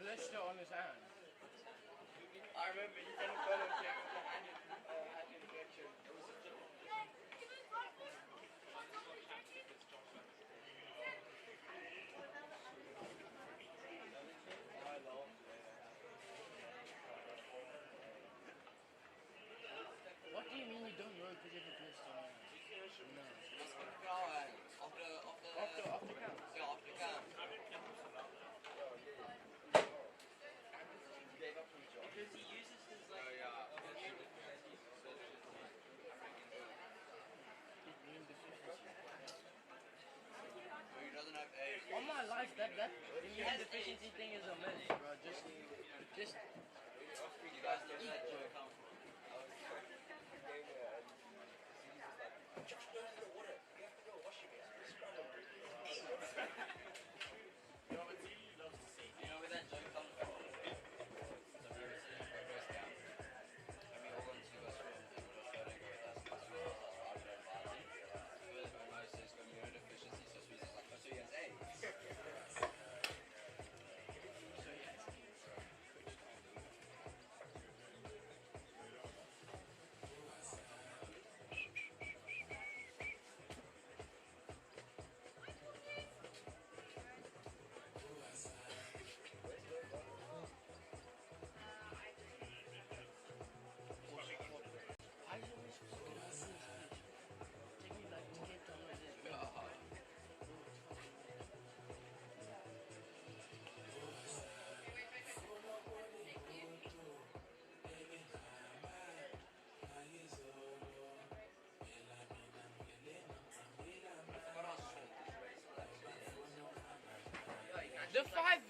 blister on his hand. I remember you done a photo check with the hand infection. It was a What do you mean you don't know because you have a blister on your hand? No. After count? Yeah, after count. Because he uses his he doesn't have AIDS. All my life, that immune deficiency thing is a myth, bro. Just You guys know that joke. Josh, go into the water. You have to go wash your hands. You know where that joke comes from? So we were sitting for a Girl Scout, and we all went to a swim, and we were floating with us, because we were out there Bali. First, my mom says, got immune deficiency, so she's like, oh, so he has AIDS. so yeah.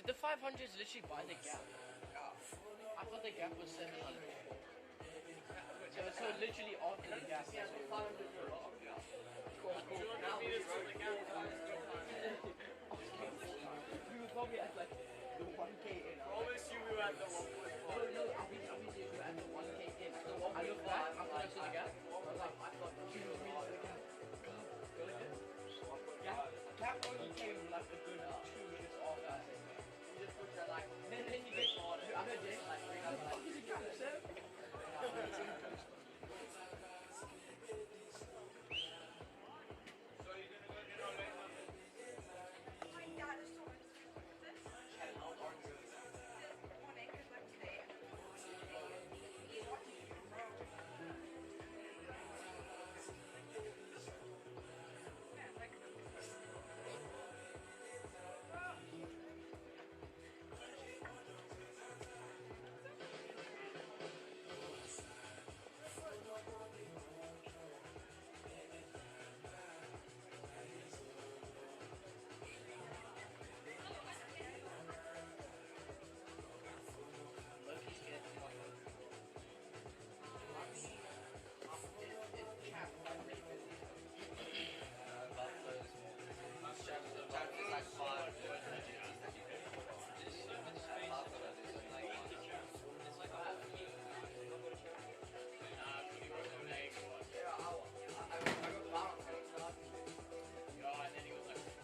The 500 is literally by the gap. I thought the gap was 700. So literally after the gap. Yeah, 500 euros. We were probably at like the 1k in. Promise you we were at the 1.5. No, obviously we were at the 1k in. I looked back after I saw the gap. I was like, I thought 2 meters to the gap. Go like this. Gap only came like a good 2 minutes after I said that. You just put that like, then you get harder. I heard Jake like, what the fuck is a gap, sir?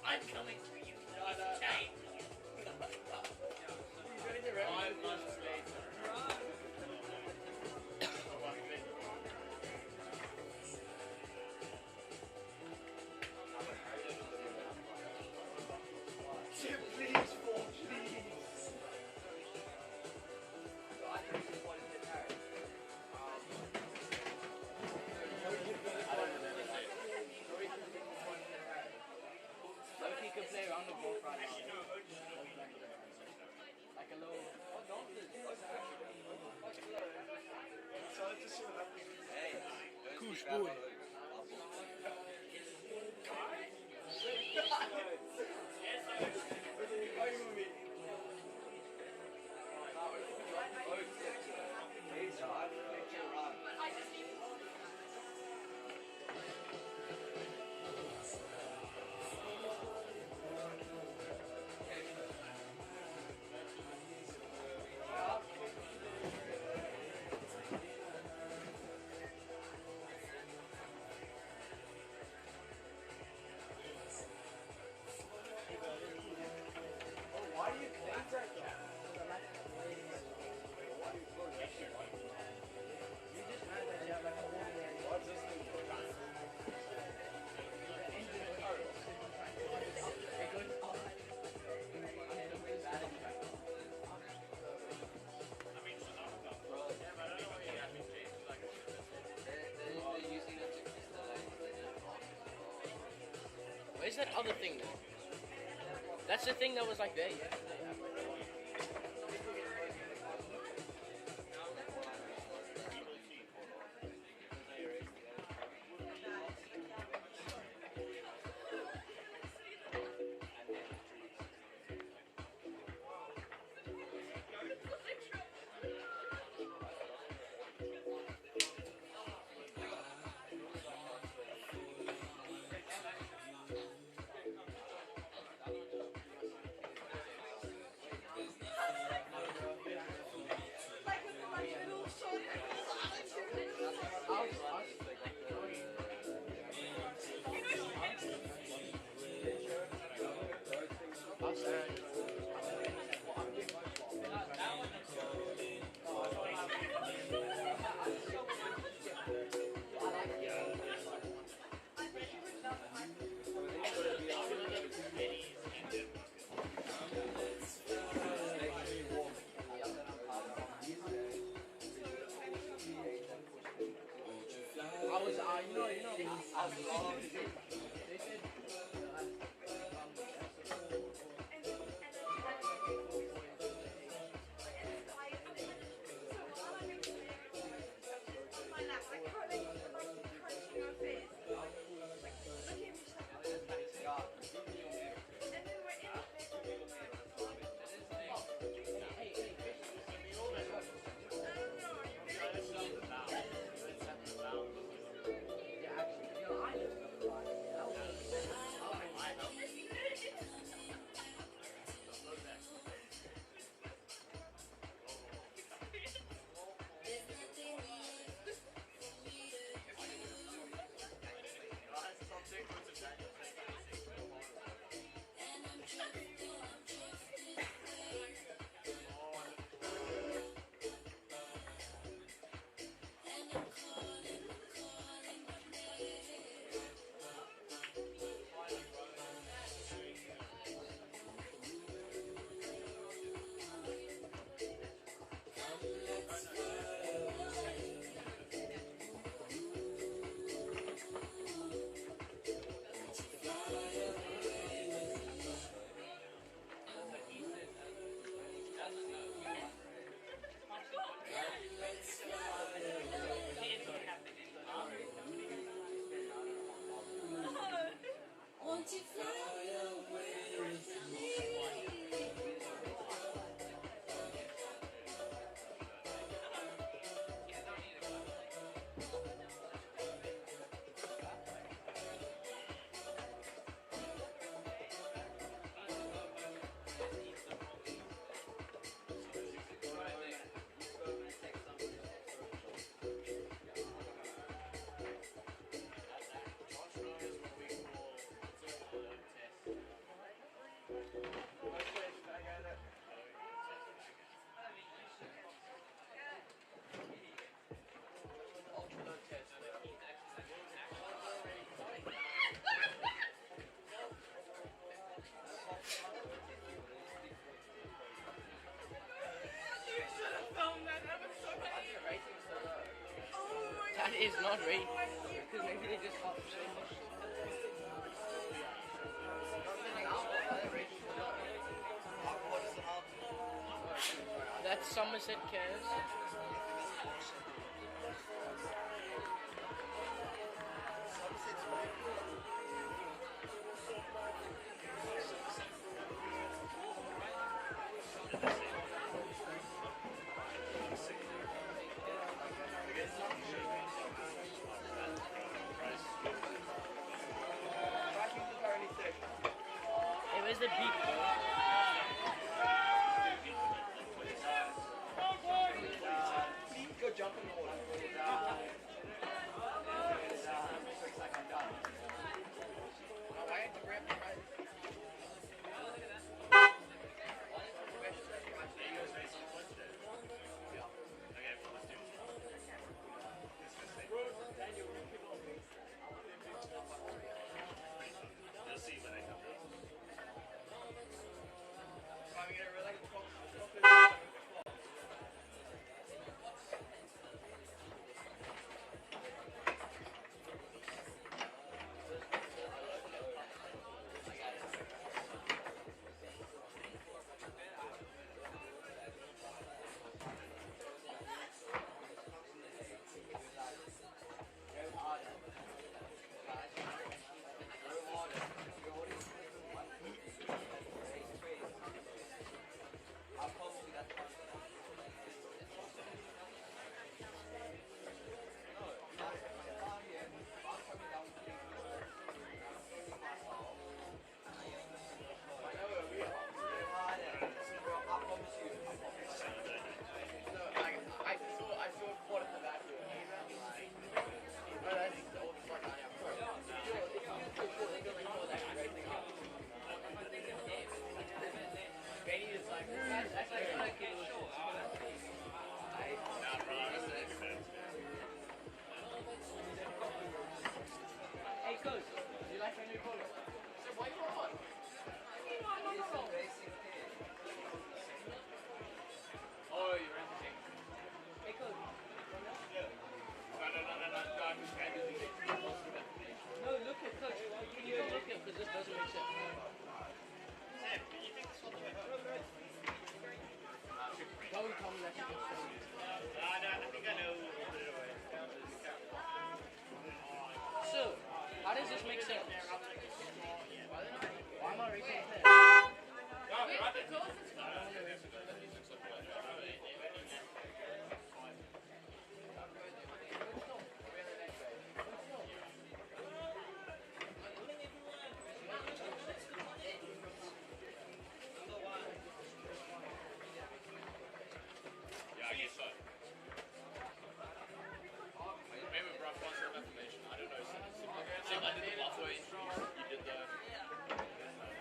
I'm coming for you. Okay. 5 months later. Please, please. So if he could play around the ball right now. Like a little... Kush boy. Where's that other thing then? That's the thing that was like there yesterday. That is not right. Because maybe they just got That's Somerset Cares. Hey, where's the beak, bro? Go jump in the water. Oh, you're anything. Hey, coach. No, look at coach. Can you go look at because this doesn't make sense. Sam, do you think this one's way home? Go and tell me that you can show me. I think I know we'll put it away. So, how does this make sense? Why am I racing his head?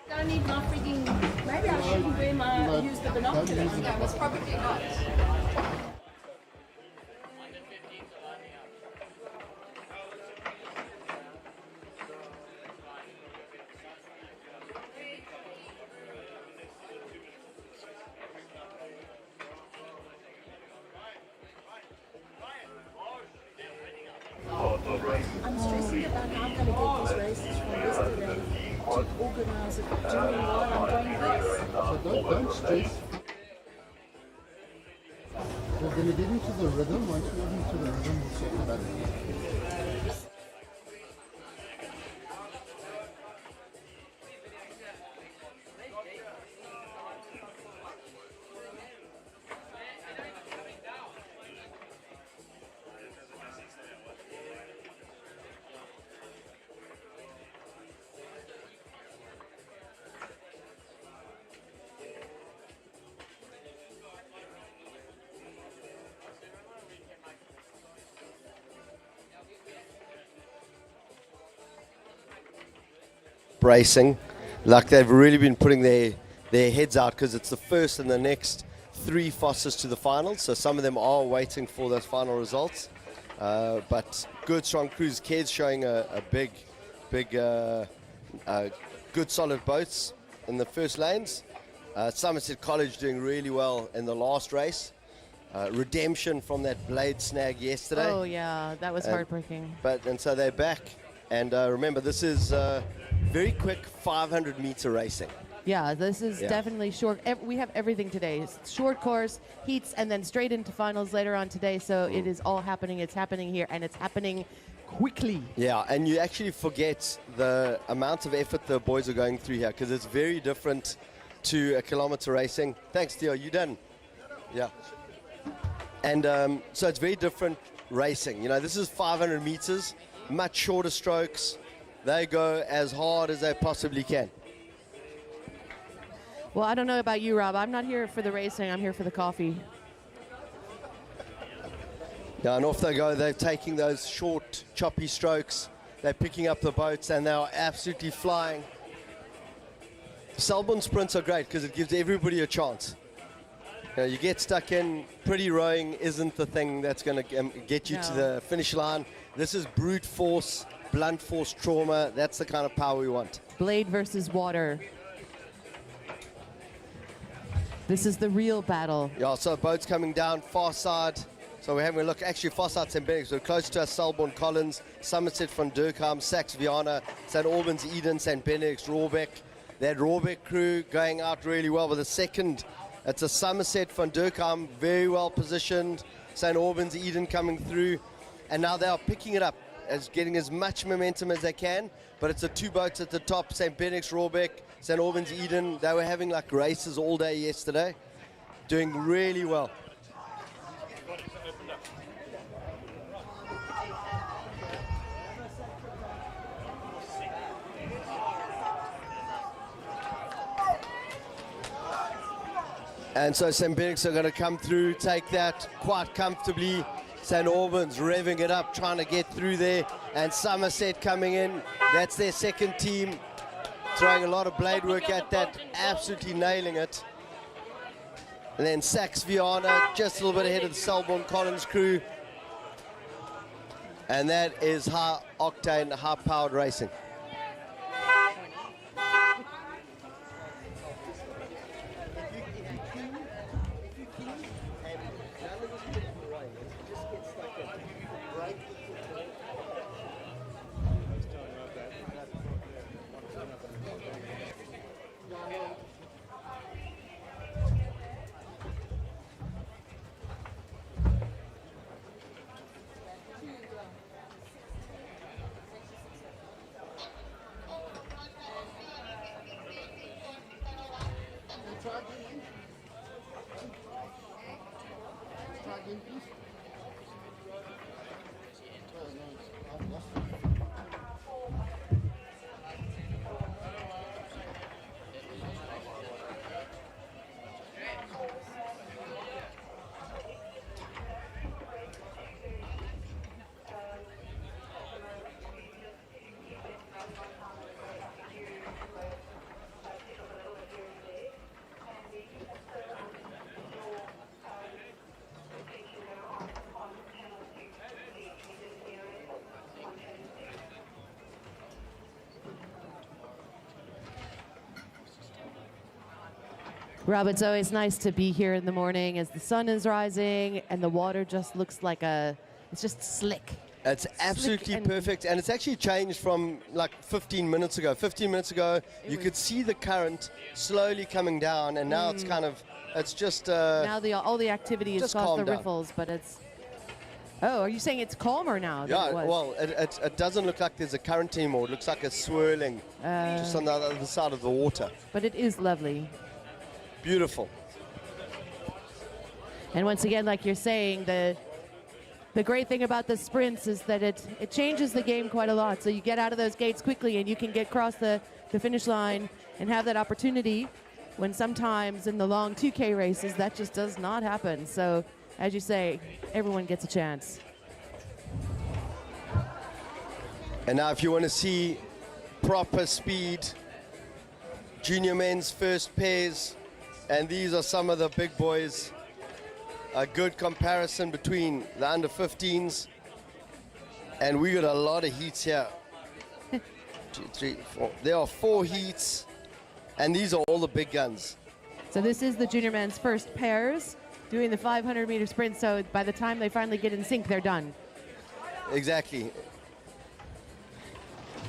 Don't need my freaking. Maybe I shouldn't wear my use the binoculars. Yeah, it's probably not. I'm stressing about how I'm going to get these races from yesterday to organise it during while I'm doing this. So don't stress. We're going to get into the rhythm. Once we get into the rhythm, we'll talk about it. Racing, like they've really been putting their heads out because it's the first and the next 3 fastest to the final, so some of them are waiting for those final results, but good strong crews. Ked's showing a big good solid boats in the first lanes. Somerset College doing really well in the last race. Redemption from that blade snag yesterday. Oh yeah, that was heartbreaking. And so they're back, and remember this is very quick 500-meter racing. Yeah, this is definitely short. We have everything today. It's short course, heats, and then straight into finals later on today. So it is all happening. It's happening here, and it's happening quickly. Yeah, and you actually forget the amount of effort the boys are going through here because it's very different to a kilometer racing. Thanks, Theo. You done? Yeah. And so it's very different racing. You know, this is 500 meters, much shorter strokes. They go as hard as they possibly can. Well, I don't know about you, Rob. I'm not here for the racing. I'm here for the coffee. Yeah, and off they go. They're taking those short, choppy strokes. They're picking up the boats, and they're absolutely flying. Selborne sprints are great because it gives everybody a chance. You know, you get stuck in, pretty rowing isn't the thing that's going to get you to the finish line. This is brute force, blunt force trauma. That's the kind of power we want. Blade versus water. This is the real battle. Yeah, so boats coming down, far side. So we're having a look, actually far side St. Benedict. We're close to us, Selborne, Collins, Somerset van Durkheim, Saxe Viana, St. Albans, Eden, St. Benedict, Rawbeck. That Rawbeck crew going out really well with a second. It's a Somerset van Durkheim, very well positioned. St. Albans, Eden coming through. And now they are picking it up, as getting as much momentum as they can. But it's the 2 boats at the top, St. Benedict, Rawbeck, St. Albans, Eden. They were having like races all day yesterday, doing really well. And so St. Benedict's are going to come through, take that quite comfortably. St. Albans revving it up, trying to get through there. And Somerset coming in. That's their second team, throwing a lot of blade work at that, absolutely nailing it. And then Saxe Viana, just a little bit ahead of the Selborne Collins crew. And that is high octane, high powered racing. Rob, it's always nice to be here in the morning as the sun is rising and the water just looks like it's just slick. It's absolutely perfect, and it's actually changed from like 15 minutes ago. 15 minutes ago, you could see the current slowly coming down, and now it's kind of, it's just... now all the activity has just caused the calm down. riffles, but it's... Oh, are you saying it's calmer now than Yeah, it was? well, it doesn't look like there's a current anymore. It looks like it's swirling just on the other side of the water. But it is lovely. Beautiful. And once again, like you're saying, the great thing about the sprints is that it changes the game quite a lot. So you get out of those gates quickly and you can get across the finish line and have that opportunity when sometimes in the long 2K races that just does not happen. So as you say, everyone gets a chance. And now if you want to see proper speed, junior men's first pairs, and these are some of the big boys. A good comparison between the under 15s, and we got a lot of heats here. 2, 3, 4. There are 4 heats, and these are all the big guns. So this is the junior men's first pairs doing the 500-meter sprint. So by the time they finally get in sync, they're done. Exactly.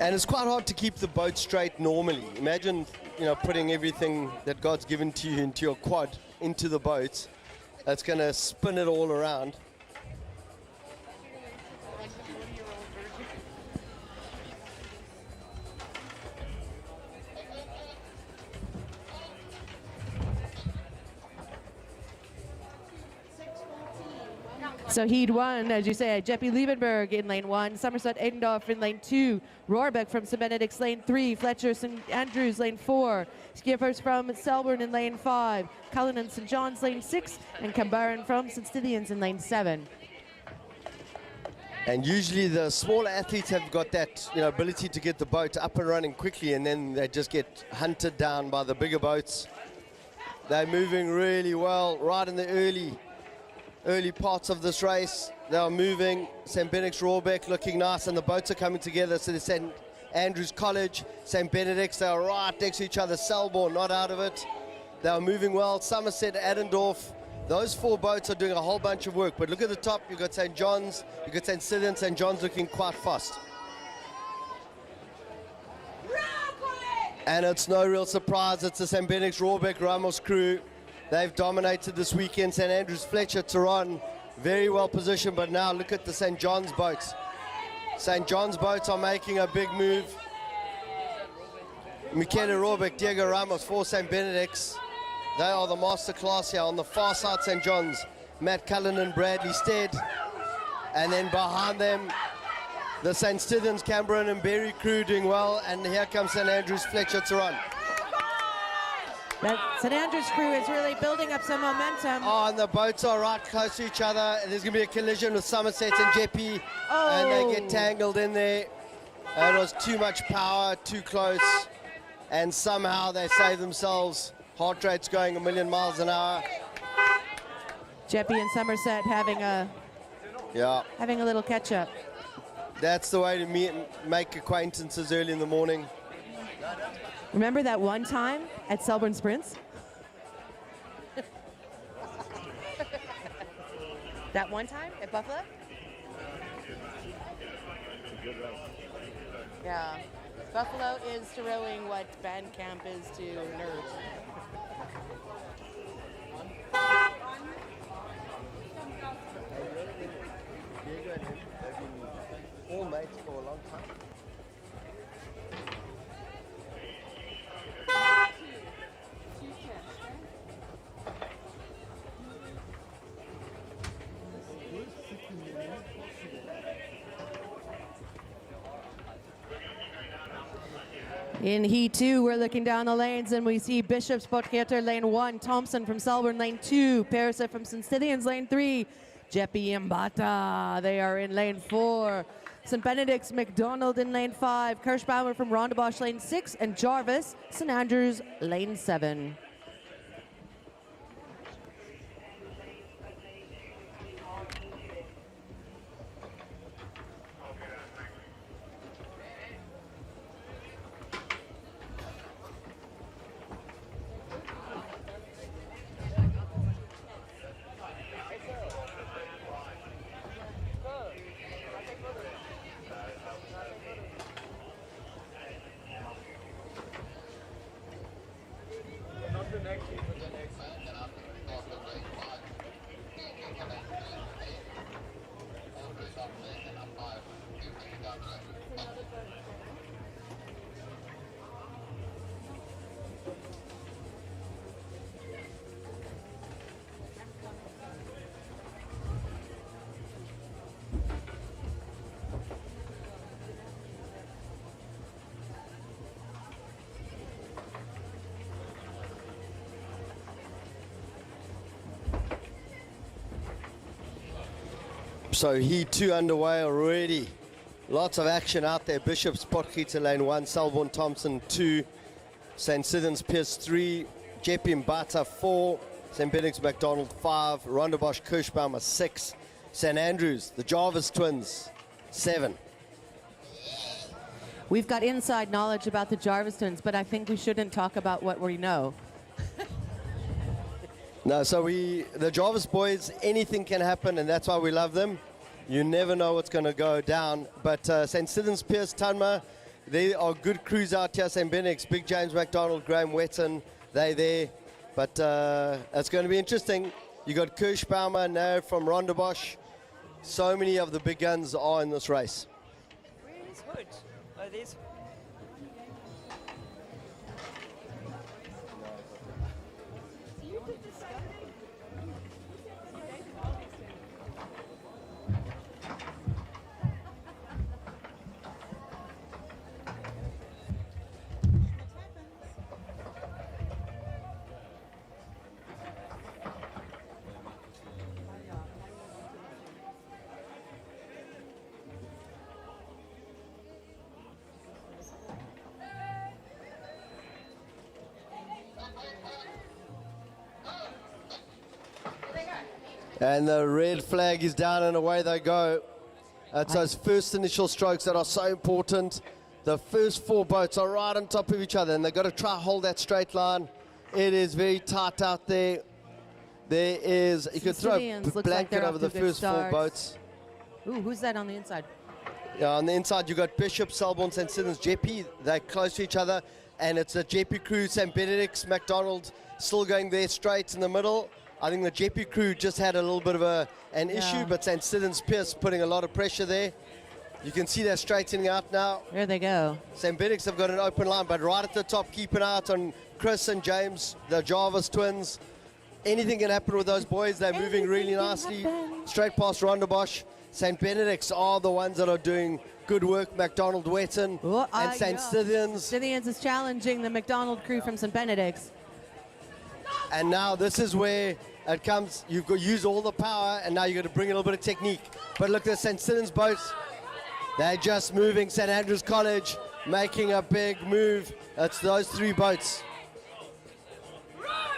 And it's quite hard to keep the boat straight normally. Imagine, putting everything that God's given to you into your quad into the boat. That's going to spin it all around. So heat 1, as you say, Jeppe Liebenberg in lane 1, Somerset Eidendorf in lane 2, Rohrbeck from St. Benedict's lane 3, Fletcher St. Andrews lane 4, Skippers from Selborne in lane 5, Cullinan St. John's lane 6, and Cambaran from St. Stithians in lane 7. And usually the smaller athletes have got that ability to get the boat up and running quickly, and then they just get hunted down by the bigger boats. They're moving really well right in the early parts of this race. They are moving. St. Benedict's Rohrbeck looking nice, and the boats are coming together. So there's St. Andrews College, St. Benedict's, they are right next to each other. Selborne not out of it. They are moving well. Somerset, Eidendorf. Those 4 boats are doing a whole bunch of work. But look at the top. You've got St. John's, you've got St. Stithians. St. John's looking quite fast. And it's no real surprise. It's the St. Benedict's Rohrbeck Ramos crew. They've dominated this weekend. St. Andrews, Fletcher, Tehran, very well positioned. But now look at the St. John's boats. St. John's boats are making a big move. Michele Rohrbeck, Diego Ramos for St. Benedict's. They are the master class here. On the far side, St. John's, Matt Cullinan, Bradley Stead. And then behind them, the St. Stithians, Cambaran and Berry crew doing well. And here comes St. Andrews, Fletcher, Tehran. That St. Andrews crew is really building up some momentum. Oh, and the boats are right close to each other. There's going to be a collision with Somerset and Jeppe. And they get tangled in there. It was too much power, too close. And somehow they save themselves. Heart rate's going 1,000,000 miles an hour. Jeppe and Somerset having a little catch up. That's the way to make acquaintances early in the morning. Remember that one time at Selborne Sprints? That one time at Buffalo? Yeah. Buffalo is to rowing what band camp is to nerds. Diego and him, they've been all mates for a long time. In Heat 2, we're looking down the lanes and we see Bishop's Potgieter lane 1, Thompson from Selborne lane 2, Persa from St. Stithians lane 3, Jeppe Mbata, they are in lane 4, St. Benedict's McDonald in lane 5, Kirschbaumer from Rondebosch lane 6, and Jarvis, St. Andrews lane 7. So heat 2 underway already. Lots of action out there. Bishop's Potgieter lane 1, Selborne Thompson 2, St. Sidon's Pierce 3, Jeppe Mbata 4, St. Benedict's McDonald 5, Rondebosch Kirschbaumer 6, St. Andrews, the Jarvis twins 7. We've got inside knowledge about the Jarvis twins, but I think we shouldn't talk about what we know. No, so the Jarvis boys, anything can happen, and that's why we love them. You never know what's going to go down. But St. Sidon's Pierce, Tunma, they are good crews out here. St. Benedict's, Big James McDonald, Graham Wetton, they there. But it's going to be interesting. You got Kirschbaumer now from Rondebosch. So many of the big guns are in this race. Where is Hood? Oh, there's And the red flag is down and away they go. It's those first initial strokes that are so important. The first 4 boats are right on top of each other and they've got to try to hold that straight line. It is very tight out there. There is, you could throw a blanket over the first 4 boats. Ooh, who's that on the inside? Yeah, on the inside you've got Bishop, Selborne, St. Sidon's, Jeppe. They're close to each other. And it's a Jeppe crew, St. Benedict's, McDonald still going there straight in the middle. I think the Jeppe crew just had a little bit of an issue, but St. Sidon's Pierce putting a lot of pressure there. You can see they're straightening out now. There they go. St. Benedict's have got an open line, but right at the top, keep an eye out on Chris and James, the Jarvis twins. Anything can happen with those boys. They're moving really nicely. Straight past Rondebosch. St. Benedict's are the ones that are doing good work. McDonald, Wetton, and St. Stithians. Stithians is challenging the McDonald crew from St. Benedict's. And now this is where it comes. You've got to use all the power, and now you've got to bring a little bit of technique. But look at St. Stithians boats. They're just moving. St. Andrews College making a big move. It's those 3 boats.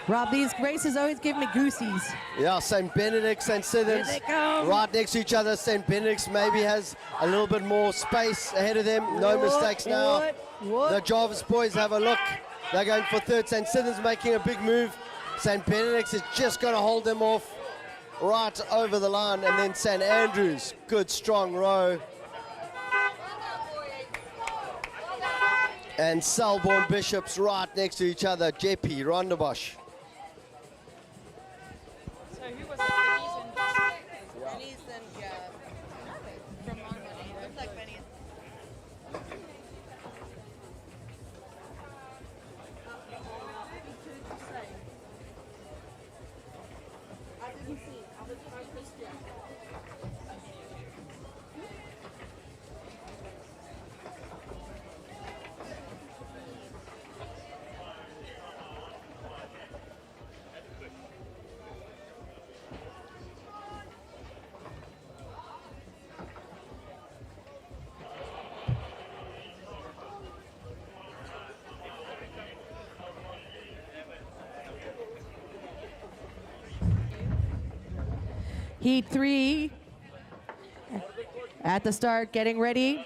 Rob, these races always give me goosies. Yeah, St. Benedict's, St. Stithians, right next to each other. St. Benedict's maybe has a little bit more space ahead of them. No mistakes now. The Jarvis boys have a look. They're going for third. St. Stithians making a big move. St. Benedict's is just going to hold them off right over the line. And then St. Andrews, good strong row. And Selborne Bishops right next to each other. Jeppe, Rondebosch. so who was it? Benny's and from Montgomery. Looks like Benny's. Heat 3 at the start, getting ready.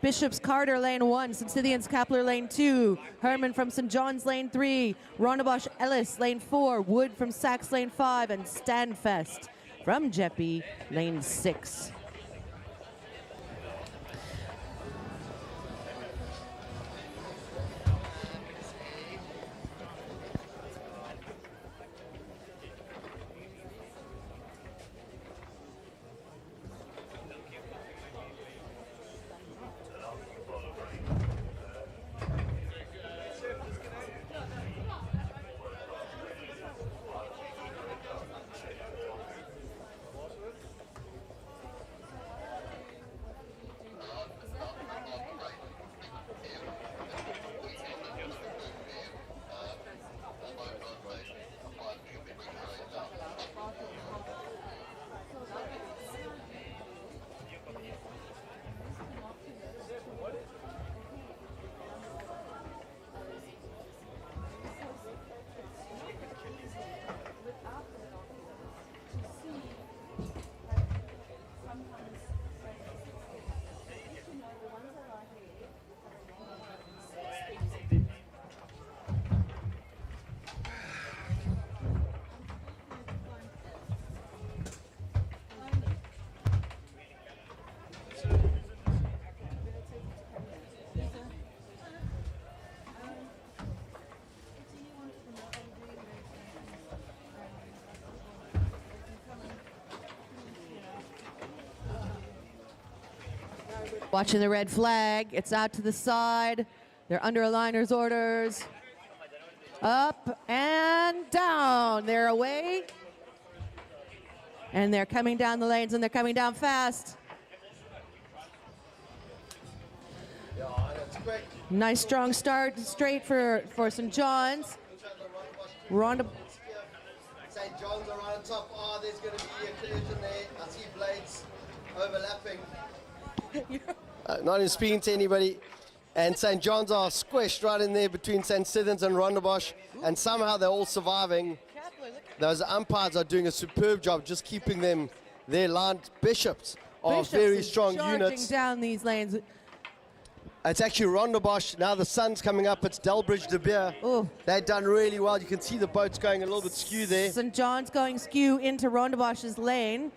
Bishop's Carter, lane 1. St. Stithians Kapler, lane 2. Herman from St. John's, lane 3. Rondebosch Ellis, lane 4. Wood from Sachs, lane 5. And Stanfest from Jeppe, lane 6. Watching the red flag. It's out to the side. They're under aligner's orders. Up and down. They're away. And they're coming down the lanes, and they're coming down fast. Nice strong start straight for St. John's. Ronda. St. John's are right on top. Oh, there's going to be a collision there. I see blades overlapping. Not even speaking to anybody. And St. John's are squished right in there between St. Stithians and Rondebosch. And somehow they're all surviving. Those umpires are doing a superb job just keeping them there lined. Bishops are very strong units. Down these lanes. It's actually Rondebosch. Now the sun's coming up. It's Delbridge De Beer. Oh. They've done really well. You can see the boats going a little bit skew there. St. John's going skew into Rondebosch's lane.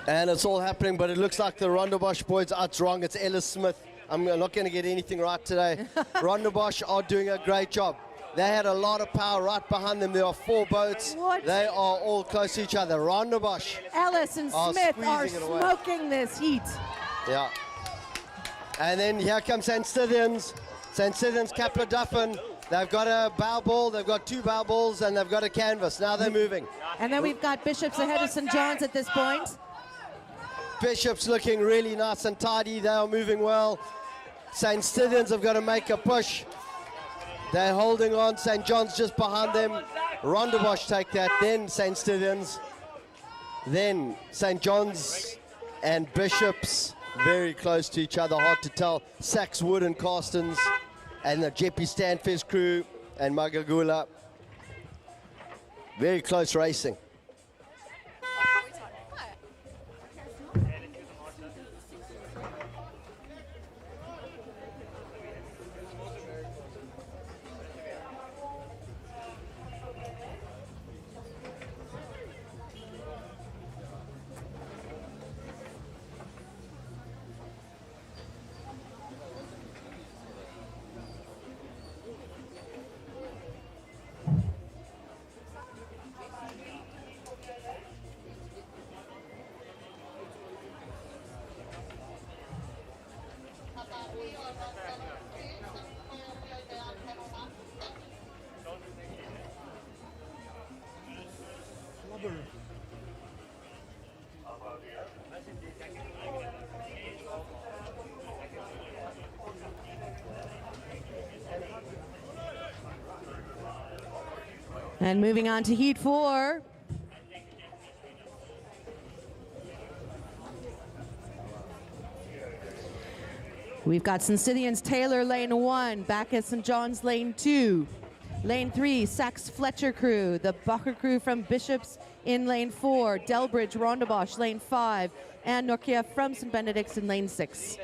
And it's all happening, but it looks like the Rondebosch boys are wrong. It's Ellis Smith. I'm not going to get anything right today. Rondebosch are doing a great job. They had a lot of power right behind them. There are 4 boats. What? They are all close to each other. Rondebosch. Ellis and Smith are squeezing it away. smoking this heat. Yeah. And then here comes St. Stithians. St. Stithians, Kapla Duffin. They've got a bow ball, they've got 2 bow balls, and they've got a canvas. Now they're moving. And then we've got Bishops ahead of St. John's at this point. Bishops looking really nice and tidy. They are moving well. St. Stithians have got to make a push. They're holding on. St. John's just behind them. Rondebosch take that. Then St. Stithians. Then St. John's and Bishops very close to each other. Hard to tell. Sachs, Wood and Carstens. And the Jeppy Stanfest crew and Magagula. Very close racing. And moving on to Heat 4. We've got St. Stithians Taylor lane 1, back at St. John's lane 2. Lane 3, Sachs Fletcher crew, the Bacher crew from Bishops in lane 4, Delbridge Rondebosch lane 5, and Nokia from St. Benedict's in lane 6.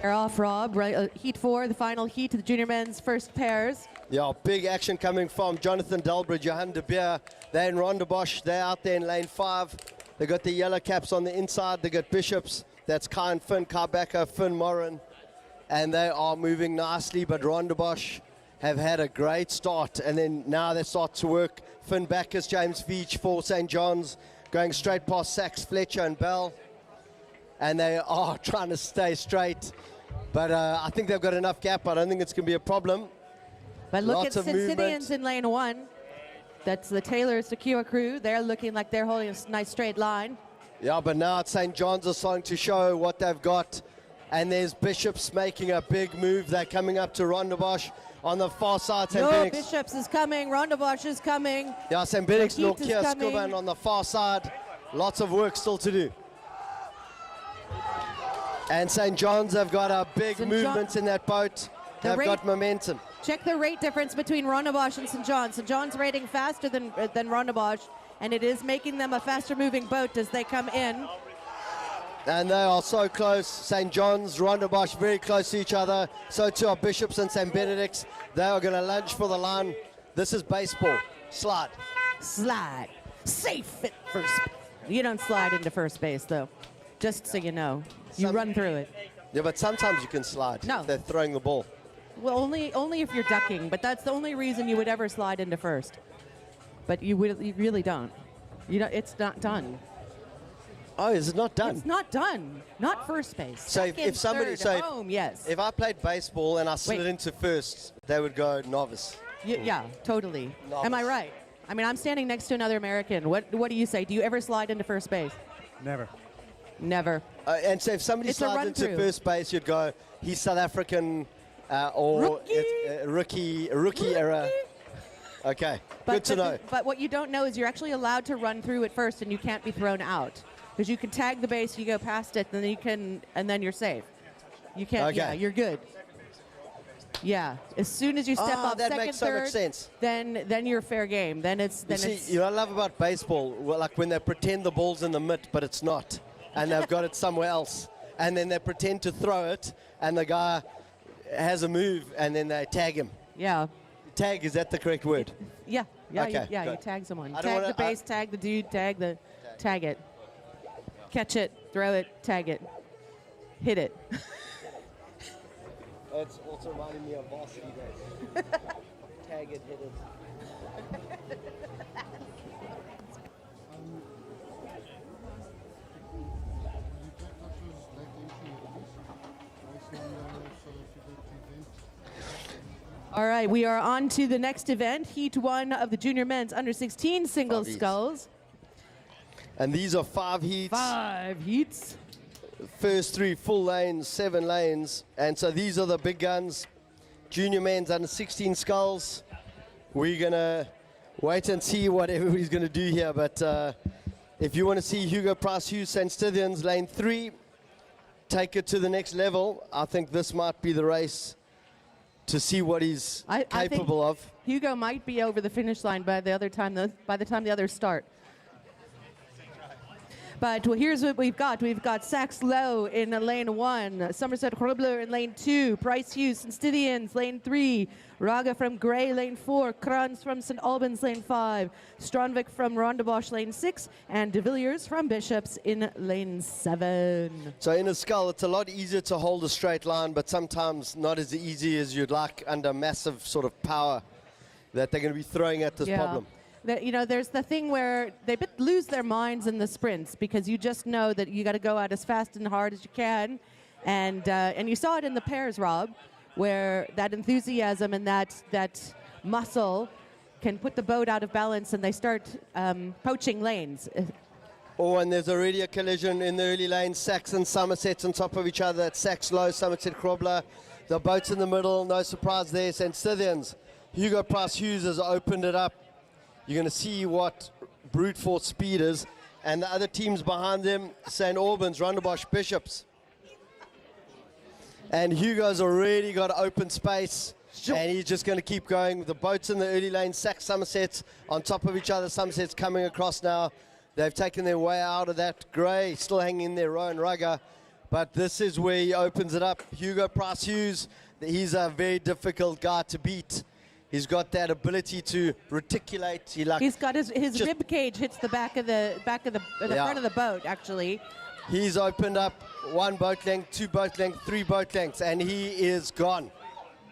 They're off, Rob. Right, heat 4, the final heat of the junior men's first pairs. Yeah, big action coming from Jonathan Delbridge, Johan de Beer. They're in Rondebosch. They're out there in lane 5. They got the yellow caps on the inside. They got Bishops. That's Kai and Finn, Kai Becker, Finn Morin. And they are moving nicely, but Rondebosch have had a great start. And then now they start to work. Finn Backus, James Veach for St. John's, going straight past Sachs, Fletcher and Bell. And they are trying to stay straight. But I think they've got enough gap. I don't think it's going to be a problem. But look Lots at of movement. Cincidians in lane 1. That's the Taylor Secure crew. They're looking like they're holding a nice straight line. Yeah, but now it's St. John's are starting to show what they've got. And there's Bishops making a big move. They're coming up to Rondebosch on the far side. No, Bishops is coming. Rondebosch is coming. Yeah, St. Benix, Heat is Norkia, coming. Skuban on the far side. Lots of work still to do. And St. John's have got a big movement in that boat. They've got momentum. Check the rate difference between Rondebosch and St. John's. St. John's rating faster than Rondebosch, and it is making them a faster moving boat as they come in. And they are so close. St. John's, Rondebosch very close to each other. So too are Bishops and St. Benedict's. They are going to lunge for the line. This is baseball. Slide. Slide. Safe at first. You don't slide into first base, though. Just so you know. You run through it. Yeah, but sometimes you can slide. No. They're throwing the ball. Well, only if you're ducking, but that's the only reason you would ever slide into first. But you really don't. It's not done. Oh, is it not done? It's not done. Not first base. So Second, if somebody, third, home, yes. If I played baseball and I slid into first, they would go novice. Yeah, totally. Novice. Am I right? I mean, I'm standing next to another American. What do you say? Do you ever slide into first base? Never. Never. And so if somebody It's a slides into run-through. first base, you'd go, he's South African or rookie era. Okay, good to know. But what you don't know is you're actually allowed to run through it first, and you can't be thrown out because you can tag the base, you go past it, and then you're safe. You can't. Okay. Yeah, you're good. Yeah, as soon as you step off that second, makes so third, much sense. then you're fair game. Then it's You know what I love about baseball? Well, like when they pretend the ball's in the mitt, but it's not, and they've got it somewhere else, and then they pretend to throw it, and the guy has a move, and then they tag him. yeah. Tag, is that the correct word? Yeah, Okay, you good. tag someone. I don't Tag wanna- the base, tag the dude, tag it. Catch it, throw it, tag it, hit it. It's also reminding me of varsity days. Tag it, hit it. All right, we are on to the next event, Heat 1 of the Junior Men's Under-16 Singles 5 heats. Sculls. And these are 5 heats. 5 heats. First 3 full lanes, 7 lanes. And so these are the big guns. Junior Men's Under-16 Sculls. We're going to wait and see what everybody's going to do here. But if you want to see Hugo Price Hughes, St. Stithians, lane 3, take it to the next level, I think this might be the race to see what he's I think capable of. Hugo might be over the finish line by the time the others start. But here's what we've got. We've got Sax Lowe in lane 1, Somerset Hrubler in lane 2, Price Hughes, St. Stithians, lane 3, Raga from Grey, lane 4, Kranz from St. Albans, lane 5, Strandvik from Rondebosch, lane 6, and De Villiers from Bishops in lane 7. So in a scull, it's a lot easier to hold a straight line, but sometimes not as easy as you'd like under massive sort of power that they're going to be throwing at this problem. There's the thing where they lose their minds in the sprints because you just know that you got to go out as fast and hard as you can, and you saw it in the pairs, Rob, where that enthusiasm and that muscle can put the boat out of balance and they start poaching lanes. Oh, and there's already a collision in the early lane. Sachs and Somerset on top of each other. It's Sachs Low, Somerset Krobler. The boat's in the middle. No surprise there. St. Stithians. Hugo Price Hughes has opened it up. You're going to see what brute force speed is. And the other teams behind them, St. Albans, Rondebosch, Bishops. And Hugo's already got open space. And he's just going to keep going. The boat's in the early lane. Sachs, Somerset's on top of each other. Somerset's coming across now. They've taken their way out of that. Gray still hanging in there. Rowan Rugger. But this is where he opens it up. Hugo Price Hughes, he's a very difficult guy to beat. He's got that ability to reticulate. He's got his rib cage hits the back of the front of the boat, actually. He's opened up 1 boat length, 2 boat length, 3 boat lengths, and he is gone.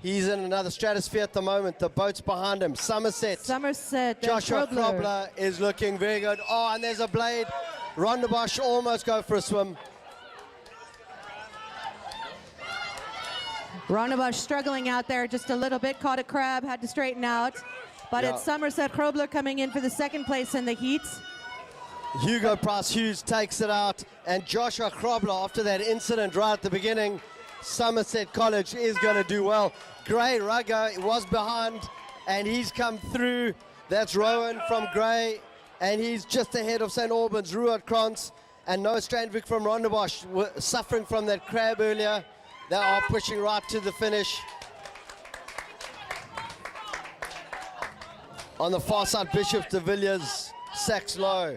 He's in another stratosphere at the moment. The boat's behind him. Somerset. Joshua Joshua Krobler is looking very good. Oh, and there's a blade. Rondebosch almost go for a swim. Rondebosch struggling out there just a little bit. Caught a crab, had to straighten out. But it's Somerset Krobler coming in for the second place in the heat. Hugo Price Hughes takes it out. And Joshua Krobler, after that incident right at the beginning, Somerset College is going to do well. Gray Rugger was behind, and he's come through. That's Rowan from Gray, and he's just ahead of St. Albans, Ruud Krantz, and Noah Strandvik from Rondebosch, suffering from that crab earlier. They are pushing right to the finish. On the far side, Bishop de Villiers, Sax Low.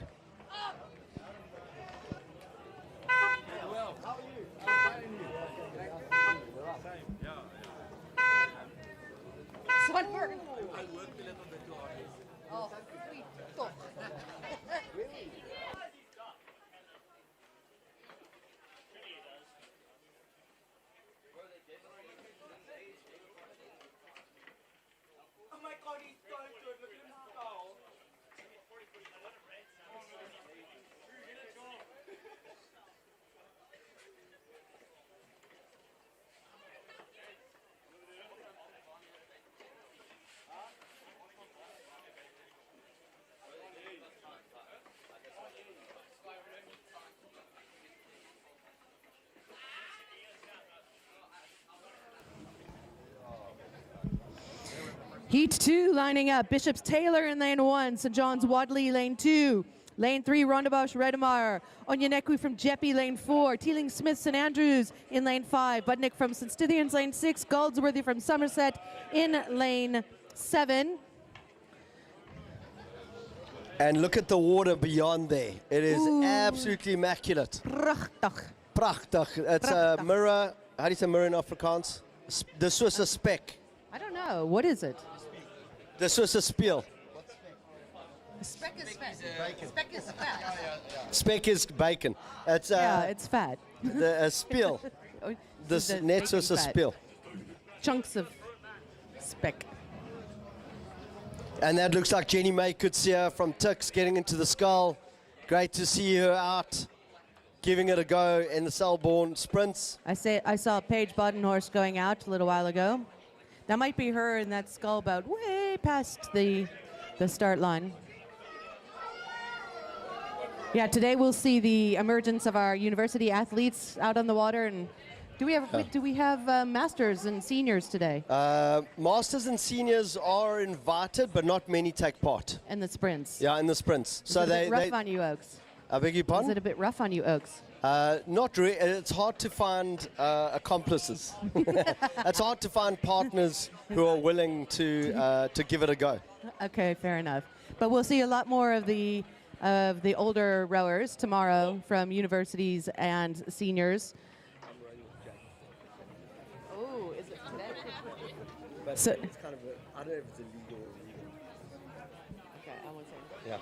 Heat 2 lining up. Bishop's Taylor in lane 1. St. John's Wadley lane 2. Lane 3, Rondebosch Redemar. Onyanekwi from Jeppy lane 4. Teeling Smith St. Andrews in lane 5. Budnick from St. Stithians lane 6. Goldsworthy from Somerset in lane 7. And look at the water beyond there. It is absolutely immaculate. Prachtig. Prachtig. It's a mirror. How do you say mirror in Afrikaans? The Swiss speck. I don't know. What is it? The Swiss spiel. Speck is fat. Speck is fat. Speck is bacon. It's it's fat. the spiel. This net Swiss spiel. Chunks of speck. And that looks like Jenny May Kutsia from Tix getting into the skull. Great to see her out, giving it a go in the Selborne sprints. I saw Paige Bodenhorst going out a little while ago. That might be her in that skull bout way past the start line. Yeah, today we'll see the emergence of our university athletes out on the water. And do we have masters and seniors today? Masters and seniors are invited, but not many take part. In the sprints. Yeah, in the sprints. Is it a bit rough on you, Oaks? I beg your pardon? Is it a bit rough on you, Oaks? Not really. It's hard to find accomplices. It's hard to find partners who are willing to give it a go. Okay, fair enough. But we'll see a lot more of the older rowers tomorrow from universities and seniors. Oh, is it today? But So, it's kind of I don't know if it's illegal or legal. okay, I won't say. Yeah.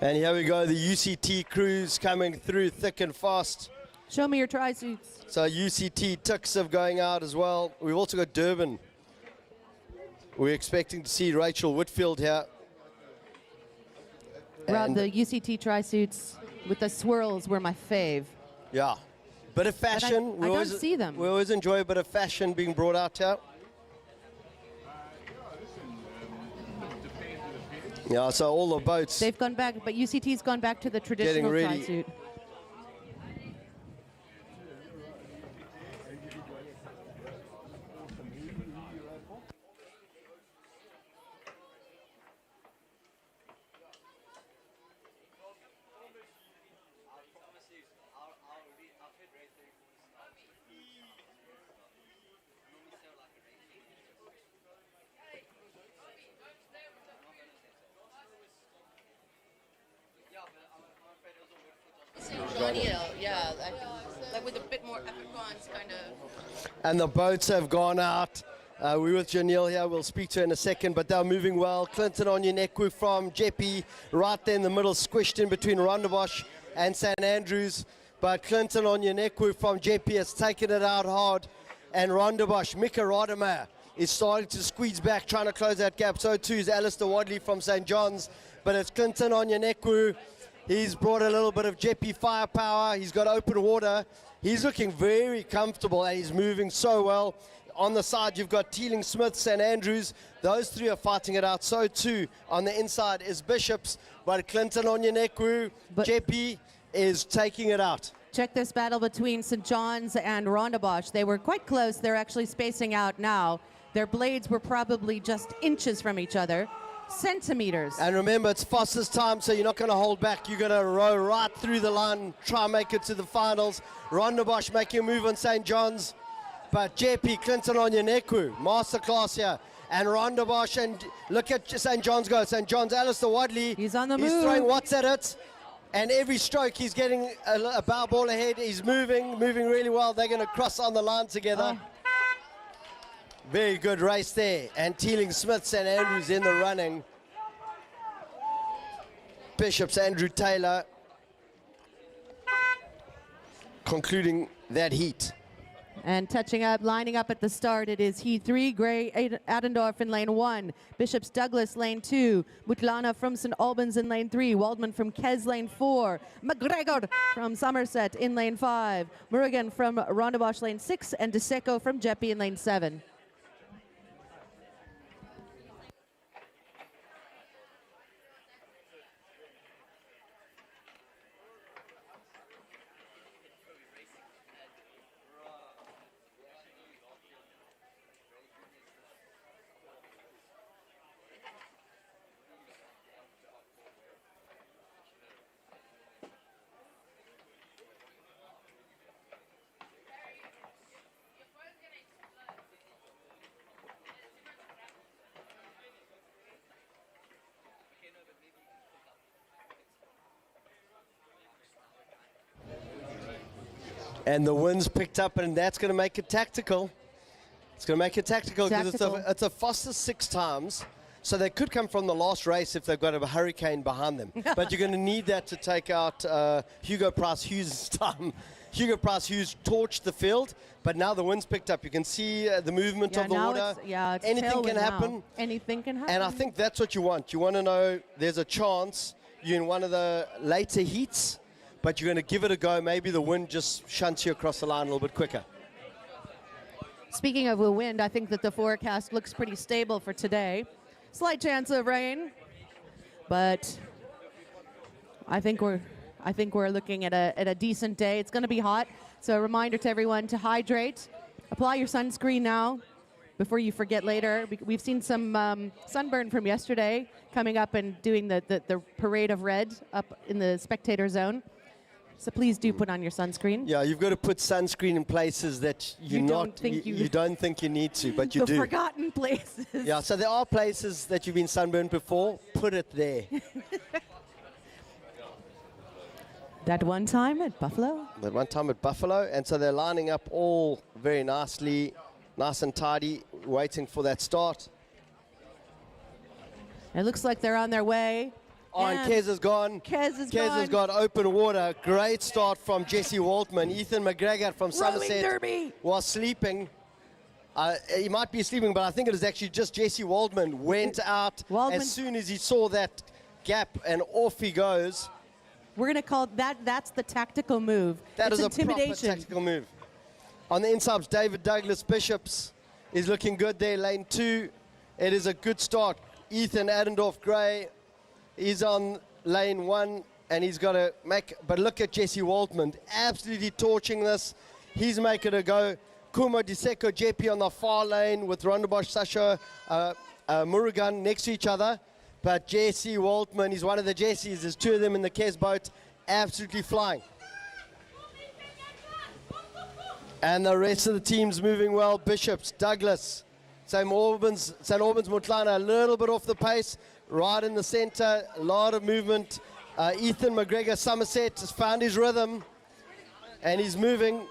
And here we go, the UCT crews coming through thick and fast. Show me your tri-suits. So UCT Tuxev going out as well. We've also got Durban. We're expecting to see Rachel Whitfield here. Rob, the UCT tri-suits with the swirls were my fave. Yeah. Bit of fashion. I don't see them. We always enjoy a bit of fashion being brought out here. Yeah, so all the boats. They've gone back, but UCT's gone back to the traditional ready. tri-suit. Yeah, like with a bit more Afrikaans kind of. And the boats have gone out. We're with Janelle here. We'll speak to her in a second, but they're moving well. Clinton Onyenekwu from Jeppe, right there in the middle, squished in between Rondebosch and St. Andrews. But Clinton Onyenekwu from Jeppe has taken it out hard. And Rondebosch, Mika Rademacher, is starting to squeeze back, trying to close that gap. So too is Alistair Wadley from St. John's. But it's Clinton Onyenekwu. He's brought a little bit of Jeppe firepower. He's got open water. He's looking very comfortable and he's moving so well. On the side, you've got Teeling Smith, St. Andrews. Those three are fighting it out. So too, on the inside is Bishops. But Clinton Onyenekwu, Jeppe is taking it out. Check this battle between St. John's and Rondebosch. They were quite close. They're actually spacing out now. Their blades were probably just inches from each other. Centimeters. And remember, it's fastest time, so you're not going to hold back. You're going to row right through the line, try and make it to the finals. Rondebosch making a move on St. John's. But Jeppe, Clinton Onyenekwu, masterclass here. And Rondebosch, and look at St. John's go. St. John's, Alistair Wadley. He's on the move. He's throwing watts at it. And every stroke, he's getting a bow ball ahead. He's moving really well. They're going to cross on the line together. Very good race there. And Teeling Smith, St. Andrews in the running. Bishop's Andrew Taylor concluding that heat. And touching up, lining up at the start, it is Heat 3, Gray Adendorf in lane 1, Bishop's Douglas lane 2, Mutlana from St. Albans in lane 3, Waldman from Kes lane 4, McGregor from Somerset in lane 5, Murugan from Rondebosch lane 6, and DeSecco from Jeppe in lane 7. And the wind's picked up, and that's going to make it tactical. It's going to make it tactical because it's a fastest 6 times. So they could come from the last race if they've got a hurricane behind them. But you're going to need that to take out Hugo Price-Hughes' time. Hugo Price-Hughes torched the field, but now the wind's picked up. You can see the movement of the water. It's anything can happen. Now. Anything can happen. And I think that's what you want. You want to know there's a chance you're in one of the later heats, but you're going to give it a go. Maybe the wind just shunts you across the line a little bit quicker. Speaking of the wind, I think that the forecast looks pretty stable for today. Slight chance of rain, but I think we're looking at a decent day. It's going to be hot, so a reminder to everyone to hydrate. Apply your sunscreen now before you forget later. We've seen some sunburn from yesterday coming up and doing the parade of red up in the spectator zone. So please do put on your sunscreen. Yeah, you've got to put sunscreen in places that you don't think you need to, but you do. The forgotten places. Yeah, so there are places that you've been sunburned before. Put it there. That one time at Buffalo? That one time at Buffalo. And so they're lining up all very nicely, nice and tidy, waiting for that start. It looks like they're on their way. Oh, and Kez is gone. Kez has got open water. Great start from Jesse Waltman. Ethan McGregor from Somerset derby. Was sleeping. He might be sleeping, but I think it was actually just Jesse Waldman went out as soon as he saw that gap, and off he goes. We're going to call that's the tactical move. That it's is intimidation. A proper tactical move. On the inside, David Douglas Bishops is looking good there, lane 2. It is a good start. Ethan Adendorf Gray is on lane 1, and he's got to make, but look at Jesse Waldman, absolutely torching this. He's making a go. Kumo DeSecco, Jeppe on the far lane with Rondebosch, Sasha Murugan next to each other. But Jesse Waldman is one of the Jessies. There's 2 of them in the Kes boat, absolutely flying. And the rest of the team's moving well. Bishops, Douglas, St. Albans Mutlana, a little bit off the pace. Right in the center, a lot of movement. Ethan McGregor Somerset has found his rhythm and he's moving.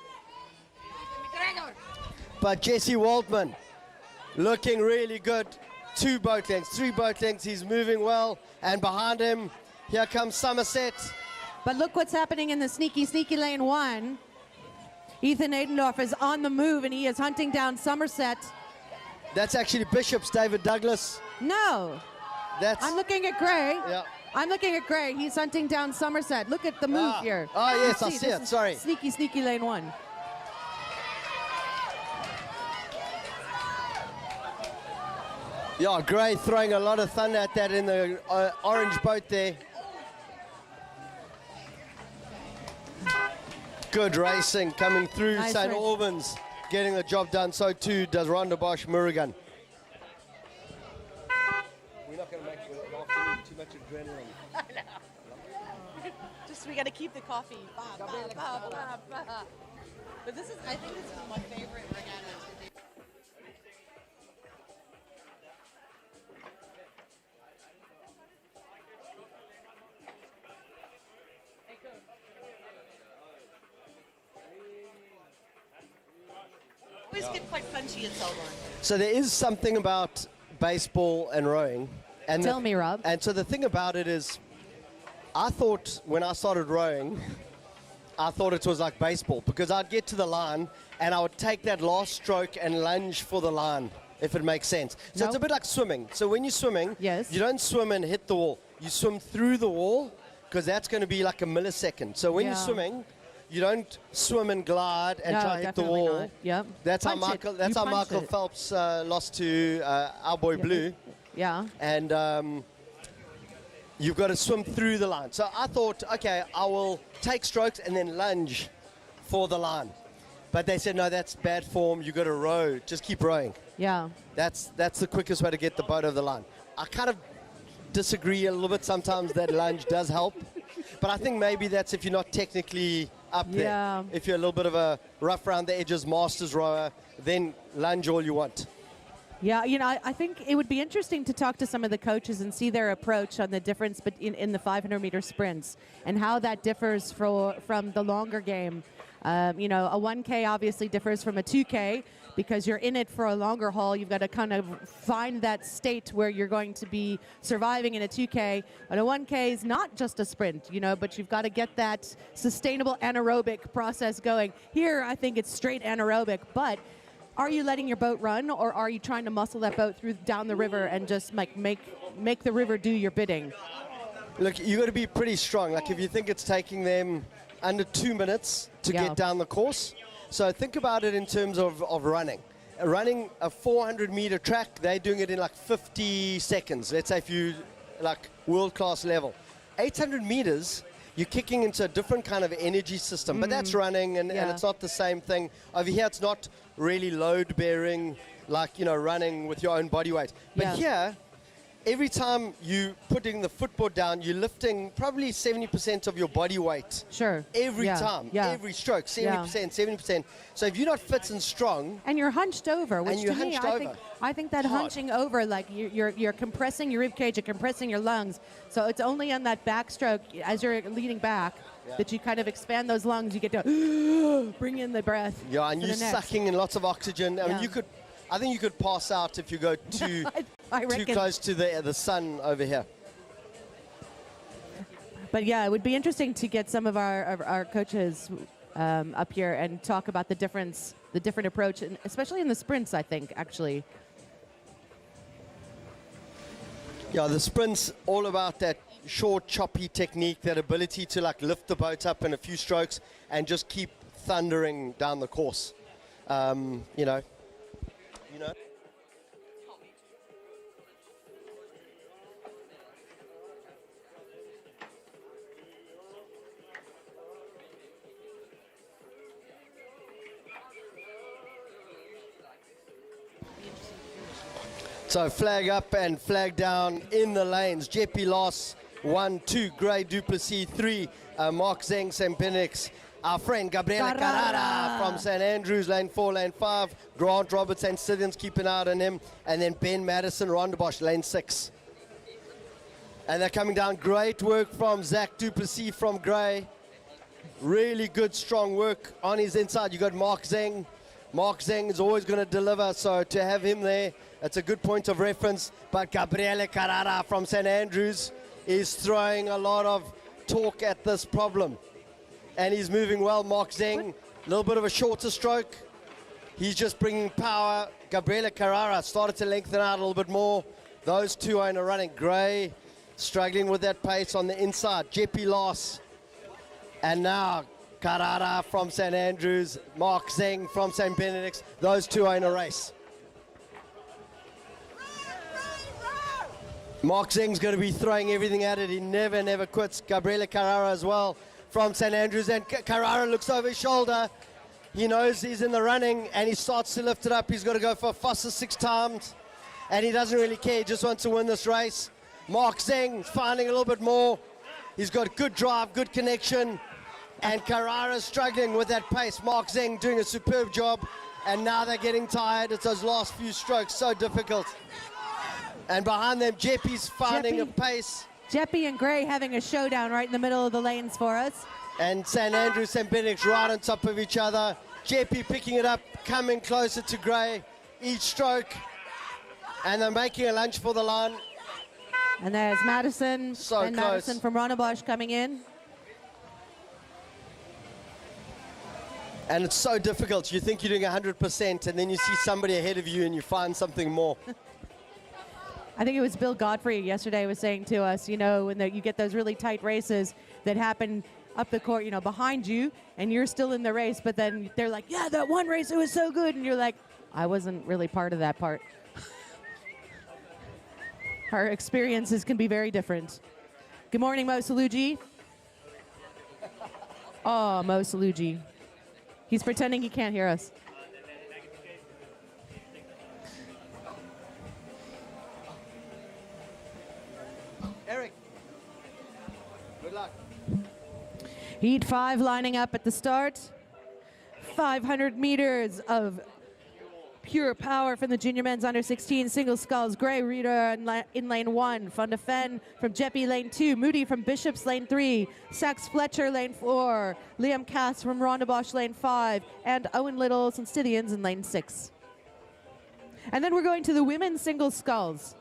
But Jesse Waldman looking really good. 2 boat lengths, 3 boat lengths. He's moving well. And behind him, here comes Somerset. But look what's happening in the sneaky lane 1. Ethan Adendorf is on the move and he is hunting down Somerset. That's actually Bishop's David Douglas. No. That's I'm looking at Gray. Yeah. I'm looking at Gray. He's hunting down Somerset. Look at the move here. Oh, yes, I You see this it. is Sorry. Sneaky lane 1. Yeah, Gray throwing a lot of thunder at that in the orange boat there. Good racing coming through Nice St. race. Albans, getting the job done. So too does Rhonda Bosch Murugan. We're not going to make the afternoon too much adrenaline. Just we got to keep the coffee. But this is, I think this is my favorite regatta to do. Always get quite punchy at Selborne. So there is something about baseball and rowing. And Tell me, Rob. And so the thing about it is, I thought when I started rowing, I thought it was like baseball because I'd get to the line and I would take that last stroke and lunge for the line, if it makes sense. So it's a bit like swimming. So when you're swimming, Yes. you don't swim and hit the wall. You swim through the wall because that's going to be like a millisecond. So when you're Yeah. swimming, you don't swim and glide and No, try to hit the definitely wall. not. Yep. That's how Punch it. Michael. That's You how punch Michael it. Phelps lost to our boy Blue. Yeah. And you've got to swim through the line. So I thought, okay, I will take strokes and then lunge for the line. But they said, no, that's bad form. You've got to row. Just keep rowing. Yeah. That's the quickest way to get the boat over the line. I kind of disagree a little bit. Sometimes that lunge does help. But I think maybe that's if you're not technically up Yeah. there. If you're a little bit of a rough around the edges masters rower, then lunge all you want. Yeah, you know, I think it would be interesting to talk to some of the coaches and see their approach on the difference in the 500-meter sprints and how that differs from the longer game. You know, a 1K obviously differs from a 2K because you're in it for a longer haul. You've got to kind of find that state where you're going to be surviving in a 2K. And a 1K is not just a sprint, you know, but you've got to get that sustainable anaerobic process going. Here, I think it's straight anaerobic, but are you letting your boat run, or are you trying to muscle that boat down the river and just like make the river do your bidding? Look, you got to be pretty strong. Like if you think it's taking them under 2 minutes to Yeah. get down the course, so think about it in terms of running. Running a 400-meter track, they're doing it in like 50 seconds. Let's say if you like world-class level. 800 meters, you're kicking into a different kind of energy system, but that's running, and it's not the same thing. Over here, it's not really load-bearing, like, you know, running with your own body weight. But here, every time you putting the footboard down, you're lifting probably 70% of your body weight. Sure. Every Yeah. time, Yeah. every stroke, 70%, 70%. So if you're not fit and strong, And you're hunched over, which you're to me, hunched I think that Hard. hunching over, like you're compressing your rib cage, you're compressing your lungs. So it's only on that backstroke as you're leaning back that you kind of expand those lungs. You get to bring in the breath. yeah, and for you're the next. sucking in lots of oxygen. I mean, Yeah. I think you could pass out if you go too I too reckon. close to the sun over here. But yeah, it would be interesting to get some of our coaches up here and talk about the different approach, and especially in the sprints, I think, actually. Yeah, the sprint's all about that short, choppy technique, that ability to like lift the boat up in a few strokes and just keep thundering down the course. You know. So flag up and flag down in the lanes. Jeppy Loss, 1, 2. Gray Duplessis, 3. Mark Zeng, St. Benix. Our friend Gabriela Carrara from St. Andrews, lane 4, lane 5. Grant Roberts and Scythians keeping out on him. And then Ben Madison, Rondebosch, lane 6. And they're coming down. Great work from Zach Duplessis from Gray. Really good, strong work on his inside. You got Mark Zeng. Mark Zeng is always going to deliver, so to have him there, that's a good point of reference. But Gabriele Carrara from St. Andrews is throwing a lot of talk at this problem. And he's moving well. Mark Zeng, a little bit of a shorter stroke. He's just bringing power. Gabriele Carrara started to lengthen out a little bit more. Those two are in a running. Gray struggling with that pace on the inside. Jeppy Loss. And now Carrara from St. Andrews, Mark Zeng from St. Benedict's. Those two are in a race. Mark Zeng's going to be throwing everything at it. He never quits. Gabriele Carrara as well from St. Andrews. And Carrara looks over his shoulder. He knows he's in the running, and he starts to lift it up. He's got to go for Fossa 6 times. And he doesn't really care. He just wants to win this race. Mark Zeng finding a little bit more. He's got good drive, good connection. And Carrara's struggling with that pace. Mark Zeng doing a superb job. And now they're getting tired. It's those last few strokes, so difficult. And behind them, Jeppy's finding a pace. Jeppy and Gray having a showdown right in the middle of the lanes for us. And St. Andrews, St. Benedict's right on top of each other. Jeppy picking it up, coming closer to Gray each stroke. And they're making a lunge for the line. And there's Madison. So and close. Madison from Ronnebosch coming in. And it's so difficult. You think you're doing 100%, and then you see somebody ahead of you and you find something more. I think it was Bill Godfrey yesterday was saying to us, you know, when you get those really tight races that happen up the court, you know, behind you, and you're still in the race, but then they're like, yeah, that one race, it was so good. And you're like, I wasn't really part of that part. Our experiences can be very different. Good morning, Mo Saluji. Oh, Mo Saluji. He's pretending he can't hear us. Eric, good luck. Heat 5 lining up at the start. 500 meters of pure power from the junior men's under 16 single sculls. Gray Reader in lane 1. Van de Ven from Jeppy lane 2. Moody from Bishop's lane 3. Sachs Fletcher lane 4. Liam Cass from Ronnebosch lane 5. And Owen Little from Stidians in lane 6. And then we're going to the women's single sculls.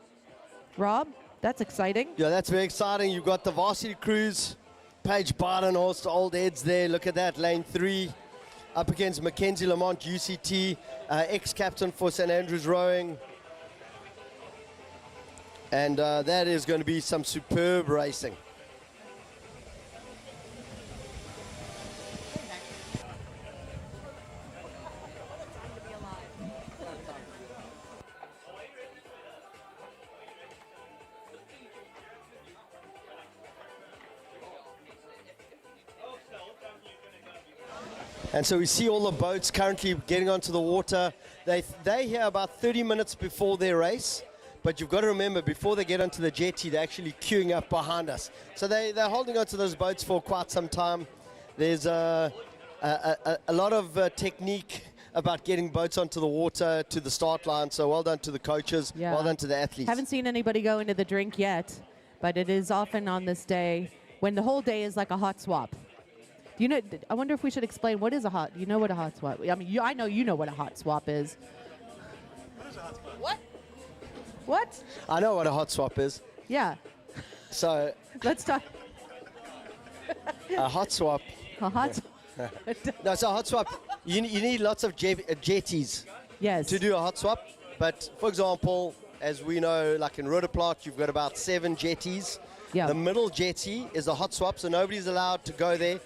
Rob, that's exciting. Yeah, that's very exciting. You've got the varsity crews. Paige Barton, also Old Eds there. Look at that, lane 3. Up against Mackenzie Lamont, UCT, ex-captain for St. Andrews Rowing. And that is going to be some superb racing. And so we see all the boats currently getting onto the water. They're here about 30 minutes before their race. But you've got to remember, before they get onto the jetty, they're actually queuing up behind us. So they're holding onto those boats for quite some time. There's a lot of technique about getting boats onto the water to the start line. So well done to the coaches. Yeah. Well done to the athletes. Haven't seen anybody go into the drink yet, but it is often on this day when the whole day is like a hot swap. You know, I wonder if we should explain what is a hot. You know what a hot swap? I mean, I know you know what a hot swap is. What is a hot spot? What? What? I know what a hot swap is. Yeah. So Let's talk. a hot swap. A hot. No, so a hot swap. You need lots of jetties Yes. to do a hot swap. But for example, as we know, like in Rudderplaat, you've got about 7 jetties. Yeah. The middle jetty is a hot swap, so nobody's allowed to go there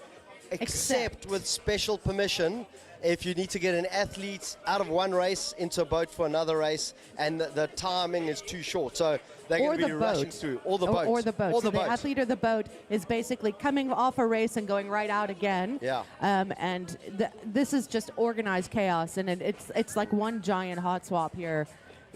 except with special permission if you need to get an athlete out of one race into a boat for another race and the timing is too short. So they're going to be rushing through. Or the boat. Or the boat. Or So the boat. athlete or the boat is basically coming off a race and going right out again. Yeah. And this is just organized chaos, and it's like one giant hot swap here.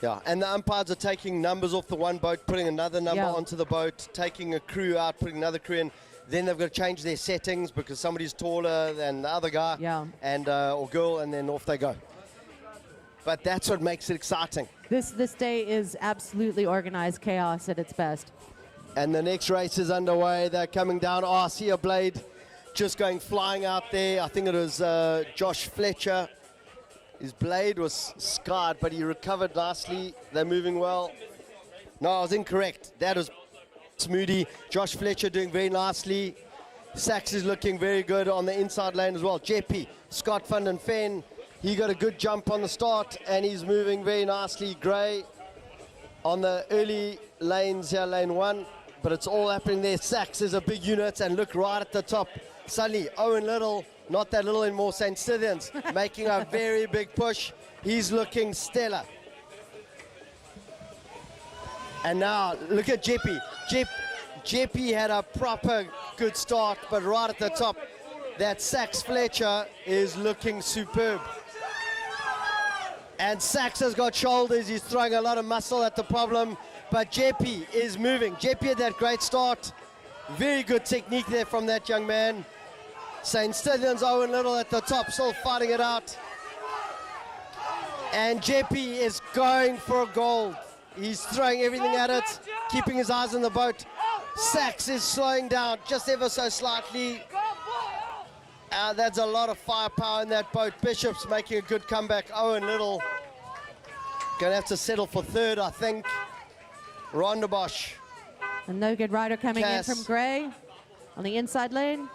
Yeah, and the umpires are taking numbers off the one boat, putting another number Yeah. onto the boat, taking a crew out, putting another crew in. Then they've got to change their settings because somebody's taller than the other guy, Yeah. and or girl, and then off they go. But that's what makes it exciting. This day is absolutely organized chaos at its best. And the next race is underway. They're coming down. Oh, I see a blade just going flying out there. I think it was Josh Fletcher. His blade was scarred, but he recovered nicely. They're moving well. No, I was incorrect. That was Smoody. Josh Fletcher doing very nicely. Sachs is looking very good on the inside lane as well. Jeppy, Scott van den Ven, he got a good jump on the start and he's moving very nicely. Gray on the early lanes here, lane 1, but it's all happening there. Sachs is a big unit, and look right at the top. Suddenly, Owen Little, not that little anymore, St. Stithians, making a very big push. He's looking stellar. And now, look at Jeppy. Jeppy had a proper good start, but right at the top, that Sachs Fletcher is looking superb. And Sachs has got shoulders, he's throwing a lot of muscle at the problem, but Jeppy is moving. Jeppy had that great start. Very good technique there from that young man. St. Stithians, Owen Little at the top, still fighting it out. And Jeppy is going for gold. He's throwing everything at it, keeping his eyes on the boat. Sachs is slowing down just ever so slightly. That's a lot of firepower in that boat. Bishop's making a good comeback. Owen Little going to have to settle for third, I think. Rondebosch. A no good rider coming Cass. in from Gray on the inside lane.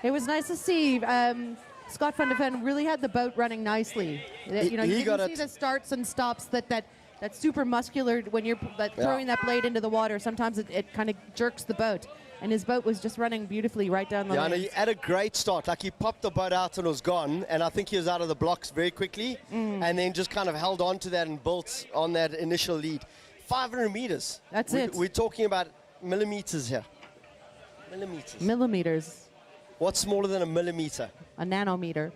It was nice to see Scott van der Ven really had the boat running nicely. You know, He you got can see it. the starts and stops that super muscular when you're throwing that blade into the water. Sometimes it kind of jerks the boat. And his boat was just running beautifully right down the Yeah, lane. and he had a great start. Like, he popped the boat out and was gone, and I think he was out of the blocks very quickly, and then just kind of held on to that and built on that initial lead. 500 meters. That's it. We're talking about millimeters here. Millimeters. What's smaller than a millimeter? A nanometer.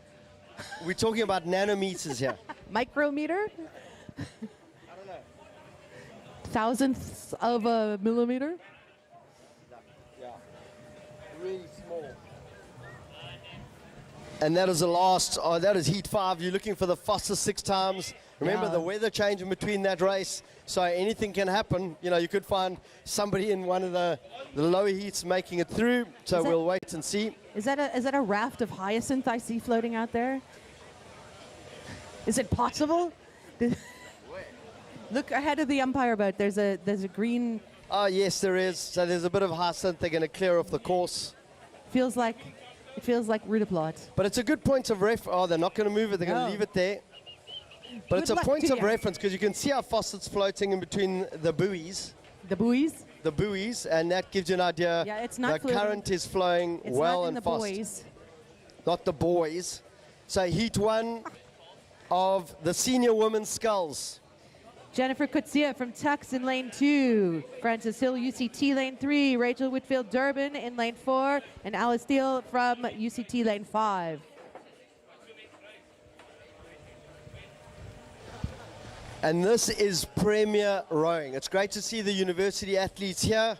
We're talking about nanometers here. Micrometer? I don't know. Thousandths of a millimeter? Yeah. Really small. And that is the last, that is heat 5. You're looking for the fastest 6 times. Remember, Yeah. the weather change in between that race, so anything can happen. You know, you could find somebody in one of the lower heats making it through, so we'll wait and see. Is that a raft of hyacinth I see floating out there? Is it possible? Look ahead of the umpire boat. There's a green. Oh, yes, there is. So there's a bit of hyacinth. They're going to clear off the course. It feels like Rudeblad. But it's a good point of reference. Oh, they're not going to move it. They're going No. to leave it there. But Good it's a luck point to of you. reference because you can see how fast it's floating in between the buoys. The buoys. The buoys, and that gives you an idea. Yeah, it's not the fluid. current is flowing It's well not in and the fast. buoys. Not the boys. So heat 1 of the senior women's sculls. Jennifer Kutsia from Tux in lane 2. Frances Hill, UCT lane 3. Rachel Whitfield Durbin in lane 4. And Alice Steele from UCT lane 5. And this is Premier Rowing. It's great to see the university athletes here.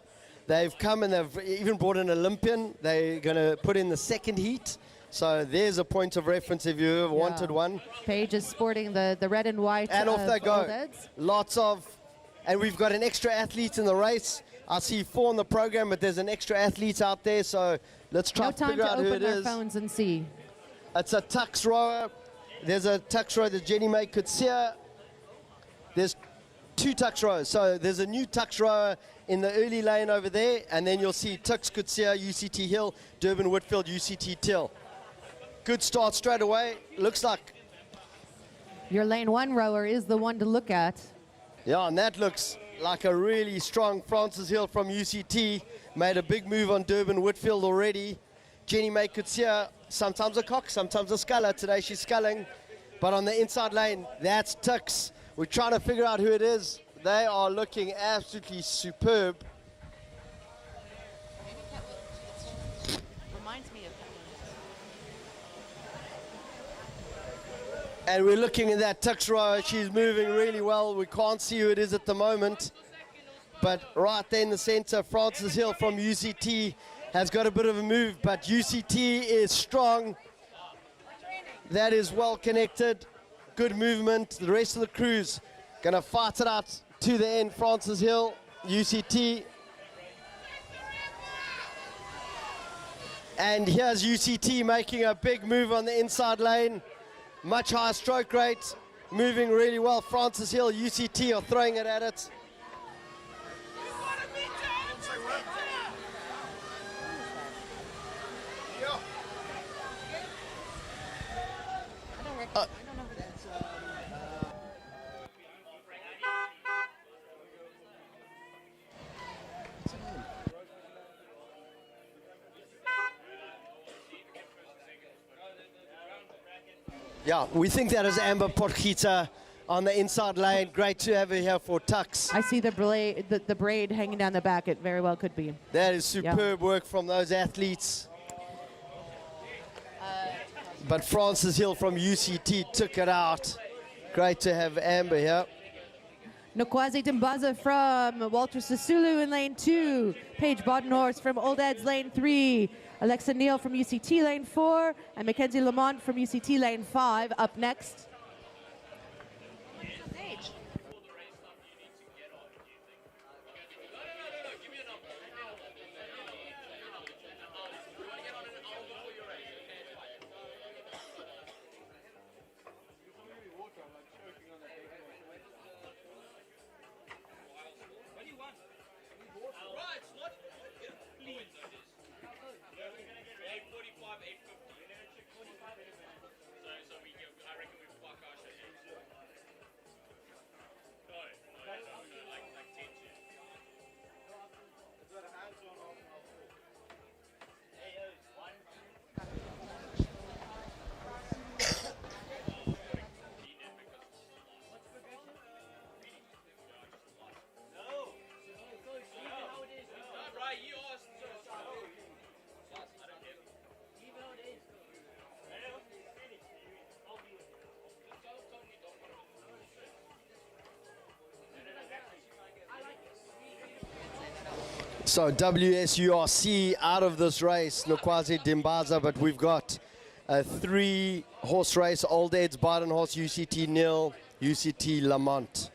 They've come and they've even brought an Olympian. They're going to put in the second heat. So there's a point of reference if you ever wanted one. Paige is sporting the red and white. And off they go. Old Eds. Lots of, and we've got an extra athlete in the race. I see 4 on the program, but there's an extra athlete out there. So let's try No to time figure to out who it open our is. phones and see. It's a tux rower. There's a tux rower that Jenny May could see. There's 2 tux rowers. So there's a new tux rower in the early lane over there, and then you'll see Tux Kutsia, UCT Hill, Durbin Whitfield, UCT Till. Good start straight away. Looks like, Your lane 1 rower is the one to look at. yeah, and that looks like a really strong Francis Hill from UCT. Made a big move on Durbin Whitfield already. Jenny May Kutsia, sometimes a cock, sometimes a sculler. Today she's sculling. But on the inside lane, that's Tux. We're trying to figure out who it is. They are looking absolutely superb. Reminds me of And we're looking at that Tux rower. She's moving really well. We can't see who it is at the moment. But right there in the center, Francis Hill from UCT has got a bit of a move, but UCT is strong. That is well connected. Good movement. The rest of the crew's going to fight it out to the end. Francis Hill, UCT. And here's UCT making a big move on the inside lane. Much higher stroke rate, moving really well. Francis Hill, UCT are throwing it at it. Yeah, we think that is Amber Potgieter on the inside lane. Great to have her here for Tux. I see the braid hanging down the back. It very well could be. That is superb work from those athletes. But Francis Hill from UCT took it out. Great to have Amber here. Nokwazi Timbaza from Walter Sisulu in lane 2. Paige Bodenhorst from Old Ed's lane 3. Alexa Neal from UCT lane 4. And Mackenzie Lamont from UCT lane 5 up next. So WSURC out of this race, Nokwazi Dimbaza, but we've got a 3-horse race, Old Ed's Badenhorst, UCT Nil, UCT Lamont.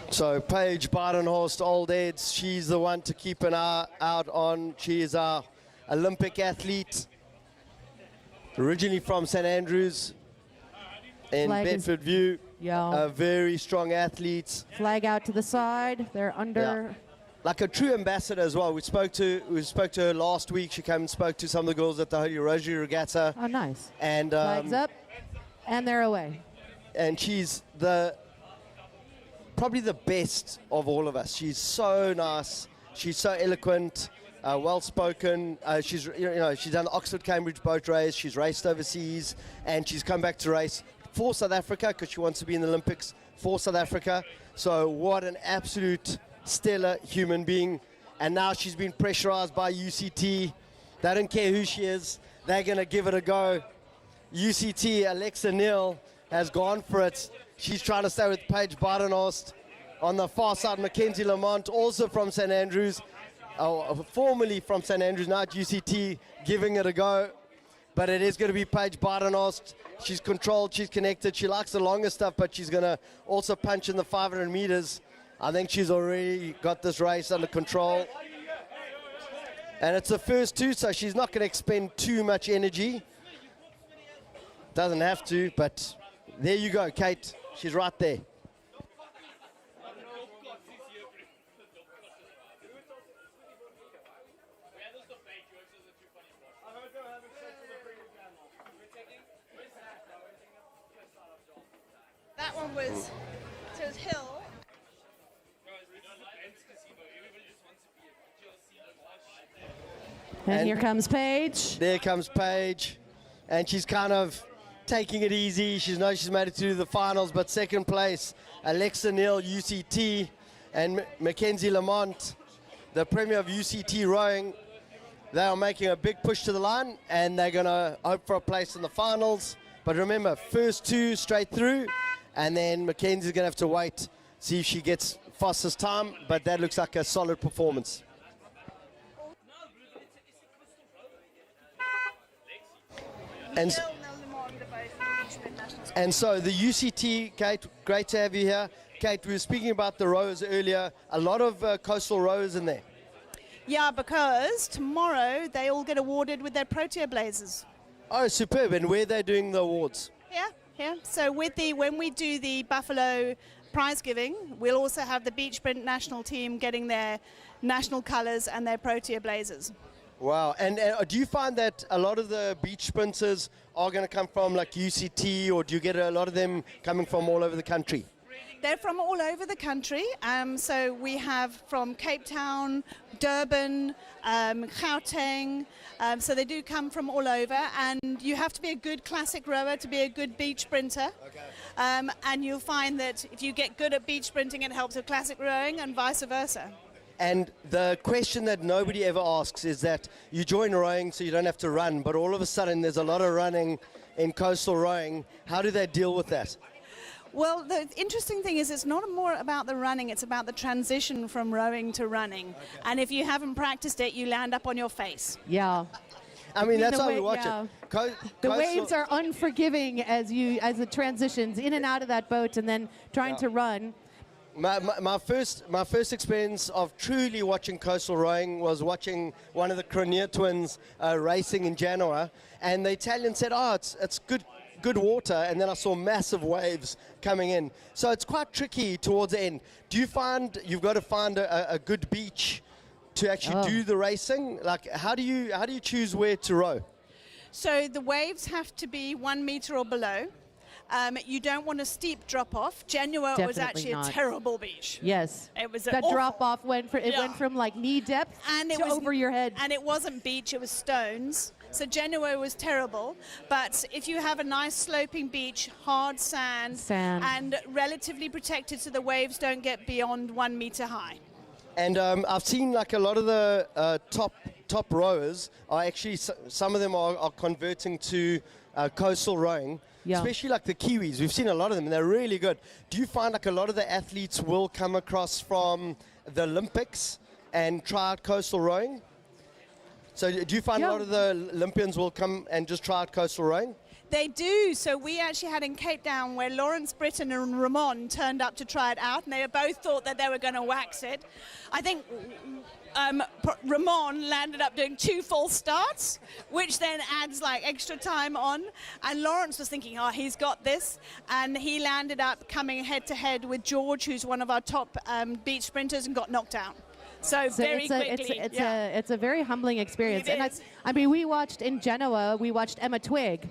So Paige Badenhorst, Old Ed's, she's the one to keep an eye out on. She is our Olympic athlete, originally from St. Andrews in Flag is- Bedford View. Yeah. A very strong athlete. Flag out to the side. They're under. Like a true ambassador as well. We spoke to her last week. She came and spoke to some of the girls at the Holy Rosary Regatta. Oh, nice. And Flags up, and they're away. and she's probably the best of all of us. She's so nice. She's so eloquent, well-spoken. She's done the Oxford-Cambridge boat race. She's raced overseas, and she's come back to race for South Africa because she wants to be in the Olympics for South Africa. So what an absolute stellar human being. And now she's been pressurized by UCT. They don't care who she is. They're going to give it a go. UCT, Alexa Neal, has gone for it. She's trying to stay with Paige Badenhorst. On the far side, Mackenzie Lamont, also from St. Andrews, formerly from St. Andrews, now at UCT, giving it a go. but it is going to be Paige Badenhorst. She's controlled, she's connected, she likes the longer stuff, but she's going to also punch in the 500 meters. I think she's already got this race under control. And it's the first two, so she's not going to expend too much energy. Doesn't have to, but there you go, Kate. She's right there. That one was, so it was hill. And here comes Paige. There comes Paige. And she's kind of taking it easy. She knows she's made it to the finals, but second place, Alexa Neal, UCT, and Mackenzie Lamont, the Premier of UCT rowing. They are making a big push to the line, and they're going to hope for a place in the finals. But remember, first two straight through, and then Mackenzie's going to have to wait, see if she gets fastest time, but that looks like a solid performance. And so the UCT, Kate, great to have you here. Kate, we were speaking about the rowers earlier. A lot of coastal rowers in there. Yeah, because tomorrow they all get awarded with their Protea blazers. Oh, superb. And where are they doing the awards? Yeah. So when we do the Buffalo prize giving, we'll also have the beach sprint national team getting their national colours and their Protea blazers. Wow. And do you find that a lot of the beach sprinters are going to come from like UCT, or do you get a lot of them coming from all over the country? They're from all over the country. So we have from Cape Town, Durban, Gauteng. So they do come from all over. And you have to be a good classic rower to be a good beach sprinter. Okay. And you'll find that if you get good at beach sprinting, it helps with classic rowing and vice versa. And the question that nobody ever asks is that you join rowing so you don't have to run, but all of a sudden there's a lot of running in coastal rowing. How do they deal with that? Well, the interesting thing is it's not more about the running, it's about the transition from rowing to running. Okay. And if you haven't practiced it, you land up on your face. Yeah. I mean, that's how we watch it. The waves are unforgiving as it transitions in and out of that boat and then trying to run. My first experience of truly watching coastal rowing was watching one of the Cronier twins racing in Genoa, and the Italian said, "Oh, it's good water," and then I saw massive waves coming in. So it's quite tricky towards the end. Do you find you've got to find a good beach to actually do the racing? Like, how do you choose where to row? So the waves have to be 1 meter or below. You don't want a steep drop off. Genoa was actually a terrible beach. Yes, it was. That drop off went from like knee depth to over your head. And it wasn't beach; it was stones. So Genoa was terrible. But if you have a nice sloping beach, hard sand, and relatively protected, so the waves don't get beyond 1 meter high. And I've seen like a lot of the top rowers are actually, some of them are converting to coastal rowing. Yeah. Especially like the Kiwis. We've seen a lot of them, and they're really good. Do you find like a lot of the athletes will come across from the Olympics and try out coastal rowing? So do you find a lot of the Olympians will come and just try out coastal rowing? They do. So we actually had in Cape Town where Lawrence Britton and Ramon turned up to try it out, and they both thought that they were going to wax it. I think Ramon landed up doing 2 full starts, which then adds like extra time on. And Lawrence was thinking, oh, he's got this. And he landed up coming head to head with George, who's one of our top beach sprinters, and got knocked out. So very quickly. It's a very humbling experience. I mean, we watched in Genoa, we watched Emma Twigg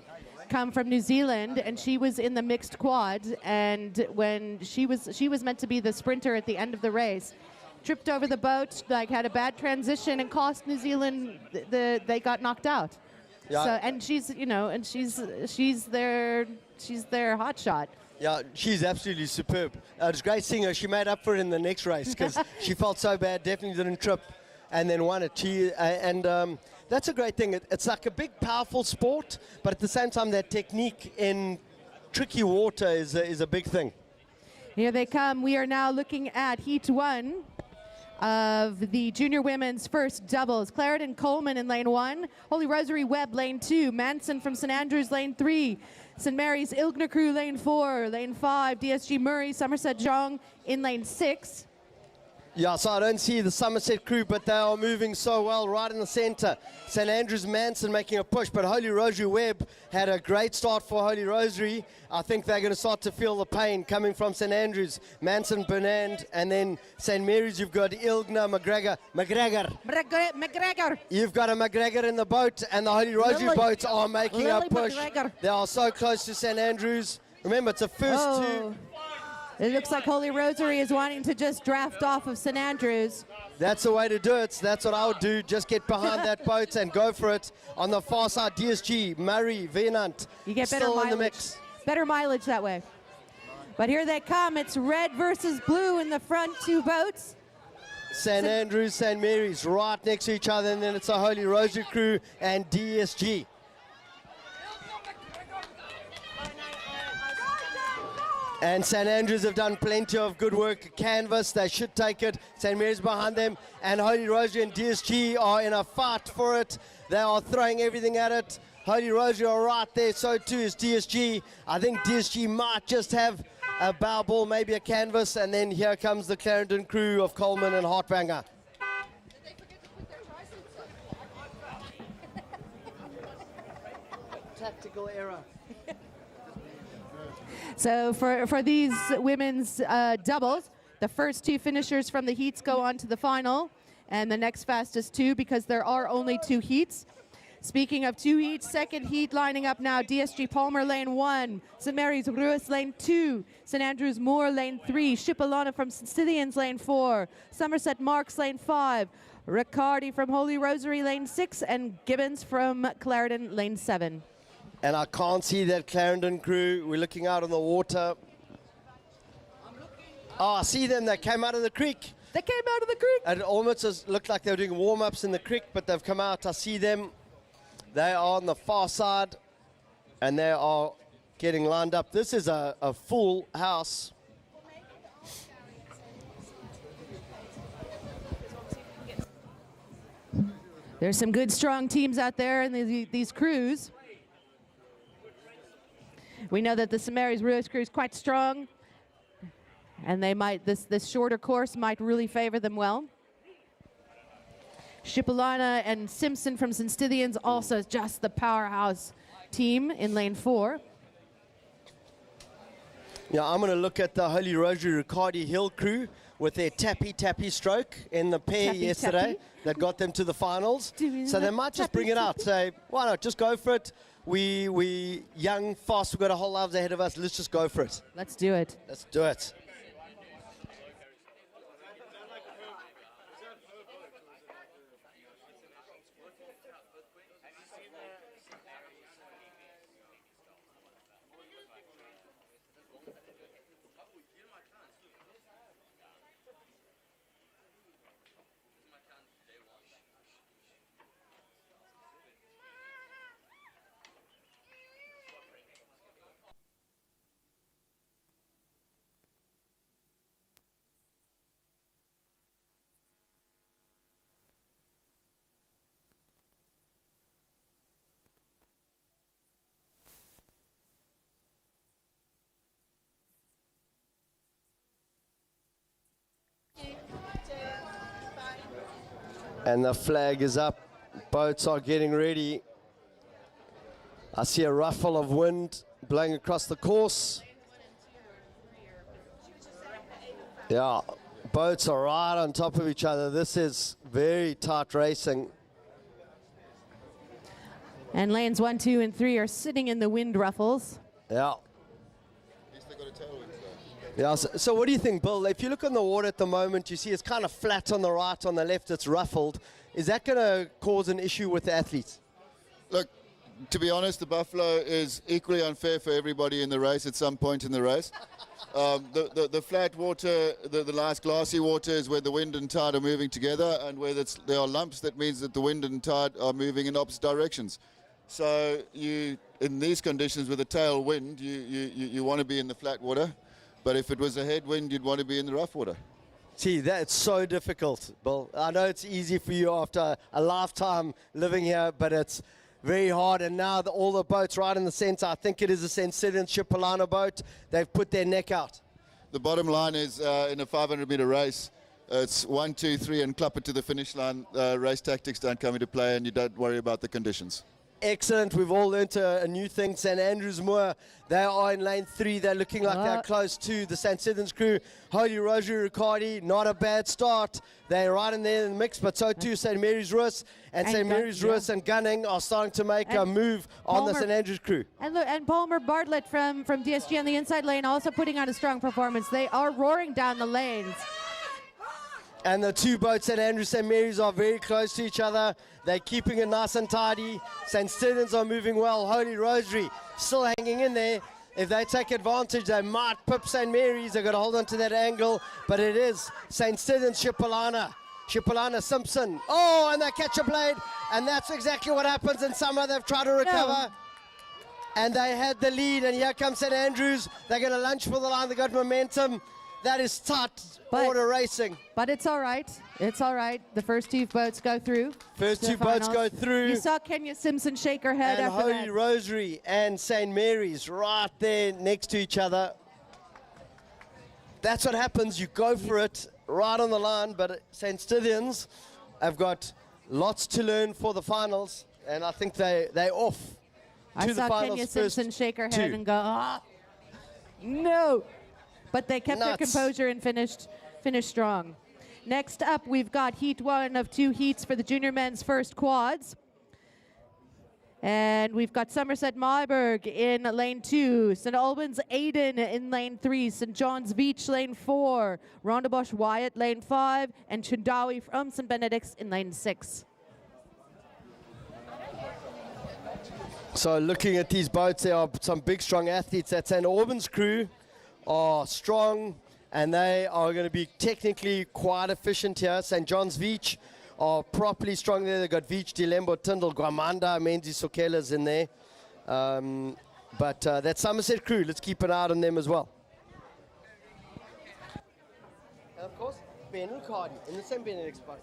come from New Zealand, and she was in the mixed quad, and when she was meant to be the sprinter at the end of the race, tripped over the boat, like had a bad transition and cost New Zealand they got knocked out. Yeah. So, and she's their hot shot. Yeah, she's absolutely superb. It's great seeing her. She made up for it in the next race because she felt so bad, definitely didn't trip, and then won it. That's a great thing. It's like a big, powerful sport, but at the same time, that technique in tricky water is a big thing. Here they come. We are now looking at Heat 1. of the junior women's first doubles. Clarendon Coleman in lane 1, Holy Rosary Webb lane 2, Manson from St Andrews lane 3, St Mary's Ilgner Crew lane 4, lane 5, DSG Murray, Somerset Jong in lane 6. Yeah, so I don't see the Somerset Crew, but they are moving so well right in the center. St Andrews Manson making a push, but Holy Rosary Webb had a great start for Holy Rosary. I think they're going to start to feel the pain coming from St Andrews, Manson, Bernand, and then St Mary's. You've got Ilgner, McGregor. You've got a McGregor in the boat, and the Holy Rosary boats are making a push. McGregor. They are so close to St Andrews. Remember, it's the first two. It looks like Holy Rosary is wanting to just draft off of St Andrews. That's the way to do it. That's what I would do. Just get behind that boat and go for it. On the far side, DSG, Murray, Venant. You get better still mileage. in the mix. Better mileage that way. But here they come. It's red versus blue in the front two boats. St Andrews, St Mary's right next to each other, and then it's a Holy Rosary Crew and DSG. And St Andrews have done plenty of good work. Canvas, they should take it. St Mary's behind them. And Holy Rosary and DSG are in a fight for it. They are throwing everything at it. Holy Rosary are right there, so too is DSG. I think DSG might just have a bow ball, maybe a canvas. And then here comes the Clarendon Crew of Coleman and Hartwanger. Tactical error. So for these women's doubles, the first two finishers from the heats go on to the final, and the next fastest two, because there are only 2 heats. Speaking of 2 heats, second heat lining up now, DSG Palmer lane 1, St Mary's Ruiz lane 2, St Andrews Moore lane 3, Shipalana from St Stithians lane 4, Somerset Marks lane 5, Riccardi from Holy Rosary lane 6, and Gibbons from Clarendon lane 7. And I can't see that Clarendon Crew. We're looking out on the water. Oh, I see them. They came out of the creek. They came out of the creek. And it almost looked like they were doing warm-ups in the creek, but they've come out. I see them. They are on the far side, and they are getting lined up. This is a full house. There's some good, strong teams out there in these crews. We know that the St Mary's Ruiz crew is quite strong, and they might this shorter course might really favor them well. Shipalana and Simpson from St Stithians also just the powerhouse team in lane 4. Yeah, I'm going to look at the Holy Rosary Riccardi Hill crew with their tappy stroke in the pair yesterday that got them to the finals. So they might just bring it out. Say, why not? Just go for it. We young, fast, we've got a whole lives ahead of us. Let's just go for it. Let's do it. Let's do it. And the flag is up. Boats are getting ready. I see a ruffle of wind blowing across the course. Yeah, boats are right on top of each other. This is very tight racing. And lanes 1, 2, and 3 are sitting in the wind ruffles. Yeah. Yeah, so what do you think, Bill? If you look on the water at the moment, you see it's kind of flat on the right, on the left it's ruffled. Is that going to cause an issue with the athletes? Look, to be honest, the Buffalo is equally unfair for everybody in the race at some point in the race. The flat water, the nice glassy water is where the wind and tide are moving together, and where there are lumps, that means that the wind and tide are moving in opposite directions. So in these conditions with a tailwind, you want to be in the flat water. But if it was a headwind, you'd want to be in the rough water. See, that's so difficult, Bill. I know it's easy for you after a lifetime living here, but it's very hard. And now all the boats right in the center, I think it is a St. Sidon's Chipolana boat. They've put their neck out. The bottom line is in a 500-meter race, it's 1, 2, 3, and clap it to the finish line. Race tactics don't come into play, and you don't worry about the conditions. Excellent. We've all learnt a new thing. St. Andrews Moor, they are in lane 3. They're looking like they're close to the St. Sidon's crew. Holy Rosary Riccardi, not a bad start. They're right in there in the mix, but so too St. Mary's Ruiz. And St. Mary's Ruiz and Gunning are starting to make a move on the St. Andrews crew. And look, and Palmer Bartlett from DSG on the inside lane also putting on a strong performance. They are roaring down the lanes. And the two boats, St. Andrews and St. Mary's, are very close to each other. They're keeping it nice and tidy. St. Stephen's are moving well. Holy Rosary still hanging in there. If they take advantage, they might pip St. Mary's. They've got to hold on to that angle. But it is St. Stephen's Chipolana. Chipolana Simpson. Oh, and they catch a blade. And that's exactly what happens in summer. They've tried to recover. And they had the lead. And here comes St. Andrews. They're going to lunge for the line. They got momentum. That is tight order racing. But it's all right. It's all right. The first two boats go through. First two boats go through. You saw Kenya Simpson shake her head and after Holy that. Rosary and St. Mary's right there next to each other. That's what happens. You go for it right on the line, but St. Stithians have got lots to learn for the finals, and I think they're off I to the saw finals. Kenya Simpson shake her head and go, no. But they kept their composure and finished strong. Next up, we've got Heat 1 of 2 heats for the junior men's first quads. And we've got Somerset Marburg in lane 2, St. Albans Aiden in lane 3, St. John's Beach lane 4, Rondebosch Wyatt lane 5, and Chundawi from St. Benedict's in lane 6. So looking at these boats, there are some big, strong athletes. That St. Albans crew are strong, and they are going to be technically quite efficient here. St. John's Beach are properly strong there. They've got Veach, Dilembo, Tyndall, Guamanda, Menzi, Sokela's in there. But that Somerset crew, let's keep an eye on them as well. And of course, Ben Riccardi in the St. Benedict's boat.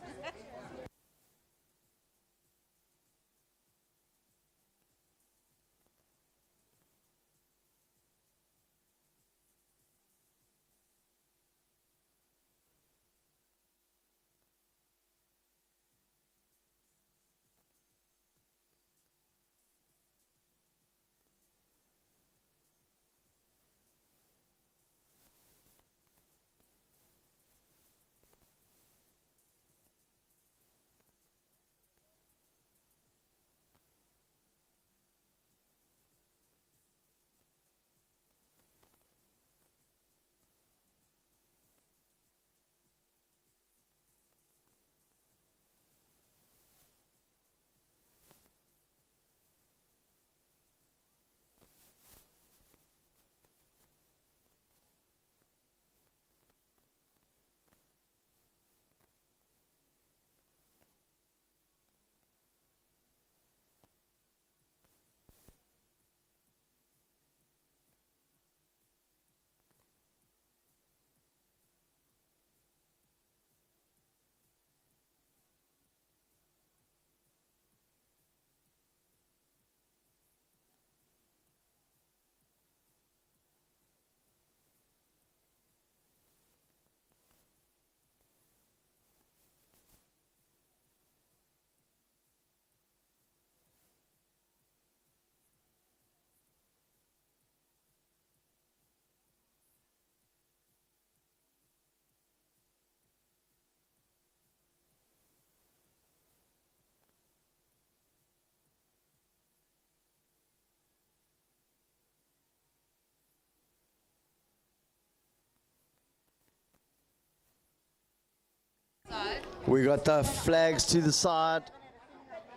We got the flags to the side,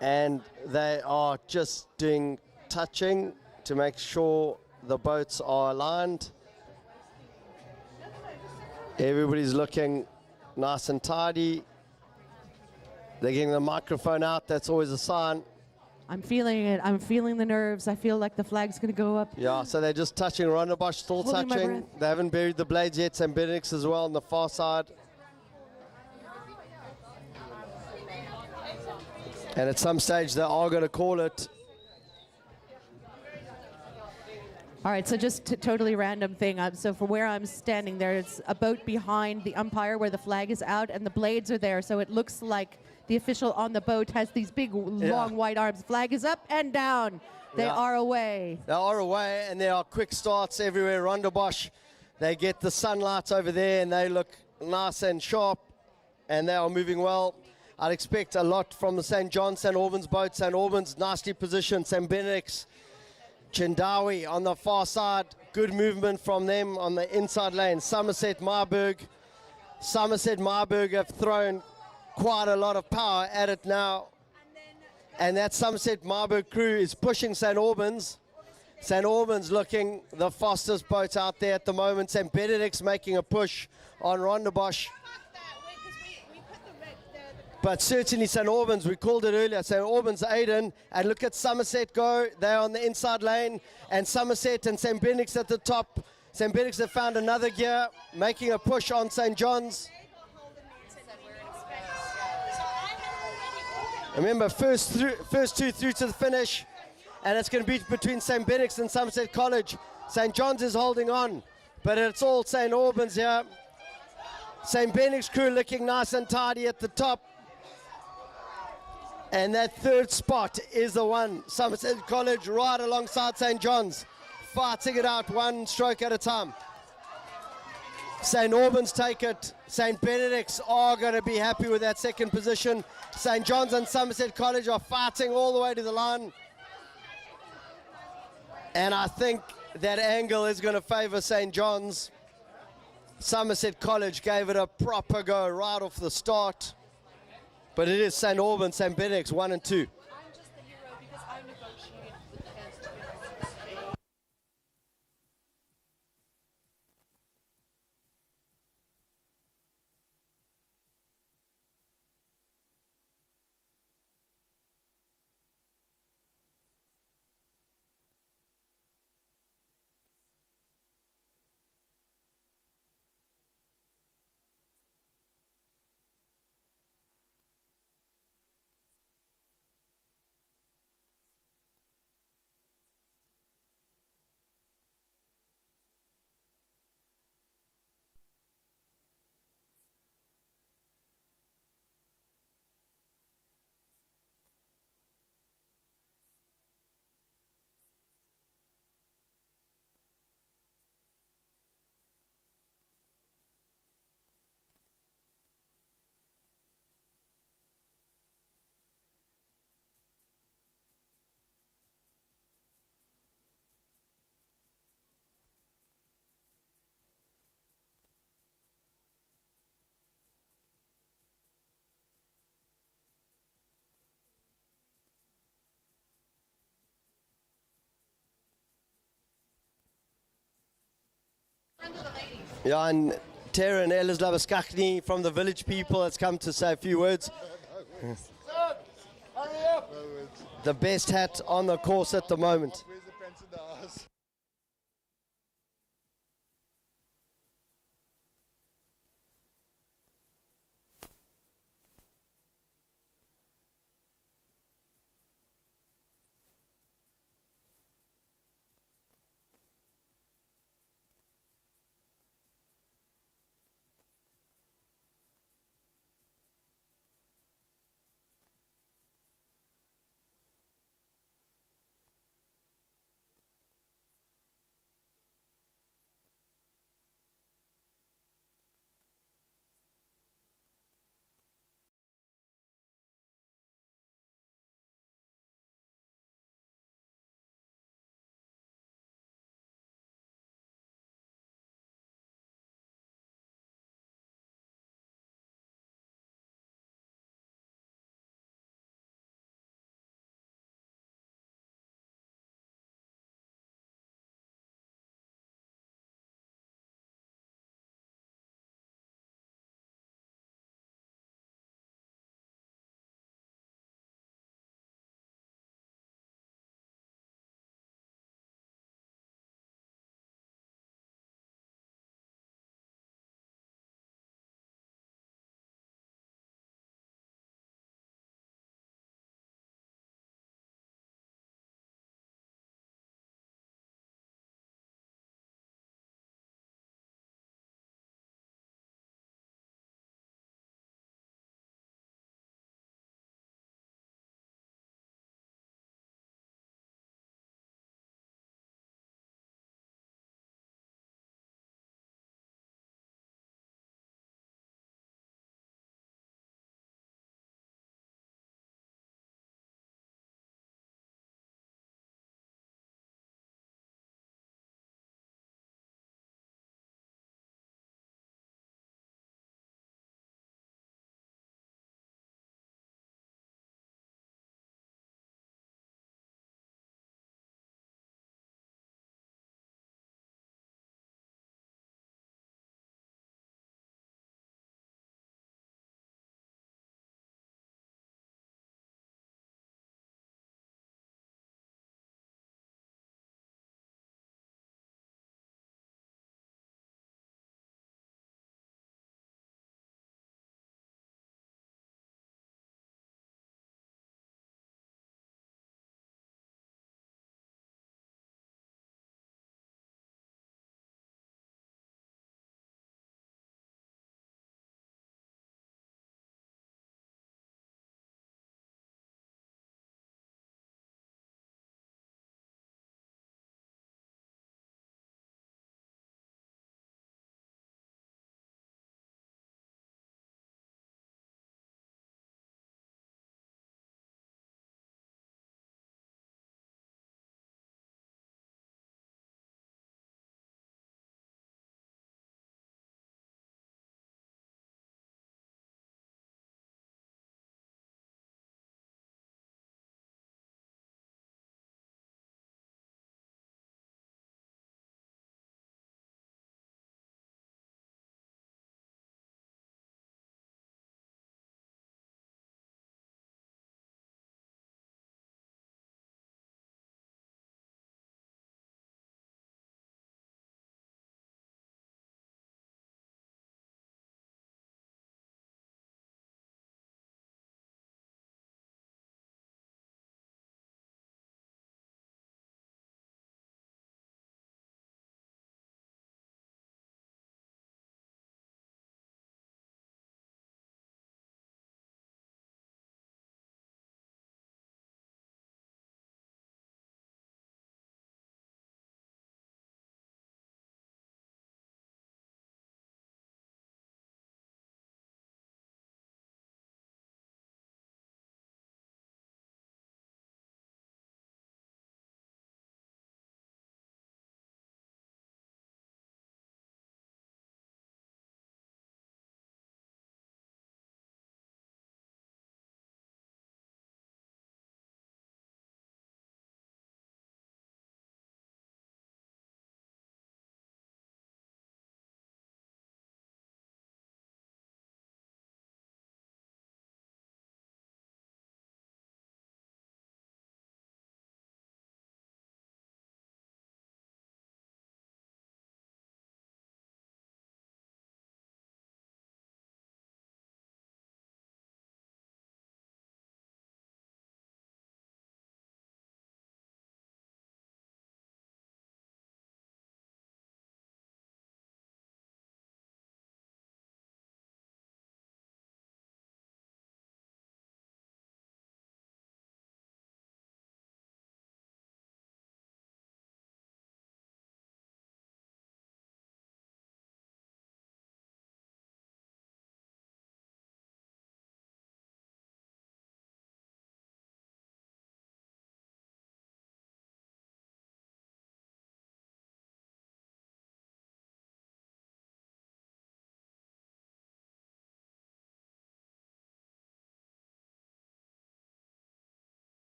and they are just doing touching to make sure the boats are aligned. Everybody's looking nice and tidy. They're getting the microphone out. That's always a sign. I'm feeling it. I'm feeling the nerves. I feel like the flag's going to go up. Yeah, so they're just touching. Rondebosch still Holding my touching. breath. They haven't buried the blades yet. St. Benedict's as well on the far side. And at some stage, they are going to call it. All right, so just a totally random thing. So from where I'm standing, there's a boat behind the umpire where the flag is out and the blades are there. So it looks like the official on the boat has these big, long, white arms. Flag is up and down. They are away. They are away, and there are quick starts everywhere. Rondebosch, they get the sunlight over there, and they look nice and sharp, and they are moving well. I'd expect a lot from the St. John's, St. Albans boat. St. Albans nicely positioned. St. Benedict's, Chindawi on the far side. Good movement from them on the inside lane. Somerset Marburg have thrown quite a lot of power at it now. And that Somerset Marburg crew is pushing St. Albans. St. Albans looking the fastest boat out there at the moment. St. Benedict's making a push on Rondebosch. But certainly St. Albans, we called it earlier, St. Albans Aiden, and look at Somerset go. They're on the inside lane, and Somerset and St. Benedict's at the top. St. Benedict's have found another gear, making a push on St. John's. Remember, first two through to the finish, and it's going to be between St. Benedict's and Somerset College. St. John's is holding on, but it's all St. Albans here. St. Benedict's crew looking nice and tidy at the top. And that third spot is the one. Somerset College right alongside St. John's, fighting it out one stroke at a time. St. Albans take it. St. Benedict's are going to be happy with that second position. St. John's and Somerset College are fighting all the way to the line. And I think that angle is going to favor St. John's. Somerset College gave it a proper go right off the start. But it is St. Albans, St. Benedict's 1 and 2. I'm just the hero because I negotiated with the fans to win this. Yeah, and Tara and Elislava Skakni from the Village People has come to say a few words. The best hat on the course at the moment.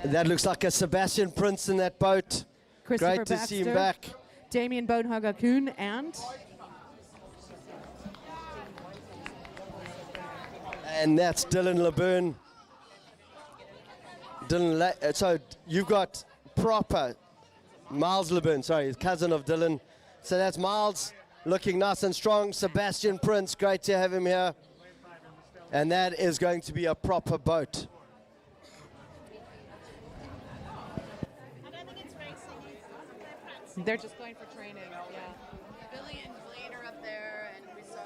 That looks like a Sebastian Prince in that boat. Christopher Great to Baxter, see him back. Damien Bonehugger Kuhn, And that's Dylan LeBurn. So you've got proper Miles LeBurn, sorry, cousin of Dylan. So that's Miles looking nice and strong. Sebastian Prince, great to have him here. And that is going to be a proper boat. They're just going for training, yeah. Billy and Blaine are up there, and we saw...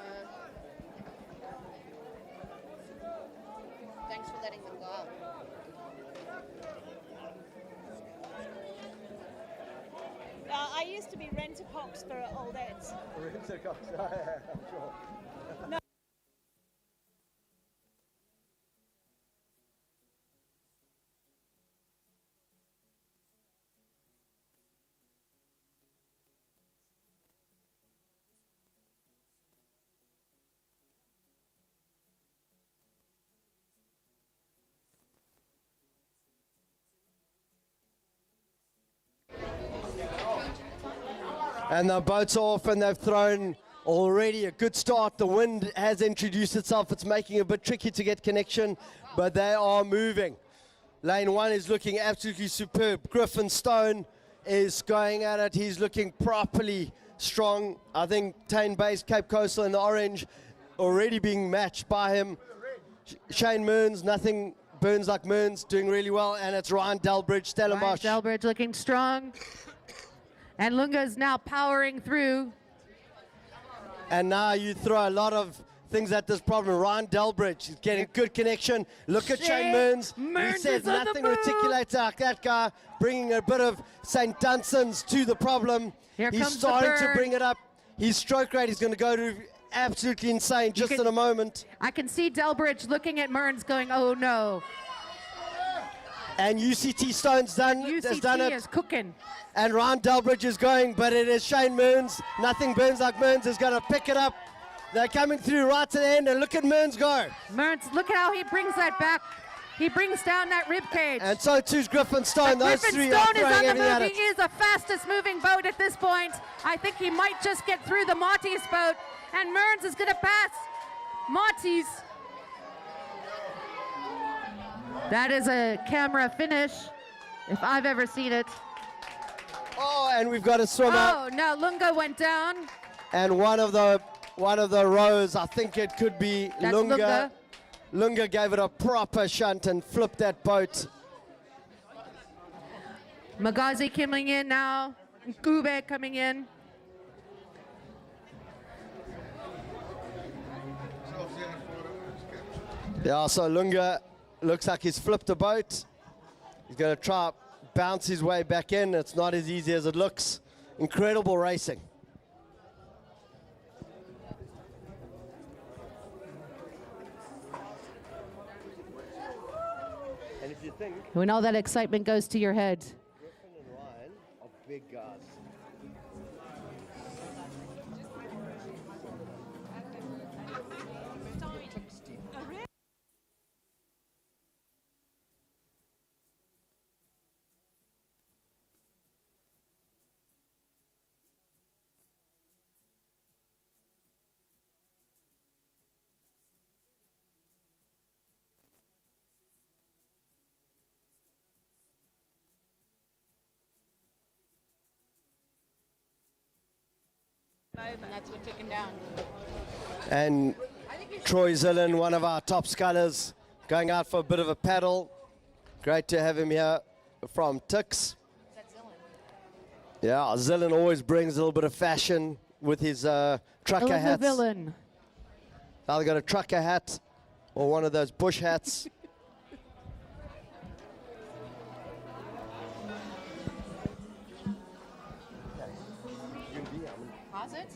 Thanks for letting them go out. I used to be rent-a-cops for old Eds. And the boat's off, and they've thrown already a good start. The wind has introduced itself. It's making it a bit tricky to get connection, but they are moving. Lane 1 is looking absolutely superb. Griffin Stone is going at it. He's looking properly strong. I think Tane Base, Cape Coastal in the orange already being matched by him. Shane Mearns, nothing burns like Mearns, doing really well. And it's Ryan Delbridge, Stellenbosch. Ryan Delbridge looking strong. And Lunga is now powering through. And now you throw a lot of things at this problem. Ryan Delbridge is getting good connection. Look at Shane Mearns. He says nothing reticulates like that guy, bringing a bit of St. Dunstan's to the problem. He's starting to bring it up. His stroke rate is going to go to absolutely insane just in a moment. I can see Delbridge looking at Mearns going, oh no. And UCT Stone's done, has done it. UCT is cooking. And Ryan Delbridge is going, but it is Shane Mearns. Nothing burns like Mearns is going to pick it up. They're coming through right to the end, and look at Mearns go. Mearns, look at how he brings that back. He brings down that rib cage. And so too's Griffin Stone. Those Griffin three Stone are is throwing on the everything at move. it. He is the fastest moving boat at this point. I think he might just get through the Marty's boat, and Mearns is going to pass Marty's. That is a camera finish, if I've ever seen it. Oh, and we've got a swimmer. Oh, no, Lunga went down. And one of the rows, I think it could be That's Lunga. Lunga gave it a proper shunt and flipped that boat. Magazi coming in now. Kube coming in. Yeah, so Lunga looks like he's flipped a boat. He's going to try bounce his way back in. It's not as easy as it looks. Incredible racing. And if you think When all that excitement goes to your head. Griffin and Ryan are big guys. And that's what took him down. And Troy Zillen, one of our top scullers, going out for a bit of a paddle. Great to have him here from Tix. Yeah, Zillen always brings a little bit of fashion with his trucker hats. Villain. Either got a trucker hat or one of those bush hats. Pause it.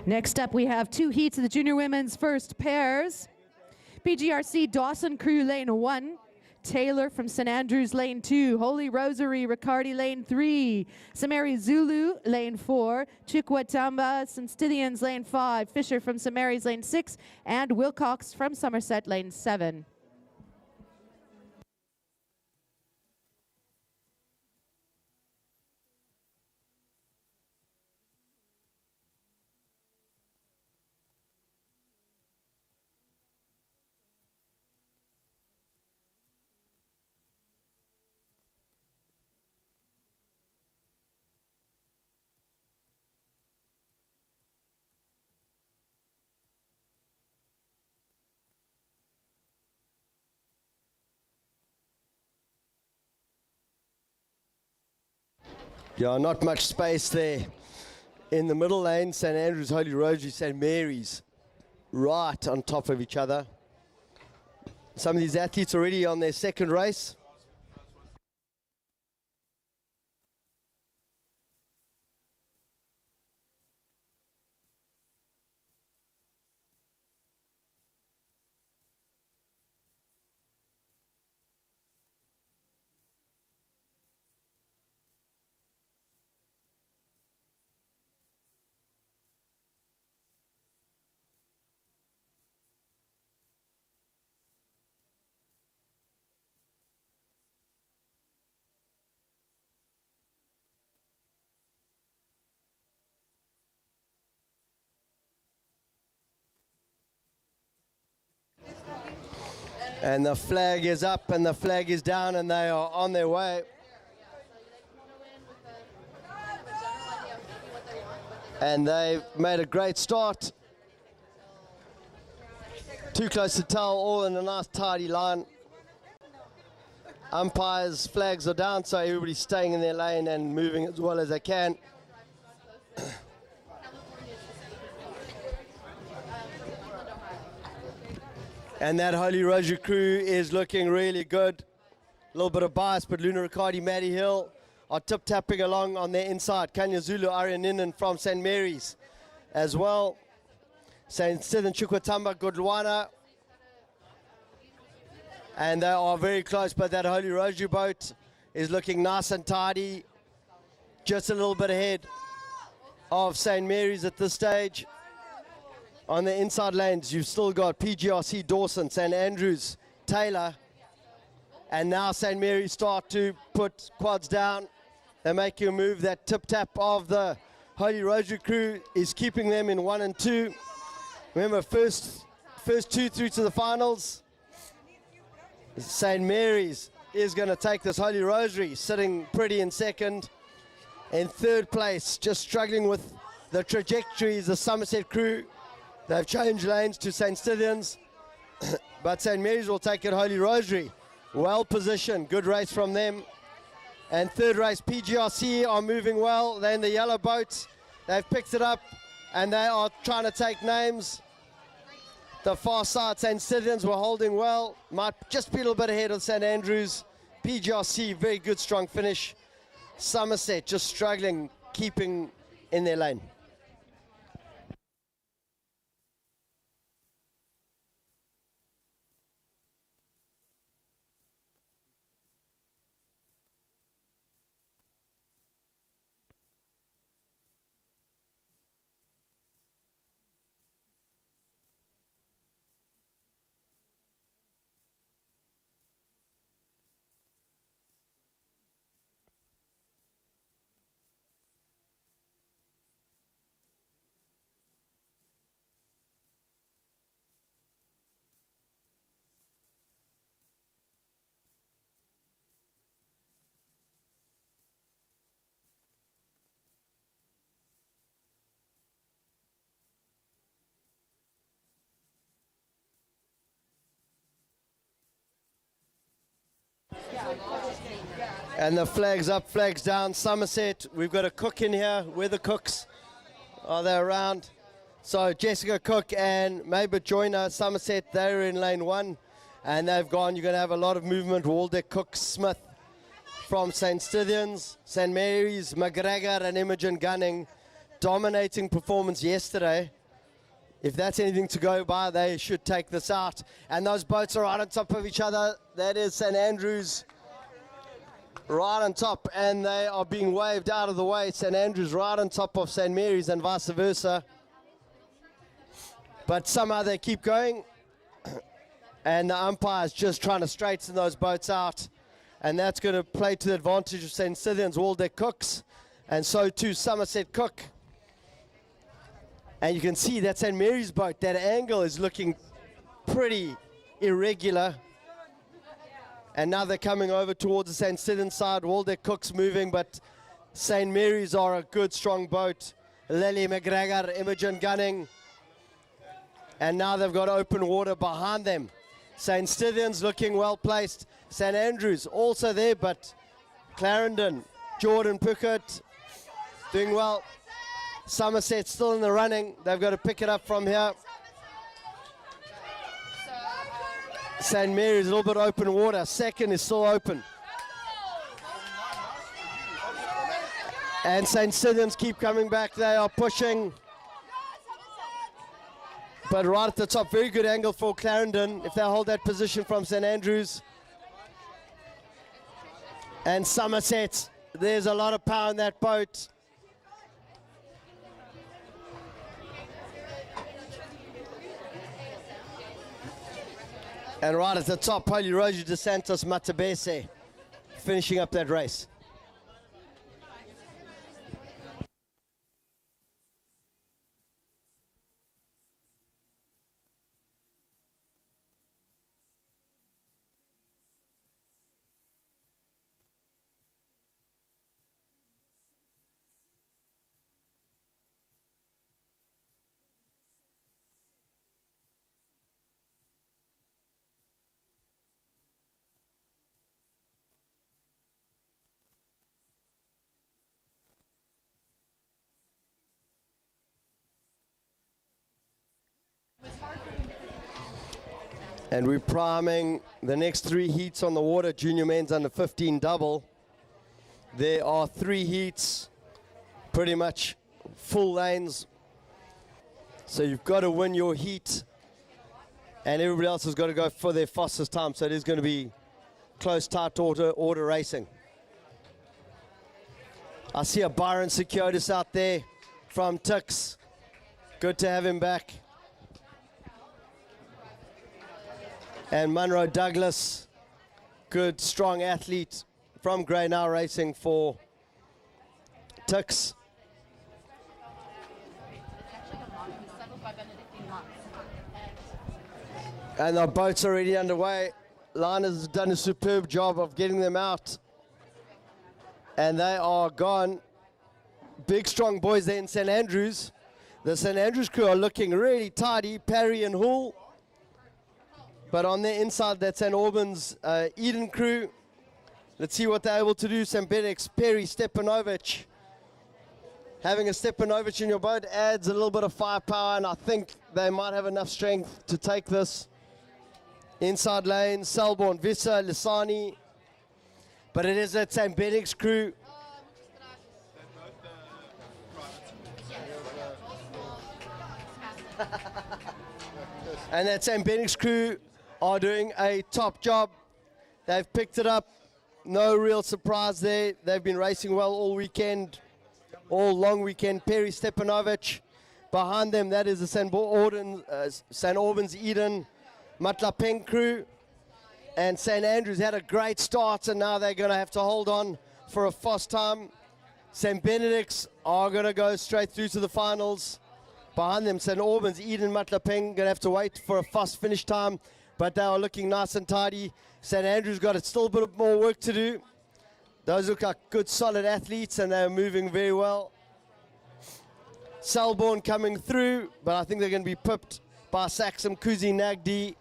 Next up, we have 2 heats of the junior women's first pairs. PGRC Dawson Crew lane 1. Taylor from St. Andrews lane 2. Holy Rosary Riccardi lane 3. Samari Zulu lane 4. Chukwatamba St. Stithians lane 5. Fisher from St. Mary's lane 6. And Wilcox from Somerset lane 7. Yeah, not much space there. In the middle lane, St. Andrews, Holy Rosary, St. Mary's, right on top of each other. Some of these athletes already on their second race. And the flag is up and the flag is down and they are on their way. And they've made a great start. Too close to tell, all in a nice tidy line. Umpires' flags are down, so everybody's staying in their lane and moving as well as they can. And that Holy Rosary crew is looking really good. A little bit of bias, but Luna Riccardi, Maddie Hill are tip-tapping along on their inside. Kanya Zulu, Arianinen from St. Mary's as well. St. Stephen Chukwatamba, Godwana. And they are very close, but that Holy Rosary boat is looking nice and tidy. Just a little bit ahead of St. Mary's at this stage. On the inside lanes, you've still got PGRC Dawson, St. Andrews, Taylor, and now St. Mary's start to put quads down. They make a move. That tip-tap of the Holy Rosary crew is keeping them in 1 and 2. Remember, first 2 through to the finals. St. Mary's is going to take this Holy Rosary, sitting pretty in second. In third place, just struggling with the trajectory, is the Somerset crew. They've changed lanes to St. Stithians, but St. Mary's will take it Holy Rosary. Well positioned, good race from them. And third race, PGRC are moving well. They're in the yellow boats. They've picked it up, and they are trying to take names. The far side, St. Stithians were holding well. Might just be a little bit ahead of St. Andrews. PGRC, very good, strong finish. Somerset just struggling, keeping in their lane. And the flags up, flags down. Somerset, we've got a cook in here. Where the cooks? Are they around? So Jessica Cook and Maybert Joyner, Somerset, they're in lane 1. And they've gone. You're going to have a lot of movement. Waldeck, Cook, Smith from St. Stithians, St. Mary's, McGregor and Imogen Gunning. dominating performance yesterday. If that's anything to go by, they should take this out. And those boats are right on top of each other. That is St. Andrews right on top, and they are being waved out of the way. St. Andrews right on top of St. Mary's and vice versa. But somehow they keep going. And the umpire's just trying to straighten those boats out. And that's going to play to the advantage of St. Scythian's Waldeck Cooks. And so too Somerset Cook. And you can see that St. Mary's boat, that angle is looking pretty irregular. And now they're coming over towards the St. Scythian side. Waldeck Cook's moving, but St. Mary's are a good, strong boat. Lily McGregor, Imogen Gunning. And now they've got open water behind them. St. Scythian's looking well placed. St. Andrews also there, but Clarendon, Jordan Puckett doing well. Somerset still in the running. They've got to pick it up from here. St. Mary's a little bit open water. Second is still open. And St. Scythian's keep coming back. They are pushing. But right at the top, very good angle for Clarendon if they hold that position from St. Andrews. And Somerset, there's a lot of power in that boat. And right at the top, Holy Roger dos Santos Matabese finishing up that race. And we're priming the next 3 heats on the water, junior men's under 15 double. There are 3 heats, pretty much full lanes. So you've got to win your heat, and everybody else has got to go for their fastest time. So it is going to be close, tight order racing. I see a Byron Securtis out there from Tix. Good to have him back. And Munro Douglas, good, strong athlete from Grey Now Racing for Tix. And the boat's already underway. Lana's done a superb job of getting them out. And they are gone. Big, strong boys there in St. Andrews. The St. Andrews crew are looking really tidy, Parry and Hull. But on the inside, that's St. Albans Eden crew. Let's see what they're able to do. St. Benedict's Perry Stepanovic. Having a Stepanovic in your boat adds a little bit of firepower, and I think they might have enough strength to take this. Inside lane, Selborne, Vissa, Lisani. But it is that St. Benedict's crew. And that St. Benedict's crew are doing a top job. They've picked it up. No real surprise there. They've been racing well all weekend, all long weekend. Perry Stepanovic. Behind them, that is the St. Albans Eden Matlapeng crew. And St. Andrews had a great start, and now they're going to have to hold on for a fast time. St. Benedict's are going to go straight through to the finals. Behind them, St. Albans Eden Matlapeng going to have to wait for a fast finish time, but they are looking nice and tidy. St. Andrews got still a bit more work to do. Those look like good, solid athletes, and they're moving very well. Selborne coming through, but I think they're going to be pipped by Saxum Kuzi Nagdi.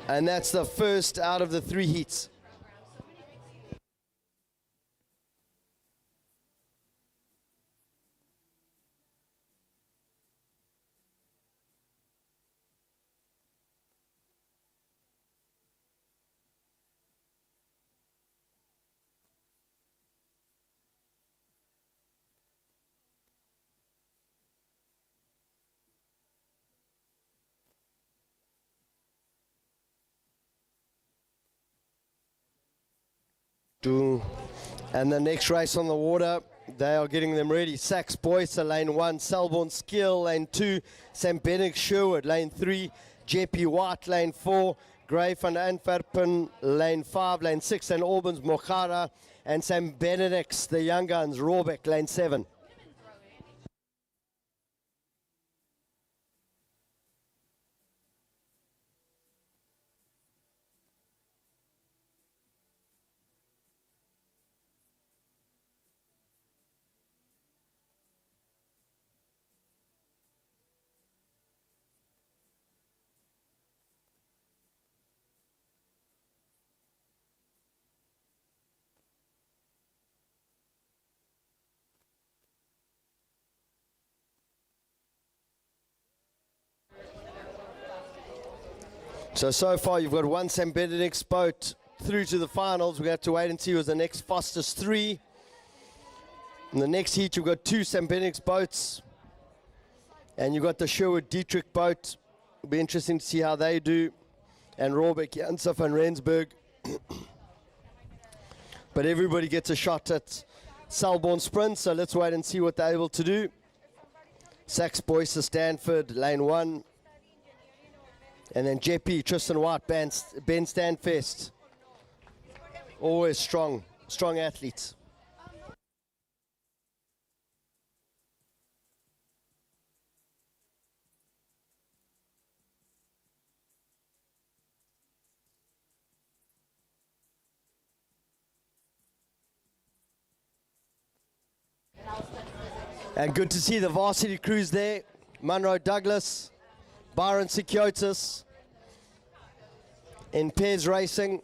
And that's the first out of the 3 heats. And the next race on the water, they are getting them ready. Sax Boyce, lane 1, Selborne Skill, lane 2, St. Benedict Sherwood, lane 3, JP White, lane 4, Gray van Antwerpen, lane 5, lane 6, St. Albans Mochara, and St. Benedict's, the Young Guns, Rawbeck, lane 7. So far you've got one St. Benedict's boat through to the finals. We have to wait and see who's the next fastest 3. In the next heat you've got 2 St. Benedict's boats. And you've got the Sherwood Dietrich boat. It'll be interesting to see how they do. And Rawbeck, Janssen van Rensburg. But everybody gets a shot at Selborne Sprint, so let's wait and see what they're able to do. Sax Boyce, Stanford, lane 1. And then Jeppy, Tristan White, Ben Stanfest. Always strong athletes. And good to see the varsity crews there. Munro Douglas, Byron Sikiotis, in pairs racing.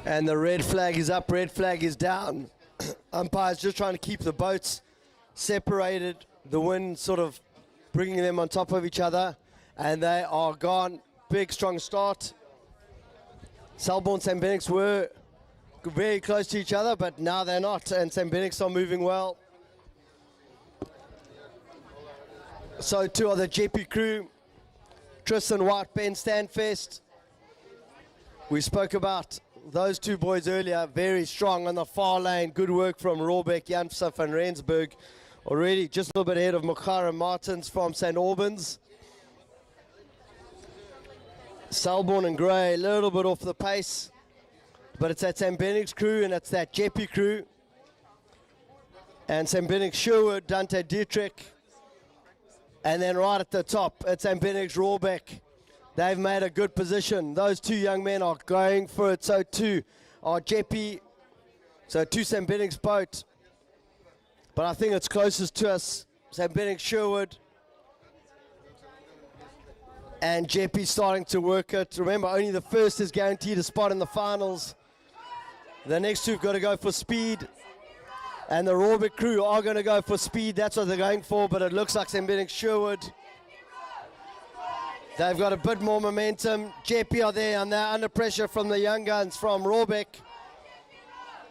And the red flag is up, red flag is down. Umpire's just trying to keep the boats separated. The wind sort of bringing them on top of each other. And they are gone. Big, strong start. Selborne, St. Benedict's were very close to each other, but now they're not. And St. Benedict's are moving well. So two other JP crew. Tristan White, Ben Stanfest. We spoke about those two boys earlier, very strong on the far lane. Good work from Rawbeck, Janssen van Rensburg. Already just a little bit ahead of Mochara Martins from St. Albans. Selborne and Gray a little bit off the pace. but it's that St. Benedict's crew and it's that Jeppy crew. And St. Benedict's Sherwood, Dante Dietrich. And then right at the top, it's St. Benedict's Rawbeck. They've made a good position. Those two young men are going for it. So too are Jeppy. So two St. Benedict's boat. But I think it's closest to us, St. Benedict's Sherwood. And Jeppy starting to work it. Remember, only the first is guaranteed a spot in the finals. The next two have got to go for speed. And the Rawbeck crew are going to go for speed. That's what they're going for, but it looks like St. Benedict's Sherwood. They've got a bit more momentum. Jeppy are there, and they're under pressure from the young guns from Rawbeck.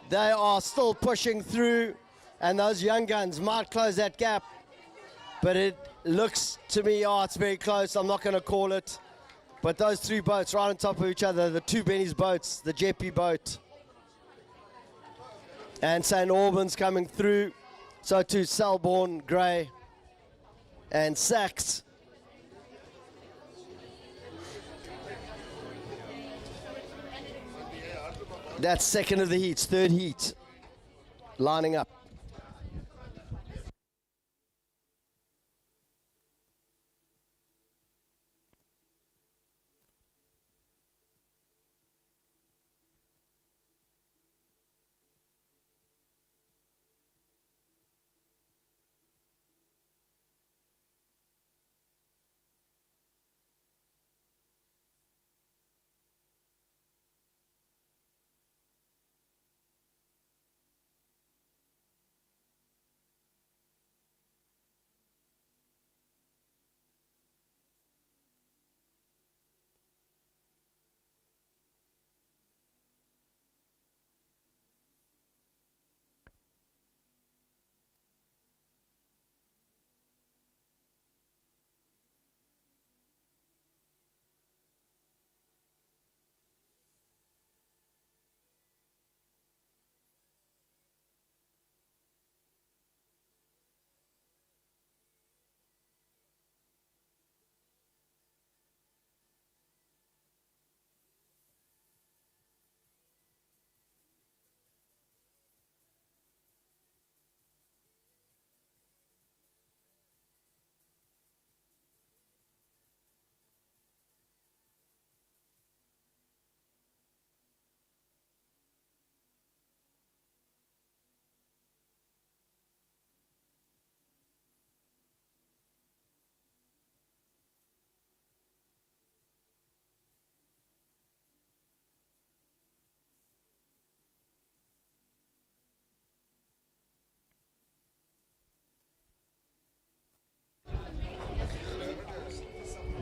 They are still pushing through, and those young guns might close that gap. But it looks to me, it's very close. I'm not going to call it. But those three boats right on top of each other, the two Benny's boats, the Jeppy boat. And St. Albans coming through. So too Selborne, Grey, and Sachs. That's second of the heats, third heat, lining up.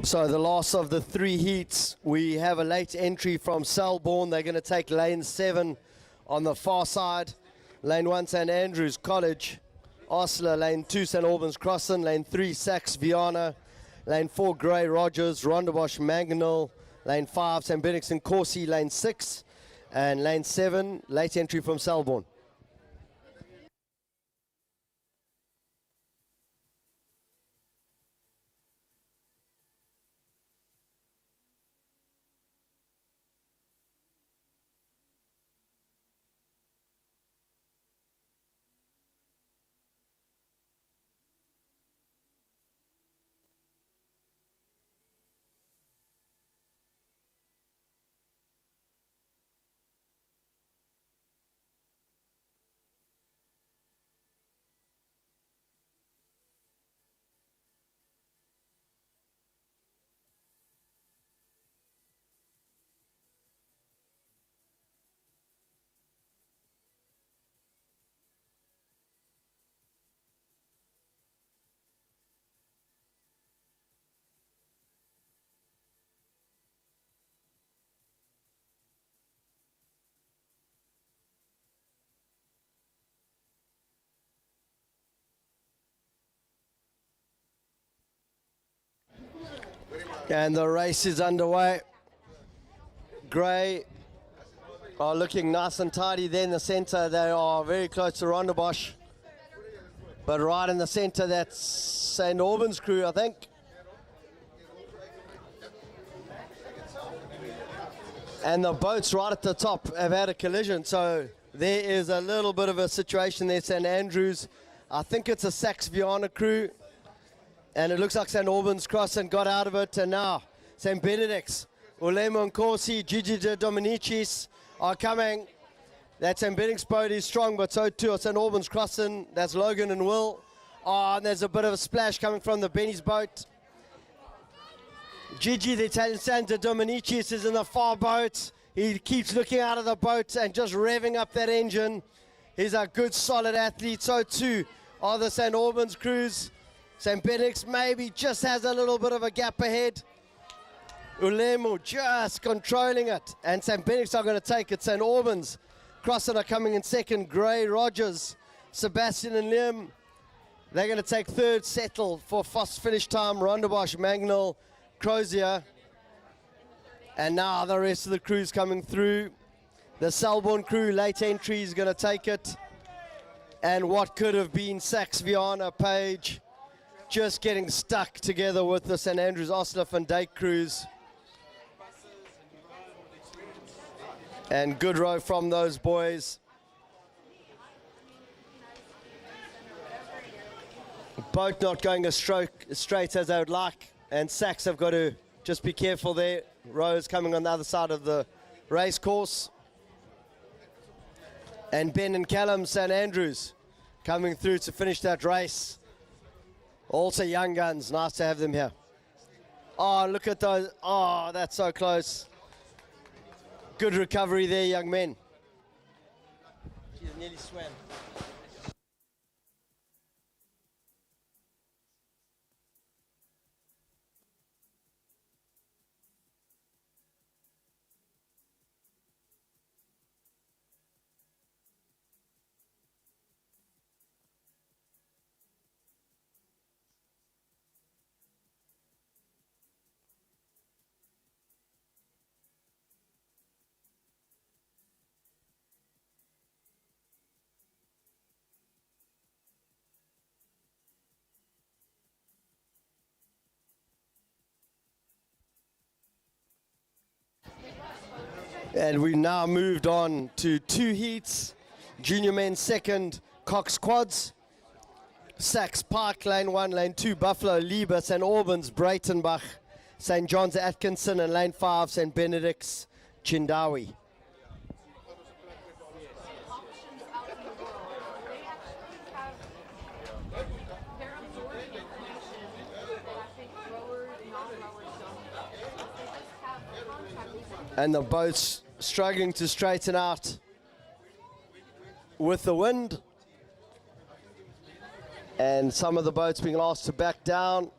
So the last of the three heats, we have a late entry from Selborne. They're going to take lane 7 on the far side. Lane 1, St. Andrews College, Osler. Lane 2, St. Albans Crossan. Lane 3, Sachs Viana. Lane 4, Grey Rogers, Rondebosch Mangonel. Lane 5, St. Benedict's and Corsi. Lane 6 and lane 7, late entry from Selborne. And the race is underway. Grey are looking nice and tidy there in the center. They are very close to Rondebosch. But right in the center, that's St. Albans crew, I think. And the boats right at the top have had a collision, so there is a little bit of a situation there. St Andrews, I think it's a Sax Viana crew, and it looks like St Albans crossed and got out of it, and now St Benedict's, Ulemo Nkosi, Gigi de Dominicis are coming. That St Benedict's boat is strong, but so too are St Albans crossing. That's Logan and Will. Oh, and there's a bit of a splash coming from the Benny's boat. Gigi, the Italian Santa Dominicis, is in the far boat. He keeps looking out of the boat and just revving up that engine. He's a good, solid athlete. So too are the St Albans crews. St Benedict's maybe just has a little bit of a gap ahead. Ulemo just controlling it. And St Benedict's are going to take it. St Albans crossing are coming in second. Gray, Rogers, Sebastian and Liam. They're going to take third. Settle for fast finish time. Rondebosch, Magnol, Crozier. And now the rest of the crew's coming through. The Selborne crew, late entry, is going to take it. And what could have been Sax Viana Page just getting stuck together with the St Andrews, Osler and Dake crews. And good row from those boys. Boat not going as straight as I would like. And Sax have got to just be careful there. Rows coming on the other side of the race course. And Ben and Callum, St Andrews, coming through to finish that race. Also young guns, nice to have them here. Oh, look at those. Oh, that's so close. Good recovery there, young men. She's nearly swam. And we now moved on to 2 heats. Junior men's second, Cox Quads. Sax Park, lane 1, lane 2, Buffalo, Lieber, St Albans, Breitenbach, St John's, Atkinson, and lane 5, St Benedict's, Chindawi. And the boats struggling to straighten out with the wind. And some of the boats being asked to back down.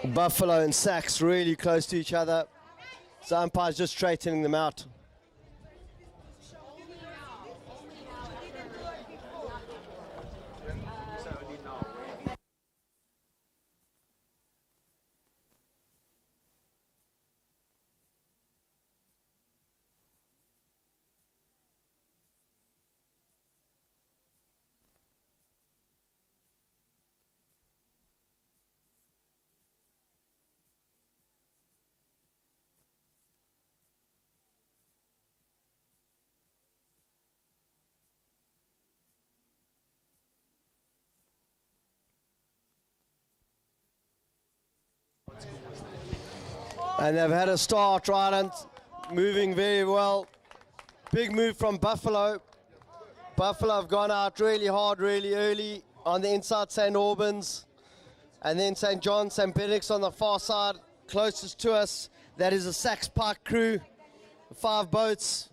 Buffalo and Sax really close to each other. So umpire's just straightening them out. And they've had a start, Trident, moving very well. Big move from Buffalo. Buffalo have gone out really hard, really early on the inside, St Albans. And then St John's, St Benedict's on the far side, closest to us. That is a Sax Park crew, 5 boats.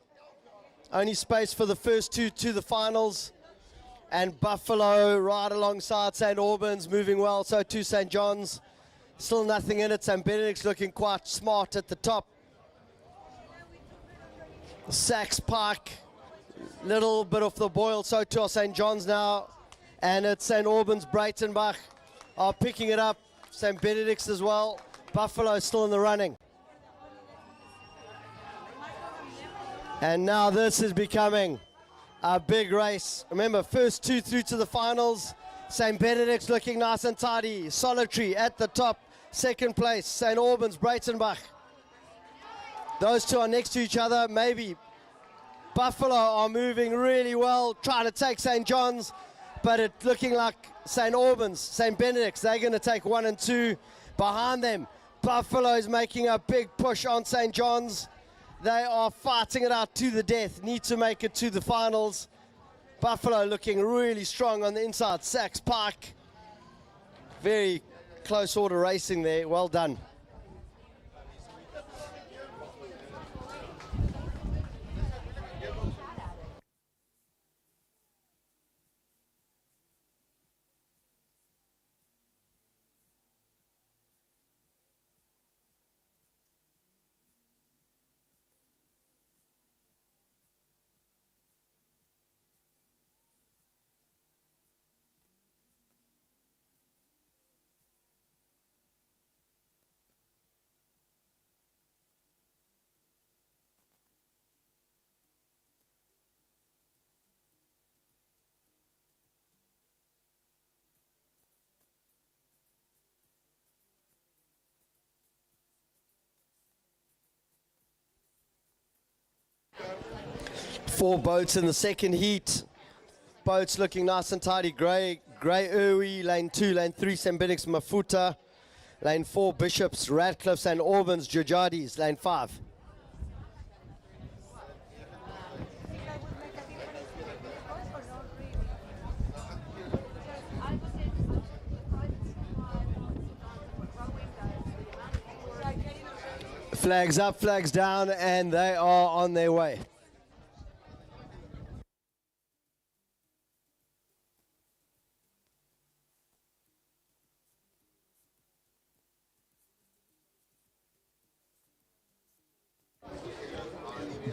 Only space for the first 2 to the finals. And Buffalo right alongside St Albans, moving well, so too St John's. Still nothing in it. St Benedict's looking quite smart at the top. Sax Park, little bit off the boil, so too are St John's now. And it's St Albans, Breitenbach are picking it up. St Benedict's as well. Buffalo still in the running. And now this is becoming a big race. Remember, first 2 through to the finals. St. Benedict's looking nice and tidy. Solitary at the top. Second place, St. Albans, Breitenbach. Those two are next to each other. Maybe Buffalo are moving really well, trying to take St. John's, but it's looking like St. Albans, St. Benedict's, they're going to take 1 and 2. Behind them, Buffalo is making a big push on St. John's. They are fighting it out to the death, need to make it to the finals. Buffalo looking really strong on the inside. Sachs Pike, very close order racing there, well done. Four boats in the second heat. Boats looking nice and tidy. Grey Urwi, lane 2, lane 3, St. Benedict's Mafuta, lane 4, Bishops, Radcliffe, St. Albans, Jujardis, lane 5. Flags up, flags down, and they are on their way.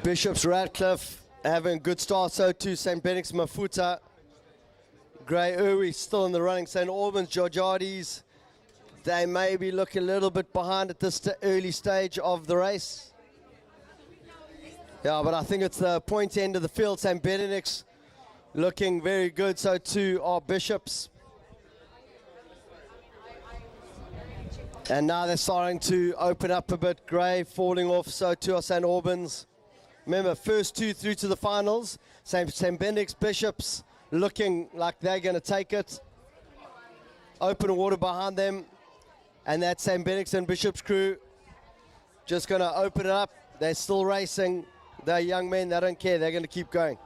Bishops, Radcliffe having a good start, so too St. Benedict's Mafuta. Grey Urwi still in the running. St. Albans, Jujardis, they may be looking a little bit behind at this early stage of the race. Yeah, but I think it's the point end of the field. St. Benedict's looking very good, so too are Bishops. And now they're starting to open up a bit. Grey falling off, so too are St. Albans. Remember, first two through to the finals. St. Benedict's, Bishops looking like they're going to take it. Open water behind them. And that St. Benedict's and Bishops crew just going to open it up. They're still racing. They're young men. They don't care. They're going to keep going.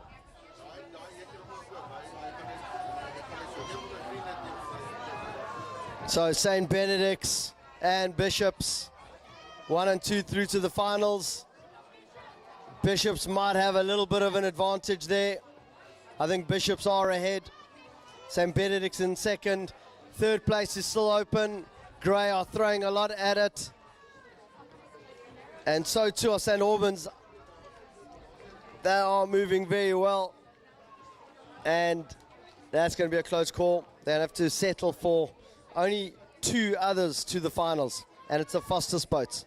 So St. Benedict's and Bishops, 1 and 2 through to the finals. Bishops might have a little bit of an advantage there. I think Bishops are ahead. St. Benedict's in second. Third place is still open. Grey are throwing a lot at it. And so too are St. Albans. They are moving very well. And that's going to be a close call. They'll have to settle for only 2 others to the finals. And it's a Foster's boat.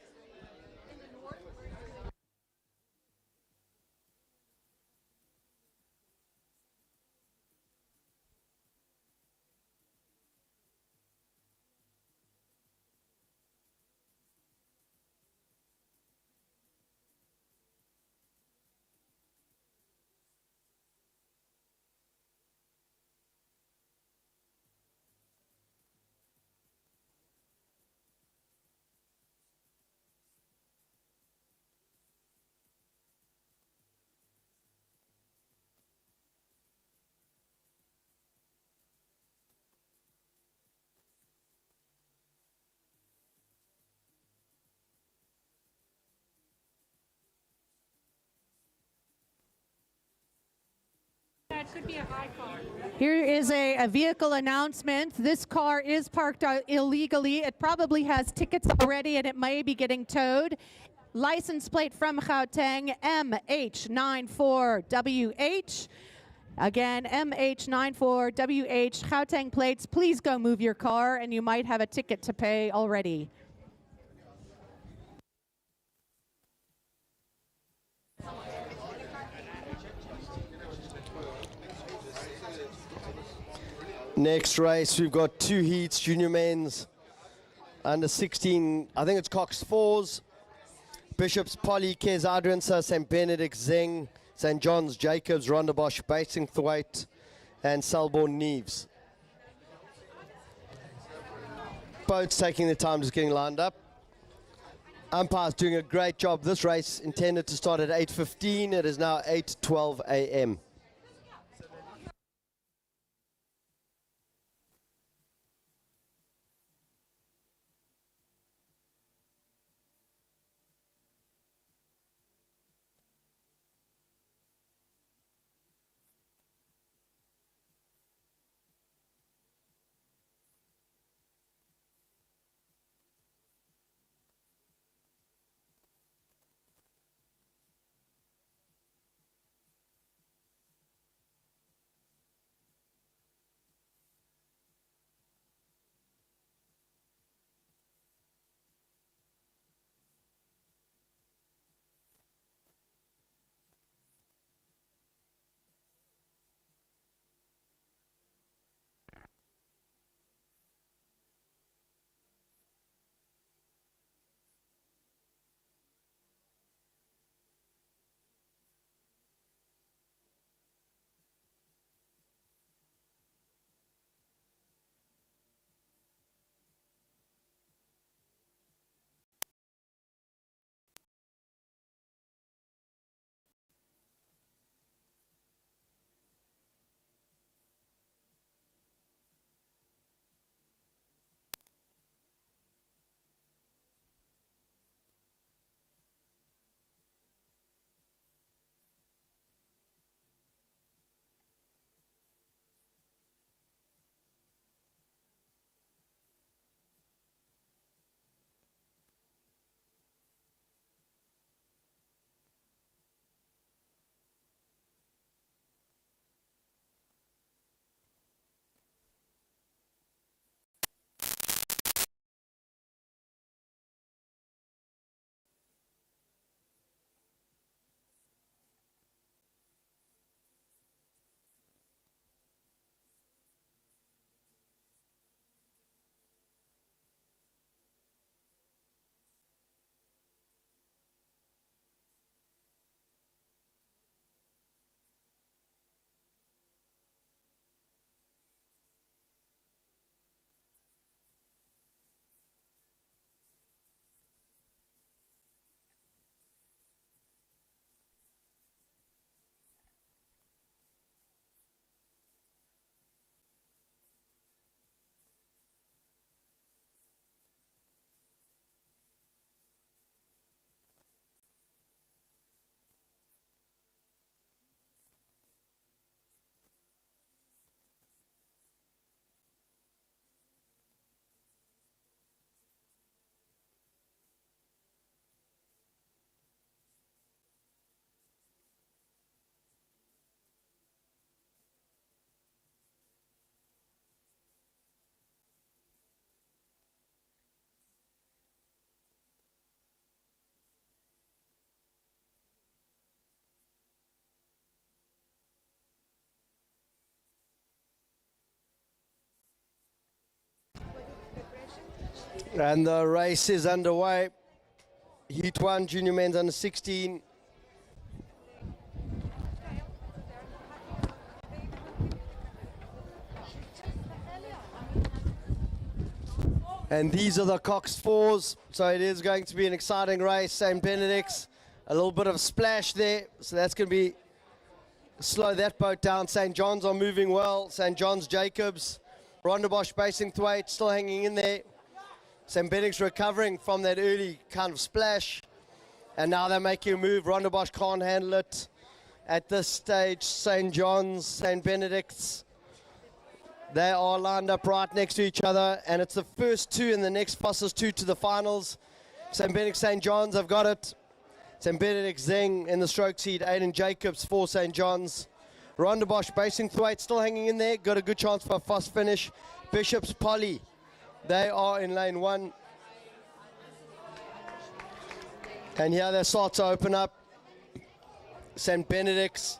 Could be a high car. Here is a vehicle announcement. This car is parked out illegally. It probably has tickets already and it may be getting towed. License plate from Gauteng, MH94WH. Again, MH94WH, Gauteng plates. Please go move your car and you might have a ticket to pay already. Next race, we've got 2 heats, junior men's under 16, I think it's Cox 4s. Bishop's Polly, Kes Adriansa, St. Benedict Zeng, St. John's Jacobs, Rondebosch Basingthwaite, and Selborne Neves. Boats taking the time, just getting lined up. Umpire's doing a great job. This race intended to start at 8:15. It is now 8:12 a.m. And the race is underway. Heat 1, junior men's under 16. And these are the Cox 4s, so it is going to be an exciting race. St. Benedict's, a little bit of splash there, so that's going to be slow that boat down. St. John's are moving well. St. John's Jacobs, Rondebosch Basingthwaite still hanging in there. St. Benedict's recovering from that early kind of splash, and now they're making a move. Rondebosch can't handle it at this stage. St. John's, St. Benedict's, they are lined up right next to each other, and it's the first 2 in the next fastest 2 to the finals. St. Benedict, St. John's have got it. St. Benedict Zeng in the stroke seat, Aiden Jacobs for St. John's. Rondebosch Basingthwaite still hanging in there, got a good chance for a fast finish. Bishop's Polly, they are in lane 1. And here they start to open up. St. Benedict's,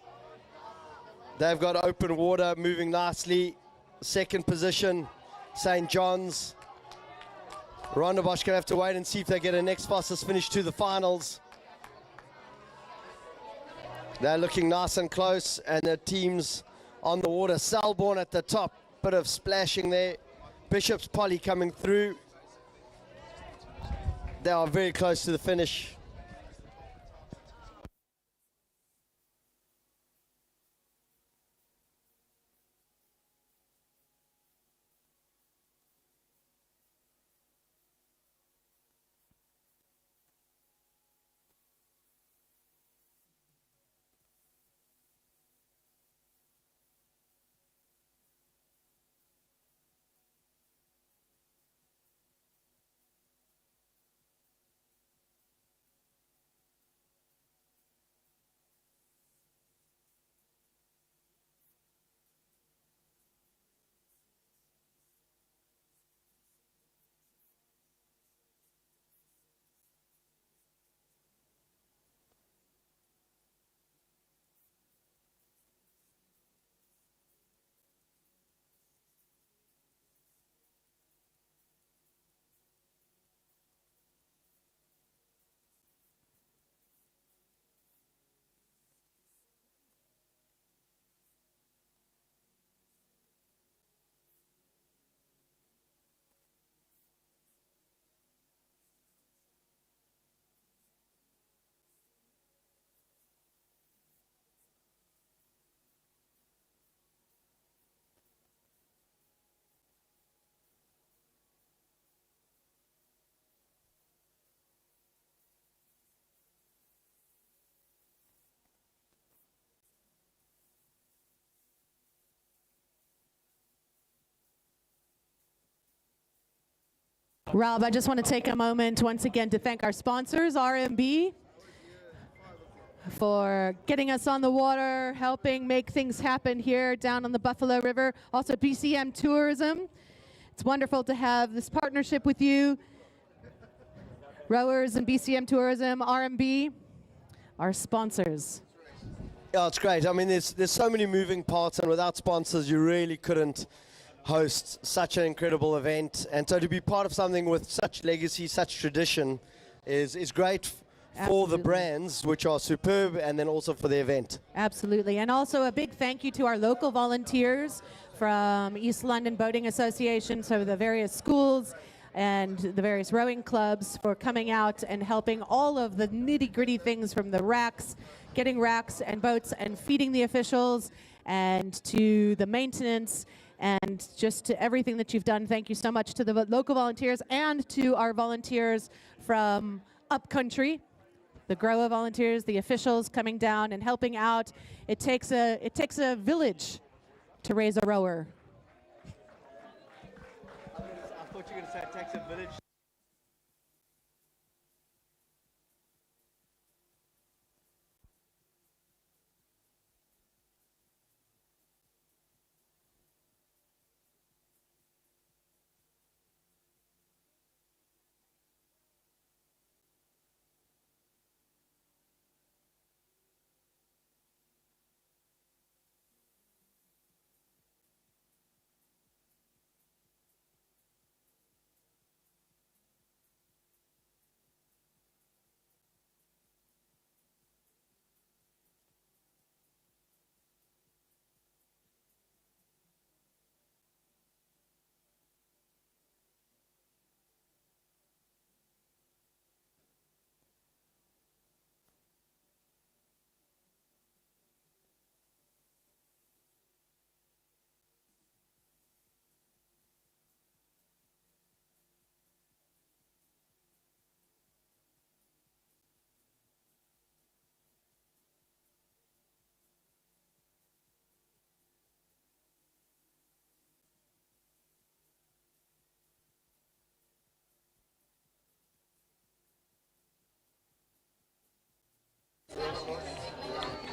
they've got open water, moving nicely. second position, St. John's. Rondebosch going to have to wait and see if they get a next fastest finish to the finals. They're looking nice and close, and the teams on the water. Selborne at the top, bit of splashing there. Bishop's Polly coming through. They are very close to the finish. Rob, I just want to take a moment once again to thank our sponsors, RMB, for getting us on the water, helping make things happen here down on the Buffalo River. Also BCM Tourism. It's wonderful to have this partnership with you. Rowers and BCM Tourism, RMB, our sponsors. Yeah, it's great. I mean, there's so many moving parts, and without sponsors, you really couldn't host such an incredible event. And so to be part of something with such legacy, such tradition is great for the brands, which are superb, and then also for the event. Absolutely. And also a big thank you to our local volunteers from East London Boating Association, so the various schools and the various rowing clubs for coming out and helping all of the nitty-gritty things, from the racks, getting racks and boats and feeding the officials, and to the maintenance, and just to everything that you've done. Thank you so much to the local volunteers and to our volunteers from upcountry, the GROA volunteers, the officials coming down and helping out. It takes a village to raise a rower. I thought you were going to say it takes a village.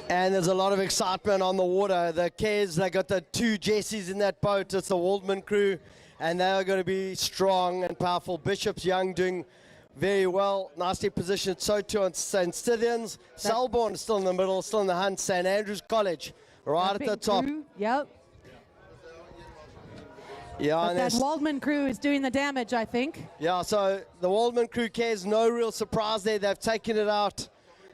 And there's a lot of excitement on the water. The Kes, they got the two Jessies in that boat. It's the Waldman crew, and they are going to be strong and powerful. Bishop's Young doing very well. Nicely positioned. So too on St. Stithians. Selborne is still in the middle, still in the hunt. St. Andrews College right at the top. Yep. Yeah, But and that there's- Waldman crew is doing the damage, I think. Yeah, so the Waldman crew cares, no real surprise there. They've taken it out.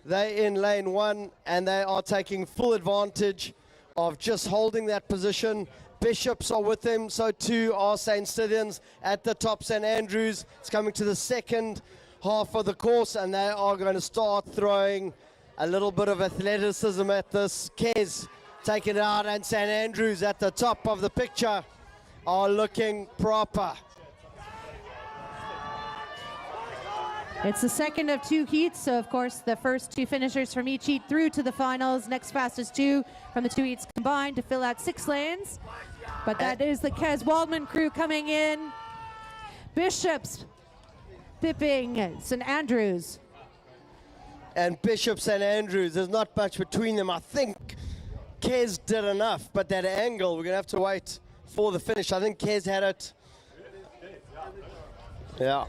They're in lane 1, and they are taking full advantage of just holding that position. Bishops are with them, so too are St. Stithians at the top. St. Andrews is coming to the second half of the course, and they are going to start throwing a little bit of athleticism at this. Kes taking it out, and St. Andrews at the top of the picture are looking proper. It's the second of 2 heats, so of course the first 2 finishers from each heat through to the finals. Next fastest 2 from the 2 heats combined to fill out 6 lanes. But that is the Kes Waldman crew coming in. Bishops pipping St. Andrews. And Bishop St. Andrews, there's not much between them. I think Kes did enough, but that angle, we're going to have to wait for the finish. I think Kes had it. Yeah.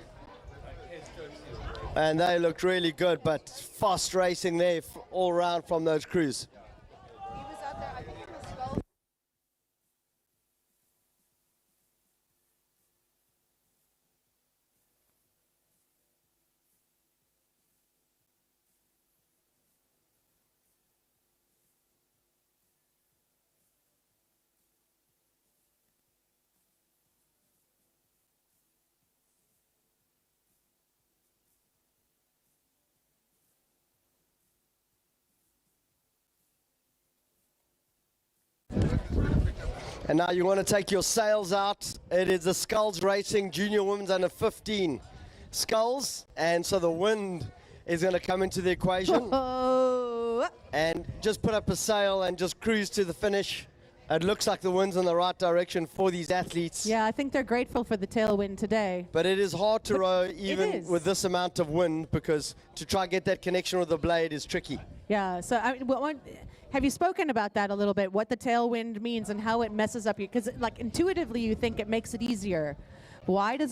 And they looked really good, but fast racing there all around from those crews. And now you want to take your sails out. It is the Skulls Racing Junior Women's Under 15 Skulls. And so the wind is going to come into the equation. Oh. And just put up a sail and just cruise to the finish. It looks like the wind's in the right direction for these athletes. Yeah, I think they're grateful for the tailwind today. But it is hard to row even with this amount of wind, because to try and get that connection with the blade is tricky. Yeah, so have you spoken about that a little bit, what the tailwind means and how it messes up you? Because like intuitively you think it makes it easier. Why would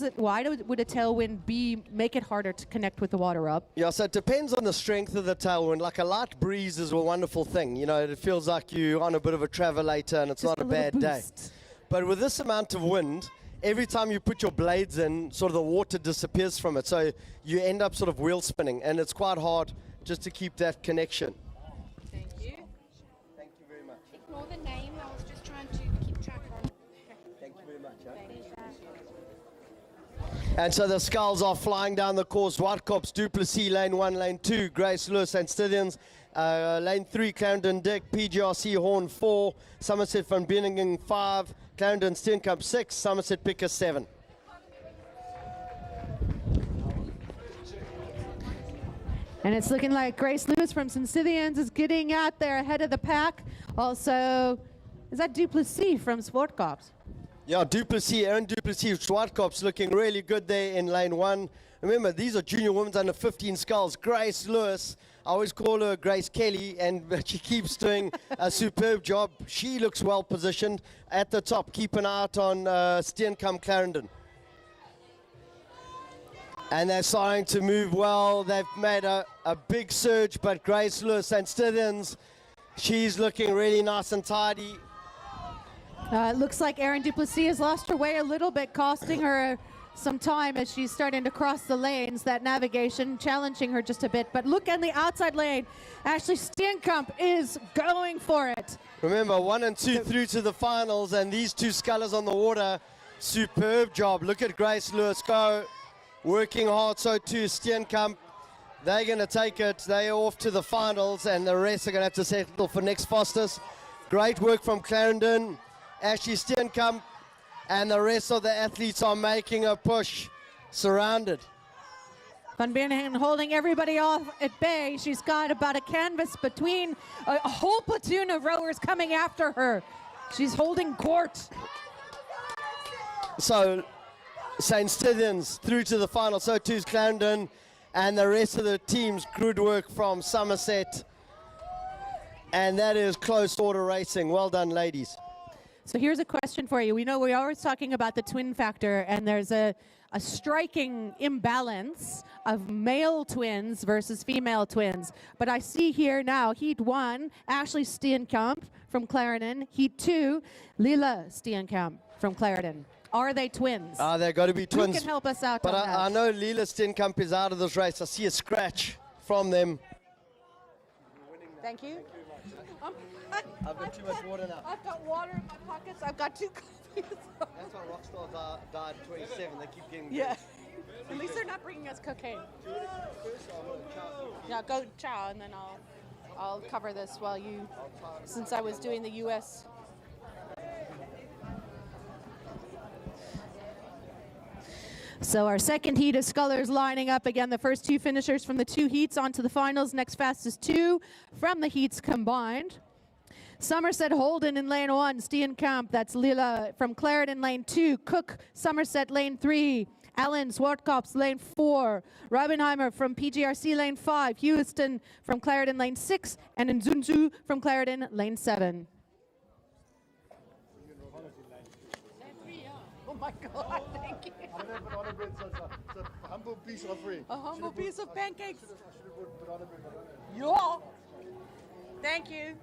a tailwind make it harder to connect with the water up? Yeah, so it depends on the strength of the tailwind. Like a light breeze is a wonderful thing. You know, it feels like you're on a bit of a travelator and it's Just not a bad day. But with this amount of wind, every time you put your blades in, sort of the water disappears from it. So you end up sort of wheel spinning, and it's quite hard just to keep that connection. Thank you. Thank you very much. Ignore the name, I was just trying to keep track on. Thank you very much. And so the Skulls are flying down the course. Whitecops, Duplessis, lane 1, lane 2, Grace Lewis, St. Stithians, lane 3, Clarendon Dick, PGRC Horn 4, Somerset van Benningen 5, Clarendon Steenkamp 6, Somerset Picker 7. And it's looking like Grace Lewis from St. Stithians is getting out there ahead of the pack. Also, is that Duplessis from Sportcops? Yeah, Duplessis, Aaron Duplessis, Whitecops looking really good there in lane 1. Remember, these are junior women's under 15 Skulls. Grace Lewis, I always call her Grace Kelly, and she keeps doing a superb job. She looks well positioned at the top. Keep an eye out on Steenkamp Clarendon. And they're starting to move well. They've made a big surge, but Grace Lewis, St. Stithians, she's looking really nice and tidy. It looks like Erin Duplessis has lost her way a little bit, costing her some time as she's starting to cross the lanes. That navigation challenging her just a bit. But look in the outside lane. Ashley Steenkamp is going for it. Remember, 1 and 2 through to the finals, and these two scullers on the water, superb job. Look at Grace Lewis go, working hard, so too Steenkamp. They're going to take it. They're off to the finals, and the rest are going to have to settle for next fastest. Great work from Clarendon. Ashley Steenkamp and the rest of the athletes are making a push, surrounded. Van Benningen holding everybody off at bay. She's got about a canvas between a whole platoon of rowers coming after her. She's holding court. So St. Stithians through to the final, so too is Clarendon, and the rest of the team's good work from Somerset. And that is close order racing. Well done, ladies. So here's a question for you. We know we're always talking about the twin factor, and there's a striking imbalance of male twins versus female twins. But I see here now, Heat 1, Ashley Steenkamp from Clarendon. Heat 2, Lila Steenkamp from Clarendon. Are they twins? They've got to be Who twins. can help us out But on that? I know Leela Steenkamp is out of this race. I see a scratch from them. Thank you. I've got too much water now. I've got water in my pockets. I've got 2 coffees. That's why Rockstar died at 27. They keep getting Yeah. At least they're not bringing us cocaine. Yeah, go chow, and then I'll cover this while you, since I was doing the U.S. So our second heat of scullers lining up again. The first 2 finishers from the 2 heats onto the finals. Next fastest 2 from the heats combined. Somerset Holden in lane 1. Steenkamp, that's Lila from Clarendon lane 2. Cook, Somerset lane 3. Allen Swartkops lane 4. Robbenheimer from PGRC lane 5. Hewiston from Clarendon lane 6. And Nzunzu from Clarendon lane 7. Oh my God, thank you. A humble piece of free. A humble piece of pancakes. Yeah. Thank you.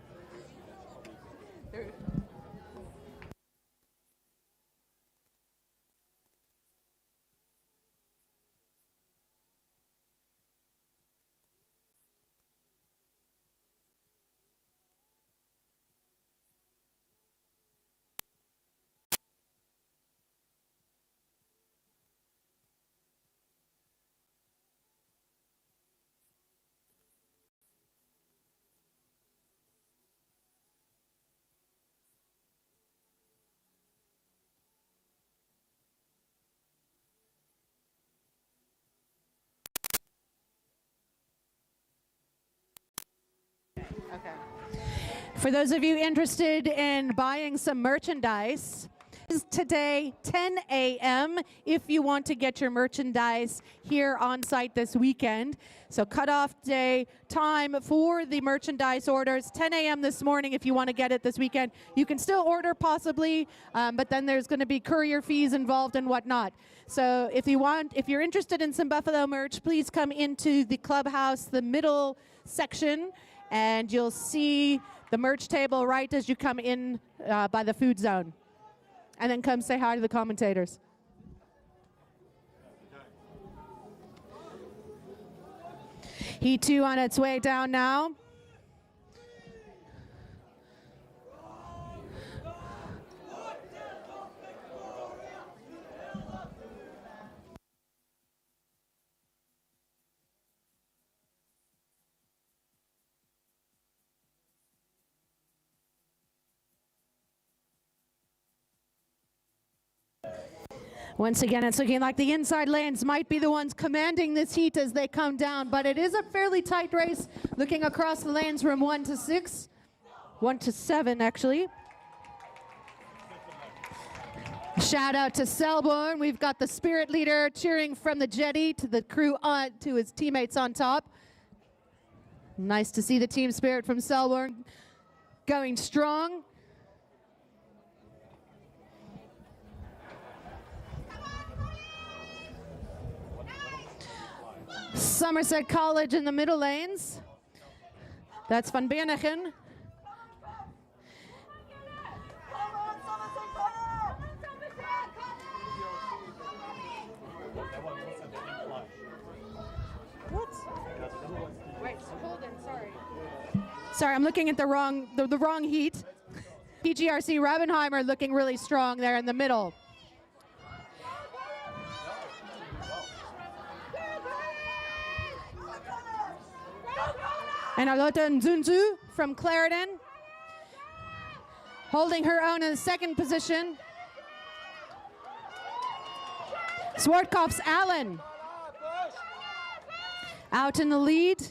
Okay. For those of you interested in buying some merchandise, is today 10 a.m. if you want to get your merchandise here on site this weekend. So cutoff day time for the merchandise orders, 10 a.m. this morning if you want to get it this weekend. You can still order possibly, but then there's going to be courier fees involved and whatnot. So if you're interested in some Buffalo merch, please come into the clubhouse, the middle section, and you'll see the merch table right as you come in by the food zone. And then come say hi to the commentators. Heat 2 on its way down now. Once again, it's looking like the inside lanes might be the ones commanding this heat as they come down, but it is a fairly tight race looking across the lanes from 1 to 6, 1 to 7 actually. Shout out to Selborne. We've got the spirit leader cheering from the jetty to the crew on to his teammates on top. Nice to see the team spirit from Selborne going strong. Somerset College in the middle lanes. That's Van Bernegen. What? Wait, hold on, sorry. Sorry, I'm looking at the wrong heat. PGRC Robbenheimer looking really strong there in the middle. And Arlota Nzunzu from Clarendon, holding her own in the second position. Swartkoff's Allen out in the lead.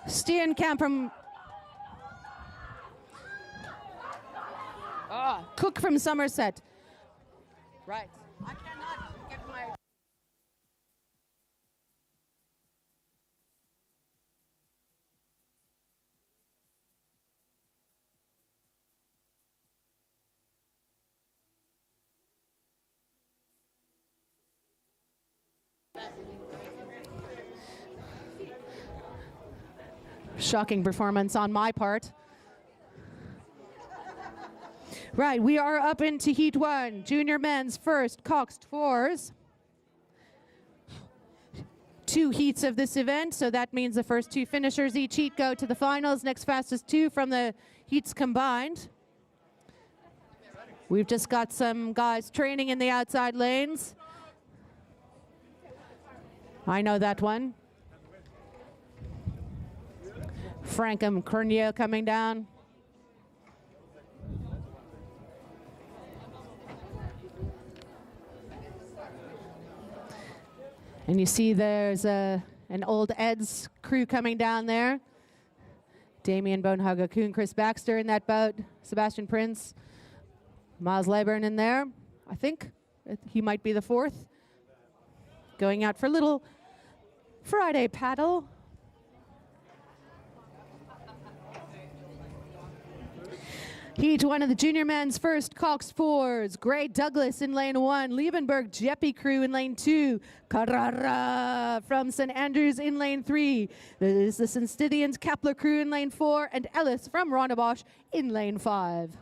Steenkamp from Cook from Somerset. Right. I cannot get my... Shocking performance on my part. Right, we are up into Heat 1. Junior men's first, Coxed fours. 2 heats of this event, so that means the first 2 finishers each heat go to the finals. Next fastest 2 from the heats combined. We've just got some guys training in the outside lanes. I know that one. Frankham Cornea coming down. And you see there's an old Ed's crew coming down there. Damien Bonehaga Kuhn, Chris Baxter in that boat. Sebastian Prince, Miles Leyburn in there. I think he might be the 4th. Going out for a little Friday paddle. Heat 1 of the junior men's first, Cox fours. Gray Douglas in lane 1. Liebenberg Jeppy crew in lane 2. Carrara from St. Andrews in lane 3. This is the St. Kepler crew in lane 4. And Ellis from Ronnebosch in lane 5.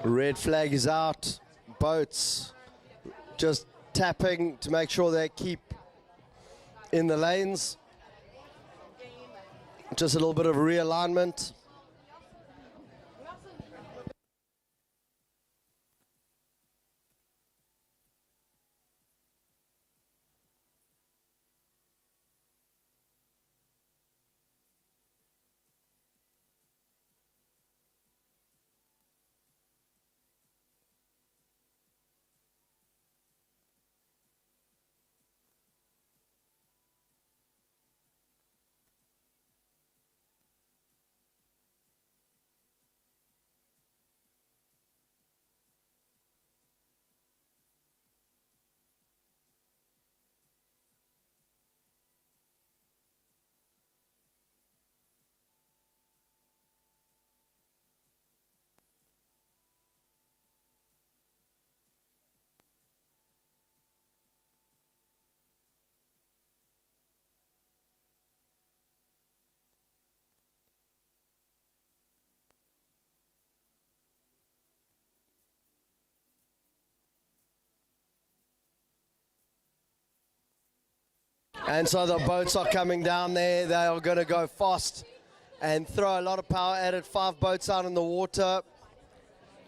Red flag is out. Boats just tapping to make sure they keep in the lanes. Just a little bit of realignment. And so the boats are coming down there. They are going to go fast and throw a lot of power at it. 5 boats out in the water.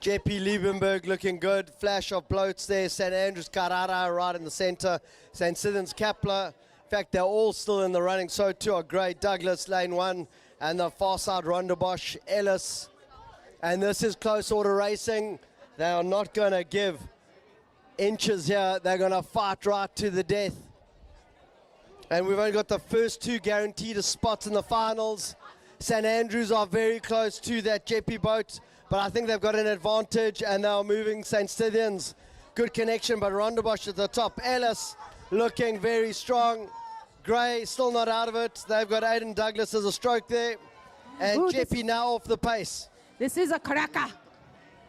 JP Liebenberg looking good. Flash of bloats there. St. Andrews Carrara right in the center. St. Sidon's Kepler. In fact, they're all still in the running. So too are Gray Douglas, lane 1. And the far side, Rondebosch, Ellis. And this is close order racing. They are not going to give inches here. They're going to fight right to the death. And we've only got the first 2 guaranteed spots in the finals. St. Andrews are very close to that JP boat, but I think they've got an advantage, and they're moving St. Stithians. Good connection, but Rondebosch at the top. Ellis looking very strong. Gray still not out of it. They've got Aidan Douglas as a stroke there. And Ooh, JP now off the pace. This is a cracker.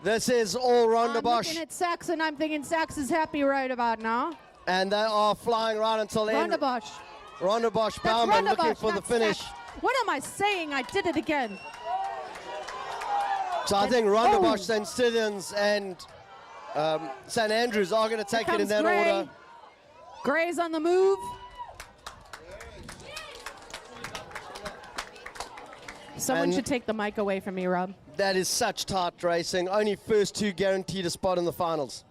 This is all I'm Rondebosch. looking at Sachs, and I'm thinking Sachs is happy right about now. And they are flying right until the end. Rondebosch. Rondebosch, That's Baumann looking Rondebosch, for the not finish. Sachs. What am I saying? I did it again. So I think Rondebosch, St. Stithians, and St. Andrews are going to take it in that Gray. order. Gray's on the move. Someone And should take the mic away from me, Rob. that is such tight racing. Only first 2 guaranteed a spot in the finals.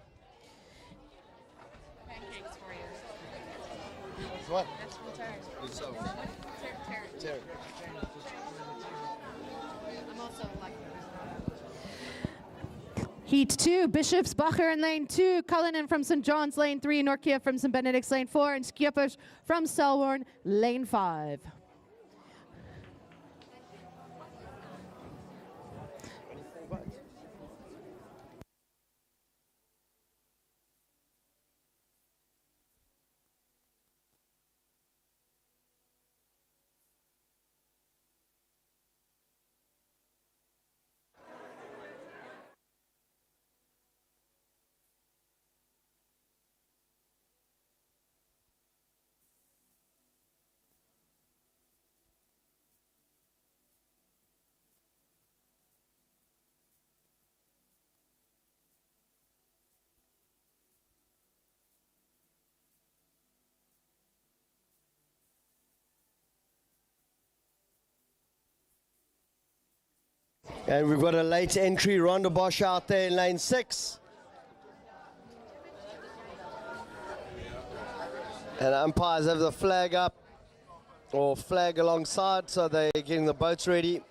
Pancakes for you. What? That's from Terry. I'm also like. Heat 2, Bishops Bacher in lane 2, Cullinan from St. John's lane 3, Norkia from St. Benedict's lane 4, and Skippers from Selborne lane 5. And we've got a late entry, Rondebosch out there in lane 6. And umpires have the flag up, or flag alongside, so they're getting the boats ready.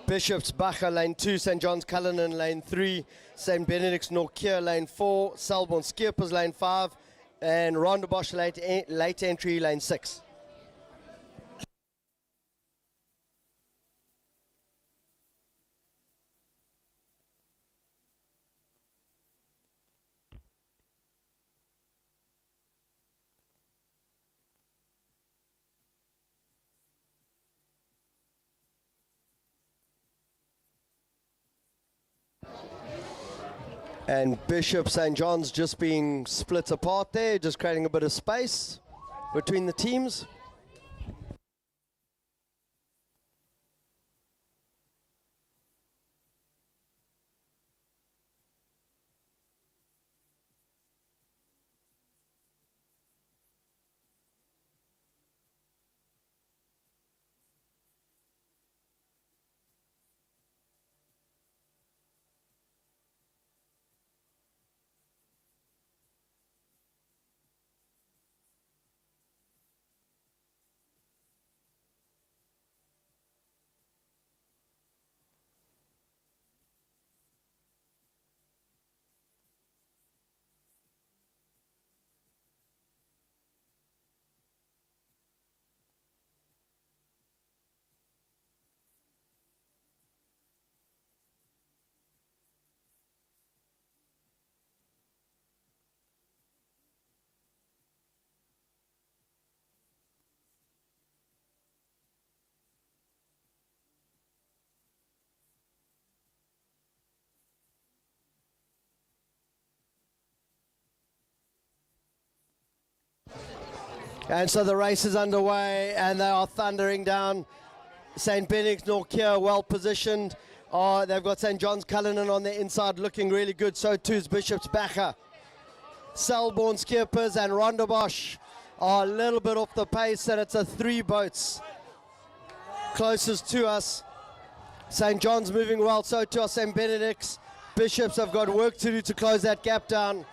Bishops Bacher lane 2, St. John's Cullinan lane 3, St. Benedict's Norkia lane 4, Selborne Skippers lane 5, and Rondebosch late entry lane 6. And Bishop St. John's just being split apart there, just creating a bit of space between the teams. And so the race is underway, and they are thundering down. St. Benedict's Norkia well positioned. They've got St. John's Cullinan on the inside looking really good. So too is Bishop's Bacher. Selborne Skippers and Rondebosch are a little bit off the pace, and it's a 3 boats closest to us. St. John's moving well, so too are St. Benedict's. Bishops have got work to do to close that gap down.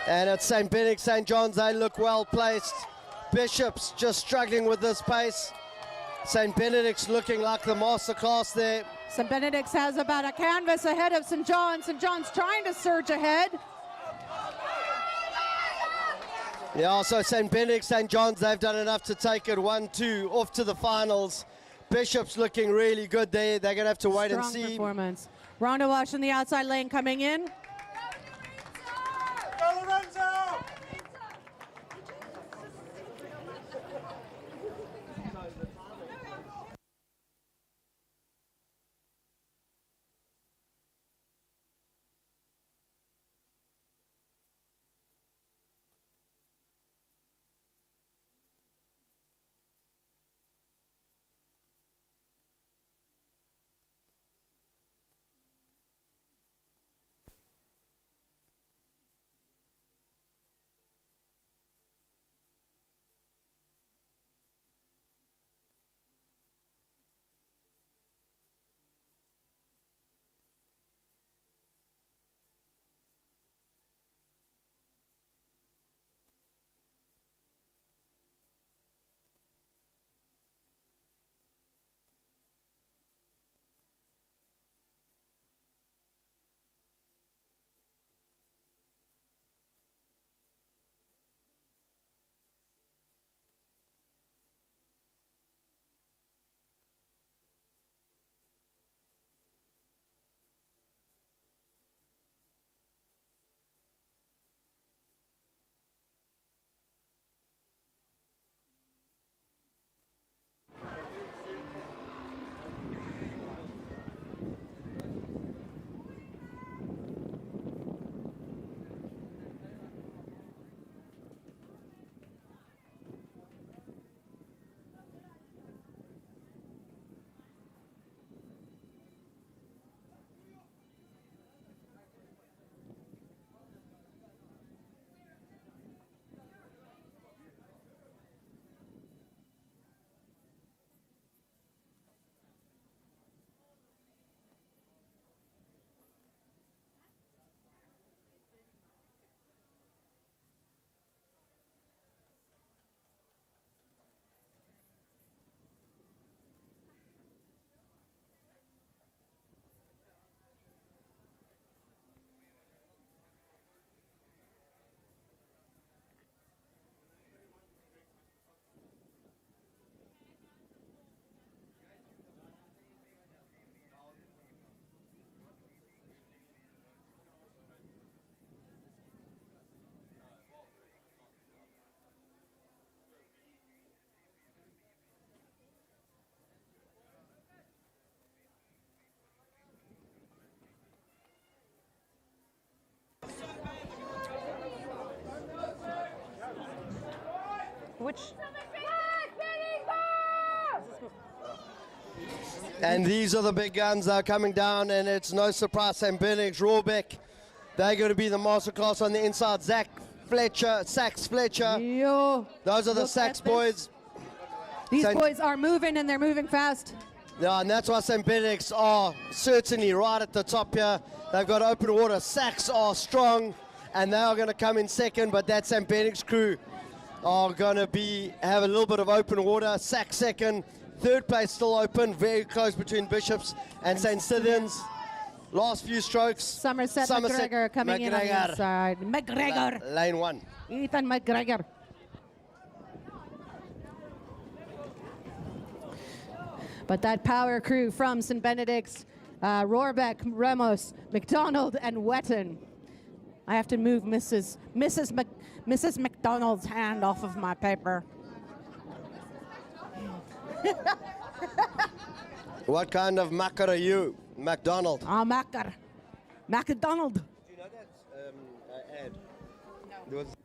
And at St. Benedict, St. John's, they look well placed. Bishops just struggling with this pace. St. Benedict's looking like the masterclass there. St. Benedict's has about a canvas ahead of St. John's. St. John's trying to surge ahead. Yeah, so St. Benedict, St. John's, they've done enough to take it 1-2 off to the finals. Bishop's looking really good there. They're going to have to wait and see. Performance. Rondo Wash in the outside lane coming in. Which? And these are the big guns that are coming down, and it's no surprise St. Benedict's, Rawbeck. They're going to be the masterclass on the inside. Sax Fletcher. Yo, those are the Sax boys. These boys are moving, and they're moving fast. Yeah, and that's why St. Benedict's are certainly right at the top here. They've got open water. Sax are strong, and they are going to come in second, but that St. Benedict's crew are going to have a little bit of open water. Sax second. Third place still open, very close between Bishops and St. Stithians. Last few strokes. Somerset McGregor coming in on the inside. McGregor. Lane 1. Ethan McGregor. But that power crew from St. Benedict's, Rohrbeck, Ramos, McDonald, and Wetton. I have to move Mrs. McDonald's hand off of my paper. What kind of macker are you, McDonald? Macker. McDonald. Did you know that ad? There was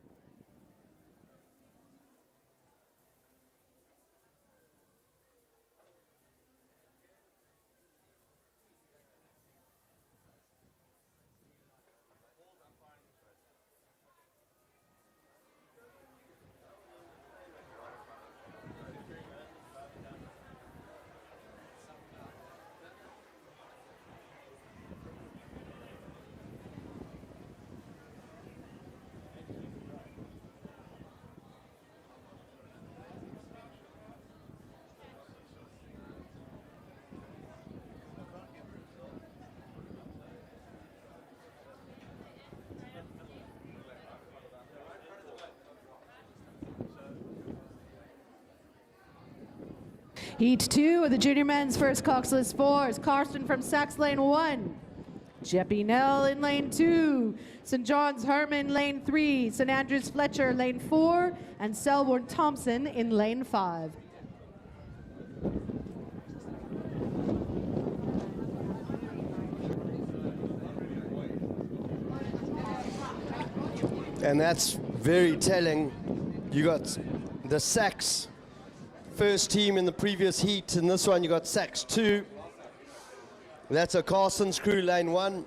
Heat 2 of the junior men's first coxless fours. Carson from Sachs lane 1. Jeppy Nell in lane 2. St. John's Herman lane 3. St. Andrews Fletcher lane 4. And Selborne Thompson in lane 5. And that's very telling. You got the Sachs first team in the previous heat. In this one, you got Sachs 2. That's a Carson's crew, lane 1.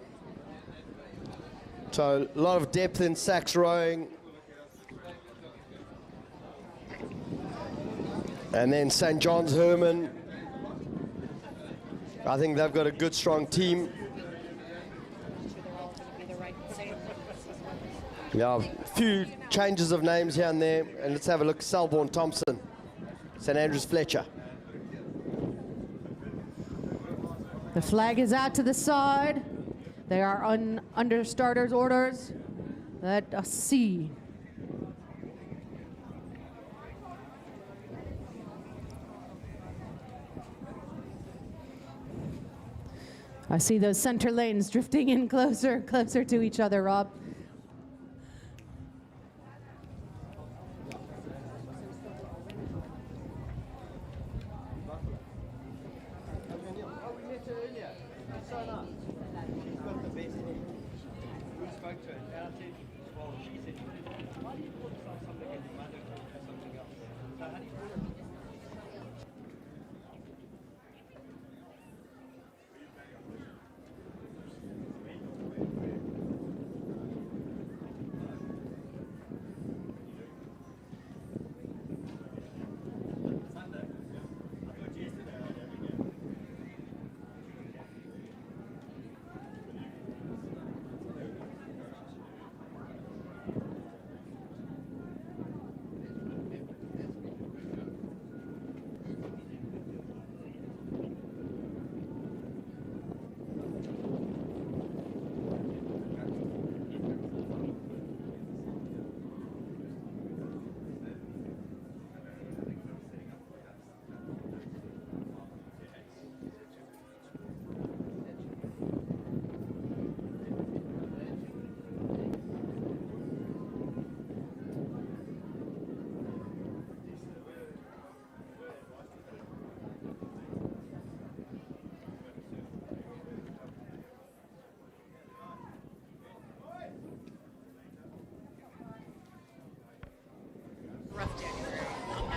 So a lot of depth in Sachs rowing. And then St. John's Herman. I think they've got a good, strong team. Yeah, a few changes of names here and there. And let's have a look. Selborne Thompson, St. Andrews Fletcher. The flag is out to the side. They are under starters' orders. Let us see. I see those center lanes drifting in closer to each other, Rob.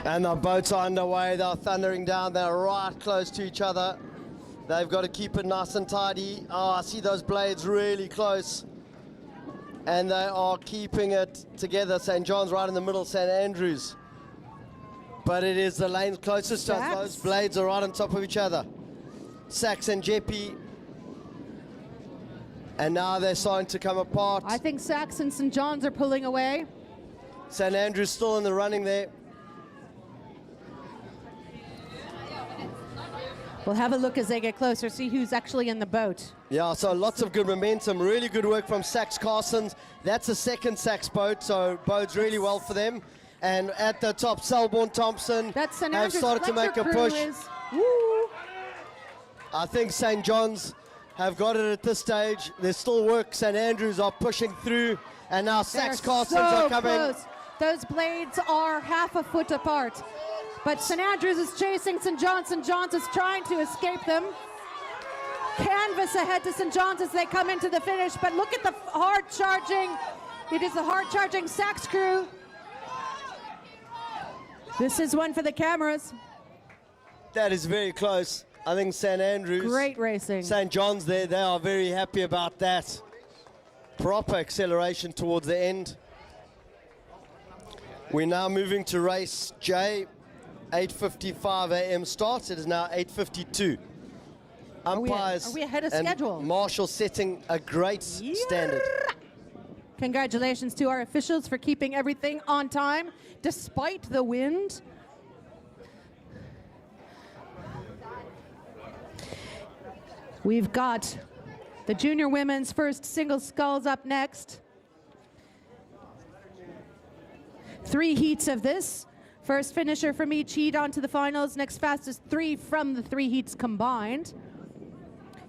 And the boats are underway. They're thundering down. They're right close to each other. They've got to keep it nice and tidy. Oh, I see those blades really close. And they are keeping it together. St. John's right in the middle, St. Andrews. But it is the lane closest to us. Those blades are right on top of each other. Sachs and Jeppy. And now they're starting to come apart. I think Sachs and St. John's are pulling away. St. Andrews still in the running there. We'll have a look as they get closer, see who's actually in the boat. Yeah, so lots of good momentum, really good work from Sachs Carsons. That's a second Sachs boat, so bodes really well for them. And at the top, Selborne Thompson have started to make a push. I think St. John's have got it at this stage. There's still work. St. Andrews are pushing through, and now Sachs Carsons are coming. Close. Those blades are half a foot apart. But St. Andrews is chasing St. John's. St. John's is trying to escape them. Canvas ahead to St. John's as they come into the finish. But look at the hard charging. It is the hard charging Sachs crew. This is one for the cameras. That is very close. I think St. Andrews. Great racing. St. John's there, they are very happy about that. Proper acceleration towards the end. We're now moving to race J. 8:55 a.m. start. It is now 8:52. Umpires are we ahead of and schedule? Marshall setting a great standard. Congratulations to our officials for keeping everything on time despite the wind. We've got the junior women's first single sculls up next. 3 heats of this. First finisher from each heat onto the finals. Next fastest 3 from the 3 heats combined.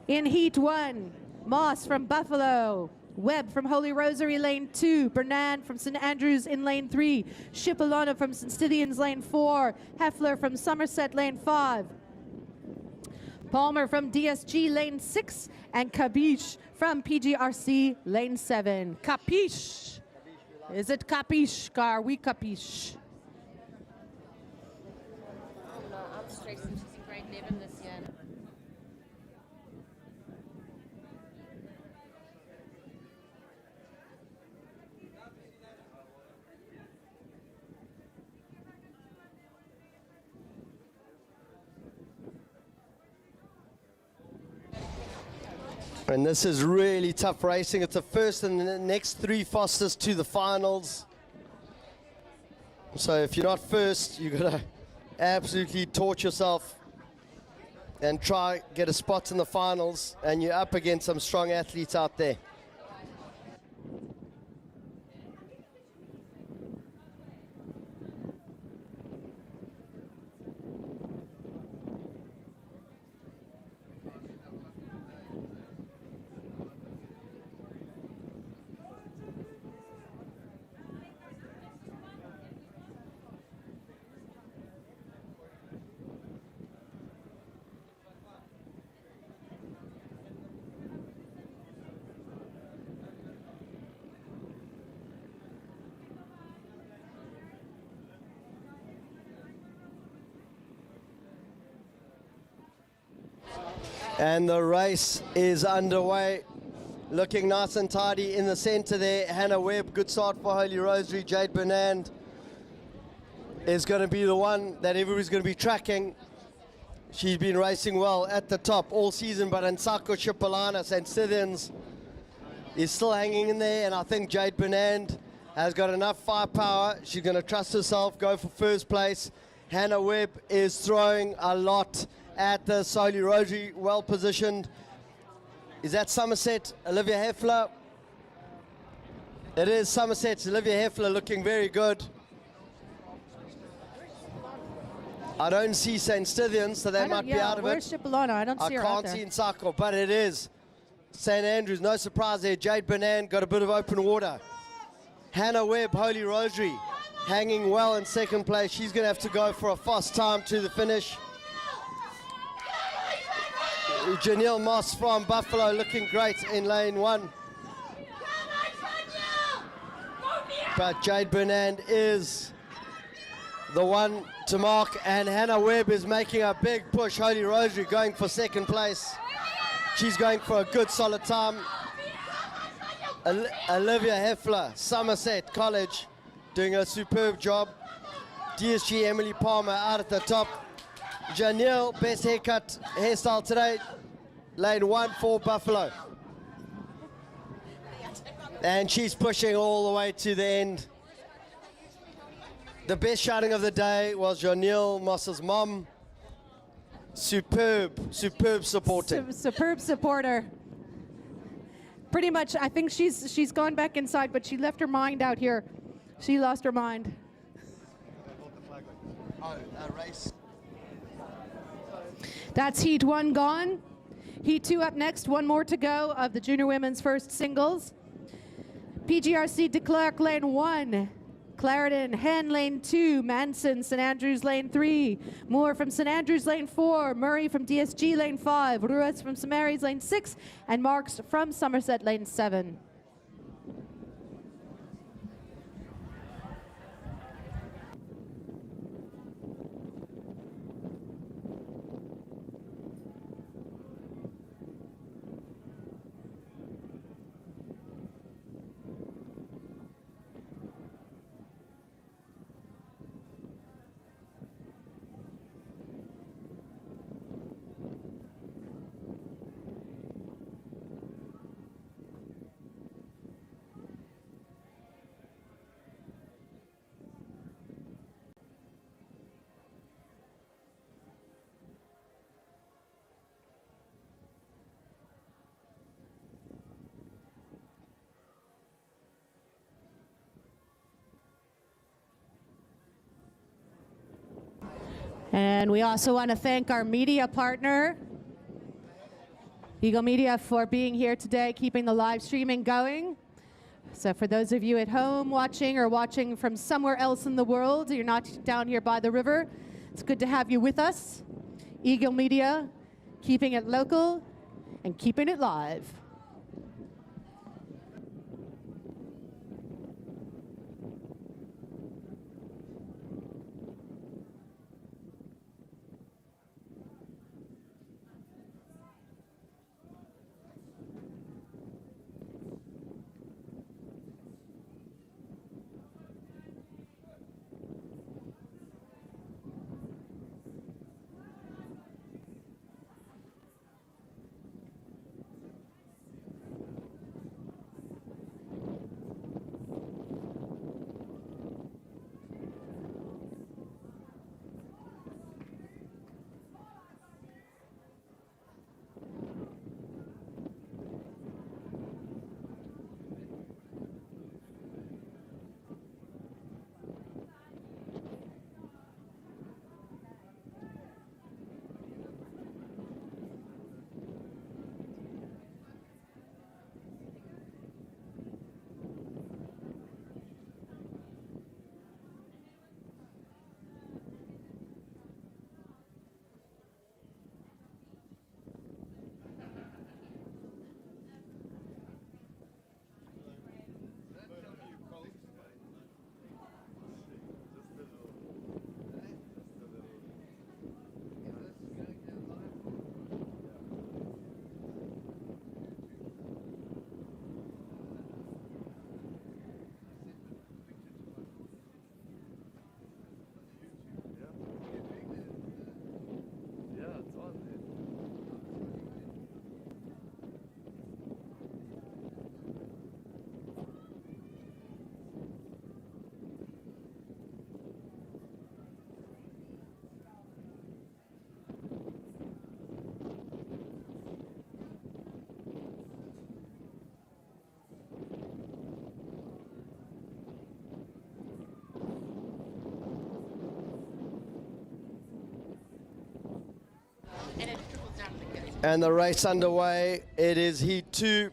In heat 1, Moss from Buffalo, Webb from Holy Rosary lane 2, Bernand from St. Andrews in lane 3, Shipolona from St. Stithians lane 4, Heffler from Somerset lane 5, Palmer from DSG lane 6, and Kabish from PGRC lane 7. Capiche. Is it capiche, car? We capiche. Oh no, I'm stressing. She's in grade 11 this year. And this is really tough racing. It's the first and the next 3 fastest to the finals. So if you're not first, you've got to absolutely torch yourself and try get a spot in the finals, and you're up against some strong athletes out there. And the race is underway. Looking nice and tidy in the center there. Hannah Webb, good start for Holy Rosary. Jade Bernand is going to be the one that everybody's going to be tracking. She's been racing well at the top all season, but Nsako Shipolana St. Stithians is still hanging in there, and I think Jade Bernand has got enough firepower. She's going to trust herself, go for first place. Hannah Webb is throwing a lot at the Holy Rosary, well positioned. Is that Somerset? Olivia Heffler? It is Somerset. Olivia Heffler looking very good. I don't see St. Stithians, so they might be out of where's it. Shipolona? I don't see her out I there. can't see Nsako, but it is St. Andrews. No surprise there. Jade Bernand got a bit of open water. Hannah Webb, Holy Rosary, hanging well in second place. She's going to have to go for a fast time to the finish. Janelle Moss from Buffalo looking great in lane 1. But Jade Bernand is the one to mark, and Hannah Webb is making a big push. Holy Rosary going for second place. She's going for a good solid time. Olivia Heffler, Somerset College, doing a superb job. DSG Emily Palmer out at the top. Janelle, best haircut hairstyle today. Lane 1 for Buffalo. And she's pushing all the way to the end. The best shouting of the day was Janelle Moss's mom. Superb supporting. Superb supporter. Pretty much, I think she's gone back inside, but she left her mind out here. She lost her mind. Race. That's heat 1 gone. Heat 2 up next, 1 more to go of the junior women's first singles. PGRC de Klerk lane 1, Clarendon Hen lane 2, Manson St. Andrews lane 3, Moore from St. Andrews lane 4, Murray from DSG lane 5, Ruiz from St. Mary's lane 6, and Marks from Somerset lane 7. And we also want to thank our media partner, Eagle Media, for being here today, keeping the live streaming going. So for those of you at home watching or watching from somewhere else in the world, you're not down here by the river, it's good to have you with us. Eagle Media, keeping it local and keeping it live. And the race underway. It is Heat 2.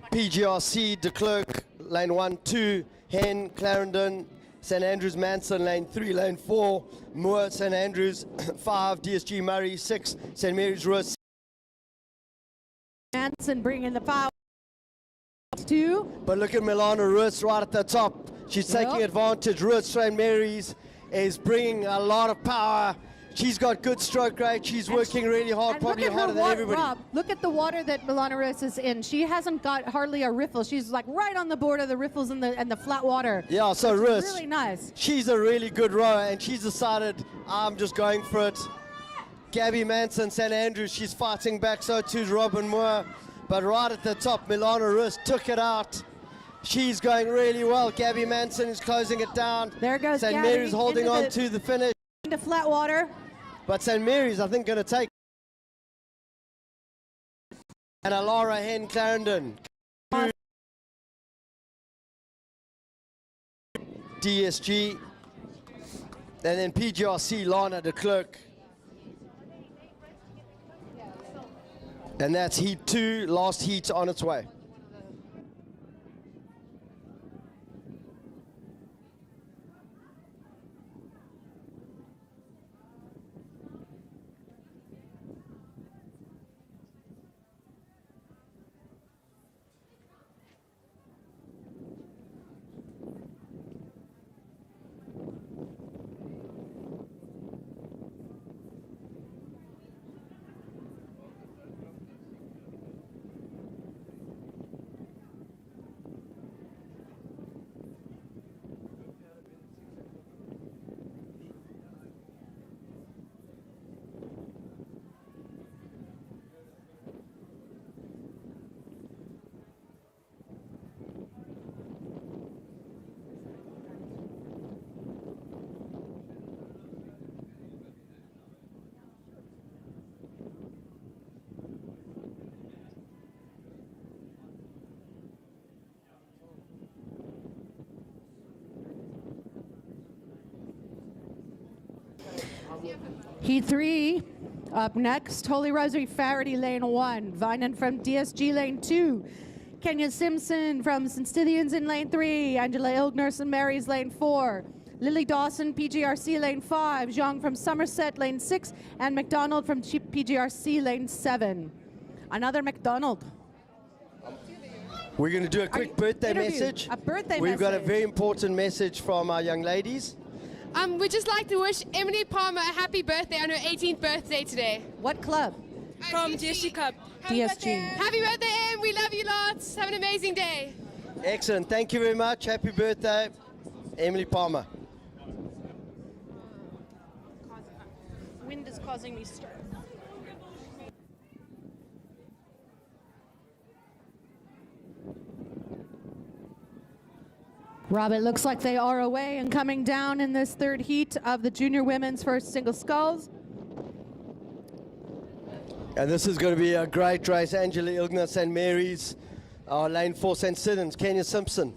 PGRC, De Klerk, lane 1, 2. Hen, Clarendon, St Andrews, Manson, lane 3, lane 4. Moore, St Andrews, 5. DSG Murray, 6. St Mary's Russ. Manson bringing the power. 2. But look at Milana Russ right at the top. She's taking advantage. Russ, St Mary's is bringing a lot of power. She's got good stroke rate. She's working really hard, probably harder than everybody. Rob, look at the water that Milana Russ is in. She hasn't got hardly a riffle. She's like right on the border of the riffles and the flat water. Yeah, so Russ, really nice. She's a really good rower, and she's decided, I'm just going for it. Gabby Manson, St Andrews, she's fighting back, so too is Robin Moore. But right at the top, Milana Russ took it out. She's going really well. Gabby Manson is closing it down. There goes St Gabby Mary's holding on to the finish. Into flat water. But St Mary's, I think, going to take. And Alara Hen Clarendon. DSG. And then PGRC, Lana De Klerk. And that's Heat 2, last heat on its way. Heat 3, up next, Holy Rosary Faraday, lane 1. Vinan from DSG, lane 2. Kenya Simpson from St. Stithians in lane 3. Angela Ilgner, St. Mary's, lane 4. Lily Dawson, PGRC, lane 5. Zhang from Somerset, lane 6. And McDonald from PGRC, lane 7. Another McDonald. We're going to do a quick birthday message. A birthday We've message. got a very important message from our young ladies. We'd just like to wish Emily Palmer a happy birthday on her 18th birthday today. What club? From DSG Club. DSG. Happy birthday, Em. We love you lots. Have an amazing day. Excellent. Thank you very much. Happy birthday, Emily Palmer. Wind is causing me stress. Rob, it looks like they are away and coming down in this third heat of the junior women's first single sculls. And this is going to be a great race. Angela Ilgner, St. Mary's, lane 4, St. Stithians, Kenya Simpson.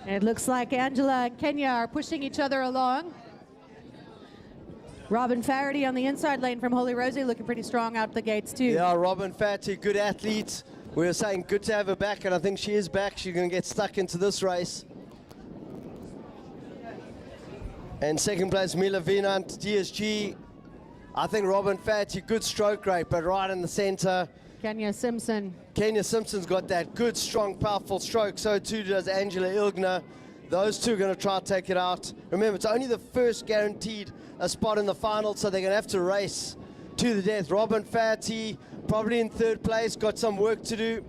It looks like Angela and Kenya are pushing each other along. Robin Faraday on the inside lane from Holy Rosary looking pretty strong out the gates too. Yeah, Robin Faraday, good athlete. We were saying good to have her back, and I think she is back. She's going to get stuck into this race. And second place, Mila Vinant, DSG. I think Robin Faraday, good stroke rate, but right in the center. Kenya Simpson. Kenya Simpson's got that good, strong, powerful stroke. So too does Angela Ilgner. Those two are going to try to take it out. Remember, it's only the first guaranteed a spot in the final, so they're going to have to race to the death. Robin Faraday, probably in third place, got some work to do.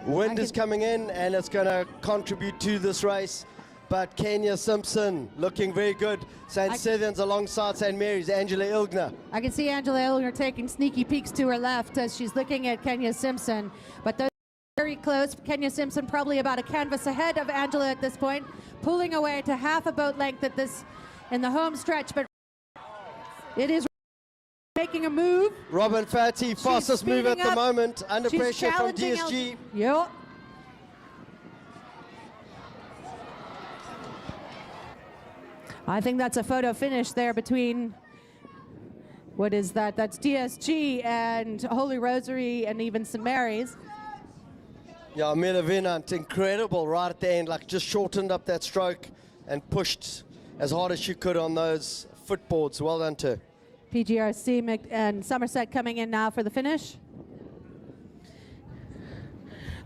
Wind is coming in, and it's going to contribute to this race. But Kenya Simpson looking very good. St. Stithians alongside St. Mary's, Angela Ilgner. I can see Angela Ilgner taking sneaky peeks to her left as she's looking at Kenya Simpson. But those are very close. Kenya Simpson probably about a canvas ahead of Angela at this point, pulling away to half a boat length at this in the home stretch. But it is making a move. Robin Faraday, fastest move at the moment, under She's pressure from challenging DSG. Yep. I think that's a photo finish there between, what is that? That's DSG and Holy Rosary and even St. Mary's. Yeah, Mila Vinant, incredible right at the end, like just shortened up that stroke and pushed as hard as she could on those footboards. Well done to her. PGRC and Somerset coming in now for the finish.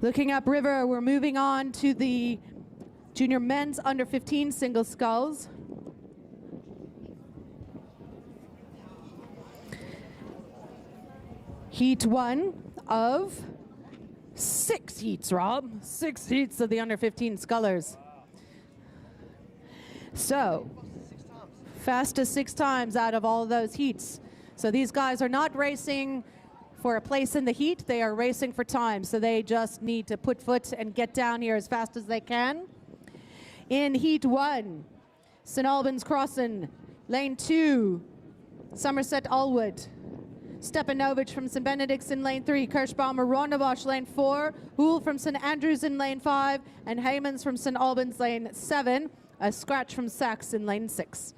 Looking up river, we're moving on to the junior men's under 15 single sculls. Heat 1 of 6 heats, Rob. 6 heats of the under 15 scullers. So, fastest 6 times out of all of those heats. So these guys are not racing for a place in the heat, they are racing for time. So they just need to put foot and get down here as fast as they can. In Heat 1, St. Albans Crossing, lane 2, Somerset Allwood. Stepanovich from St. Benedict's in lane 3, Kirschbaumer Ronnebosch lane 4, Houle from St. Andrews in lane 5, and Heymans from St. Albans lane 7, a scratch from Sachs in lane 6.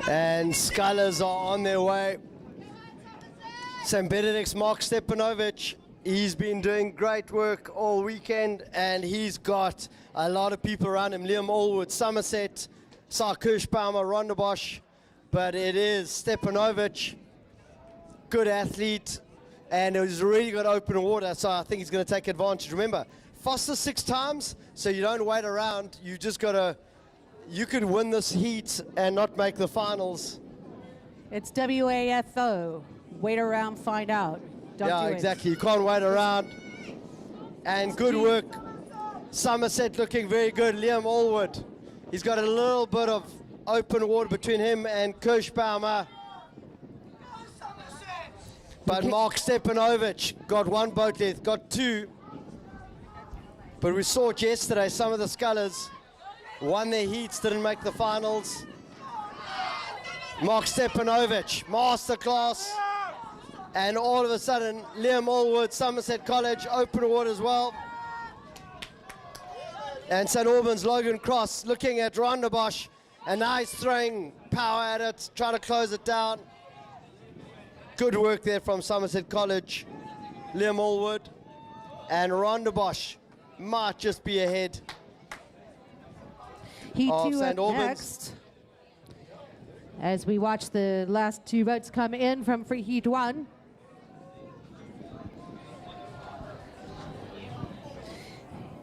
And Scullers are on their way. St. Benedict's Mark Stepanovic, he's been doing great work all weekend, and he's got a lot of people around him. Liam Allwood, Somerset, Sar Kirschbaumer, Ronda Bosch, but it is Stepanovic, good athlete, and he's really got open water, so I think he's going to take advantage. Remember, Foster 6 times, so you don't wait around. You just got to, you could win this heat and not make the finals. It's WAFO. Wait around, find out. Don't Yeah, do exactly. You can't wait around. And good work. Somerset looking very good. Liam Allwood. He's got a little bit of open water between him and Kirschbaumer. But Mark Stepanovic got 1 boat length, got 2. But we saw it yesterday, some of the scullers won their heats, didn't make the finals. Mark Stepanovic, masterclass. And all of a sudden, Liam Allwood, Somerset College, open water as well. And St. Albans, Logan Cross, looking at Ronda Bosch, and now he's throwing power at it, trying to close it down. Good work there from Somerset College, Liam Allwood, and Ronda Bosch might just be ahead Heat of 2 St. up Albans. next. As we watch the last 2 boats come in from free Heat 1.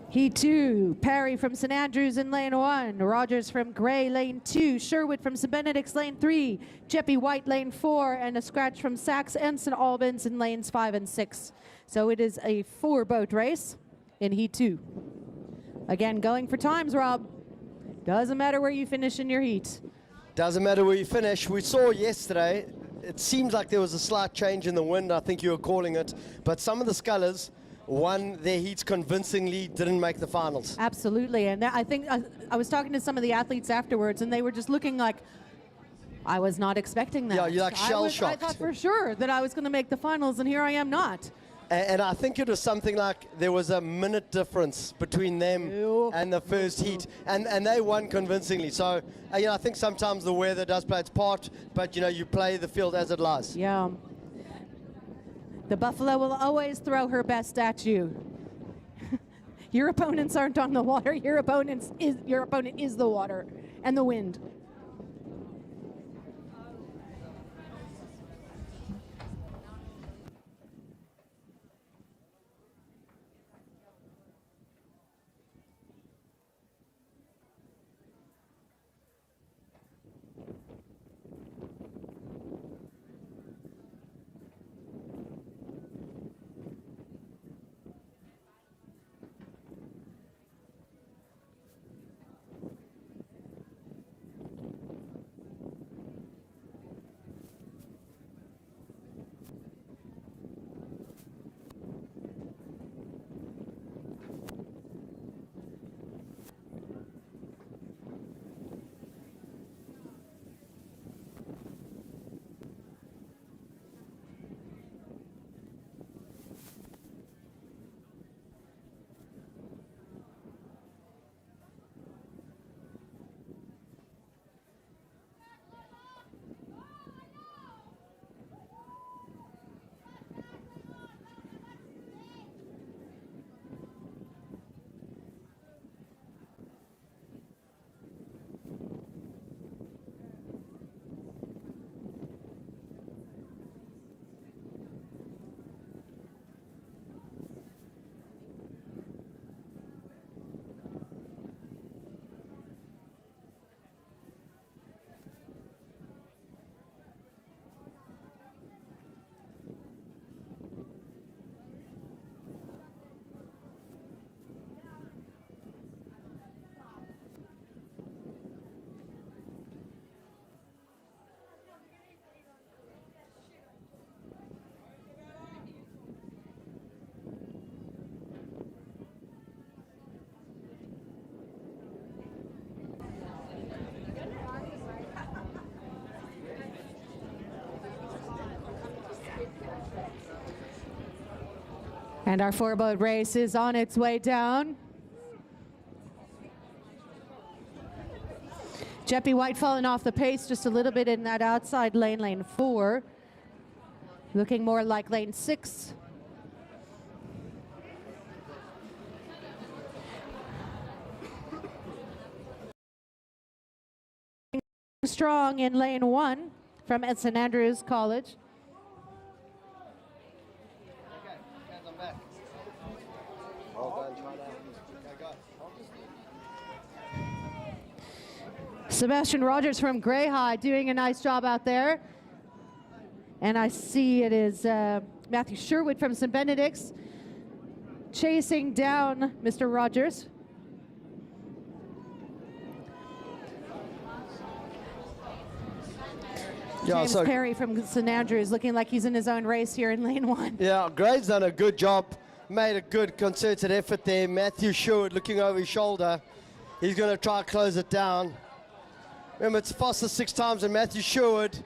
Heat 2, Perry from St. Andrews in lane 1, Rogers from Gray lane 2, Sherwood from St. Benedict's lane 3, Jeppy White lane 4, and a scratch from Sachs and St. Albans in lanes 5 and 6. So it is a 4-boat race in Heat 2. Again, going for times, Rob. Doesn't matter where you finish in your heat. Doesn't matter where you finish. We saw yesterday, it seems like there was a slight change in the wind, I think you were calling it, but some of the scullers won their heats convincingly, didn't make the finals. Absolutely, and I think I was talking to some of the athletes afterwards, and they were just looking like, I was not expecting that. Yeah, you're like shell-shocked. I thought for sure that I was going to make the finals, and here I am not. And I think it was something like there was a minute difference between them and the first heat, and they won convincingly. So, I think sometimes the weather does play its part, but you play the field as it lies. Yeah. The buffalo will always throw her best at you. Your opponents aren't on the water. Your opponent is the water and the wind. And our 4-boat race is on its way down. Jeppy White falling off the pace just a little bit in that outside lane, lane 4. Looking more like lane 6. Strong in lane 1 from St. Andrews College. Sebastian Rogers from Grey High doing a nice job out there. And I see it is Matthew Sherwood from St. Benedict's chasing down Mr. Rogers. James Perry from St. Andrews looking like he's in his own race here in lane 1. Yeah, Gray's done a good job. Made a good concerted effort there. Matthew Sherwood looking over his shoulder. He's going to try to close it down. Remember, it's Foster 6 times, and Matthew Sherwood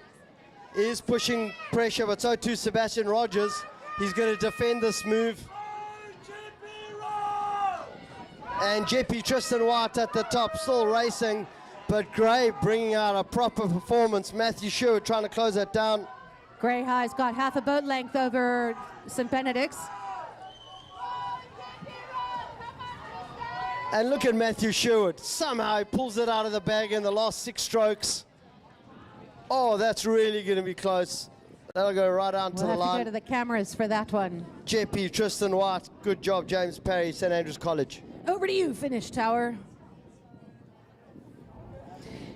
is pushing pressure, but so too Sebastian Rogers. He's going to defend this move. And Jeppy Tristan White at the top, still racing, but Gray bringing out a proper performance. Matthew Sherwood trying to close that down. Grey High's got half a boat length over St. Benedict's. And look at Matthew Sherwood. Somehow he pulls it out of the bag in the last 6 strokes. Oh, that's really going to be close. That'll go right down to the line. We'll have to go to the cameras for that one. Jeppy, Tristan White, good job. James Perry, St. Andrews College. Over to you, Finish Tower.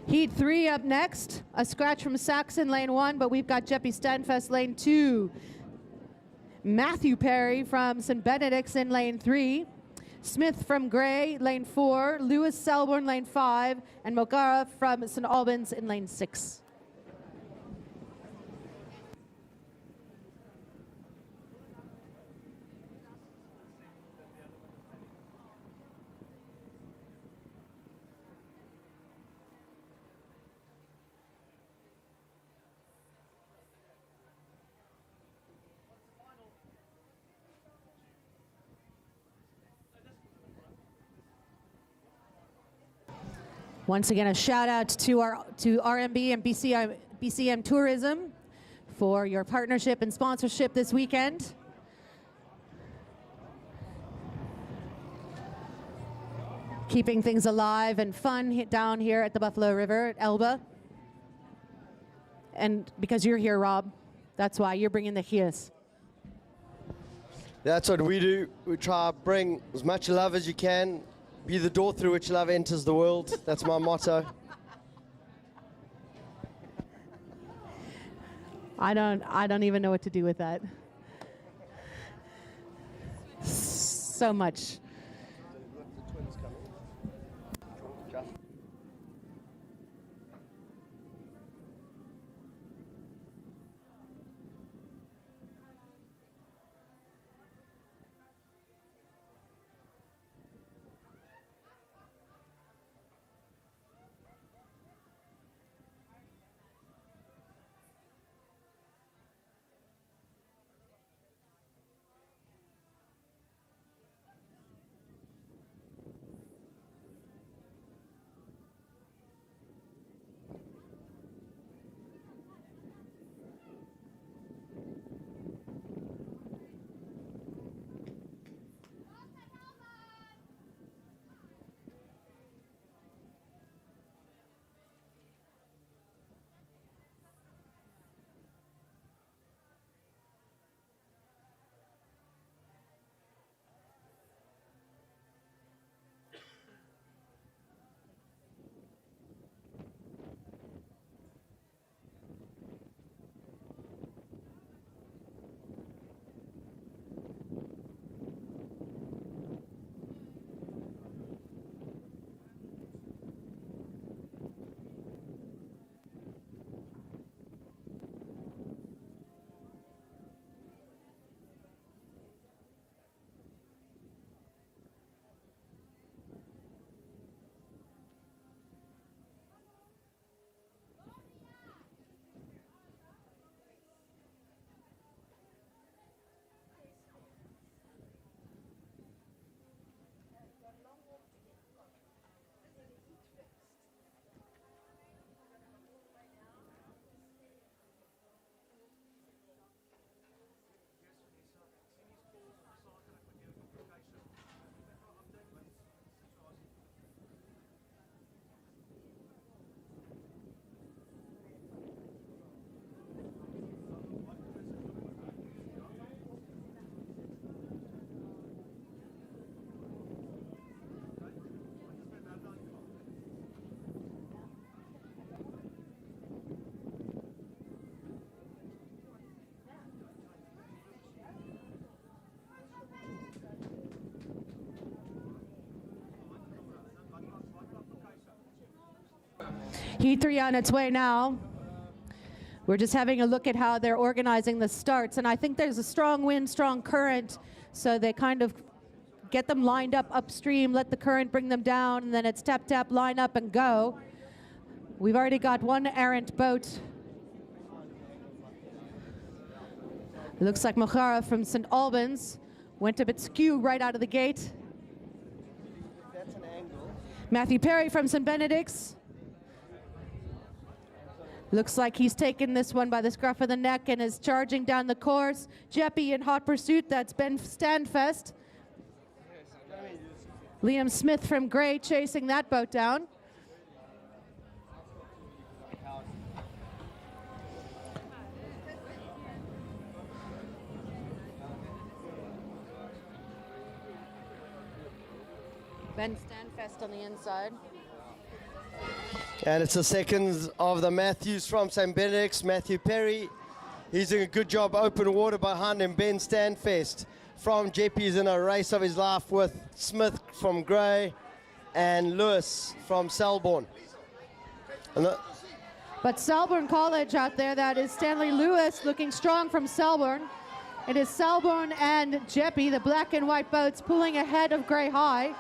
Heat 3 up next. A scratch from Saxon, lane 1, but we've got Jeppy Stanfest, lane 2. Matthew Perry from St. Benedict's in lane 3. Smith from Grey, lane 4. Lewis Selborne, lane 5. And Mogara from St. Albans in lane 6. Once again, a shout out to RMB and BCM Tourism for your partnership and sponsorship this weekend. Keeping things alive and fun down here at the Buffalo River at Elba. And because you're here, Rob, that's why you're bringing the Chias. That's what we do. We try to bring as much love as you can. Be the door through which love enters the world. That's my motto. I don't even know what to do with that. So much. Heat 3 on its way now. We're just having a look at how they're organizing the starts, and I think there's a strong wind, strong current, so they kind of get them lined up upstream, let the current bring them down, and then it's tap, tap, line up and go. We've already got one errant boat. It looks like Mohara from St. Albans went a bit skew right out of the gate. That's an angle. Matthew Perry from St. Benedict's. Looks like he's taken this one by the scruff of the neck and is charging down the course. Jeppy in hot pursuit, that's Ben Standfest. Liam Smith from Gray chasing that boat down. Ben Standfest on the inside. And it's the second of the Matthews from St. Benedict's. Matthew Perry, he's doing a good job open water behind him. Ben Standfest from Jeppy's in a race of his life with Smith from Gray and Lewis from Selborne. But Selborne College out there, that is Stanley Lewis looking strong from Selborne. It is Selborne and Jeppy, the black and white boats, pulling ahead of Gray High,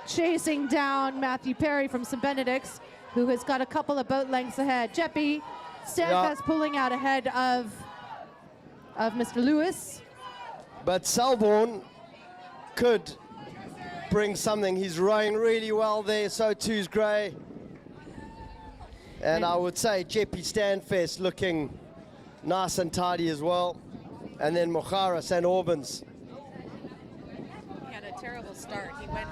chasing down Matthew Perry from St. Benedict's, who has got a couple of boat lengths ahead. Jeppy, Standfast pulling out ahead of Mr. Lewis. But Selborne could bring something. He's rowing really well there, so too's Gray. And I would say Jeppy Standfest looking nice and tidy as well. And then Mohara, St. Albans. He had a terrible start. He went...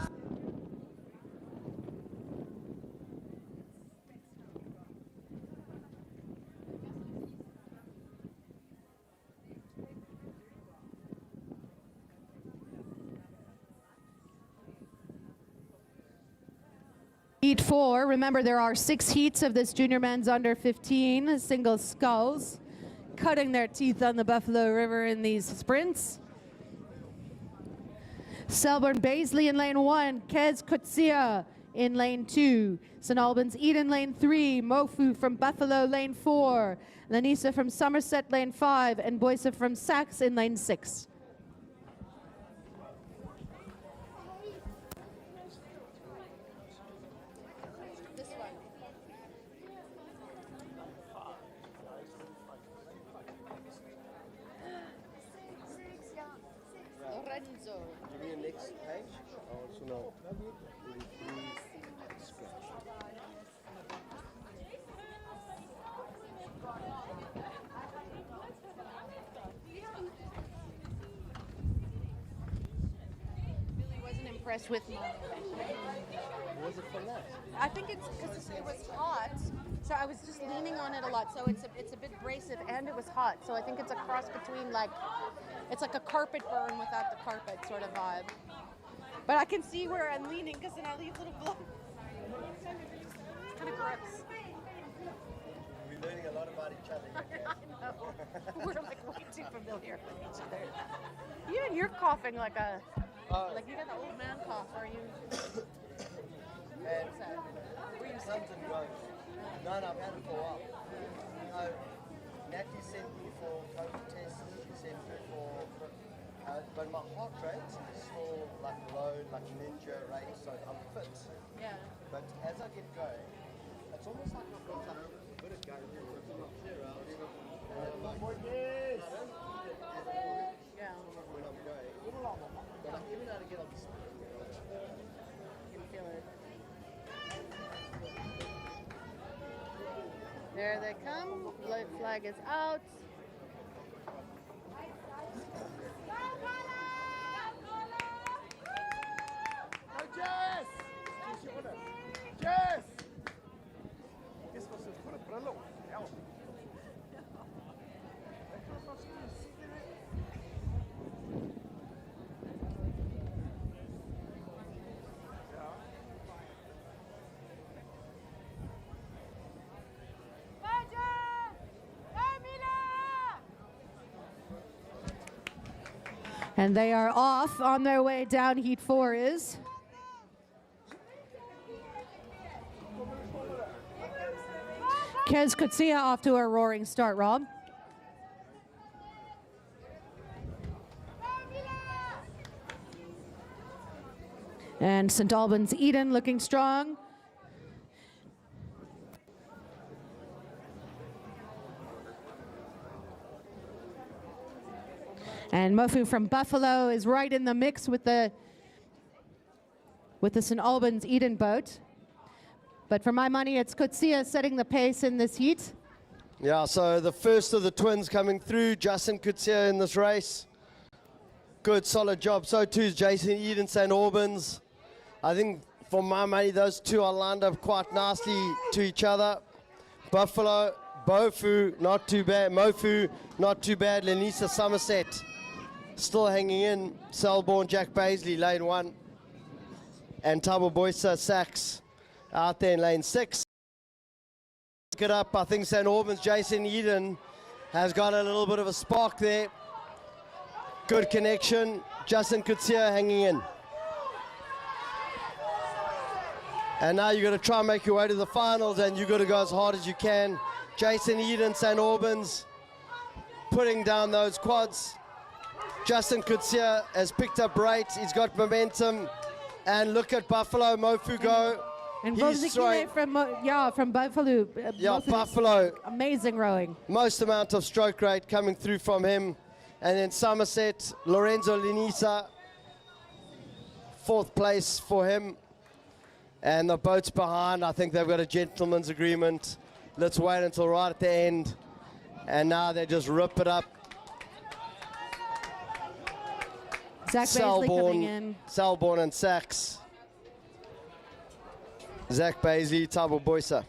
Heat 4. Remember, there are 6 heats of this junior men's under 15 single sculls, cutting their teeth on the Buffalo River in these sprints. Selborne Baisley in lane 1, Kez Kutsia in lane 2, St. Albans Eden lane 3, Mofu from Buffalo lane 4, Lanisa from Somerset lane 5, and Boyce from Sax in lane 6. Give me a next page. I want to know. Really wasn't impressed with my... What was it from that? I think it's because it was hot, so I was just leaning on it a lot. So it's a bit abrasive and it was hot. So I think it's a cross between it's like a carpet burn without the carpet sort of vibe. But I can see where I'm leaning because then I leave little blood. It's kind of gross. We're learning a lot about each other. I know. We're like way too familiar with each other. Even you're coughing like a, like you got the old man cough, are you? And something goes. No, I've had it for a while. Natty sent me for COVID tests. He sent me for, but my heart rate is still like low, like ninja rate, so I'm fit. Yeah. But as I get going, it's almost like I've got a bit of going. Yeah. When I'm going, but I'm even out to get on the speed. You can feel it. There they come. Float flag is out. Jess! Jess! Guess what's this? Put a look. And they are off on their way down. Heat 4 is. Kez Kutsia off to a roaring start, Rob. And St. Albans Eden looking strong. And Mofu from Buffalo is right in the mix with the St. Albans Eden boat. But for my money, it's Kutsia setting the pace in this heat. Yeah, so the first of the twins coming through, Justin Kutsia in this race. Good, solid job. So too is Jason Eden, St. Albans. I think for my money, those two are lined up quite nicely to each other. Buffalo, Bofu, not too bad. Mofu, not too bad. Lenisa Somerset, still hanging in. Selborne, Jack Baisley, lane 1. And Tabo Boysa Sachs out there in lane 6. Get up, I think St. Albans, Jason Eden has got a little bit of a spark there. Good connection. Justin Kutsia hanging in. And now you've got to try and make your way to the finals, and you've got to go as hard as you can. Jason Eden, St. Albans, putting down those quads. Justin Kutsia has picked up rates. He's got momentum. And look at Buffalo, Mofu go. And Bozikile from Buffalo. Yeah, Buffalo. Amazing rowing. Most amount of stroke rate coming through from him. And then Somerset, Lorenzo Linisa, 4th place for him. And the boat's behind. I think they've got a gentleman's agreement. Let's wait until right at the end. And now they just rip it up. Zach Baisley coming in. Selborne and Sachs. Zach Baisley, Tabo Boysa.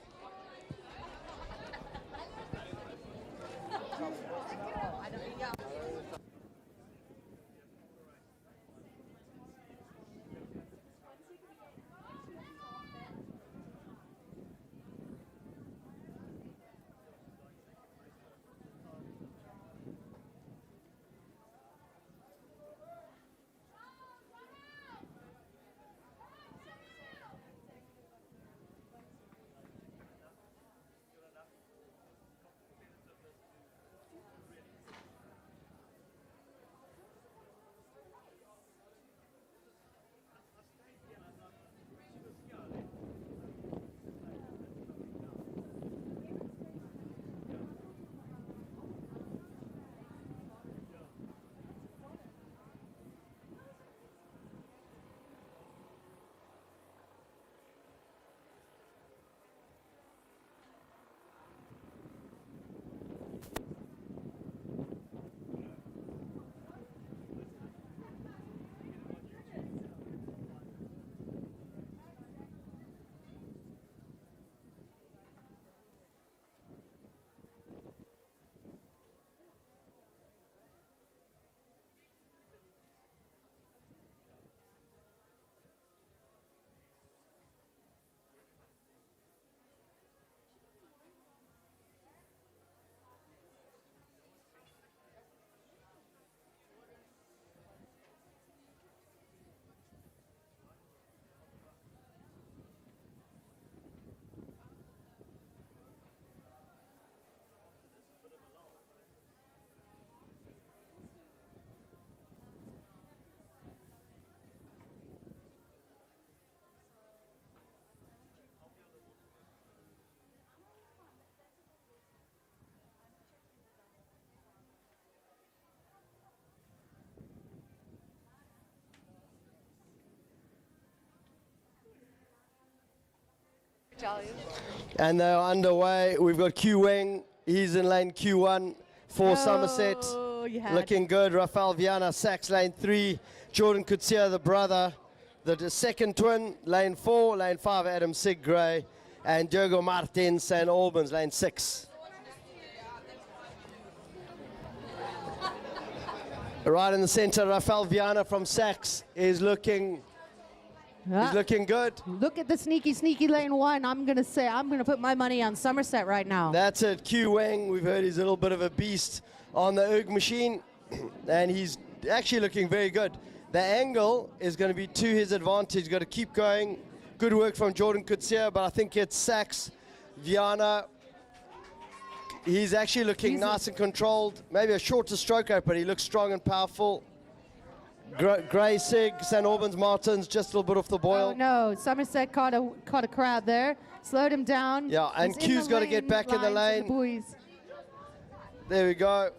And they're underway. We've got Q Wing. He's in lane Q1 for Somerset. Looking good. Rafael Viana, Sachs, lane 3. Jordan Kutsia, the brother. The second twin, lane 4. Lane 5, Adam Sig Gray. And Diogo Martins, St. Albans, lane 6. Right in the center, Rafael Viana from Sachs is looking... He's looking good. Look at the sneaky lane 1. I'm going to put my money on Somerset right now. That's it. Q Wang, we've heard he's a little bit of a beast on the erg machine, and he's actually looking very good. The angle is going to be to his advantage. Got to keep going. Good work from Jordan Kutsia, but I think it's Sachs, Viana, he's actually looking nice and controlled. Maybe a shorter stroke rate, but he looks strong and powerful. Grey Sig, St. Albans Martins, just a little bit off the boil. Oh no, Somerset caught a crowd there. Slowed him down. Yeah, and He's in Q's the got to get lane, back in the lines of lane. boys. There we go.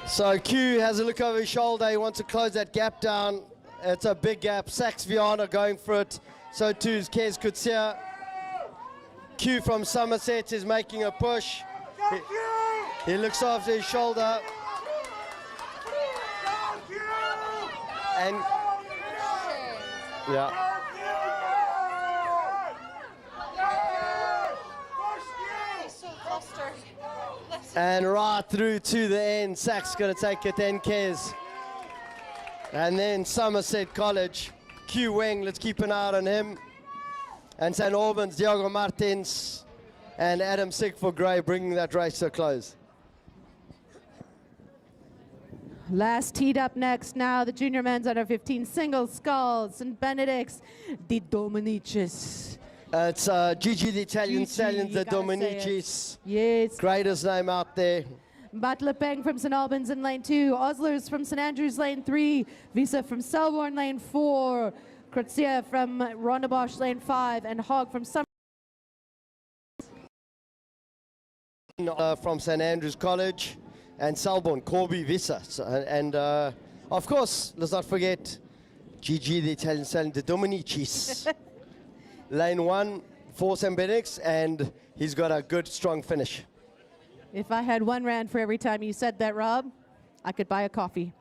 So Q has a look over his shoulder. He wants to close that gap down. It's a big gap. Sax Viana going for it. So too is Kez Kutsia. Q from Somerset is making a push. He looks after his shoulder. And yeah. And right through to the end, Sax going to take it, then Kez. And then Somerset College, Q Weng, let's keep an eye on him. And St. Albans, Diogo Martins and Adam Sig for Grey, bringing that race to a close. Last teed up next now, the junior men's under 15 single sculls, St. Benedict's, the Dominicis. It's Gigi the Italian Gigi, Stallions, the you gotta say Dominicis. Yes. Greatest name out there. Batlapeng from St. Albans in lane 2, Oslers from St. Andrews lane 3, Visa from Selborne lane 4, Krutzia from Rondebosch lane 5, and Hogg from From St. Andrews College, and Selborne, Corby Visa. So, and of course, let's not forget Gigi the Italian Stallion, the Dominicis. Lane 1 for St. Benedict's, and he's got a good, strong finish. If I had 1 rand for every time you said that, Rob, I could buy a coffee.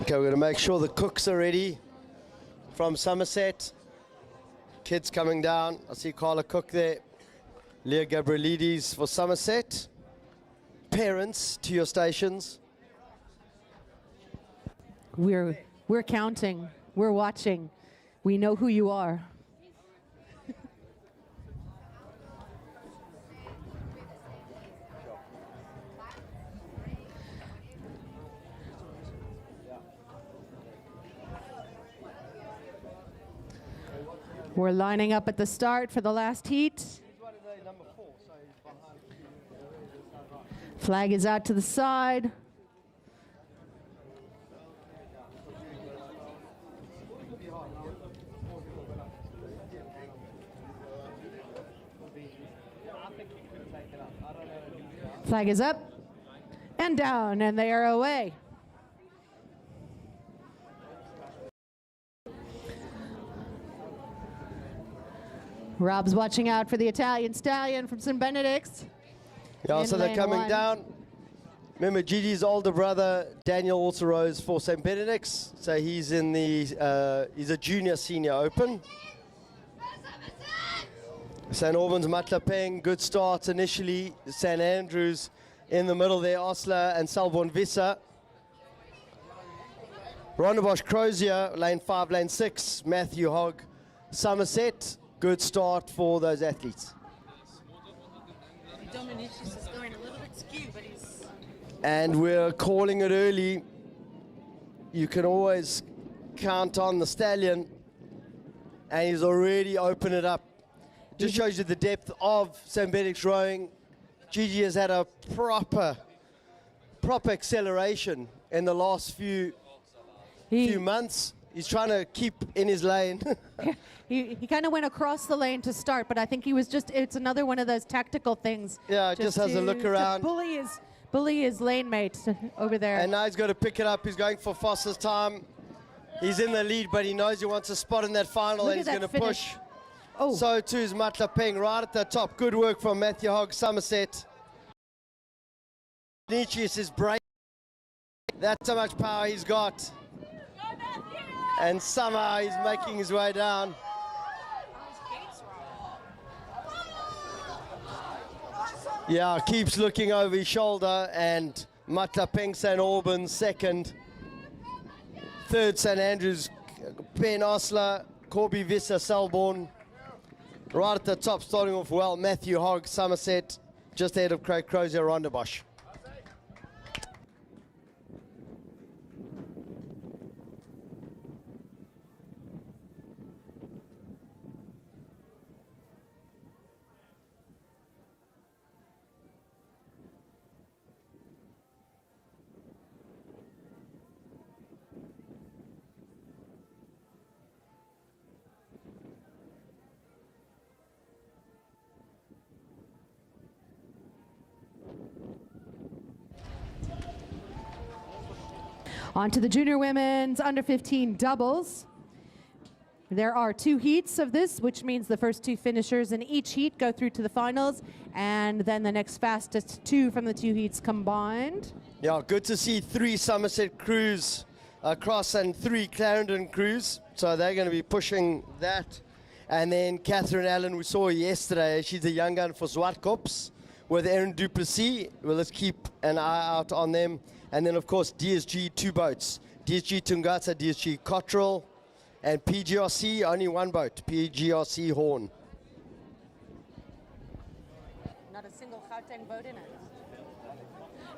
Okay, we're going to make sure the cooks are ready from Somerset. Kids coming down. I see Carla Cook there. Leah Gabrielides for Somerset. Parents to your stations. We're counting. We're watching. We know who you are. We're lining up at the start for the last heat. Flag is out to the side. Flag is up and down, and they are away. Rob's watching out for the Italian Stallion from St. Benedict's. Yeah, so they're coming down. Remember, Gigi's older brother, Daniel, also rose for St. Benedict's. So he's in the, he's a junior senior open. St. Albans, Matlapeng, good starts initially. St. Andrews in the middle there, Osler and Selborne Vissa. Rondebosch Crozier, lane 5, lane 6, Matthew Hogg, Somerset. Good start for those athletes. Dominicis is going a little bit skew, but he's... And we're calling it early. you can always count on the stallion, and he's already opened it up. Just shows you the depth of St. Benedict's rowing. Gigi has had a proper acceleration in the last few months. He's trying to keep in his lane. He kind of went across the lane to start, but I think he was it's another one of those tactical things. Yeah, just has a look around. To bully his lane mate over there. And now he's got to pick it up. He's going for fastest time. He's in the lead, but he knows he wants a spot in that final, and he's going to push. Oh. So too is Matla Peng right at the top. Good work from Matthew Hogg, Somerset. Nicius is breaking. That's how much power he's got. And somehow he's making his way down. Yeah, keeps looking over his shoulder, and Matla Peng St. Albans second. Third St. Andrews, Ben Osler, Corby Visser, Selborne. Right at the top, starting off well, Matthew Hogg, Somerset, just ahead of Craig Crozier, Rondebosch. On to the junior women's under 15 doubles. There are 2 heats of this, which means the first 2 finishers in each heat go through to the finals, and then the next fastest 2 from the 2 heats combined. Yeah, good to see 3 Somerset crews across and 3 Clarendon crews, so they're going to be pushing that. And then Catherine Allen, we saw her yesterday. She's a young gun for Zwartkops with Erin Duplessis. Well, let's keep an eye out on them. And then, of course, DSG 2 boats. DSG Tungata, DSG Cottrell, and PGRC, only 1 boat, PGRC Horn. Not a single Gauteng boat in it?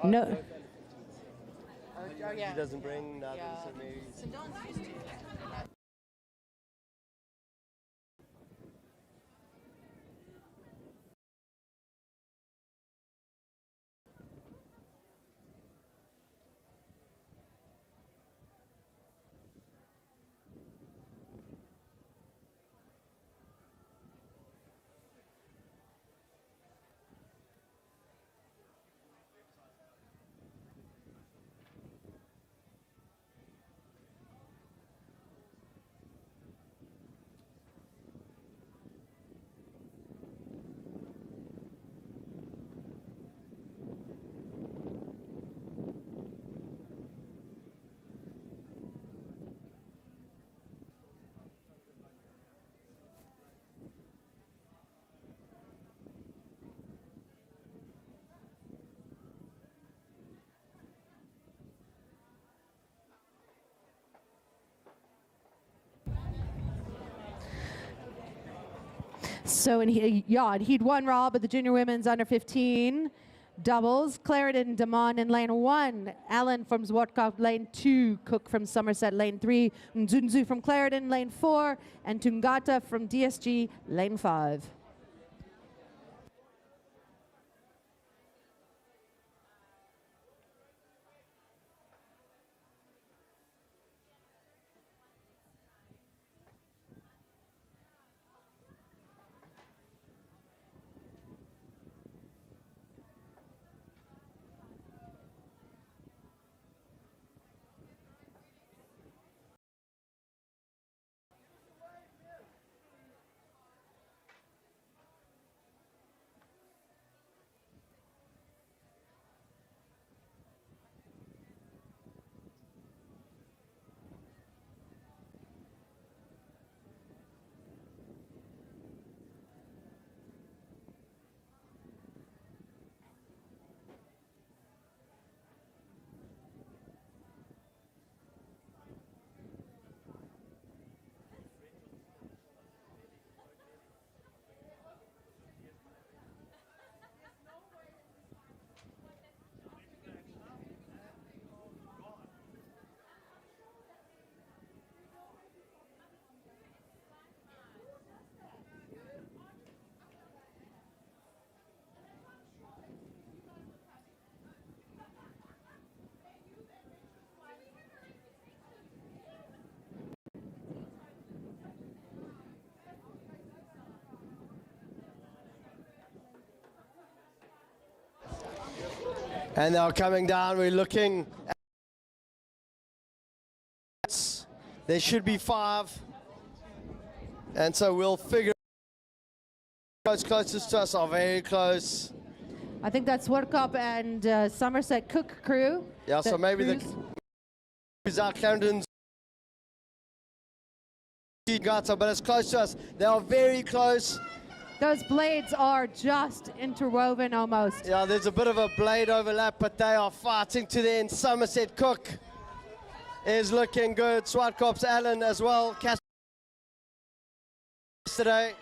No. Oh, yeah. He doesn't bring nothing, so maybe. St. John's used to. So in he'd 1 Rob at the junior women's under 15 doubles. Clarendon Damon in lane 1. Allen from Zwartkop lane 2. Cook from Somerset lane 3. Nzunzu from Clarendon lane 4. And Tungata from DSG lane 5. And they're coming down. We're looking at, there should be 5. And so we'll figure those closest to us are very close. I think that's Swartkop and Somerset Cook crew. Yeah, so maybe the Clarendon's Regatta, but it's close to us. They are very close. Those blades are just interwoven almost. Yeah, there's a bit of a blade overlap, but they are fighting to the end. Somerset Cook is looking good. Swartkop's Allen as well. Yesterday.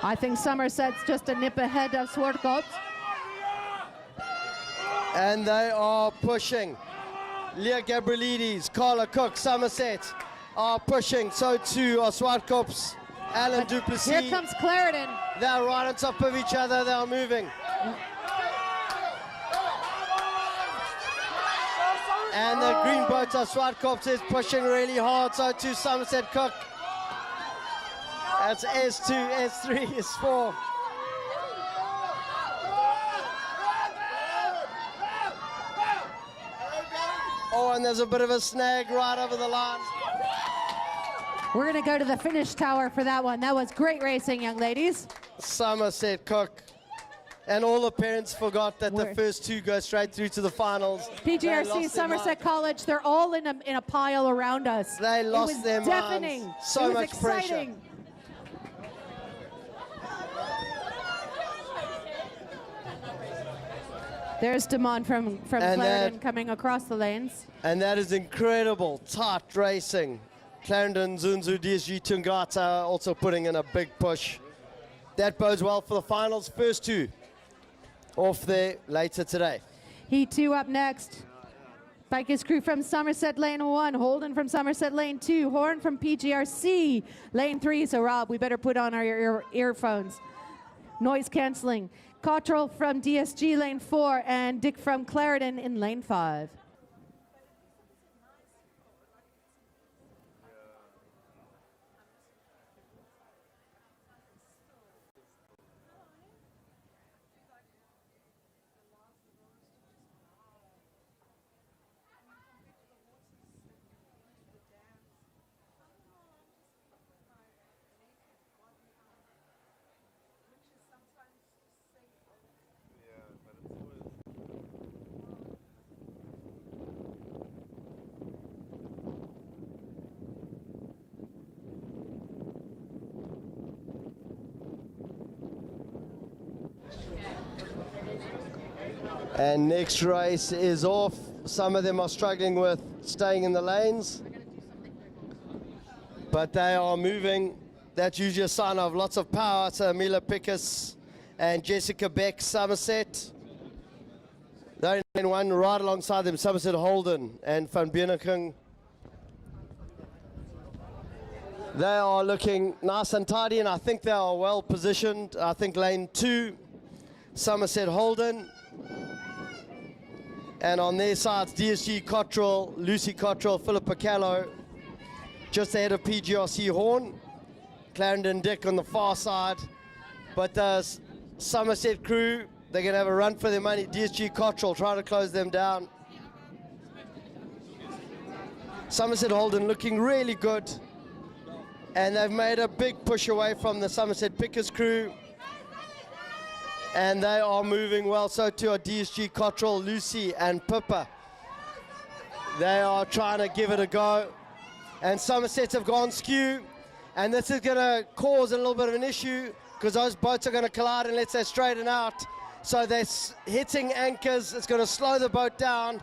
I think Somerset's just a nip ahead of Swartkop. And they are pushing. Leah Gabrielides, Carla Cook, Somerset are pushing. So too are Swartkop's Alan Duplessis. Here comes Clarendon. They're right on top of each other. They're moving. And the green boat of Swartkop is pushing really hard. So too Somerset Cook. That's S2, S3, S4. Oh, and there's a bit of a snag right over the line. We're going to go to the finish tower for that one. That was great racing, young ladies. Somerset Cook. And all the parents forgot that the first 2 go straight through to the finals. PGRC, Somerset College, they're all in a pile around us. They lost their deafening. minds. So much exciting. pressure. There's Damon from Clarendon coming across the lanes. And that is incredible, tight racing. Clarendon, Zunzu, DSG, Tungata also putting in a big push. That bodes well for the finals. First 2 off there later today. Heat 2 up next. Bikers crew from Somerset Lane 1, Holden from Somerset Lane 2, Horn from PGRC Lane 3. So Rob, we better put on our earphones. Noise cancelling. Cottrell from DSG Lane 4 and Dick from Clarendon in Lane 5. And next race is off. Some of them are struggling with staying in the lanes, but they are moving. That's usually a sign of lots of power. So Mila Pickus and Jessica Beck, Somerset. They're in one right alongside them, Somerset Holden and Van Bienenking. They are looking nice and tidy, and I think they are well positioned. I think lane 2, Somerset Holden. And on their sides, DSG Cottrell, Lucy Cottrell, Philippa Callow, just ahead of PGRC Horn. Clarendon Dick on the far side. But the Somerset crew, they're going to have a run for their money. DSG Cottrell trying to close them down. Somerset Holden looking really good. And they've made a big push away from the Somerset Pickers crew. And they are moving well. So too are DSG Cottrell, Lucy and Pippa. They are trying to give it a go. And Somerset have gone skew. And this is going to cause a little bit of an issue because those boats are going to collide unless they straighten out. So they're hitting anchors. It's going to slow the boat down.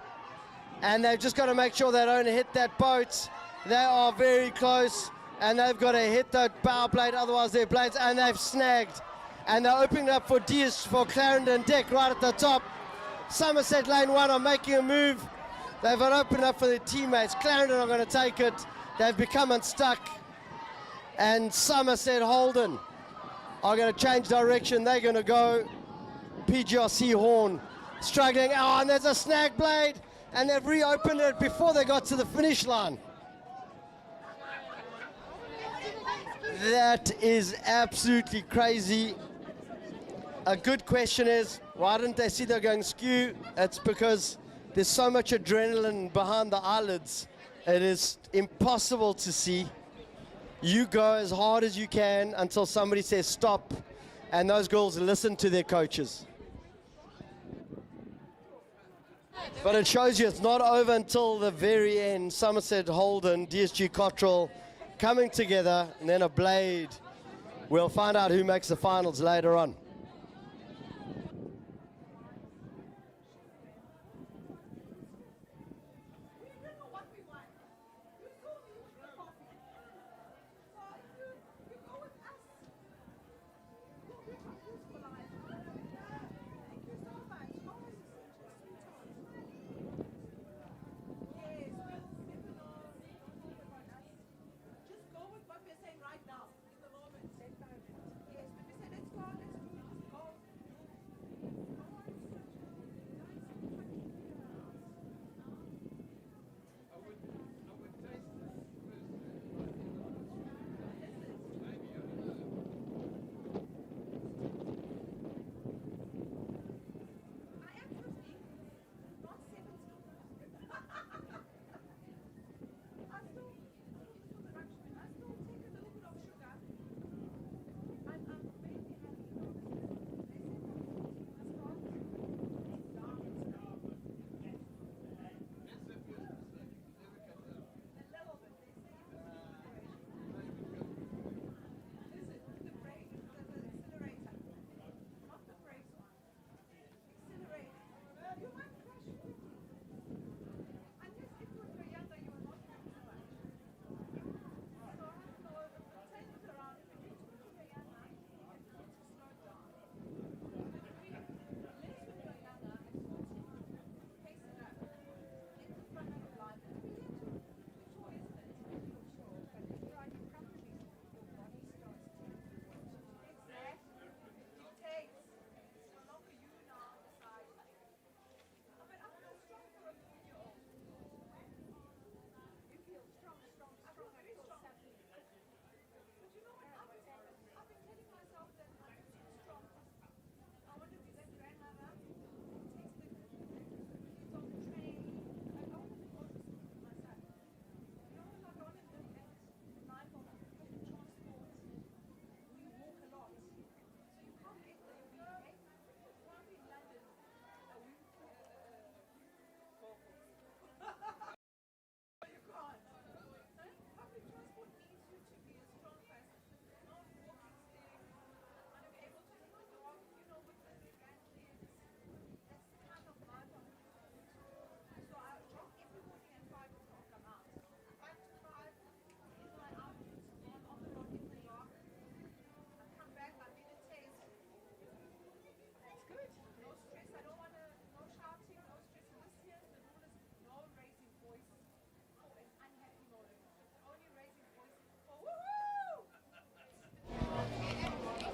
And they've just got to make sure they don't hit that boat. They are very close. And they've got to hit that bow blade, otherwise their blades, and they've snagged. And they're opening up for Clarendon Dick right at the top. Somerset Lane 1 are making a move. They've opened up for their teammates. Clarendon are going to take it. They've become unstuck. And Somerset Holden are going to change direction. They're going to go PGRC Horn. Struggling. Oh, and there's a snag blade. And they've reopened it before they got to the finish line. That is absolutely crazy. a good question is, why didn't they see they're going skew? It's because there's so much adrenaline behind the eyelids. It is impossible to see. You go as hard as you can until somebody says stop, and those girls listen to their coaches. But it shows you it's not over until the very end. Somerset, Holden, DSG Cottrell coming together, and then a blade. We'll find out who makes the finals later on.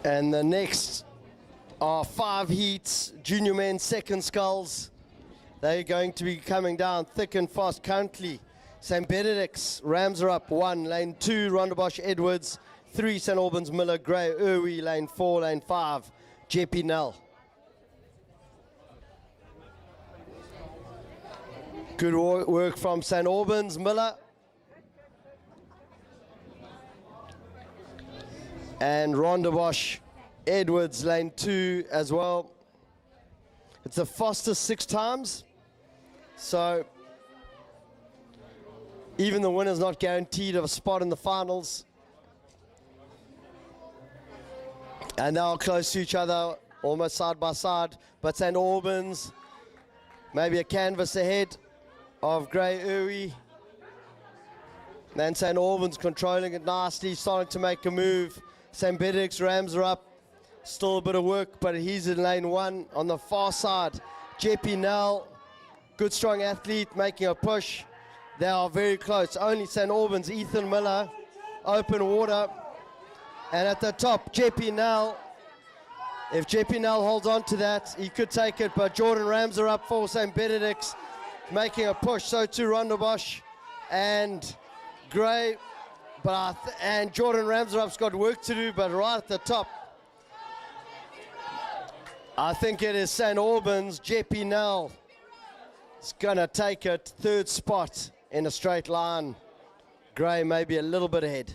And the next are 5 heats, junior men, second sculls. They're going to be coming down thick and fast currently. St. Benedict's rams are up 1, lane 2, Rondebosch Edwards, 3, St. Albans Miller, Gray, Irwi, lane 4, lane 5, JP Nell. Good work from St. Albans Miller. And Rondebosch Edwards, lane 2 as well. It's the fastest 6 times. So even the winner's not guaranteed of a spot in the finals. And they're close to each other, almost side by side. But St. Albans, maybe a canvas ahead of Grey Irwi. Then St. Albans controlling it nicely, starting to make a move. St. Benedict's rams are up. Still a bit of work, but he's in lane 1 on the far side. JP Nell, good strong athlete, making a push. They are very close. Only St. Albans, Ethan Miller, open water. And at the top, JP Nell. If JP Nell holds on to that, he could take it, but Jordan Rams are up for St. Benedict's, making a push. So too Rondebosch and Gray. And Jordan Rams are up's got work to do, but right at the top, I think it is St. Albans. Jeppy Nell is going to take it. Third spot in a straight line. Gray maybe a little bit ahead.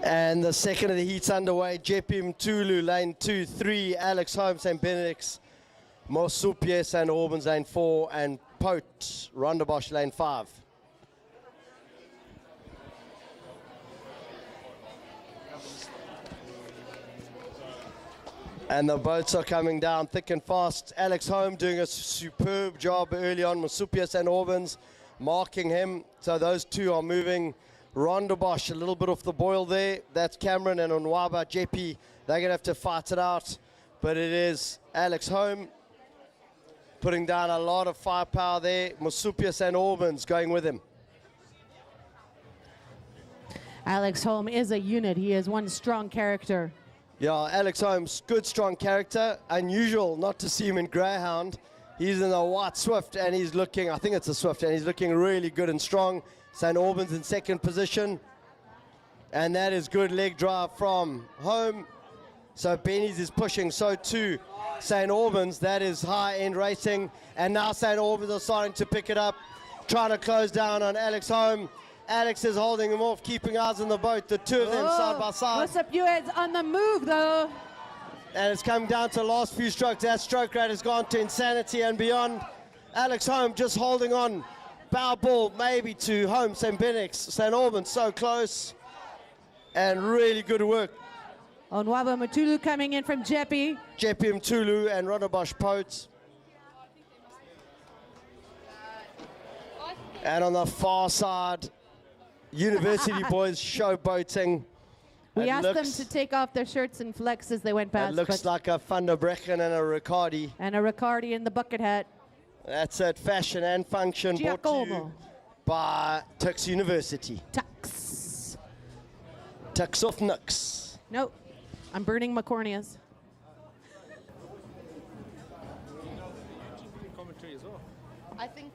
And the second of the heat's underway. Jeppy Mtulu, lane 2, 3. Alex Holmes, St. Benedict's. Mosupie, St. Albans, lane 4. And Pote, Rondebosch, lane 5. And the boats are coming down thick and fast. Alex Holmes doing a superb job early on. Mosupie, St. Albans, marking him. So those two are moving. Rondebosch a little bit off the boil there. That's Cameron and Onwaba. Jeppy, they're going to have to fight it out. But it is Alex Holmes putting down a lot of firepower there. Mosupie, St. Albans going with him. Alex Holmes is a unit. He is one strong character. Yeah, Alex Holmes, good, strong character. Unusual not to see him in Greyhound. He's in a white Swift, and he's looking, I think it's a Swift, and he's looking really good and strong. St. Albans in second position. And that is good leg drive from home. So Benny's is pushing, so too St. Albans. That is high-end racing. And now St. Albans are starting to pick it up, trying to close down on Alex Holmes. Alex is holding him off, keeping eyes on the boat. The two of them side by side. What's up, U.S. on the move, though? And it's come down to the last few strokes. That stroke rate has gone to insanity and beyond. Alex Holmes just holding on. Bow ball maybe to home. St. Benix, St. Albans so close. And really good work. Onwabo Mutulu coming in from Jeppy. Jeppy Mtulu and Ronabosh Potes. And on the far side, University boys showboating. We asked them to take off their shirts and flex as they went past. It looks like a Van der Brecken and a Riccardi. And a Riccardi in the bucket hat. That's it, fashion and function brought to you by Tux University. Tux. Tux of Nux. Nope, I'm burning my corneas. I think.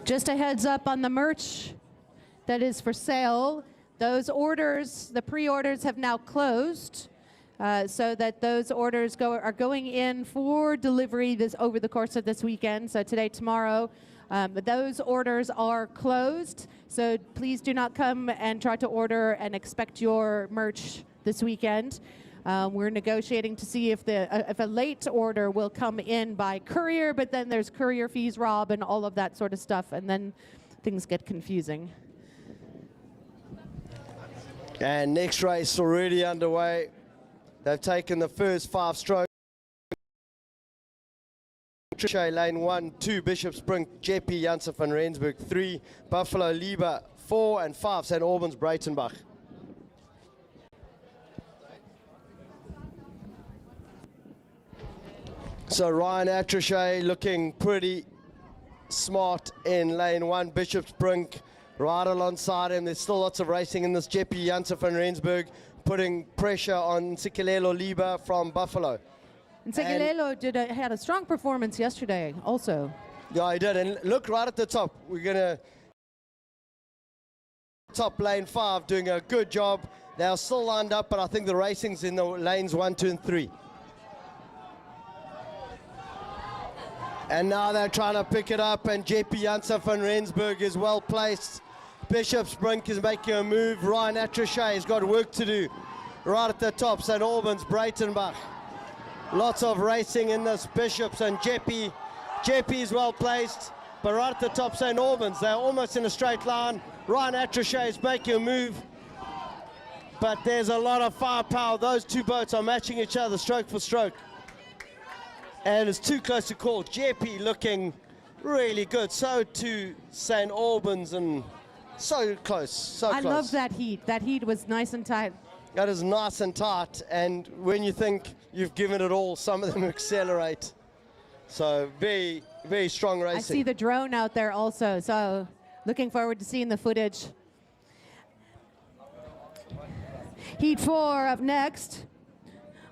Just a heads up on the merch that is for sale. Those orders, the pre-orders have now closed, so that those orders are going in for delivery over the course of this weekend. So today, tomorrow, But those orders are closed, so please do not come and try to order and expect your merch this weekend. We're negotiating to see if a late order will come in by courier, but then there's courier fees, Rob, and all of that sort of stuff, and then things get confusing. And next race already underway. They've taken the first 5 strokes. Lane 1, 2, Bishopsbrink, Jeppy, Janssen van Rensburg, 3, Buffalo, Lieber, 4, and 5, St. Albans, Breitenbach. So Ryan Attrachet looking pretty smart in lane 1, Bishopsbrink right alongside him. There's still lots of racing in this. Jeppy, Janssen van Rensburg putting pressure on Ntsikelelo Lieber from Buffalo. And Ntsikelelo had a strong performance yesterday also. Yeah, he did. And look right at the top. We're going to top lane 5 doing a good job. They're still lined up, but I think the racing's in the lanes 1, 2, and 3. And now they're trying to pick it up, and Jeppy Janssen van Rensburg is well placed. Bishopsbrink is making a move. Ryan Attrachet has got work to do right at the top. St. Albans, Breitenbach. Lots of racing in this. Bishops and Jeppy. Jeppy is well placed, but right at the top, St. Albans. They're almost in a straight line. Ryan Attrachet is making a move, but there's a lot of firepower. Those two boats are matching each other stroke for stroke. And it's too close to call. Jeppy looking really good. So too St. Albans, and so close, so close. I love that heat. That heat was nice and tight. That is nice and tight. And when you think you've given it all, some of them accelerate. So very, very strong racing. I see the drone out there also. So looking forward to seeing the footage. Heat 4 up next.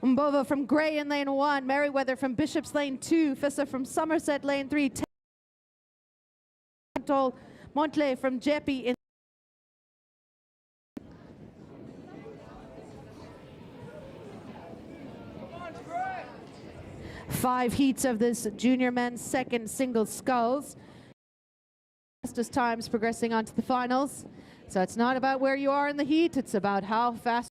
Mbova from Gray in lane 1, Merriweather from Bishop's lane 2, Fisser from Somerset lane 3, Montley from Jeppy in 5 heats of this junior men's second single sculls. Fastest times progressing on to the finals. So it's not about where you are in the heat, it's about how fast.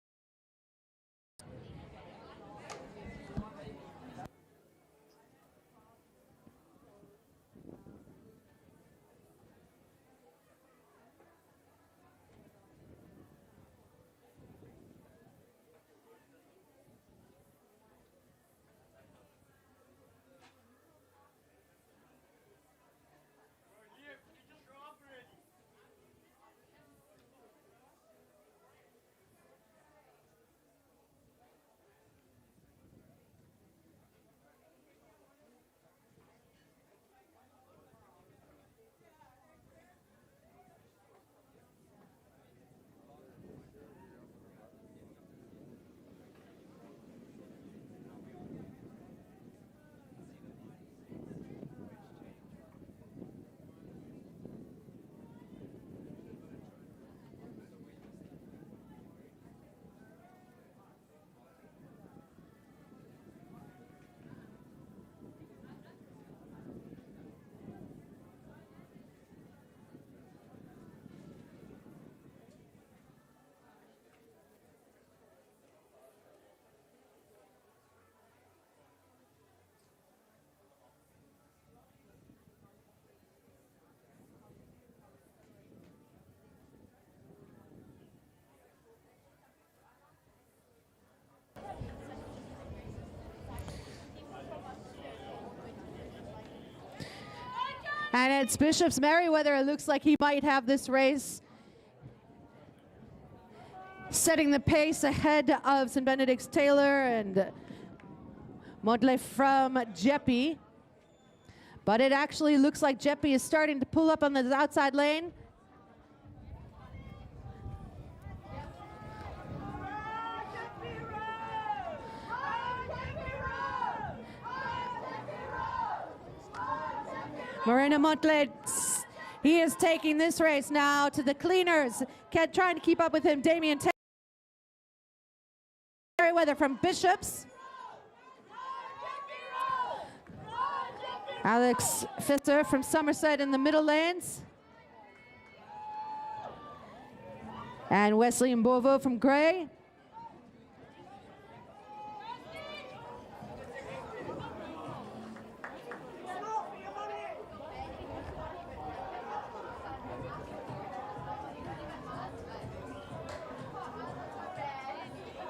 And it's Bishop's Merriweather. It looks like he might have this race, setting the pace ahead of St. Benedict's Taylor and Montley from Jeppy. But it actually looks like Jeppy is starting to pull up on the outside lane. Moreno Montley, he is taking this race now to the cleaners. Trying to keep up with him, Damien Taylor. Merriweather from Bishops. Alex Fitter from Somerset in the middle lanes. And Wesley Mbovo from Gray.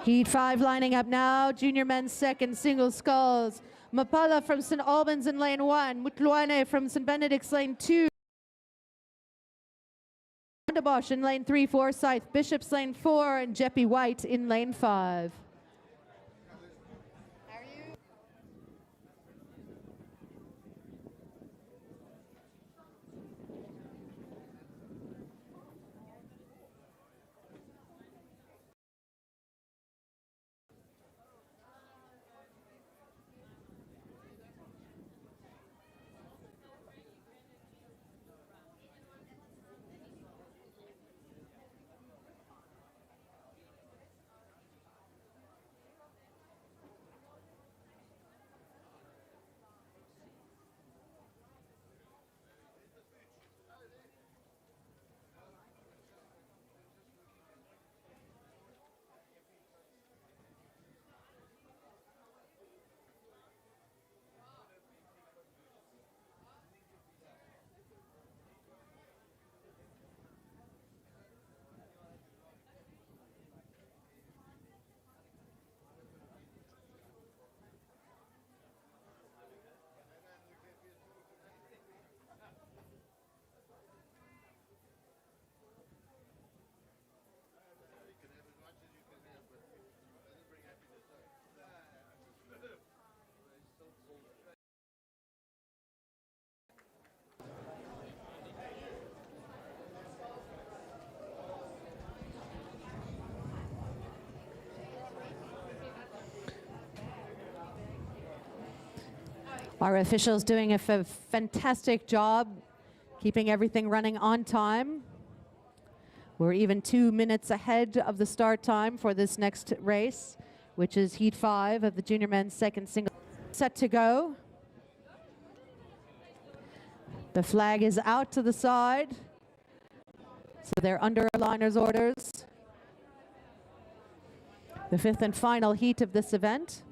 Heat 5 lining up now. Junior men's second, single sculls. Mapala from St. Albans in lane 1. Mutluane from St. Benedict's lane 2. Bosch in lane 3, Forsyth. Bishop's lane 4, and Jeppy White in lane 5. Our officials doing a fantastic job keeping everything running on time. We're even 2 minutes ahead of the start time for this next race, which is Heat 5 of the junior men's second single. Set to go. The flag is out to the side, so they're under liner's orders. The fifth and final heat of this event.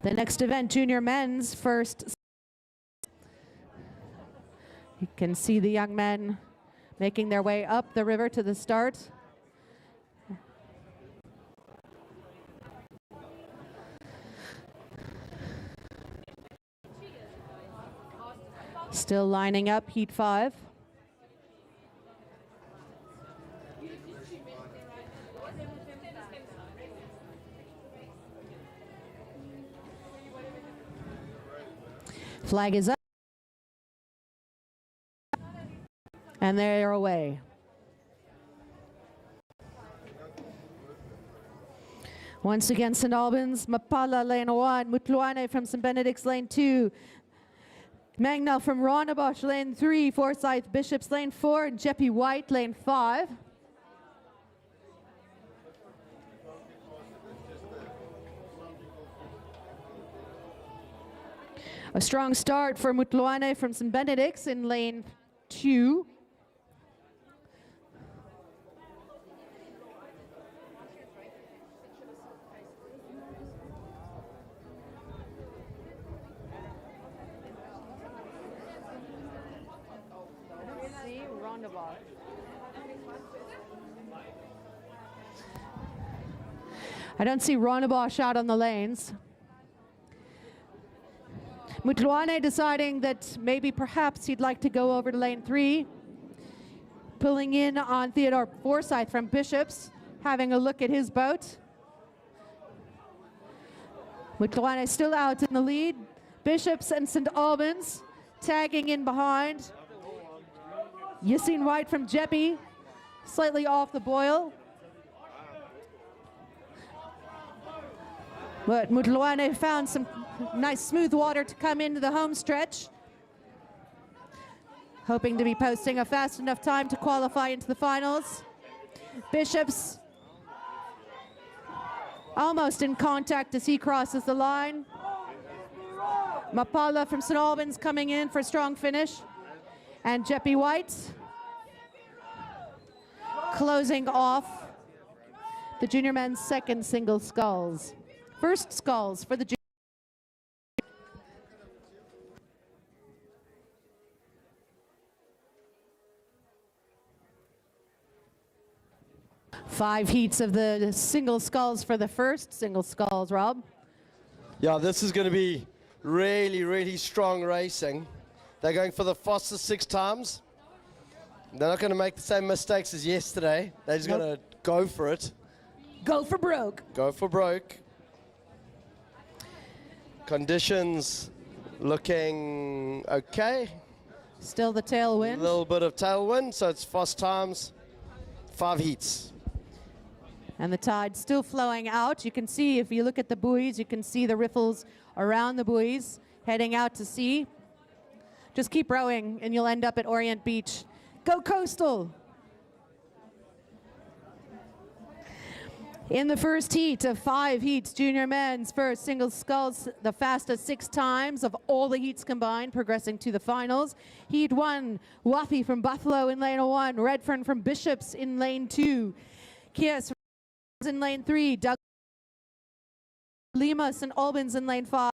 The next event, junior men's first. You can see the young men making their way up the river to the start. Still lining up, Heat 5. Flag is up. And they're away. Once again, St. Albans, Mapala lane 1, Mutluane from St. Benedict's lane 2, Magnell from Ronnebusch lane 3, Forsyth Bishops lane 4, and Jeppy White lane 5. A strong start for Mutluane from St. Benedict's in lane 2. I don't see Ronnebusch out on the lanes. Mutluane deciding that maybe perhaps he'd like to go over to lane 3. Pulling in on Theodore Forsyth from Bishops, having a look at his boat. Mutluane still out in the lead. Bishops and St. Albans tagging in behind. Yassine White from Jeppy, slightly off the boil. But Mutluane found some nice smooth water to come into the home stretch. Hoping to be posting a fast enough time to qualify into the finals. Bishops Almost in contact as he crosses the line. Mapala from St. Albans coming in for a strong finish. And Jeppy White closing off the junior men's second single sculls. First sculls for the junior. 5 heats of the single sculls for the first single sculls, Rob. Yeah, this is going to be really, really strong racing. They're going for the fastest 6 times. They're not going to make the same mistakes as yesterday. They're just going to go for it. Go for broke. Go for broke. Conditions looking okay. Still the tailwind. A little bit of tailwind, so it's fast times, 5 heats. And the tide still flowing out. You can see, if you look at the buoys, you can see the riffles around the buoys heading out to sea. Just keep rowing and you'll end up at Orient Beach. Go Coastal! In the first heat of 5 heats, junior men's first single sculls, the fastest 6 times of all the heats combined, progressing to the finals. Heat 1, Wathi from Buffalo in lane 1, Redfern from Bishops in lane 2, Kias in lane 3, Doug Lima St. Albans in lane 5,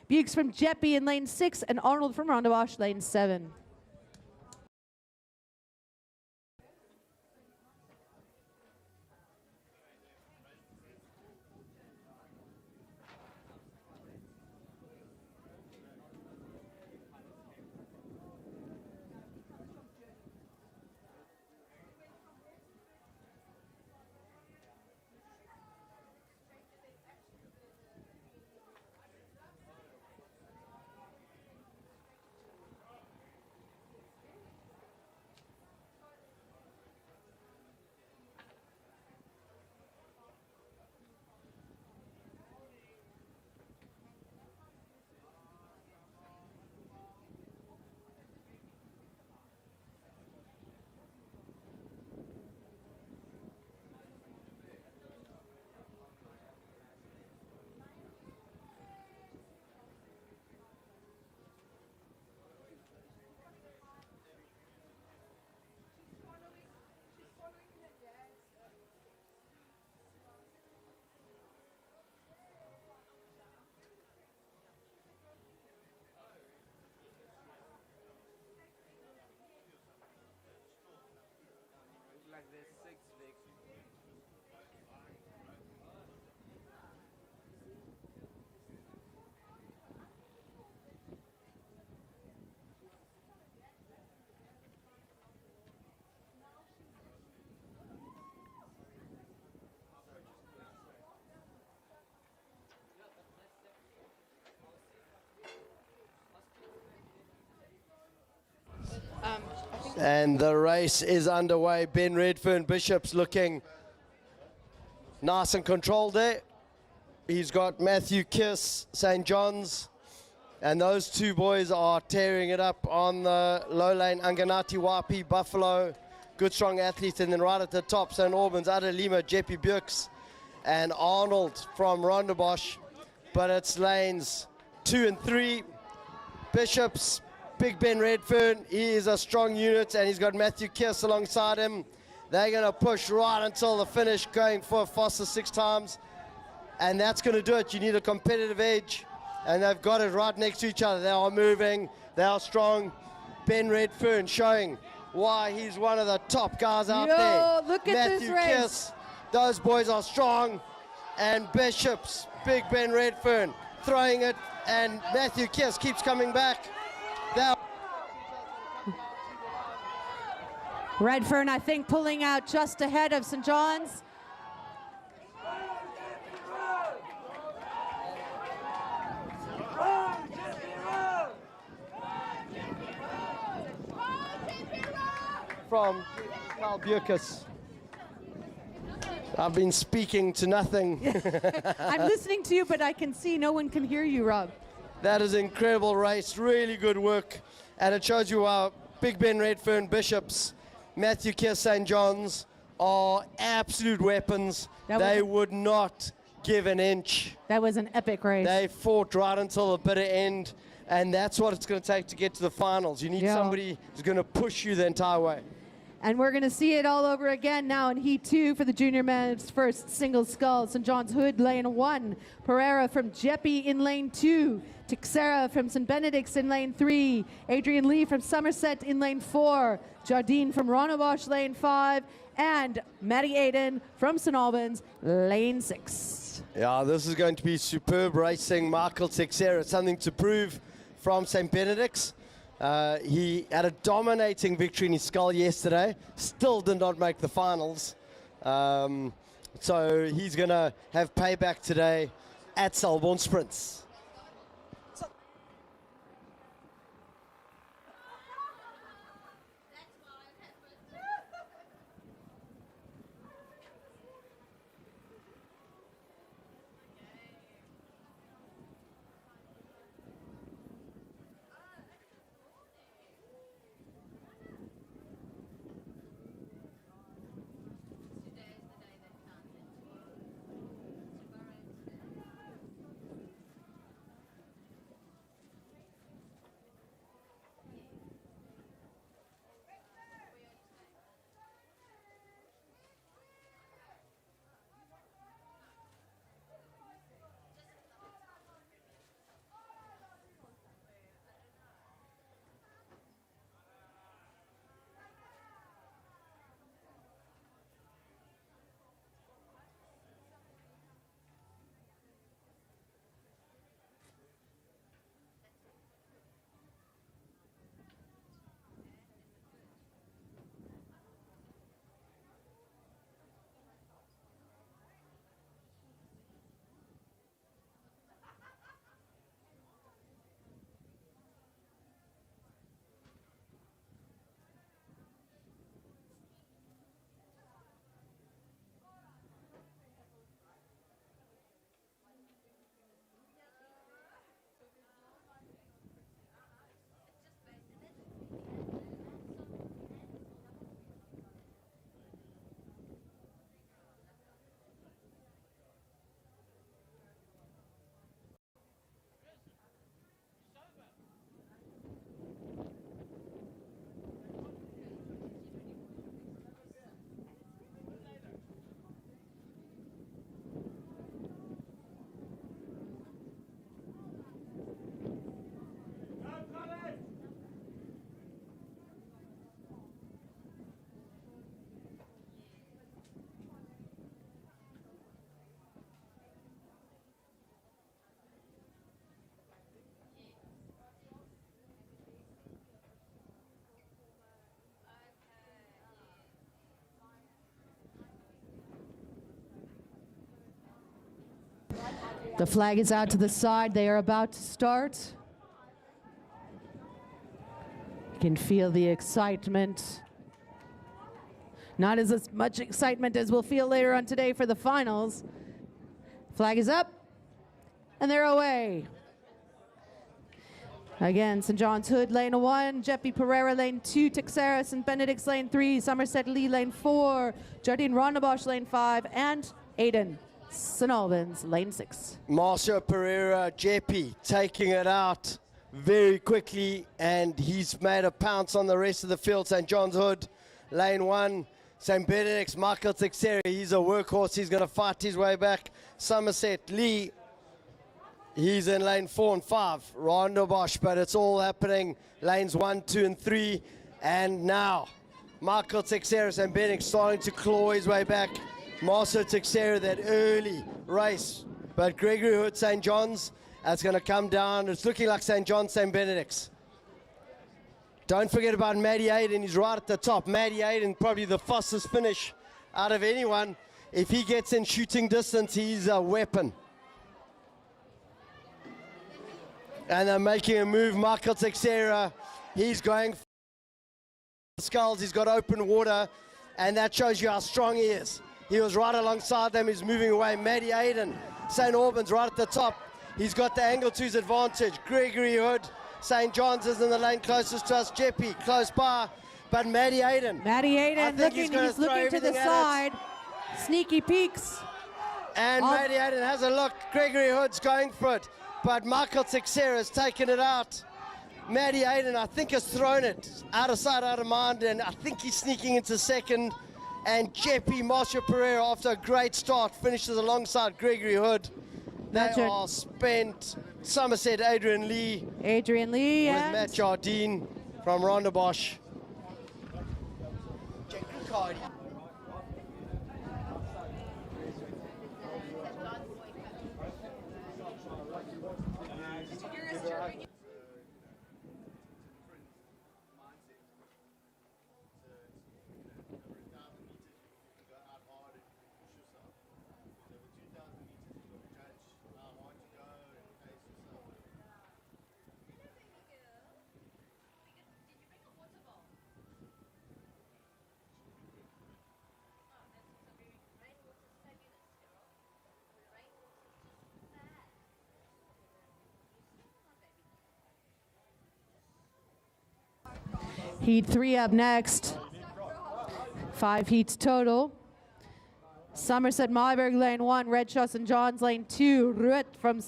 Bukes from Jeppy in lane 6, and Arnold from Rondebosch lane 7. And the race is underway. Ben Redfern Bishops looking nice and controlled there. He's got Matthew Kiss, St. John's, and those 2 boys are tearing it up on the low lane. Anganati Wapi, Buffalo, good strong athletes, and then right at the top, St. Albans, Ada Lima, Jeppy Bukes, and Arnold from Rondebosch. But it's lanes 2 and 3. Bishops, Big Ben Redfern, he is a strong unit, and he's got Matthew Kiss alongside him. They're going to push right until the finish, going for faster 6 times. And that's going to do it. You need a competitive edge, and they've got it right next to each other. They are moving, they are strong. Ben Redfern showing why he's one of the top guys out there. Look at Matthew this race. Kiss, those boys are strong. And Bishops, Big Ben Redfern throwing it, and Matthew Kiss keeps coming back. Redfern, I think, pulling out just ahead of St. John's. From Carl Bukes. I've been speaking to nothing. I'm listening to you, but I can see no one can hear you, Rob. That is an incredible race, really good work. And it shows you how Big Ben Redfern Bishops, Matthew Kiss St. John's are absolute weapons. They would not give an inch. That was an epic race. They fought right until the bitter end, and that's what it's going to take to get to the finals. You need somebody who's going to push you the entire way. And we're going to see it all over again now in Heat 2 for the junior men's first single scull. St. John's Hood, lane 1. Pereira from Jeppy in lane 2. Tixera from St. Benedict's in lane 3. Adrian Lee from Somerset in lane 4. Jardine from Ronnebosch, lane 5. And Maddie Aiden from St. Albans, lane 6. Yeah, this is going to be superb racing. Michael Tixera, something to prove from St. Benedict's. He had a dominating victory in his scull yesterday, still did not make the finals. So he's going to have payback today at Selborne Sprints. The flag is out to the side. They are about to start. You can feel the excitement. Not as much excitement as we'll feel later on today for the finals. Flag is up, and they're away. Again, St. John's Hood, lane 1, Jeppy Pereira, lane 2, Tixera, St. Benedict's, lane 3, Somerset Lee, lane 4, Jardine Ronnebosch, lane 5, and Aiden St. Albans, lane 6. Marcio Pereira, Jeppy, taking it out very quickly, and he's made a pounce on the rest of the field. St. John's Hood, lane 1, St. Benedict's, Michael Tixera, he's a workhorse, he's going to fight his way back. Somerset Lee, he's in lane 4 and 5, Ronnebosch, but it's all happening lanes 1, 2, and 3. And now, Michael Tixera, St. Benedict starting to claw his way back. Marcel Tixera, that early race. But Gregory Hood, St. John's, that's going to come down. It's looking like St. John's, St. Benedict's. Don't forget about Maddie Aiden, he's right at the top. Maddie Aiden, probably the fastest finish out of anyone. If he gets in shooting distance, he's a weapon. And they're making a move. Michael Tixera, he's going for the skulls. He's got open water, and that shows you how strong he is. He was right alongside them. He's moving away. Maddie Aiden, St. Albans, right at the top. He's got the angle to his advantage. Gregory Hood, St. John's is in the lane closest to us. Jeppy, close by. But Maddie Aiden. Maddie Aiden, he's looking to the side. Sneaky peeks. And Radiator has a look. Gregory Hood's going for it, but Michael Teixeira has taken it out. Matty Aiden, I think, has thrown it out of sight, out of mind, and I think he's sneaking into second. And Jeppy Marcia Pereira, after a great start, finishes alongside Gregory Hood. They are spent. Somerset, Adrian Lee. Adrian Lee, with and Matt Jardine from Rondebosch. Heat 3 up next. 5 heats total. Somerset Myburg lane 1, Red Shoss and Johns lane 2, Rutt from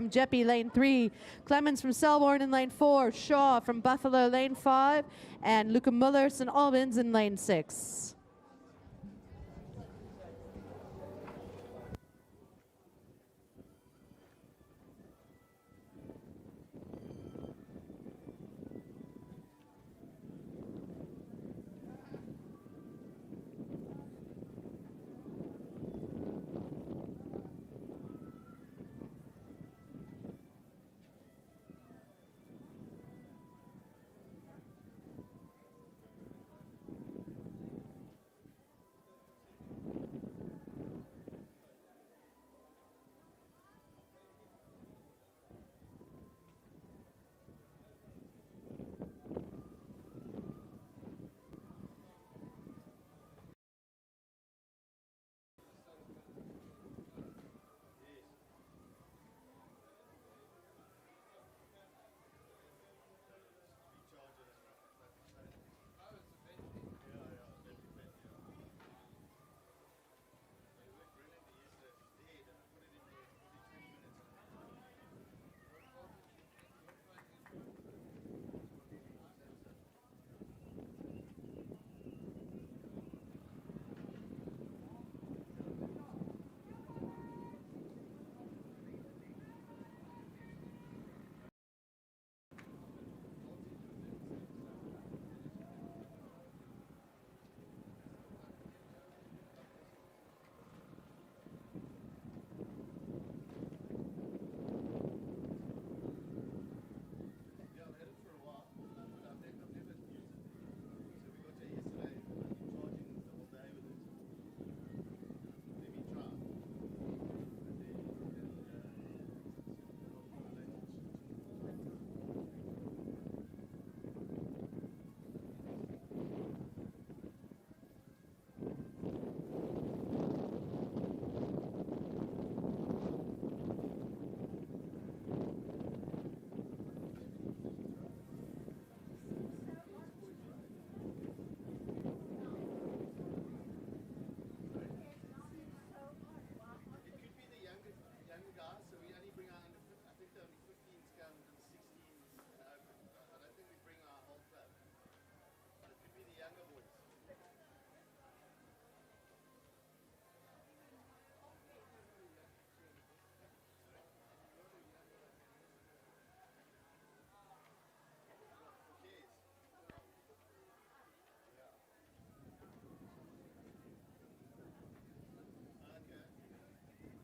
Jeppy lane 3, Clemens from Selborne in lane 4, Shaw from Buffalo lane 5, and Luca Muller St. Albans in lane 6.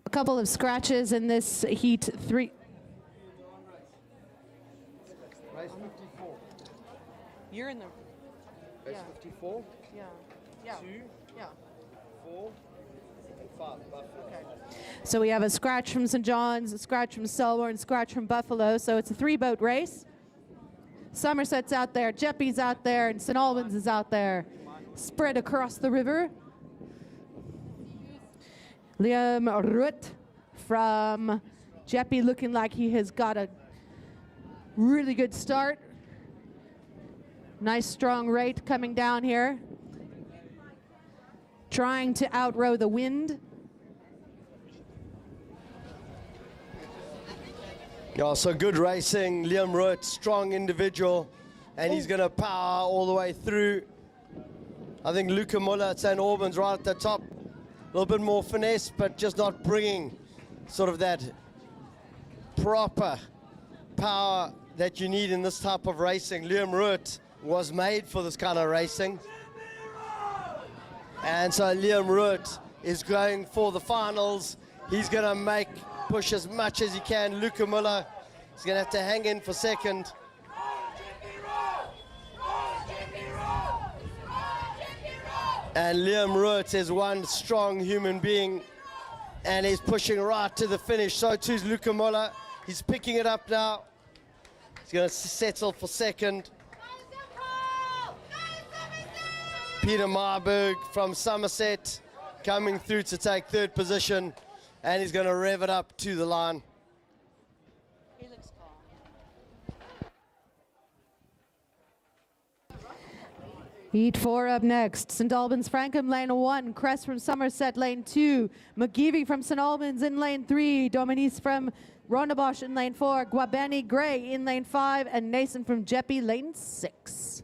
A couple of scratches in this heat 3. Race 54. You're in the. Race 54. Yeah. Yeah. 2. Yeah. 4. And 5. Buffalo. Okay. So we have a scratch from St. John's, a scratch from Selborne, a scratch from Buffalo. So it's a 3-boat race. Somerset's out there, Jeppy's out there, and St. Albans is out there. Spread across the river. Liam Rutt from Jeppy looking like he has got a really good start. Nice strong rate coming down here. Trying to outrow the wind. Yeah, so good racing. Liam Root, strong individual, and he's going to power all the way through. I think Luca Muller at St. Albans right at the top. A little bit more finesse, but just not bringing sort of that proper power that you need in this type of racing. Liam Root was made for this kind of racing. And so Liam Root is going for the finals. He's going to push as much as he can. Luca Muller is going to have to hang in for second. And Liam Root is one strong human being, and he's pushing right to the finish. So too is Luca Muller. He's picking it up now. He's going to settle for second. Peter Marburg from Somerset coming through to take third position, and he's going to rev it up to the line. Heat 4 up next. St. Albans Frankham, lane 1. Crest from Somerset, lane 2. McGeevy from St. Albans in lane 3. Dominique from Rondebosch in lane 4. Guabani Gray in lane 5. And Nason from Jeppy, lane 6.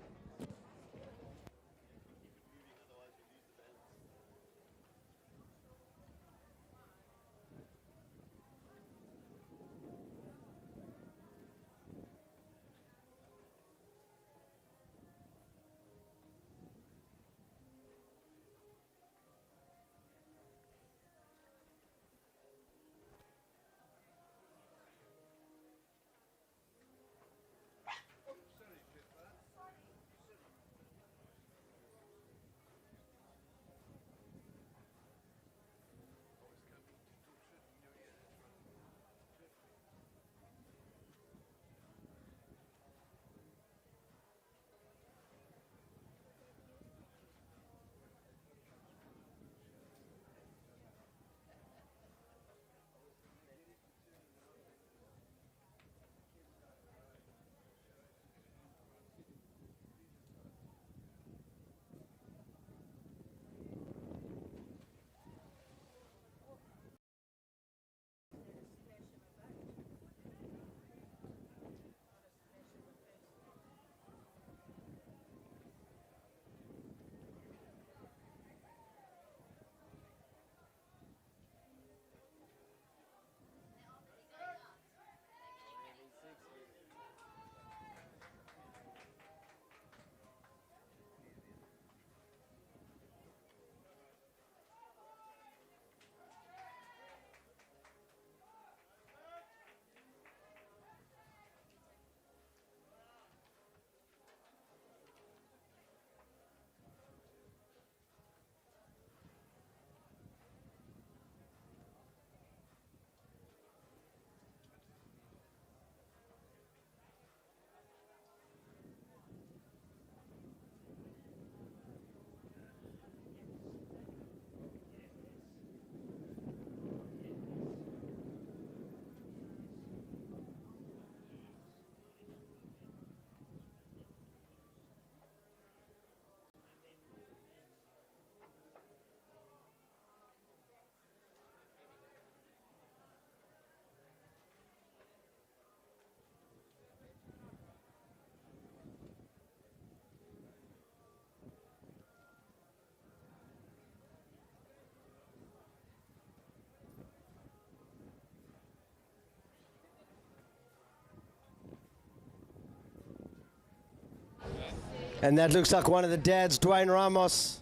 And that looks like one of the dads, Dwayne Ramos,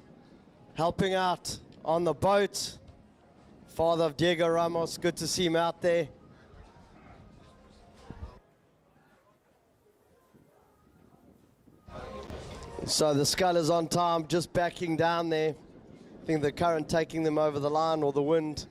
helping out on the boat. Father of Diego Ramos, good to see him out there. So the Skull is on time, just backing down there. I think the current taking them over the line, or the wind.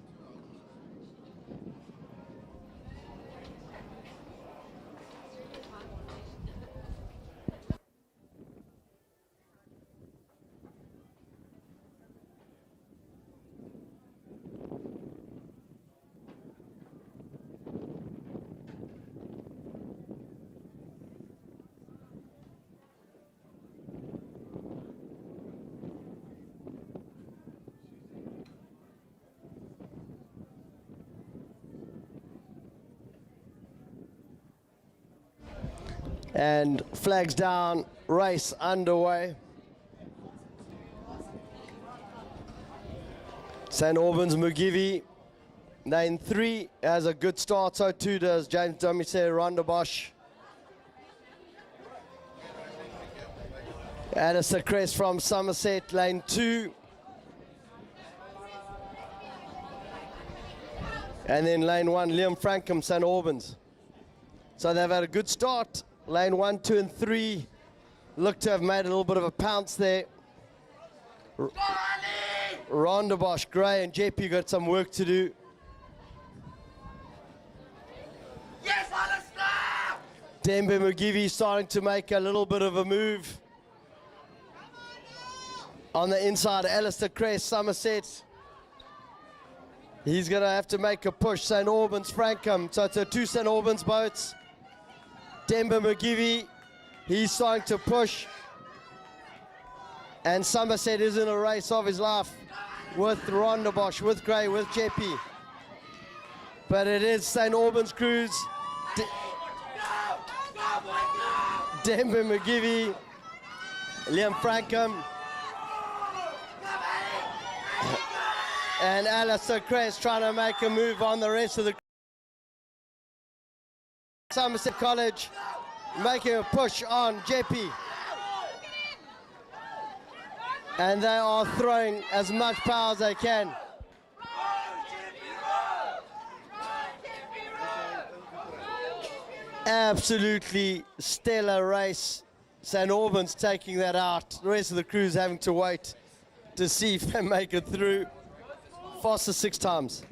And flags down, race underway. St. Albans Mugivi, lane 3, has a good start, so too does James Domise Rondebosch. Alistair Crest from Somerset, lane 2. And then lane 1, Liam Frankham, St. Albans. So they've had a good start. Lane 1, 2, and 3 look to have made a little bit of a pounce there. Rondebosch, Gray, and JP got some work to do. Yes, Alistair! Dembe Mugivi starting to make a little bit of a move. On the inside, Alistair Crest, Somerset. He's going to have to make a push. St. Albans, Frankham. So it's a 2 St. Albans boats. Dembe Mugivi, he's starting to push. And Somerset is in a race of his life with Rondebosch, with Gray, with Jeppy. But it is St. Albans Cruise. Dembe Mugivi, Liam Frankham, and Alistair Crest trying to make a move on the rest of the Somerset College, making a push on Jeppy. And they are throwing as much power as they can. Absolutely stellar race. St. Albans taking that out. The rest of the crew's having to wait to see if they make it through. Foster 6 times.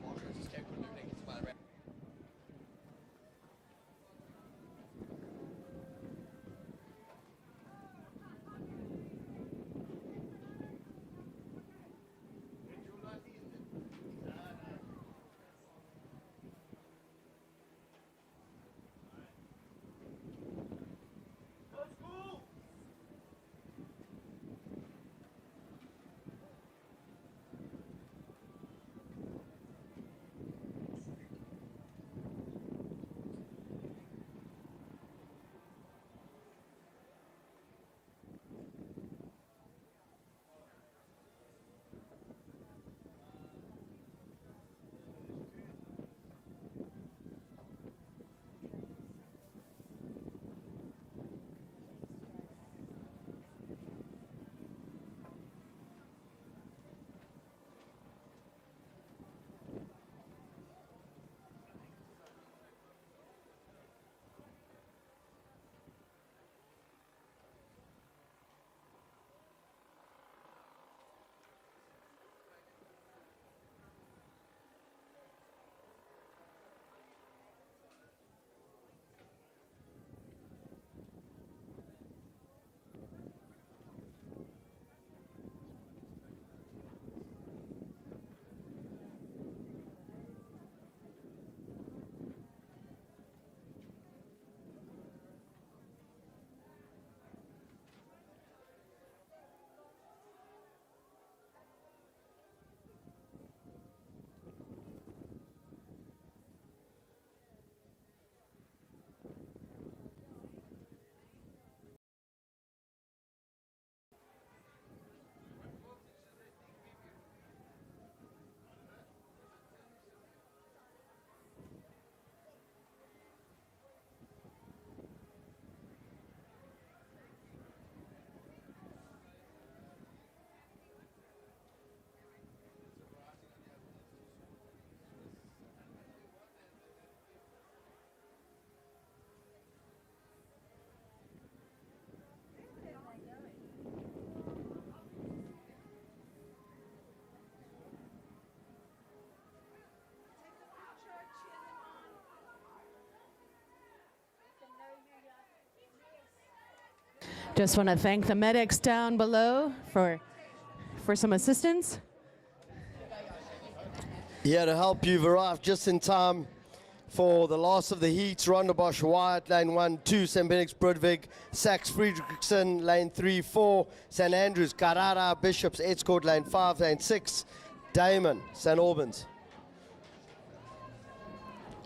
Just want to thank the medics down below for some assistance. Here to help you've arrived just in time for the last of the heats. Rondebosch, Wyatt, lane 1, 2, St. Benedict's, Brudvig, Sachs, Friedrichsen, lane 3, 4, St. Andrews, Carrara, Bishops, Edscourt, lane 5, lane 6, Damon, St. Albans.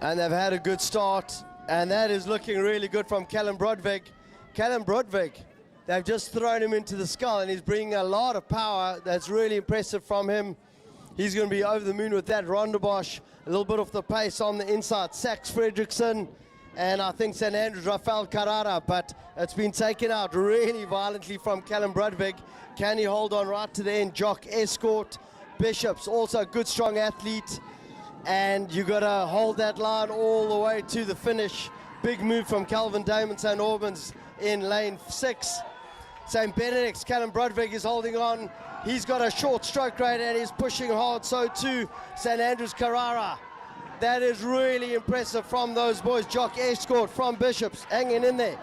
And they've had a good start, and that is looking really good from Callum Brodvig. Callum Brodvig, they've just thrown him into the skull, and he's bringing a lot of power. That's really impressive from him. He's going to be over the moon with that. Rondebosch, a little bit off the pace on the inside. Sachs Fredrickson, and I think St. Andrews, Rafael Carrara, but it's been taken out really violently from Callum Brodvig. Can he hold on right to the end? Jock Escort, Bishops, also a good, strong athlete. And you got to hold that line all the way to the finish. Big move from Calvin Damon, St. Albans in lane 6. St. Benedict's Callum Brodvig is holding on. He's got a short stroke rate and he's pushing hard. So too St. Andrews Carrara. That is really impressive from those boys. Jock Escort from Bishops hanging in there.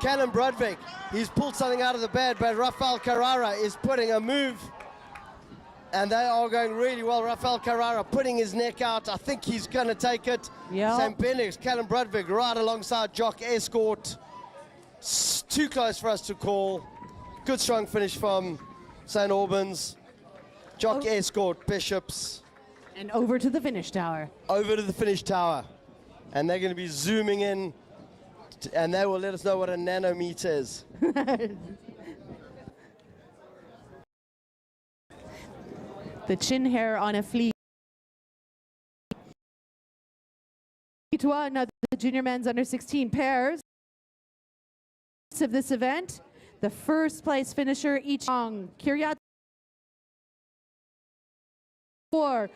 Callum Brodvig, he's pulled something out of the bag, but Rafael Carrara is putting a move. And they are going really well. Rafael Carrara putting his neck out. I think he's going to take it. Yeah. St. Benedict's Callum Brodvig right alongside Jock Escort. Too close for us to call. Good strong finish from St. Albans. Jock Escort, Bishops. And over to the finish tower. Over to the finish tower. And they're going to be zooming in. And they will let us know what a nanometer is. The chin hair on a fleet. Now the junior men's under 16 pairs of this event. The first place finisher each song. Kiryat for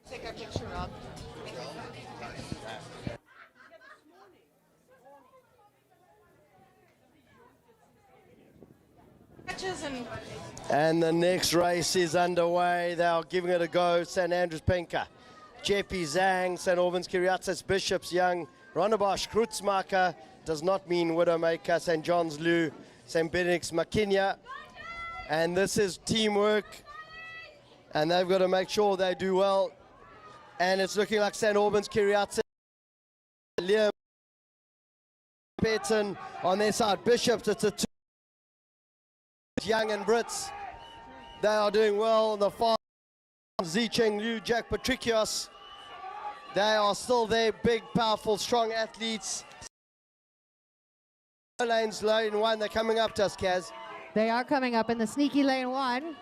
Take a picture, Rob. And the next race is underway. They are giving it a go. St. Andrews Penka, Jeppy Zhang, St. Albans Kiriatis, Bishops Young, Rondebosch Krutzmacher, does not mean Widowmaker, St. John's Lou, St. Benedict's Makinya. And this is teamwork. And they've got to make sure they do well. And it's looking like St. Albans Kiriatis, Liam Pearson on their side. Bishops, it's a two. Young and Brits, they are doing well in the far. Zicheng Liu, Jack Patricios, they are still there, big, powerful, strong athletes. Lanes, lane 1, they're coming up to us, Kaz. They are coming up in the sneaky lane 1.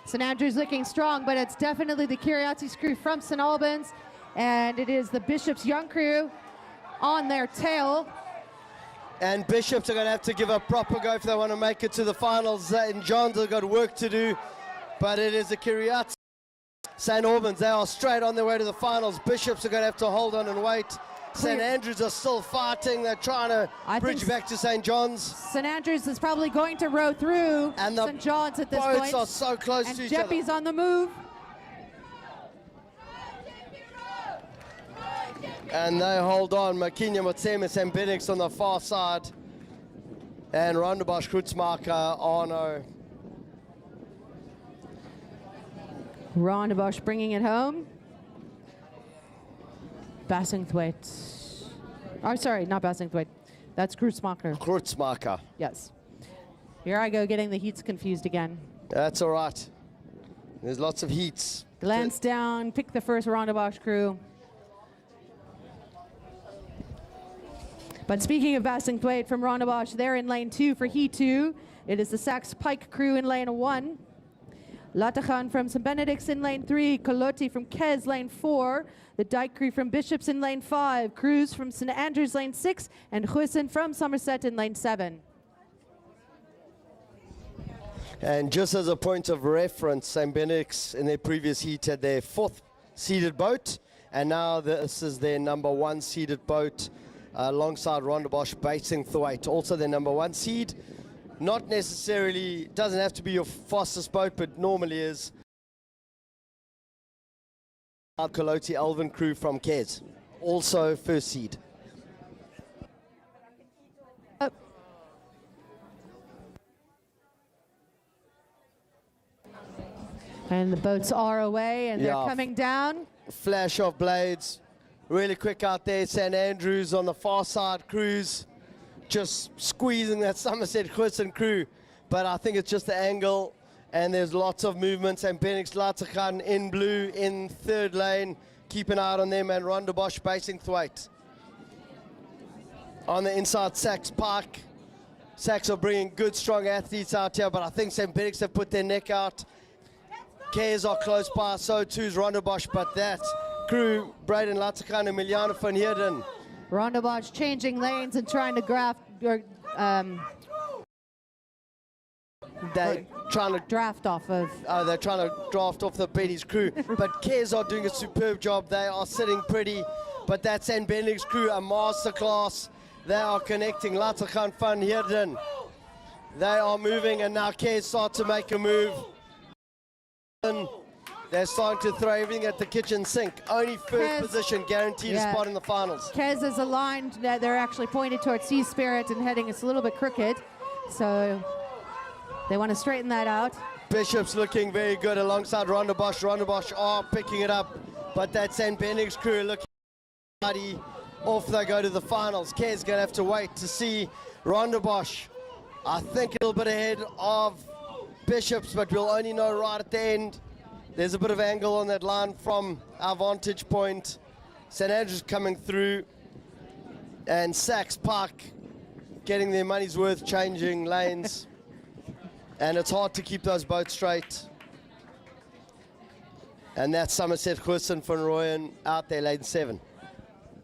St. Andrews looking strong, but it's definitely the Kiriatis crew from St. Albans, and it is the Bishops Young crew on their tail. And Bishops are going to have to give a proper go if they want to make it to the finals. And Johns have got work to do, but it is the Kiriatis. St. Albans, they are straight on their way to the finals. Bishops are going to have to hold on and wait. St. Andrews are still fighting. They're trying to bridge back to St. John's. St. Andrews is probably going to row through St. John's at this point. Boats are so close to each other. And Jeppy's on the move. And they hold on. Makinya, Motsemis, and Benix on the far side. And Rondebosch, Krutzmacher, Arno. Rondebosch bringing it home. Bassingthwaite. Oh, sorry, not Bassingthwaite. That's Krutzmacher. Krutzmacher. Yes. Here I go getting the heats confused again. That's all right. There's lots of heats. Glance down, pick the first Rondebosch crew. But speaking of Bassingthwaite from Rondebosch, they're in lane 2 for Heat 2. It is the Sachs Pike crew in lane 1. Latachan from St. Benedict's in lane 3. Koloti from Kes lane 4. The Dyke crew from Bishops in lane 5. Cruz from St. Andrews lane 6. And Huisen from Somerset in lane 7. And just as a point of reference, St. Benedict's in their previous heat had their 4th seeded boat. And now this is their number 1 seeded boat. Alongside Rondebosch, Bassingthwaite, also their number 1 seed. Not necessarily, doesn't have to be your fastest boat, but normally is. Koloti Elvin crew from Kes, also first seed. And the boats are away, and they're coming down. Flash of blades. Really quick out there, St. Andrews on the far side, Cruz just squeezing that Somerset Huisen crew. But I think it's just the angle, and there's lots of movement. St. Benix Latachan in blue in 3rd lane. Keep an eye on them, and Rondebosch Bassingthwaite. On the inside, Sachs Park. Sachs are bringing good, strong athletes out here, but I think St. Benix have put their neck out. Cares are close by, so too is Rondebosch, but that crew, Braden Latachan and Emiliano van Heerden. Rondebosch changing lanes and trying to draft off of. They're trying to draft off the Benny's crew, but Kes are doing a superb job. They are sitting pretty, but that's St. Benedict's crew, a masterclass. They are connecting. Latachan van Heerden. They are moving, and now Kes start to make a move. They're starting to throw everything at the kitchen sink. Only first position guaranteed a spot in the finals. Kes is aligned. They're actually pointed towards Sea Spirit and heading. It's a little bit crooked, so they want to straighten that out. Bishop's looking very good alongside Rondebosch. Rondebosch are picking it up, but that St. Benedict's crew looking mighty. Off they go to the finals. Kes going to have to wait to see Rondebosch. I think a little bit ahead of Bishops, but we'll only know right at the end. There's a bit of angle on that line from our vantage point. St. Andrews coming through, and Sachs Park getting their money's worth, changing lanes. And it's hard to keep those boats straight. And that's Somerset Huisen van Rooyen out there, lane 7.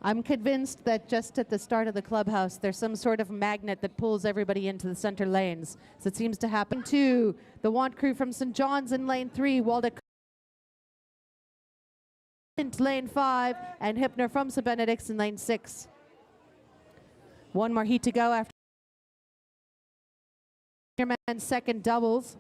I'm convinced that just at the start of the clubhouse, there's some sort of magnet that pulls everybody into the center lanes. So it seems to happen to the Want crew from St. John's in lane 3, Waldeck lane 5, and Hypner from St. Benedict's in lane 6. One more heat to go after men's second doubles.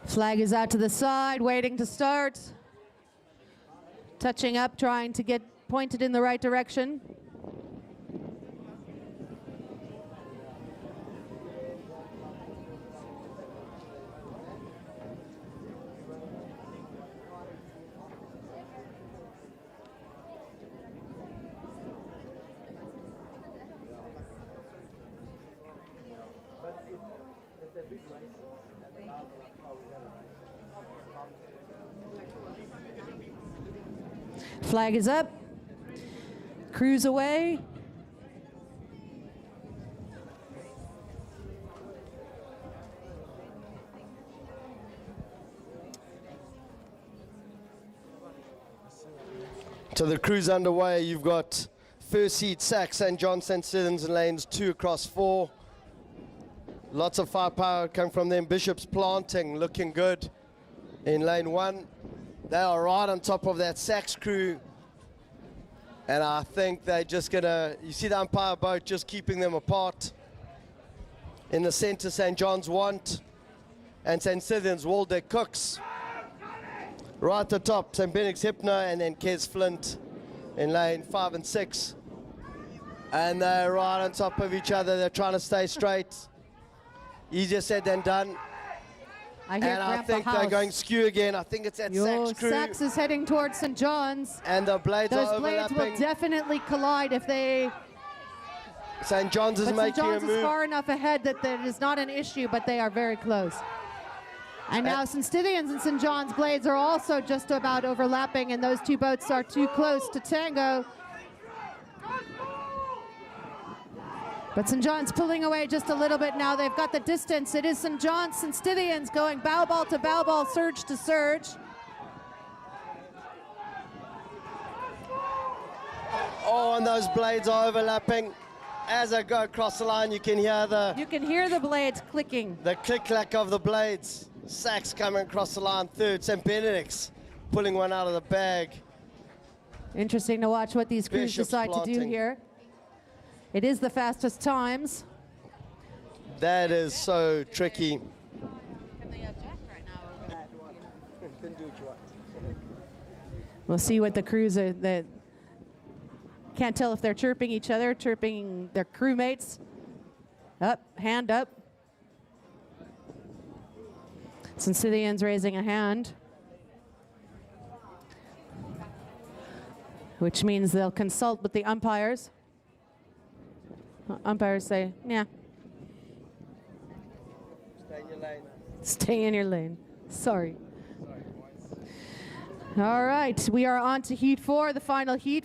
Flag is out to the side, waiting to start. Touching up, trying to get pointed in the right direction. Flag is up. Cruise away. To the cruise underway, you've got first seed Sax and John St. Stithians in lanes 2 across 4. Lots of firepower coming from them. Bishop's planting, looking good in lane 1. They are right on top of that Sax crew. And I think they're just gonna, you see the umpire boat just keeping them apart. In the center, St. John's Want and St. Stithians, Waldeck Cooks. Right at the top, St. Benedict's Hypner and then Kes Flint in lane 5 and 6. And they're right on top of each other. They're trying to stay straight. Easier said than done. I hear and I Grandpa think House. they're going skew again. I think it's that Sax crew. Sax is heading towards St. John's. And the blades Those are blades overlapping. will definitely collide if they... St. John's is But St. making John's a is move. far enough ahead that it is not an issue, but they are very close. And now St. Stithians and St. John's blades are also just about overlapping, and those two boats are too close to tango. But St. John's pulling away just a little bit now. They've got the distance. It is St. John's, St. Stithians going bow ball to bow ball, surge to surge. Oh, and those blades are overlapping. As I go across the line, you can hear the blades clicking. The click-clack of the blades. Sax coming across the line third. St. Benedict's pulling one out of the bag. Interesting to watch what these crews Bishop's decide to do planting. here. It is the fastest times. That is so tricky. We'll see what the crews are. Can't tell if they're chirping each other, chirping their crewmates. Up, hand up. St. Stithians raising a hand, which means they'll consult with the umpires. Umpires say, yeah. Stay in your lane. Stay in your lane. Sorry. All right, we are on to Heat 4, the final heat.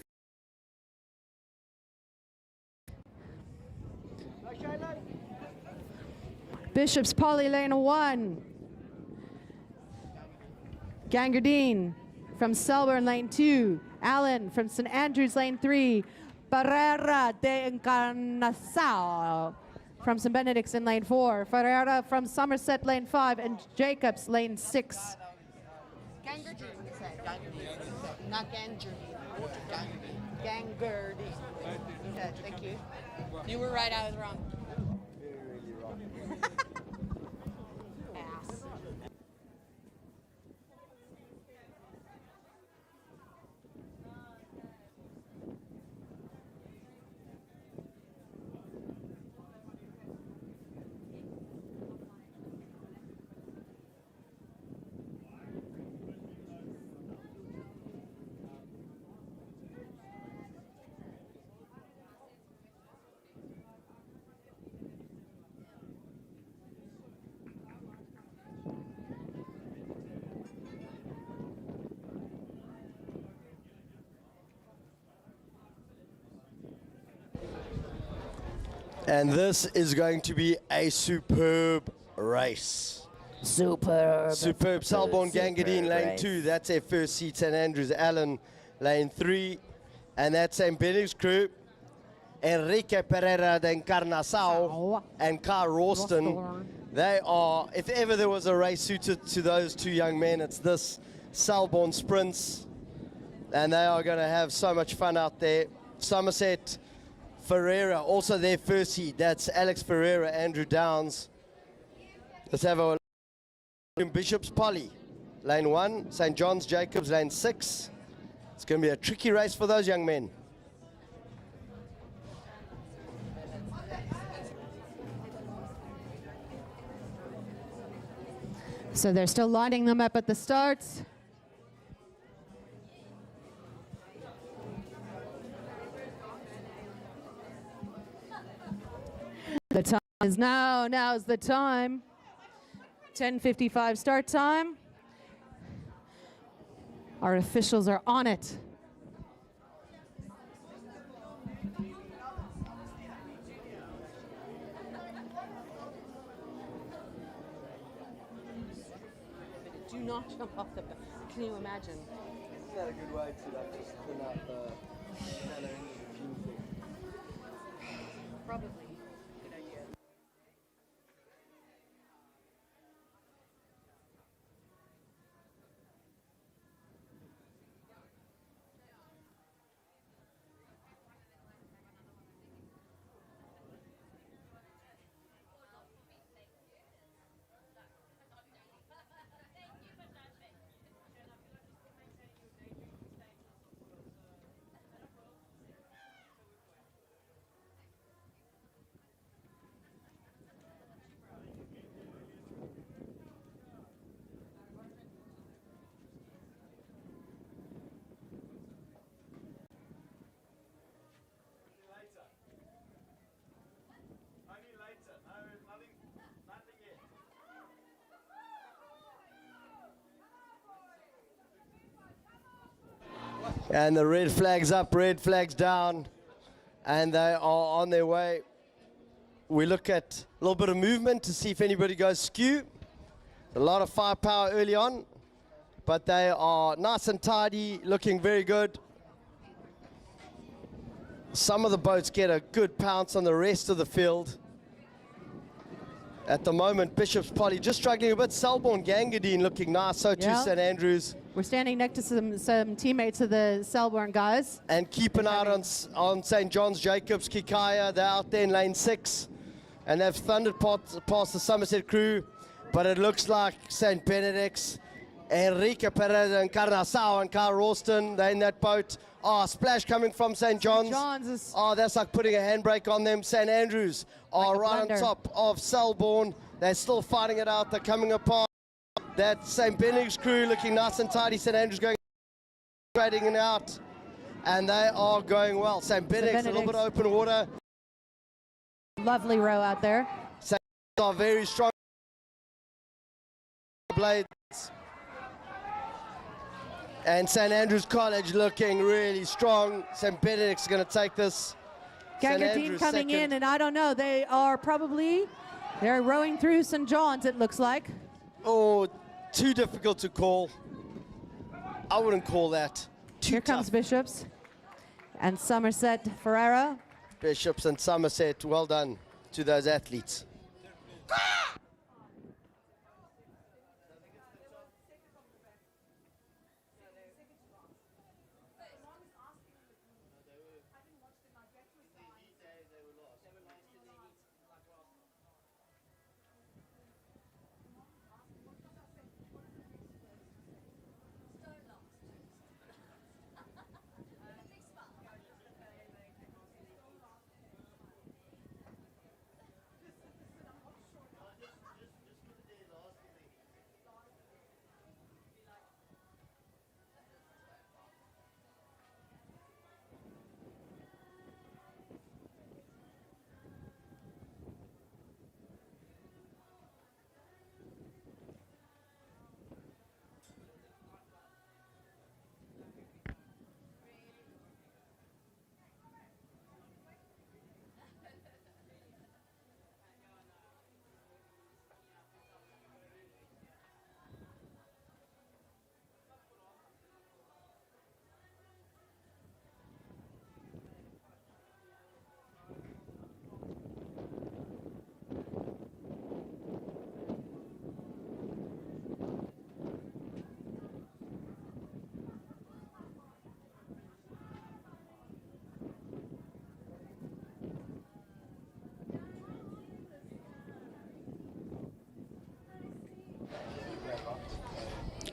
Bishop's Poly lane 1. Gangardine from Selborne lane 2. Allen from St. Andrews lane 3. Barrera de Encarnação from St. Benedict's in lane 4. Ferreira from Somerset lane 5 and Jacobs lane 6. Gangardine, you say? Not Gangardine. Gangardine. Okay, thank you. You were right, I was wrong. Ass. And this is going to be a superb race. Superb. Superb. Selborne Gangardine, lane race. 2. That's their first seat. St. Andrews Allen, lane 3. And that's St. Benedict's crew. Enrique Pereira de Encarnação and Carl Ralston. They are, if ever there was a race suited to those two young men, it's this Selborne Sprints. And they are going to have so much fun out there. Somerset Ferreira, also their first seed. That's Alex Ferreira, Andrew Downs. Let's have a look. Bishop's Poly, lane 1. St. John's Jacobs, lane 6. It's going to be a tricky race for those young men. So they're still lining them up at the start. The time is now. Now is the time. 10:55 start time. Our officials are on it. Do not jump off the. Can you imagine? Isn't that a good way to just thin out the Probably. Good idea. And the red flag's up, red flag's down, and they are on their way. We look at a little bit of movement to see if anybody goes skew. A lot of firepower early on, but they are nice and tidy, looking very good. Some of the boats get a good pounce on the rest of the field. At the moment, Bishop's Poly just struggling a bit. Selborne Gangardine looking nice, so too Yeah. St. Andrews. We're standing next to some teammates of the Selborne guys. And keep an eye on St. John's Jacobs, Kikaya. They're out there in lane 6. And they've thundered past the Somerset crew. But it looks like St. Benedict's, Enrique Pereira de Encarnação and Carl Ralston, they're in that boat. Oh, splash coming from St. John's. Oh, that's like putting a handbrake on them. St. Andrews are right on top of Selborne. They're still fighting it out. They're coming apart. That St. Benedict's crew looking nice and tidy. St. Andrews going trading it out. And they are going well. St. Benedict's, a little bit of open water. Lovely row out there. St. are very strong blades. And St. Andrews College looking really strong. St. Benedict's going to take this. Gangardine coming in, and I don't know, they are probably They're rowing through St. John's, it looks like. Oh, too difficult to call. I wouldn't call that. Too Here comes tough. Bishops and Somerset Ferreira. Bishops and Somerset, well done to those athletes.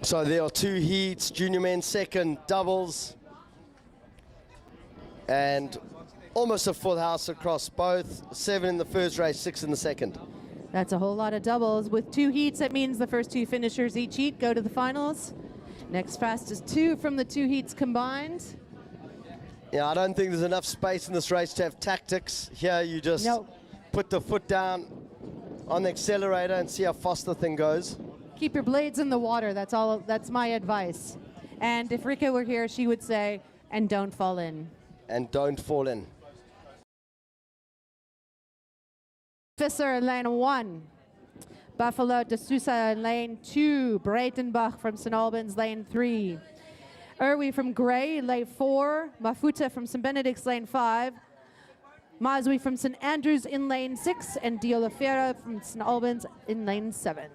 So there are 2 heats, junior men second, doubles, and almost a full house across both. 7 in the first race, 6 in the second. That's a whole lot of doubles. With 2 heats, that means the first 2 finishers each heat go to the finals. Next fastest 2 from the 2 heats combined. Yeah, I don't think there's enough space in this race to have tactics. Here you just put the foot down on the accelerator and see how fast the thing goes. Keep your blades in the water. That's all. That's my advice. And if Rika were here, she would say, and don't fall in. And don't fall in. Visser in lane 1. Buffalo de Sousa in lane 2. Breitenbach from St. Albans, lane 3. Irwi from Gray, lane 4. Mafuta from St. Benedict's, lane 5. Mazui from St. Andrews in lane 6. And Diolafera from St. Albans in lane 7.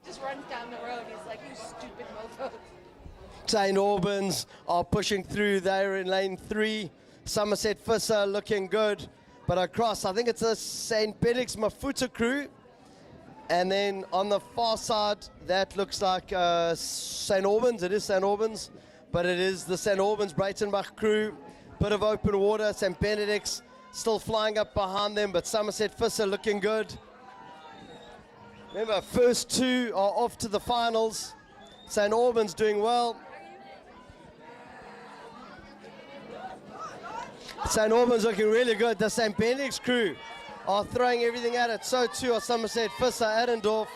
Just runs down the road. He's like, you stupid mofo. St. Albans are pushing through there in lane 3. Somerset Visser looking good. But across, I think it's a St. Benedict's Mafuta crew. And then on the far side, that looks like St. Albans. It is St. Albans, but it is the St. Albans Breitenbach crew. Bit of open water. St. Benedict's still flying up behind them, but Somerset Visser looking good. Remember, first two are off to the finals. St. Albans doing well. St. Albans looking really good. The St. Benedict's crew are throwing everything at it. So too are Somerset Visser, Adendorf.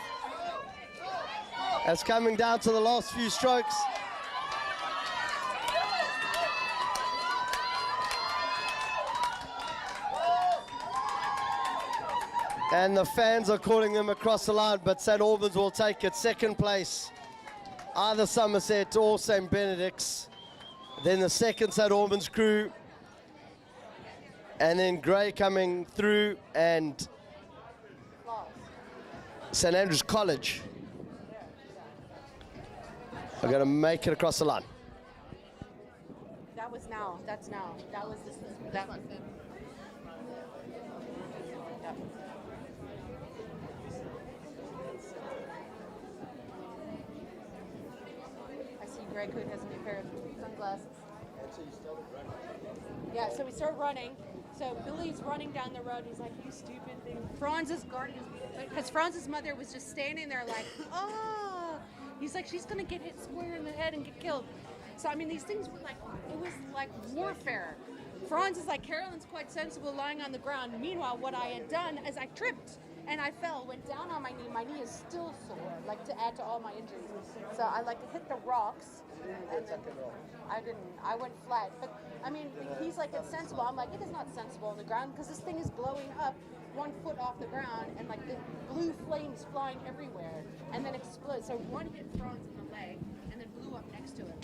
It's coming down to the last few strokes. And the fans are calling them across the line, but St. Albans will take it. Second place, either Somerset or St. Benedict's. Then the second St. Albans crew. And then Grey coming through, and St. Andrew's College are going to make it across the line. That was now. That's now. That was this. That one. I see Greg Hood has a new pair of sunglasses. Yeah, so we start running. So Billy's running down the road. He's like, "You stupid thing." Franz is guarding us because Franz's mother was just standing there like, "Oh." He's like, "She's gonna get hit square in the head and get killed." So I mean, these things were like, it was like warfare. Franz is like, Carolyn's quite sensible, lying on the ground. Meanwhile, what I had done is I tripped and I fell, went down on my knee. My knee is still sore, like to add to all my injuries. So I like hit the rocks. And then I went flat. But I mean, he's like, it's sensible. I'm like, it is not sensible on the ground because this thing is blowing up 1 foot off the ground and like the blue flames flying everywhere and then explode. So one hit Franz in the leg and then blew up next to him.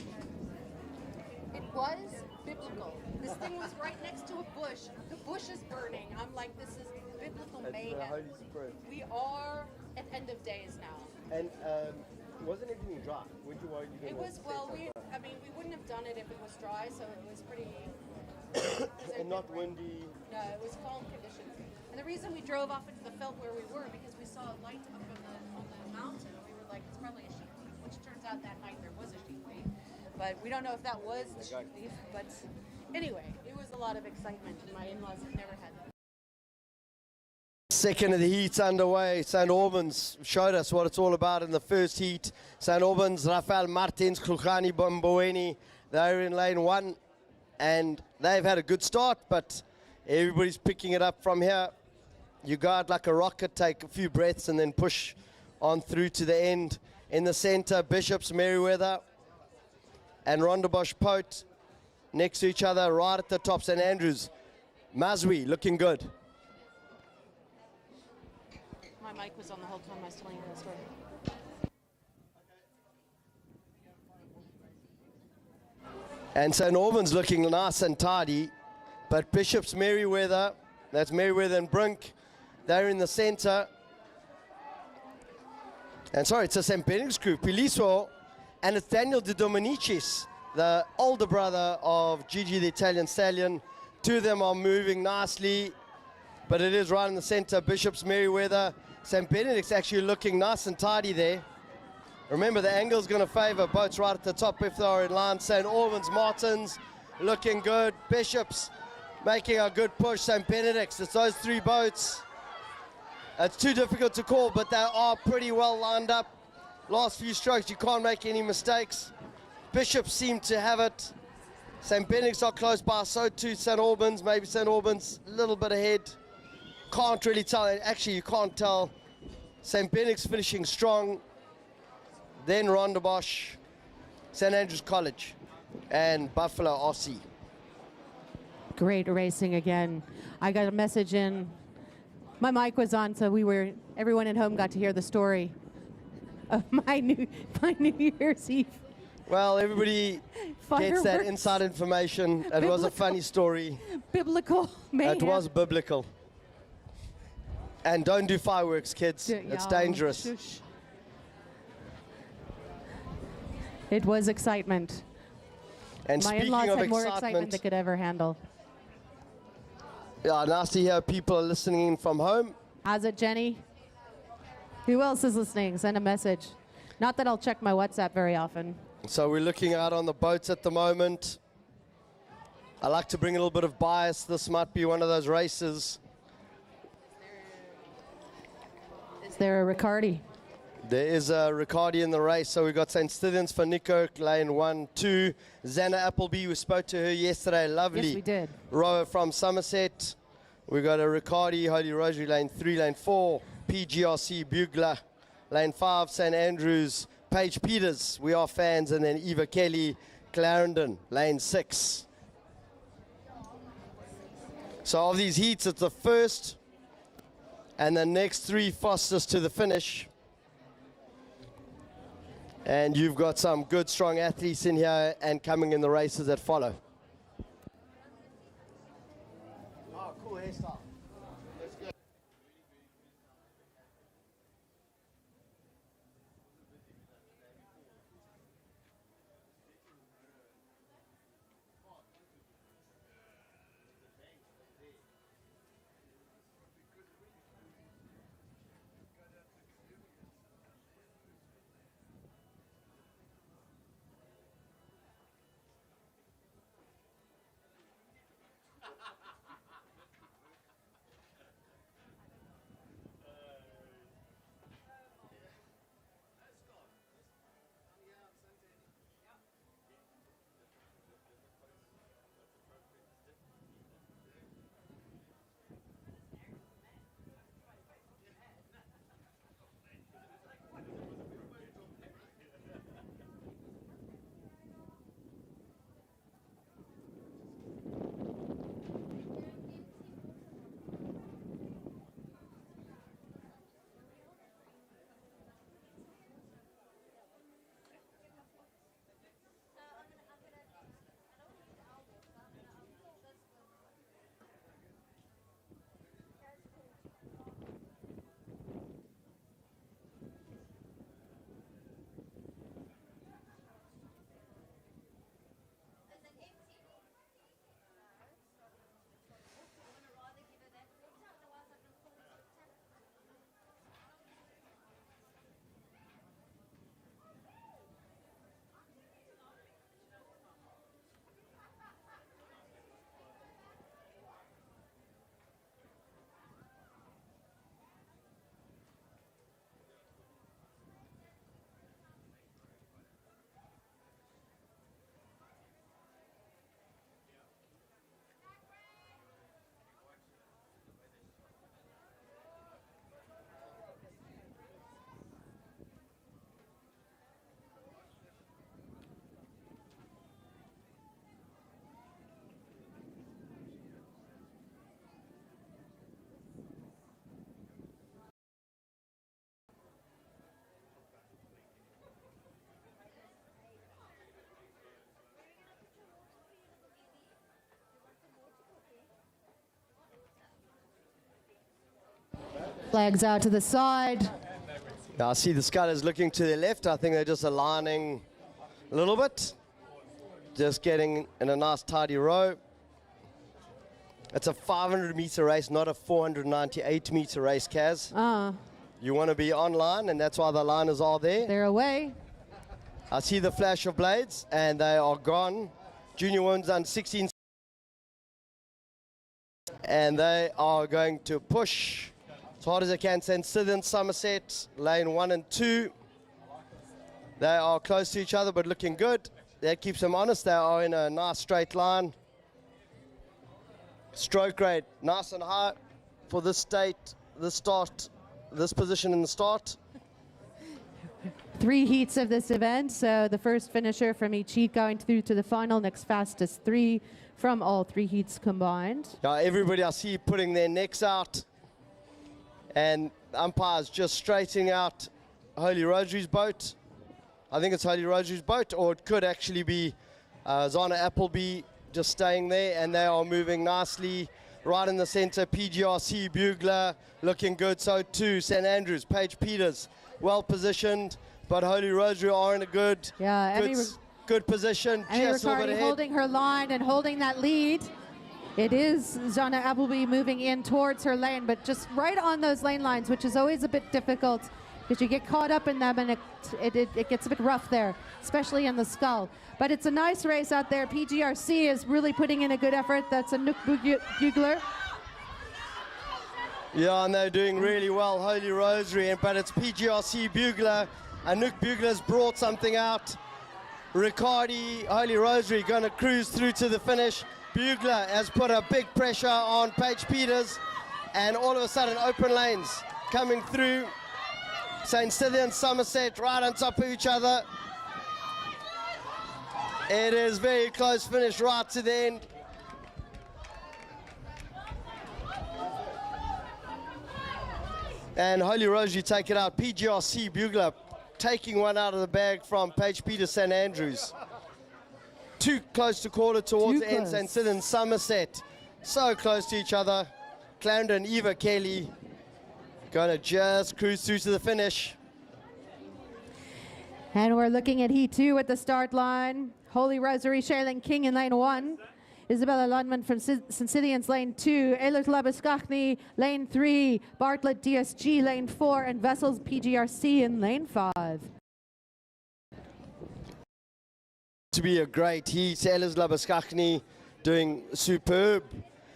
It was biblical. This thing was right next to a bush. The bush is burning. I'm like, this is biblical mayhem. We are at end of days now. And wasn't everything dry? It was, well, I mean, we wouldn't have done it if it was dry, so it was pretty... and not windy? No, it was calm conditions. And the reason we drove off into the veld where we were, because we saw a light up on the mountain, and we were like, it's probably a sheep thief, which turns out that night there was a sheep thief. But we don't know if that was the sheep thief, but anyway, it was a lot of excitement, and my in-laws have never had that. Second of the heat's underway. St. Albans showed us what it's all about in the first heat. St. Albans, Rafael Martins, Kulkhani Bomboeni, they're in lane 1, and they've had a good start, but everybody's picking it up from here. You go out like a rocket, take a few breaths, and then push on through to the end. In the center, Bishops, Merriweather, and Rondebosch Pote next to each other, right at the top, St. Andrews. Mazwi looking good. My mic was on the whole time I was telling you that story. And St. Albans looking nice and tidy, but Bishops, Merriweather, that's Merriweather and Brink, they're in the center. And sorry, it's a St. Benedict's group, Piliso, and it's Daniel De Dominicis, the older brother of Gigi the Italian Stallion. Two of them are moving nicely, but it is right in the center. Bishops, Merriweather, St. Benedict's actually looking nice and tidy there. Remember, the angle's going to favor boats right at the top if they're in line. St. Albans, Martins looking good. Bishops making a good push. St. Benedict's, it's those three boats. It's too difficult to call, but they are pretty well lined up. Last few strokes, you can't make any mistakes. Bishops seem to have it. St. Benedict's are close by, so too St. Albans. Maybe St. Albans a little bit ahead. Can't really tell. Actually, you can't tell. St. Benedict's finishing strong. Then Rondebosch, St. Andrew's College, and Buffalo RC. Great racing again. I got a message in. My mic was on, so everyone at home got to hear the story of my New Year's Eve. Well, everybody gets that inside information. It was a funny story. Biblical mayhem. It was biblical. And don't do fireworks, kids. It's dangerous. Shush. It was excitement. And my speaking in-laws of had more excitement they could ever handle. Yeah, nice to hear people are listening in from home. How's it, Jenny? Who else is listening? Send a message. Not that I'll check my WhatsApp very often. So we're looking out on the boats at the moment. I like to bring a little bit of bias. This might be one of those races. Is there a Riccardi? There is a Riccardi in the race. So we've got St. Stithians for Nico, lane 1, 2. Zanna Appleby, we spoke to her yesterday. Lovely. Yes, we did. Rower from Somerset. We've got a Riccardi, Holy Rosary, lane 3, lane 4. PGRC Bugler, lane 5, St. Andrews. Paige Peters, We Are Fans. And then Eva Kelly, Clarendon, lane 6. So of these heats, it's the first and the next 3 fastest to the finish. And you've got some good, strong athletes in here and coming in the races that follow. Oh, cool hairstyle. Flags out to the side. Now I see the scutters looking to their left. I think they're just aligning a little bit. Just getting in a nice tidy row. It's a 500-meter race, not a 498-meter race, Kaz. You want to be online, and that's why the liners are there. They're away. I see the flash of blades, and they are gone. Junior ones on 16. And they are going to push as hard as they can. St. Stithians, Somerset, lane 1 and 2. They are close to each other, but looking good. That keeps them honest. They are in a nice straight line. Stroke rate nice and high for this state, this start, this position in the start. 3 heats of this event, so the first finisher from each heat going through to the final, next fastest 3 from all 3 heats combined. Now everybody I see putting their necks out, and umpires just straightening out Holy Rosary's boat. I think it's Holy Rosary's boat, or it could actually be Zanna Appleby just staying there, and they are moving nicely right in the center. PGRC Bugler looking good, so too St. Andrews. Paige Peters well positioned, but Holy Rosary are in a good position. Just Riccardi holding her line and holding that lead. It is Zanna Appleby moving in towards her lane, but just right on those lane lines, which is always a bit difficult because you get caught up in them and it gets a bit rough there, especially in the skull. But it's a nice race out there. PGRC is really putting in a good effort. That's a Nook Bugler. Yeah, and they're doing really well, Holy Rosary, but it's PGRC Bugler. Anouk Bugler's brought something out. Riccardi, Holy Rosary going to cruise through to the finish. Bugler has put a big pressure on Paige Peters, and all of a sudden open lanes coming through. St. Stithians, Somerset right on top of each other. It is very close finish right to the end. And Holy Rosary take it out. PGRC Bugler taking one out of the bag from Paige Peters, St. Andrews. Too close to call it towards the end. St. Stithians, Somerset. So close to each other. Clarendon, Eva Kelly gonna just cruise through to the finish. And we're looking at Heat 2 at the start line. Holy Rosary, Shailene King in lane 1. Isabella Lundman from St. Stithians, lane 2. Eilert Labuskachny, lane 3. Bartlett DSG, lane 4. And Vessels PGRC in lane 5. To be a great heat. Eilert Labuskachny doing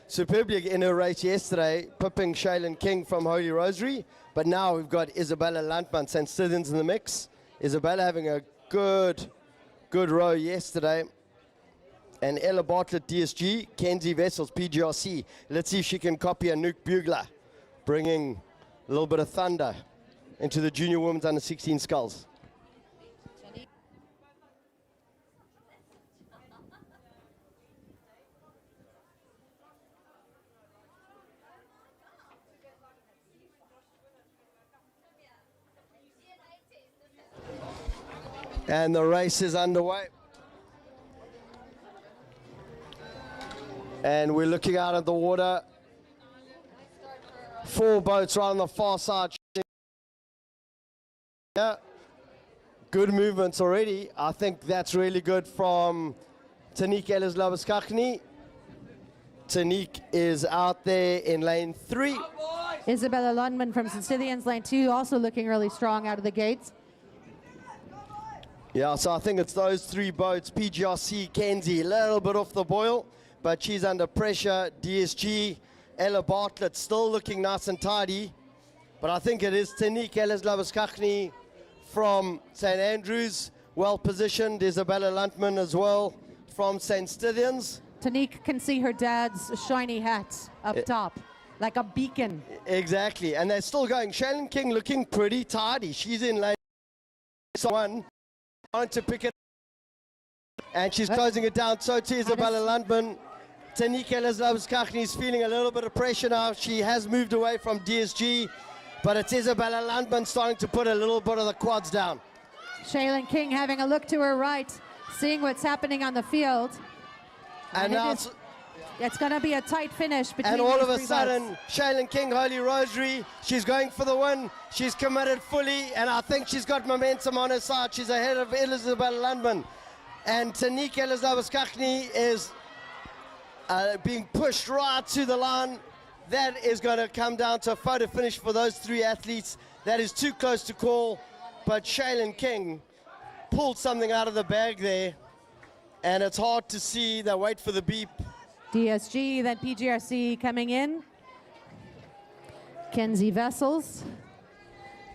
superbly in her race yesterday, pipping Shailene King from Holy Rosary. But now we've got Isabella Lundman, St. Stithians in the mix. Isabella having a good row yesterday. And Ella Bartlett, DSG, Kenzie Vessels, PGRC. Let's see if she can copy Anouk Bugler, bringing a little bit of thunder into the junior women's under 16 sculls. And the race is underway. And we're looking out at the water. 4 boats right on the far side. Yeah, good movements already. I think that's really good from Tanique Ellis-Labuskachny. Tanique is out there in lane 3. Isabella Lundman from St. Stithians, lane 2, also looking really strong out of the gates. Yeah, so I think it's those 3 boats. PGRC, Kenzie, a little bit off the boil, but she's under pressure. DSG, Ella Bartlett still looking nice and tidy. But I think it is Tanique Ellis-Labuskachny from St. Andrews, well positioned. Isabella Lundman as well from St. Stithians. Tanique can see her dad's shiny hat up top, like a beacon. Exactly, and they're still going. Shailene King looking pretty tidy. She's in lane 1. Trying to pick it up, and she's closing it down. So too Isabella Lundman. Tanique Ellis-Labuskachny is feeling a little bit of pressure now. She has moved away from DSG, but it's Isabella Lundman starting to put a little bit of the quads down. Shailene King having a look to her right, seeing what's happening on the field. And now it's going to be a tight finish between and all of a these 3 sudden, boats. Shailene King, Holy Rosary, she's going for the win. She's committed fully, and I think she's got momentum on her side. She's ahead of Isabella Lundman. And Tanique Ellis-Labuskachny is being pushed right to the line. That is going to come down to a photo finish for those 3 athletes. That is too close to call, but Shailene King pulled something out of the bag there, and it's hard to see. They wait for the beep. DSG, then PGRC coming in. Kenzie Vessels.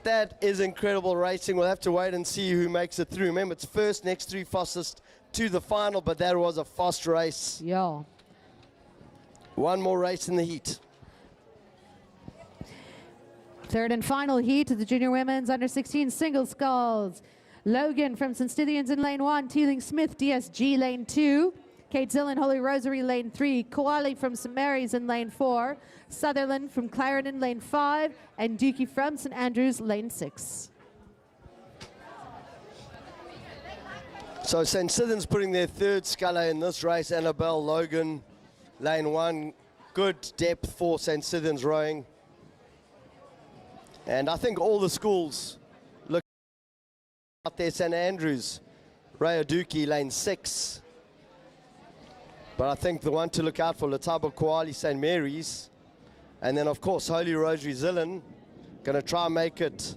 That is incredible racing. We'll have to wait and see who makes it through. Remember, it's first, next 3 fastest to the final, but that was a fast race. Yeah. One more race in the heat. Third and final heat of the junior women's under 16 single sculls. Logan from St. Stithians in lane 1, Teeling Smith, DSG, lane 2. Kate Zillan, Holy Rosary, lane 3. Koali from St. Mary's in lane 4. Sutherland from Clarendon, lane 5. And Dookie from St. Andrews, lane 6. So St. Stithians putting their 3rd sculler in this race. Annabelle Logan, lane 1. Good depth for St. Stithians rowing. And I think all the schools look out there. St. Andrews, Raya Dookie, lane 6. But I think the one to look out for, Letabo Koali, St. Mary's. And then, of course, Holy Rosary Zillan. Going to try and make it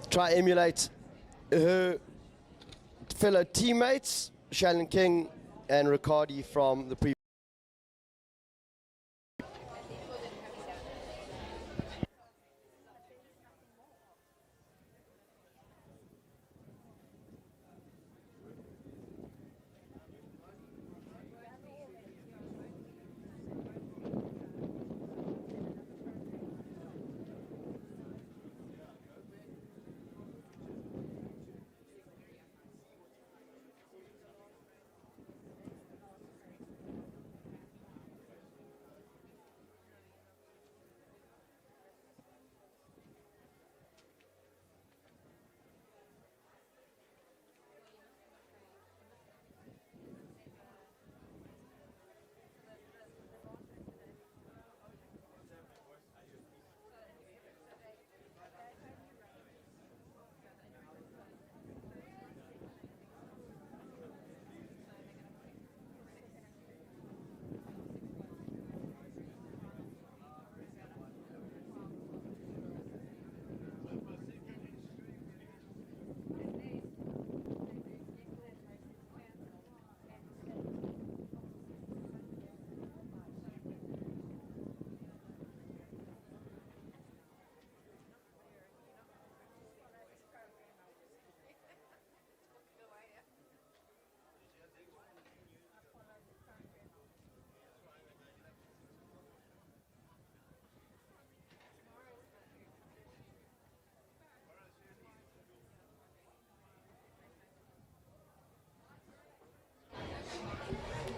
try emulate her fellow teammates, Shannon King and Riccardi from the previous.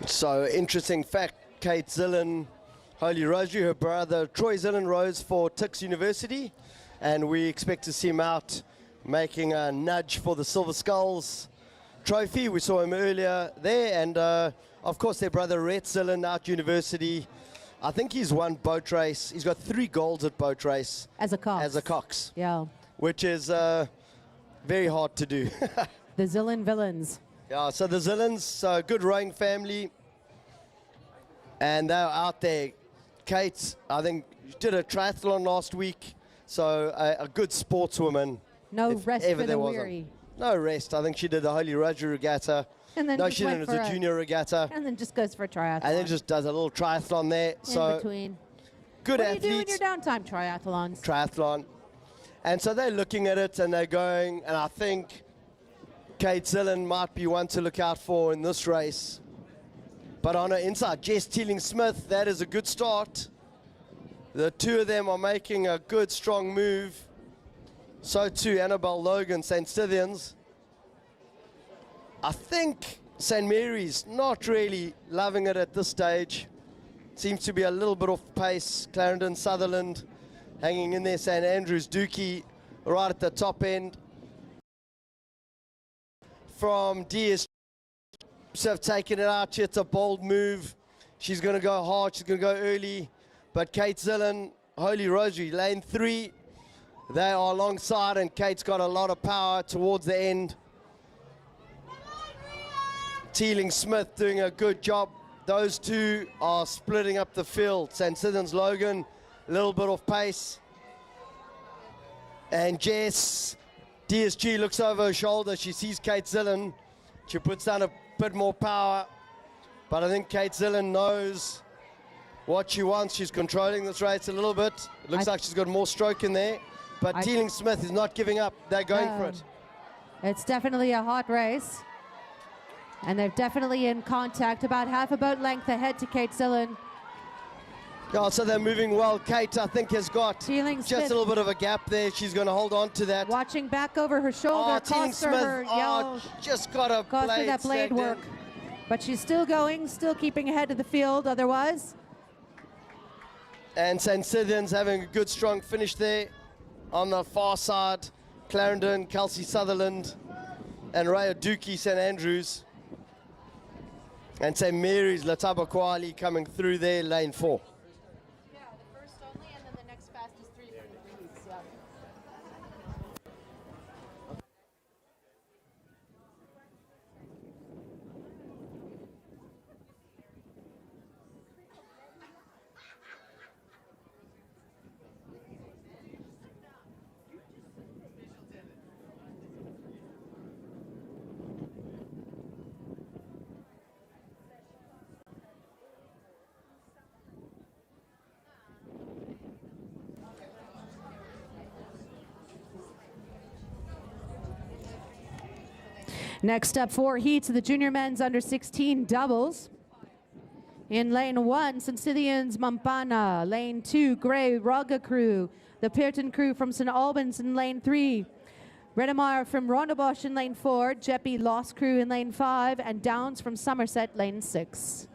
So, interesting fact, Kate Zillen, Holy Rosary, her brother Troy Zillen rose for Tix University, and we expect to see him out making a nudge for the Silver Skulls trophy. We saw him earlier there, and of course their brother Rhett Zillen out University. I think he's won boat race. He's got 3 golds at boat race. As a Cox. As a Cox. Yeah. Which is very hard to do. The Zillen villains. Yeah, so the Zillens, good rowing family, and they're out there. Kate, I think, did a triathlon last week, so a good sportswoman. No rest for the weary. No rest. I think she did the Holy Rosary Regatta. And then no, she didn't. It was a junior regatta. And then just goes for a triathlon. And then just does a little triathlon there. In between. Good what athletes. What do you do in your downtime, triathlons? Triathlon. And so they're looking at it and they're going, and I think Kate Zillen might be one to look out for in this race. But on her inside, Jess Teeling-Smith, that is a good start. The two of them are making a good, strong move. So too Annabelle Logan, St. Stithians. I think St. Mary's not really loving it at this stage. Seems to be a little bit off pace. Clarendon, Sutherland hanging in there. St. Andrews, Dookie right at the top end. From DS, have taken it out. It's a bold move. She's going to go hard. She's going to go early. But Kate Zillen, Holy Rosary, lane 3. They are alongside, and Kate's got a lot of power towards the end. Teeling-Smith doing a good job. Those two are splitting up the field. St. Stithians Logan, a little bit off pace. And Jess, DSG looks over her shoulder. She sees Kate Zillen. She puts down a bit more power. But I think Kate Zillen knows what she wants. She's controlling this race a little bit. It looks like she's got more stroke in there. But Teeling-Smith is not giving up. They're going for it. It's definitely a hot race. And they're definitely in contact, about half a boat length ahead to Kate Zillen. Yeah, so they're moving well. Kate, I think, has got just a little bit of a gap there. She's going to hold on to that. Watching back over her shoulder, cost her just got a cost her that blade work. But she's still going, still keeping ahead of the field otherwise. And St. Stithians having a good, strong finish there. On the far side, Clarendon, Kelsey Sutherland, and Raya Dookie, St. Andrews. And St. Mary's, Lataba Kwali coming through there, lane 4. Yeah, the first only, and then the next fastest 3 for the leads, yeah. Next up, 4 heats of the junior men's under 16 doubles. In lane 1, St. Scythians Mampana. Lane 2, Grey Raga crew. The Pearton crew from St. Albans in lane 3. Redemeyer from Rondebosch in lane 4. Jeppy Lost crew in lane 5. And Downs from Somerset, lane 6.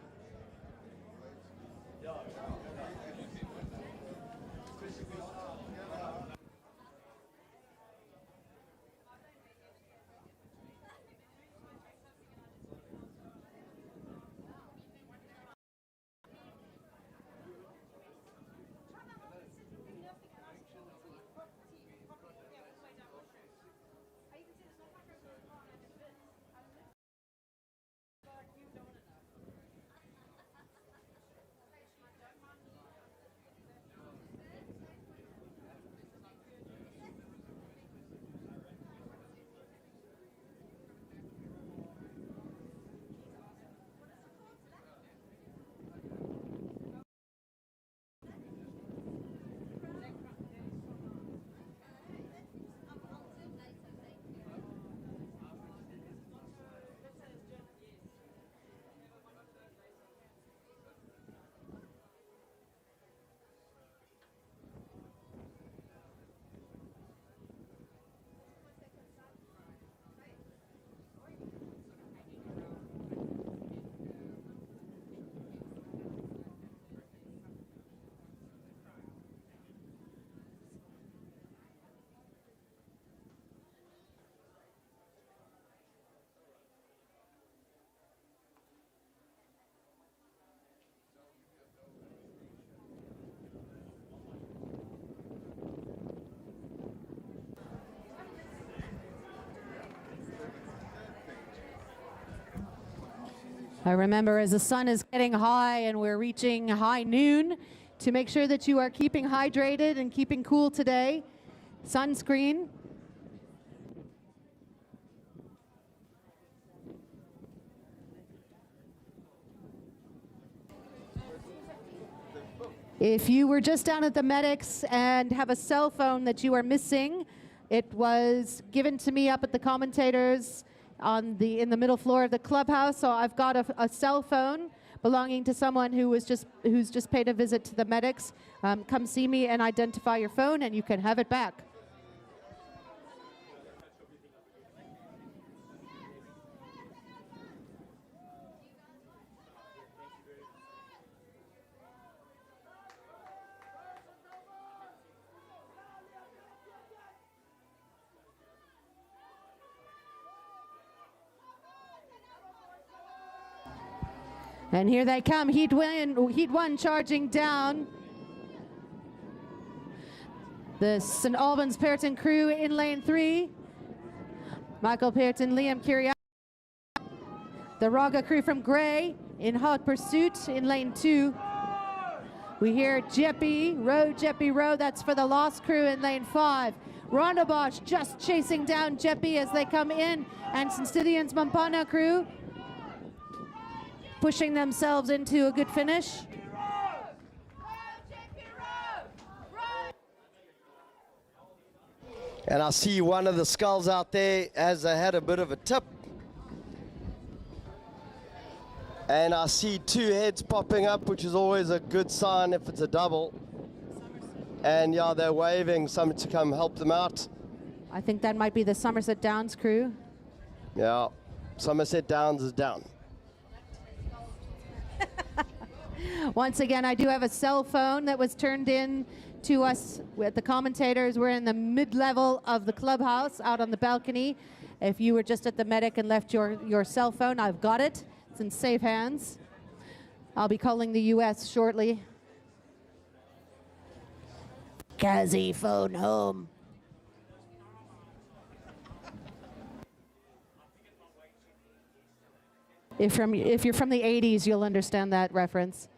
I remember as the sun is getting high and we're reaching high noon, to make sure that you are keeping hydrated and keeping cool today. Sunscreen. If you were just down at the medics and have a cell phone that you are missing, it was given to me up at the commentators in the middle floor of the clubhouse. So I've got a cell phone belonging to someone who's just paid a visit to the medics. Come see me and identify your phone, and you can have it back. And here they come, Heat 1 charging down. The St. Albans Pearton crew in lane 3. Michael Pearton, Liam Kiriak. The Raga crew from Grey in hot pursuit in lane 2. We hear Jeppy Row, that's for the Lost crew in lane 5. Rondebosch just chasing down Jeppy as they come in, and St. Scythians Mampana crew pushing themselves into a good finish. And I see one of the skulls out there as they had a bit of a tip. And I see 2 heads popping up, which is always a good sign if it's a double. And yeah, they're waving someone to come help them out. I think that might be the Somerset Downs crew. Yeah, Somerset Downs is down. Once again, I do have a cell phone that was turned in to us with the commentators. We're in the mid-level of the clubhouse out on the balcony. If you were just at the medic and left your cell phone, I've got it. It's in safe hands. I'll be calling the US shortly. Kazi, phone home. If you're from the 80s, you'll understand that reference.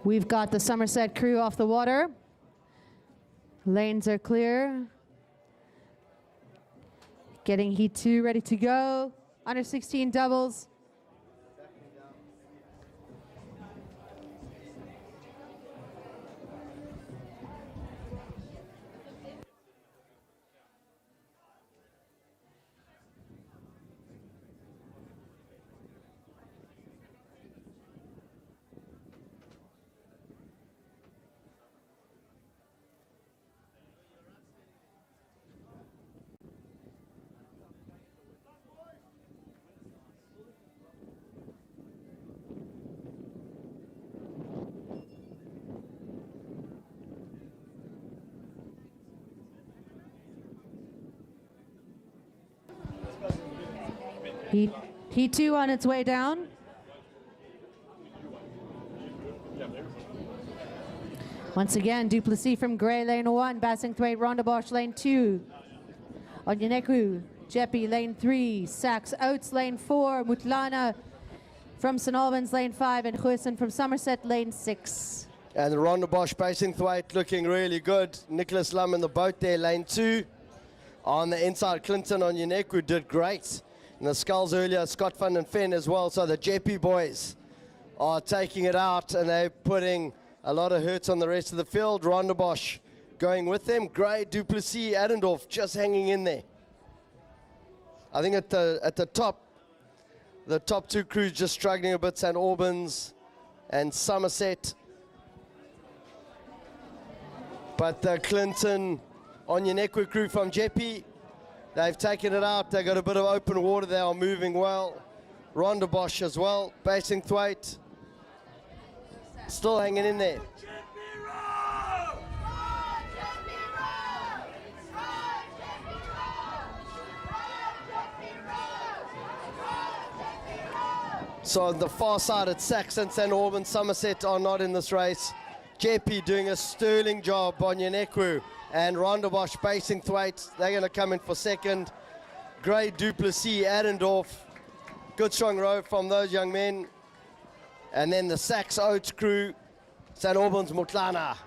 We've got the Somerset crew off the water. Lanes are clear. Getting heat 2 ready to go. Under 16 doubles. Heat 2 on its way down. Once again, Duplessis from Gray, lane 1. Bassingthwaite, Rondebosch, lane 2. Onyeneku, Jeppy, lane 3. Sachs, Oates, lane 4. Mutlana from St. Albans, lane 5. And Huisen from Somerset, lane 6. And the Rondebosch, Bassingthwaite looking really good. Nicholas Lum in the boat there, lane 2. On the inside, Clinton Onyeneku did great. In the sculls earlier, Scott Van den Ven as well. So the Jeppy boys are taking it out, and they're putting a lot of hurts on the rest of the field. Rondebosch going with them. Gray, Duplessis, Adendorf just hanging in there. I think at the top, the top 2 crews just struggling a bit. St. Albans and Somerset. But the Clinton Onyeneku crew from Jeppy, they've taken it out. They've got a bit of open water. They are moving well. Rondebosch as well. Bassingthwaite still hanging in there. So on the far side, it's Saxon, St. Albans, Somerset are not in this race. Jeppy doing a sterling job on Onyeneku. And Rondebosch, Bassingthwaite, they're going to come in for second. Gray, Duplessis, Adendorf. Good strong row from those young men. And then the Sachs Oates crew, St. Albans, Mutlana.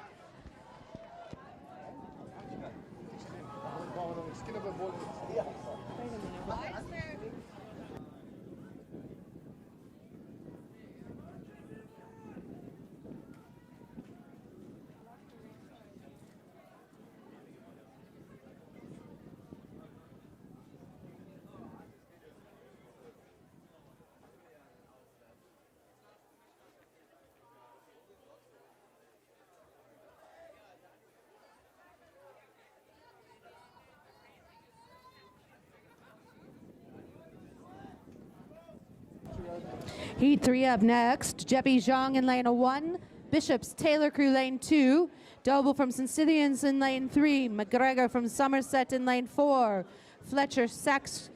Heat 3 up next. Jeppy Zhang in lane 1. Bishop's Taylor crew lane 2. Doble from St. Stithians in lane 3. McGregor from Somerset in lane 4. Fletcher Sachs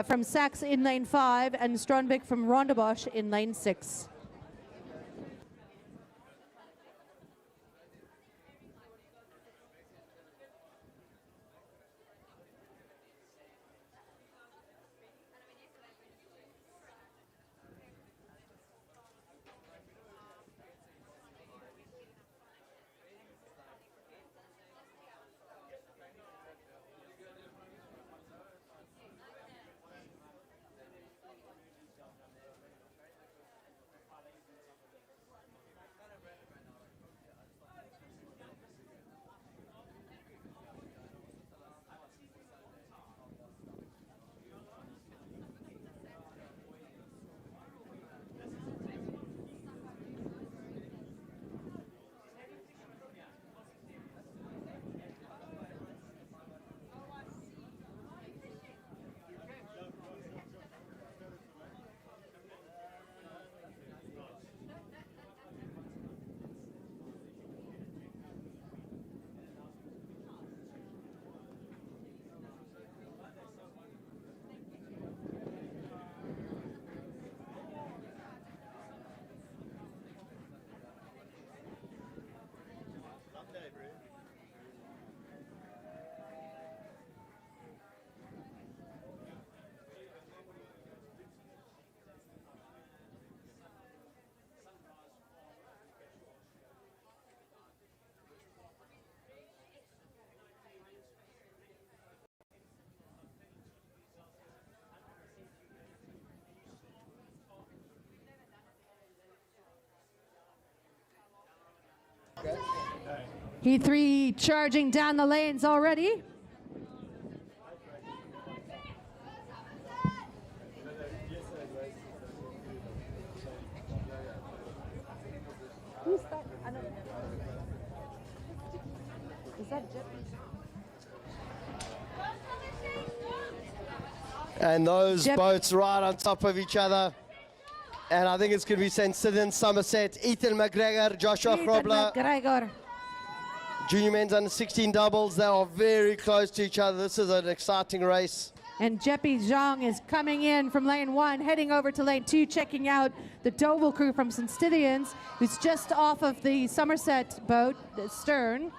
from Sachs in lane 5. And Stronvik from Rondebosch in lane 6. Heat 3 charging down the lanes already. Who's that? I don't know. Is that Jeppy? And those boats right on top of each other. And I think it's going to be St. Stithians, Somerset, Ethan McGregor, Joshua Grobler. McGregor. Junior men's under 16 doubles. They are very close to each other. This is an exciting race. And Jeppy Zhang is coming in from lane 1, heading over to lane 2, checking out the Doble crew from St. Stithians, who's just off of the Somerset boat, the stern.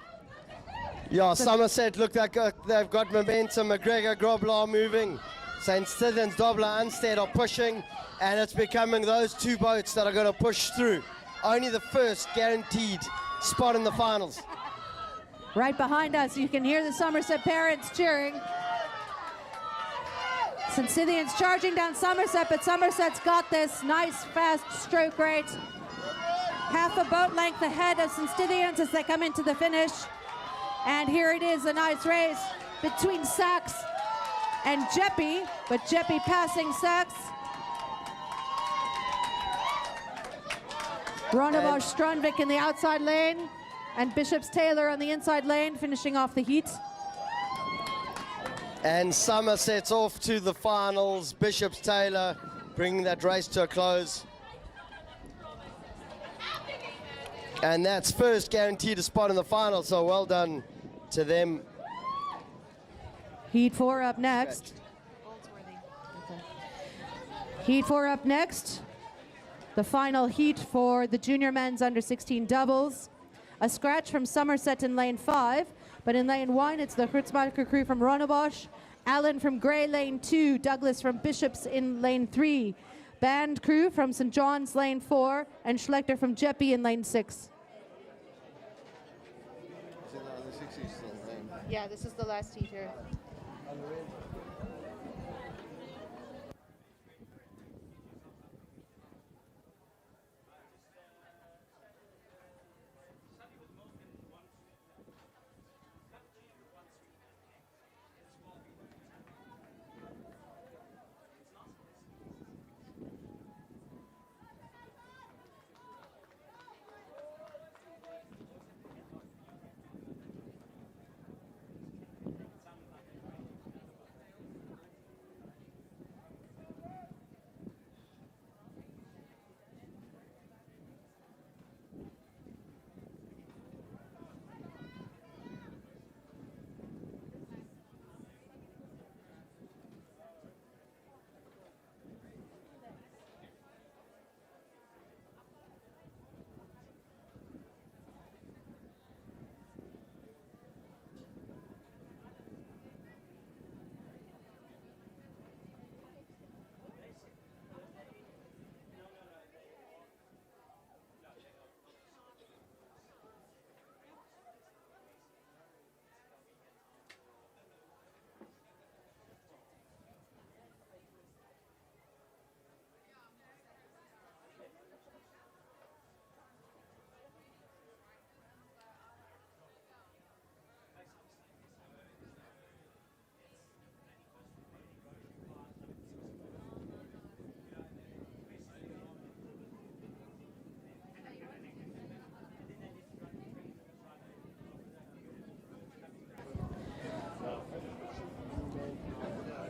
Yeah, Somerset look like they've got momentum. McGregor, Grobler are moving. St. Stithians, Dobler, Unstead are pushing, and it's becoming those two boats that are going to push through. Only the first guaranteed spot in the finals. Right behind us, you can hear the Somerset parents cheering. St. Stithians charging down Somerset, but Somerset's got this nice, fast stroke rate. Half a boat length ahead of St. Stithians as they come into the finish. And here it is, a nice race between Sachs and Jeppy, but Jeppy passing Sachs. Ronnebosch Strandvik in the outside lane, and Bishop's Taylor on the inside lane, finishing off the heat. And Somerset's off to the finals. Bishop's Taylor bringing that race to a close. And that's first guaranteed a spot in the final, so well done to them. Heat 4 up next. Heat 4 up next. The final heat for the junior men's under 16 doubles. A scratch from Somerset in lane 5, but in lane 1 it's the Hertzmacher crew from Ronnebosch, Allen from Grey lane 2, Douglas from Bishops in lane 3, Band crew from St. John's lane 4, and Schlechter from Jeppy in lane 6. Yeah, this is the last heat here.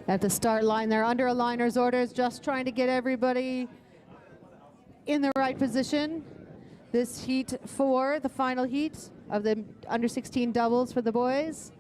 At the start line, they're under a liner's orders, just trying to get everybody in the right position. This heat 4, the final heat of the under 16 doubles for the boys.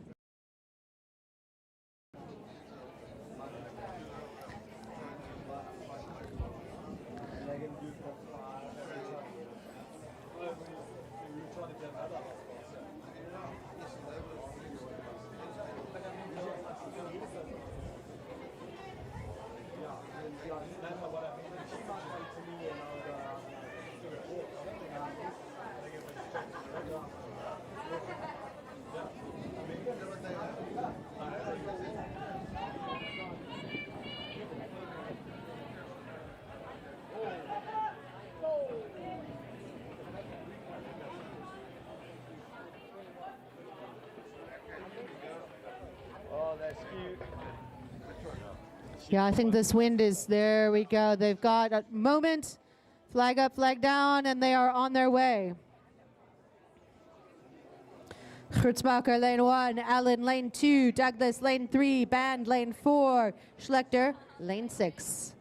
Yeah, I think this wind is, there we go. They've got a moment, flag up, flag down, and they are on their way. Kurtzbacher, lane 1, Allen, lane 2, Douglas, lane 3, Band, lane 4, Schlechter, lane 6.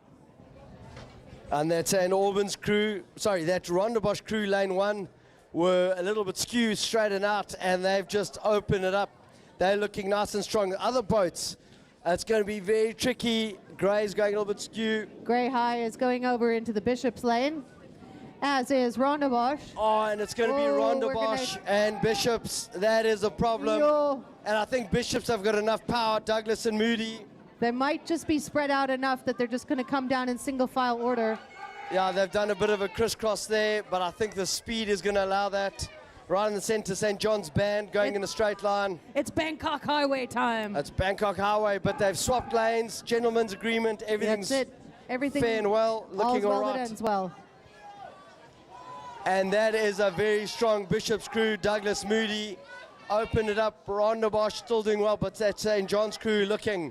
And that's an Auburn's crew, sorry, that Rondebosch crew, lane 1, were a little bit skewed straight and out, and they've just opened it up. They're looking nice and strong. The other boats, it's going to be very tricky. Gray's going a little bit skew. Gray High is going over into the Bishop's lane, as is Rondebosch. Oh, and it's going to be Rondebosch and Bishops. That is a problem. Yo. And I think Bishops have got enough power, Douglas and Moody. They might just be spread out enough that they're just going to come down in single file order. Yeah, they've done a bit of a crisscross there, but I think the speed is going to allow that. Right in the center, St. John's Band going in a straight line. It's Bangkok Highway time. It's Bangkok Highway, but they've swapped lanes, gentleman's agreement, everything's That's it. Everything fair and well, looking all well right. that ends well. And that is a very strong Bishop's crew. Douglas Moody opened it up. Rondebosch still doing well, but that St. John's crew looking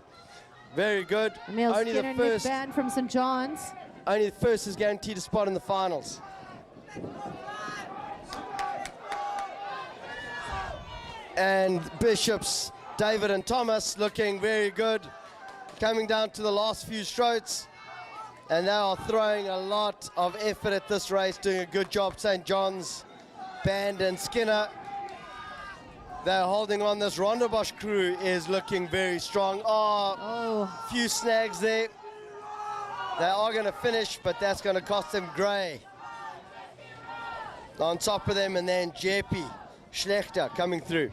very good. Emil Only Skinner, the first, Nick Band from St. John's. only the first is guaranteed a spot in the finals. And Bishops, David and Thomas looking very good. Coming down to the last few strokes. And they are throwing a lot of effort at this race, doing a good job. St. John's, Band and Skinner. They're holding on. This Rondebosch crew is looking very strong. Oh, few snags there. They are going to finish, but that's going to cost them Gray. On top of them, and then JP Schlechter coming through.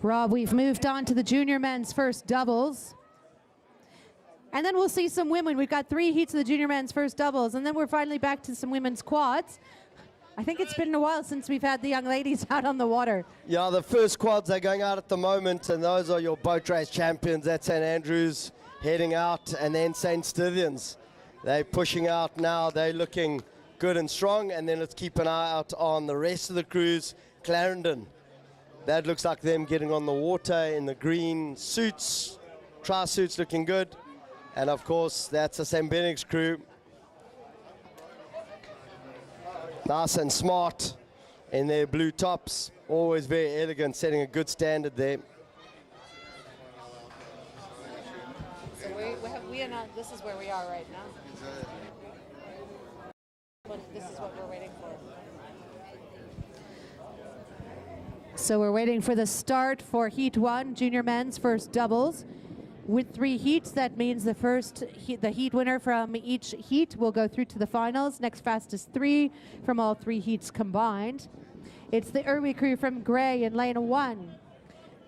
Rob, we've moved on to the junior men's first doubles. And then we'll see some women. We've got 3 heats of the junior men's first doubles, and then we're finally back to some women's quads. I think it's been a while since we've had the young ladies out on the water. Yeah, the first quads are going out at the moment, and those are your boat race champions. That's St. Andrews heading out, and then St. Stithians. They're pushing out now. They're looking good and strong, and then let's keep an eye out on the rest of the crews. Clarendon. That looks like them getting on the water in the green suits, tri-suits looking good. And of course, that's a St. Benedict's crew. Nice and smart in their blue tops. Always very elegant, setting a good standard there. So we are not, this is where we are right now. But this is what we're waiting for. So we're waiting for the start for Heat 1, junior men's first doubles. With 3 heats, that means the heat winner from each heat will go through to the finals. Next fastest 3 from all 3 heats combined. It's the Irwi crew from Gray in lane 1.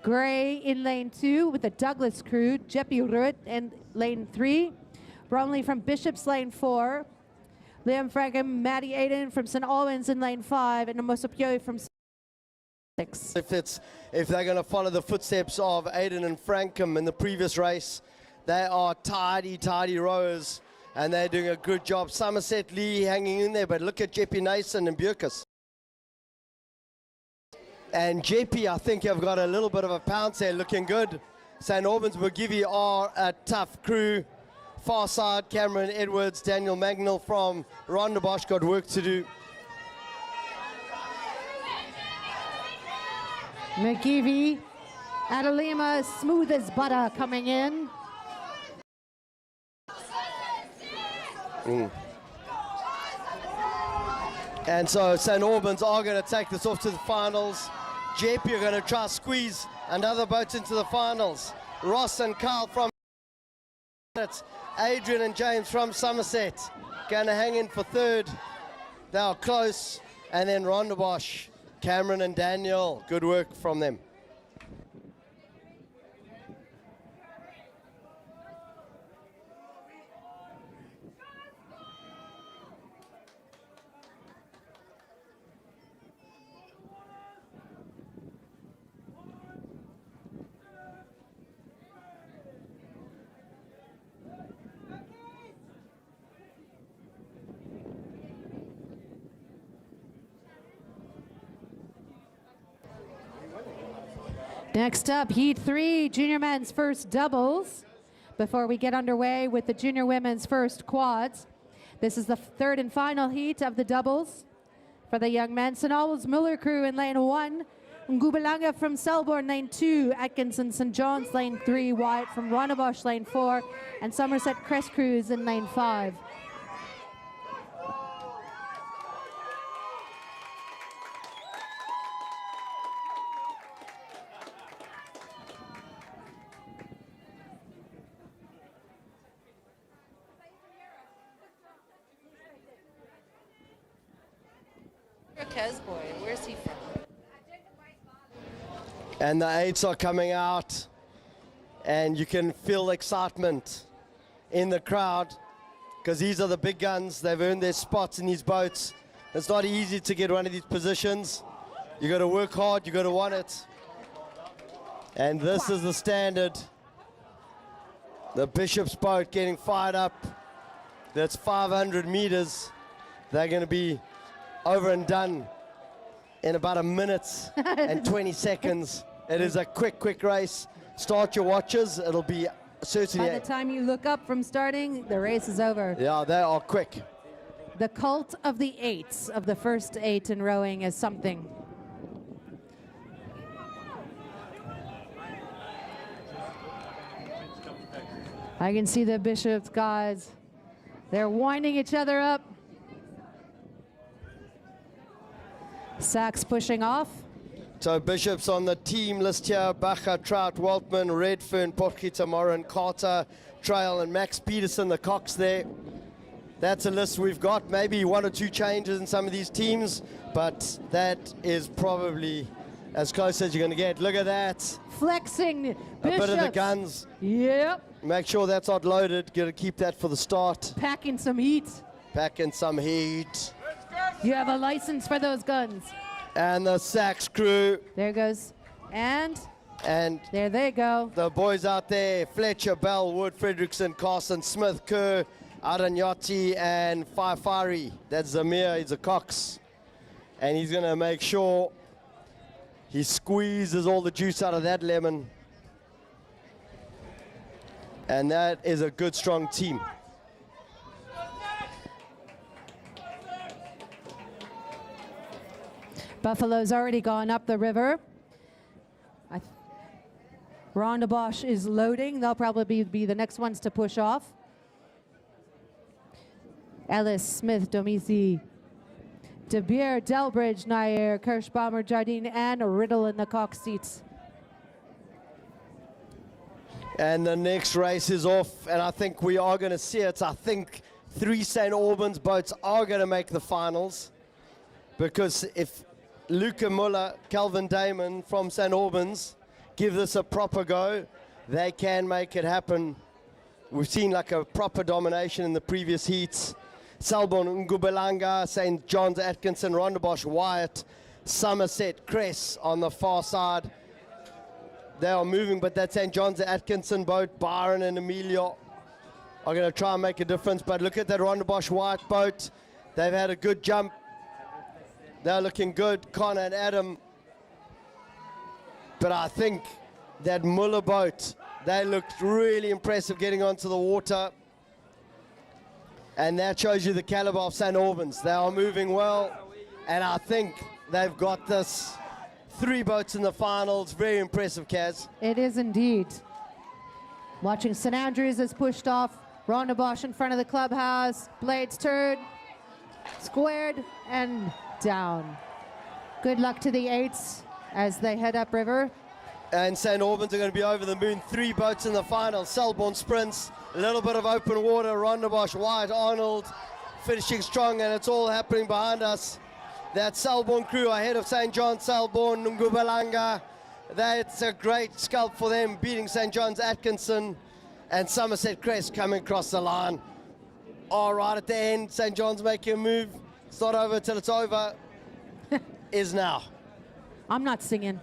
Gray in lane 2 with the Douglas crew, Jeppy Ruit in lane 3. Bromley from Bishop's lane 4. Liam Frankham, Maddie Aiden from St. Albans in lane 5, and Mosopio from 6. If they're going to follow the footsteps of Aiden and Frankham in the previous race, they are tidy rowers, and they're doing a good job. Somerset Lee hanging in there, but look at Jeppy Nason and Björkes. And Jeppy, I think, have got a little bit of a pounce there, looking good. St. Albans McGivie are a tough crew. Far side, Cameron Edwards, Daniel Magnell from Rondebosch got work to do. McGeevy, Adelima, smooth as butter coming in. And so St. Albans are going to take this off to the finals. Jep, you're going to try to squeeze another boat into the finals. Ross and Carl from Adrian and James from Somerset going to hang in for third. They are close. And then Rondebosch, Cameron and Daniel, good work from them. Next up, Heat 3, junior men's first doubles. Before we get underway with the junior women's first quads, this is the third and final heat of the doubles. For the young men, St. Albans Muller crew in lane 1, Ngubelanga from Selborne lane 2, Atkinson St. John's lane 3, Wyatt from Rondebosch lane 4, and Somerset Crest crews in lane 5. Boy, where's he from? And the 8s are coming out, and you can feel excitement in the crowd because these are the big guns. They've earned their spots in these boats. It's not easy to get one of these positions. You got to work hard, you got to want it. And this is the standard. The Bishop's boat getting fired up. That's 500 meters. They're going to be over and done in about a minute and 20 seconds. It is a quick race. Start your watches. It'll be certainly. By the time you look up from starting, the race is over. Yeah, they are quick. The cult of the 8s, of the first 8 in rowing, is something. I can see the Bishop's guys. They're winding each other up. Sachs pushing off. So Bishop's on the team list here. Bacher, Trout, Waltman, Redfern, Potgieter, Moran, Carter, Trail, and Max Peterson, the Cox there. That's a list we've got. Maybe 1 or 2 changes in some of these teams, but that is probably as close as you're going to get. Look at that. Flexing Bishop. A bit of the guns. Yep. Make sure that's not loaded. Got to keep that for the start. Packing some heat. Packing some heat. You have a license for those guns. And the Sachs crew. There goes. And there they go. The boys out there, Fletcher, Bell, Wood, Fredrickson, Carson, Smith, Kerr, Aranyati, and Faifari. That's Zamir, he's a Cox. And he's going to make sure he squeezes all the juice out of that lemon. And that is a good, strong team. Buffalo's already gone up the river. Rondebosch is loading. They'll probably be the next ones to push off. Ellis, Smith, Domisi, De Beer, Delbridge, Nair, Kirschbaumer, Jardine, and Riddle in the Cox seats. And the next race is off, and I think we are going to see it. I think 3 St. Albans boats are going to make the finals, because if Luca Muller, Calvin Damon from St. Albans give this a proper go, they can make it happen. We've seen like a proper domination in the previous heats. Selborne, Ngubelanga, St. John's, Atkinson, Rondebosch, Wyatt, Somerset, Cress on the far side. They are moving, but that St. John's, Atkinson boat, Byron and Emilio are going to try and make a difference. But look at that Rondebosch Wyatt boat. They've had a good jump. They're looking good, Connor and Adam. But I think that Muller boat They looked really impressive getting onto the water. And that shows you the caliber of St. Albans. They are moving well, and I think they've got this. 3 boats in the finals. Very impressive, Kaz. It is indeed. Watching St. Andrews is pushed off. Rhonda Bosch in front of the clubhouse. Blades turned, squared, and down. Good luck to the 8s as they head upriver. And St. Albans are going to be over the moon. 3 boats in the final. Selborne sprints, a little bit of open water. Rhonda Bosch, Wyatt Arnold finishing strong, and it's all happening behind us. That Selborne crew ahead of St. John, Selborne, Ngubalanga. That's a great scalp for them, beating St. John's Atkinson and Somerset Crest coming across the line. All right at the end, St. John's making a move. It's not over till it's over. Is now. I'm not singing.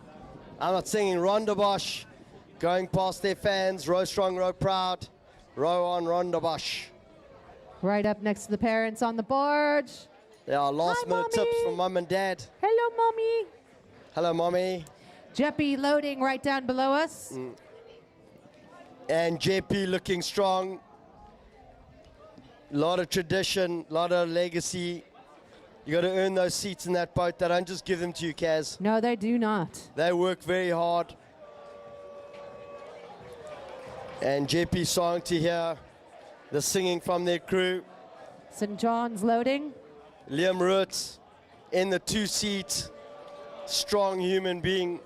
I'm not singing. Rhonda Bosch going past their fans. Row strong, row proud. Row on, Rhonda Bosch. Right up next to the parents on the barge. There are last-minute tips from Mum and Dad. Hello, Mommy. Hello, Mommy. Jeppy loading right down below us. And JP looking strong. A lot of tradition, a lot of legacy. You got to earn those seats in that boat. They don't just give them to you, Kaz. No, they do not. They work very hard. And JP starting to hear the singing from their crew. St. John's loading. Liam Root in the 2-seat, strong human being.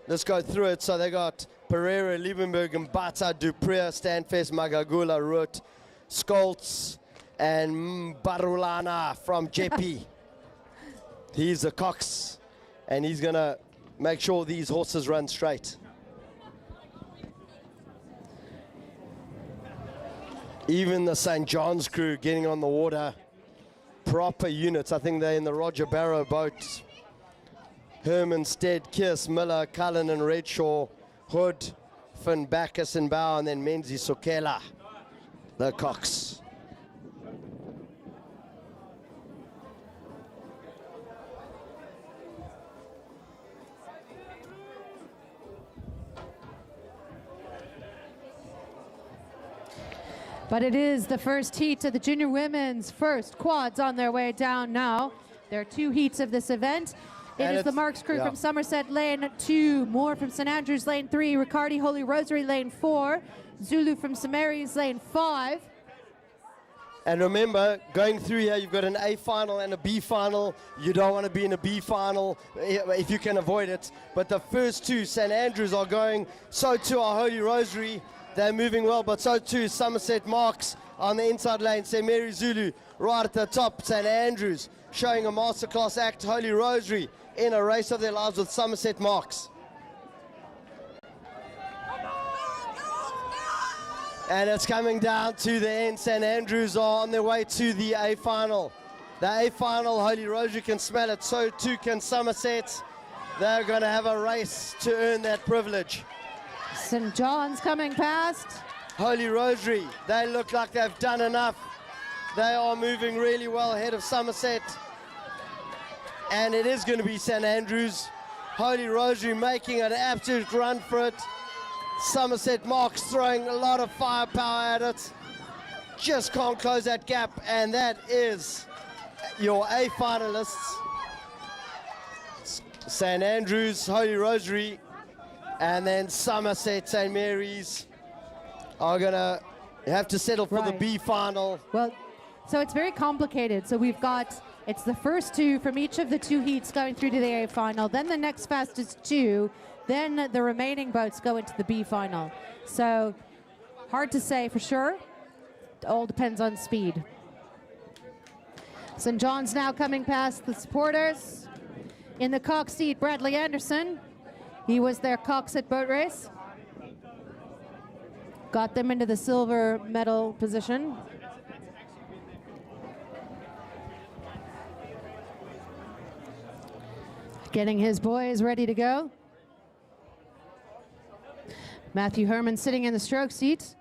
Let's go through it. So they got Pereira, Liebenberg, Mbata, Dupree, Stanfest, Magagula, Root, Skoltz, and Barulana from JP. He's the cox, and he's going to make sure these horses run straight. Even the St. John's crew getting on the water. Proper units. I think they're in the Roger Barrow boat. Herman, Stead, Kiss, Miller, Cullen and Redshaw, Hood, Finn, Bacchus and Bow, and then Menzi Sokela, the cox. But it is the first heat of the junior women's first quads on their way down now. There are 2 heats of this event. It is the Marks crew from Somerset Lane 2, Moore from St. Andrews Lane 3, Riccardi Holy Rosary Lane 4, Zulu from St. Mary's Lane 5. And remember, going through here, you've got an A final and a B final. You don't want to be in a B final if you can avoid it. But the first 2, St. Andrews are going. So too are Holy Rosary. They're moving well, but so too Somerset Marks on the inside lane. St. Mary Zulu right at the top. St. Andrews showing a masterclass act. Holy Rosary in a race of their lives with Somerset Marks. And it's coming down to the end. St. Andrews are on their way to the A final. The A final, Holy Rosary can smell it. So too can Somerset. They're going to have a race to earn that privilege. St. John's coming past. Holy Rosary, they look like they've done enough. They are moving really well ahead of Somerset. And it is going to be St. Andrews. Holy Rosary making an absolute run for it. Somerset Marks throwing a lot of firepower at it. Just can't close that gap, and that is your A finalists. St. Andrews, Holy Rosary, and then Somerset, St. Mary's are gonna have to settle for the B final. Well, so it's very complicated. So we've got, it's the first 2 from each of the 2 heats going through to the A final, then the next fastest 2, then the remaining boats go into the B final. So hard to say for sure. It all depends on speed. St. John's now coming past the supporters. In the cox seat, Bradley Anderson. He was their cox at boat race. Got them into the silver medal position. Getting his boys ready to go. Matthew Herman sitting in the stroke seat.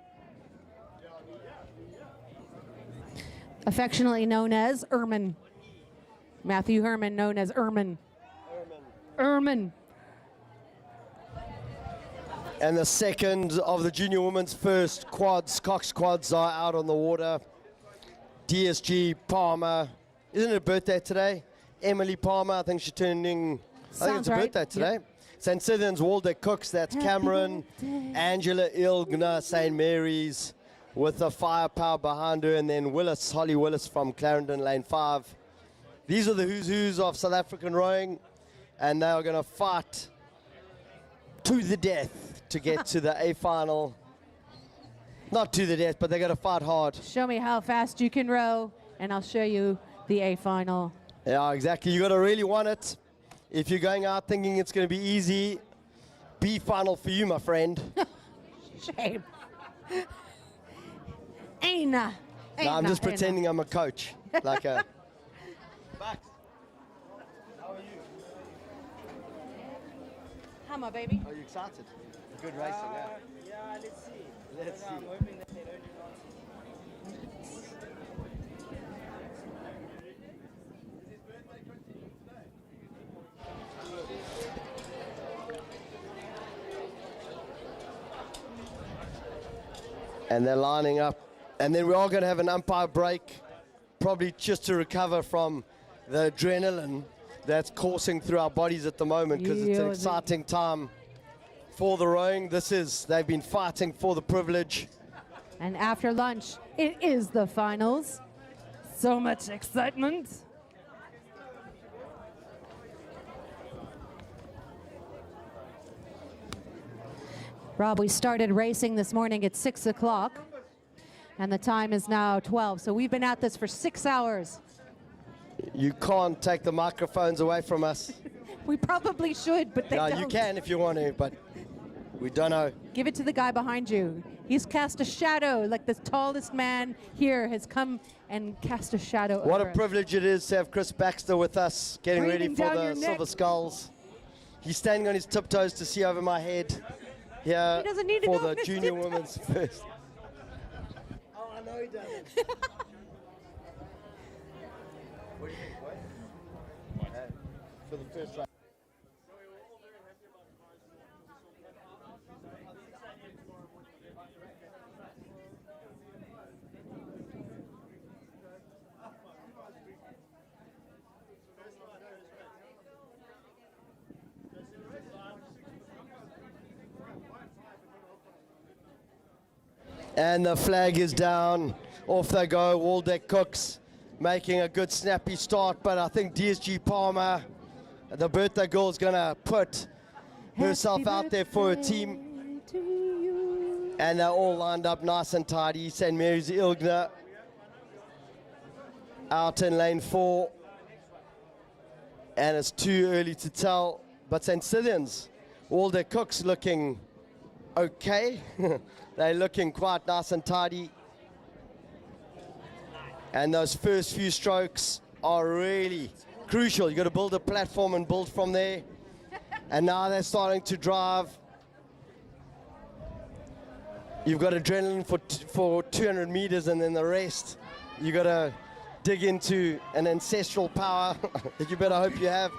Affectionately known as Erman. Matthew Herman known as Erman. Erman. And the second of the junior women's first quads, Cox quads, are out on the water. DSG Palmer. Isn't it a birthday today? Emily Palmer, I think she's turning, I think it's a birthday today. St. Cythian's, Waldeck Cooks, that's Cameron. Angela Ilgner, St. Mary's, with the firepower behind her. And then Willis, Holly Willis from Clarendon, lane 5. These are the who's who's of South African rowing. And they are going to fight to the death to get to the A final. Not to the death, but they're going to fight hard. Show me how fast you can row, and I'll show you the A final. Yeah, exactly. You got to really want it. If you're going out thinking it's going to be easy, B final for you, my friend. Shame. Aina. No, I'm just pretending I'm a coach. Like a... Come on, baby. Are you excited? Good racing, yeah. Yeah, let's see. Let's see. I'm hoping that they don't do And they're lining up. And then we are going to have an umpire break, probably just to recover from the adrenaline that's coursing through our bodies at the moment, because it's an exciting time for the rowing. They've been fighting for the privilege. And after lunch, it is the finals. So much excitement. Rob, we started racing this morning at 6 o'clock, and the time is now 12. So we've been at this for 6 hours. You can't take the microphones away from us. We probably should, but they don't. You can if you want to, but we don't know. Give it to the guy behind you. He's cast a shadow, like the tallest man here has come and cast a shadow What over a privilege it is to have Chris Baxter with us, getting ready Breathing for down the your neck. Silver Skulls. He's standing on his tiptoes to see over my head here He doesn't need to for go the on his junior tiptoes. women's first. Oh, I know he doesn't. What do you think, boy? For the first round. And the flag is down. Off they go. Waldeck Cooks making a good snappy start, but I think DSG Palmer, the birthday girl, is going to put herself out there for her team. And they're all lined up nice and tidy. St. Mary's Ilgner out in lane 4. And it's too early to tell, but St. Cythian's, Waldeck Cooks looking okay. They're looking quite nice and tidy. And those first few strokes are really crucial. You've got to build a platform and build from there. And now they're starting to drive. You've got adrenaline for 200 meters, and then the rest, you've got to dig into an ancestral power that you better hope you have.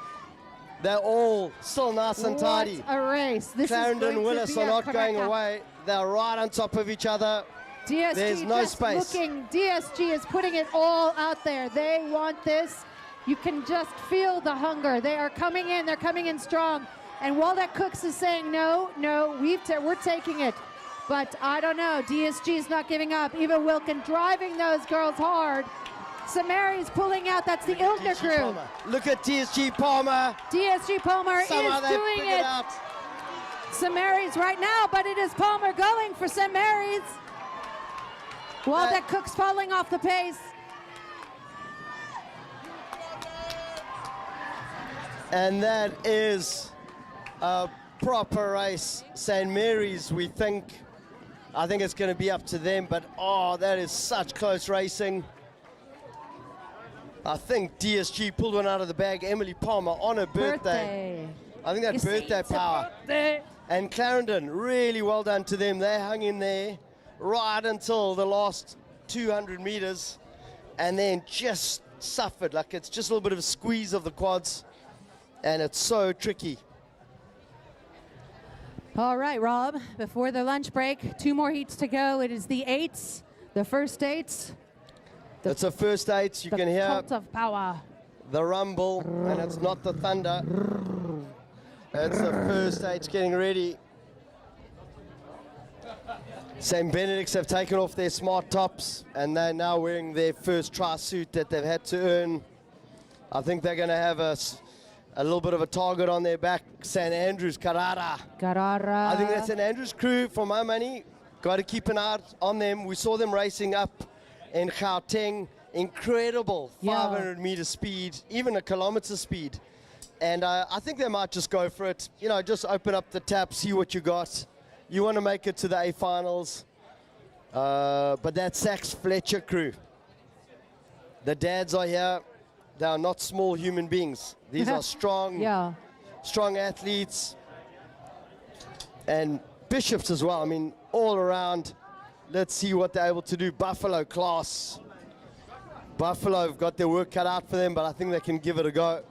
They're all still nice and tidy. What a race. This Clarendon is going Willis to be are not going cracker. away. They're right on top of each other. DSG There's no just space. DSG is putting it all out there. They want this. You can just feel the hunger. They are coming in. They're coming in strong. And Waldeck Cooks is saying, no, we're taking it. But I don't know. DSG is not giving up. Eva Wilkin driving those girls hard. Samari's pulling out. That's the Ilgner crew. Palmer. Look at DSG Palmer. DSG Palmer Somehow is they've doing figured it. out. St. Mary's right now, but it is Palmer going for St. Mary's. Waldeck Cooks falling off the pace. And that is a proper race. St. Mary's, I think it's going to be up to them, but that is such close racing. I think DSG pulled one out of the bag. Emily Palmer on her birthday. I think that birthday power. And Clarendon, really well done to them. They hung in there right until the last 200 meters and then just suffered. Like, it's just a little bit of a squeeze of the quads, and it's so tricky. All right, Rob, before the lunch break, 2 more heats to go. It is the 8s, the first 8s. It's the first 8s. You can hear Cult of power. the rumble, and it's not the thunder. It's the first 8s getting ready. St. Benedict's have taken off their smart tops, and they're now wearing their first tri-suit that they've had to earn. I think they're going to have a little bit of a target on their back. St. Andrews, Carrara. I think that's St. Andrews crew, for my money. Got to keep an eye on them. We saw them racing up in Gauteng. Incredible 500 meter speed, even a kilometer speed. And I think they might just go for it. You know, just open up the tap, see what you got. You want to make it to the A finals. But that Sachs Fletcher crew. The dads are here. They are not small human beings. These are strong, strong athletes. And Bishops as well. I mean, all around. Let's see what they're able to do. Buffalo class. Buffalo have got their work cut out for them, but I think they can give it a go.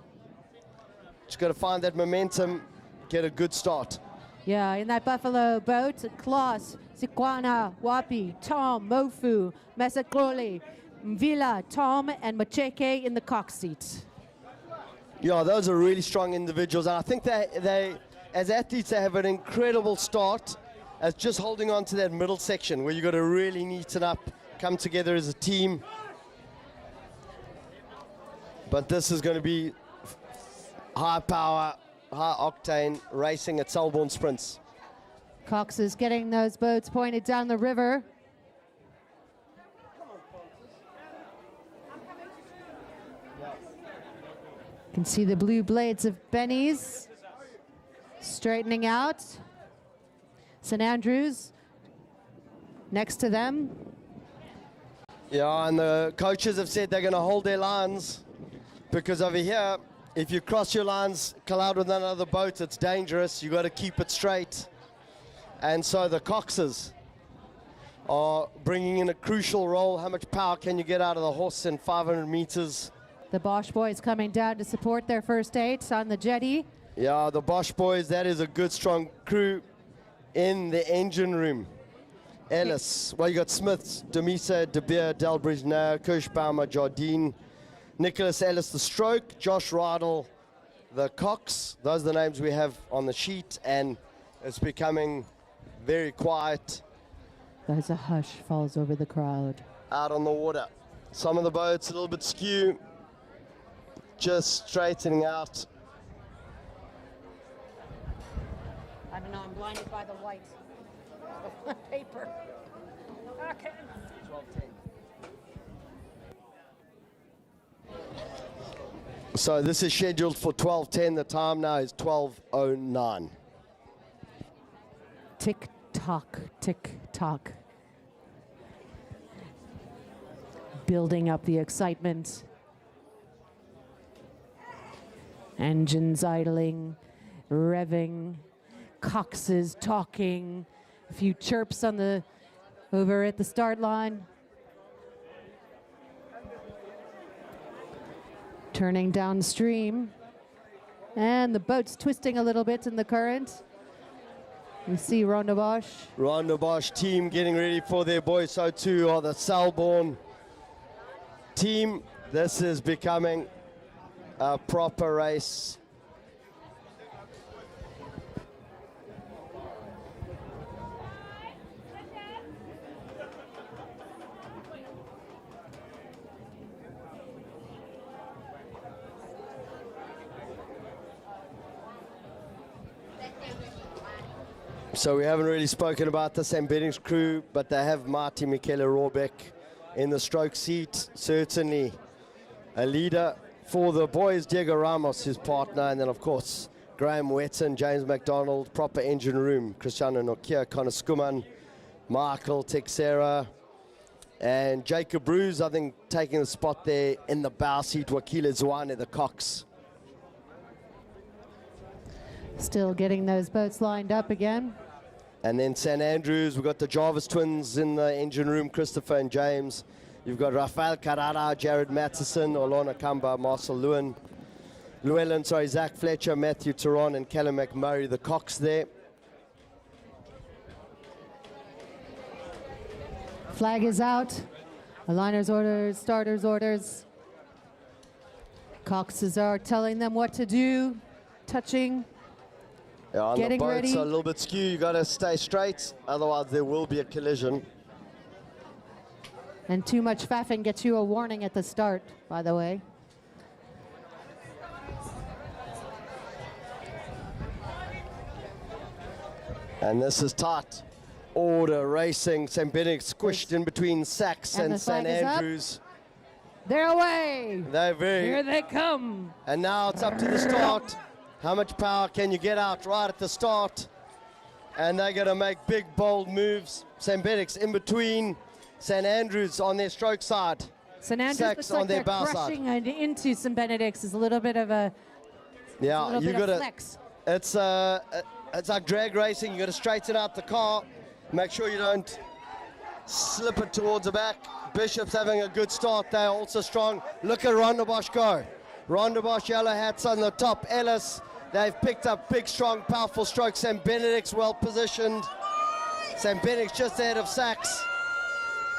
Just got to find that momentum, get a good start. Yeah, in that Buffalo boat, Klaas, Sikwana, Wapi, Tom, Mofu, Mesakroli, Mvila, Tom, and Macheke in the cox seat. Yeah, those are really strong individuals. And I think they, as athletes, they have an incredible start as just holding on to that middle section where you got to really neaten up, come together as a team. But this is going to be high power, high octane racing at Selborne Sprints. Cox is getting those boats pointed down the river. You can see the blue blades of Benny's straightening out. St. Andrews next to them. Yeah, and the coaches have said they're going to hold their lines because over here, if you cross your lines, collide with another boat, it's dangerous. You got to keep it straight. And so the Coxes are bringing in a crucial role. How much power can you get out of the horse in 500 meters? The Bosch boys coming down to support their first 8 on the jetty. Yeah, the Bosch boys, that is a good, strong crew in the engine room. Ellis, well, you got Smiths, Demisa, De Beer, Delbridge, Kirschbaumer, Jardine, Nicholas Ellis, the stroke, Josh Ridle, the Cox. Those are the names we have on the sheet, and it's becoming very quiet. There's a hush falls over the crowd. Out on the water. Some of the boats a little bit skew, just straightening out. I don't know, I'm blinded by the white paper. Okay. 12:10. So this is scheduled for 12:10. The time now is 12:09. Tick tock, tick tock. Building up the excitement. Engines idling, revving, coxes talking, a few chirps on the over at the start line. Turning downstream, and the boat's twisting a little bit in the current. We see Ronde Bosch. Ronde Bosch team getting ready for their boys. So too are the Selborne team. This is becoming a proper race. So we haven't really spoken about the St. Benedict's crew, but they have Marty Michele Rohrbeck in the stroke seat. Certainly a leader for the boys. Diego Ramos, his partner, and then of course Graham Wetton, James McDonald, proper engine room. Cristiano Nokia, Connor Skuman, Michael Texera, and Jacob Bruce, I think, taking the spot there in the bow seat. Wakile Zwane, the Cox. Still getting those boats lined up again. And then St. Andrews, we've got the Jarvis twins in the engine room, Christopher and James. You've got Rafael Carrara, Jared Matheson, Olona Kamba, Marcel Llewellyn, Zach Fletcher, Matthew Turon, and Callum McMurray, the Cox there. Flag is out. Aligners orders, starters orders. Coxes are telling them what to do, touching, Yeah, on getting the boats ready. are a little bit skew. You got to stay straight, otherwise there will be a collision. And too much faffing gets you a warning at the start, by the way. And this is tight. Order racing. St. Benedict squished in between Sachs And and the flag St. is up. Andrews. They're away. They're very. Here they come. And now it's up to the start. How much power can you get out right at the start? And they're going to make big, bold moves. St. Benedict's in between. St. Andrews on their stroke side. St. Andrews Sachs looks on like their they're bow side. crushing into St. Benedict's. Is a little bit of a Yeah, little you bit of got to. flex. It's like drag racing. You got to straighten out the car. Make sure you don't slip it towards the back. Bishop's having a good start. They're also strong. Look at Rondebosch go. Rondebosch, yellow hats on the top. Ellis, they've picked up big, strong, powerful strokes. St. Benedict's well positioned. St. Benedict's just ahead of Sachs.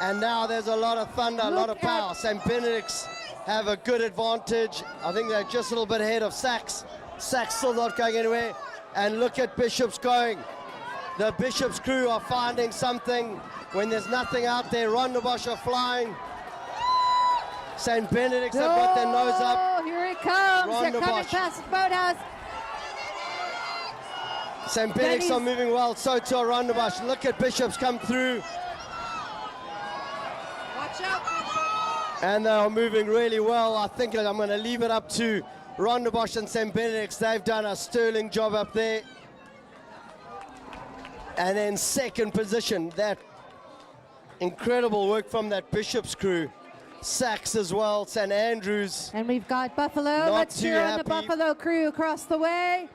And now there's a lot of thunder, a lot of power. St. Benedict's have a good advantage. I think they're just a little bit ahead of Sachs. Sachs still not going anywhere. And look at Bishop's going. The Bishop's crew are finding something when there's nothing out there. Rondebosch are flying. St. Benedict's have got their nose up. Oh, here it comes. They're coming Rondebosch. past the boathouse. St. Benedict's are moving well, so too are Rondebosch. Look at Bishop's come through. Watch out. And they are moving really well. I think I'm going to leave it up to Rondebosch and St. Benedict's. They've done a sterling job up there. And then second position, that incredible work from that Bishop's crew. Sachs as well, St. Andrews. And we've got Buffalo. Not Let's too cheer on the happy. Buffalo crew across the way.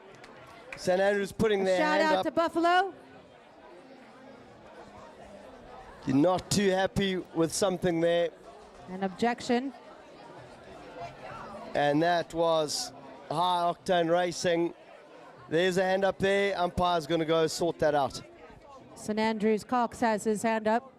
St. Andrews putting their Shout hand out up. to Buffalo. You're not too happy with something there. An objection. And that was high octane racing. There's a hand up there. Umpire's going to go sort that out. St. Andrews Cox has his hand up.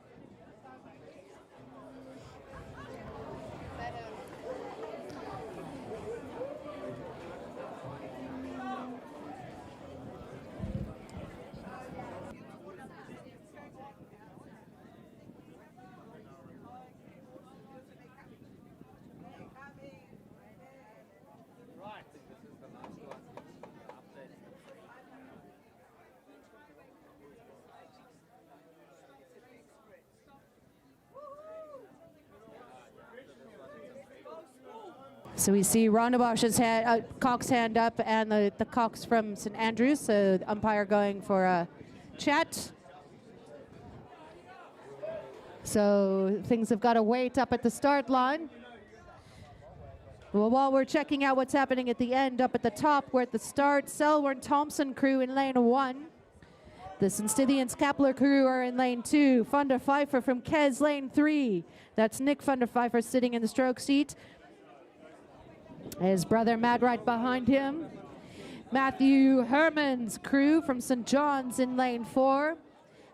So we see Rondebosch's hand, Cox hand up, and the Cox from St. Andrews. So the umpire going for a chat. So things have got to wait up at the start line. Well, while we're checking out what's happening at the end, up at the top, we're at the start. Selborne Thompson crew in lane 1. The St. Stithians Kapler crew are in lane 2. Funder Pfeiffer from Kes, lane 3. That's Nick Funder Pfeiffer sitting in the stroke seat. His brother Matt right behind him. Matthew Herman's crew from St. John's in lane 4.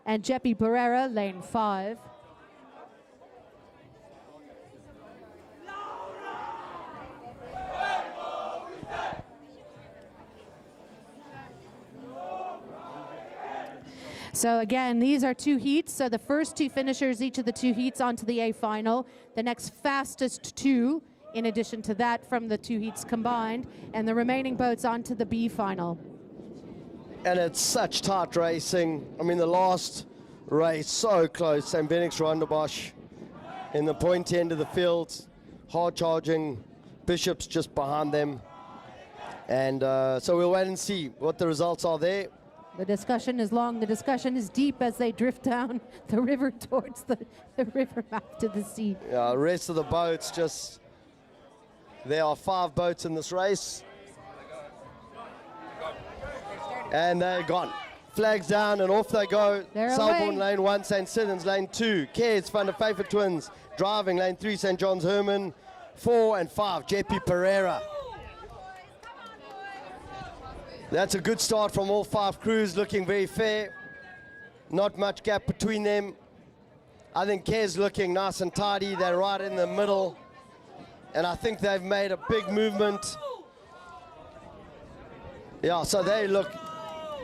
And Jeppy Pereira, lane 5. So again, these are 2 heats. So the first 2 finishers, each of the 2 heats onto the A final. The next fastest 2, in addition to that, from the 2 heats combined, and the remaining boats onto the B final. And it's such tight racing. I mean, the last race, so close. St. Benedict's Rondebosch in the pointy end of the field, hard charging. Bishop's just behind them. And so we'll wait and see what the results are there. The discussion is long, the discussion is deep as they drift down the river towards the river mouth to the sea. Yeah, the rest of the boats just, there are 5 boats in this race. And they're gone. Flags down and off they go. They're Selborne away. lane 1, St. Stithians lane 2. Cares, Van der Pfeiffer twins driving lane 3, St. John's Herman. 4 and 5, Jeppy Pereira. That's a good start from all 5 crews, looking very fair. Not much gap between them. I think Kez looking nice and tidy. They're right in the middle. And I think they've made a big movement. Yeah, so they look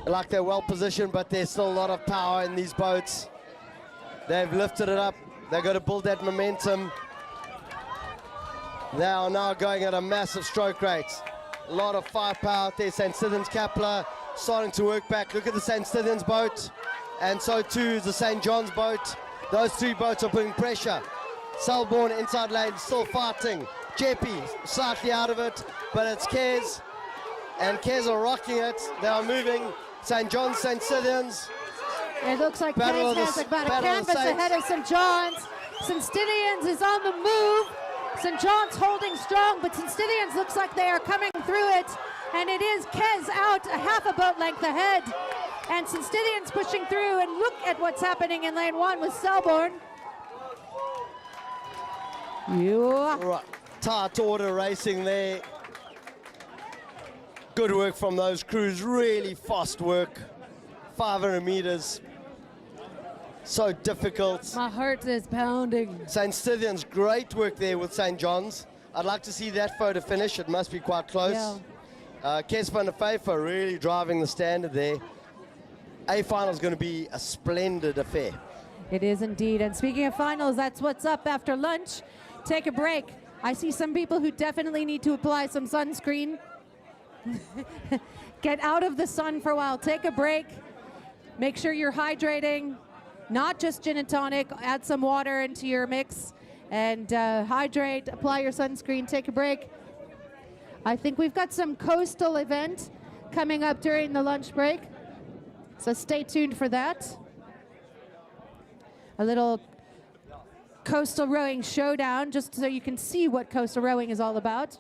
like they're well positioned, but there's still a lot of power in these boats. They've lifted it up. They've got to build that momentum. They are now going at a massive stroke rate. A lot of firepower out there. St. Stithians Kepler starting to work back. Look at the St. Stithians boat, and so too is the St. John's boat. Those three boats are putting pressure. Selborne inside lane still fighting. Jeppy slightly out of it, but it's Kez. And Kez are rocking it. They are moving. St. John's, St. Stithians. It looks like Kez has about a canvas ahead of St. John's. St. Stithians is on the move. St. John's holding strong, but St. Stithians looks like they are coming through it. And it is Kez out a half a boat length ahead. And St. Stithians pushing through, and look at what's happening in lane 1 with Selborne. Right. Tight order racing there. Good work from those crews, really fast work. 500 meters. So difficult. My heart is pounding. St. Stithians, great work there with St. John's. I'd like to see that photo finish. It must be quite close. Yeah. Kes van der Vyf are really driving the standard there. A final is going to be a splendid affair. It is indeed. And speaking of finals, that's what's up after lunch. Take a break. I see some people who definitely need to apply some sunscreen. Get out of the sun for a while. Take a break. Make sure you're hydrating. Not just gin and tonic. Add some water into your mix and hydrate. Apply your sunscreen. Take a break. I think we've got some coastal event coming up during the lunch break. So stay tuned for that. A little coastal rowing showdown, just so you can see what coastal rowing is all about.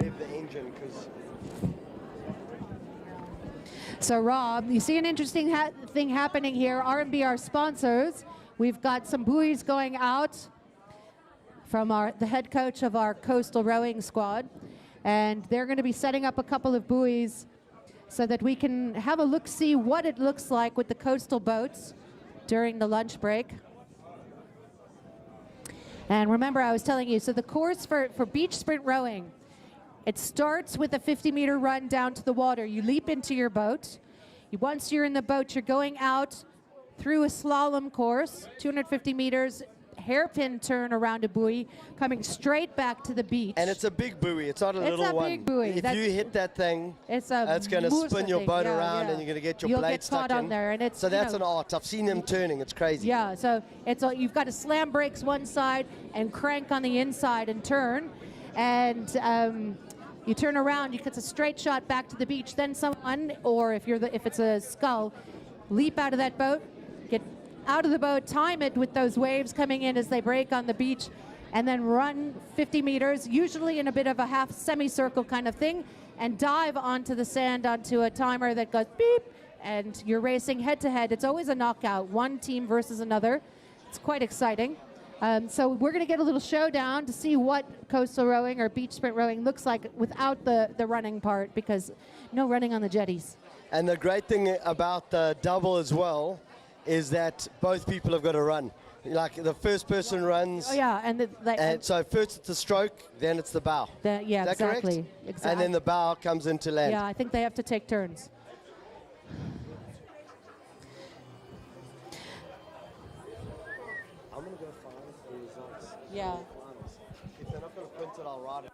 Rev the engine, because... So Rob, you see an interesting thing happening here. R&B, our sponsors. We've got some buoys going out from the head coach of our coastal rowing squad. And they're going to be setting up a couple of buoys so that we can have a look-see what it looks like with the coastal boats during the lunch break. And remember, I was telling you, so the course for beach sprint rowing, it starts with a 50-meter run down to the water. You leap into your boat. Once you're in the boat, you're going out through a slalom course, 250 meters, hairpin turn around a buoy, coming straight back to the beach. And it's a big buoy. It's not a little one. It's a big buoy. If you hit that thing, it's going to spin your boat around, and you're going to get your blade stuck in. There, and so that's an art. I've seen them turning. It's crazy. Yeah. So you've got to slam brakes one side and crank on the inside and turn, and you turn around. You get a straight shot back to the beach. Then someone, or if it's a scull, leap out of that boat, get out of the boat, time it with those waves coming in as they break on the beach, and then run 50 meters, usually in a bit of a half semicircle kind of thing, and dive onto the sand onto a timer that goes beep, and you're racing head to head. It's always a knockout, one team versus another. It's quite exciting. So we're going to get a little showdown to see what coastal rowing or beach sprint rowing looks like without the running part, because no running on the jetties. And the great thing about the double as well is that both people have got to run. Like the first person runs. Oh yeah, and so first it's the stroke, then it's the bow. Yeah, is that exactly. Correct? Exactly. And then the bow comes into land. Yeah, I think they have to take turns. I'm gonna go find the results. Yeah. If they're not gonna print it, I'll write it.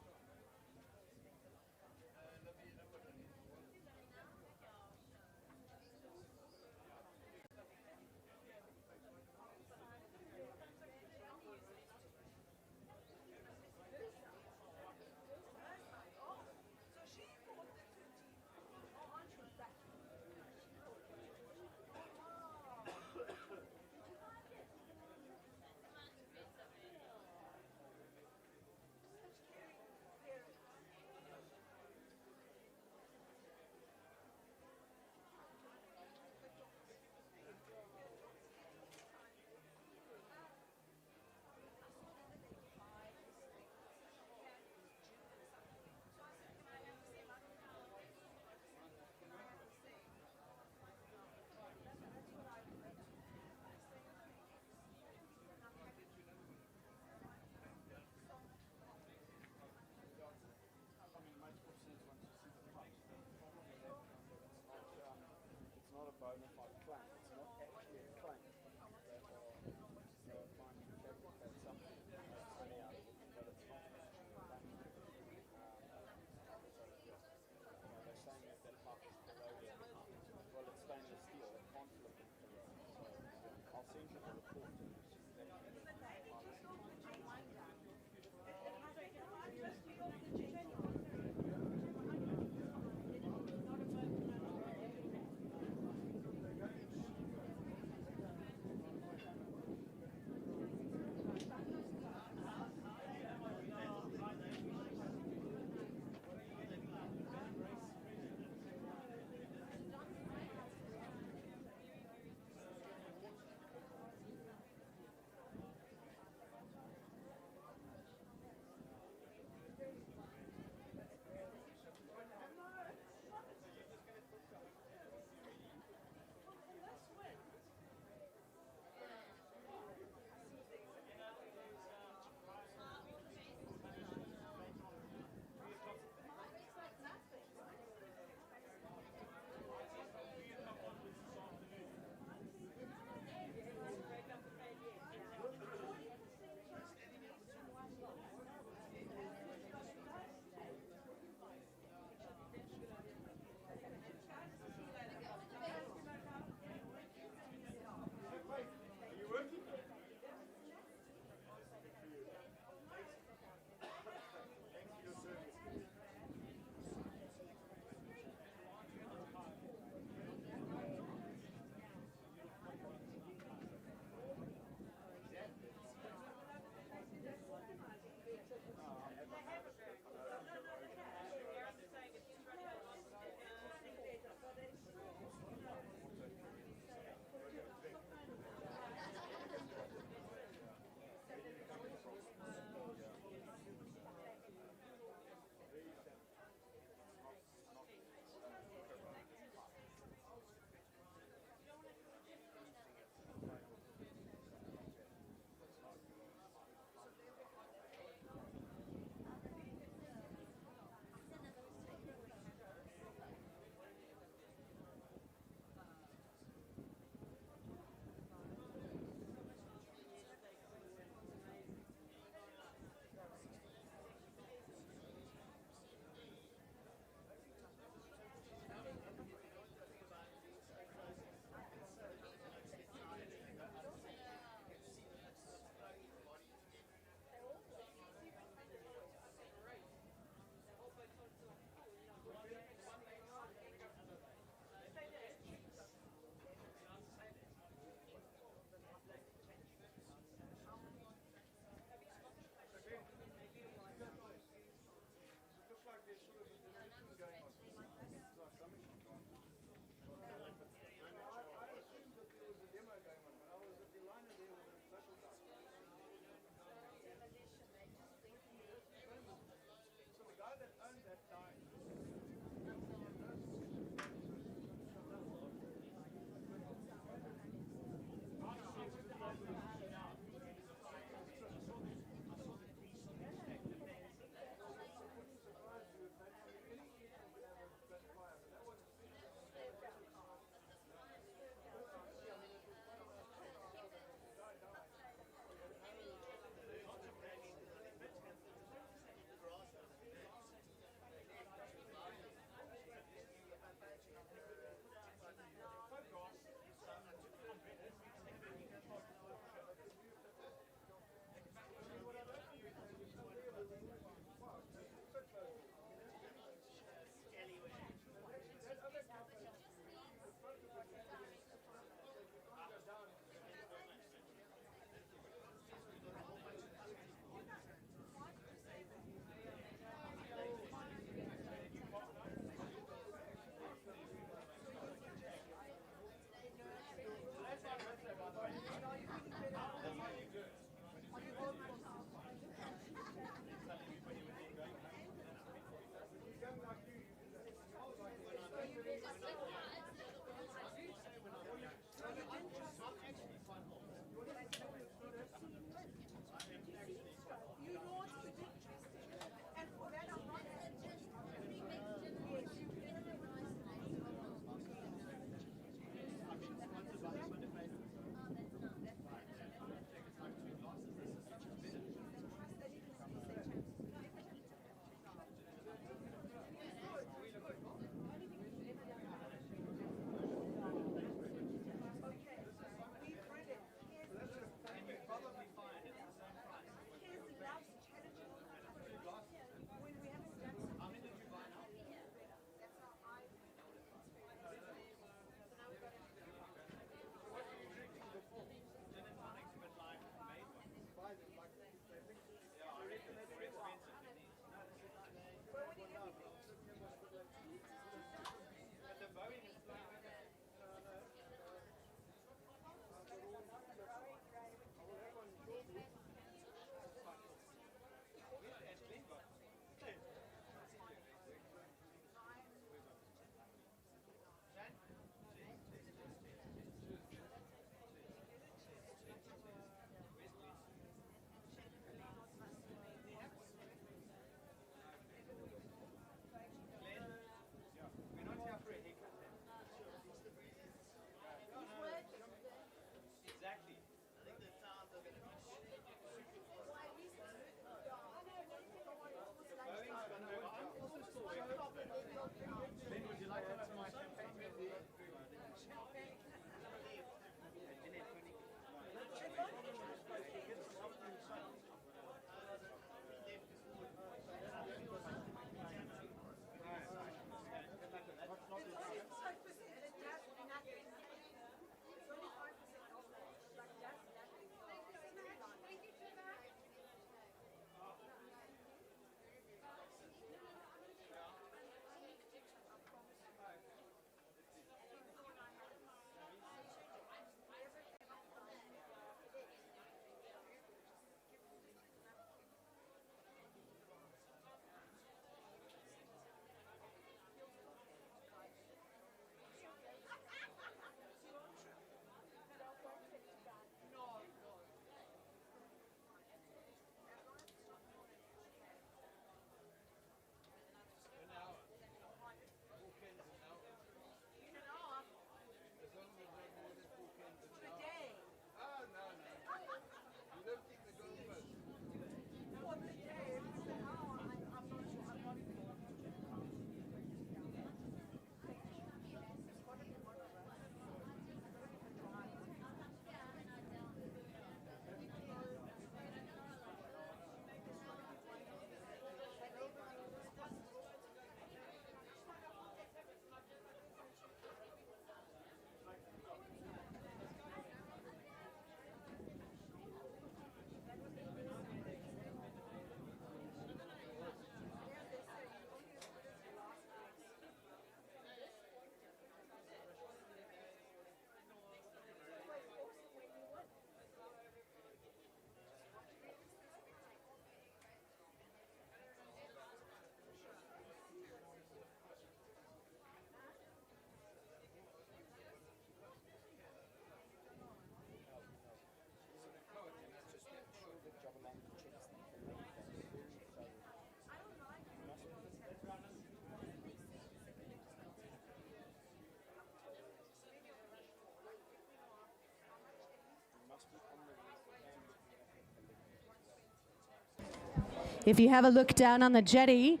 If you have a look down on the jetty,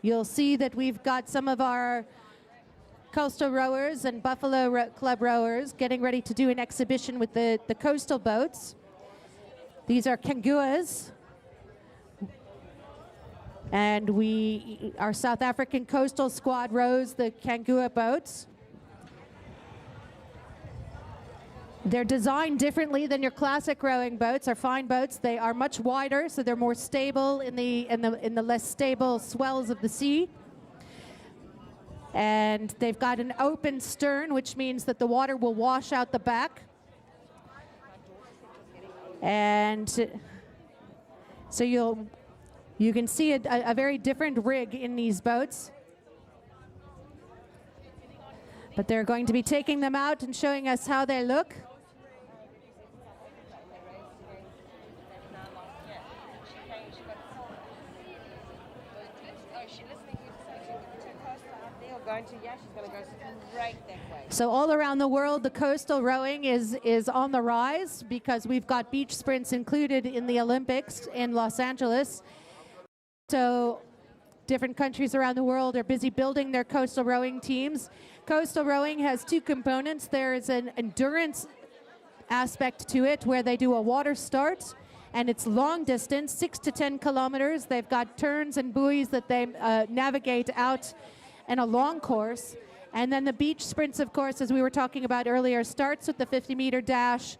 you'll see that we've got some of our coastal rowers and Buffalo Club rowers getting ready to do an exhibition with the coastal boats. These are kanguas. And our South African coastal squad rows the kangua boats. They're designed differently than your classic rowing boats. Our fine boats, they are much wider, so they're more stable in the less stable swells of the sea. And they've got an open stern, which means that the water will wash out the back. And so you can see a very different rig in these boats. But they're going to be taking them out and showing us how they look. So all around the world, the coastal rowing is on the rise because we've got beach sprints included in the Olympics in Los Angeles. So different countries around the world are busy building their coastal rowing teams. Coastal rowing has two components. There is an endurance aspect to it where they do a water start, and it's long distance, 6 to 10 kilometers. They've got turns and buoys that they navigate out in a long course. And then the beach sprints, of course, as we were talking about earlier, starts with the 50-meter dash.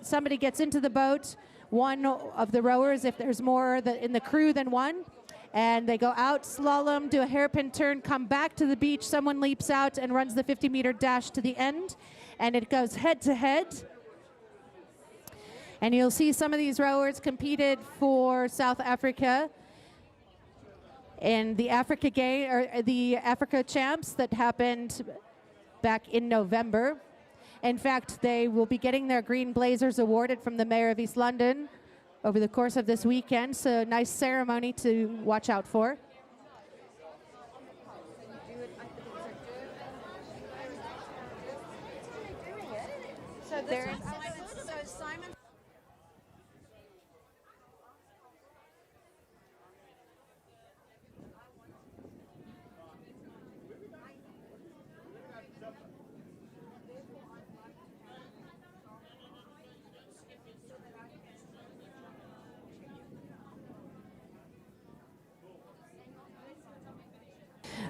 Somebody gets into the boat, one of the rowers, if there's more in the crew than one, and they go out, slalom, do a hairpin turn, come back to the beach, someone leaps out and runs the 50-meter dash to the end, and it goes head-to-head. And you'll see some of these rowers competed for South Africa in the Africa Champs that happened back in November. In fact, they will be getting their Green Blazers awarded from the Mayor of East London over the course of this weekend, so nice ceremony to watch out for.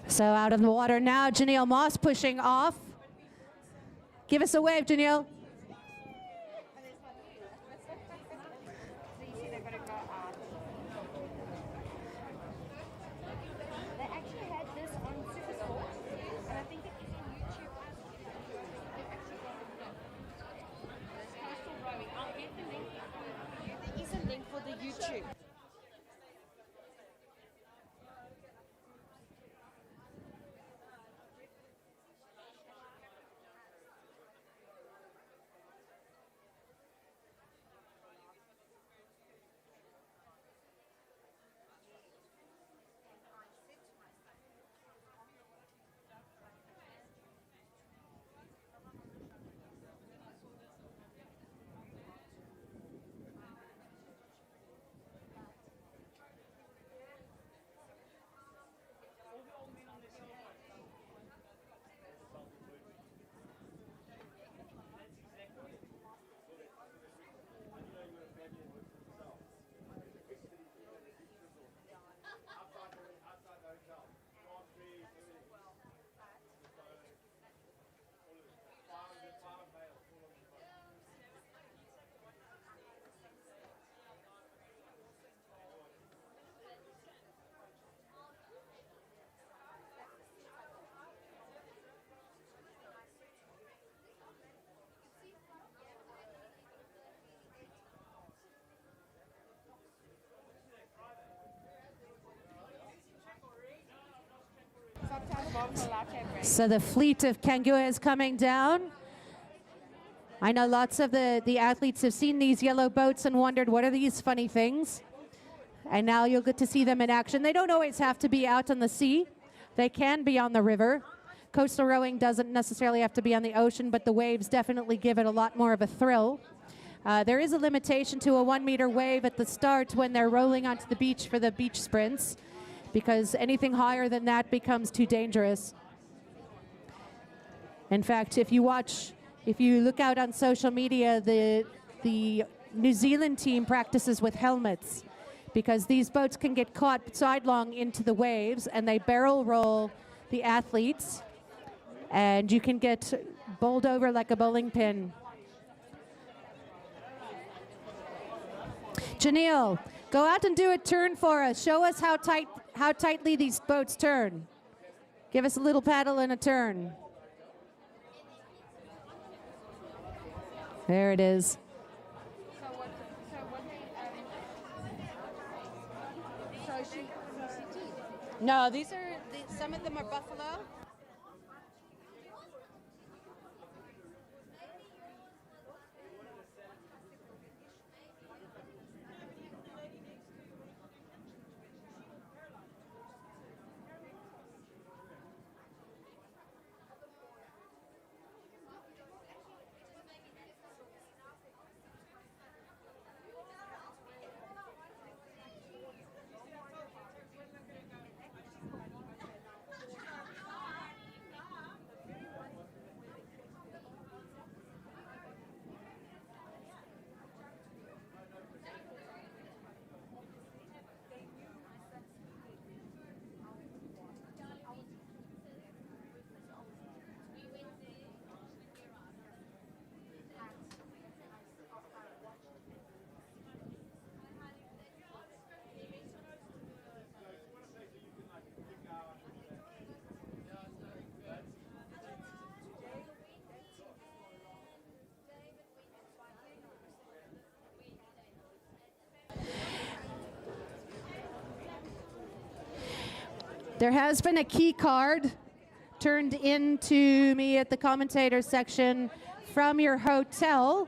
So out of the water now, Janelle Moss pushing off. Give us a wave, Janelle. They actually had this on Super Sport, and I think it's on YouTube. Coastal rowing. I'll get the link for you. There is a link for the YouTube. So the fleet of kangua is coming down. I know lots of the athletes have seen these yellow boats and wondered, what are these funny things? And now you'll get to see them in action. They don't always have to be out on the sea. They can be on the river. Coastal rowing doesn't necessarily have to be on the ocean, but the waves definitely give it a lot more of a thrill. There is a limitation to a 1 meter wave at the start when they're rolling onto the beach for the beach sprints, because anything higher than that becomes too dangerous. In fact, if you look out on social media, the New Zealand team practices with helmets, because these boats can get caught sidelong into the waves and they barrel roll the athletes, and you can get bowled over like a bowling pin. Janelle, go out and do a turn for us. Show us how tightly these boats turn. Give us a little paddle and a turn. There it is. No, these are some of them are buffalo. There has been a key card turned into me at the commentator section from your hotel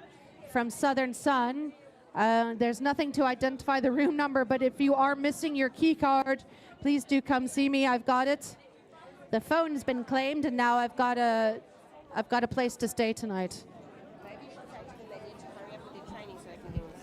from Southern Sun. There's nothing to identify the room number, but if you are missing your key card, please do come see me. I've got it. The phone's been claimed, and now I've got a place to stay tonight. Maybe you should say to them they need to hurry up with their training so they can do it.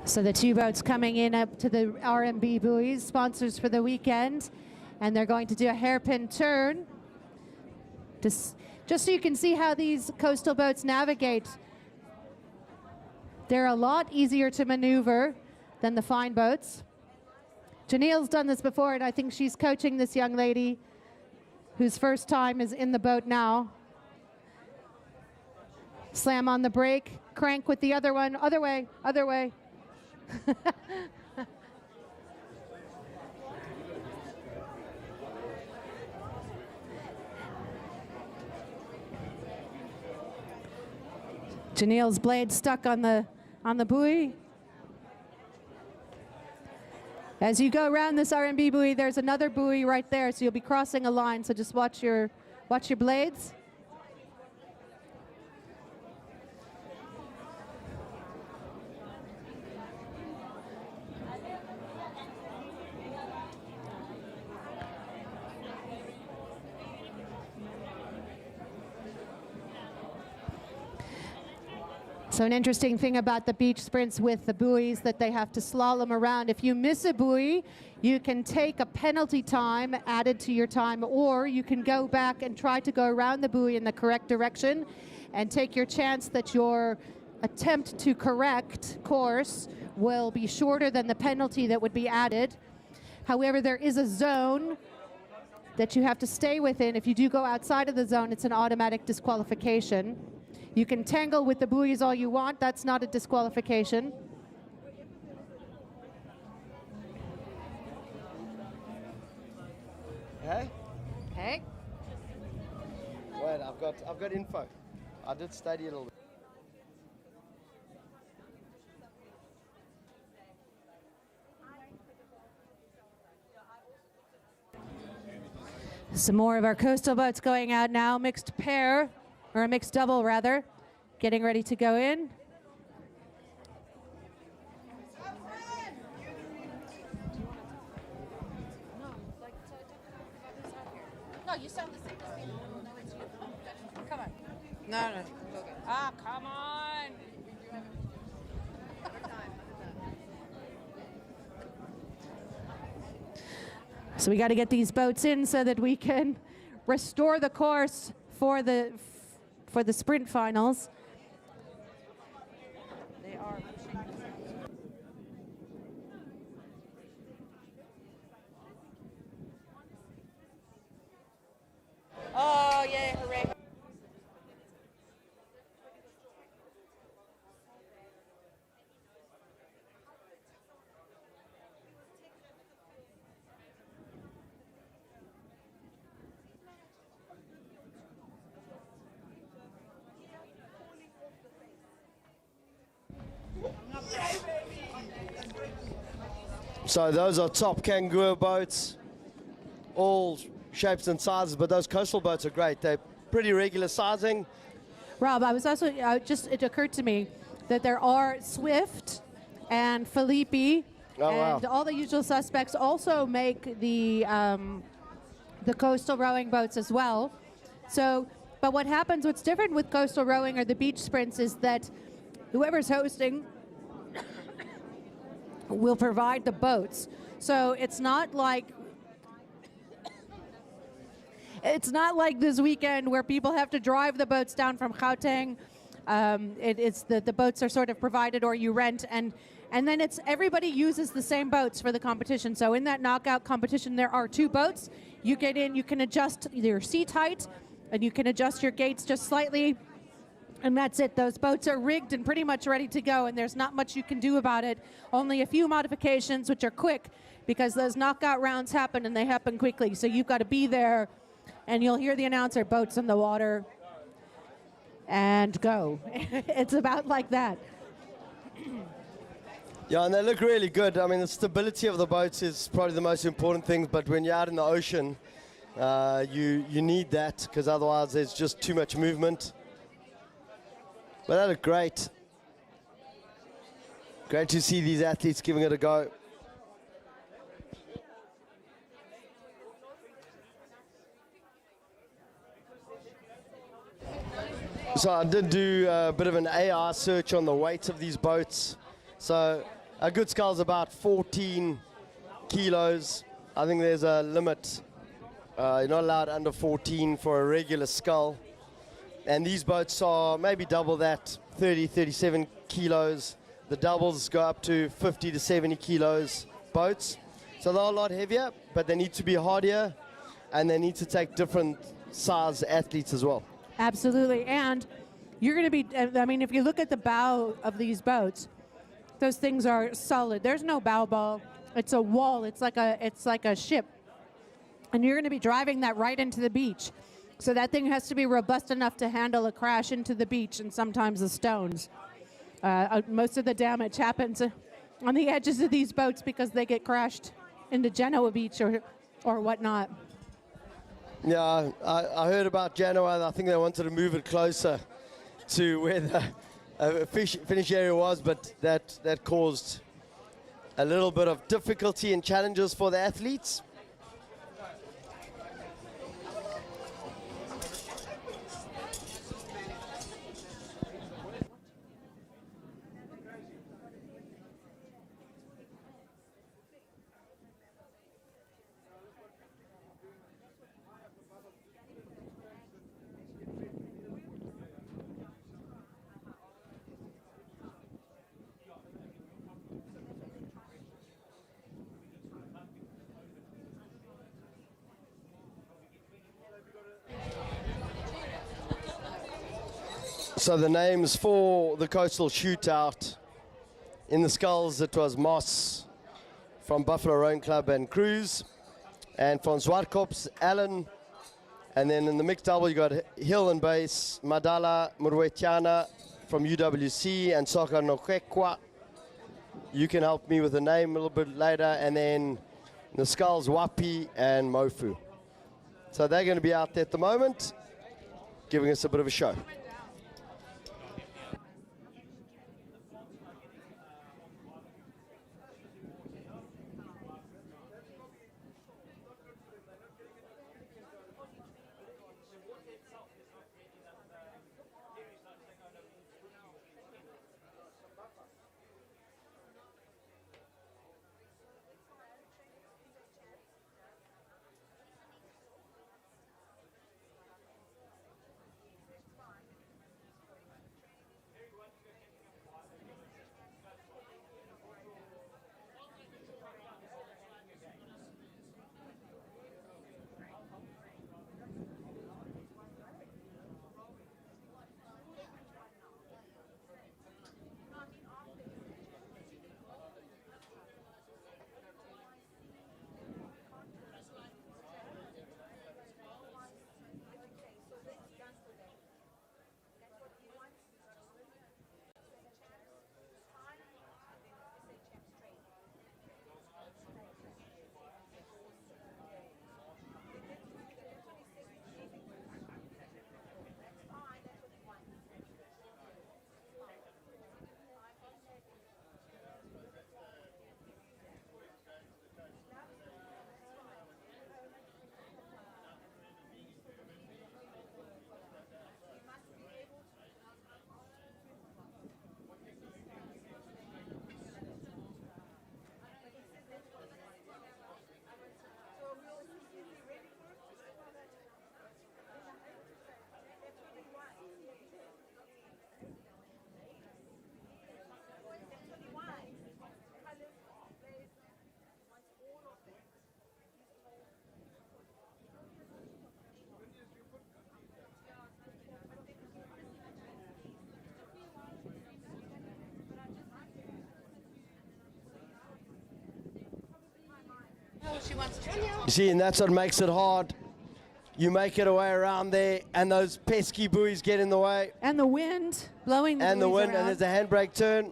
So the two boats coming in up to the RMB buoys, sponsors for the weekend, and they're going to do a hairpin turn. Just so you can see how these coastal boats navigate. They're a lot easier to maneuver than the fine boats. Janelle's done this before, and I think she's coaching this young lady whose first time is in the boat now. Slam on the brake, crank with the other one, other way, other way. Janelle's blade stuck on the buoy. As you go around this R&B buoy, there's another buoy right there, so you'll be crossing a line. So just watch your blades. So an interesting thing about the beach sprints with the buoys that they have to slalom around. If you miss a buoy, you can take a penalty time added to your time, or you can go back and try to go around the buoy in the correct direction and take your chance that your attempt to correct course will be shorter than the penalty that would be added. However, there is a zone that you have to stay within. If you do go outside of the zone, it's an automatic disqualification. You can tangle with the buoys all you want. That's not a disqualification. Hey? Hey? Wait, I've got info. I did study a little bit. Some more of our coastal boats going out now. Mixed pair, or a mixed double rather, getting ready to go in. No, you sound the same as me. No, it's you. Come on. No. Okay. Ah, come on. So we got to get these boats in so that we can restore the course for the sprint finals. They are. Oh, yeah, hooray. So those are top Kangaroo boats, all shapes and sizes, but those coastal boats are great. They're pretty regular sizing. Rob, I was also, it occurred to me that there are Swift and Felipe and all the usual suspects also make the coastal rowing boats as well. So, but what's different with coastal rowing or the beach sprints is that whoever's hosting will provide the boats. So it's not like this weekend where people have to drive the boats down from Gauteng. It's the boats are sort of provided or you rent, and then it's everybody uses the same boats for the competition. So in that knockout competition, there are two boats. You get in, you can adjust your seat height, and you can adjust your gates just slightly. And that's it. Those boats are rigged and pretty much ready to go, and there's not much you can do about it. Only a few modifications, which are quick, because those knockout rounds happen, and they happen quickly. So you've got to be there, and you'll hear the announcer, boats in the water, and go. It's about like that. Yeah, and they look really good. I mean, the stability of the boats is probably the most important thing, but when you're out in the ocean, you need that, because otherwise there's just too much movement. But that looked great. Great to see these athletes giving it a go. So I did do a bit of an AI search on the weight of these boats. So a good scull is about 14 kilos. I think there's a limit. You're not allowed under 14 for a regular scull. And these boats are maybe double that, 30, 37 kilos. The doubles go up to 50 to 70 kilos boats. So they're a lot heavier, but they need to be hardier, and they need to take different size athletes as well. Absolutely. And you're going to be, I mean, if you look at the bow of these boats, those things are solid. There's no bow ball. It's a wall. It's like a ship. And you're going to be driving that right into the beach. So that thing has to be robust enough to handle a crash into the beach and sometimes the stones. Most of the damage happens on the edges of these boats because they get crashed into Genoa Beach or whatnot. Yeah, I heard about Genoa. I think they wanted to move it closer to where the finish area was, but that caused a little bit of difficulty and challenges for the athletes. So the names for the coastal shootout, in the sculls it was Moss from Buffalo Rowing Club and Cruise, and from Zwartkops, Allen, and then in the mixed double you got Hill and Base, Madala Murwetiana from UWC, and Soka Nokekwa. You can help me with the name a little bit later, and then in the sculls Wapi and Mofu. So they're going to be out there at the moment, giving us a bit of a show. You see, and that's what makes it hard. You make it away around there, and those pesky buoys get in the way. And the wind blowing the and the wind, around. and there's a handbrake turn.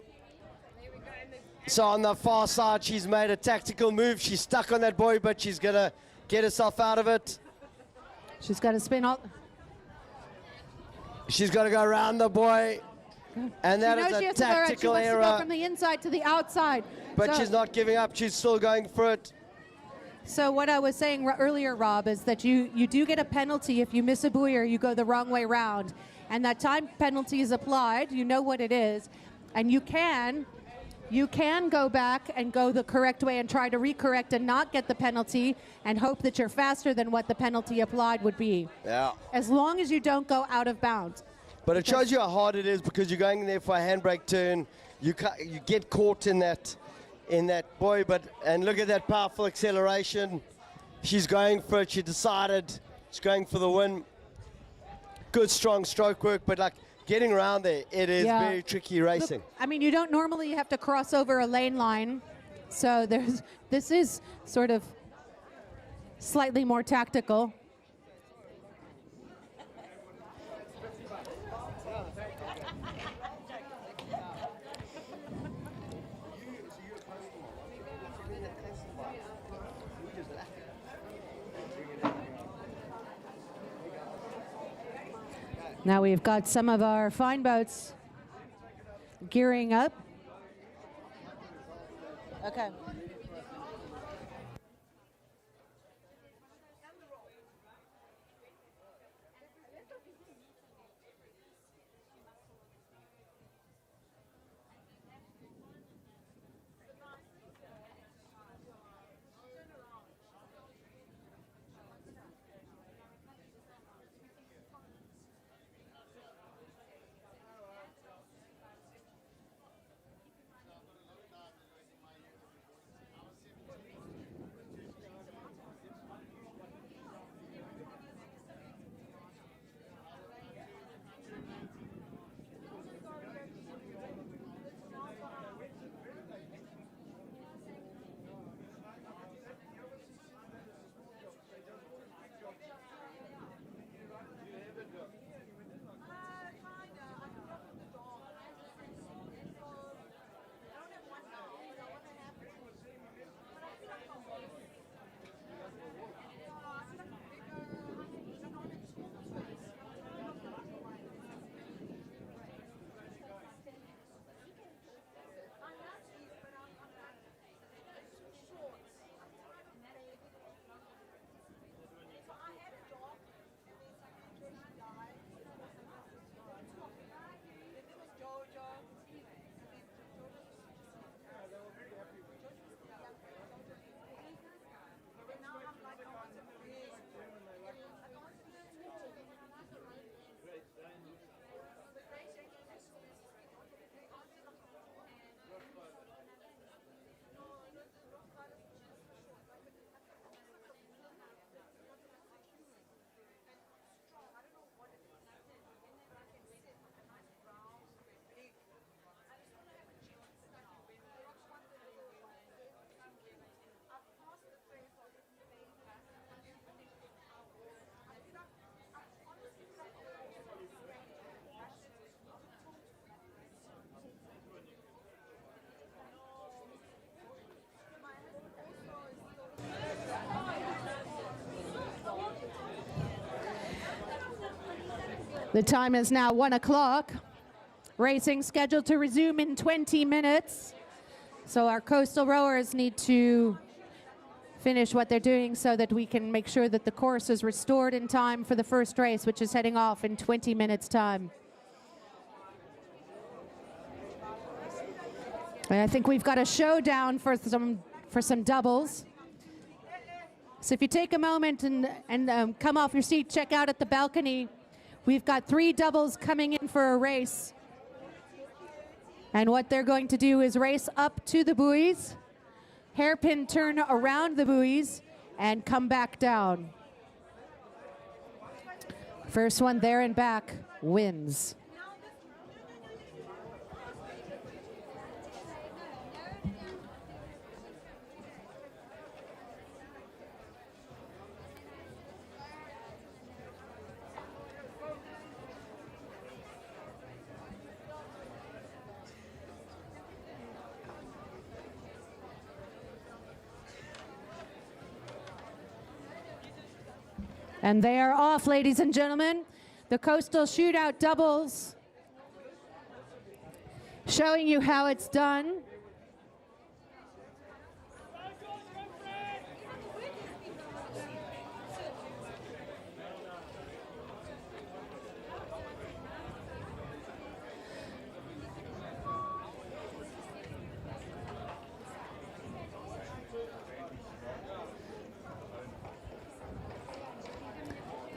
So on the far side, she's made a tactical move. She's stuck on that buoy, but she's going to get herself out of it. She's got to spin all. She's got to go around the buoy. And that is a tactical error. She wants to go from the inside to the outside. But she's not giving up. She's still going for it. So what I was saying earlier, Rob, is that you do get a penalty if you miss a buoy or you go the wrong way round. And that time penalty is applied. You know what it is. And you can go back and go the correct way and try to recorrect and not get the penalty and hope that you're faster than what the penalty applied would be. Yeah. As long as you don't go out of bounds. But it shows you how hard it is because you're going there for a handbrake turn. You get caught in that buoy, and look at that powerful acceleration. She's going for it. She decided she's going for the win. Good, strong stroke work, but like getting around there, it is very tricky racing. Look, I mean, you don't normally have to cross over a lane line, so this is sort of slightly more tactical. Now we've got some of our fine boats gearing up. Okay. The time is now 1 o'clock. Racing scheduled to resume in 20 minutes. So our coastal rowers need to finish what they're doing so that we can make sure that the course is restored in time for the first race, which is heading off in 20 minutes' time. And I think we've got a showdown for some doubles. So if you take a moment and come off your seat, check out at the balcony. We've got 3 doubles coming in for a race. And what they're going to do is race up to the buoys, hairpin turn around the buoys, and come back down. First one there and back wins. And they are off, ladies and gentlemen. The coastal shootout doubles, showing you how it's done.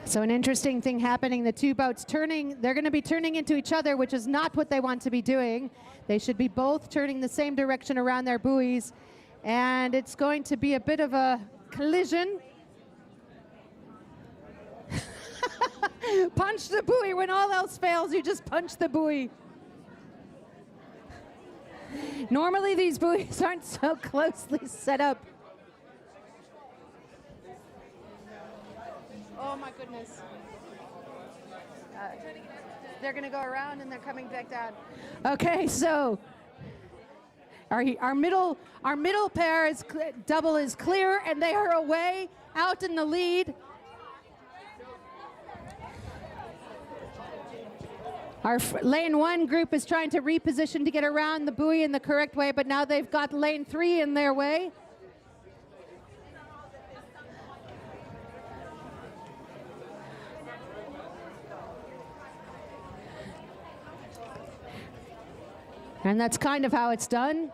So an interesting thing happening, the 2 boats turning, they're going to be turning into each other, which is not what they want to be doing. They should be both turning the same direction around their buoys, and it's going to be a bit of a collision. Punch the buoy. When all else fails, you just punch the buoy. Normally these buoys aren't so closely set up. Oh my goodness. They're going to go around and they're coming back down. Okay, so our middle pair is double is clear, and they are away out in the lead. Our lane 1 group is trying to reposition to get around the buoy in the correct way, but now they've got lane 3 in their way. And that's kind of how it's done.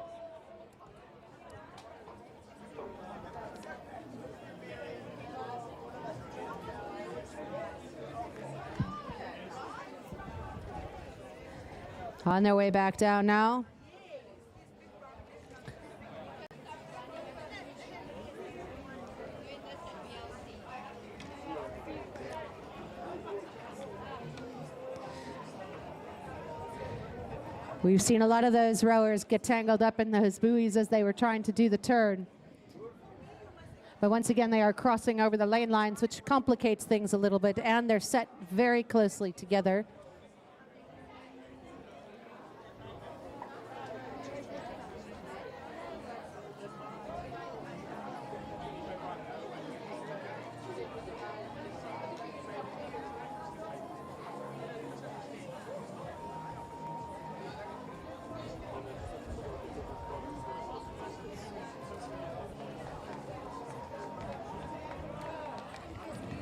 On their way back down now. We've seen a lot of those rowers get tangled up in those buoys as they were trying to do the turn. But once again, they are crossing over the lane lines, which complicates things a little bit, and they're set very closely together.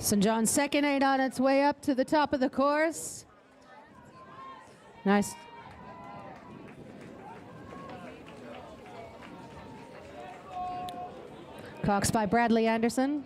St. John's second eight on its way up to the top of the course. Nice. Cox by Bradley Anderson.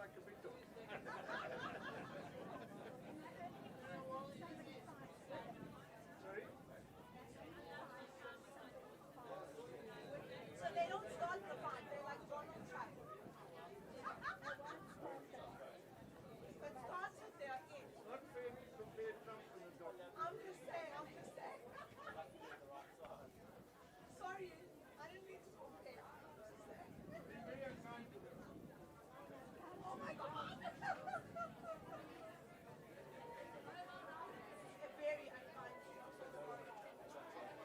they don't start the fight, they're like Donald Trump. But starts with their in. Not fair to compare Trump with a dog. I'm just saying. Sorry, I didn't mean to compare. Be very unkind to them. Oh my God! Very unkind to you. I'm so sorry.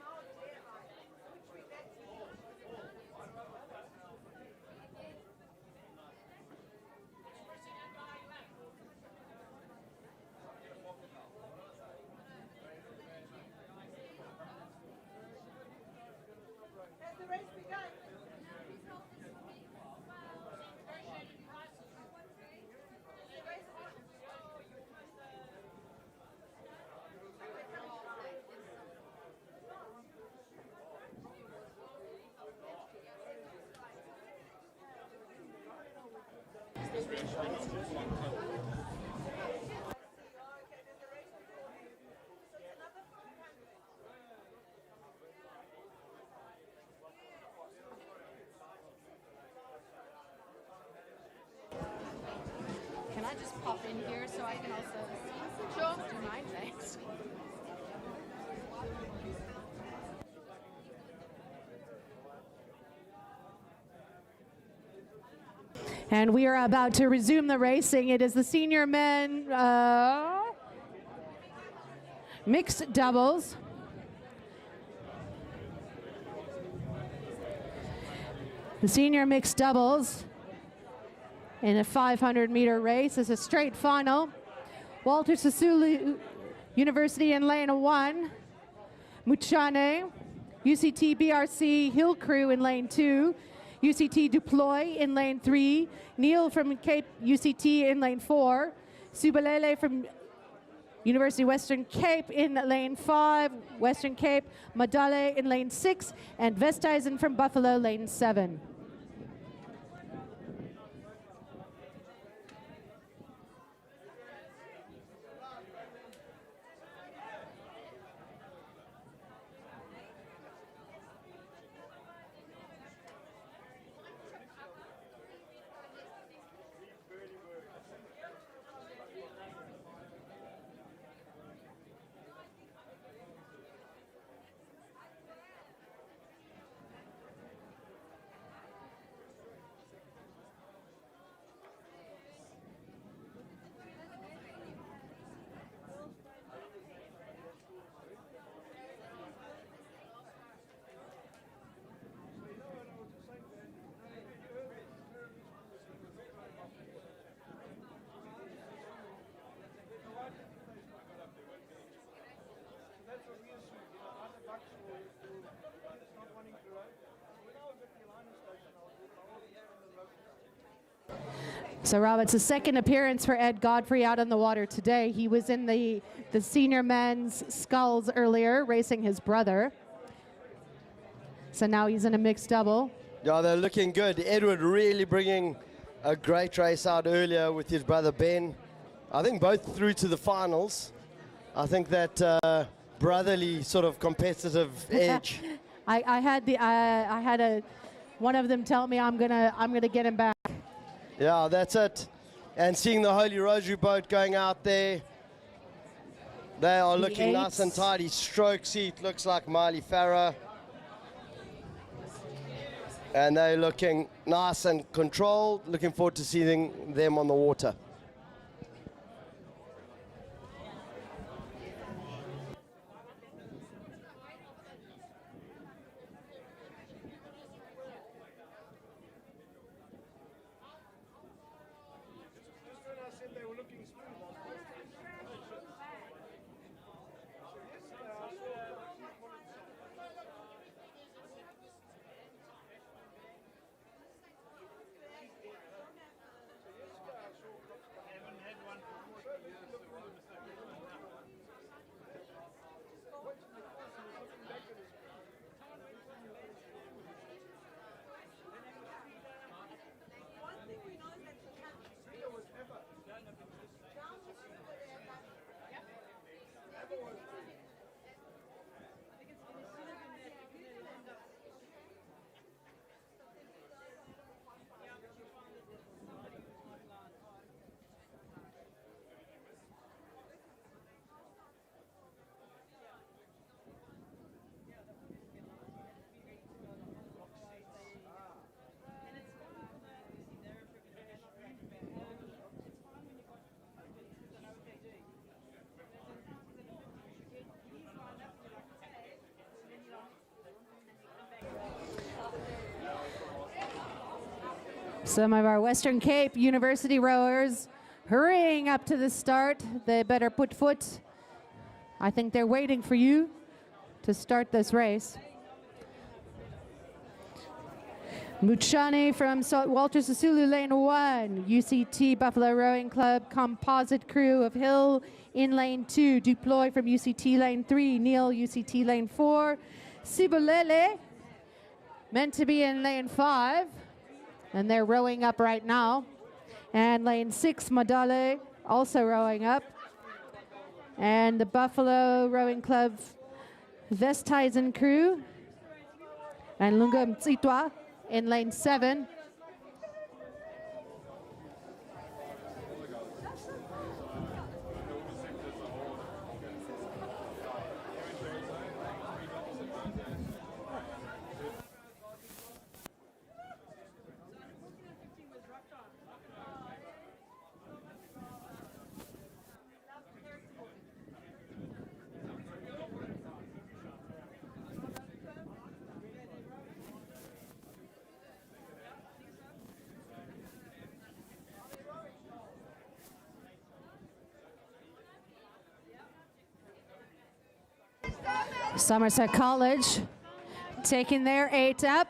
How dare I? Between that Has the race begun? Can I just pop in here so I can also do mine? Thanks. And we are about to resume the racing. It is the senior men mixed doubles. The senior mixed doubles in a 500-meter race is a straight final. Walter Sisulu University in lane 1. Muchane, UCT BRC Hill Crew in lane 2. UCT Deploy in lane 3. Neil from Cape UCT in lane 4. Subalele from University Western Cape in lane 5. Western Cape Madale in lane 6. And Vesthuizen from Buffalo lane 7. So Rob, it's the second appearance for Ed Godfrey out on the water today. He was in the senior men's sculls earlier, racing his brother. So now he's in a mixed double. Yeah, they're looking good. Edward really bringing a great race out earlier with his brother Ben. I think both through to the finals. I think that brotherly sort of competitive edge. I had one of them tell me I'm gonna get him back. Yeah, that's it. And seeing the Holy Rosary boat going out there, they are looking nice and tidy. Stroke seat looks like Miley Farah. And they're looking nice and controlled. Looking forward to seeing them on the water. Some of our Western Cape University rowers hurrying up to the start. They better put foot. I think they're waiting for you to start this race. Muchani from Walter Sisulu, lane 1. UCT Buffalo Rowing Club composite crew of Hill in lane 2. Duploy from UCT lane 3. Neil, UCT lane 4. Sibulele meant to be in lane 5. And they're rowing up right now. And lane 6, Madale, also rowing up. And the Buffalo Rowing Club Vestizen crew. And Lunga Mtsitwa in lane 7. Somerset College taking their 8 up.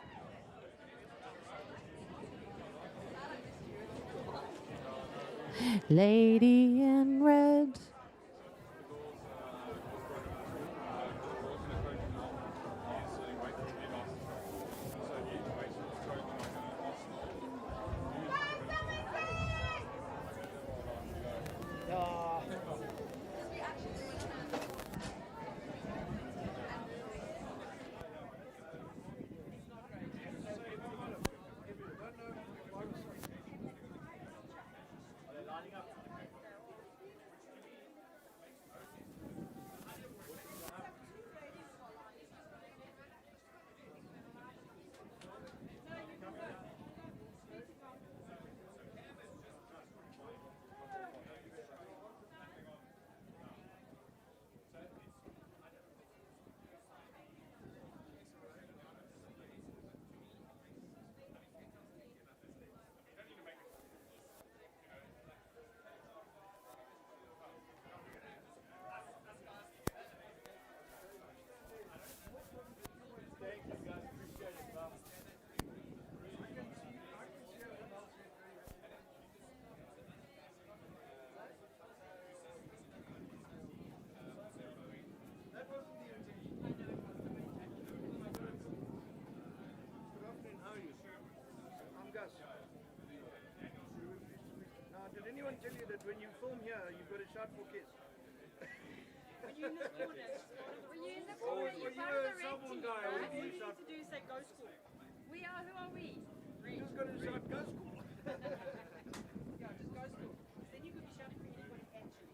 Lady in red. Tell you that when you film here, you've got a shot for kids. Were you in the corner? Were you in the corner? You found the red Selborne team. guy. All you need to do is say go school. We are, who are we? Who's got a shot? Go school. Yeah, just go school. Then you could be shouting for anybody actually.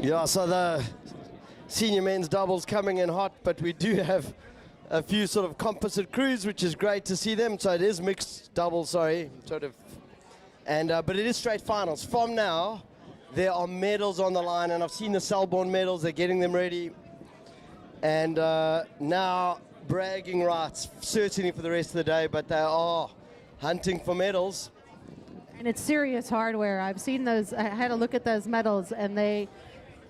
Yeah, so the senior men's doubles coming in hot, but we do have a few sort of composite crews, which is great to see them. So it is mixed doubles, sorry, sort of, and but it is straight finals. From now, there are medals on the line, and I've seen the Selborne medals. They're getting them ready, and now bragging rights certainly for the rest of the day. But they are hunting for medals. And it's serious hardware. I've seen those. I had a look at those medals, and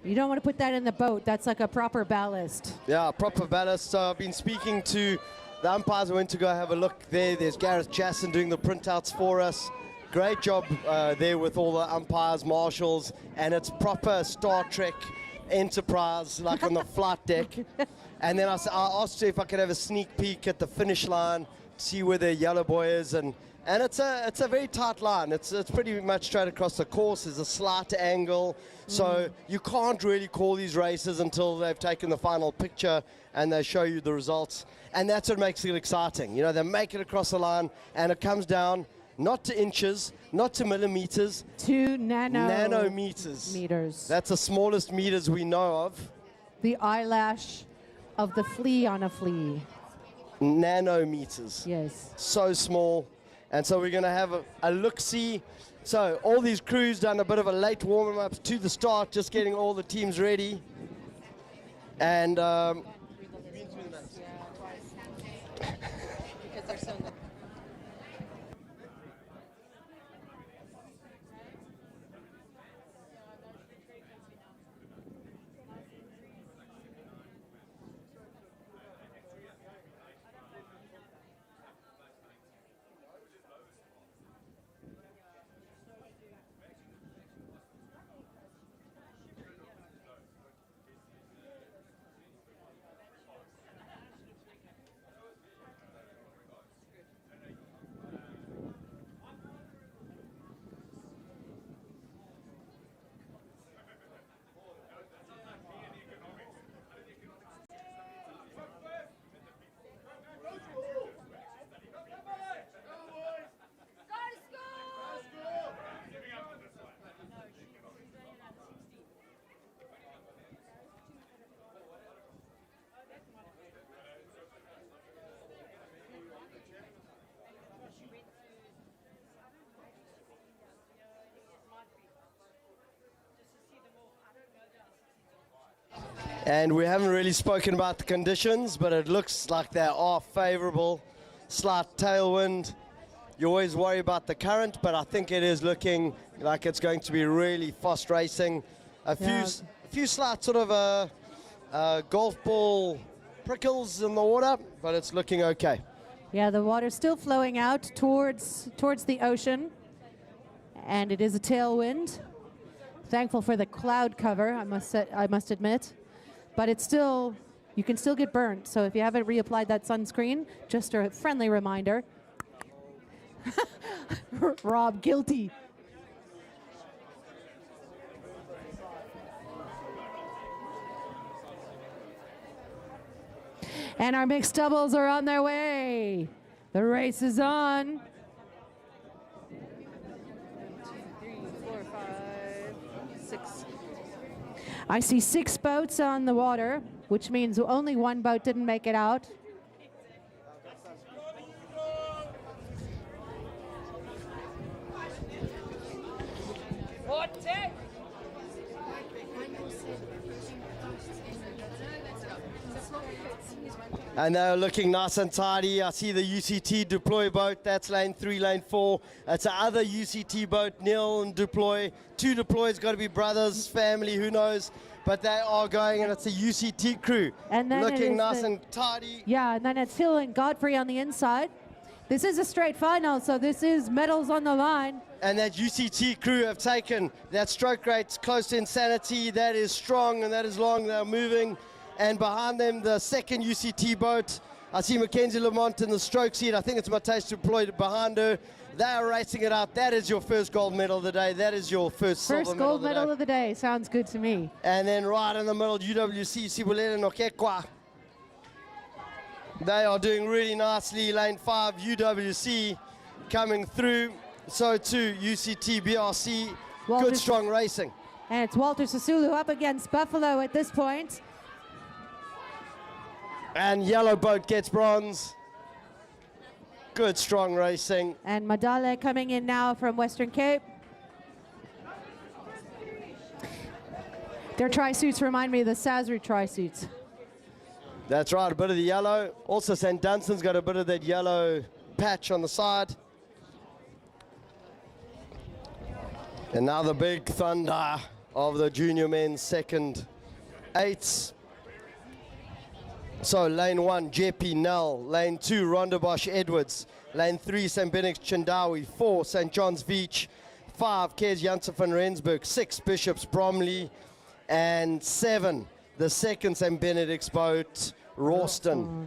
you don't want to put that in the boat. That's like a proper ballast. Yeah, proper ballast. So I've been speaking to the umpires. I went to go have a look there. There's Gareth Jasson doing the printouts for us. Great job there with all the umpires, marshals, and it's proper Star Trek Enterprise, like on the flight deck. And then I asked her if I could have a sneak peek at the finish line, see where the yellow boy is, and it's a very tight line. It's pretty much straight across the course. There's a slight angle, so you can't really call these races until they've taken the final picture and they show you the results. And that's what makes it exciting. You know, they make it across the line, and it comes down not to inches, not to millimeters, to nanometers. Meters. That's the smallest meters we know of. The eyelash of the flea on a flea. Nanometers. Yes. So small. And so we're going to have a look-see. So all these crews done a bit of a late warm-up to the start, just getting all the teams ready. And Because they're so good. And we haven't really spoken about the conditions, but it looks like they are favorable. Slight tailwind. You always worry about the current, but I think it is looking like it's going to be really fast racing. A few slight sort of golf ball prickles in the water, but it's looking okay. Yeah, the water's still flowing out towards the ocean, and it is a tailwind. Thankful for the cloud cover, I must admit. But it's still, you can still get burnt. So if you haven't reapplied that sunscreen, just a friendly reminder. Rob, guilty. And our mixed doubles are on their way. The race is on. 1, 2, 3, 4, 5, 6. I see 6 boats on the water, which means only 1 boat didn't make it out. And they're looking nice and tidy. I see the UCT deploy boat. That's lane 3, lane 4. It's the other UCT boat, Neil and deploy. 2 deploys, got to be brothers, family, who knows. But they are going, and it's a UCT crew. And then looking nice and tidy. Yeah, and then it's Hill and Godfrey on the inside. This is a straight final, so this is medals on the line. And that UCT crew have taken that stroke rate close to insanity. That is strong and that is long. They're moving. And behind them, the second UCT boat. I see Mackenzie Lamont in the stroke seat. I think it's Matthijs deployed behind her. They are racing it out. That is your first gold medal of the day. That is your first silver medal gold medal of the day. Sounds good to me. And then right in the middle, UWC, Sibulele Nokekwa. They are doing really nicely. Lane 5, UWC coming through. So too, UCT, BRC. Good, strong racing. And it's Walter Sisulu up against Buffalo at this point. And yellow boat gets bronze. Good, strong racing. And Madale coming in now from Western Cape. Their tri-suits remind me of the Sasri tri-suits. That's right, a bit of the yellow. Also, St. Dunstan's got a bit of that yellow patch on the side. And now the big thunder of the junior men's second eights. So lane 1, Jeppy Nell. Lane 2, Rondebosch Edwards. Lane 3, St. Benedict's Chindawi. 4, St. John's Beach. 5, Kes Janssen van Rensburg. 6, Bishops Bromley. And 7, the second St. Benedict's boat, Rawston.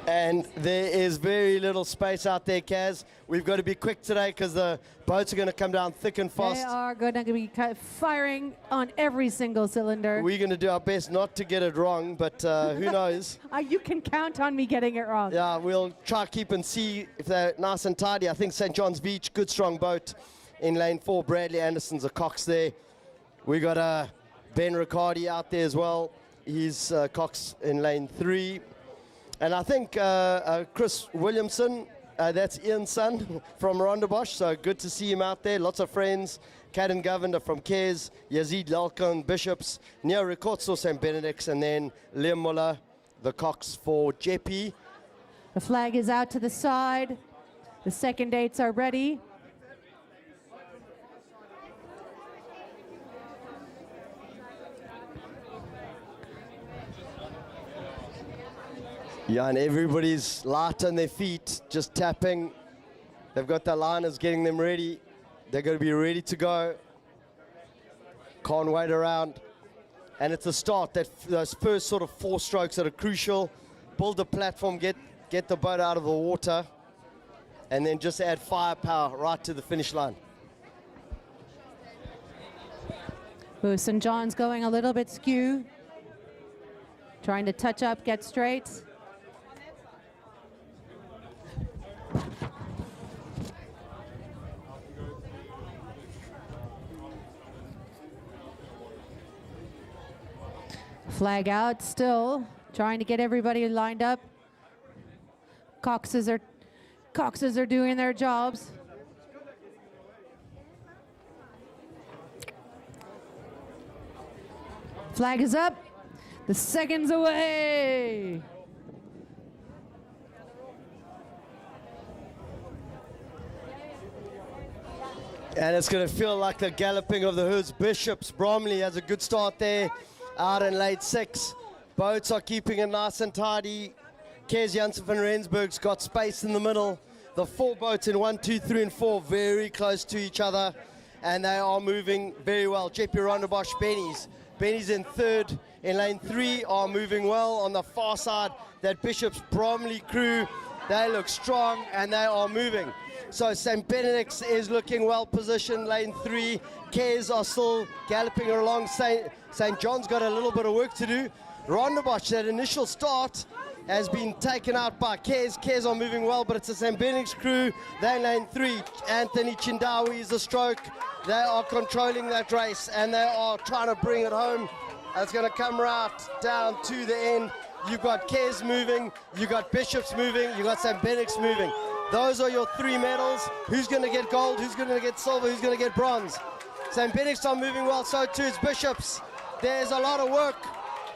And there is very little space out there, Kaz. We've got to be quick today because the boats are going to come down thick and fast. They are going to be firing on every single cylinder. We're going to do our best not to get it wrong, but who knows? You can count on me getting it wrong. Yeah, we'll try keep and see if they're nice and tidy. I think St. John's Beach, good strong boat in lane 4. Bradley Anderson's a Cox there. We got Ben Riccardi out there as well. He's Cox in lane 3. And I think Chris Williamson, that's Ian's son from Rondebosch, so good to see him out there. Lots of friends. Caden Govender from Kes, Yazid Lalkan, Bishops, Neo Ricotso, St. Benedict's, and then Liam Muller, the Cox for Jeppy. The flag is out to the side. The second eights are ready. Yeah, and everybody's light on their feet, just tapping. They've got their liners getting them ready. They're going to be ready to go. Can't wait around. And it's a start, those first sort of 4 strokes that are crucial. Build the platform, get the boat out of the water, and then just add firepower right to the finish line. Ooh, St. John's going a little bit skew. Trying to touch up, get straight. Flag out still, trying to get everybody lined up. Coxes are doing their jobs. Flag is up. The seconds away. And it's going to feel like the galloping of the hoods. Bishops Bromley has a good start there, out in late 6. Boats are keeping it nice and tidy. Kes Janssen van Rensburg's got space in the middle. The 4 boats in 1, 2, 3, and 4 very close to each other, and they are moving very well. Jeppy Rondebosch, Benny's in 3rd. In lane 3 are moving well. On the far side, that Bishops Bromley crew, they look strong and they are moving. So St. Benedict's is looking well positioned, lane 3. Kes are still galloping along. St. John's got a little bit of work to do. Rondebosch, that initial start has been taken out by Kes. Kes are moving well, but it's a St. Benedict's crew. They're in lane 3. Anthony Chindawi is a stroke. They are controlling that race and they are trying to bring it home. It's going to come right down to the end. You've got Kes moving, you've got Bishops moving, you've got St. Benedict's moving. Those are your 3 medals. Who's going to get gold? Who's going to get silver? Who's going to get bronze? St. Benedict's are moving well, so too is Bishops. There's a lot of work.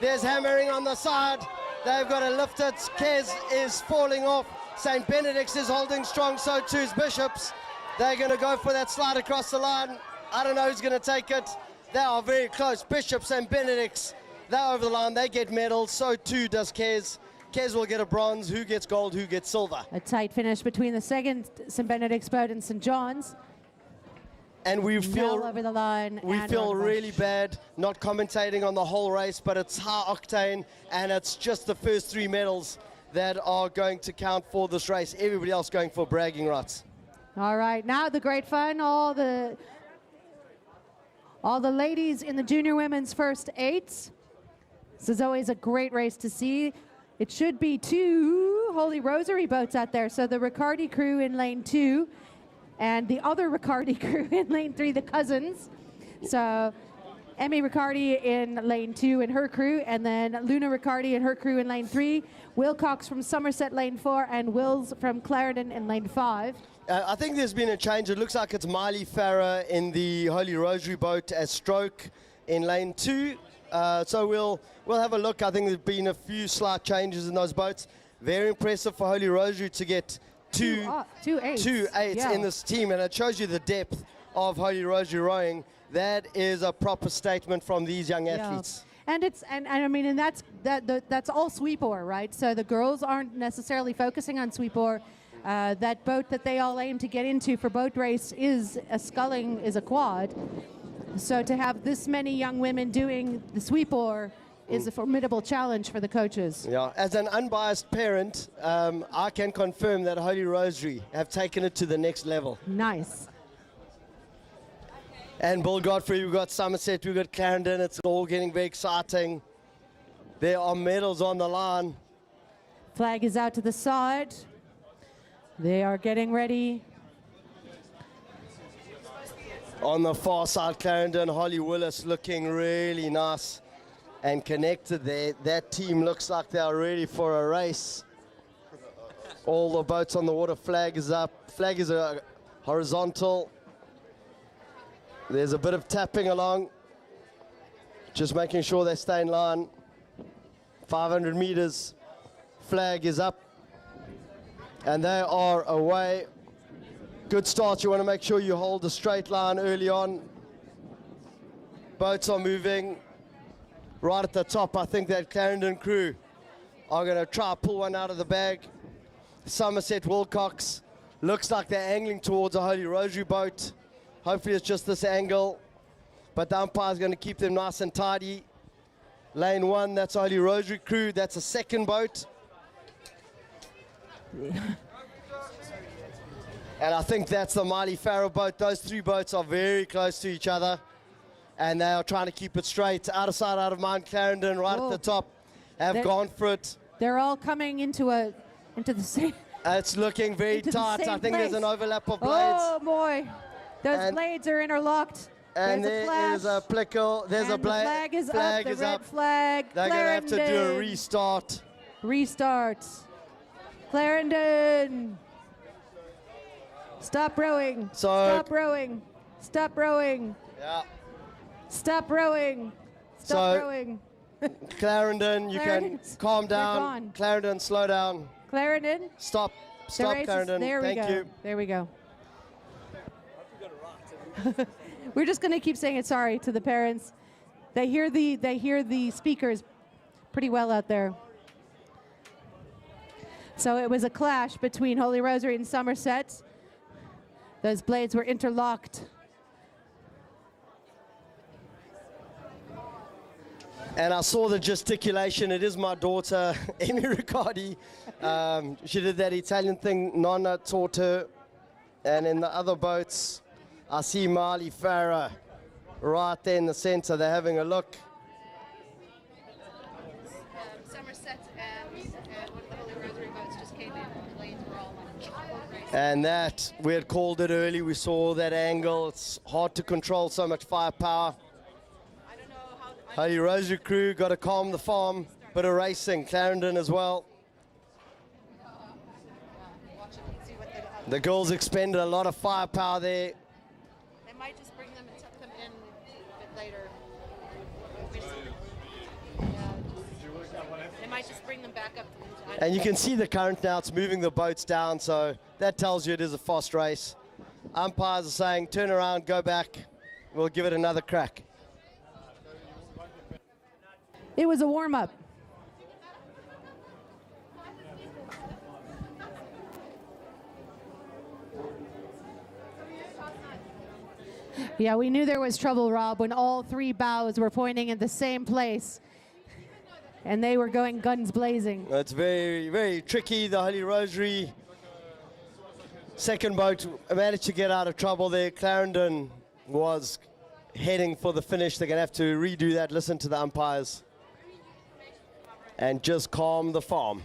There's hammering on the side. They've got to lift it. Kes is falling off. St. Benedict's is holding strong, so too is Bishops. They're going to go for that slide across the line. I don't know who's going to take it. They are very close. Bishops and Benedict's, they're over the line. They get medals, so too does Kes. Kes will get a bronze. Who gets gold? Who gets silver? A tight finish between the second St. Benedict's boat and St. John's. And we feel over the line. We feel really bad not commentating on the whole race, but it's high octane, and it's just the first 3 medals that are going to count for this race. Everybody else going for bragging rights. All right, now the great fun. All the ladies in the junior women's first 8s. This is always a great race to see. It should be 2 Holy Rosary boats out there. So the Riccardi crew in lane 2 and the other Riccardi crew in lane 3, the cousins. So Emmy Riccardi in lane 2 and her crew, and then Luna Riccardi and her crew in lane 3, Will Cox from Somerset lane 4, and Wills from Clarendon in lane 5. I think there's been a change. It looks like it's Miley Farah in the Holy Rosary boat as stroke in lane 2. So we'll have a look. I think there's been a few slight changes in those boats. Very impressive for Holy Rosary to get two eights Yeah. in this team, and it shows you the depth of Holy Rosary rowing. That is a proper statement from these young athletes. And it's and I mean, and that's all sweep oar, right? So the girls aren't necessarily focusing on sweep oar. That boat that they all aim to get into for boat race is a sculling, is a quad. So to have this many young women doing the sweep oar is a formidable challenge for the coaches. Yeah, as an unbiased parent, I can confirm that Holy Rosary have taken it to the next level. Nice. And Bill Godfrey, we've got Somerset, we've got Clarendon. It's all getting very exciting. There are medals on the line. Flag is out to the side. They are getting ready. On the far side, Clarendon, Holly Willis looking really nice and connected there. That team looks like they are ready for a race. All the boats on the water, flag is up. Flag is horizontal. There's a bit of tapping along, just making sure they stay in line. 500 meters, flag is up, and they are away. Good start. You want to make sure you hold a straight line early on. Boats are moving. Right at the top, I think that Clarendon crew are going to try to pull one out of the bag. Somerset Wilcox looks like they're angling towards a Holy Rosary boat. Hopefully it's just this angle, but the umpire's going to keep them nice and tidy. Lane 1, that's a Holy Rosary crew. That's a second boat. And I think that's the Miley Farrow boat. Those three boats are very close to each other, and they are trying to keep it straight. Out of sight, out of mind, Clarendon right at the top have gone for it. They're all coming into the same. It's looking very tight. I think there's an overlap of blades. Oh boy, those blades are interlocked. And there's there is a plickle. There's a blade. The flag is flag up. is The red up. flag. They're going to have to do a Clarendon. restart. Restart. Clarendon. Stop rowing. Stop rowing. Stop rowing. Yeah. Stop rowing. Stop So- rowing. Clarendon, you can Clarendon's- calm they're down. gone. Clarendon, slow down. Clarendon. Stop. The Stop, race is- Clarendon. There we Thank go. you. There we go. We're just going to keep saying it sorry to the parents. They hear the speakers pretty well out there. So it was a clash between Holy Rosary and Somerset. Those blades were interlocked. And I saw the gesticulation. It is my daughter, Amy Riccardi. She did that Italian thing Nonna taught her. And in the other boats, I see Marley Farah right there in the center. They're having a look. Somerset and one of the Holy Rosary boats just came in. The lanes were all like And that, we had called it early. We saw that angle. It's hard to control so much firepower. Holy Rosary crew got to calm the farm. Bit of racing. Clarendon as well. The girls expended a lot of firepower there. They might just bring them and tuck them in a bit later. They might just bring them back up. And you can see the current now. It's moving the boats down, so that tells you it is a fast race. Umpires are saying, turn around, go back. We'll give it another crack. It was a warm-up. Yeah, we knew there was trouble, Rob, when all three bows were pointing in the same place. And they were going guns blazing. It's very, very tricky. The Holy Rosary second boat managed to get out of trouble there. Clarendon was heading for the finish. They're going to have to redo that, listen to the umpires, and just calm the farm.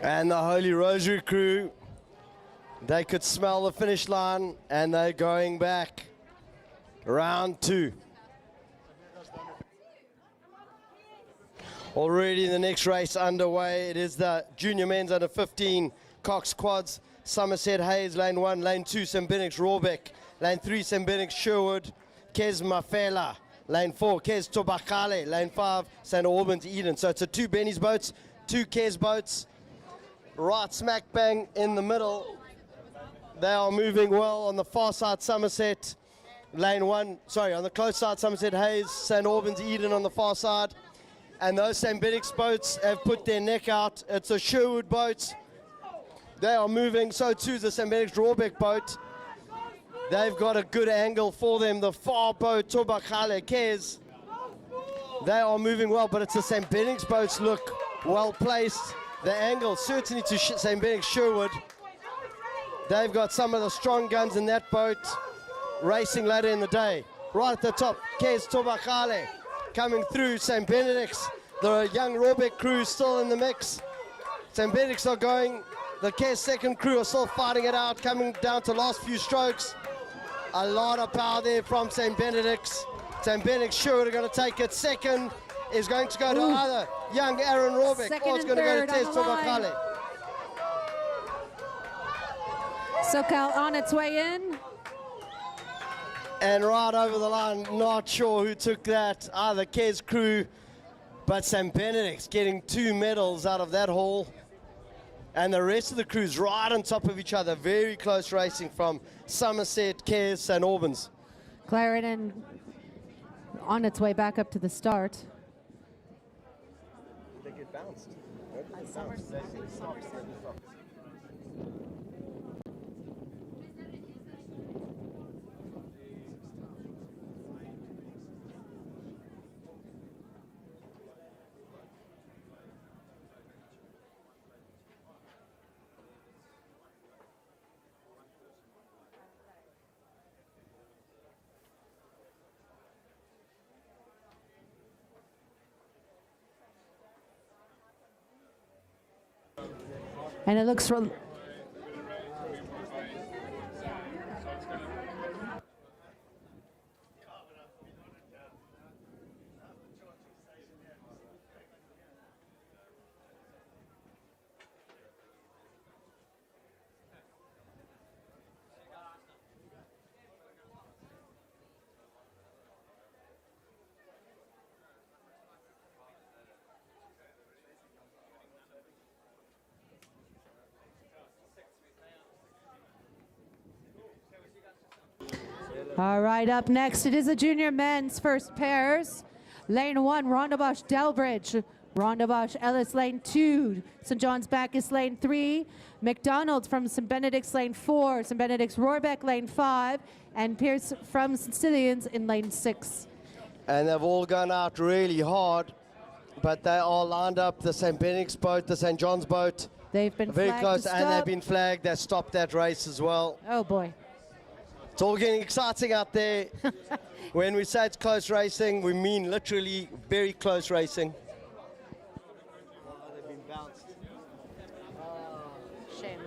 And the Holy Rosary crew, they could smell the finish line, and they're going back. Round 2. Already the next race underway. It is the junior men's under 15 Cox Quads. Somerset Hayes, lane 1, lane 2, St. Benix Rawbeck, lane 3, St. Benix Sherwood, Kes Mafela, lane 4, Kes Tobakale, lane 5, St. Albans Eden. So it's a 2 Benny's boats, 2 Kes boats, right smack bang in the middle. They are moving well on the far side, Somerset, lane 1, sorry, on the close side, Somerset Hayes, St. Albans Eden on the far side. And those St. Benix boats have put their neck out. It's a Sherwood boat. They are moving, so too the St. Benix Rawbeck boat. They've got a good angle for them. The far boat, Tobakale, Kes, they are moving well, but it's the St. Benix boats look well placed. The angle certainly to St. Benix Sherwood. They've got some of the strong guns in that boat racing later in the day. Right at the top, Kes Tobakale coming through St. Benedict's. The young Rawbeck crew still in the mix. St. Benedict's are going. The Kes second crew are still fighting it out, coming down to last few strokes. A lot of power there from St. Benedict's. St. Benedict's sure are going to take it. Second is going to go to either young Aaron Rawbeck or it's going to go to Tess Tobakale. SoCal on its way in. And right over the line, not sure who took that, either Kes crew, but St. Benedict's getting 2 medals out of that haul. And the rest of the crew's right on top of each other. Very close racing from Somerset, Kes, St. Albans. Clarendon on its way back up to the start. They get bounced. And it looks all right, up next, it is the junior men's first pairs. Lane 1, Rondebosch Delbridge. Rondebosch Ellis, lane 2. St. John's Bacchus, lane 3. McDonald from St. Benedict's, lane 4. St. Benedict's Rohrbeck, lane 5. And Pierce from St. Stithians in lane 6. And they've all gone out really hard, but they are lined up. The St. Benedict's boat, the St. John's boat. They've been very flagged close, to and they've stop. been flagged. They stopped that race as well. Oh, boy. It's all getting exciting out there. When we say it's close racing, we mean literally very close racing. They've been bounced. Shame.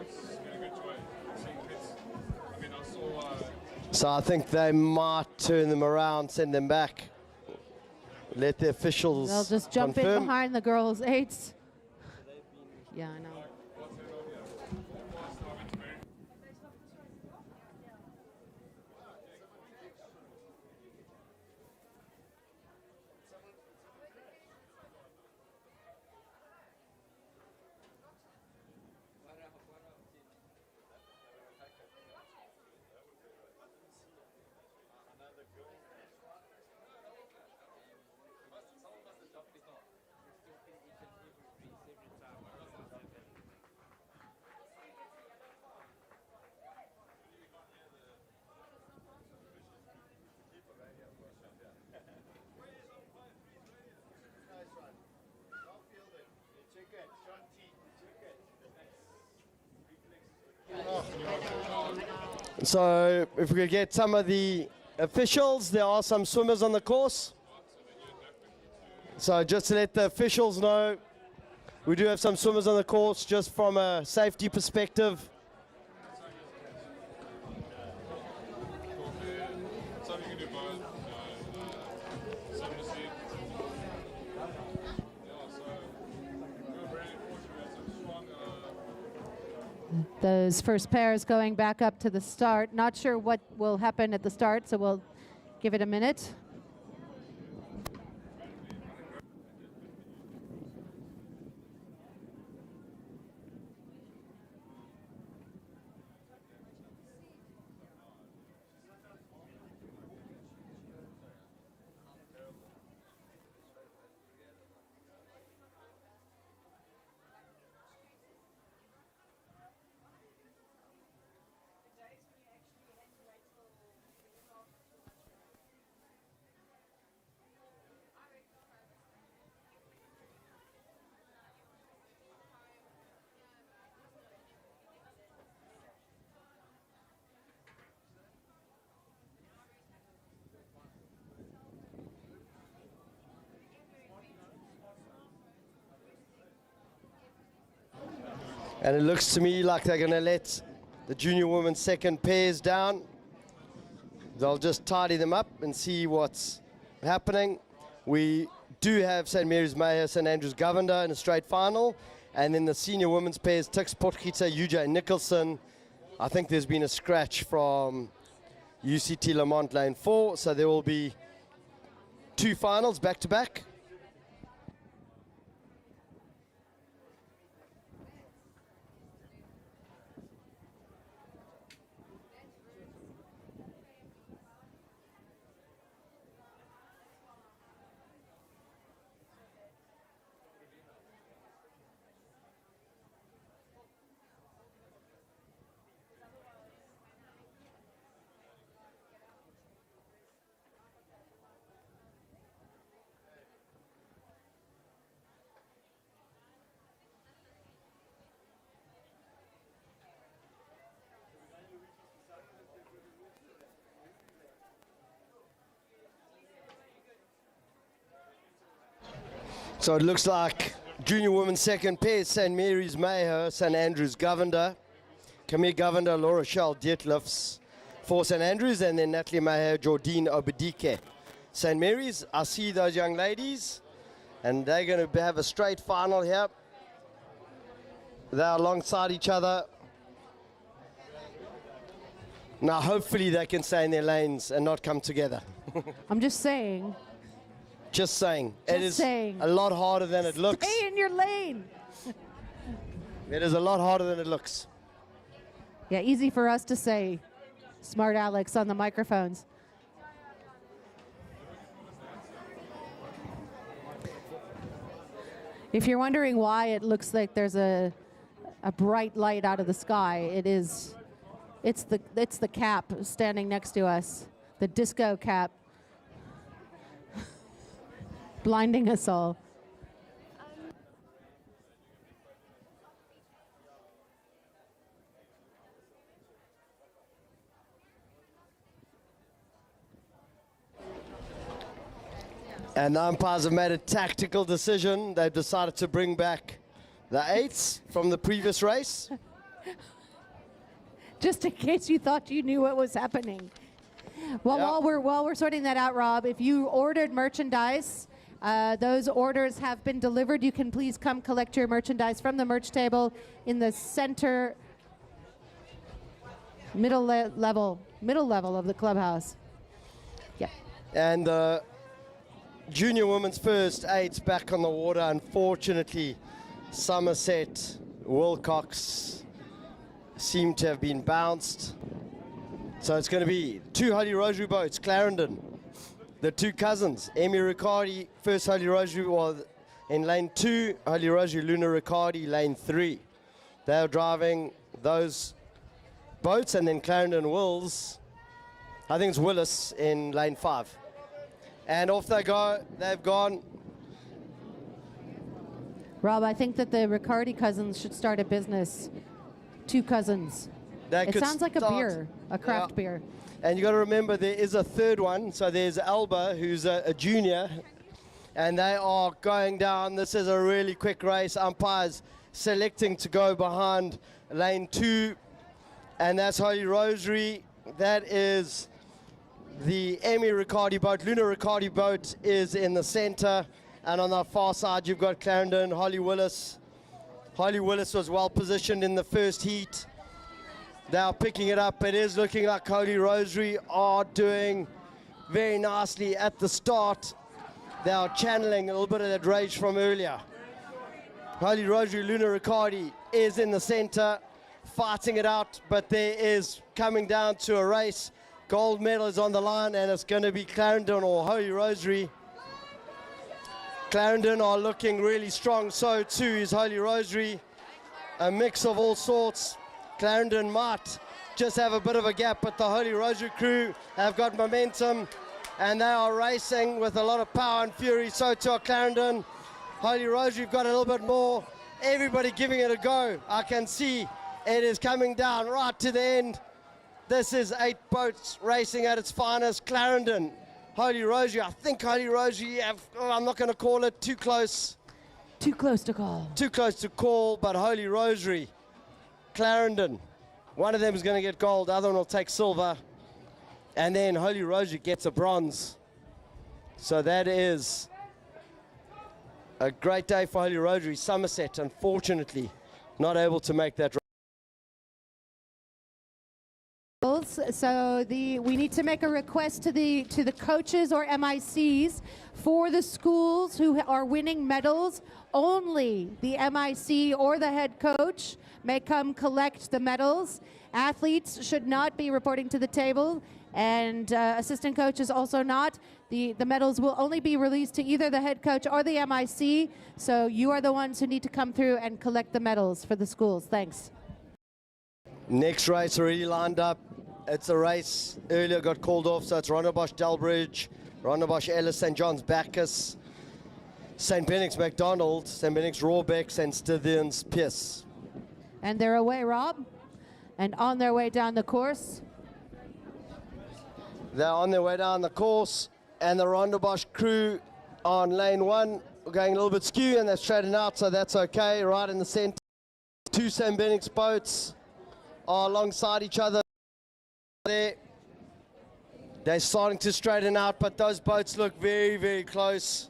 So I think they might turn them around, send them back. Let the officials They'll just jump confirm. in behind the girls' 8s. Yeah, I know. So if we could get some of the officials, there are some swimmers on the course. So just to let the officials know, We do have some swimmers on the course just from a safety perspective. Those first pairs going back up to the start. Not sure what will happen at the start, so we'll give it a minute. And it looks to me like they're going to let the junior women's second pairs down. They'll just tidy them up and see what's happening. We do have St. Mary's Mayher, St. Andrews Governor in a straight final. And then the senior women's pairs, Tix Potgieter, UJ Nicholson. I think there's been a scratch from UCT Lamont Lane 4. So there will be two finals back to back. So it looks like junior women's second pair, St. Mary's Mayher, St. Andrews Governor, Camille Governor, Laura Shell Dietlifs for St. Andrews, and then Natalie Mayher, Jordine Obedike. St. Mary's, I see those young ladies, and they're going to have a straight final here. They're alongside each other. Now, hopefully they can stay in their lanes and not come together. I'm just saying. Just saying. Just it is saying. a lot harder than it looks. Stay in your lane. It is a lot harder than it looks. Yeah, easy for us to say. Smart Alex on the microphones. If you're wondering why it looks like there's a bright light out of the sky, it's the cap standing next to us, the disco cap, blinding us all. And the umpires have made a tactical decision. They've decided to bring back the eights from the previous race. Just in case you thought you knew what was happening. Well, while we're sorting that out, Rob, if you ordered merchandise, those orders have been delivered. You can please come collect your merchandise from the merch table in the center middle level of the clubhouse. Yeah. And the junior women's first eights back on the water. Unfortunately, Somerset, Wilcox seem to have been bounced. So it's going to be two Holy Rosary boats, Clarendon. The two cousins, Amy Riccardi, first Holy Rosary was in lane 2, Holy Rosary Luna Riccardi, lane 3. They're driving those boats, and then Clarendon Wills, I think it's Willis in lane 5. And off they go, they've gone. Rob, I think that the Riccardi cousins should start a business. Two cousins. It sounds like a beer, a craft beer. And you got to remember there is a third one. So there's Alba, who's a junior, and they are going down. This is a really quick race. Umpires selecting to go behind lane 2, and that's Holy Rosary. That is the Emmy Riccardi boat. Luna Riccardi boat is in the center, and on the far side you've got Clarendon, Holly Willis. Holly Willis was well positioned in the first heat. They are picking it up. It is looking like Holy Rosary are doing very nicely at the start. They are channeling a little bit of that rage from earlier. Holy Rosary, Luna Riccardi is in the center, fighting it out, but there is coming down to a race. Gold medal is on the line, and it's going to be Clarendon or Holy Rosary. Clarendon are looking really strong, so too is Holy Rosary. A mix of all sorts. Clarendon might just have a bit of a gap, but the Holy Rosary crew have got momentum, and they are racing with a lot of power and fury. So too are Clarendon. Holy Rosary have got a little bit more. Everybody giving it a go. I can see it is coming down right to the end. This is 8 boats racing at its finest. Clarendon, Holy Rosary. I think Holy Rosary I'm not going to call it too close. Too close to call. Too close to call, but Holy Rosary, Clarendon, one of them is going to get gold, the other one will take silver, and then Holy Rosary gets a bronze. So that is a great day for Holy Rosary. Somerset, unfortunately, not able to make that. So we need to make a request to the coaches or MICs for the schools who are winning medals. Only the MIC or the head coach may come collect the medals. Athletes should not be reporting to the table, and assistant coaches also not. The medals will only be released to either the head coach or the MIC, so you are the ones who need to come through and collect the medals for the schools. Thanks. Next race already lined up. It's a race earlier got called off, so it's Rondebosch Delbridge, Rondebosch Ellis, St. John's Bacchus, St. Benix McDonald, St. Benix Rawbeck, St. Stithians Pierce. And they're away, Rob, and on their way down the course. They're on their way down the course, and the Rondebosch crew on lane 1 going a little bit skew, and they're straightened out, so that's okay. Right in the center, 2 St. Benix boats are alongside each other. They're starting to straighten out, but those boats look very, very close.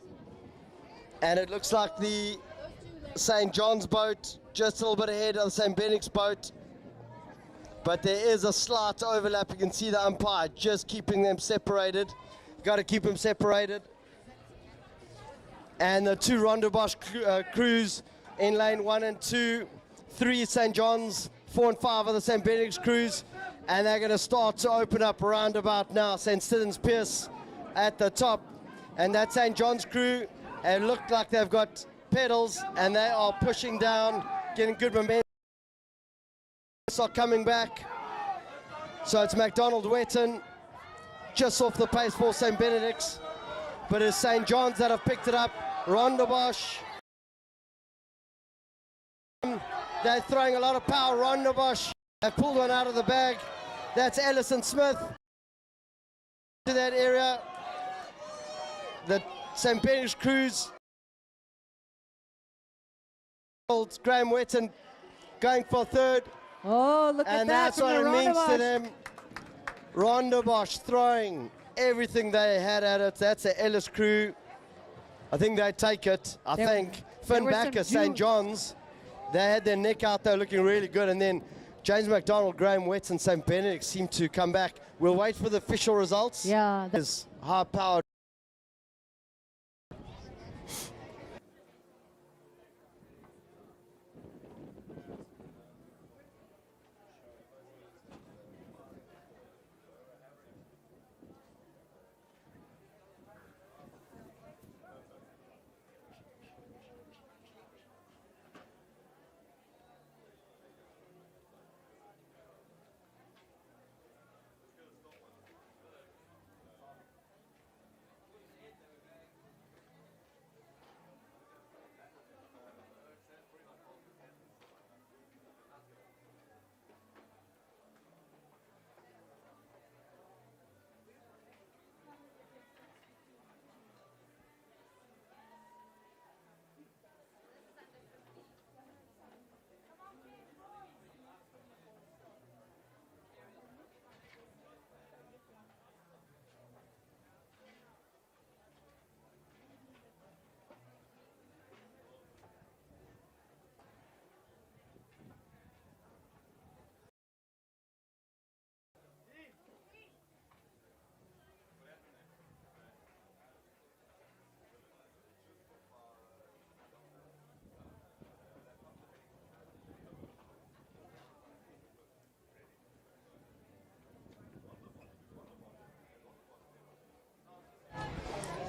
And it looks like the St. John's boat just a little bit ahead of the St. Benix boat. But there is a slight overlap. You can see the umpire just keeping them separated. Got to keep them separated. And the 2 Rondebosch crews in lane 1 and 2, 3 St. John's, 4 and 5 are the St. Benix crews. And they're going to start to open up around about now. St. Stithians Pierce at the top. And that St. John's crew, it looked like they've got pedals, and they are pushing down, getting good momentum. Are coming back. So it's McDonald Wetton just off the pace for St. Benedict's. But it's St. John's that have picked it up. Rondebosch. They're throwing a lot of power. Rondebosch have pulled one out of the bag. That's Ellison Smith to that area. The St. Benix crews. Graham Wetton going for 3rd. Oh, look at that. And that's what it means to them. Rondebosch throwing everything they had at it. That's the Ellis crew. I think they take it. I think Finn Bacchus, St. John's, they had their neck out there looking really good. And then James McDonald, Graham Wetts, and St. Benedict seem to come back. We'll wait for the official results. Yeah. There's high-powered.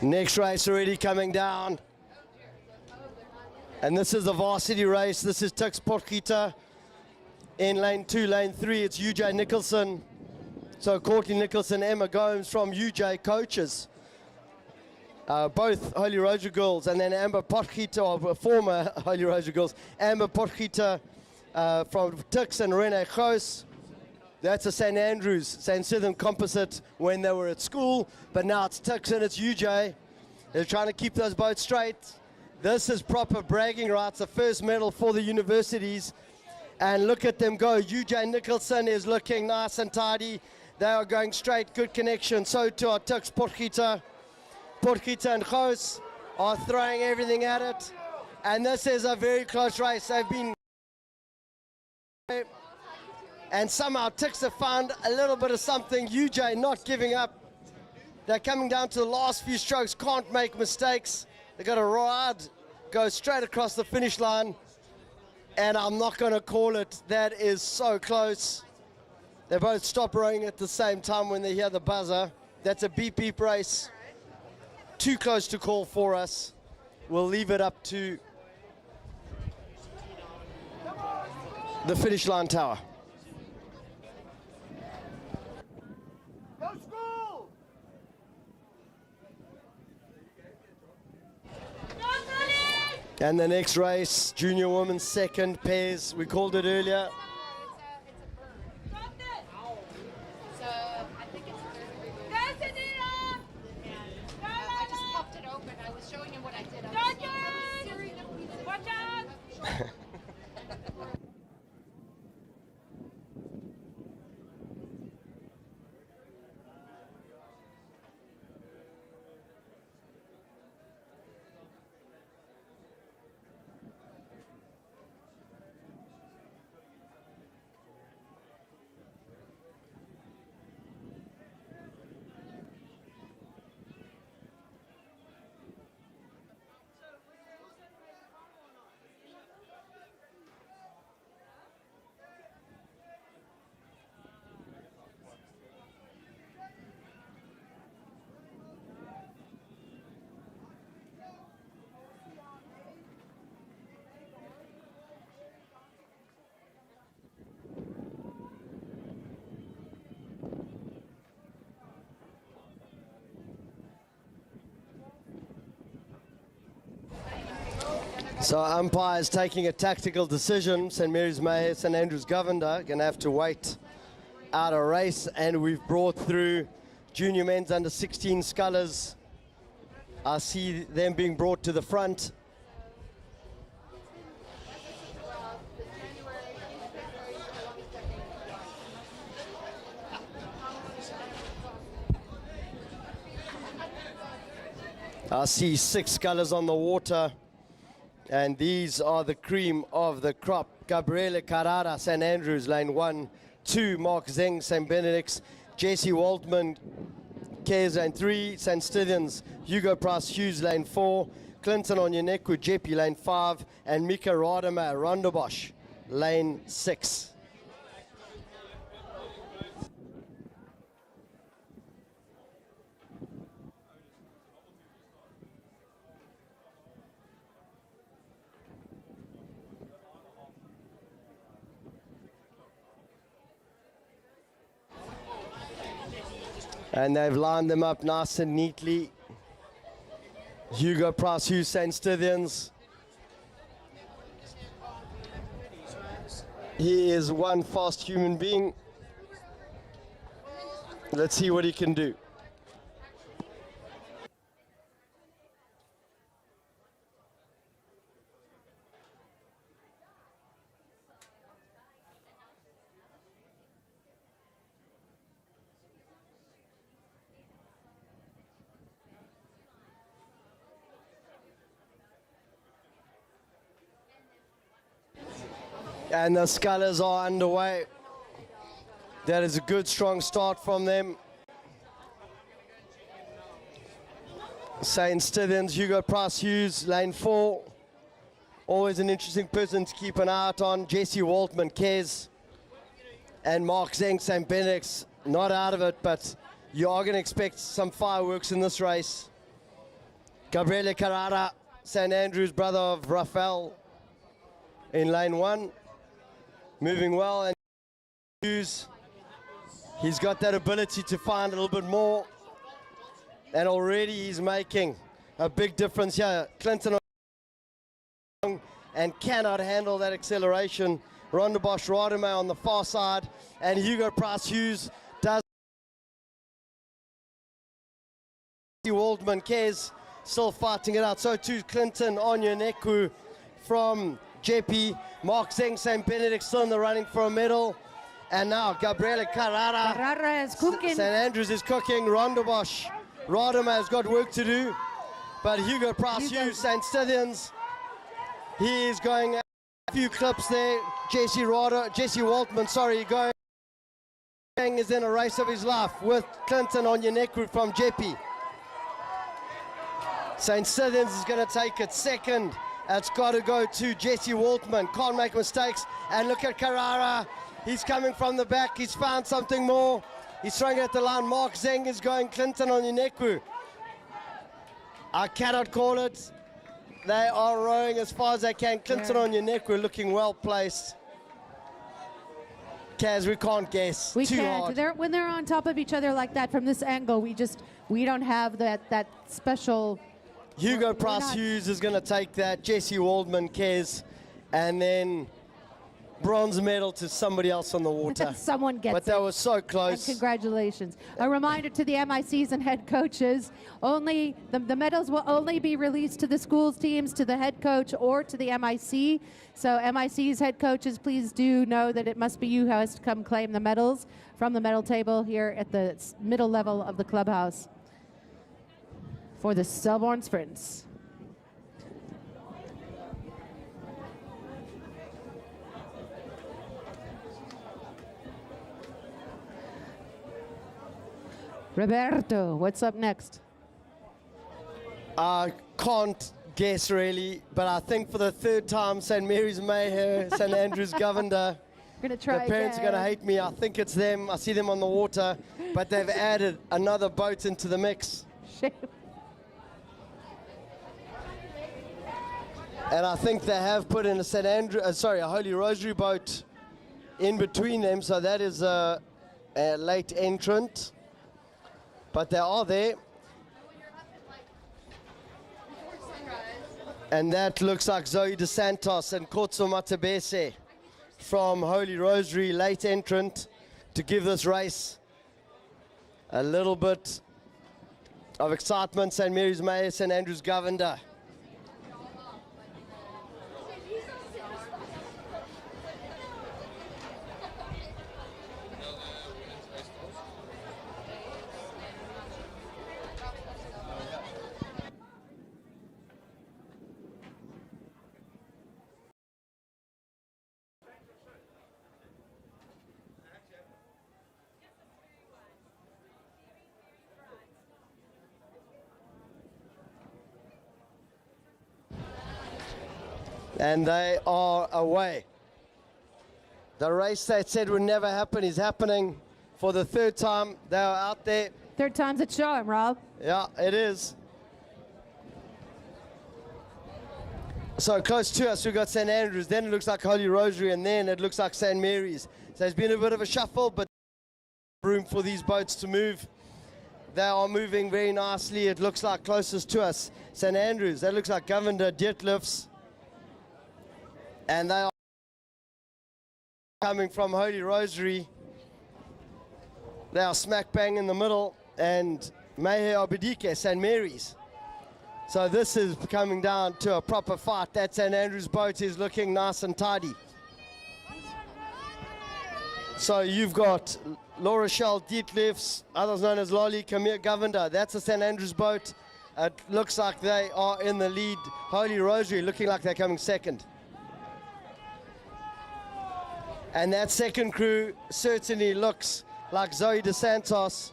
Next race already coming down. And this is the varsity race. This is Tux Porkita. In lane 2, lane 3, it's UJ Nicholson. So Courtney Nicholson, Emma Gomes from UJ coaches. Both Holy Rosary girls, and then Amber Porkita, or former Holy Rosary girls, Amber Porkita from Tux and Rene Goos. That's a St. Andrews, St. Stephen composite when they were at school, but now it's Tux and it's UJ. They're trying to keep those boats straight. This is proper bragging rights, the first medal for the universities. And look at them go. UJ Nicholson is looking nice and tidy. They are going straight, good connection. So too are Tux Porkita. Porkita and Goos are throwing everything at it. And this is a very close race. They've been... And somehow Tix have found a little bit of something. UJ not giving up. They're coming down to the last few strokes, can't make mistakes. They got a ride, go straight across the finish line. And I'm not going to call it. That is so close. They both stop rowing at the same time when they hear the buzzer. That's a beep beep race. Too close to call for us. We'll leave it up to the finish line tower. And the next race, junior women's second pairs. We called it earlier. So umpire is taking a tactical decision. St. Mary's Mayor, St. Andrews Governor, going to have to wait out a race. And we've brought through junior men's under 16 scullers. I see them being brought to the front. I see 6 scullers on the water. And these are the cream of the crop. Gabriele Carrara, St. Andrews, lane 1, 2, Mark Zeng, St. Benedict's, Jesse Waldman, Cares, lane 3, St. Stithians, Hugo Price Hughes, lane 4, Clinton Onyeneku, Jeppy, lane 5, and Mika Radema, Rondobosch, lane 6. And they've lined them up nice and neatly. Hugo Price Hughes, St. Stithians. He is one fast human being. Let's see what he can do. And the scullers are underway. That is a good, strong start from them. St. Stithians, Hugo Price Hughes, lane 4. Always an interesting person to keep an eye out on. Jesse Waltman, Kez. And Mark Zeng, St. Benedict's, not out of it, but you are going to expect some fireworks in this race. Gabriele Carrara, St. Andrews, brother of Rafael, in lane 1. Moving well, and he's got that ability to find a little bit more. And already he's making a big difference here. Clinton and cannot handle that acceleration. Rondebosch Rademacher on the far side, and Hugo Price-Hughes does. Waldman Kez still fighting it out. So too Clinton Onyeneku from Jeppe. Mark Zeng, St. Benedict still in the running for a medal. And now Gabriele Carrara. Carrara is cooking. St. Andrews is cooking. Rondebosch Rademacher has got work to do. But Hugo Price-Hughes, St. Stithians, he is going a few clips there. Jesse Waltman, going is in a race of his life with Clinton Onyeneku from Jeppe. St. Stithians is going to take it second. It's got to go to Jesse Waltman. Can't make mistakes. And look at Carrara. He's coming from the back. He's found something more. He's throwing it at the line. Mark Zeng is going. Clinton Onyeneku. I cannot call it. They are rowing as far as they can. Clinton Onyeneku looking well placed. Kaz, we can't guess. We Too can't. hard. When they're on top of each other like that from this angle, we don't have that special. Hugo Price-Hughes is going to take that. Jesse Waldman, Kez, and then bronze medal to somebody else on the water. Someone gets it. But that was so close. And congratulations. A reminder to the MICs and head coaches, only the medals will only be released to the schools teams, to the head coach, or to the MIC. So MIC's head coaches, please do know that it must be you who has to come claim the medals from the medal table here at the middle level of the clubhouse for the Selborne Sprints. Roberto, what's up next? I can't guess really, but I think for the third time, St. Mary's Mayher, St. Andrews Governor. Gonna try the parents again. are going to hate me. I think it's them. I see them on the water, but they've added another boat into the mix. Shame. And I think they have put in a Holy Rosary boat in between them, so that is a late entrant. But they are there. And that looks like Zoe De Santos and Kotso Matabese from Holy Rosary, late entrant, to give this race a little bit of excitement. St. Mary's Mayher, St. Andrews Governor. And they are away. The race they said would never happen is happening for the third time. They are out there. Third time's a charm, Rob. Yeah, it is. So close to us, we've got St. Andrews, then it looks like Holy Rosary, and then it looks like St. Mary's. So there's been a bit of a shuffle, but room for these boats to move. They are moving very nicely. It looks like closest to us, St. Andrews. That looks like Governor Dietlefs. And they are coming from Holy Rosary. They are smack bang in the middle, and Mayher Obedike, St. Mary's. So this is coming down to a proper fight. That St. Andrews boat is looking nice and tidy. So you've got Laura Shell Dietlefs, others known as Lolly Camille Governor. That's a St. Andrews boat. It looks like they are in the lead. Holy Rosary looking like they're coming second. And that second crew certainly looks like Zoe De Santos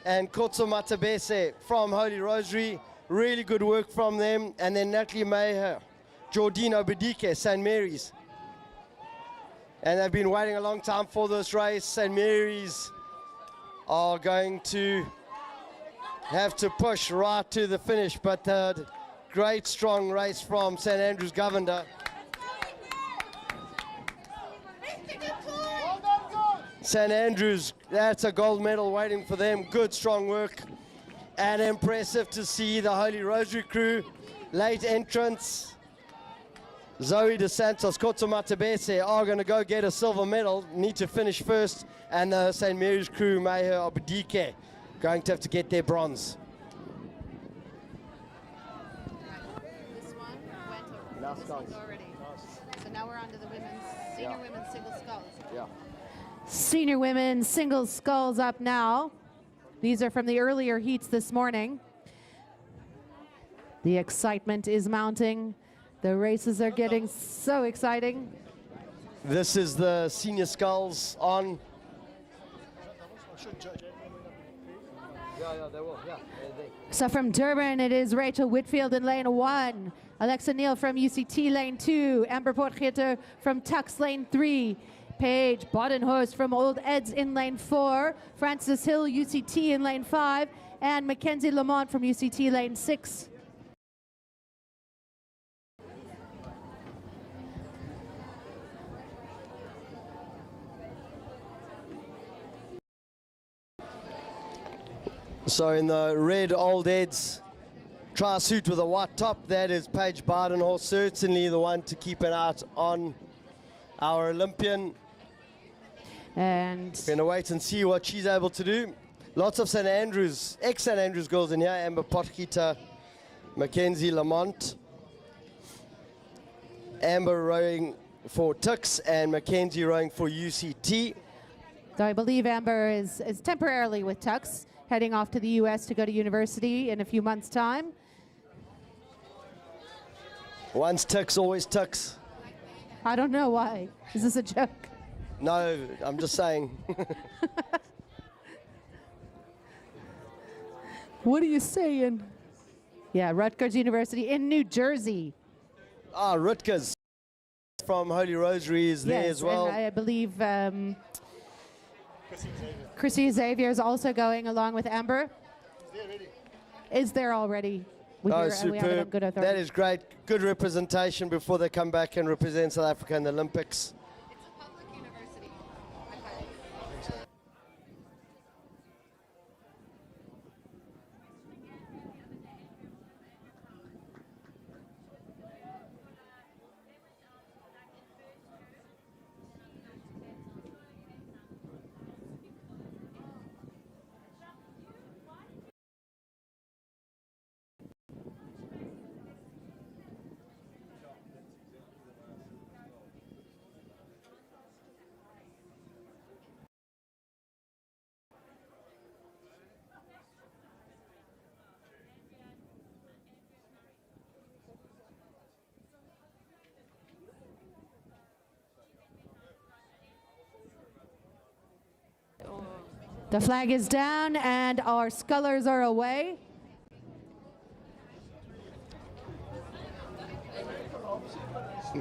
and Kotso Matabese from Holy Rosary. Really good work from them. And then Natalie Mayher, Jordino Bedike, St. Mary's. And they've been waiting a long time for this race. St. Mary's are going to have to push right to the finish, but great strong race from St. Andrews Governor. St. Andrews, that's a gold medal waiting for them. Good strong work and impressive to see the Holy Rosary crew. Late entrants. Zoe De Santos, Koto Matabese are going to go get a silver medal, need to finish first, and the St. Mary's crew, Meher Obadike, going to have to get their bronze. This one went over. This one's already. So now we're on to the senior women's single sculls. Yeah. Senior women's single sculls up now. These are from the earlier heats this morning. The excitement is mounting. The races are getting so exciting. This is the senior sculls on. Yeah, they will. Yeah. So from Durban, it is Rachel Whitfield in lane 1, Alexa Neal from UCT lane 2, Amber Potgieter from Tux lane 3, Paige Bodenhorst from Old Eds in lane 4, Francis Hill UCT in lane 5, and Mackenzie Lamont from UCT lane 6. So in the red Old Eds tri-suit with a white top, that is Paige Badenhorst, certainly the one to keep an eye on our Olympian. And we're going to wait and see what she's able to do. Lots of St. Andrews, ex-St. Andrews girls in here. Amber Potgieter, Mackenzie Lamont. Amber rowing for Tux and Mackenzie rowing for UCT. So I believe Amber is temporarily with Tux, heading off to the U.S. to go to university in a few months' time. Once Tux, always Tux. I don't know why. Is this a joke? No, I'm just saying. What are you saying? Yeah, Rutgers University in New Jersey. Ah, Rutgers from Holy Rosary is there as well. And I believe Chrissy Xavier is also going along with Amber. Is there already? We have it on good authority. That is great. Good representation before they come back and represent South Africa in the Olympics. It's a public university. The flag is down and our scullers are away.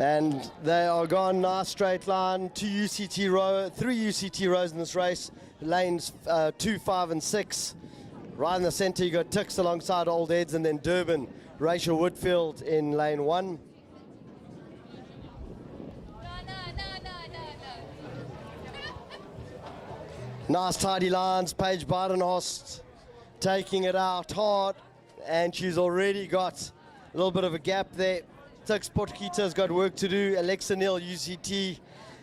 And they are gone, nice straight line, 3 UCT rows in this race, lanes 2, 5 and 6. Right in the center you got Tix alongside Old Eds, and then Durban, Rachel Whitfield in lane 1. Nice tidy lines, Paige Badenhorst taking it out hard, and she's already got a little bit of a gap there. Tix Potgieter's got work to do. Alexa Neal, UCT,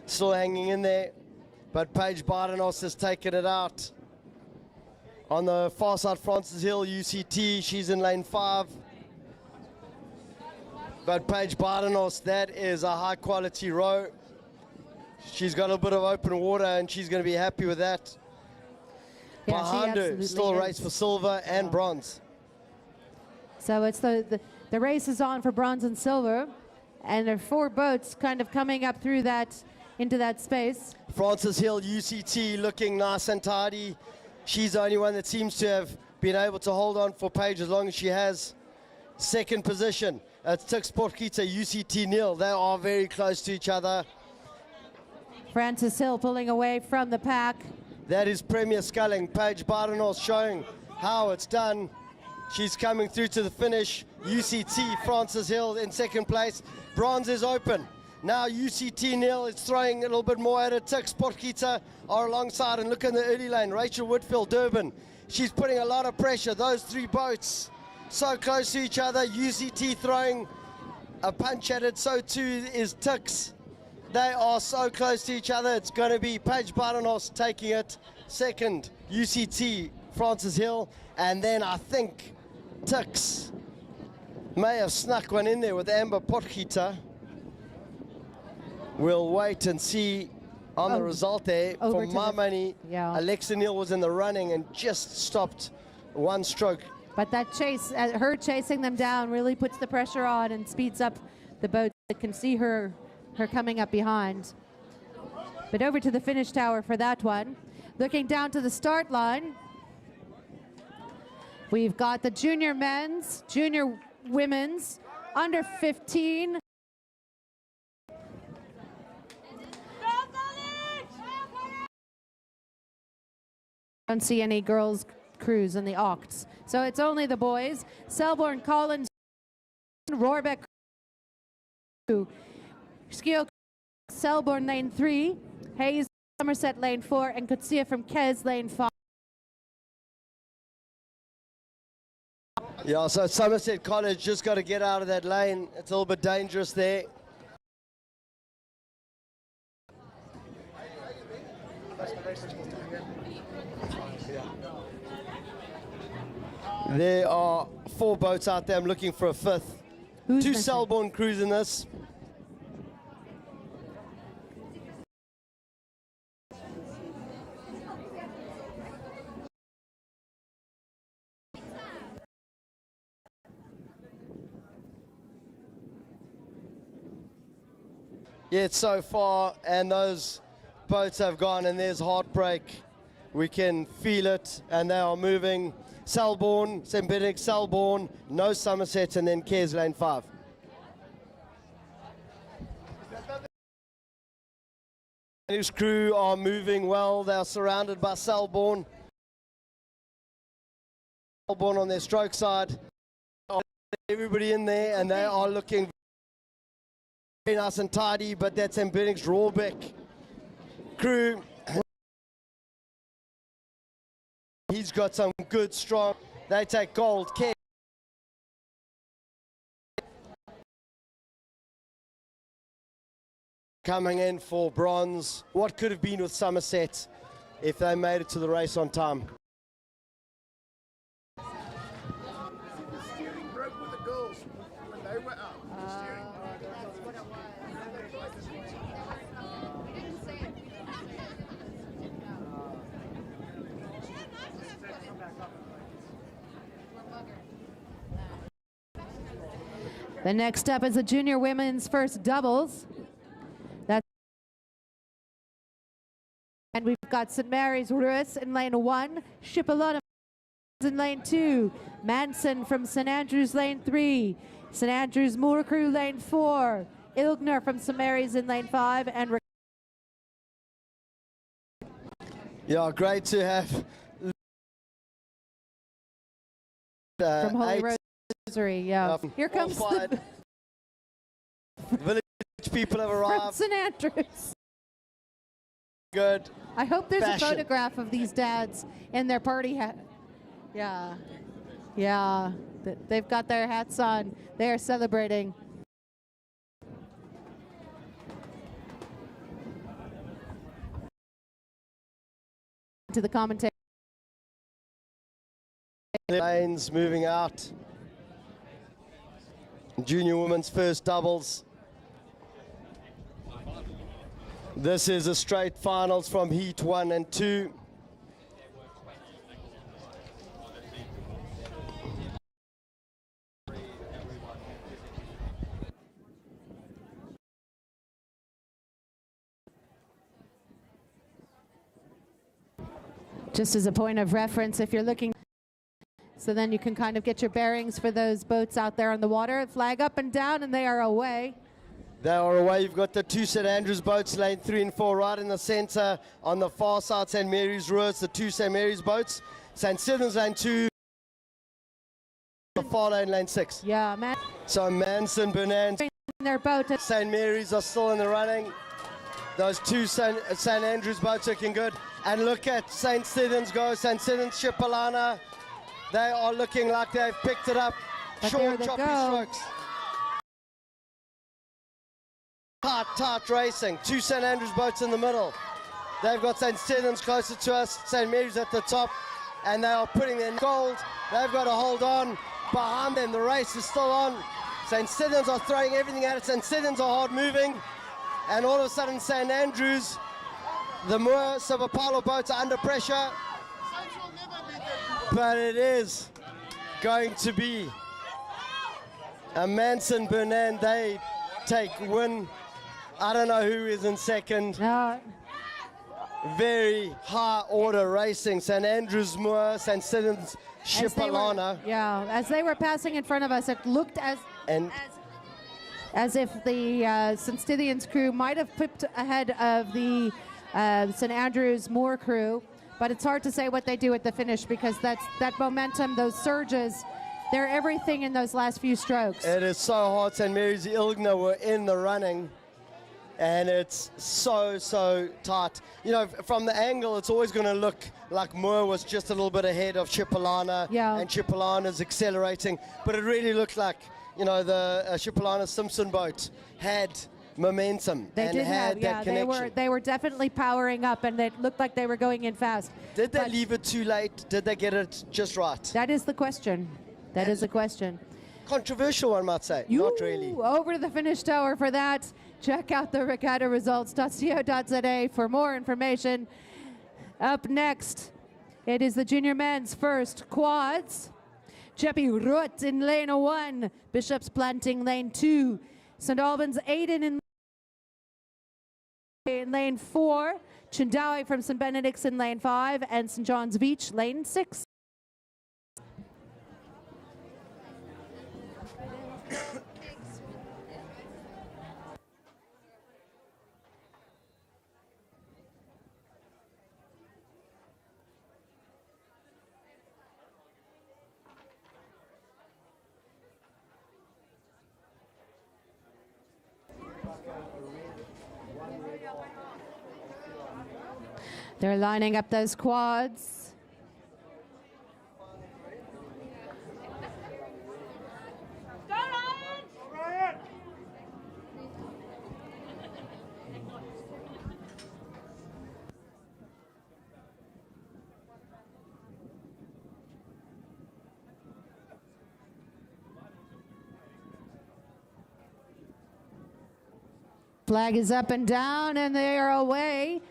still hanging in there, but Paige Badenhorst has taken it out. On the far side, Francis Hill, UCT, she's in lane 5. But Paige Badenhorst, that is a high quality row. She's got a bit of open water and she's going to be happy with that. Yeah, behind her, still a race for silver and bronze. So it's the race is on for bronze and silver, and there are 4 boats kind of coming up through that, into that space. Francis Hill, UCT, looking nice and tidy. She's the only one that seems to have been able to hold on for Paige as long as she has. Second position, it's Tix Potgieter, UCT Neal. They are very close to each other. Francis Hill pulling away from the pack. That is Premier Sculling. Paige Badenhorst showing how it's done. She's coming through to the finish. UCT, Francis Hill in second place. Bronze is open. Now UCT Neil is throwing a little bit more at it. Tix, Potgieter are alongside, and look in the early lane. Rachel Whitfield, Durban. She's putting a lot of pressure. Those three boats so close to each other. UCT throwing a punch at it. So too is Tix. They are so close to each other. It's going to be Paige Badenhorst taking it second. UCT, Francis Hill. And then I think Tix may have snuck one in there with Amber Potgieter. We'll wait and see on the result there. For my money, Alexa Neal was in the running and just stopped one stroke. But that chase, her chasing them down, really puts the pressure on and speeds up the boats that can see her coming up behind. But over to the finish tower for that one. Looking down to the start line, we've got the junior men's, junior women's, under 15. Don't see any girls crews in the Octs. So it's only the boys. Selborne, Collins, Rohrbeck, Skio, Selborne lane 3, Hayes, Somerset lane 4, and Kutsia from Kes lane 5. Yeah, so Somerset College just got to get out of that lane. It's a little bit dangerous there. There are 4 boats out there. I'm looking for a 5th. Two Selborne crews in this. Yet so far, and those boats have gone, and there's heartbreak. We can feel it, and they are moving. Selborne, St. Benedict, Selborne, no Somerset, and then Cares lane 5. His crew are moving well. They are surrounded by Selborne. Selborne on their stroke side. Everybody in there, and they are looking very nice and tidy, but that's St. Benedict's Rohrbeck crew. He's got some good, strong. They take gold. Coming in for bronze. What could have been with Somerset if they made it to the race on time? The next up is the junior women's first doubles. And we've got St. Mary's Ruiz in lane 1, Shipalona in lane 2, Manson from St. Andrews lane 3, St. Andrews Moore Crew lane 4, Ilgner from St. Mary's in lane 5, and yeah, great to have from Holy Rosary. Yeah, here comes the village people have arrived. From St. Andrews. Good. I hope there's fashion. a photograph of these dads in their party hat. Yeah. Yeah. They've got their hats on. They are celebrating. To the commentator. Lanes moving out. Junior women's first doubles. This is a straight finals from Heat 1 and 2. Just as a point of reference, if you're looking, so then you can kind of get your bearings for those boats out there on the water. Flag up and down, and they are away. They are away. You've got the 2 St. Andrews boats, lane 3 and 4, right in the center. On the far side, St. Mary's Ruiz, the 2 St. Mary's boats. St. Stephen's lane 2. far lane, lane 6. Yeah, man. So Manson, Bernard, Their boat. St. Mary's are still in the running. Those two St. Andrews boats looking good. And look at St. Stephen's go. St. Stephen's, Shipalana. They are looking like they've picked it up. But Short, there they choppy go. strokes. Tight racing. Two St. Andrews boats in the middle. They've got St. Stephen's closer to us. St. Mary's at the top. And they are putting in gold. They've got to hold on. Behind them, the race is still on. St. Stephen's are throwing everything at it. St. Stephen's are hard moving. And all of a sudden, St. Andrews, the Moore Sao Paulo boats are under pressure. But it is going to be a Manson Bernard. They take win. I don't know who is in second. Very high order racing. St. Andrews, Moore, St. Stephen's, Shipalana. As they were passing in front of us, it looked as if the St. Stithians crew might have pipped ahead of the St. Andrews Moore crew, but it's hard to say what they do at the finish because that momentum, those surges, they're everything in those last few strokes. It is so hard. St. Mary's Ilgna were in the running, and it's so tight. You know, from the angle, it's always going to look like Moore was just a little bit ahead of Shipalana, and Shipalana's accelerating, but it really looked like, you know, the Shipalana Simpson boat had momentum had that connection. They were definitely powering up, and it looked like they were going in fast. Did they leave it too late? Did they get it just right? That is the question. That is the question. Controversial, one might say. Not really. Over to the finish tower for that. Check out the regatta results.co.za for more information. Up next, it is the junior men's first quads. Jeppy Rutt in lane 1, Bishop's Planting lane 2, St. Albans Aiden in lane 4, Chindawi from St. Benedict's in lane 5, and St. John's Beach lane 6. They're lining up those quads. Flag is up and down, and they are away.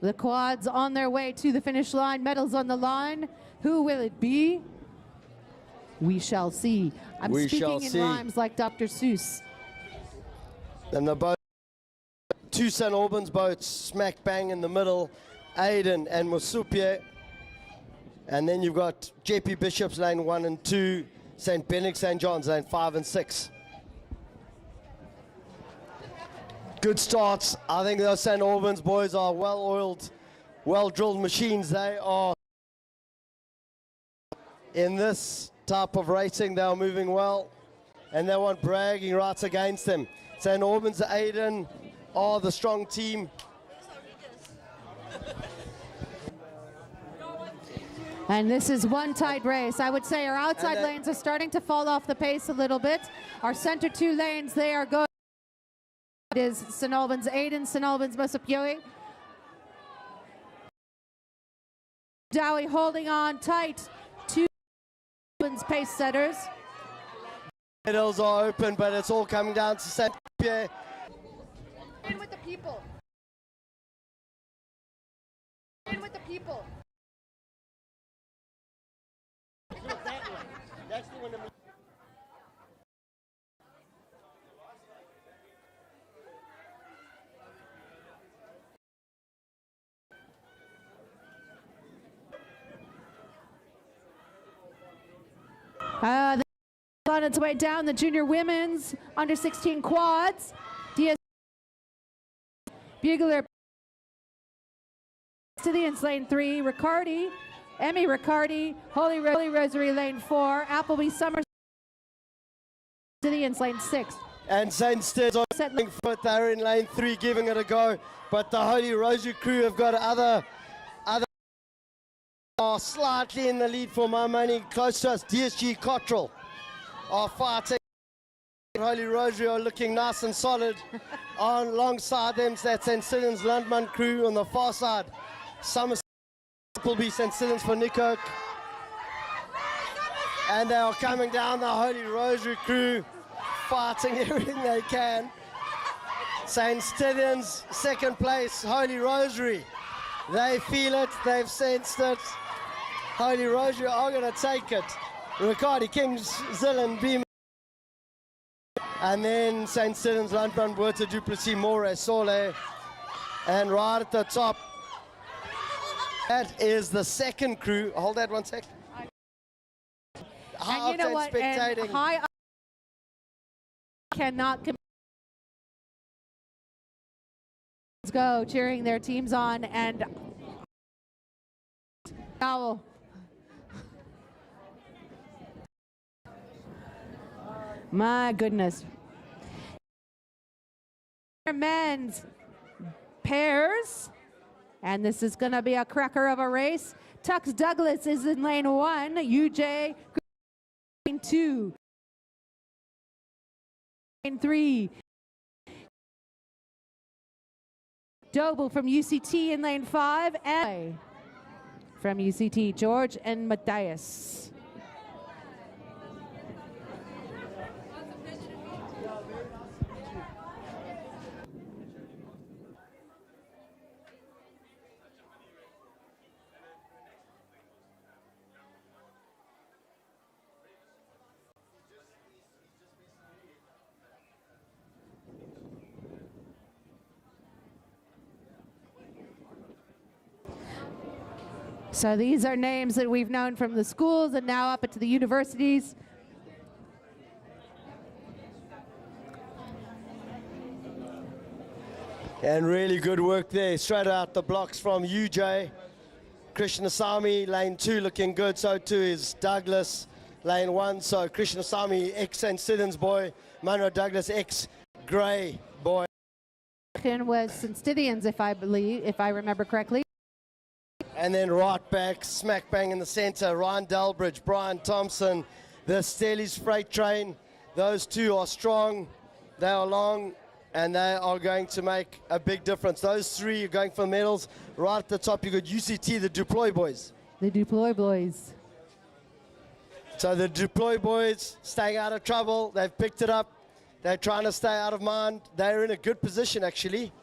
The quads on their way to the finish line. Medals on the line. Who will it be? We shall see. I'm speaking in rhymes like Dr. Seuss. And the boat, two St. Albans boats smack bang in the middle, Aiden and Musupie. And then you've got JP Bishop's lane 1 and 2, St. Benedict, St. John's lane 5 and 6. Good starts. I think those St. Albans boys are well-oiled, well-drilled machines. They are in this type of racing. They are moving well, and they want bragging rights against them. St. Albans, Aiden are the strong team. And this is one tight race. I would say our outside lanes are starting to fall off the pace a little bit. Our center 2 lanes, they are good. It is St. Albans Aiden, St. Albans Musupie. Dowie holding on tight to Albans pace setters. Middles are open, but it's all coming down to St. Pierre. In with the people. In with the people. That's the one. On its way down, the junior women's under 16 quads. DS Bugler Stithians lane 3, Riccardi, Emmy Riccardi, Holy Rosary lane 4, Appleby Summers Scythians lane 6. And St. Stead's on settling foot. They're in lane 3 giving it a go. But the Holy Rosary crew have got other are slightly in the lead for my money. Close to us, DSG Cottrell are fighting. Holy Rosary are looking nice and solid. On alongside them, that's St. Stithians Landman crew on the far side. Somerset will be St. Stithians for Nico. And they are coming down, the Holy Rosary crew, fighting everything they can. St. Stithians, second place, Holy Rosary. They feel it, they've sensed it. Holy Rosary are going to take it. Ricardi, Kings, Zillan, Beam. And then St. Stithians, Landman, Werther, Duplessis, More, Sole. And right at the top, that is the second crew. Hold that 1 sec. And you know what? And high cannot go cheering their teams on, and now my goodness. Men's pairs, and this is going to be a cracker of a race. Tux Douglas is in lane 1, UJ lane 2, lane 3. Doble from UCT in lane 5, and from UCT, George and Matthias. So these are names that we've known from the schools and now up into the universities. And really good work there, straight out the blocks from UJ. Krishnasamy, lane 2 looking good, so too is Douglas, lane 1. So Krishnasamy, ex-St. Stithians boy, Monroe Douglas, ex-Grey boy. Was St. Stithians, if I remember correctly. And then right back, smack bang in the center, Ryan Delbridge, Brian Thompson, the Stellies Freight Train. Those two are strong, they are long, and they are going to make a big difference. Those three are going for medals. Right at the top, you've got UCT, the Deploy boys. The Deploy boys. So the Deploy boys staying out of trouble. They've picked it up. They're trying to stay out of mind. They're in a good position, actually.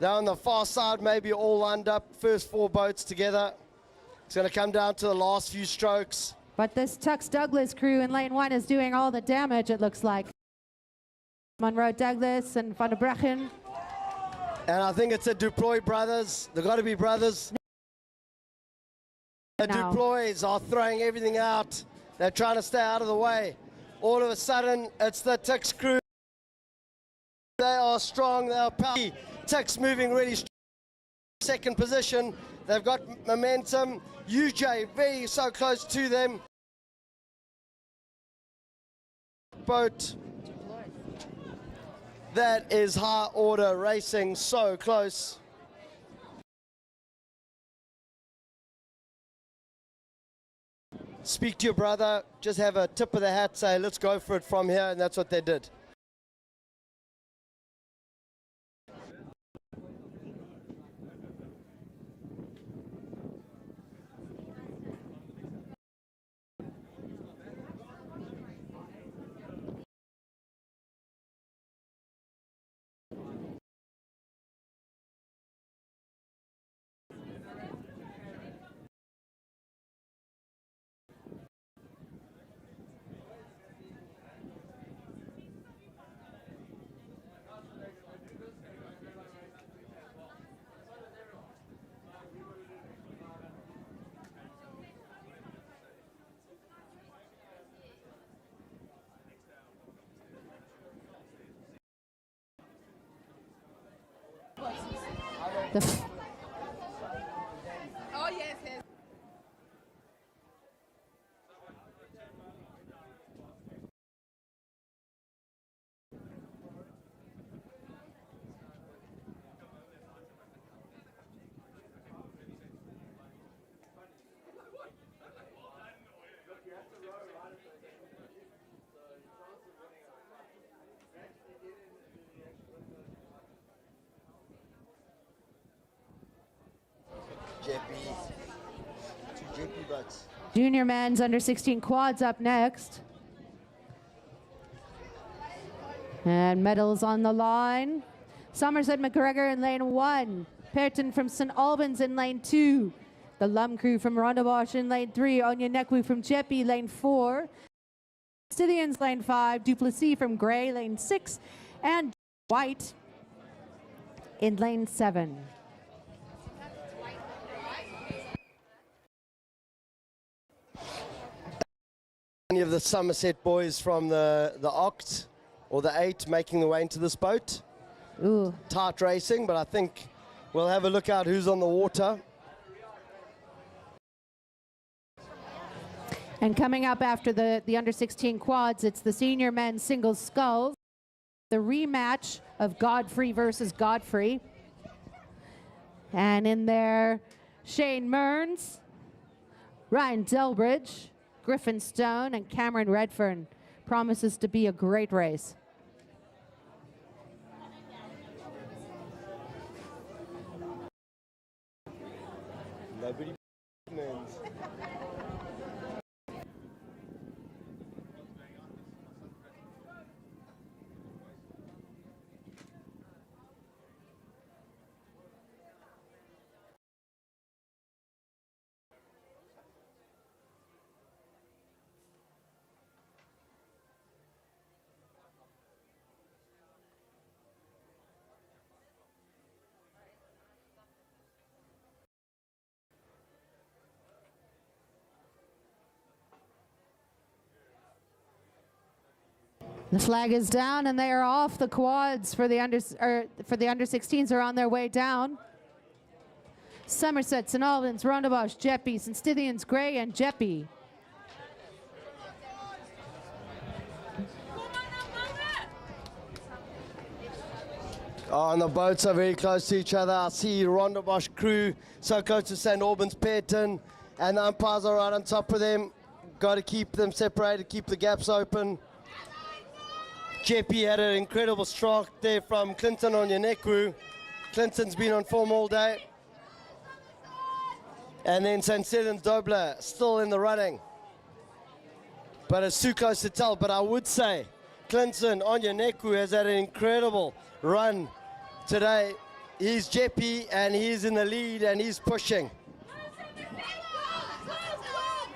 They're on the far side, maybe all lined up. First 4 boats together. It's going to come down to the last few strokes. But this Tux Douglas crew in lane 1 is doing all the damage, it looks like. Monroe Douglas and Van der Brechen. And I think it's the Deploy brothers. They've got to be brothers. The Deploys are throwing everything out. They're trying to stay out of the way. All of a sudden, it's the Tux crew. They are strong, they are powerful. Tux moving really strong. Second position. They've got momentum. UJ very so close to them. Boat. That is high order racing, so close. Speak to your brother, just have a tip of the hat, say let's go for it from here, and that's what they did. The boats. Junior men's under 16 quads up next. And medals on the line. Somerset McGregor in lane 1. Pearton from St. Albans in lane 2. The Lum crew from Rondebosch in lane 3. Onyenekwu from Jeppe lane 4. Scythians lane 5. Duplessis from Grey lane 6. And White in lane 7. Any of the Somerset boys from the Oct or the 8 making their way into this boat. Ooh. Tight racing, but I think we'll have a look out who's on the water. And coming up after the under 16 quads, it's the senior men's singles sculls. The rematch of Godfrey versus Godfrey. And in there, Shane Mearns, Ryan Delbridge, Griffin Stone, and Cameron Redfern. Promises to be a great race. Nobody Mearns. The flag is down, and they are off the quads for the under 16s are on their way down. Somerset, St. Albans, Rondebosch, Jeppe, St. Stithians, Grey, and Jeppe. Oh, and the boats are very close to each other. I see Rondebosch crew so close to St. Albans, Pearton, and the umpires are right on top of them. Got to keep them separated, keep the gaps open. Jeppe had an incredible stroke there from Clinton Onyenekwu. Clinton's been on form all day. And then St. Stithians Dobler still in the running. But it's too close to tell. But I would say Clinton Onyenekwu has had an incredible run today. He's Jeppe and he's in the lead and he's pushing.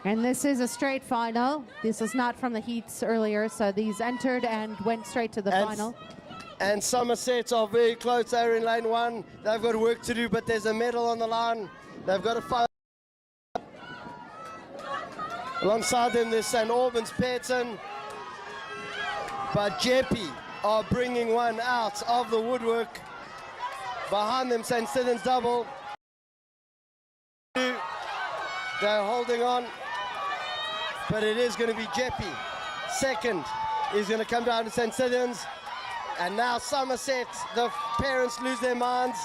And this is a straight final. This is not from the heats earlier, so these entered and went straight to the final. And Somerset are very close. They're in lane 1. They've got work to do, but there's a medal on the line. They've got to fight. Alongside them, there's St. Albans, Pearton. But Jeppe are bringing one out of the woodwork. Behind them, St. Stithians double. They're holding on. But it is going to be Jeppe. Second is going to come down to St. Stithians. And now Somerset, the parents lose their minds.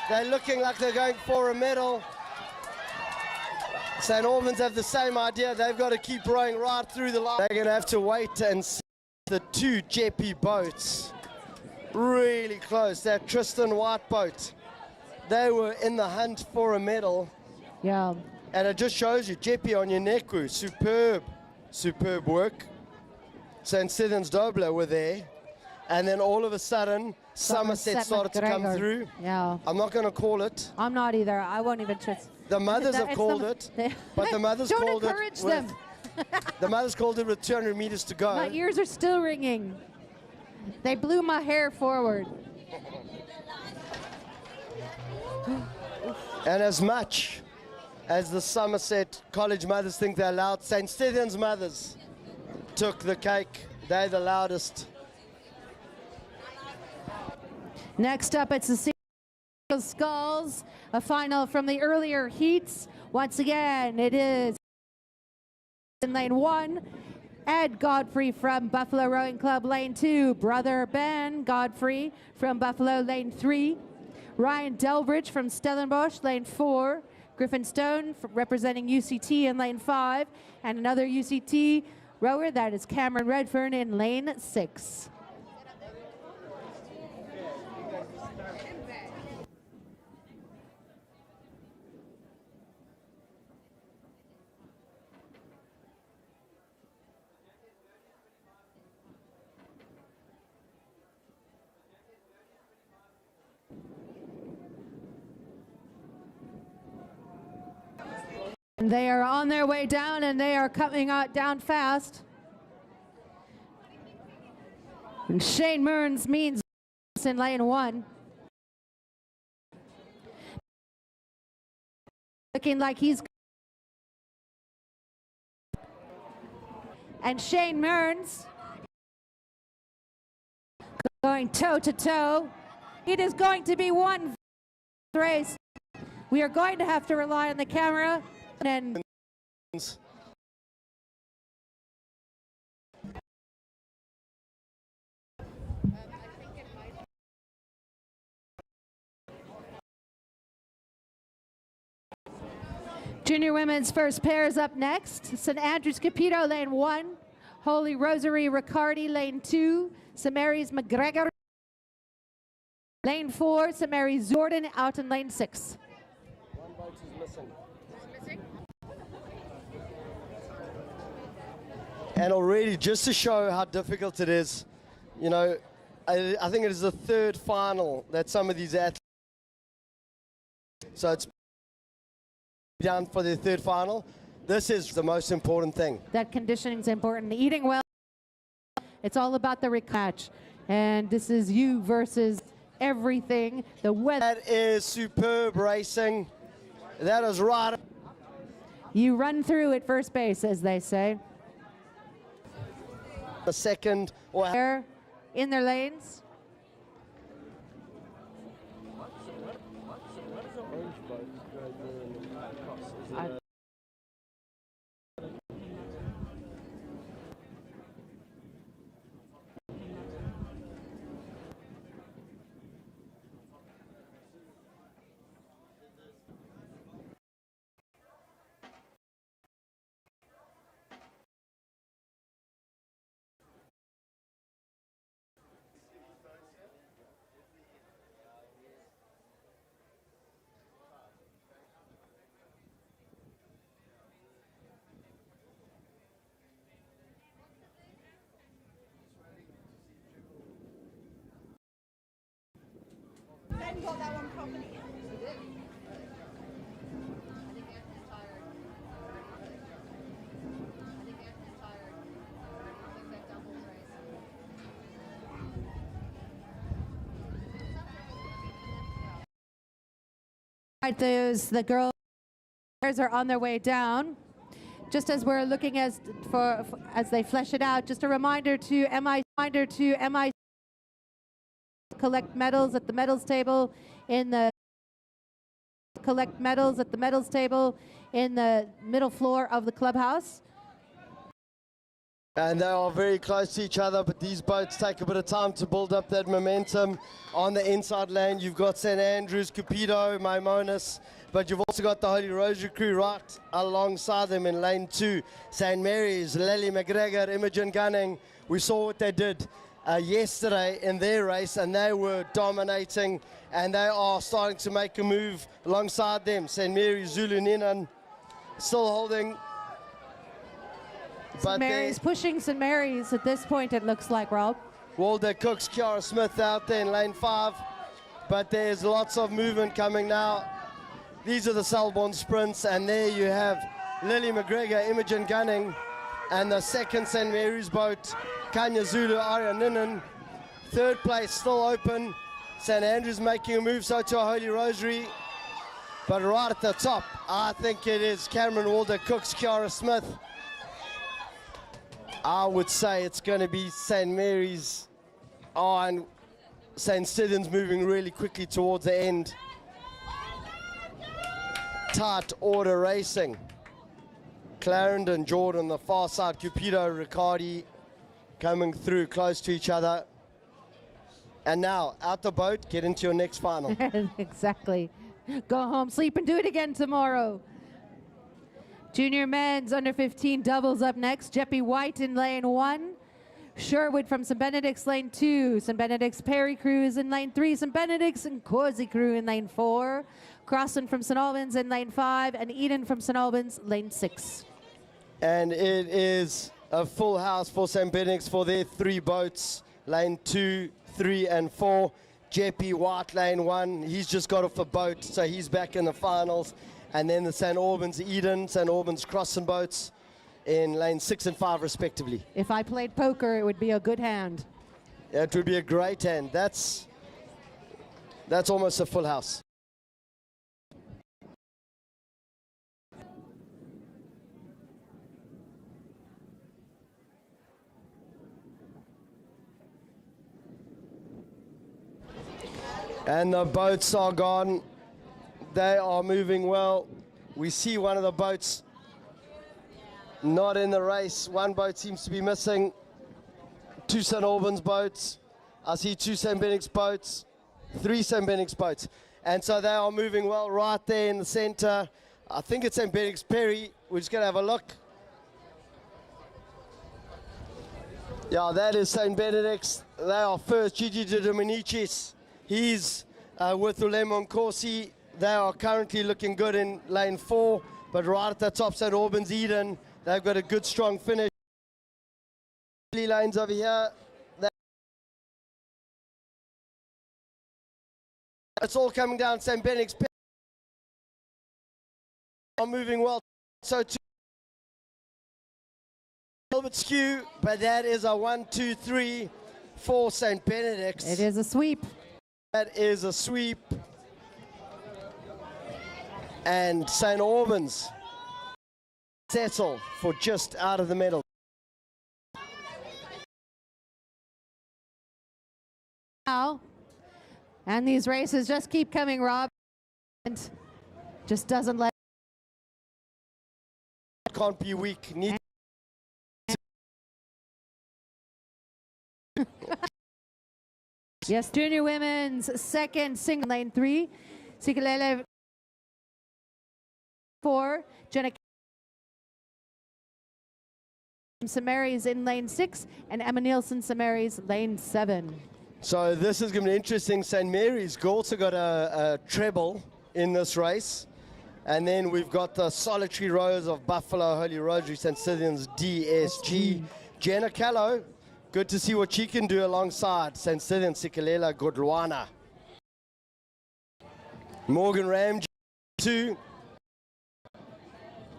They're looking like they're going for a medal. St. Albans have the same idea. They've got to keep rowing right through the line. They're going to have to wait and see the two Jeppe boats. Really close. That Tristan White boat. They were in the hunt for a medal. Yeah. And it just shows you, Jeppe Onyenekwu, superb work. St. Stithians Dobler were there. And then all of a sudden, Somerset started to come through. Yeah. I'm not going to call it. I'm not either. I won't even trust. The mothers have called it, but the mothers called it. Don't encourage them. The mothers called it with 200 meters to go. My ears are still ringing. They blew my hair forward. And as much as the Somerset College mothers think they're loud, St. Stithians mothers took the cake. They're the loudest. Next up, it's the single sculls, a final from the earlier heats. Once again, it is in lane 1, Ed Godfrey from Buffalo Rowing Club, lane 2, brother Ben Godfrey from Buffalo, lane 3, Ryan Delbridge from Stellenbosch, lane 4, Griffin Stone representing UCT in lane 5, and another UCT rower, that is Cameron Redfern in lane 6. They are on their way down, and they are coming out down fast. And Shane Mearns means in lane 1. Looking like he's... And Shane Mearns going toe-to-toe. It is going to be one race. We are going to have to rely on the camera. And Junior women's first pair is up next. St. Andrews Capito, lane 1. Holy Rosary Riccardi, lane 2. St. Mary's McGregor, lane 4. St. Mary's Jordan out in lane 6. One boat is missing. And already, just to show how difficult it is, you know, I think it is the third final that some of these athletes, so it's down for their third final. This is the most important thing. That conditioning is important. Eating well, it's all about the catch. And this is you versus everything. The weather. That is superb racing. That is right. You run through at first base, as they say. The second or in their lanes. Ben got that one properly. Right, the girls are on their way down. Just as we're looking as they flesh it out, just a reminder to MI collect medals at the medals table in the middle floor of the clubhouse. And they are very close to each other, but these boats take a bit of time to build up that momentum. On the inside lane, you've got St. Andrews, Cupido, Maimonas, but you've also got the Holy Rosary crew right alongside them in lane 2. St. Mary's, Lily McGregor, Imogen Gunning. We saw what they did yesterday in their race, and they were dominating, and they are starting to make a move alongside them. St. Mary's, Zulu Ninan, still holding. St. Mary's pushing St. Mary's at this point, it looks like, Rob. Walder Cooks, Kiara Smith out there in lane 5, but there's lots of movement coming now. These are the Selborne sprints, and there you have Lily McGregor, Imogen Gunning, and the second St. Mary's boat, Kanya Zulu, Arya Ninan. Third place still open. St. Andrews making a move, so to Holy Rosary. But right at the top, I think it is Cameron Walder Cooks, Kiara Smith. I would say it's going to be St. Mary's. Oh, and St. Stithians moving really quickly towards the end. Tight order racing. Clarendon, Jordan, the far side, Cupido, Riccardi coming through close to each other. And now, out the boat, get into your next final. Exactly. Go home, sleep, and do it again tomorrow. Junior men's under 15 doubles up next. Jeppy White in lane 1. Sherwood from St. Benedict's lane 2. St. Benedict's Perry crew is in lane 3. St. Benedict's and Causey crew in lane 4. Crossan from St. Albans in lane 5. And Eden from St. Albans, lane 6. And it is a full house for St. Benedict's for their 3 boats. Lane 2, 3, and 4. Jeppy White, lane 1. He's just got off the boat, so he's back in the finals. and then the St. Albans Eden, St. Albans Crossing boats in lane 6 and 5 respectively. If I played poker, it would be a good hand. Yeah, it would be a great hand. That's almost a full house. And the boats are gone. They are moving well. We see one of the boats not in the race. One boat seems to be missing. 2 St. Albans boats. I see 2 St. Benedict's boats. 3 St. Benedict's boats. And so they are moving well right there in the center. I think it's St. Benedict's Perry. We're just going to have a look. Yeah, that is St. Benedict's. They are first. Gigi de Dominicis. He's with Ulemon Corsi. They are currently looking good in lane 4, but right at the top, St. Albans Eden, they've got a good, strong finish. Lanes over here. It's all coming down St. Benedict's. Are moving well. So too. A little bit skew, but that is a 1, 2, 3 for St. Benedict's. It is a sweep. That is a sweep. And St. Albans settle for just out of the medal. Now, and these races just keep coming, Rob, and just doesn't let. Can't be weak. Need Yes, junior women's second single lane 3. Sikalele 4. Jenna Samaris in lane 6, and Emma Nielsen Samaris lane 7. So this is going to be interesting. St. Mary's also got a treble in this race. And then we've got the solitary rows of Buffalo, Holy Rosary, St. Stithians, DSG. Jenna Callow, good to see what she can do alongside St. Stithian, Sikalela, Godwana. Morgan Ramsey, 2.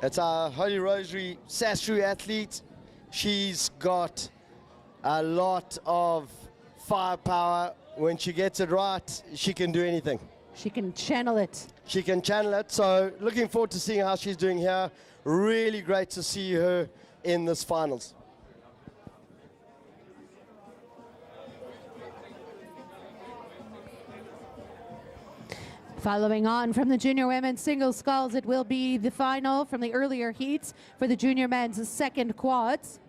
It's our Holy Rosary Sastru athlete. She's got a lot of firepower. When she gets it right, she can do anything. She can channel it. She can channel it. So looking forward to seeing how she's doing here. Really great to see her in this finals. Following on from the junior women's single sculls, it will be the final from the earlier heats for the junior men's second quads.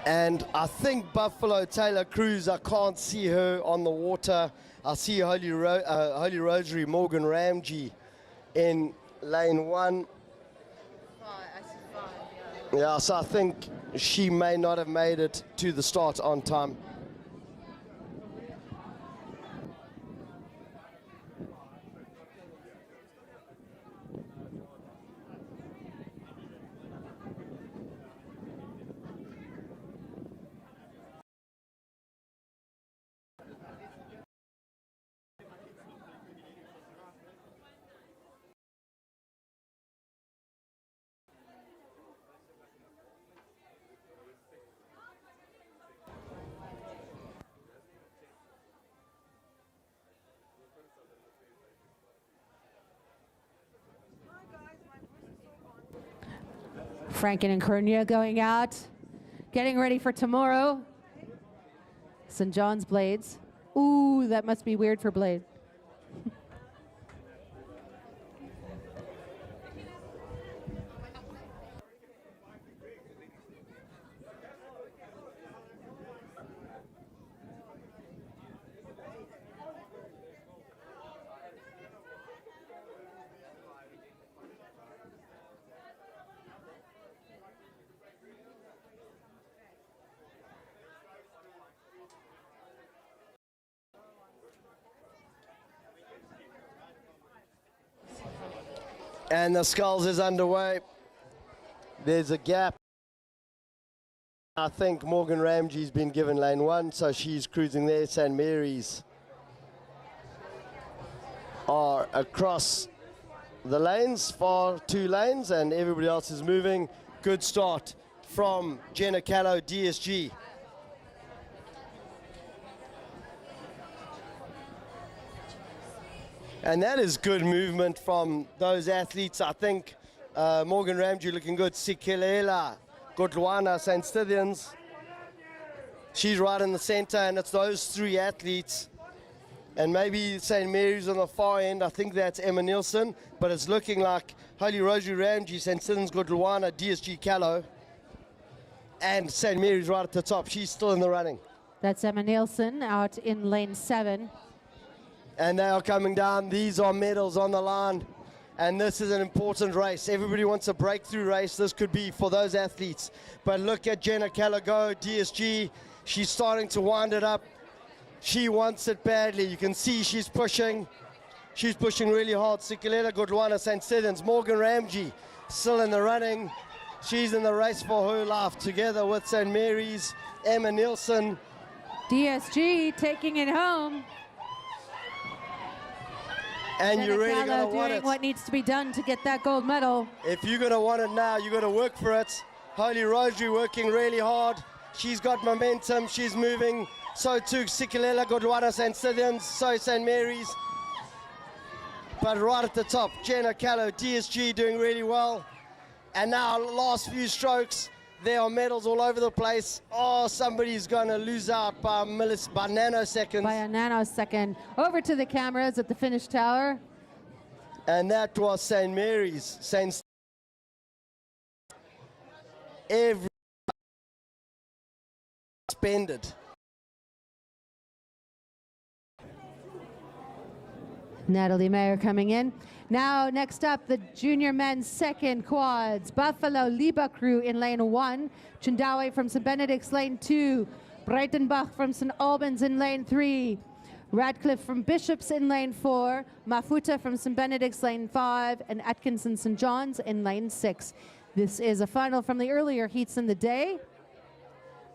And I think Buffalo Taylor Cruz, I can't see her on the water. I see Holy Rosary Morgan Ramsey in lane 1. Yeah, so I think she may not have made it to the start on time. Franken and Cornia going out, getting ready for tomorrow. St. John's Blades. Ooh, that must be weird for Blade. And the sculls is underway. There's a gap. I think Morgan Ramsey's been given lane 1, so she's cruising there. St. Mary's are across the lanes, far 2 lanes, and everybody else is moving. Good start from Jenna Callow, DSG. And that is good movement from those athletes. I think Morgan Ramsey looking good. Sikilela, Godwana, St. Stithians. She's right in the center, and it's those 3 athletes. And maybe St. Mary's on the far end. I think that's Emma Nielsen, but it's looking like Holy Rosary Ramsey, St. Stithians, Godwana, DSG Callow, and St. Mary's right at the top. She's still in the running. That's Emma Nielsen out in lane 7. And they are coming down. These are medals on the line. And this is an important race. Everybody wants a breakthrough race. This could be for those athletes. But look at Jenna Callagho, DSG. She's starting to wind it up. She wants it badly. You can see she's pushing. She's pushing really hard. Sikilela Godwana, St. Stithians. Morgan Ramsey still in the running. She's in the race for her life together with St. Mary's. Emma Nielsen. DSG taking it home. And you're really going to want doing it. what needs to be done to get that gold medal. If you're going to want it now, you've got to work for it. Holy Rosary working really hard. She's got momentum. She's moving. So too Sikilela, Godwana, St. Stithians. So St. Mary's. But right at the top, Jenna Callow, DSG doing really well. And now last few strokes, there are medals all over the place. Oh, somebody's going to lose out by nanoseconds. By a nanosecond. Over to the cameras at the finish tower. And that was St. Mary's. Every suspended. Natalie Mayer coming in. Now, next up, the junior men's second quads. Buffalo Liba crew in lane 1. Chindawe from St. Benedict's lane 2. Breitenbach from St. Albans in lane 3. Radcliffe from Bishops in lane 4. Mafuta from St. Benedict's lane 5. And Atkinson St. John's in lane 6. This is a final from the earlier heats in the day.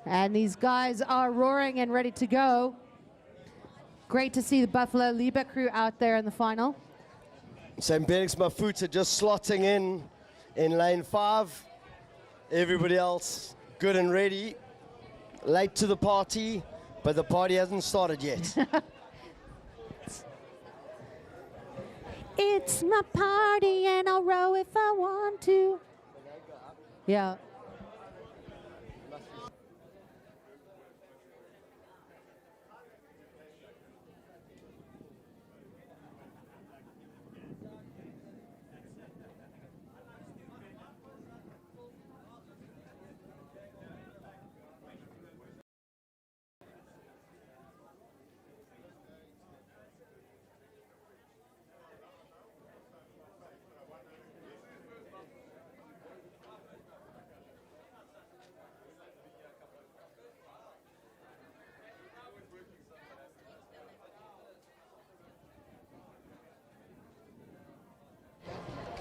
And these guys are roaring and ready to go. Great to see the Buffalo Liba crew out there in the final. St. Benedict's Mafuta just slotting in lane 5. Everybody else good and ready. Late to the party, but the party hasn't started yet. It's my party and I'll row if I want to. Yeah.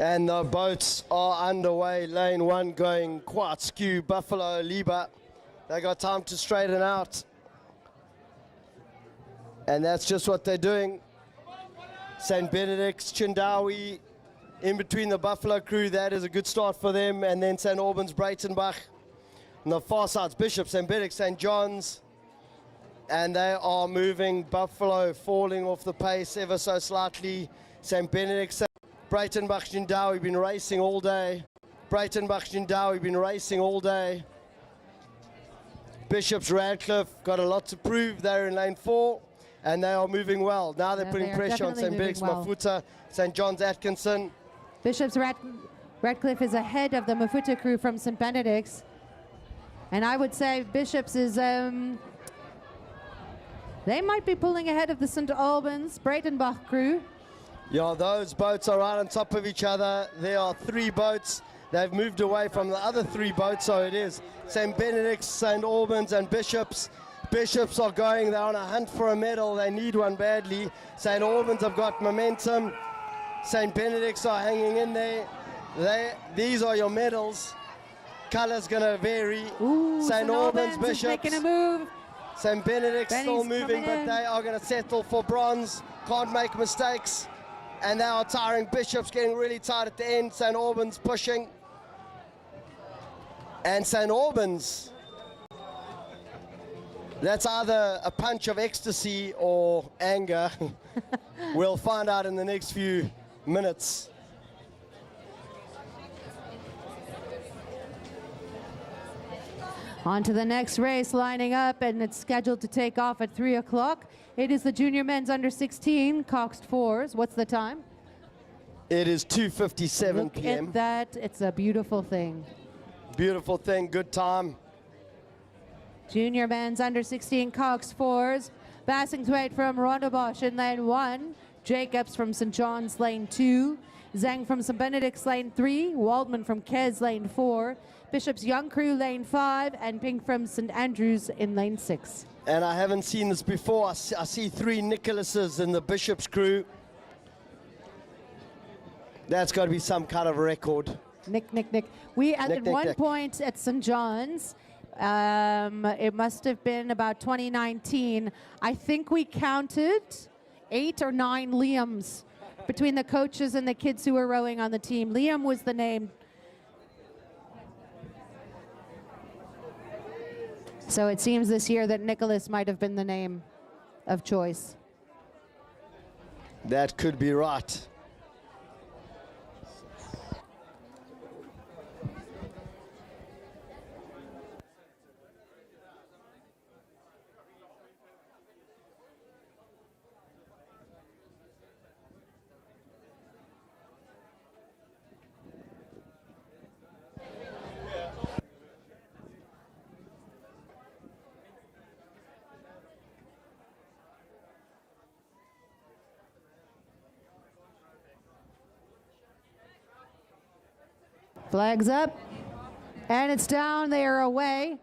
And the boats are underway. Lane 1 going quite skew. Buffalo, Liba. They got time to straighten out. And that's just what they're doing. St. Benedict's, Chindawe, in between the Buffalo crew. That is a good start for them. And then St. Albans, Breitenbach. On the far sides, Bishop, St. Benedict, St. John's. And they are moving. Buffalo falling off the pace ever so slightly. St. Benedict, Breitenbach, Chindawe been racing all day. Breitenbach, Chindawe been racing all day. Bishop's, Radcliffe got a lot to prove. They're in lane 4, and they are moving well. Now they're putting pressure on St. Benedict's, Mafuta, St. John's, Atkinson. Bishop's Radcliffe is ahead of the Mafuta crew from St. Benedict's. And I would say Bishop's is, they might be pulling ahead of the St. Albans, Breitenbach crew. Yeah, those boats are right on top of each other. There are 3 boats. They've moved away from the other 3 boats, so it is St. Benedict's, St. Albans, and Bishops. Bishops are going, they're on a hunt for a medal. They need one badly. St. Albans have got momentum. St. Benedict's are hanging in there. These are your medals. Color's going to vary. St. Albans, Bishops. Making a move. St. Benedict's still moving, but they are going to settle for bronze. Can't make mistakes. and they are tiring. Bishop's getting really tight at the end. St. Albans pushing. And St. Albans, that's either a punch of ecstasy or anger. We'll find out in the next few minutes. On to the next race lining up, and it's scheduled to take off at 3 o'clock. It is the junior men's under 16 coxed fours. What's the time? It is 2:57 Look p.m. at that. It's a beautiful thing. Beautiful thing, good time. Junior men's under 16 coxed fours. Bassingthwaite from Rondebosch in lane 1. Jacobs from St. John's lane 2. Zhang from St. Benedict's lane 3. Waldman from Kes lane 4. Bishop's Young Crew lane 5. And Pink from St. Andrews in lane 6. And I haven't seen this before. I see 3 Nicholases in the Bishop's crew. That's got to be some kind of record. Nick. We at one point at St. John's, it must have been about 2019. I think we counted 8 or 9 Liams between the coaches and the kids who were rowing on the team. Liam was the name. So it seems this year that Nicholas might have been the name of choice. That could be right. Flags up, and it's down. They are away.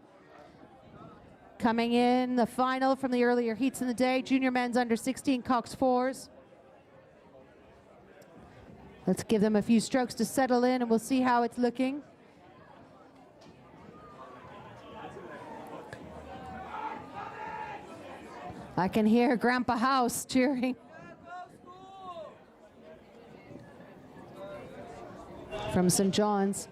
Coming in the final from the earlier heats in the day, junior men's under 16 cox fours. Let's give them a few strokes to settle in, and we'll see how it's looking. I can hear Grandpa House cheering. From St. John's.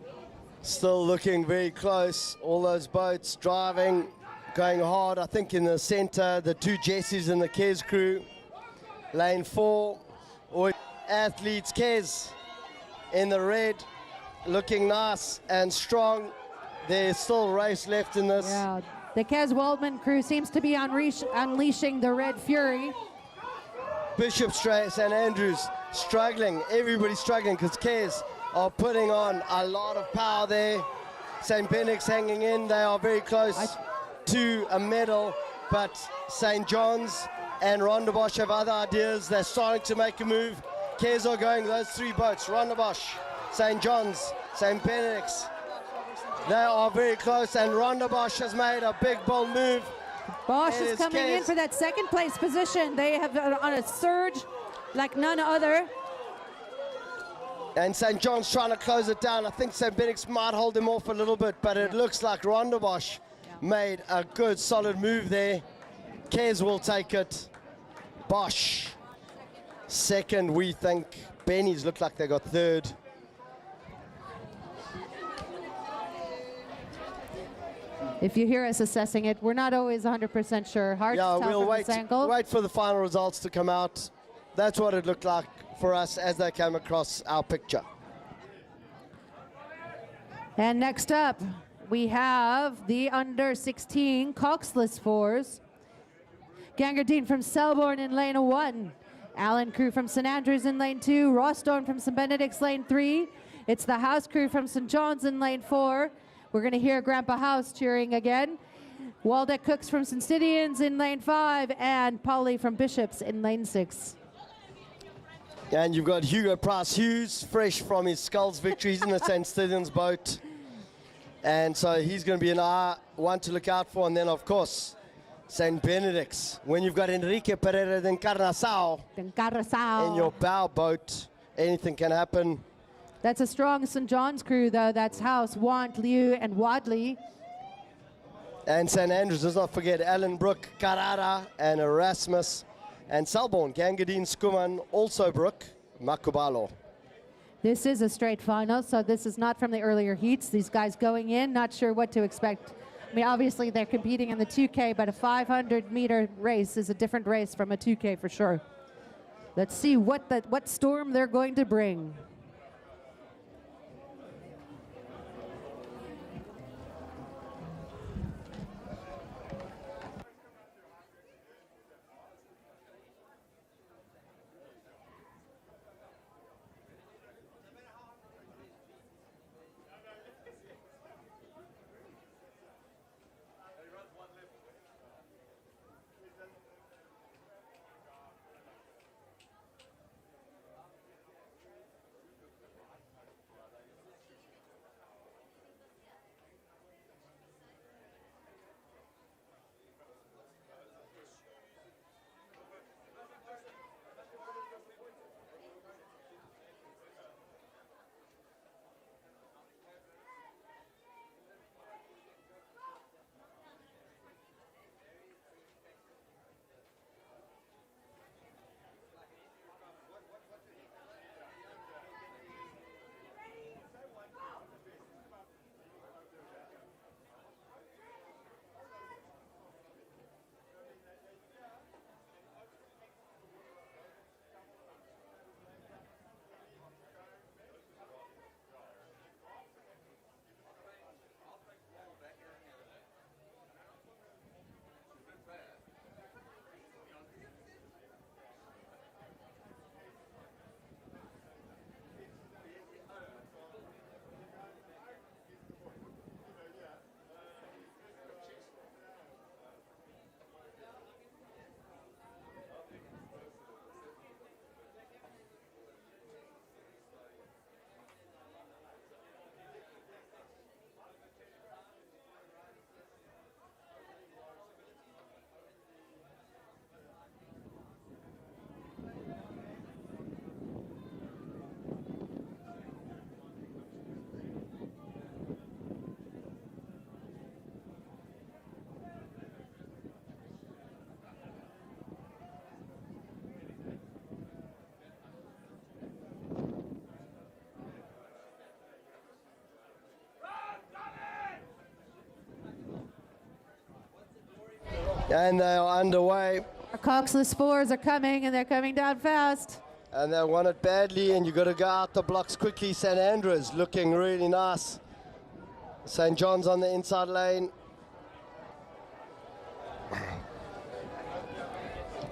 Still looking very close. All those boats driving, going hard. I think in the center, the 2 Jessies in the Kes crew. Lane 4, athletes Kes in the red, looking nice and strong. There's still race left in this. Yeah, the Kes Waldman crew seems to be unleashing the Red Fury. Bishop St. Andrews struggling. Everybody's struggling because Kes are putting on a lot of power there. St. Benedict's hanging in. They are very close to a medal, but St. John's and Rondebosch have other ideas. They're starting to make a move. Kes are going, those 3 boats, Rondebosch, St. John's, St. Benedict's. They are very close, and Rondebosch has made a big, bold move. Bosch is coming in for that 2nd place position. They have on a surge like none other. And St. John's trying to close it down. I think St. Benedict's might hold him off a little bit, but it looks like Rondebosch made a good, solid move there. Kes will take it. Bosch, 2nd, we think. Benny's look like they got 3rd. If you hear us assessing it, we're not always 100% sure. Hard to tell we'll from this angle. wait for the final results to come out. That's what it looked like for us as they came across our picture. And next up, we have the under 16 coxless fours. Gangardine from Selborne in lane 1. Allen crew from St. Andrews in lane 2. Rosthorn from St. Benedict's lane 3. It's the House crew from St. John's in lane 4. We're going to hear Grandpa House cheering again. Waldeck Cooks from St. Stithians in lane 5. And Polly from Bishops in lane 6. And you've got Hugo Price-Hughes, fresh from his Skulls victories in the St. Stithians boat. And so he's going to be one to look out for. And then, of course, St. Benedict's. When you've got Enrique Pereira de Encarnação in your bow boat, anything can happen. That's a strong St. John's crew, though. That's House, Want, Liu, and Wadley. And St. Andrews, let's not forget Alan Brook, Carrara, and Erasmus. And Selborne, Gangardine, Skuman, also Brook. Makubalo. This is a straight final, so this is not from the earlier heats. These guys going in, not sure what to expect. I mean, obviously they're competing in the 2K, but a 500-meter race is a different race from a 2K for sure. Let's see what storm they're going to bring. And they are underway. Our coxless fours are coming, and they're coming down fast. And they want it badly, and you've got to go out the blocks quickly. St. Andrews looking really nice. St. John's on the inside lane.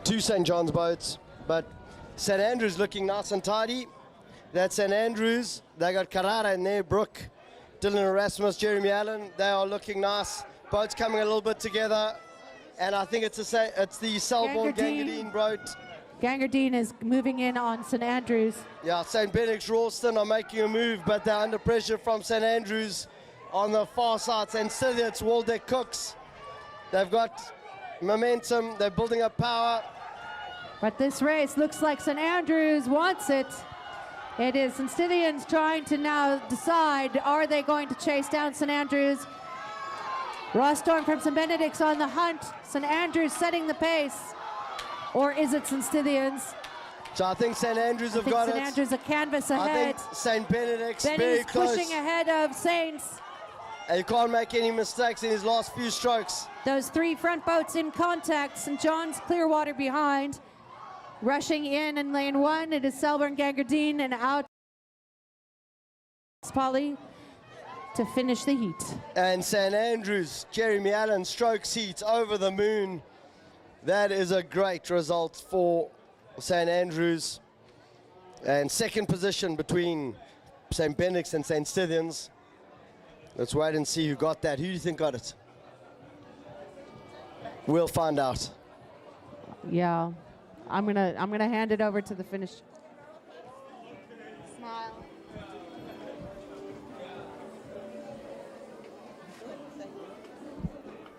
Two St. John's boats, but St. Andrews looking nice and tidy. That's St. Andrews. They got Carrara in there, Brooke, Dylan Erasmus, Jeremy Allen. They are looking nice. Boats coming a little bit together. And I think it's the Selborne Gangadine boat. Gangadine is moving in on St. Andrews. Yeah, St. Benedict's Ralston are making a move, but they're under pressure from St. Andrews on the far side. St. Stithians, Waldeck Cooks. They've got momentum. They're building up power. But this race looks like St. Andrews wants it. It is St. Stithians trying to now decide, are they going to chase down St. Andrews? Ross Storm from St. Benedict's on the hunt. St. Andrews setting the pace. Or is it St. Stithians? So I think St. Andrews have got it. St. Andrews a canvas ahead. I think St. Benedict's Benny's very close. pushing ahead of Saints. And he can't make any mistakes in his last few strokes. Those three front boats in contact. St. John's Clearwater behind. Rushing in lane one, it is Selborne Gangadine and out Polly to finish the heat. And St. Andrews, Jeremy Allen, strokes heat over the moon. That is a great result for St. Andrews. And second position between St. Benedict's and St. Stithians. Let's wait and see who got that. Who do you think got it? We'll find out. Yeah, I'm gonna hand it over to the finish. Smile.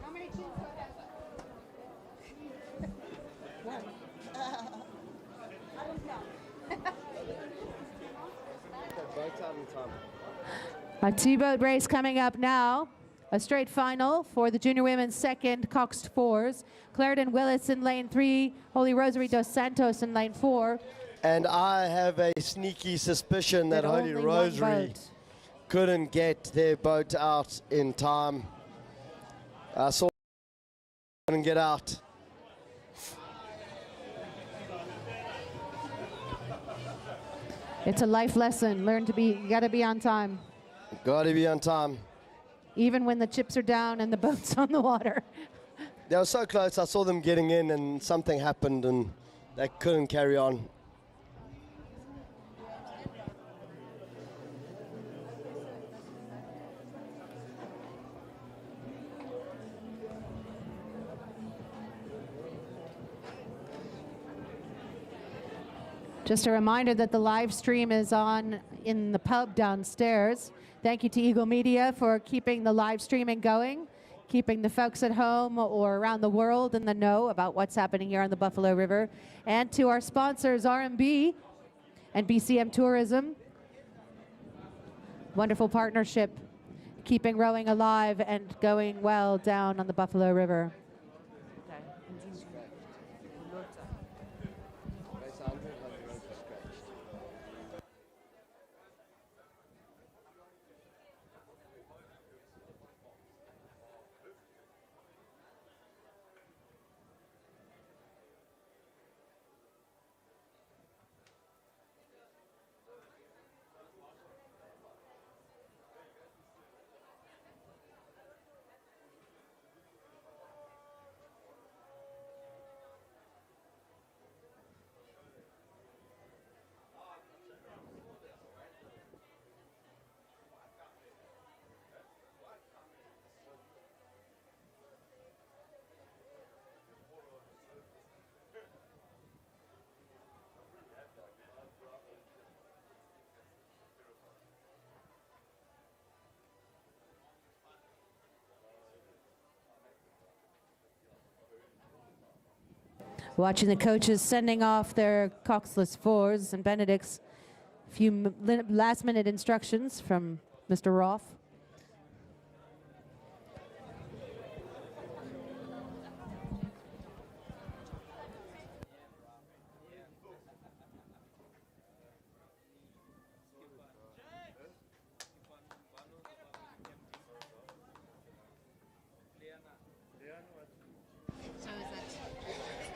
How many teams do I have? One. I don't know. A two-boat race coming up now. A straight final for the junior women's second, Coxed fours. Clarendon Willis in lane 3, Holy Rosary dos Santos in lane 4. And I have a sneaky suspicion that Holy only one Rosary boat. couldn't get their boat out in time. I saw couldn't get out. It's a life lesson. Learn to be, you got to be on time. Got to be on time. Even when the chips are down and the boat's on the water. They were so close. I saw them getting in and something happened and they couldn't carry on. Just a reminder that the live stream is on in the pub downstairs. Thank you to Eagle Media for keeping the live streaming going, keeping the folks at home or around the world in the know about what's happening here on the Buffalo River. And to our sponsors, RMB and BCM Tourism. Wonderful partnership, keeping rowing alive and going well down on the Buffalo River. Watching the coaches sending off their coxless fours and Benedicts. A few last-minute instructions from Mr. Roth.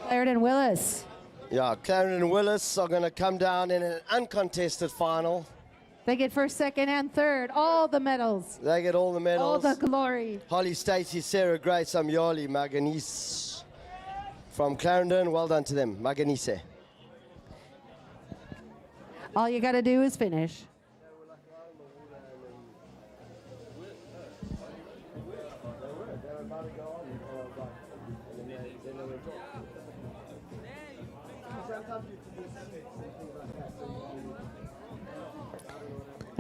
Clarendon Willis. Yeah, Clarendon Willis are going to come down in an uncontested final. They get first, second, and third. All the medals. They get all the medals. All the glory. Holly Stacey, Sarah Grace, Amyali, Maganise. From Clarendon, well done to them. Maganise. All you got to do is finish.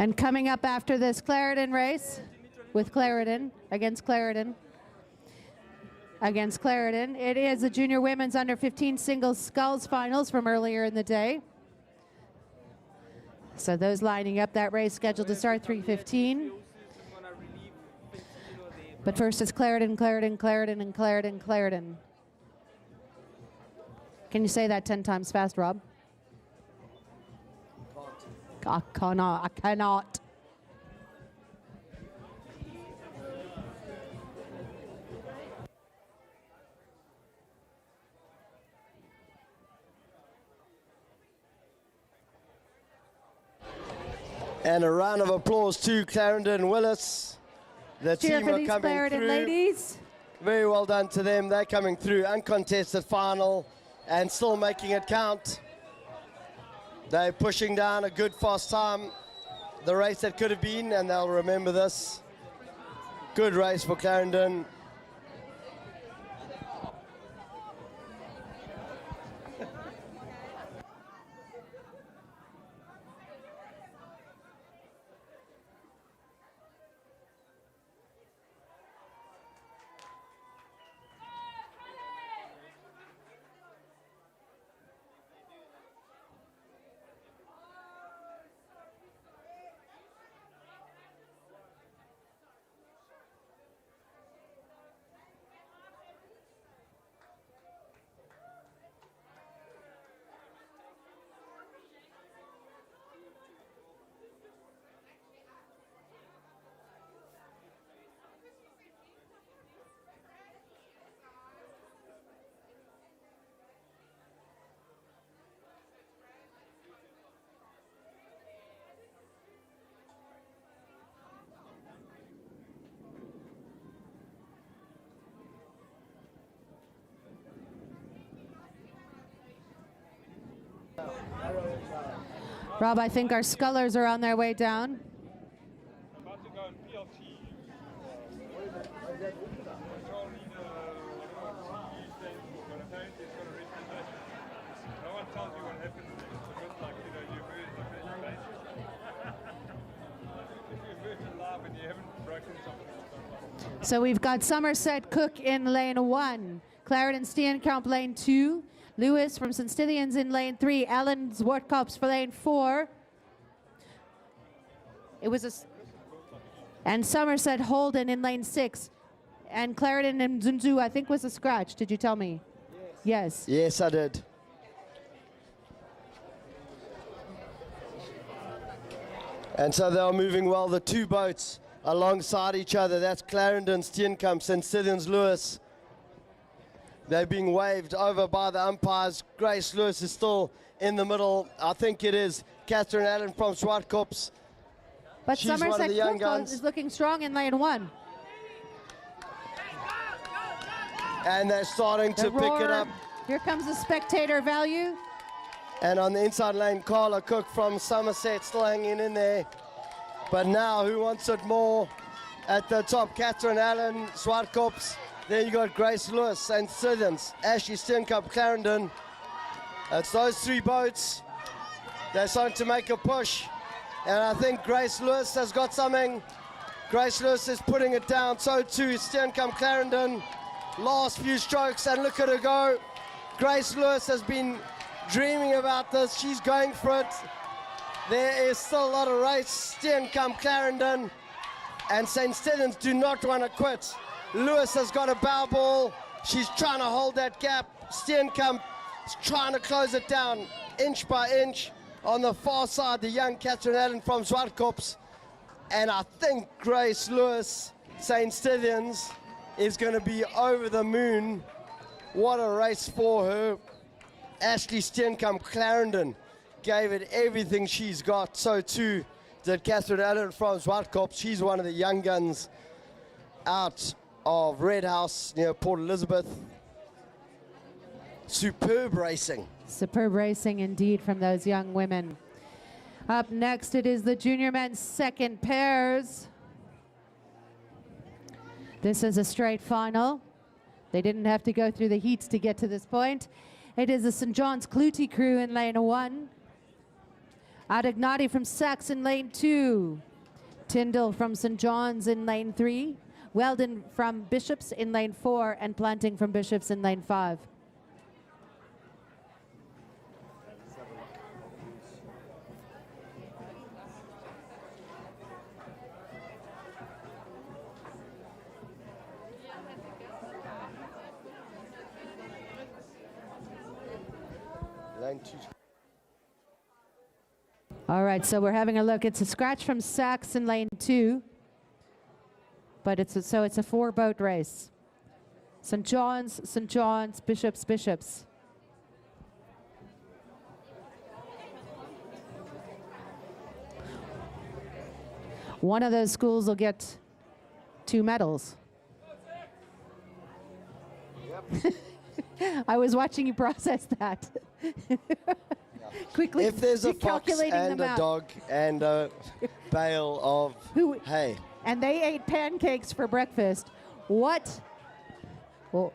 And coming up after this Clarendon race with Clarendon, against Clarendon, it is the Junior Women's Under 15 Singles Sculls Finals from earlier in the day. So those lining up, that race scheduled to start 3:15. But first it's Clarendon, Clarendon, Clarendon, and Clarendon, Clarendon. Can you say that 10 times fast, Rob? I cannot. And a round of applause to Clarendon Willis. The Cheer team for are these coming Clarendon through. ladies. Very well done to them. They're coming through. Uncontested final and still making it count. They're pushing down a good fast time. The race that could have been, and they'll remember this. Good race for Clarendon. Rob, I think our scullers are on their way down. So we've got Somerset Cook in lane 1, Clarendon Steenkamp lane 2, Lewis from St. Stithians in lane 3, Alan Zwartkops for lane 4. It was and Somerset Holden in lane 6, and Clarendon and Zunzu I think was a scratch. Did you tell me? Yes. Yes, I did. And so they are moving well, the two boats alongside each other. That's Clarendon, Steenkamp, St. Stithians, Lewis. They're being waved over by the umpires. Grace Lewis is still in the middle. I think it is Catherine Allen from Zwartkops. But She's one of Somerset the young Cook guns. is looking strong in lane 1. And they're starting to pick it up. Here comes the spectator value. And on the inside lane, Carla Cook from Somerset still hanging in there. But now, who wants it more? At the top, Catherine Allen, Zwartkops. Then you got Grace Lewis, St. Stithians, Ashley Steenkamp, Clarendon. It's those three boats. They're starting to make a push. And I think Grace Lewis has got something. Grace Lewis is putting it down. So too, Steenkamp, Clarendon. Last few strokes, and look at her go. Grace Lewis has been dreaming about this. She's going for it. There is still a lot of race. Steenkamp, Clarendon, and St. Stithians do not want to quit. Lewis has got a bow ball. She's trying to hold that gap. Steenkamp is trying to close it down inch by inch. On the far side, the young Catherine Allen from Zwartkops. And I think Grace Lewis, St. Stithians, is going to be over the moon. What a race for her. Ashley Steenkamp, Clarendon, gave it everything she's got. So too did Catherine Allen from Zwartkops. She's one of the young guns out of Red House near Port Elizabeth. Superb racing. Superb racing indeed from those young women. Up next, it is the junior men's second pairs. This is a straight final. They didn't have to go through the heats to get to this point. It is the St. John's Clutie crew in lane 1. Adignati from Sachs in lane 2. Tyndall from St. John's in lane 3. Weldon from Bishops in lane 4. And Planting from Bishops in lane 5. Lane 2. All right, so we're having a look. It's a scratch from Sachs in lane 2, but it's a 4-boat race. St. John's, Bishops, Bishops. One of those schools will get 2 medals. Yep. I was watching you process that. Quickly, if there's a fox and a out. dog and a bale of hay. And they ate pancakes for breakfast. What? Well,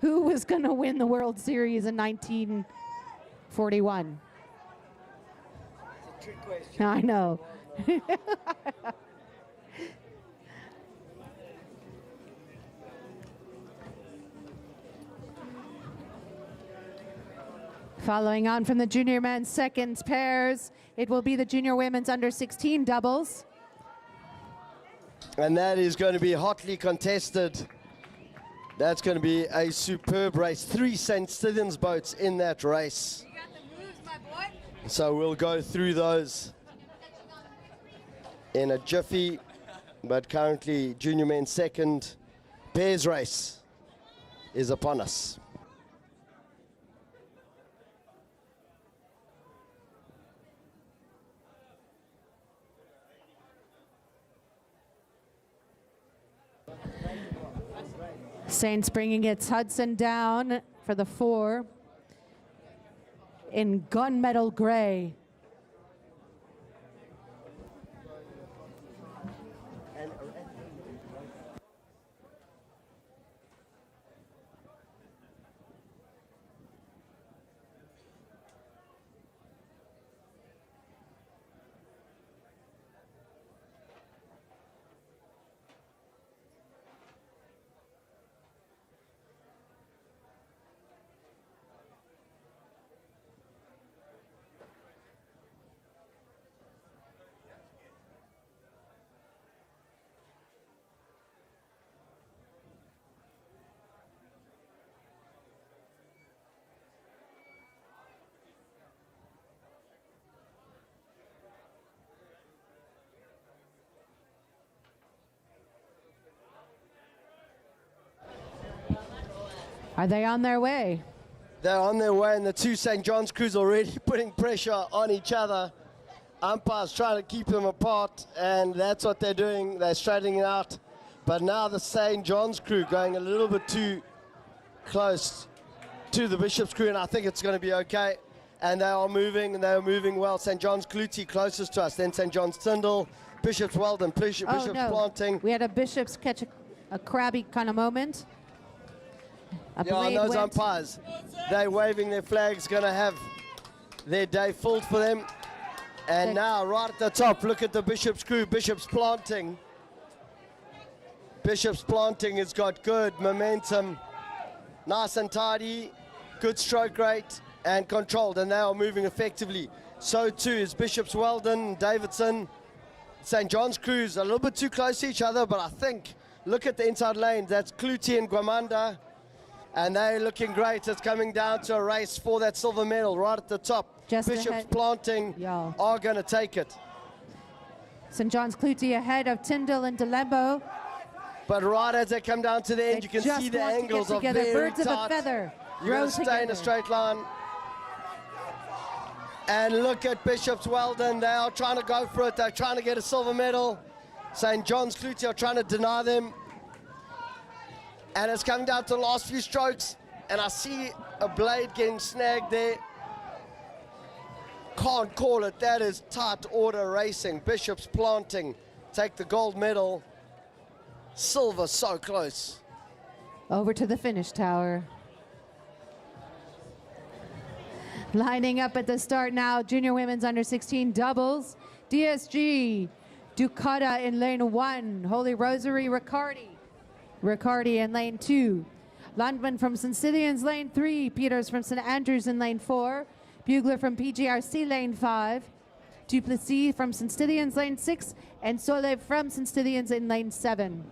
who was going to win the World Series in 1941? It's a trick question. I know. Following on from the junior men's seconds pairs, it will be the junior women's under 16 doubles. And that is going to be hotly contested. That's going to be a superb race. 3 St. Stithians boats in that race. You got the moves, my boy. So we'll go through those in a jiffy. But currently, junior men's second pairs race is upon us. Saints bringing its Hudson down for the 4. in gunmetal gray. Are they on their way? They're on their way, and the two St. John's crews already putting pressure on each other. Umpires trying to keep them apart, and that's what they're doing. They're straightening it out. But now the St. John's crew going a little bit too close to the Bishop's crew, and I think it's going to be okay. And they are moving, and they are moving well. St. John's Clutie closest to us, then St. John's Tyndall, Bishop's Weldon, Bishop's Planting. We had a Bishop's catch a crabby kind of moment. Yeah, and those umpires, they're waving their flags, going to have their day filled for them. And now, right at the top, look at the Bishop's crew, Bishop's Planting. Bishop's Planting has got good momentum, nice and tidy, good stroke rate, and controlled, and they are moving effectively. So too is Bishop's Weldon, Davidson. St. John's crews a little bit too close to each other, but I think, look at the inside lane, that's Clutie and Guamanda. And they're looking great. It's coming down to a race for that silver medal right at the top. Just Bishop's ahead. Planting are going to take it. St. John's Clutie ahead of Tyndall and Delembo. But right as they come down to the end, you can see the angles are very Birds of a tight. feather. You're going to stay in a straight line. And look at Bishop's Weldon. They are trying to go for it. They're trying to get a silver medal. St. John's Clutie are trying to deny them. And it's coming down to the last few strokes. And I see a blade getting snagged there. Can't call it. That is tight order racing. Bishop's Planting take the gold medal. Silver so close. Over to the finish tower. Lining up at the start now, junior women's under 16 doubles. DSG, Ducata in lane 1. Holy Rosary, Riccardi in lane 2. Lundman from St. Stithians, lane 3. Peters from St. Andrews in lane 4. Bugler from PGRC, lane 5. Duplessis from St. Stithians, lane 6. And Solev from St. Stithians in lane 7.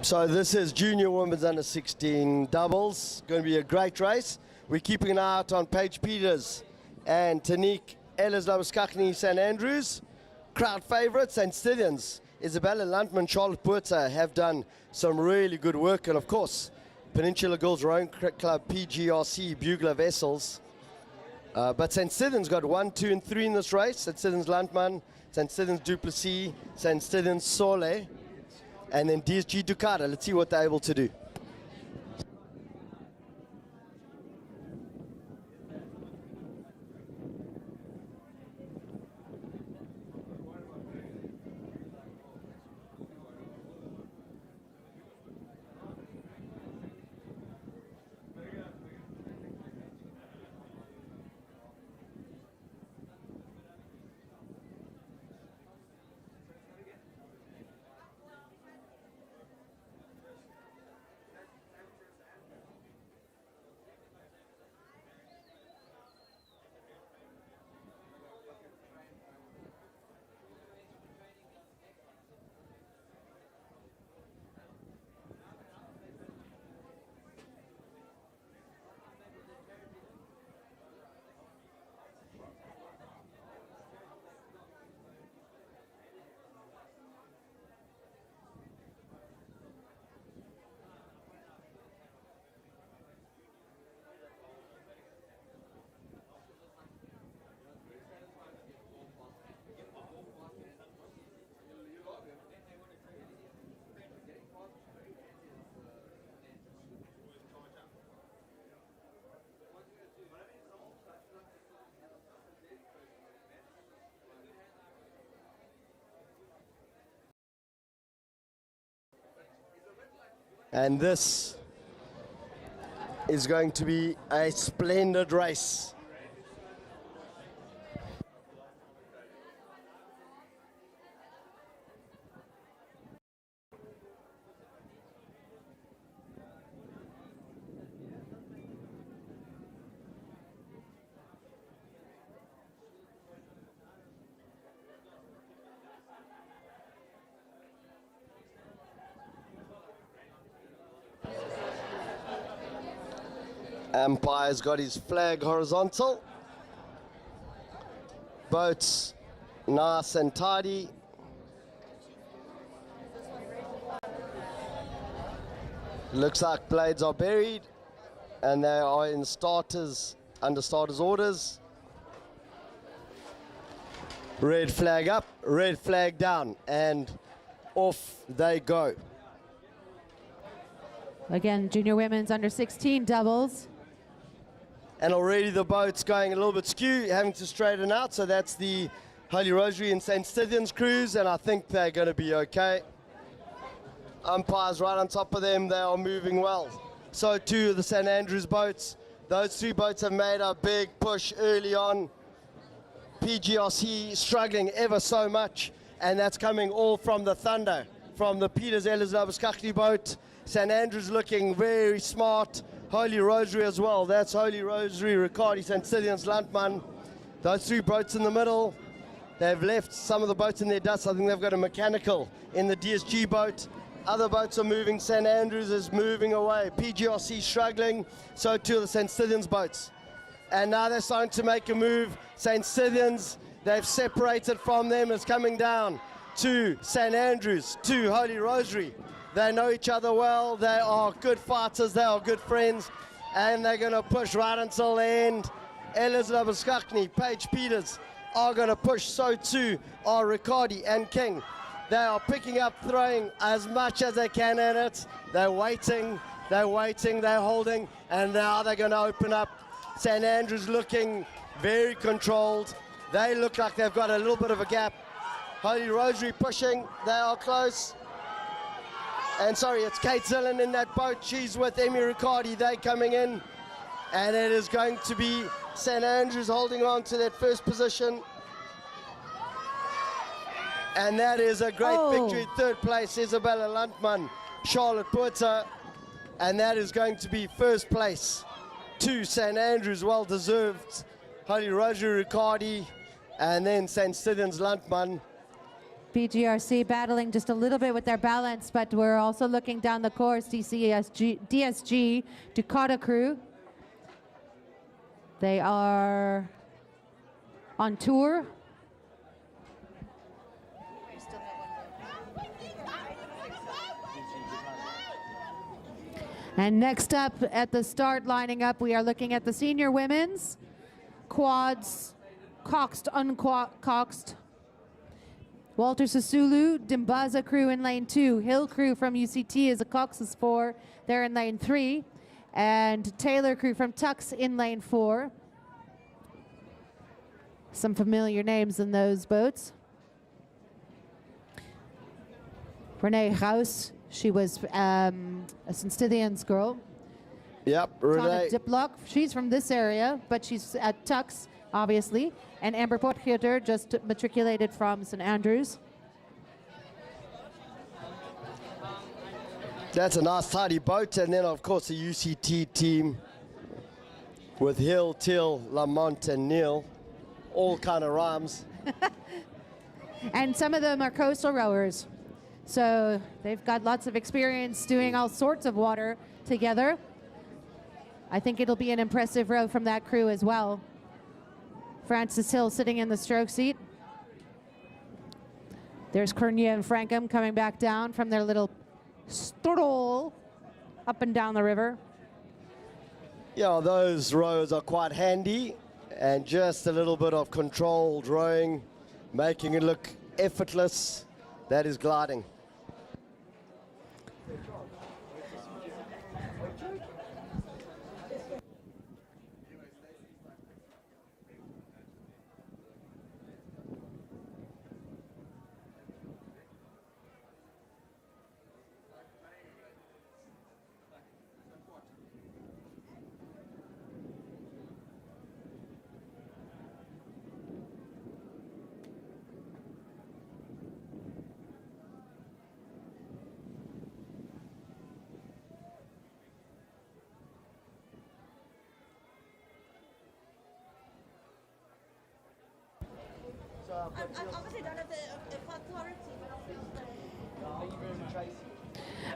So this is junior women's under 16 doubles. Going to be a great race. We're keeping an eye out on Paige Peters and Tanique Ellis-Lomaskakni St. Andrews. Crowd favourites, St. Stithians. Isabella Lundman, Charlotte Puerta have done some really good work. And of course, Peninsula Girls Rowing Club, PGRC, Bugler Vessels. But St. Stithians got 1, 2, and 3 in this race. St. Stithians Lundman, St. Stithians Duplessis, St. Stithians Sole, and then DSG Ducata. Let's see what they're able to do. And this is going to be a splendid race. Umpire's got his flag horizontal. Boats nice and tidy. Looks like blades are buried and they are in starters, under starters orders. Red flag up, red flag down, and off they go. Again, junior women's under 16 doubles. And already the boat's going a little bit skew, having to straighten out. So that's the Holy Rosary and St. Stithians crews, and I think they're going to be okay. Umpires right on top of them, they are moving well. So too the St. Andrews boats. Those three boats have made a big push early on. PGRC struggling ever so much, and that's coming all from the Thunder, from the Peters Elizabeth boat. St. Andrews looking very smart. Holy Rosary as well. That's Holy Rosary, Regatta, St. Stithians, Landman. Those three boats in the middle. They've left some of the boats in their dust. I think they've got a mechanical in the DSG boat. Other boats are moving. St. Andrews is moving away. PGRC struggling. So too are the St. Stithians boats. And now they're starting to make a move. St. Stithians, they've separated from them. It's coming down to St. Andrews, to Holy Rosary. They know each other well. They are good fighters. They are good friends. And they're going to push right until the end. Elizabeth Skakni, Paige Peters are going to push. So too are Riccardi and King. They are picking up, throwing as much as they can in it. They're waiting, they're holding. And now they're going to open up. St. Andrews looking very controlled. They look like they've got a little bit of a gap. Holy Rosary pushing. They are close. And sorry, it's Kate Zillen in that boat. She's with Emmy Riccardi. They're coming in. And it is going to be St. Andrews holding on to that first position. And that is a great victory. Third place, Isabella Landman, Charlotte Puerta. And that is going to be first place to St. Andrews, well deserved. Holy Rosary Riccardi, and then St. Stithians Landman. PGRC battling just a little bit with their balance, but we're also looking down the course. DSG, Ducata crew. They are on tour. And next up at the start lining up, we are looking at the senior women's quads, coxed, uncoxed. Walter Sisulu, Dimbaza crew in lane 2. Hill crew from UCT is a Cox's 4. They're in lane 3. And Taylor crew from Tux in lane 4. Some familiar names in those boats. Renee Gauss, she was a St. Stithians girl. Yep, Renee. Tana Diplock, she's from this area, but she's at Tux, obviously. And Amber Potgieter just matriculated from St. Andrews. That's a nice tidy boat. And then, of course, the UCT team with Hill, Till, Lamont, and Neil. All kind of rhymes. And some of them are coastal rowers. So they've got lots of experience doing all sorts of water together. I think it'll be an impressive row from that crew as well. Francis Hill sitting in the stroke seat. There's Cornia and Frankham coming back down from their little stroll up and down the river. Yeah, those rows are quite handy, and just a little bit of controlled rowing, making it look effortless. That is gliding. obviously don't have the authority.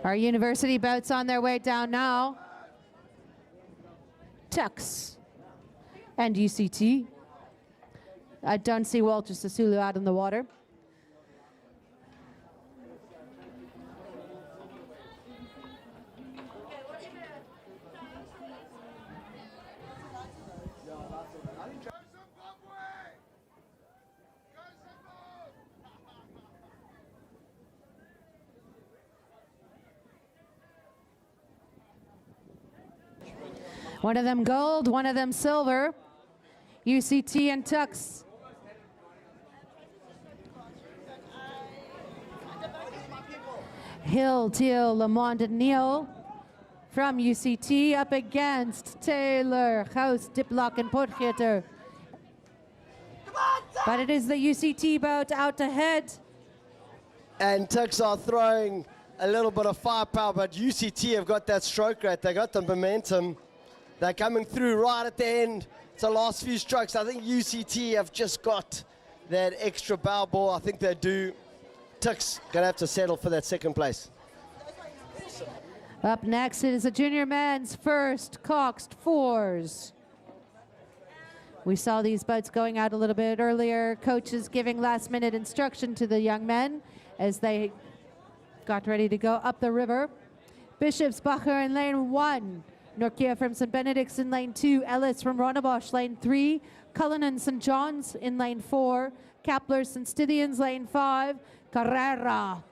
Our university boats on their way down now. Tux and UCT. I don't see Walter Sisulu out in the water. One of them gold, one of them silver. UCT and Tux. Hill, Teal, Lamond, and Neal from UCT up against Taylor, House, Diplock, and Potgieter. But it is the UCT boat out ahead. And Tux are throwing a little bit of firepower, but UCT have got that stroke rate. They got the momentum. They're coming through right at the end. It's the last few strokes. I think UCT have just got that extra bow ball. I think they do. Tux gonna have to settle for that second place. Up next, it is a junior men's first coxed fours. We saw these boats going out a little bit earlier. Coaches giving last-minute instruction to the young men as they got ready to go up the river. Bischofsbacher in lane 1. Norkia from St. Benedict's in lane 2. Ellis from Ronnebosch, lane 3. Cullinan St. John's in lane 4. Kapler St. Stithians, lane 5. Carrera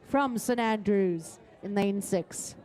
from St. Andrews in lane 6.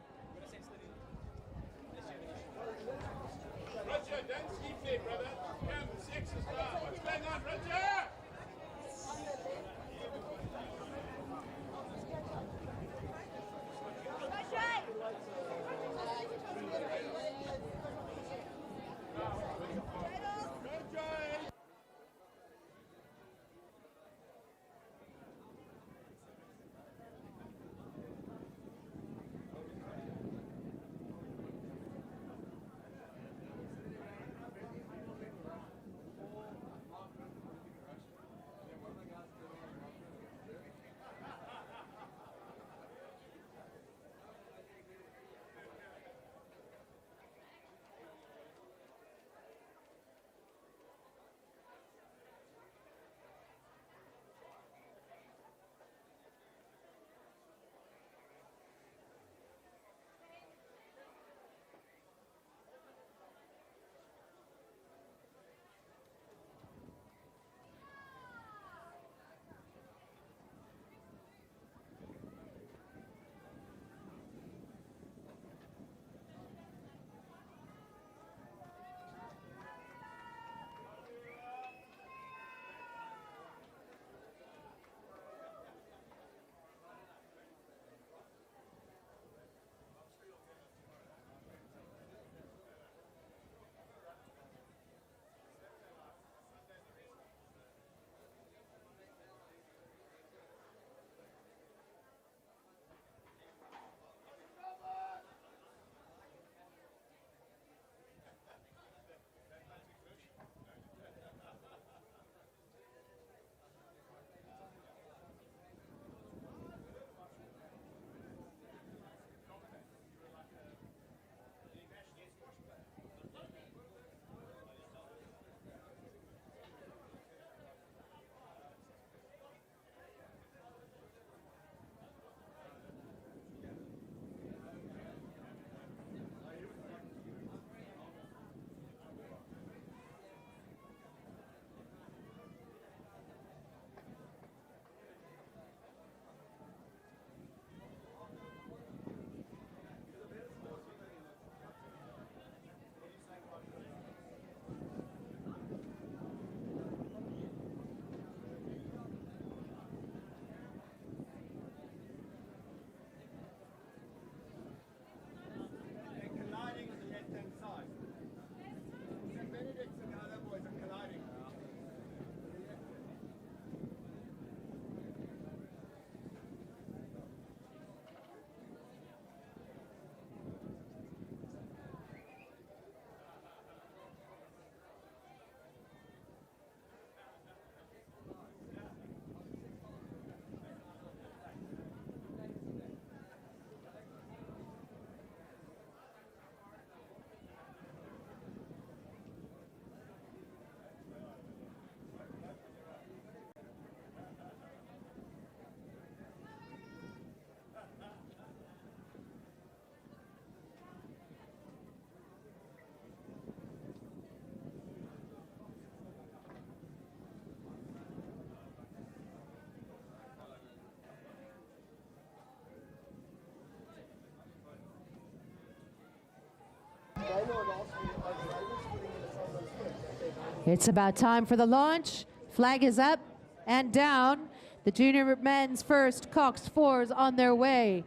It's about time for the launch. Flag is up and down. The junior men's first Cox 4s on their way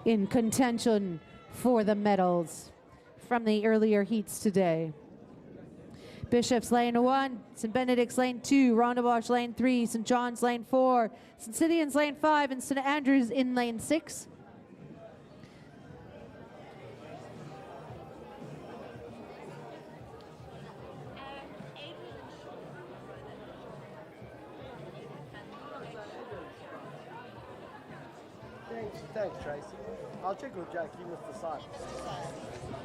in contention for the medals from the earlier heats today. Bishop's lane 1, St. Benedict's lane 2, Rondebosch lane 3, St. John's lane 4, St. Cydian's lane 5, and St. Andrews in lane 6. Thanks, Tracy. I'll check with Jack. He must decide.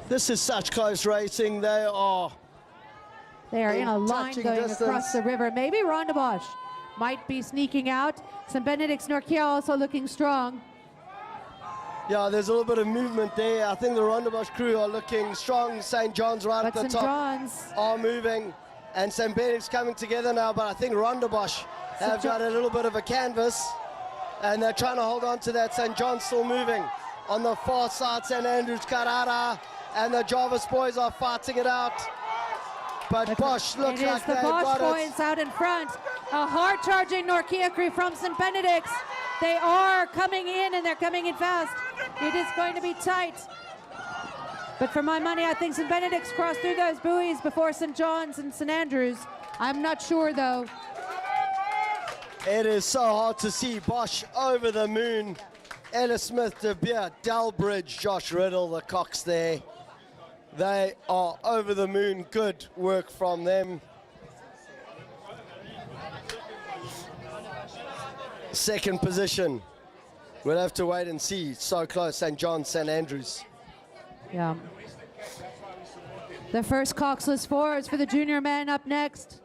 This is such close racing. They are in a line touching going distance. across the river. Maybe Rondebosch might be sneaking out. St. Benedict's Norkia also looking strong. Yeah, there's a little bit of movement there. I think the Rondebosch crew are looking strong. St. John's right at the St. top John's are moving. And St. Benedict's coming together now, but I think Rondebosch have got a little bit of a canvas. And they're trying to hold on to that. St. John's still moving. On the far side, St. Andrews, Carrara, and the Jarvis boys are fighting it out. But Bosch looks like the they've Bosch got it. boys out in front. A hard-charging Norkia crew from St. Benedict's. They are coming in, and they're coming in fast. It is going to be tight. But for my money, I think St. Benedict's crossed through those buoys before St. John's and St. Andrews. I'm not sure, though. It is so hard to see. Bosch over the moon. Ellis Smith, De Beer, Delbridge, Josh Riddle, the Cox there. They are over the moon. Good work from them. Second position. We'll have to wait and see. So close, St. John's, St. Andrews. Yeah. The first Coxless 4s for the junior men up next.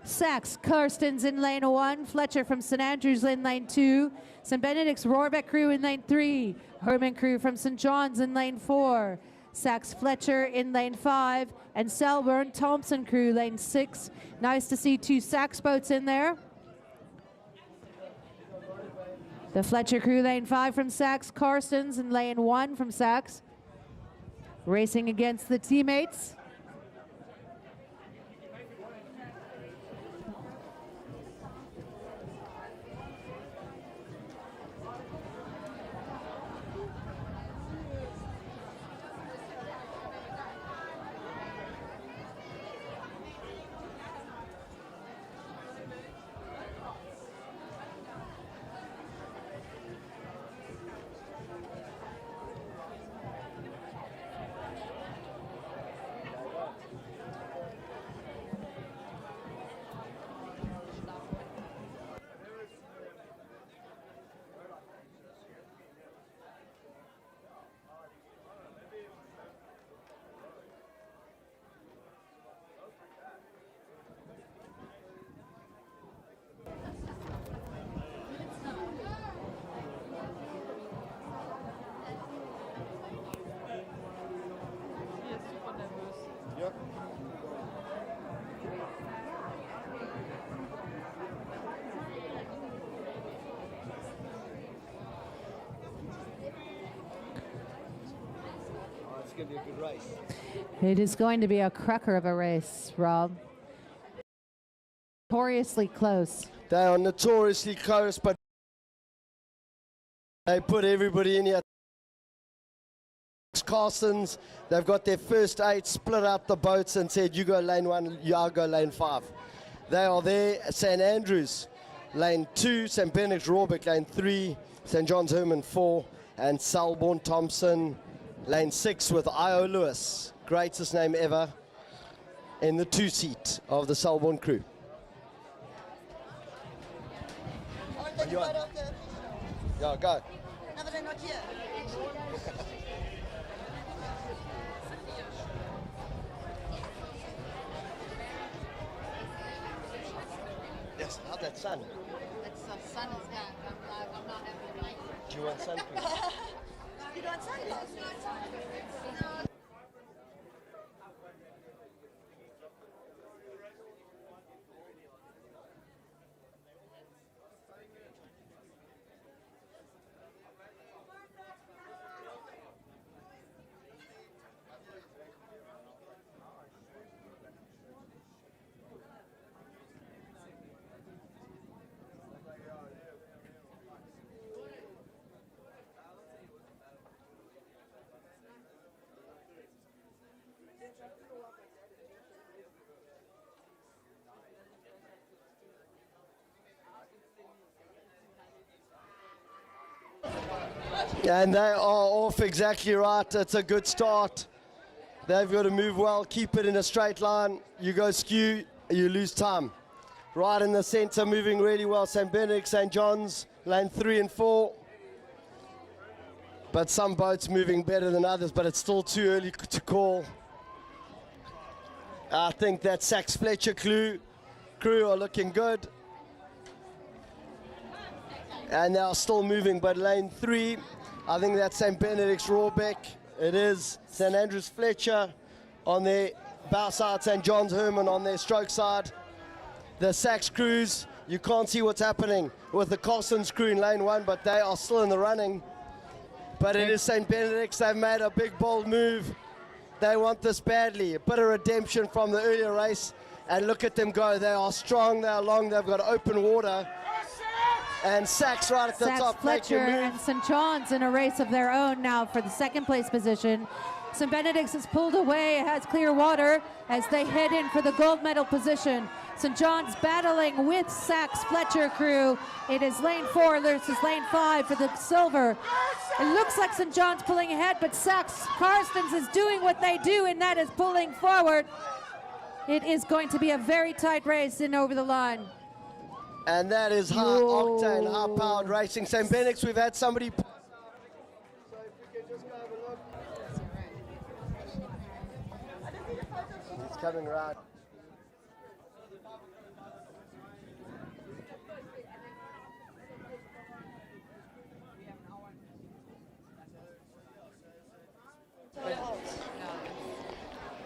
Sachs, Karstens in lane 1, Fletcher from St. Andrews in lane 2, St. Benedict's Rohrbeck crew in lane 3, Herman crew from St. John's in lane 4, Sachs Fletcher in lane 5, and Selborne Thompson crew lane 6. Nice to see 2 Sachs boats in there. The Fletcher crew lane 5 from Sachs, Karstens in lane 1 from Sachs. Racing against the teammates. It's going to be a good race. It is going to be a cracker of a race, Rob. Notoriously close. They are notoriously close, but they put everybody in here. Carstens, they've got their first 8, split up the boats and said, you go lane 1, I'll go lane 5. They are there. St. Andrews, lane 2, St. Benedict's Rohrbeck, lane 3, St. John's Herman 4, and Selborne Thompson, lane 6 with I.O. Lewis, greatest name ever, in the 2-seat of the Selborne crew. You on? Yeah, go. No, but they're not here. Yes, how's that sun? It's the sun is gone. I'm not having a night. Do you want sun, please? You don't want sunglasses? No. And they are off exactly right. It's a good start. They've got to move well, keep it in a straight line. You go skew, you lose time. Right in the center, moving really well. St. Benedict, St. John's, lane 3 and 4. But some boats moving better than others, but it's still too early to call. I think that Sachs Fletcher crew are looking good. And they are still moving, but lane 3, I think that's St. Benedict's Rawbeck. It is St. Andrew's Fletcher on their bow side, St. John's Herman on their stroke side. The Sachs crews, you can't see what's happening with the Carson's crew in lane 1, but they are still in the running. But it is St. Benedict's. They've made a big, bold move. They want this badly. A bit of redemption from the earlier race. And look at them go. They are strong, they are long, they've got open water. And Sachs right at the top. Fletcher and St. John's in a race of their own now for the second place position. St. Benedict's has pulled away. It has clear water as they head in for the gold medal position. St. John's battling with Sachs Fletcher crew. It is lane 4 versus lane 5 for the silver. It looks like St. John's pulling ahead, but Sachs Karstens is doing what they do, and that is pulling forward. It is going to be a very tight race in over the line. And that is high octane, high powered racing. St. Benedict's, we've had somebody. So if we can just go have a look. He's coming right.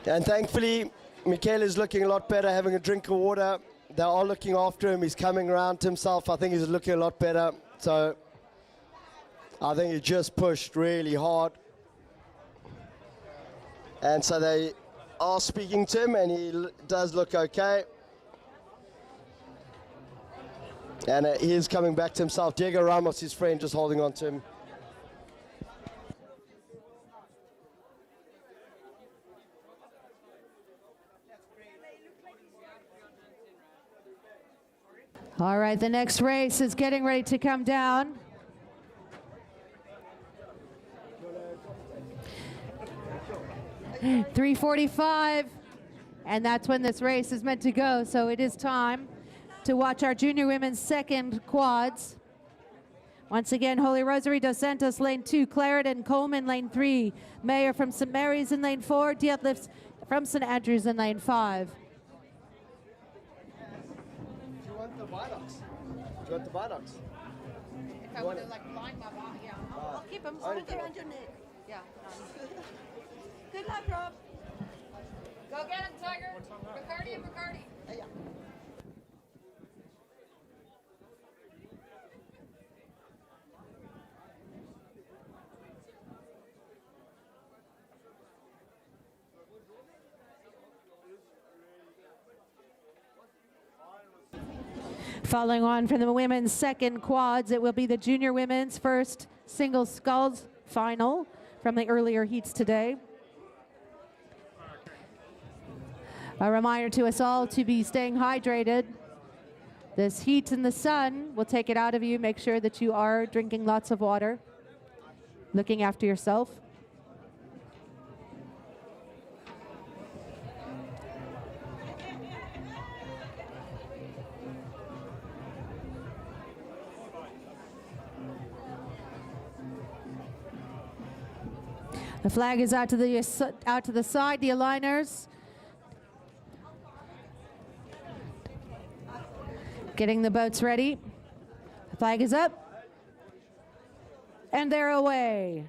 And thankfully, Michael is looking a lot better, having a drink of water. They are looking after him. He's coming around to himself. I think he's looking a lot better. So I think he just pushed really hard. And so they are speaking to him, and he does look okay. And he is coming back to himself. Diego Ramos, his friend, just holding on to him. All right, the next race is getting ready to come down. .345, and that's when this race is meant to go. So it is time to watch our junior women's second quads. Once again, Holy Rosary dos Santos, lane 2, Clarendon Coleman, lane 3, Mayor from St. Mary's in lane 4, Dietlifs from St. Andrews in lane 5. Do you want the binocs? Do you want the binocs? If I want to like line my body, yeah. I'll keep them so they're around your neck. Yeah. Good luck, Rob. Go get him, Tiger. Bacardi and Bacardi. Yeah. Following on from the women's second quads, it will be the junior women's first single sculls final from the earlier heats today. A reminder to us all to be staying hydrated. This heat in the sun will take it out of you. Make sure that you are drinking lots of water, looking after yourself. The flag is out to the side, the aligners. Getting the boats ready. The flag is up. And they're away.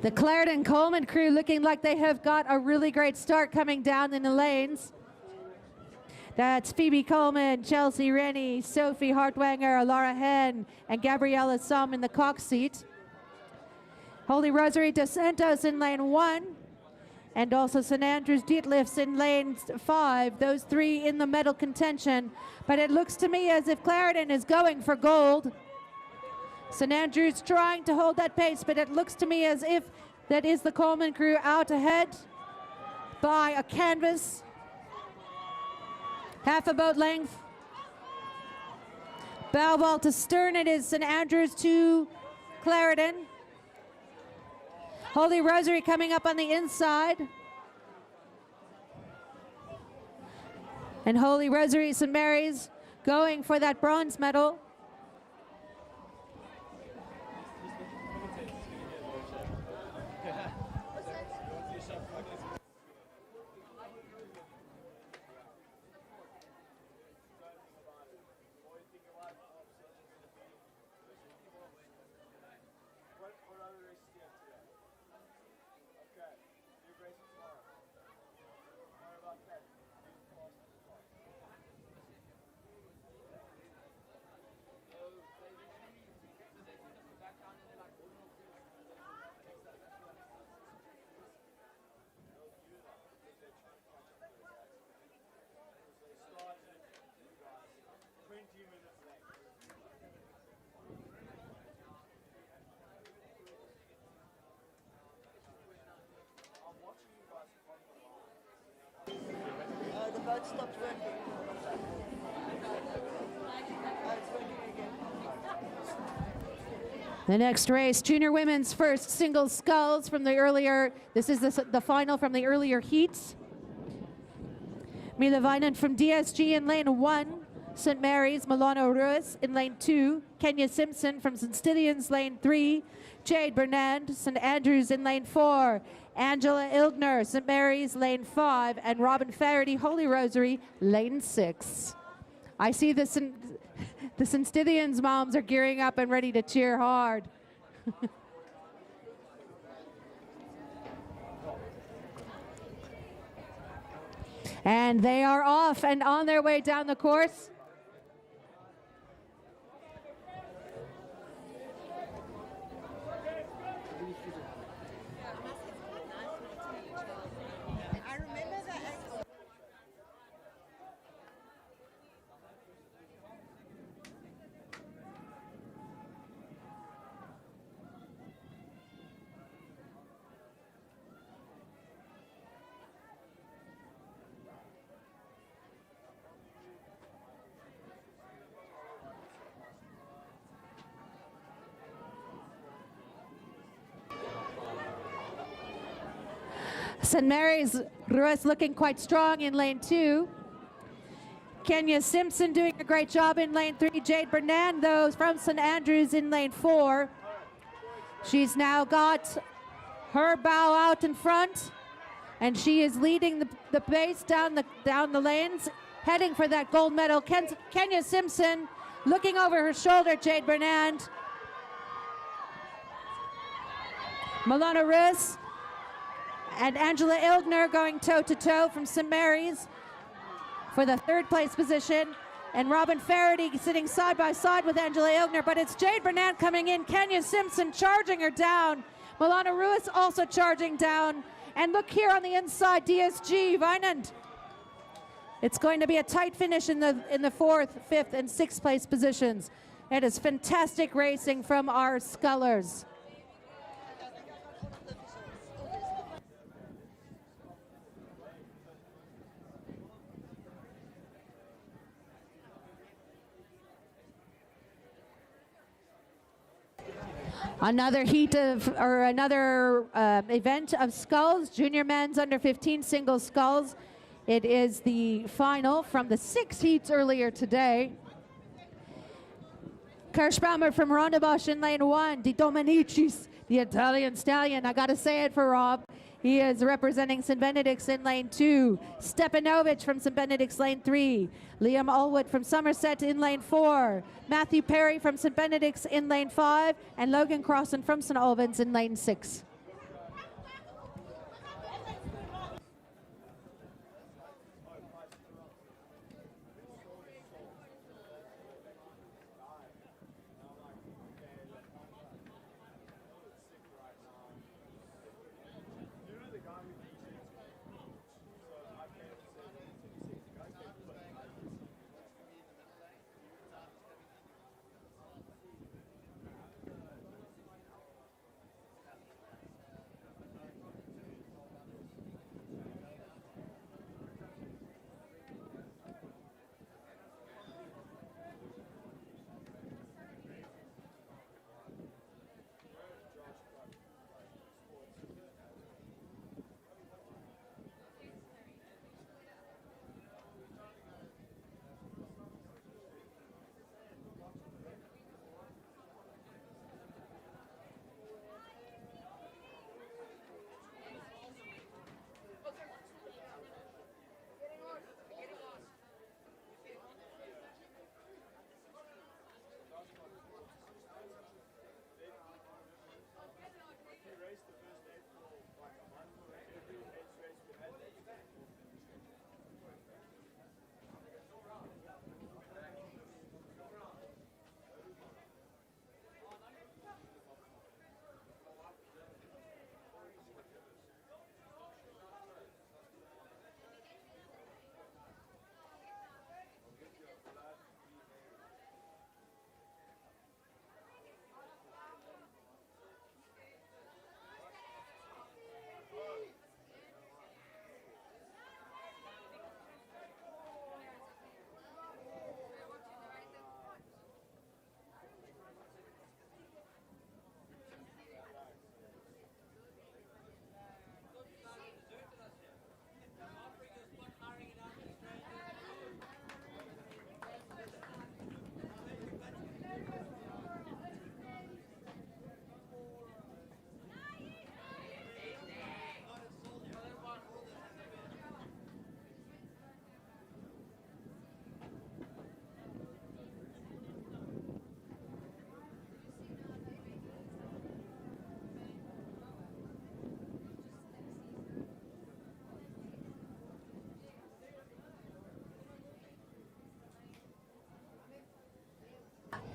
The Clarendon Coleman crew looking like they have got a really great start coming down in the lanes. That's Phoebe Coleman, Chelsea Rennie, Sophie Hartwanger, Laura Henn, and Gabriella Sum in the Cox seat. Holy Rosary dos Santos in lane 1, and also St. Andrews Dietlifs in lane 5. Those three in the medal contention. But it looks to me as if Clarendon is going for gold. St. Andrews trying to hold that pace, but it looks to me as if that is the Coleman crew out ahead by a canvas. Half a boat length. Bow ball to stern, it is St. Andrews to Clarendon. Holy Rosary coming up on the inside. And Holy Rosary St. Mary's going for that bronze medal. The boat stopped working. It's working again. The next race, junior women's first single sculls from the earlier, this is the final from the earlier heats. Mila Vinan from DSG in lane 1, St. Mary's, Milano Ruiz in lane 2, Kenya Simpson from St. Stithians lane 3, Jade Bernand, St. Andrews in lane 4, Angela Ildner, St. Mary's lane 5, and Robin Faraday, Holy Rosary, lane 6. I see the St. Stithians moms are gearing up and ready to cheer hard. And they are off and on their way down the course. St. Mary's Ruiz looking quite strong in lane 2. Kenya Simpson doing a great job in lane 3. Jade Bernand, though, from St. Andrews in lane 4. She's now got her bow out in front, and she is leading the pace down the lanes, heading for that gold medal. Kenya Simpson looking over her shoulder, Jade Bernand. Milano Ruiz and Angela Ildner going toe-to-toe from St. Mary's for the third place position. And Robin Faraday sitting side by side with Angela Ildner, but it's Jade Bernand coming in. Kenya Simpson charging her down. Milano Ruiz also charging down. And look here on the inside, DSG, Vinand. It's going to be a tight finish in the fourth, fifth, and sixth place positions. It is fantastic racing from our scullers. Another heat of, or another event of sculls, junior men's under 15 single sculls. It is the final from the 6 heats earlier today. Kirschbaumer from Rondebosch in lane 1. Di Dominicis, the Italian stallion. I got to say it for Rob. He is representing St. Benedict's in lane 2. Stepanovic from St. Benedict's lane 3. Liam Allwood from Somerset in lane 4. Matthew Perry from St. Benedict's in lane 5. And Logan Crossan from St. Albans in lane 6.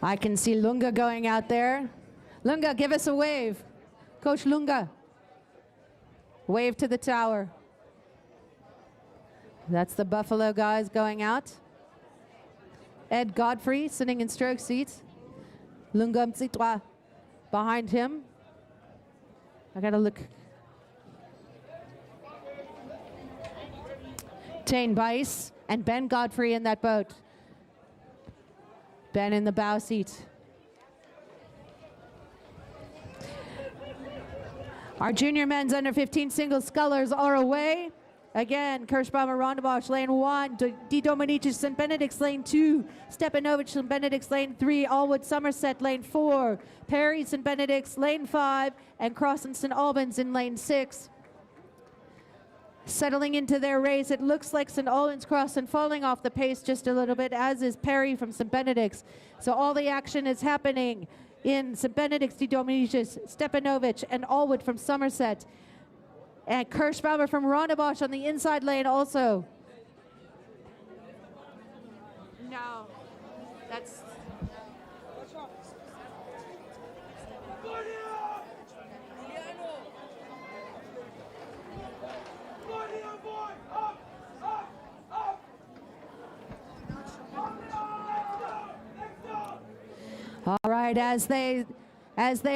I can see Lunga going out there. Lunga, give us a wave. Coach Lunga. Wave to the tower. That's the Buffalo guys going out. Ed Godfrey sitting in stroke seats. Lunga Mtsitwa behind him. I gotta look. Tane Bice and Ben Godfrey in that boat. Ben in the bow seat. Our junior men's under 15 single scullers are away. Again, Kirschbaumer, Rondebosch, lane 1. Di Dominicis, St. Benedict's, lane 2. Stepanovic, St. Benedict's, lane 3. Allwood, Somerset, lane 4. Perry, St. Benedict's, lane 5. And Cross and St. Albans in lane 6. Settling into their race, it looks like St. Albans Cross and falling off the pace just a little bit, as is Perry from St. Benedict's. So all the action is happening in St. Benedict's, Di Dominicis, Stepanovic, and Allwood from Somerset. And Kirschbaumer from Rondebosch on the inside lane also. No, that's... All right, as they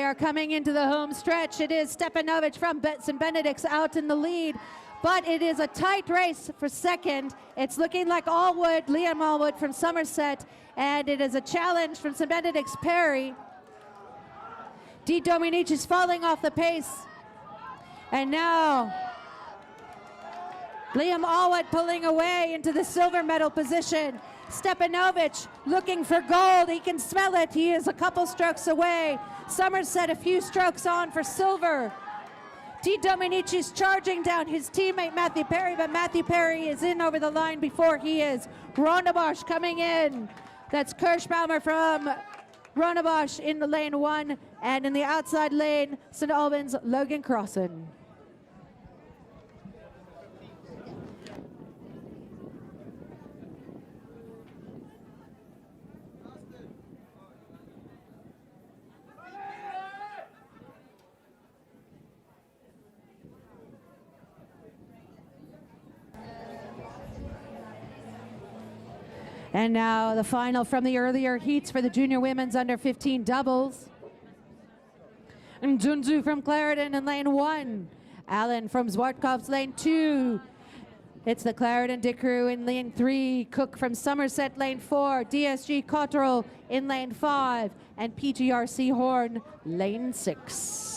are coming into the home stretch, it is Stepanovic from St. Benedict's out in the lead, but it is a tight race for second. It's looking like Allwood, Liam Allwood from Somerset, and it is a challenge from St. Benedict's Perry. Di Dominici is falling off the pace, and now Liam Allwood pulling away into the silver medal position. Stepanovic looking for gold. He can smell it. He is a couple strokes away. Somerset a few strokes on for silver. Di Dominici's charging down his teammate Matthew Perry, but Matthew Perry is in over the line before he is. Rondebosch coming in. That's Kirschbaumer from Rondebosch in the lane 1, and in the outside lane, St. Albans, Logan Crossan. And now the final from the earlier heats for the junior women's under 15 doubles. And Junju from Clarendon in lane 1. Allen from Zwartkoff's lane 2. It's the Clarendon Dickeru in lane 3. Cook from Somerset lane 4. DSG Cotterell in lane 5. And PGRC Horn lane 6.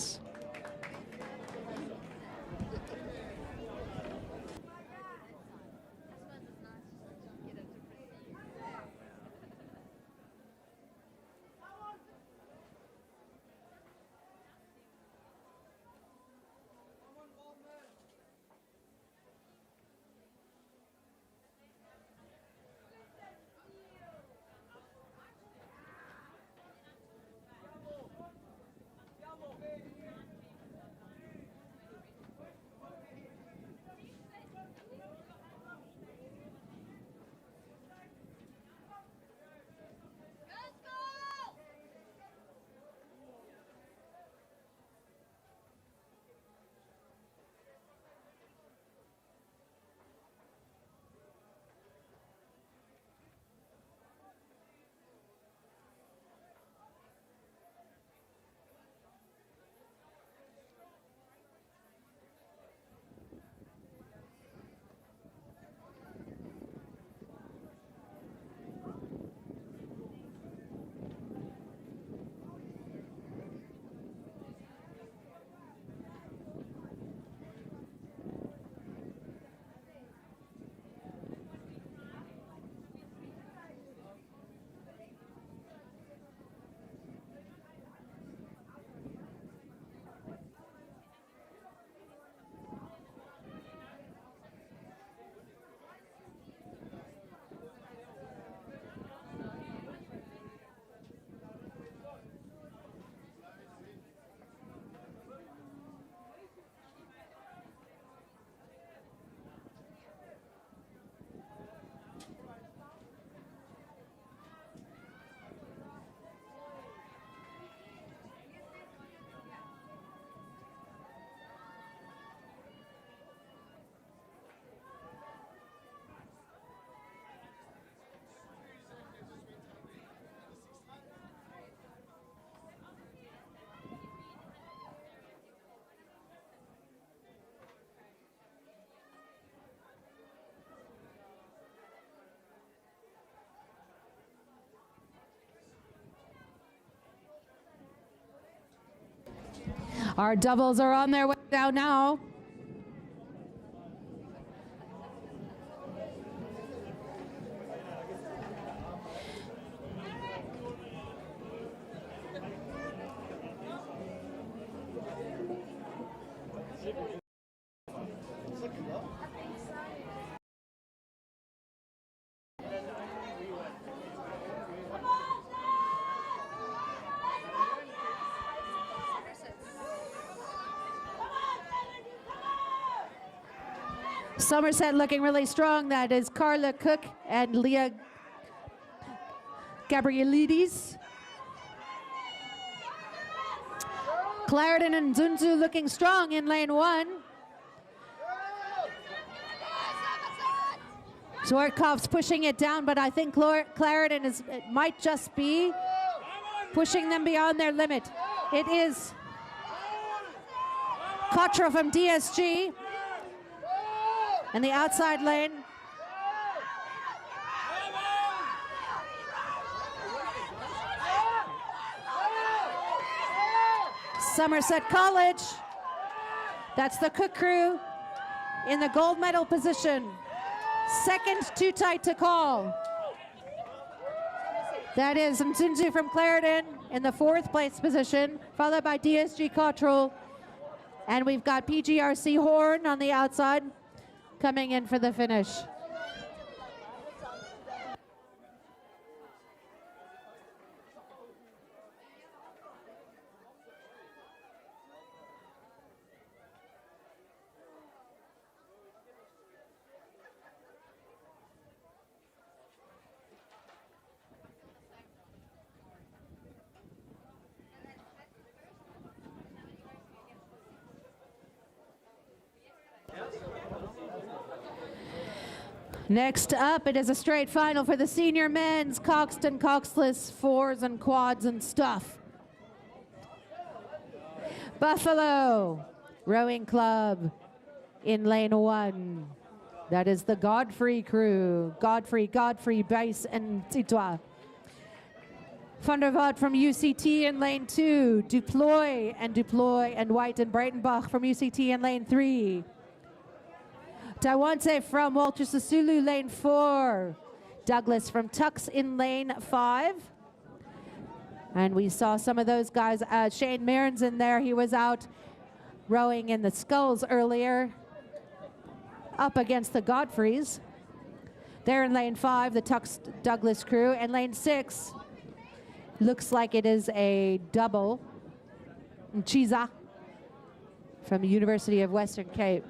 Our doubles are on their way down now. Somerset looking really strong. That is Carla Cook and Leah Gabrielides. Clarendon and Zunzu looking strong in lane 1. Zwartkoff's pushing it down, but I think Clarendon might just be pushing them beyond their limit. It is Kotra from DSG in the outside lane. Somerset College, that's the Cook crew in the gold medal position. Second, too tight to call. That is Mtunzu from Clarendon in the 4th place position, followed by DSG Cottrell. And we've got PGRC Horn on the outside coming in for the finish. Next up, it is a straight final for the senior men's Coxton Coxless 4s and quads and stuff. Buffalo Rowing Club in lane 1. That is the Godfrey crew. Godfrey, Bass, and Titois. Van der Vaart from UCT in lane 2. Duploy, and White and Breitenbach from UCT in lane 3. Taiwante from Walter Sisulu, lane 4. Douglas from Tux in lane 5. And we saw some of those guys. Shane Mearns in there. He was out rowing in the sculls earlier, up against the Godfreys. There in lane 5, the Tux Douglas crew. And lane 6, looks like it is a double. Chiza from the University of Western Cape.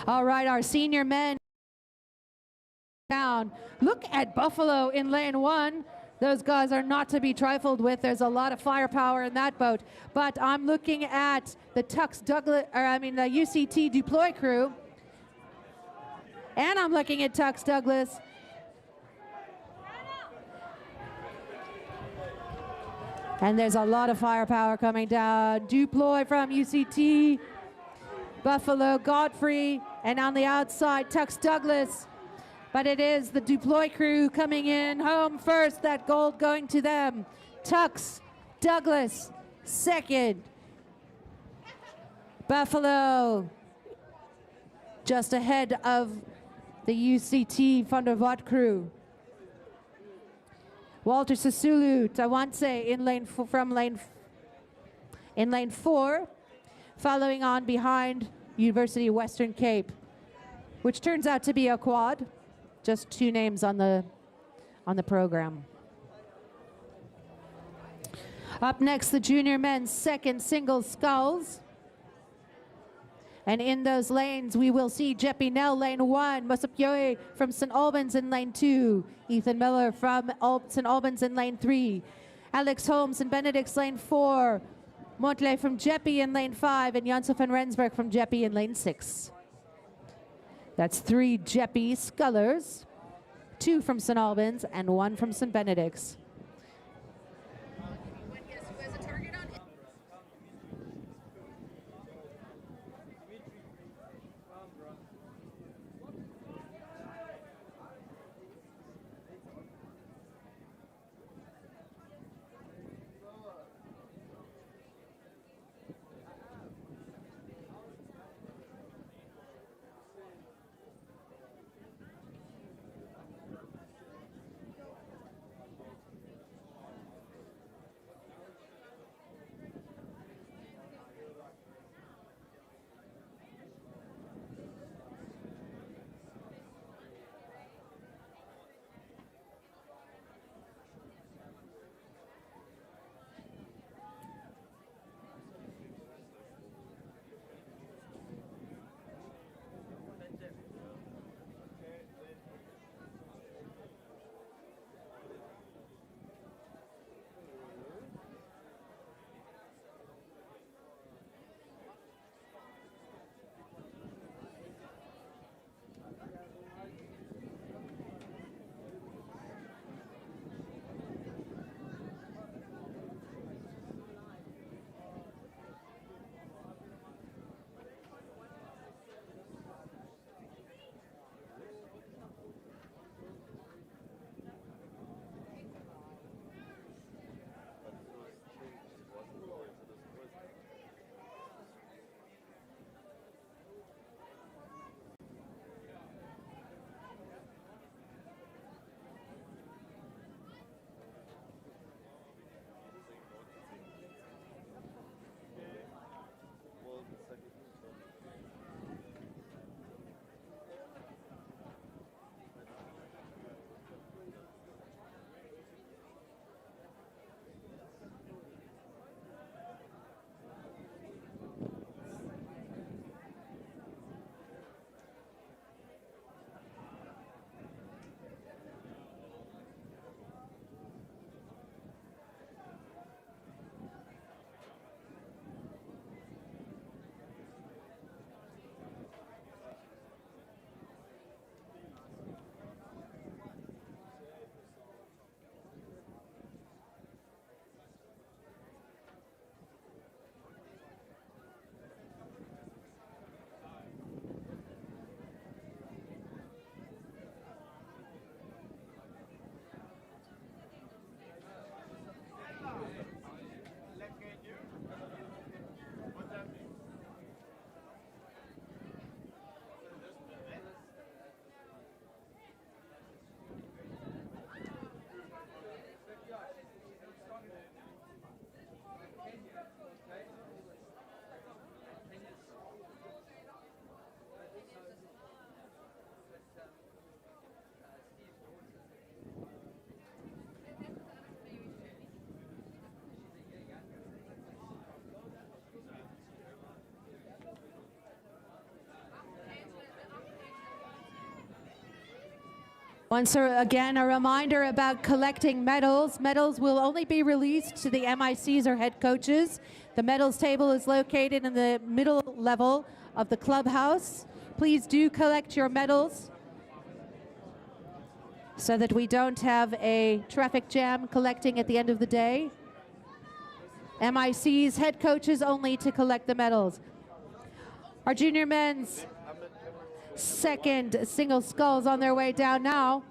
All right, our senior men down. Look at Buffalo in lane 1. Those guys are not to be trifled with. There's a lot of firepower in that boat. But I'm looking at the the UCT deploy crew. And I'm looking at Tux Douglas. And there's a lot of firepower coming down. Deploy from UCT. Buffalo, Godfrey, and on the outside, Tux Douglas. But it is the deploy crew coming in home first. That gold going to them. Tux Douglas, second. Buffalo, just ahead of the UCT Van der Vaart crew. Walter Sisulu, Tawanse in lane 4, following on behind University of Western Cape, which turns out to be a quad. Just 2 names on the program. Up next, the junior men's second single sculls. And in those lanes, we will see Jeppy Nell, lane 1, Mosapioe from St. Albans in lane 2, Ethan Miller from St. Albans in lane 3, Alex Holmes and Benedict's lane 4, Montley from Jeppy in lane 5, and Janssen van Rensburg from Jeppy in lane 6. That's 3 Jeppy scullers, 2 from St. Albans, and 1 from St. Benedict's. Once again, a reminder about collecting medals. Medals will only be released to the MICs or head coaches. The medals table is located in the middle level of the clubhouse. Please do collect your medals so that we don't have a traffic jam collecting at the end of the day. MICs, head coaches only to collect the medals. Our junior men's second single sculls on their way down now.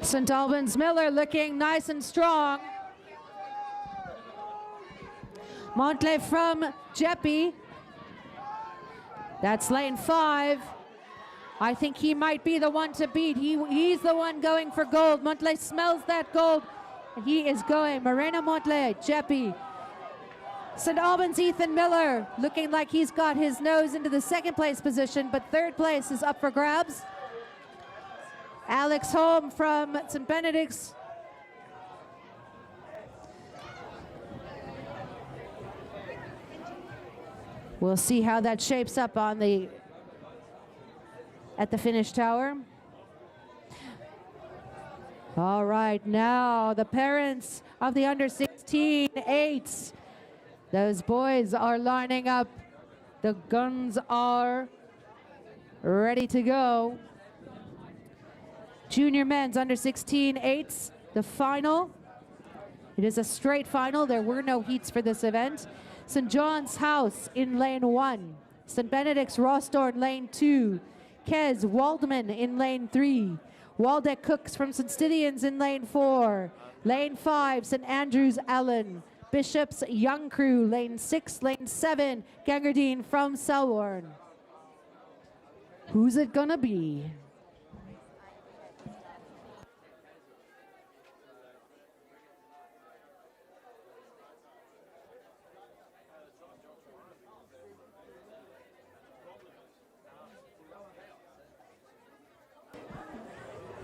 St. Albans Miller looking nice and strong. Montley from Jeppy. That's lane 5. I think he might be the one to beat. He's the one going for gold. Montley smells that gold. And he is going. Moreno Montley, Jeppy. St. Albans Ethan Miller looking like he's got his nose into the second place position, but third place is up for grabs. Alex Holm from St. Benedict's. We'll see how that shapes up on at the finish tower. All right, now the parents of the under 16 eights. Those boys are lining up. The guns are ready to go. Junior men's under 16 eights, the final. It is a straight final. There were no heats for this event. St. John's House in lane 1. St. Benedict's Rosthorn lane 2. Kes Waldman in lane 3. Waldeck Cooks from St. Stithians in lane 4. Lane 5, St. Andrews Allen. Bishop's Young Crew, lane 6, lane 7. Gangardine from Selborne. Who's it gonna be?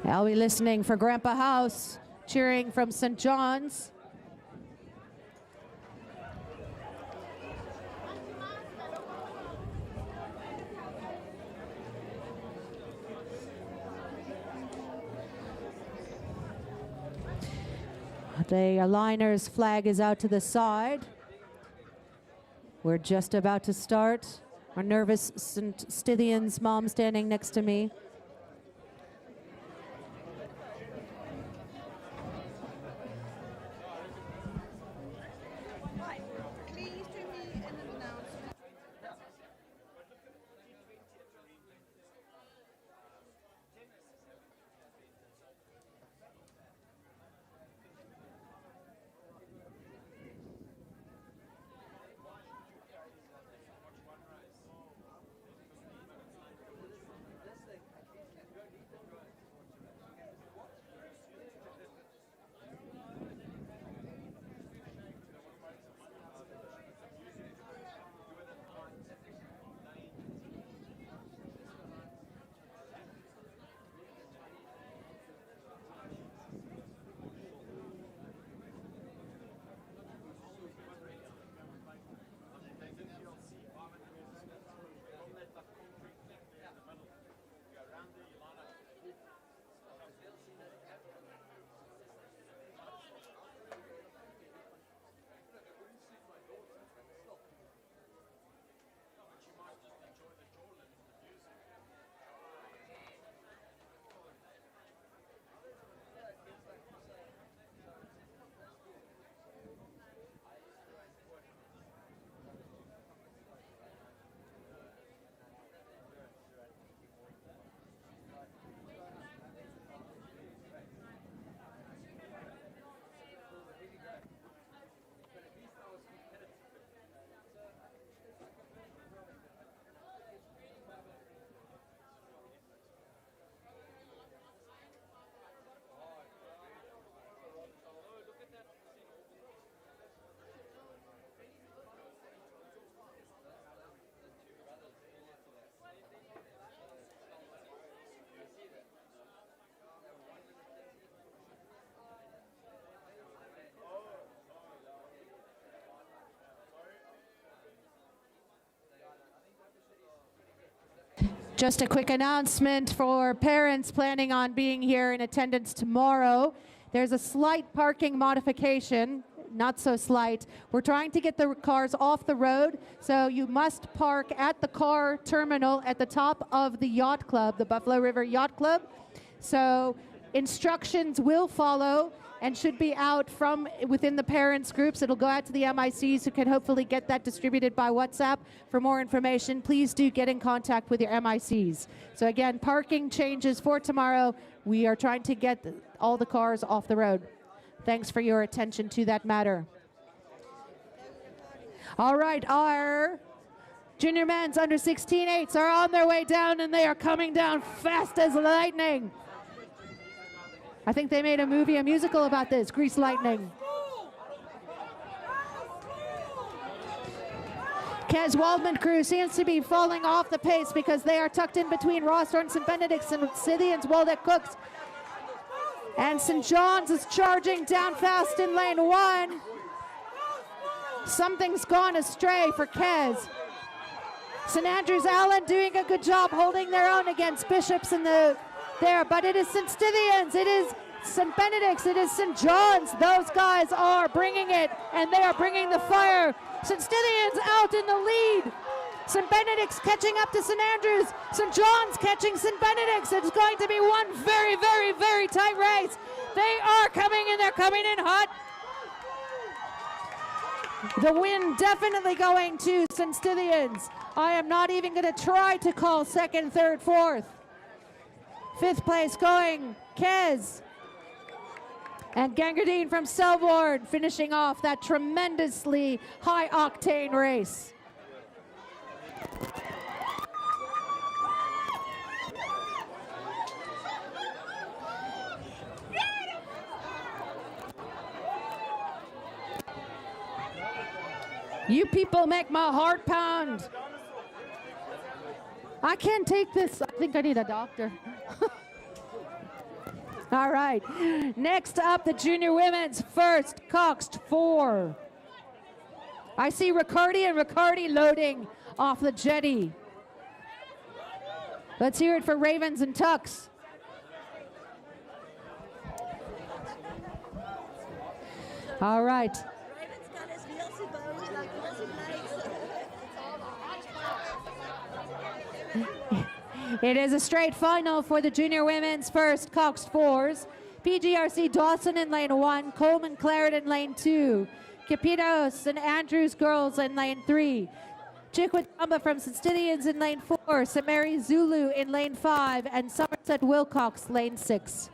I'll be listening for Grandpa House, cheering from St. John's. The aligner's flag is out to the side. We're just about to start. Our nervous St. Stithians mom standing next to me. Just a quick announcement for parents planning on being here in attendance tomorrow. There's a slight parking modification, not so slight. We're trying to get the cars off the road, so you must park at the car terminal at the top of the yacht club, the Buffalo River Yacht Club. So instructions will follow and should be out from within the parents groups. It'll go out to the MICs who can hopefully get that distributed by WhatsApp. For more information, please do get in contact with your MICs. So again, parking changes for tomorrow. We are trying to get all the cars off the road. Thanks for your attention to that matter. All right, our junior men's under 16-8s are on their way down, and they are coming down fast as lightning. I think they made a movie, a musical about this, Grease Lightning. Kez Waldman crew seems to be falling off the pace because they are tucked in between Rossthorne, St. Benedict's, and Scythians, Waldeck Cooks. And St. John's is charging down fast in lane 1. Something's gone astray for Kez. St. Andrews Allen doing a good job holding their own against Bishops in the there, but it is St. Stithians, it is St. Benedict's, it is St. John's. Those guys are bringing it, and they are bringing the fire. St. Stithians out in the lead. St. Benedict's catching up to St. Andrews. St. John's catching St. Benedict's. It's going to be one very, very, very tight race. They are coming in, they're coming in hot. The win definitely going to St. Stithians. I am not even going to try to call second, third, fourth. Fifth place going Kez and Gangardine from Selborne finishing off that tremendously high octane race. You people make my heart pound. I can't take this. I think I need a doctor. All right. Next up, the junior women's first, Coxed 4. I see Riccardi and Riccardi loading off the jetty. Let's hear it for Ravens and Tucks. All right. It is a straight final for the junior women's first Coxed 4s. PGRC Dawson in lane 1, Coleman Claret in lane 2, Capito St. Andrews girls in lane 3, Chiquitamba from St. Stithians in lane 4, St. Mary Zulu in lane 5, and Somerset Wilcox lane 6.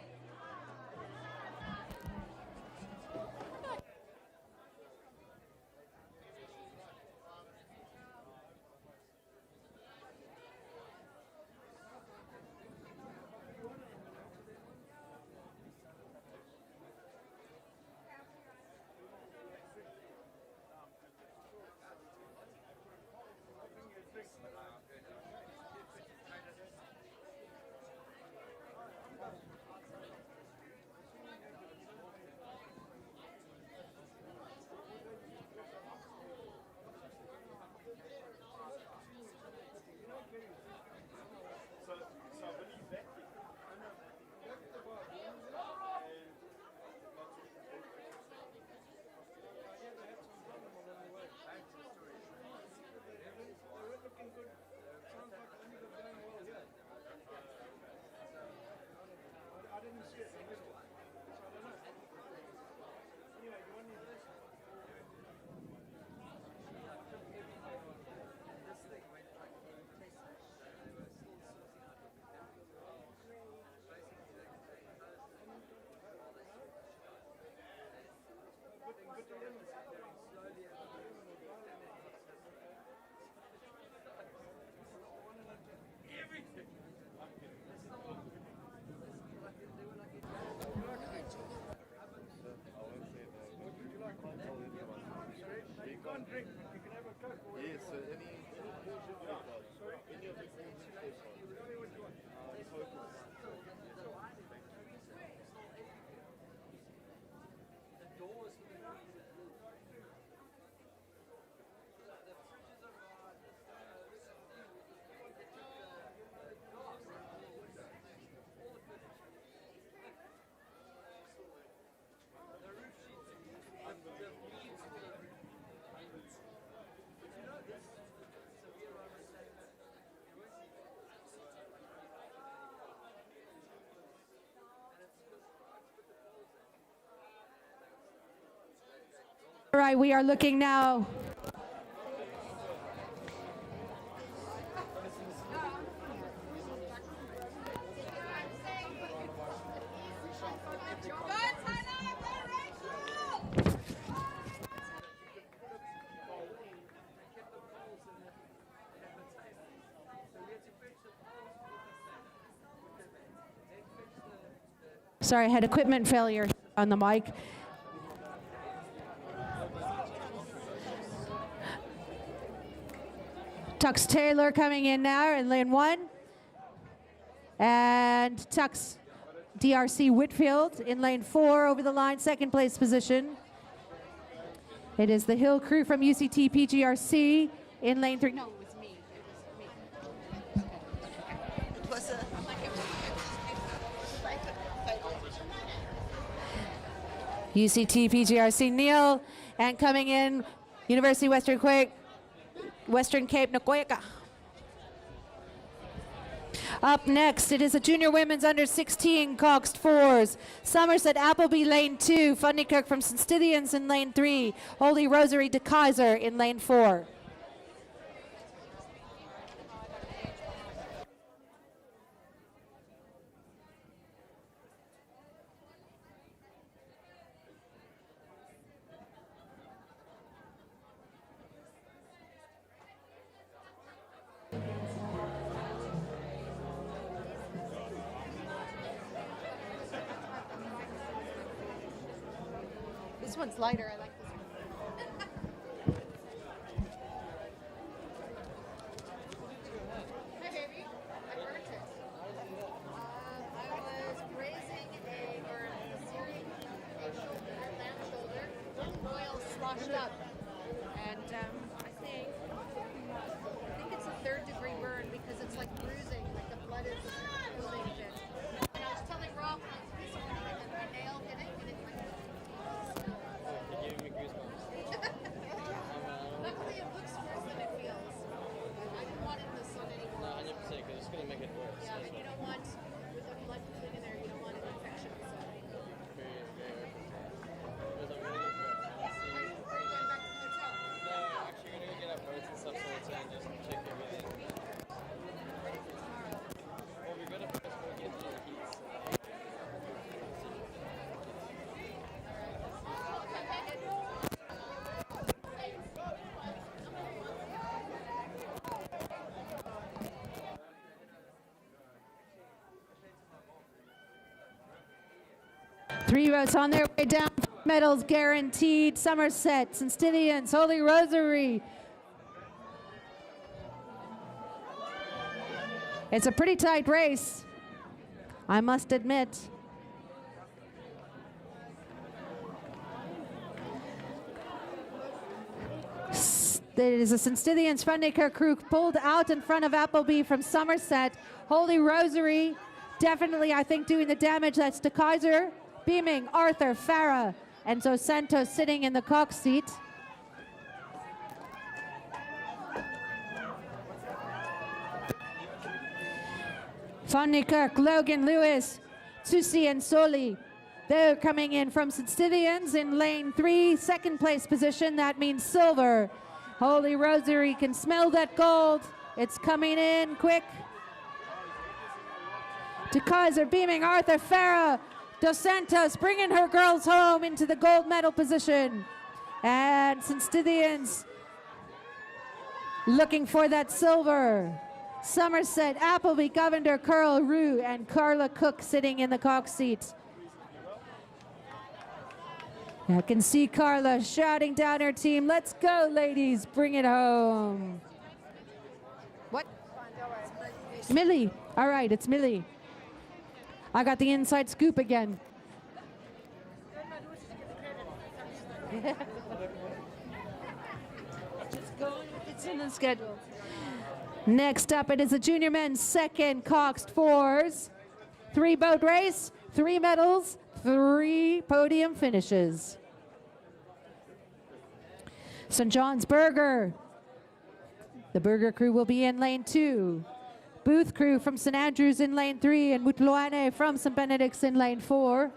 All right, we are looking now. Sorry, I had equipment failure on the mic. Tux Taylor coming in now in lane 1. And Tux DRC Whitfield in lane 4 over the line, second place position. It is the Hill crew from UCT PGRC in lane 3. No, it was me. It was a... UCT PGRC Neil, and coming in University Western Cape Nakoyaka. Up next, it is a junior women's under 16 Coxed fours. Somerset Appleby lane 2, Fundycook from St. Stithians in lane 3, Holy Rosary de Kaiser in lane 4. This one's lighter. I like this one. Hi, baby. I burnt it. I was braising searing a shoulder, lamb shoulder, oil sloshed up, and I think it's a 3rd-degree burn because it's like bruising, like the blood is building a bit. And I was telling Rob this morning that my nail hit it, and it like. You're giving me goosebumps. Luckily, it looks worse than it feels. I didn't want it in the sun anymore. No, 100%, because it's going to make it worse. Yeah, and you don't want, with the blood pooling in there, you don't want an infection. So. Because I'm going to get Are you going back to the hotel? No, I'm actually going to go get our boats and stuff sorted and just check everything. Ready for tomorrow. Well, we got to first go get to the keys. 3 boats on their way down. Medals guaranteed. Somerset, St. Stithians, Holy Rosary. It's a pretty tight race, I must admit. It is a St. Stithians Fundycook crew pulled out in front of Appleby from Somerset. Holy Rosary, definitely, I think, doing the damage. That's De Kaiser, Beaming, Arthur, Farah, and Dos Santos sitting in the cock seat. Fundycook, Logan Lewis, Susi and Soli. They're coming in from St. Stithians in lane 3, second place position. That means silver. Holy Rosary can smell that gold. It's coming in quick. De Kaiser, Beaming, Arthur, Farah, Dos Santos bringing her girls home into the gold medal position. And St. Stithians looking for that silver. Somerset, Appleby, Governor, Carl Rue, and Carla Cook sitting in the cock seat. I can see Carla shouting down her team, "Let's go, ladies, bring it home." What? Millie. All right, it's Millie. I got the inside scoop again. Just going, it's in the schedule. Next up, it is a junior men's second Coxed fours. 3 boat race, 3 medals, 3 podium finishes. St. John's Burger. The Burger crew will be in lane 2. Booth crew from St. Andrews in lane 3 and Mutluane from St. Benedict's in lane 4.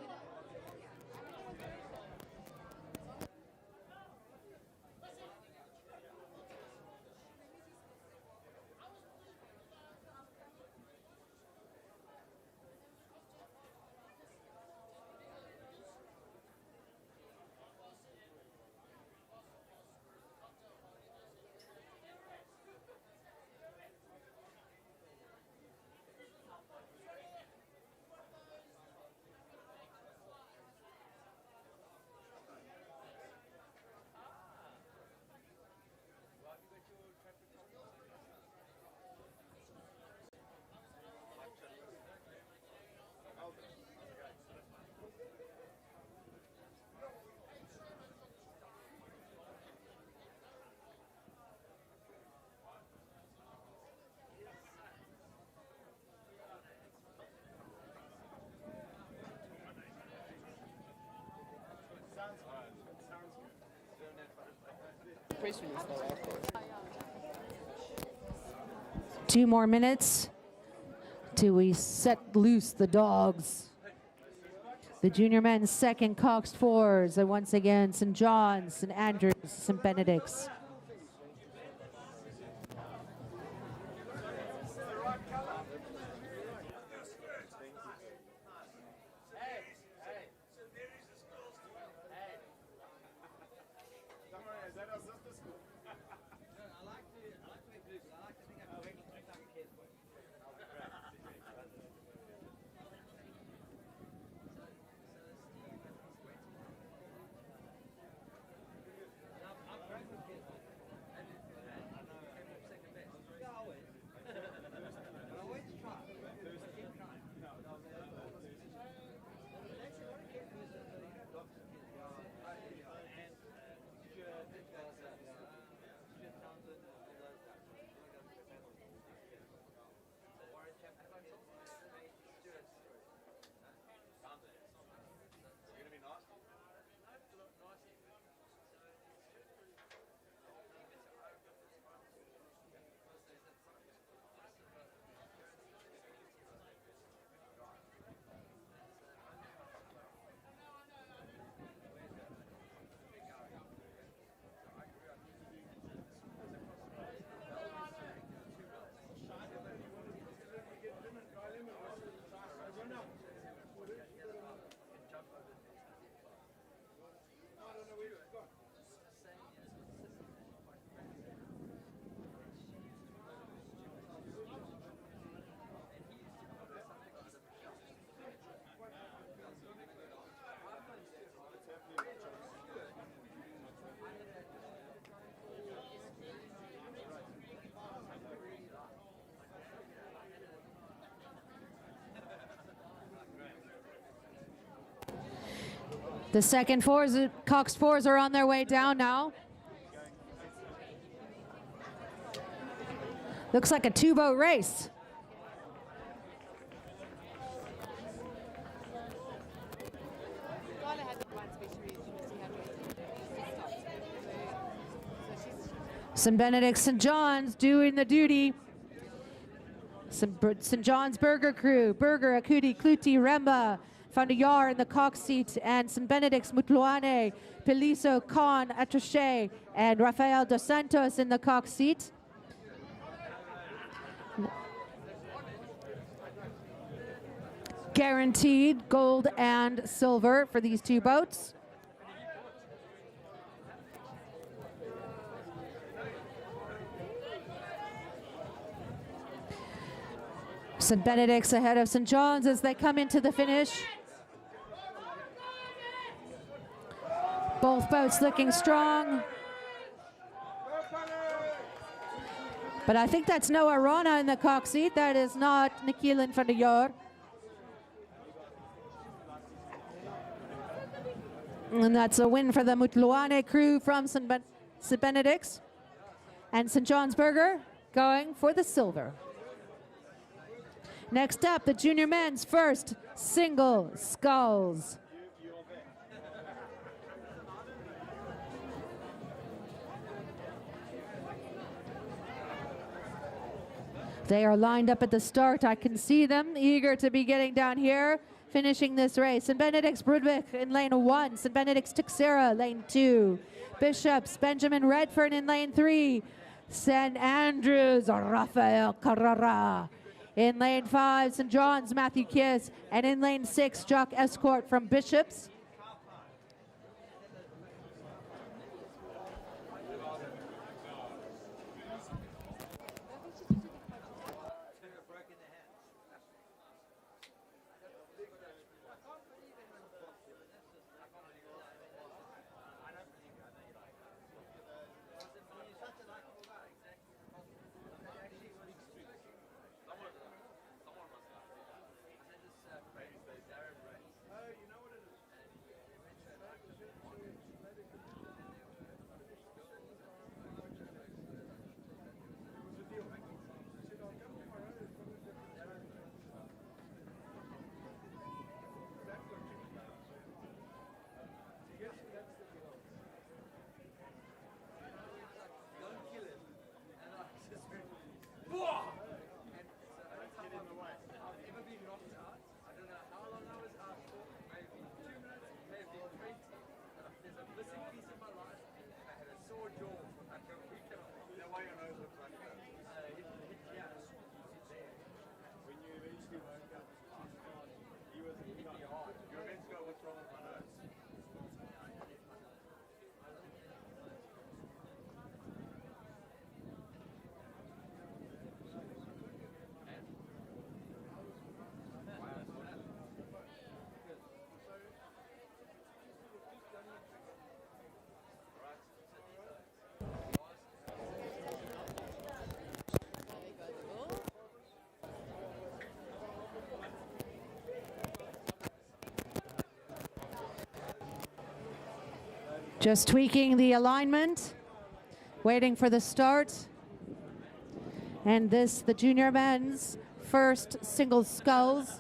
press release though, of course. 2 more minutes till we set loose the dogs. The junior men's second, Coxed fours, and once again, St. John's, St. Andrews, St. Benedict's. The second fours, Cox fours are on their way down now. Looks like a two-boat race. St. Benedict, St. John's doing the duty. St. John's Burger Crew, Burger, Akuti, Kluti, Remba, Fandayar in the Cox seat, and St. Benedict's Mutluane, Peliso, Khan, Atrache, and Rafael dos Santos in the Cox seat. Guaranteed gold and silver for these two boats. St. Benedict's ahead of St. John's as they come into the finish. Both boats looking strong. But I think that's Noah Rana in the Cox seat. That is not Nikilan van der Jaar. And that's a win for the Mutluane crew from St. Benedict's. And St. John's Burger going for the silver. Next up, the junior men's first single sculls. They are lined up at the start. I can see them, eager to be getting down here, finishing this race. St. Benedict's Brudwick in lane 1. St. Benedict's Tixera, lane 2. Bishop's Benjamin Redfern in lane 3. St. Andrews, Rafael Carrara. In lane 5, St. John's Matthew Kiss. And in lane 6, Jock Escort from Bishop's. Just tweaking the alignment, waiting for the start. And this, the junior men's first single sculls.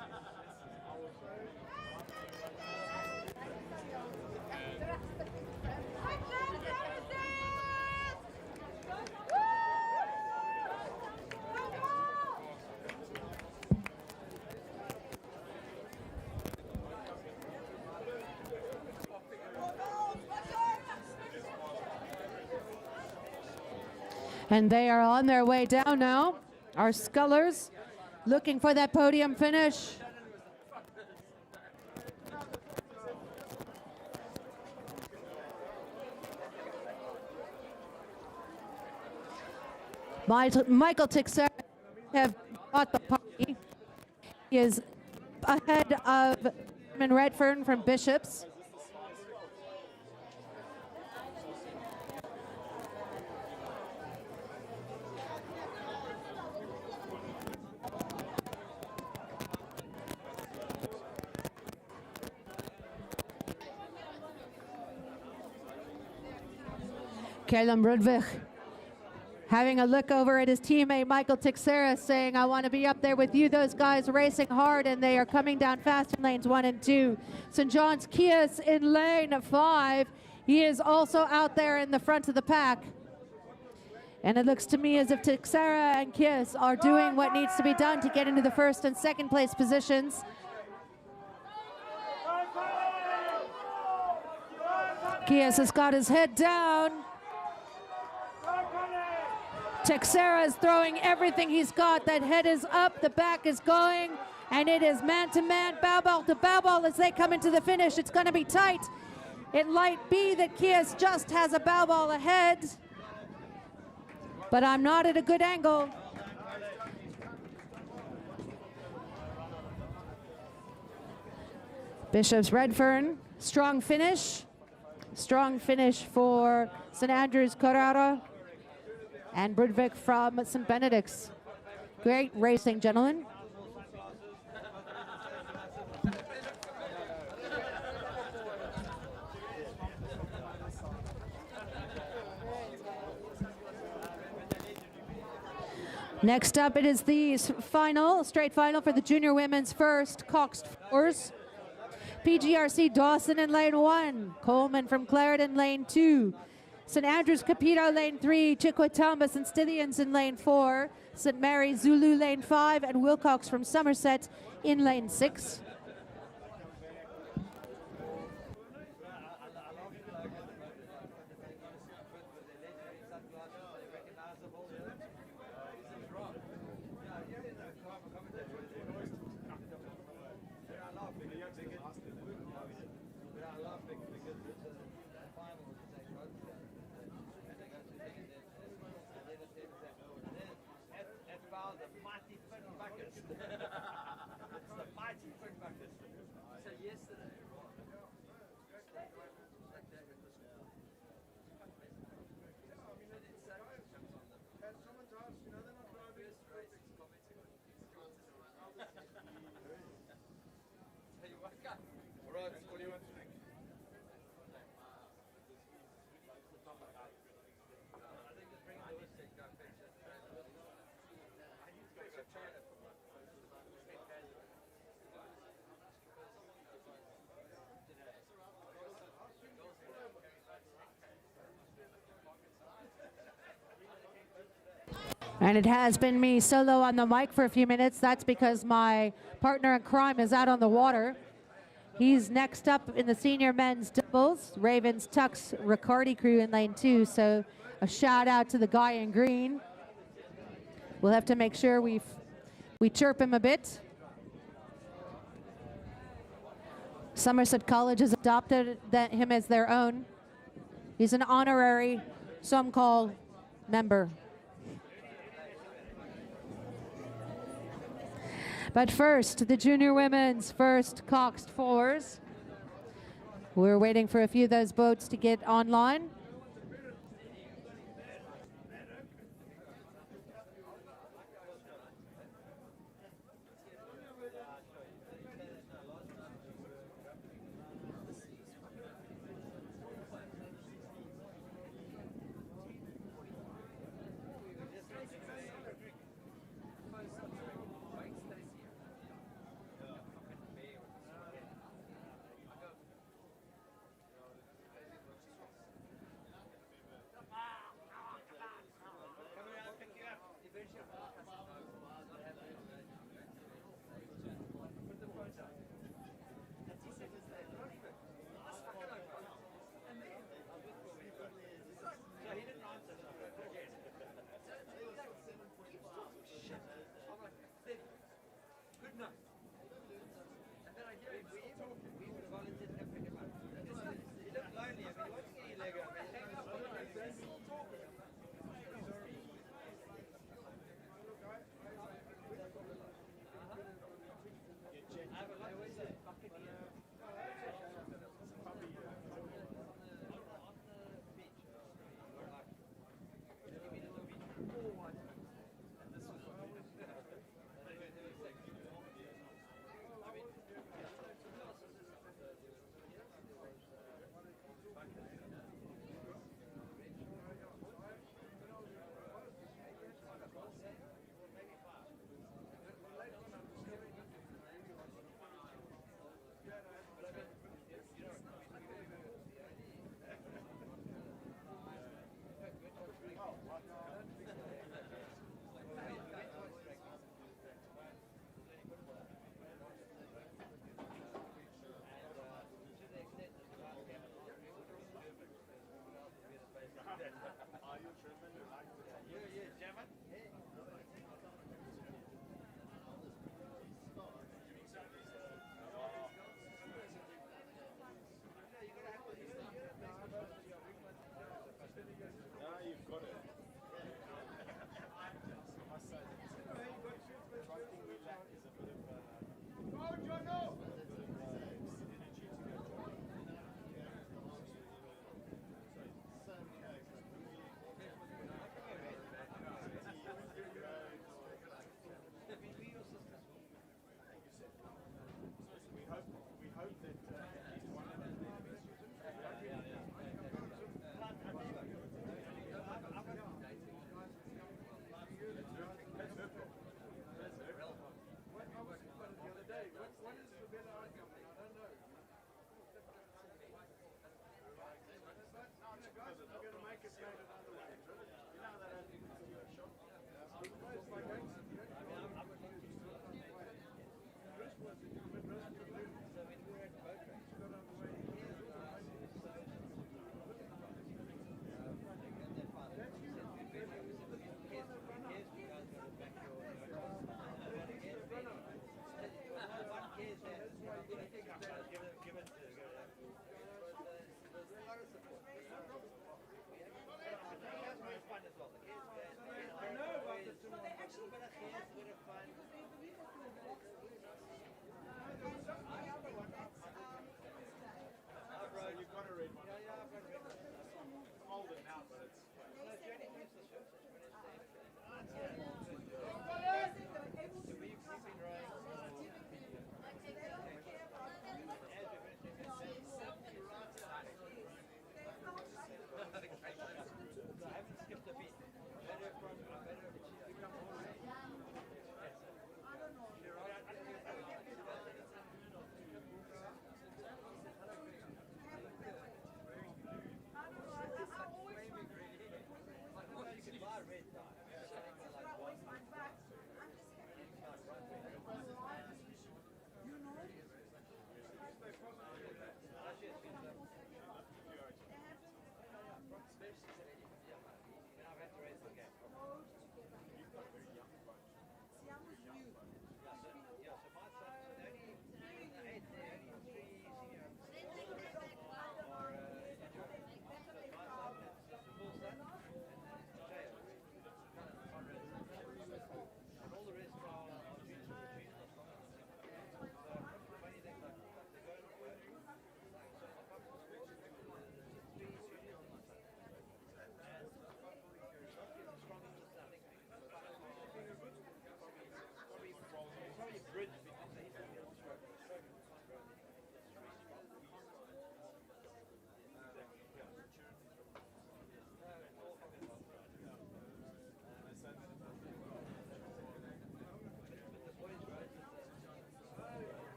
And they are on their way down now. Our scullers looking for that podium finish. Michael Tixer have got the party. He is ahead of Redfern from Bishops. Calum Rudvig having a look over at his teammate Michael Tixera, saying, I want to be up there with you. Those guys racing hard, and they are coming down fast in lanes 1 and 2. St. John's Kias in lane 5. He is also out there in the front of the pack. And it looks to me as if Tixera and Kias are doing what needs to be done to get into the first and second place positions. Kias has got his head down. Teixeira is throwing everything he's got. That head is up, the back is going, and it is man-to-man, bow ball to bow ball as they come into the finish. It's going to be tight. It might be that Kias just has a bow ball ahead, but I'm not at a good angle. Bishops Redfern, strong finish. Strong finish for St. Andrews Carrara. And Brudvik from St. Benedict's. Great racing, gentlemen. Next up, it is the final, straight final for the junior women's first Coxed Fours. PGRC Dawson in lane 1, Coleman from Clarendon lane 2, St. Andrews Capito lane 3, Chiquitamba and Stillians in lane 4, St. Mary Zulu lane 5, and Wilcox from Somerset in lane 6. And it has been me solo on the mic for a few minutes. That's because my partner in crime is out on the water. He's next up in the senior men's doubles. Ravens Tux Riccardi crew in lane 2. So a shout out to the guy in green. We'll have to make sure we chirp him a bit. Somerset College has adopted him as their own. He's an honorary, some call, member. But first, the junior women's first Coxed Fours. We're waiting for a few of those boats to get online.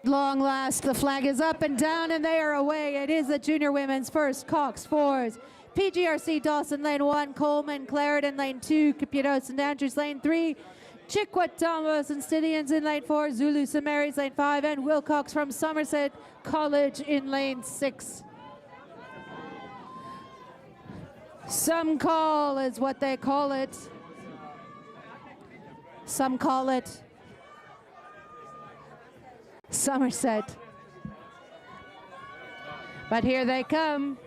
Long last, the flag is up and down, and they are away. It is the junior women's first, Cox fours. PGRC Dawson lane 1, Coleman Clarendon lane 2, Caputo St Andrews lane 3, Chiquitamos and Stidians in lane 4, Zulu St Mary's lane 5, and Wilcox from Somerset College in lane 6. Some call is what they call it. Some call it Somerset. But here they come.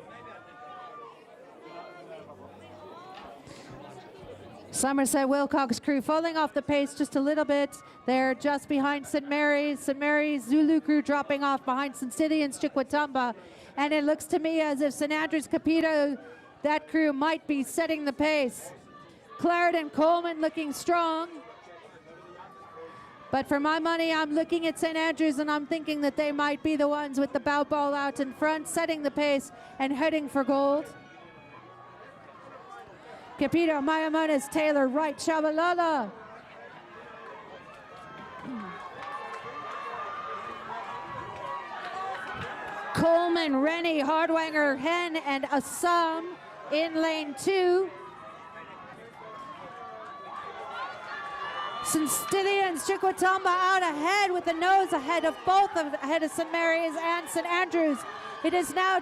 Somerset Wilcox crew falling off the pace just a little bit. They're just behind St. Mary's. St. Mary's Zulu crew dropping off behind St. Stidians Chiquitamba. And it looks to me as if St. Andrews Capito, that crew might be setting the pace. Clarendon Coleman looking strong. But for my money, I'm looking at St. Andrews and I'm thinking that they might be the ones with the bow ball out in front, setting the pace and heading for gold. Capito, Mayamones, Taylor, Wright, Shabalala. Coleman, Rennie, Hardwanger, Hen, and Assam in lane 2. St. Stidians, Chiquitamba out ahead with the nose ahead of both, ahead of St. Mary's and St. Andrews. It is now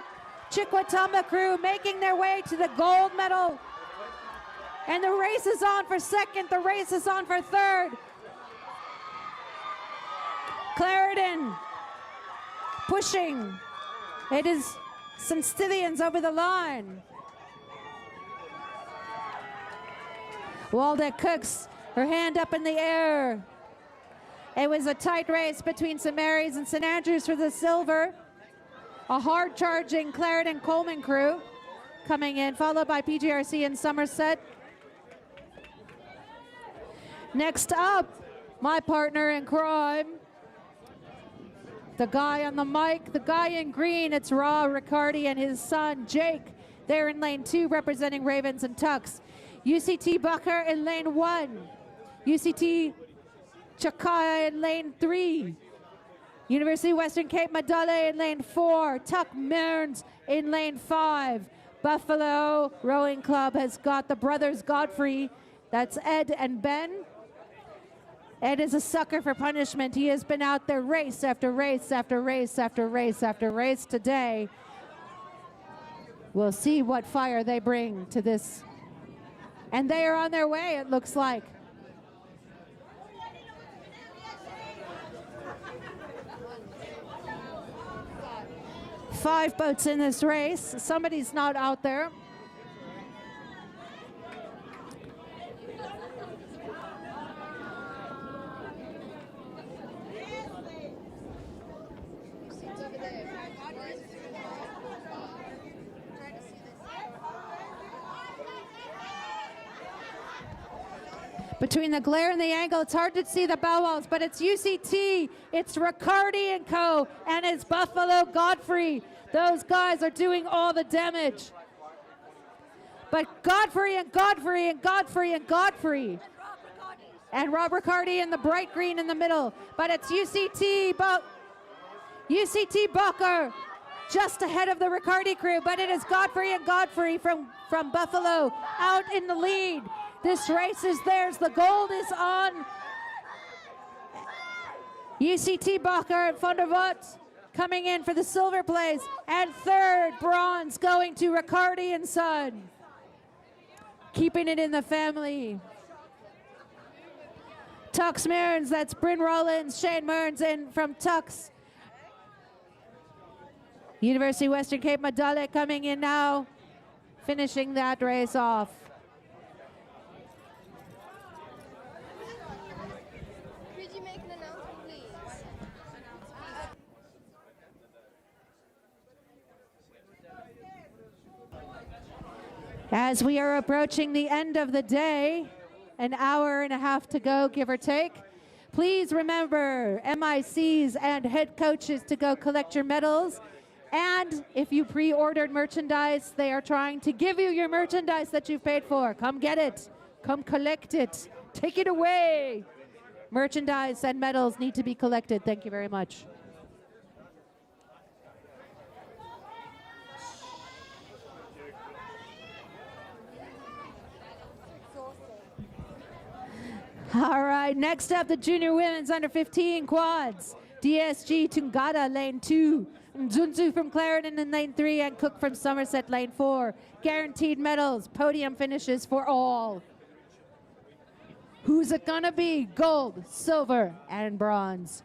Chiquitamba crew making their way to the gold medal. And the race is on for second, the race is on for third. Clarendon pushing. It is St. Stidians over the line. Waldeck Cooks, her hand up in the air. It was a tight race between St. Mary's and St. Andrews for the silver. A hard-charging Clarendon Coleman crew coming in, followed by PGRC and Somerset. Next up, my partner in crime, the guy on the mic, the guy in green, it's Ra Riccardi and his son, Jake. They're in lane 2 representing Ravens and Tucks. UCT Bucker in lane 1. UCT Chakaya in lane 3. University of Western Cape Madale in lane 4. Tuck Mearns in lane 5. Buffalo Rowing Club has got the brothers Godfrey. That's Ed and Ben. Ed is a sucker for punishment. He has been out there race after race after race after race after race today. We'll see what fire they bring to this. And they are on their way, it looks like. 5 boats in this race. Somebody's not out there. Between the glare and the angle, it's hard to see the bow walls, but it's UCT, it's Riccardi and Co., and it's Buffalo Godfrey. Those guys are doing all the damage. But Godfrey and Godfrey and Godfrey and Godfrey. And Rob Riccardi in the bright green in the middle. But it's UCT Bucker just ahead of the Riccardi crew, but it is Godfrey and Godfrey from Buffalo out in the lead. This race is theirs. The gold is on. UCT Bacher and Van der Voort coming in for the silver place. And third, bronze going to Riccardi and Son. Keeping it in the family. Tux Mearns, that's Bryn Rollins, Shane Mearns in from Tux. University of Western Cape Madale coming in now, finishing that race off. As we are approaching the end of the day, an hour and a half to go, give or take, please remember MICs and head coaches to go collect your medals And if you pre-ordered merchandise, they are trying to give you your merchandise that you've paid for. Come get it. Come collect it. Take it away. Merchandise and medals need to be collected. Thank you very much. All right, next up, the junior women's under 15 quads. DSG Tungata, lane 2. Nzunzu from Clarendon in lane 3, and Cook from Somerset, lane 4. Guaranteed medals, podium finishes for all. Who's it gonna be? Gold, silver, and bronze.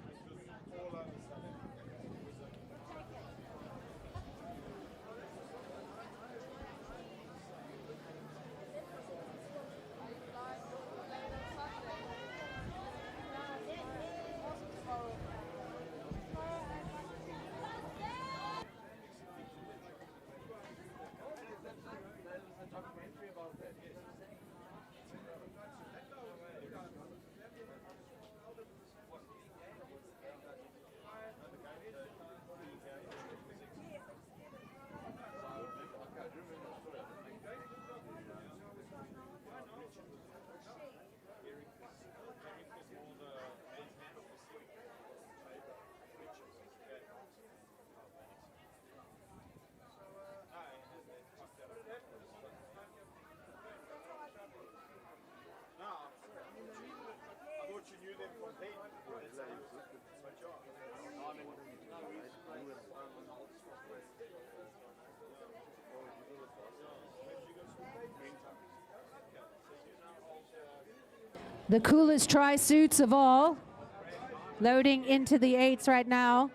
The coolest tri-suits of all, loading into the 8s right now.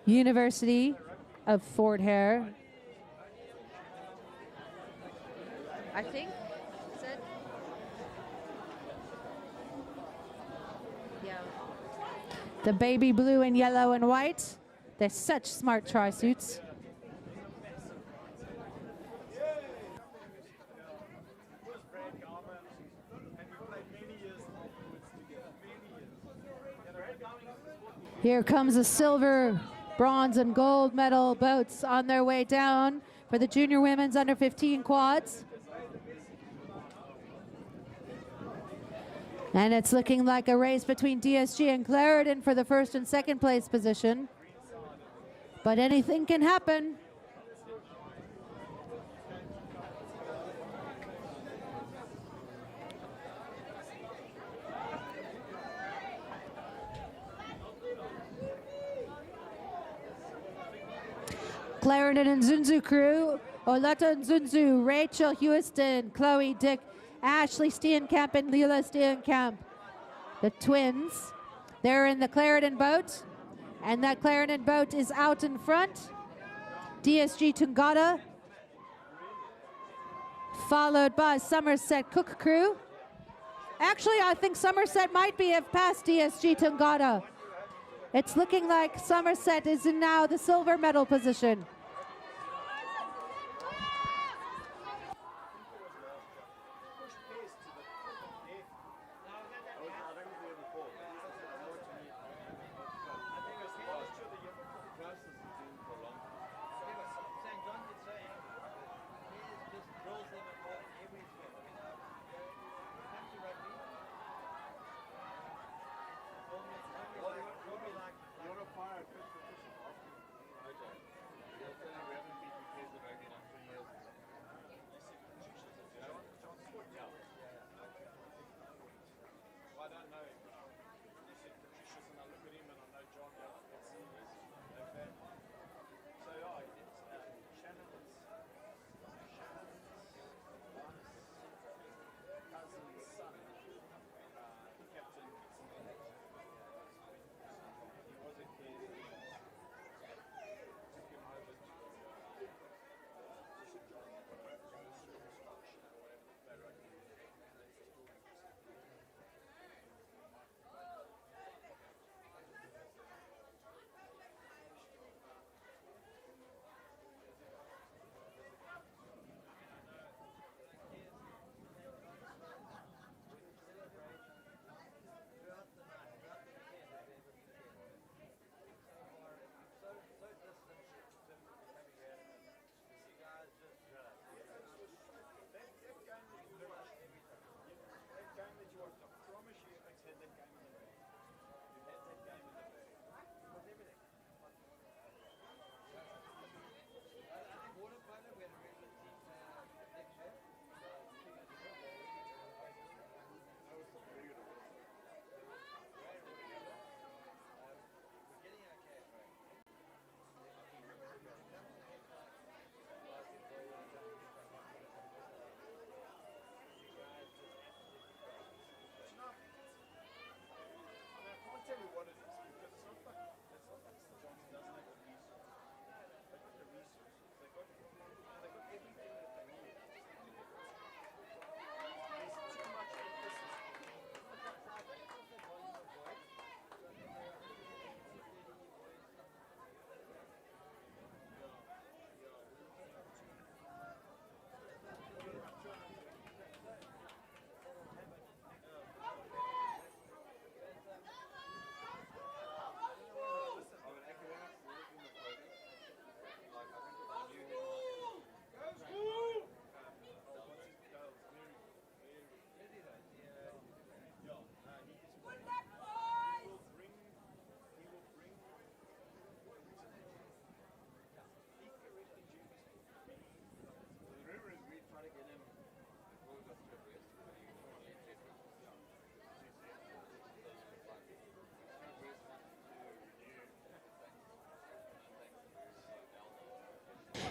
University of Fort Hare. I think. Is it? Yeah. The baby blue and yellow and white. They're such smart tri-suits. Here comes the silver, bronze, and gold medal boats on their way down for the junior women's under 15 quads. And it's looking like a race between DSG and Clarendon for the first and second place position. But anything can happen. Clarendon and Nzunzu crew, Oleta Nzunzu, Rachel Hewiston, Chloe Dick, Ashley Steenkamp, and Leela Steenkamp. The twins, they're in the Clarendon boat, and that Clarendon boat is out in front. DSG Tungata, followed by Somerset Cook crew. Actually, I think Somerset might have passed DSG Tungata. It's looking like Somerset is in now the silver medal position.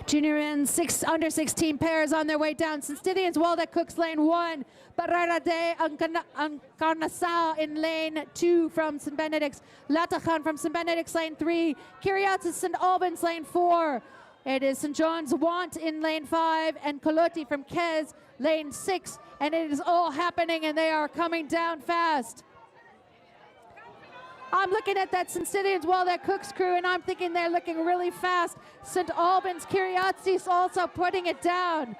Junior and under 16 pairs on their way down. St. Stithians, Waldeck Cooks lane 1. Barrera de Encarnação in lane 2 from St. Benedict's. Latachan from St. Benedict's lane 3. Kyriatis St. Albans lane 4. It is St. John's Want in lane 5 and Colotti from Kes lane 6. And it is all happening and they are coming down fast. I'm looking at that St. Stithians Waldeck Cooks crew and I'm thinking they're looking really fast. St. Albans Kyriatis also putting it down.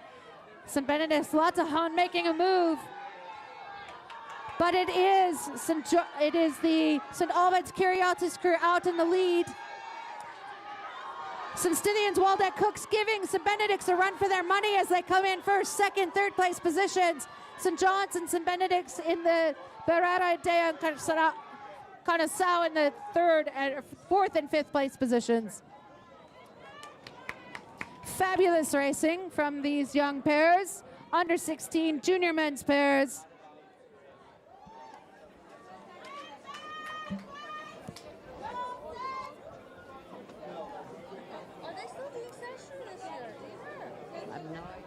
St. Benedict's Latachan making a move. But it is the St. Albans Kyriatis crew out in the lead. St. Stithians Waldeck Cooks giving St. Benedict's a run for their money as they come in first, second, third place positions. St. John's and St. Benedict's in the Barrera de Encarnação in the fourth and fifth place positions. Fabulous racing from these young pairs, under 16 junior men's pairs. Are they still doing session this year? Do you know? I have no idea.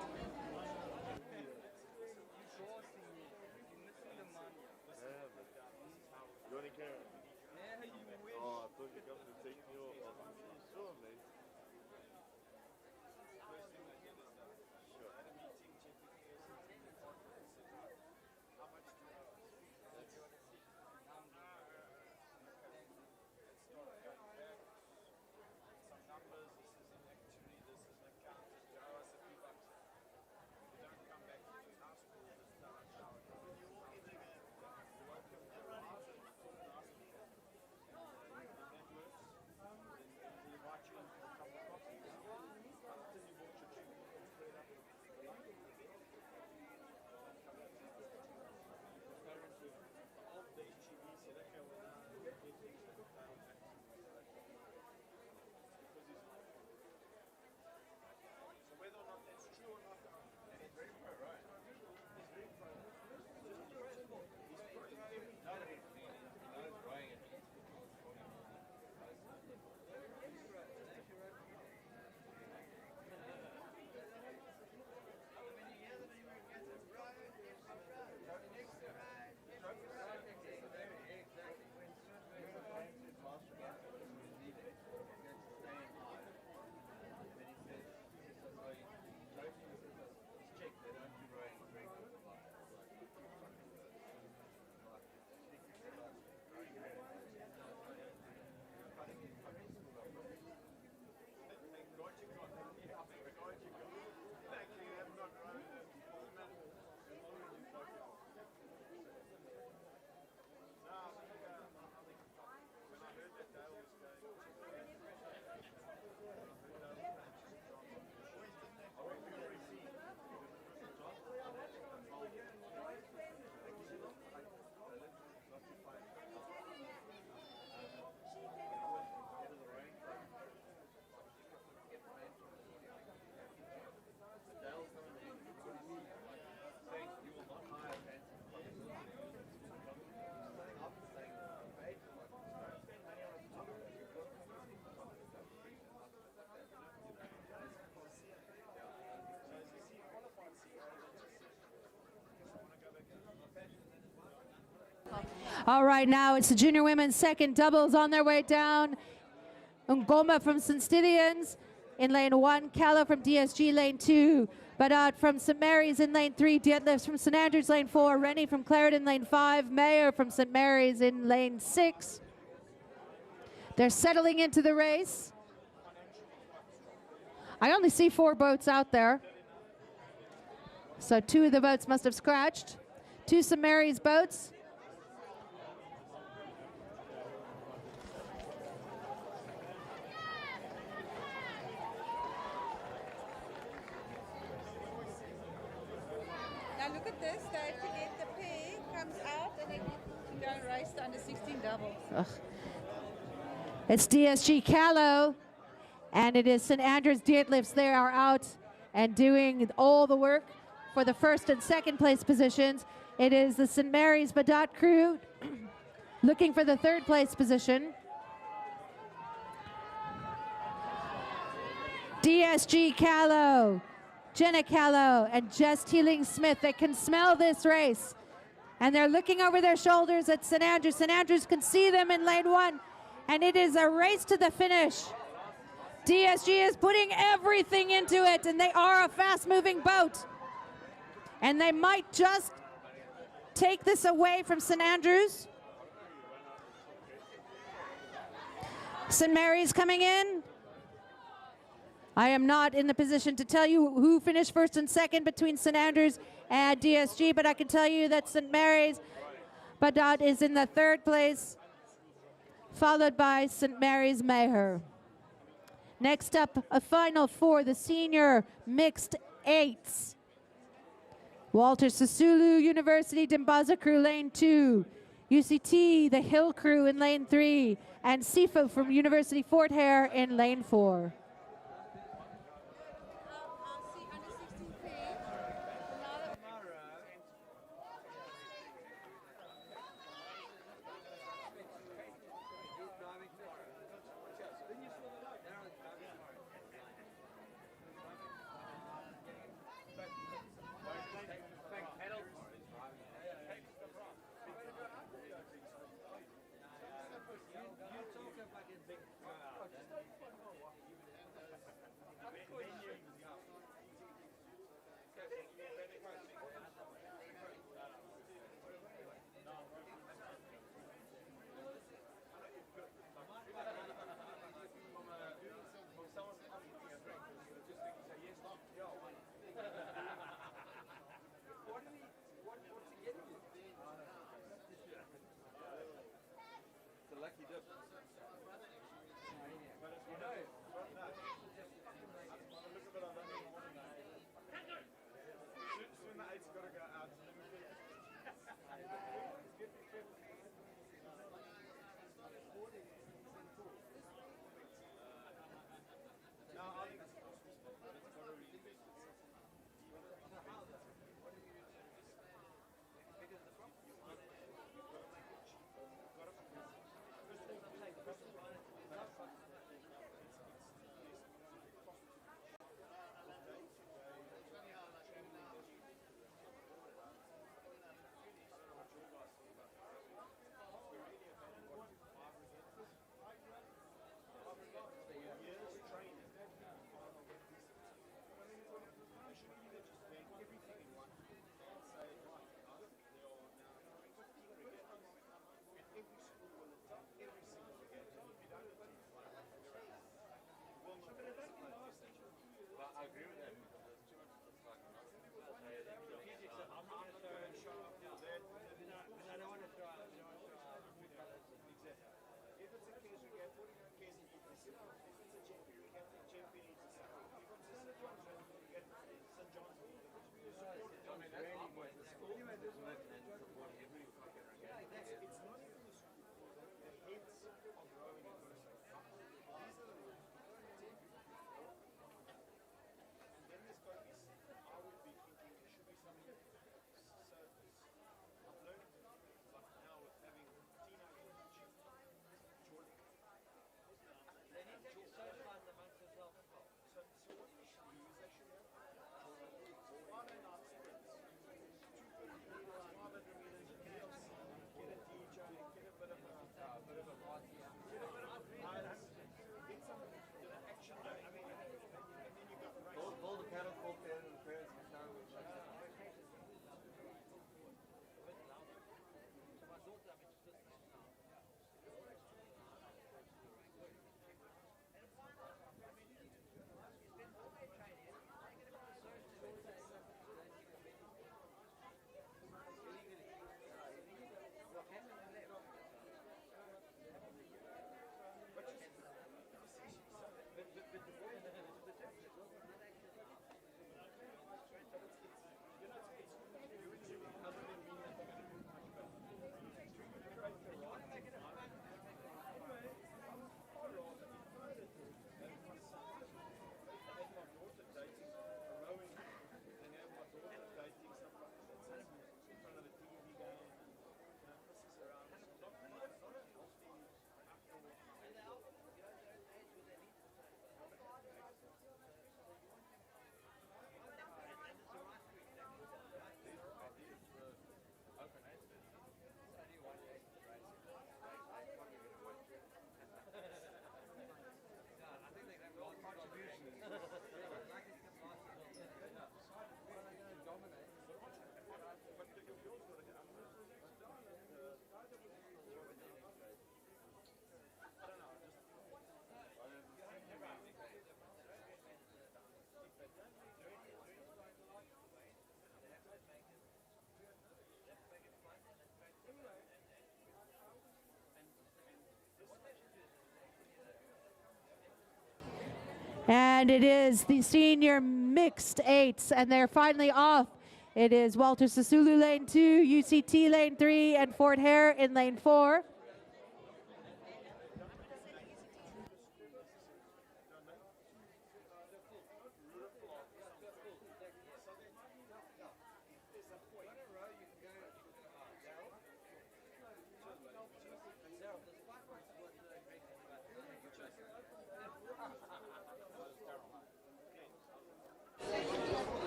All right, now it's the junior women's second doubles on their way down. Ngoma from St. Stithians in lane 1, Callow from DSG lane 2, Badat from St. Mary's in lane 3, Deadlifts from St. Andrews lane 4, Rennie from Clarendon lane 5, Mayer from St. Mary's in lane 6. They're settling into the race. I only see 4 boats out there. So 2 of the boats must have scratched. 2 St. Mary's boats. Now look at this, they have to get the pair, comes out, and then you go and race the under 16 doubles. Ugh. It's DSG Callow, and it is St. Andrews Deadlifts. They are out and doing all the work for the first and second place positions. It is the St. Mary's Badat crew looking for the third place position. DSG Callow, Jenna Callow, and Jess Teeling Smith. They can smell this race. And they're looking over their shoulders at St. Andrews. St. Andrews can see them in lane 1. And it is a race to the finish. DSG is putting everything into it, and they are a fast-moving boat. And they might just take this away from St. Andrews. St. Mary's coming in. I am not in the position to tell you who finished first and second between St. Andrews and DSG, but I can tell you that St. Mary's Badat is in the 3rd place, followed by St. Mary's Maher. Next up, a final for the senior mixed 8s. Walter Sisulu University Dimbaza Crew, lane 2. UCT, the Hill Crew in lane 3. And Sifo from University Fort Hare in lane 4. And it is the senior mixed eights, and they're finally off. It is Walter Sisulu lane 2, UCT lane 3, and Fort Hare in lane 4.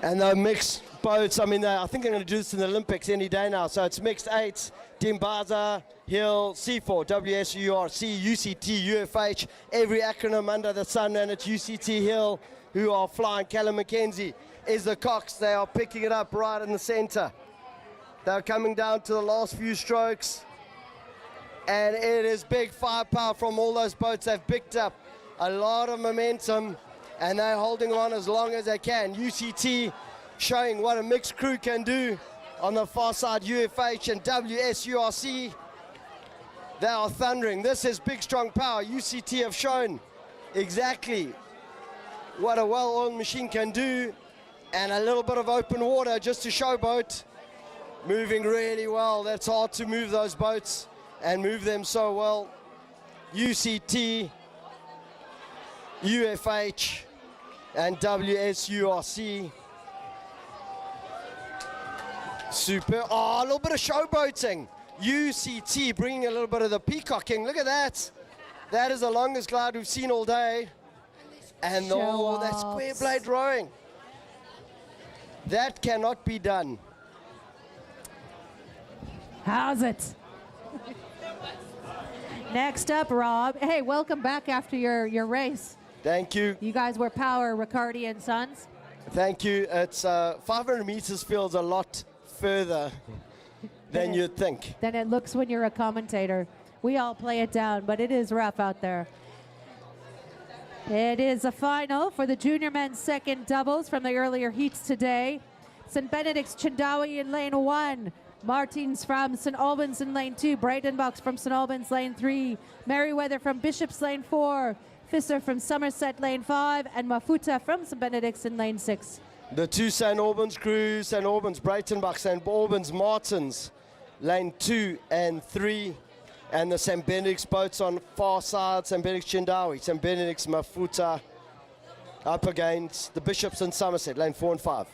And the mixed boats, I mean, I think they're going to do this in the Olympics any day now. So it's mixed eights, Dimbaza, Hill, C4, WSURC, UCT, UFH, every acronym under the sun, and it's UCT Hill who are flying. Callum McKenzie is the Cox. They are picking it up right in the center. They're coming down to the last few strokes. And it is big firepower from all those boats. They've picked up a lot of momentum, and they're holding on as long as they can. UCT showing what a mixed crew can do on the far side. UFH and WSURC, they are thundering. This is big, strong power. UCT have shown exactly what a well-oiled machine can do, and a little bit of open water just to showboat. Moving really well. That's hard to move those boats and move them so well. UCT, UFH, and WSURC. Super. Oh, a little bit of showboating. UCT bringing a little bit of the peacocking. Look at that. That is the longest glide we've seen all day. And oh, that square blade rowing. That cannot be done. How's it? Next up, Rob. Hey, welcome back after your race. Thank you. You guys were Power, Riccardi and Sons. Thank you. It's 500 meters feels a lot further than you'd think. Then it looks when you're a commentator. We all play it down, but it is rough out there. It is a final for the junior men's second doubles from the earlier heats today. St. Benedict's Chindawi in lane 1. Martins from St. Albans in lane 2. Breitenbach's from St. Albans lane 3. Merriweather from Bishop's lane 4. Fisser from Somerset lane 5. And Mafuta from St. Benedict's in lane 6. The two St. Albans crews, St. Albans Breitenbach, St. Albans Martins, lane 2 and 3. And the St. Benedict's boats on far side, St. Benedict's Chindawi, St. Benedict's Mafuta up against the Bishops and Somerset, lane 4 and 5.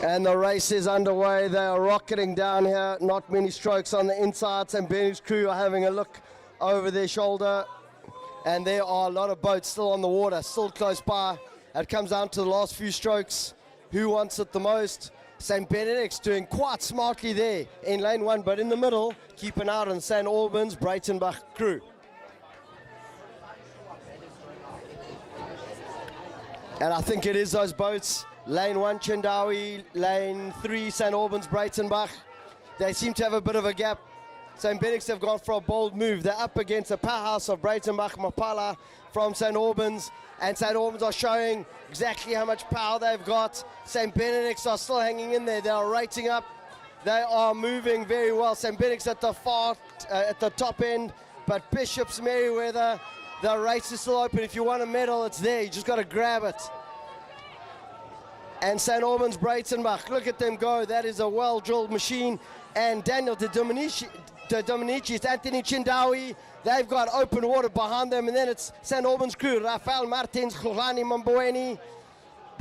And the race is underway. They are rocketing down here. Not many strokes on the inside. St. Benedict's crew are having a look over their shoulder. And there are a lot of boats still on the water, still close by. It comes down to the last few strokes. Who wants it the most? St. Benedict's doing quite smartly there in lane 1, but in the middle, keep an eye on St. Albans, Breitenbach crew. And I think it is those boats. Lane 1, Chindawi. Lane 3, St. Albans, Breitenbach. They seem to have a bit of a gap. St. Benedict's have gone for a bold move. They're up against the powerhouse of Breitenbach, Mapala from St. Albans. And St. Albans are showing exactly how much power they've got. St. Benedict's are still hanging in there. They are rating up. They are moving very well. St. Benedict's at the at the top end. But Bishop's, Merriweather, the race is still open. If you want a medal, it's there. You just got to grab it. And St. Albans, Breitenbach, look at them go. That is a well-drilled machine. And Daniel De Dominici, it's Anthony Chindawi. They've got open water behind them. And then it's St. Albans crew, Rafael Martins, Khulani Mamboeni.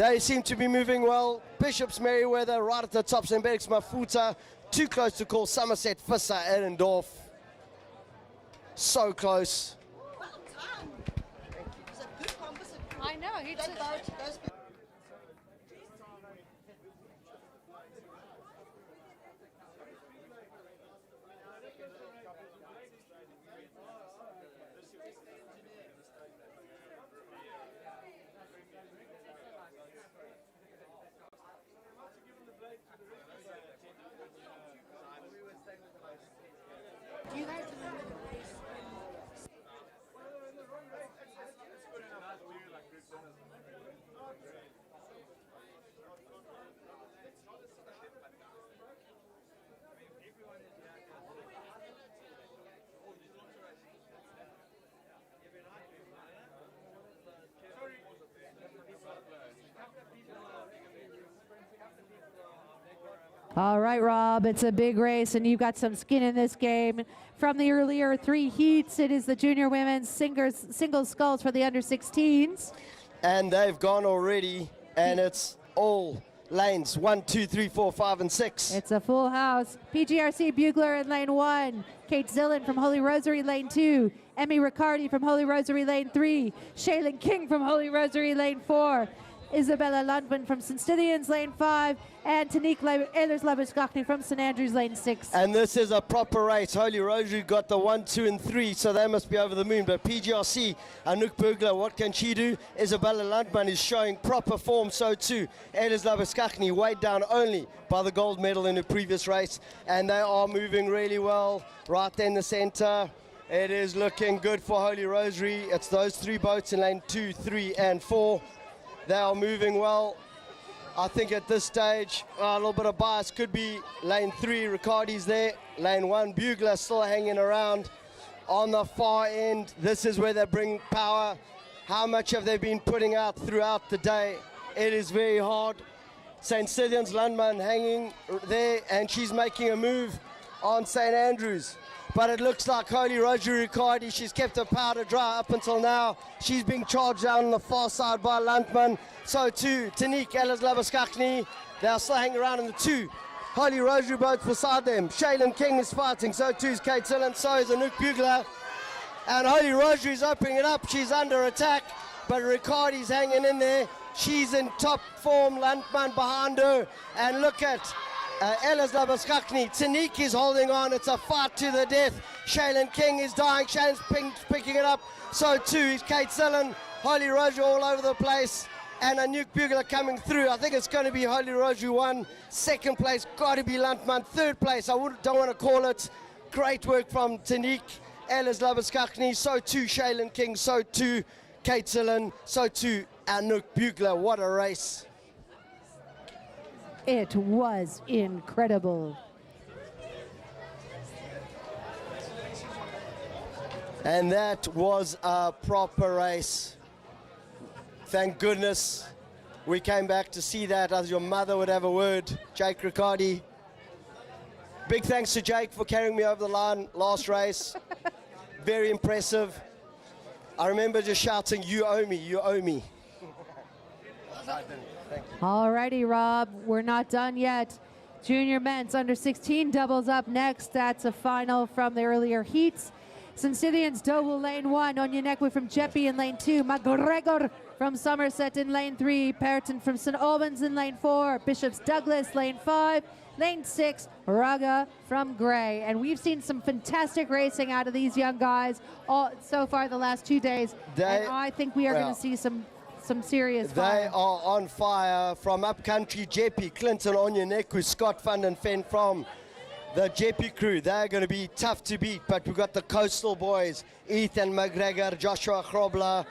They seem to be moving well. Bishops Merriweather right at the top. St. Benedict's Mafuta too close to call. Somerset, Visser, Edendorf. So close. I know. He just, All right, Rob, it's a big race, and you've got some skin in this game. From the earlier 3 heats, it is the junior women's single sculls for the under-16s. And they've gone already, and it's all lanes 1, 2, 3, 4, 5, and 6. It's a full house. PGRC Bugler in lane 1. Kate Zillan from Holy Rosary lane 2. Emmy Riccardi from Holy Rosary lane 3. Shaylin King from Holy Rosary lane 4. Isabella Lundman from St. Stithians lane 5. And Tanique Ehlers-Labuschagne from St. Andrews lane 6. And this is a proper race. Holy Rosary got the 1, 2, and 3, so they must be over the moon. But PGRC, Anouk Burglar, what can she do? Isabella Lundman is showing proper form, so too. Ehlers-Labuschagne weighed down only by the gold medal in her previous race. And they are moving really well right there in the center. It is looking good for Holy Rosary. It's those 3 boats in lane 2, 3, and 4. They are moving well. I think at this stage, a little bit of bias could be lane 3, Riccardi's there. Lane 1, Bugler still hanging around. On the far end, this is where they bring power. How much have they been putting out throughout the day? It is very hard. St. Stithians Lundman hanging there, and she's making a move on St. Andrews. But it looks like Holy Rosary Riccardi, she's kept her powder dry up until now. She's being charged down on the far side by Lundman. So too, Tanique Ehlers-Labuschagne. They're still hanging around in the 2 Holy Rosary boats beside them. Shaylin King is fighting, so too is Kate Zillan, so is Anouk Bugler. And Holy Rosary is opening it up. She's under attack, but Riccardi's hanging in there. She's in top form, Lundman behind her. And look at Ehlers-Labuschagne. Tanique is holding on. It's a fight to the death. Shaylin King is dying. Shaylin's picking it up. So too is Kate Zillan. Holy Rosary all over the place. And Anouk Bugler coming through. I think it's going to be Holy Rosary 1. Second place, got to be Lundman. Third place, don't want to call it. Great work from Tanique Ehlers-Labuschagne. So too Shaylin King. So too Kate Zillan. So too Anouk Bugler. What a race. It was incredible. And that was a proper race. Thank goodness we came back to see that, as your mother would have a word. Jake Riccardi. Big thanks to Jake for carrying me over the line last race. Very impressive. I remember just shouting, "You owe me, you owe me." All righty, Rob, we're not done yet. Junior men's under-16 doubles up next. That's a final from the earlier heats. St. Stithians Doble lane 1, Onyanekwe from Jeppe in lane 2, McGregor from Somerset in lane 3, Perton from St. Albans in lane 4, Bishops Douglas lane 5, lane 6, Raga from Grey. And we've seen some fantastic racing out of these young guys so far the last 2 days. And I think we are going to see some serious fire. They are on fire from upcountry. Jeppe, Clinton, Onyanekwe, Scott Van den Ven from the Jeppe crew. They're going to be tough to beat, but we've got the coastal boys, Ethan McGregor, Joshua Grobler.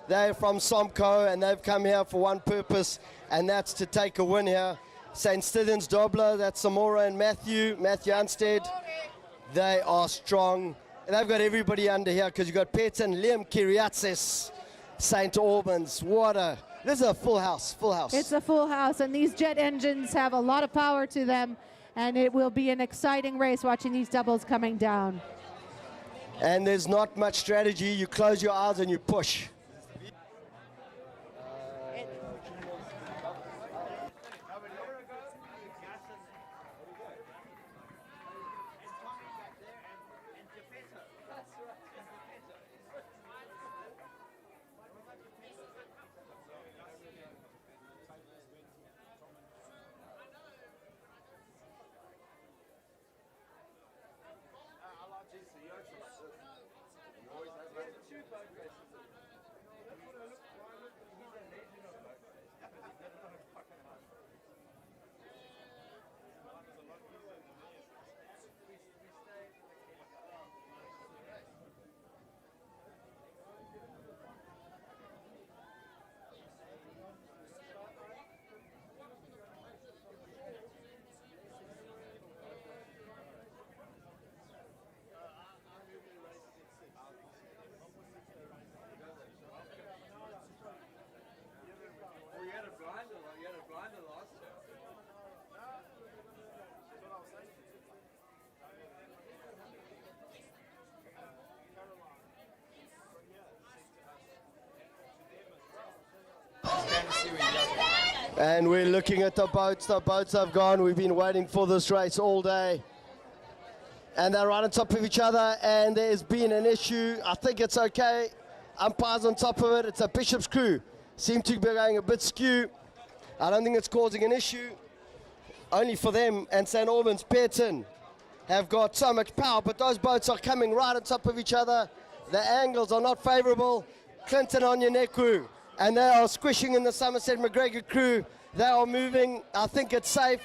They're from Somco, and they've come here for one purpose, and that's to take a win here. St. Stithians Dobler, that's Samora and Matthew Anstead. They are strong. And they've got everybody under here, because you've got Peton, Liam Kiriatsis, St. Albans. This is a full house, full house. It's a full house, and these jet engines have a lot of power to them, and it will be an exciting race watching these doubles coming down. And there's not much strategy. You close your eyes and you push. And we're looking at the boats. The boats have gone. We've been waiting for this race all day. And they're right on top of each other, and there's been an issue. I think it's okay. Umpires on top of it. It's a Bishop's crew. Seem to be going a bit skew. I don't think it's causing an issue. Only for them and St. Albans, Pearton have got so much power, but those boats are coming right on top of each other. The angles are not favorable. Clinton on Yanekwu, and they are squishing in the Somerset McGregor crew. They are moving. I think it's safe.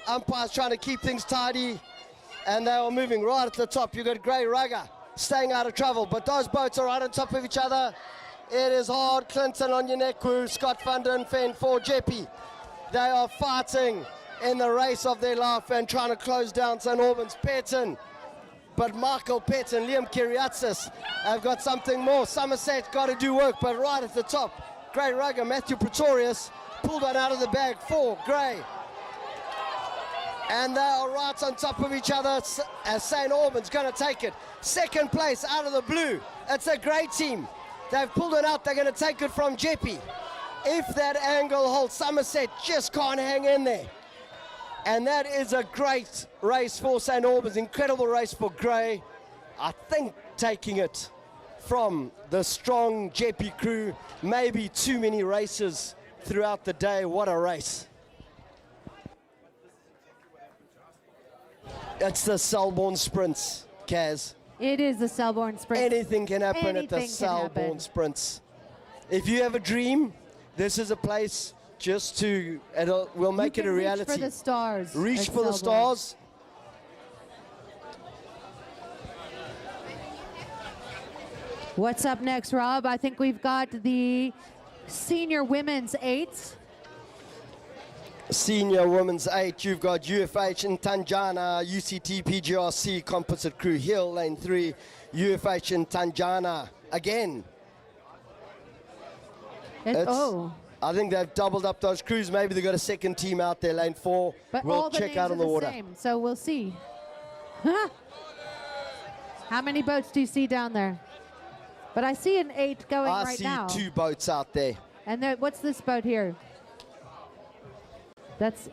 Umpires trying to keep things tidy, and they are moving right at the top. You've got Grey Rugger staying out of trouble, but those boats are right on top of each other. It is hard. Clinton on Yanekwu, Scott van den Ven for Jeppy. They are fighting in the race of their life and trying to close down St. Albans. Pearton, but Michael Pearton, Liam Kiriatsis have got something more. Somerset got to do work, but right at the top, Grey Rugger, Matthew Pretorius, pulled one out of the bag for Grey. And they are right on top of each other as St. Albans going to take it. Second place out of the blue. It's a great team. They've pulled it out. They're going to take it from Jeppy. If that angle holds, Somerset just can't hang in there. And that is a great race for St. Albans. Incredible race for Grey. I think taking it from the strong Jeppy crew. Maybe too many races throughout the day. What a race. It's the Selborne Sprints, Kaz. It is the Selborne Sprints. Anything can happen at the Selborne Sprints. If you have a dream, this is a place just to, we'll make it a reality. Reach for the stars. Reach for the stars. What's up next, Rob? I think we've got the senior women's 8s. Senior women's 8, you've got UFH in Tanjana, UCT PGRC Composite Crew Hill, lane 3, UFH in Tanjana again. I think they've doubled up those crews. Maybe they've got a second team out there, lane 4. But we'll all the check names out on are the water. Same, so we'll see. How many boats do you see down there? But I see an 8 going right now. I see 2 boats out there. And what's this boat here?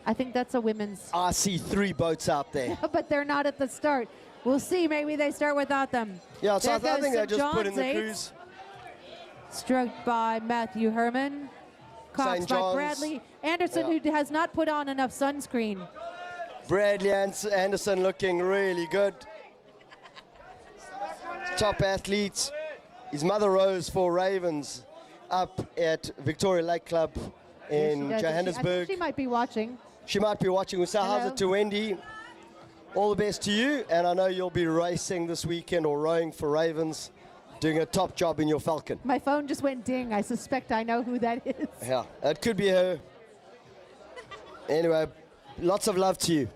I think that's a women's. I see 3 boats out there. But they're not at the start. We'll see. Maybe they start without them. Yeah, so I think they St. just put in John's the 8, crews. Stroked by Matthew Herman. Cox St. by John's. Bradley Anderson, who has not put on enough sunscreen. Bradley Anderson looking really good. Top athletes. His mother rose for Ravens up at Victoria Lake Club in Johannesburg. I think she might be watching. She might be watching. We say how's it to Wendy. All the best to you, and I know you'll be racing this weekend or rowing for Ravens, doing a top job in your Falcon. My phone just went ding. I suspect I know who that is. Yeah, it could be her. Anyway, lots of love to you.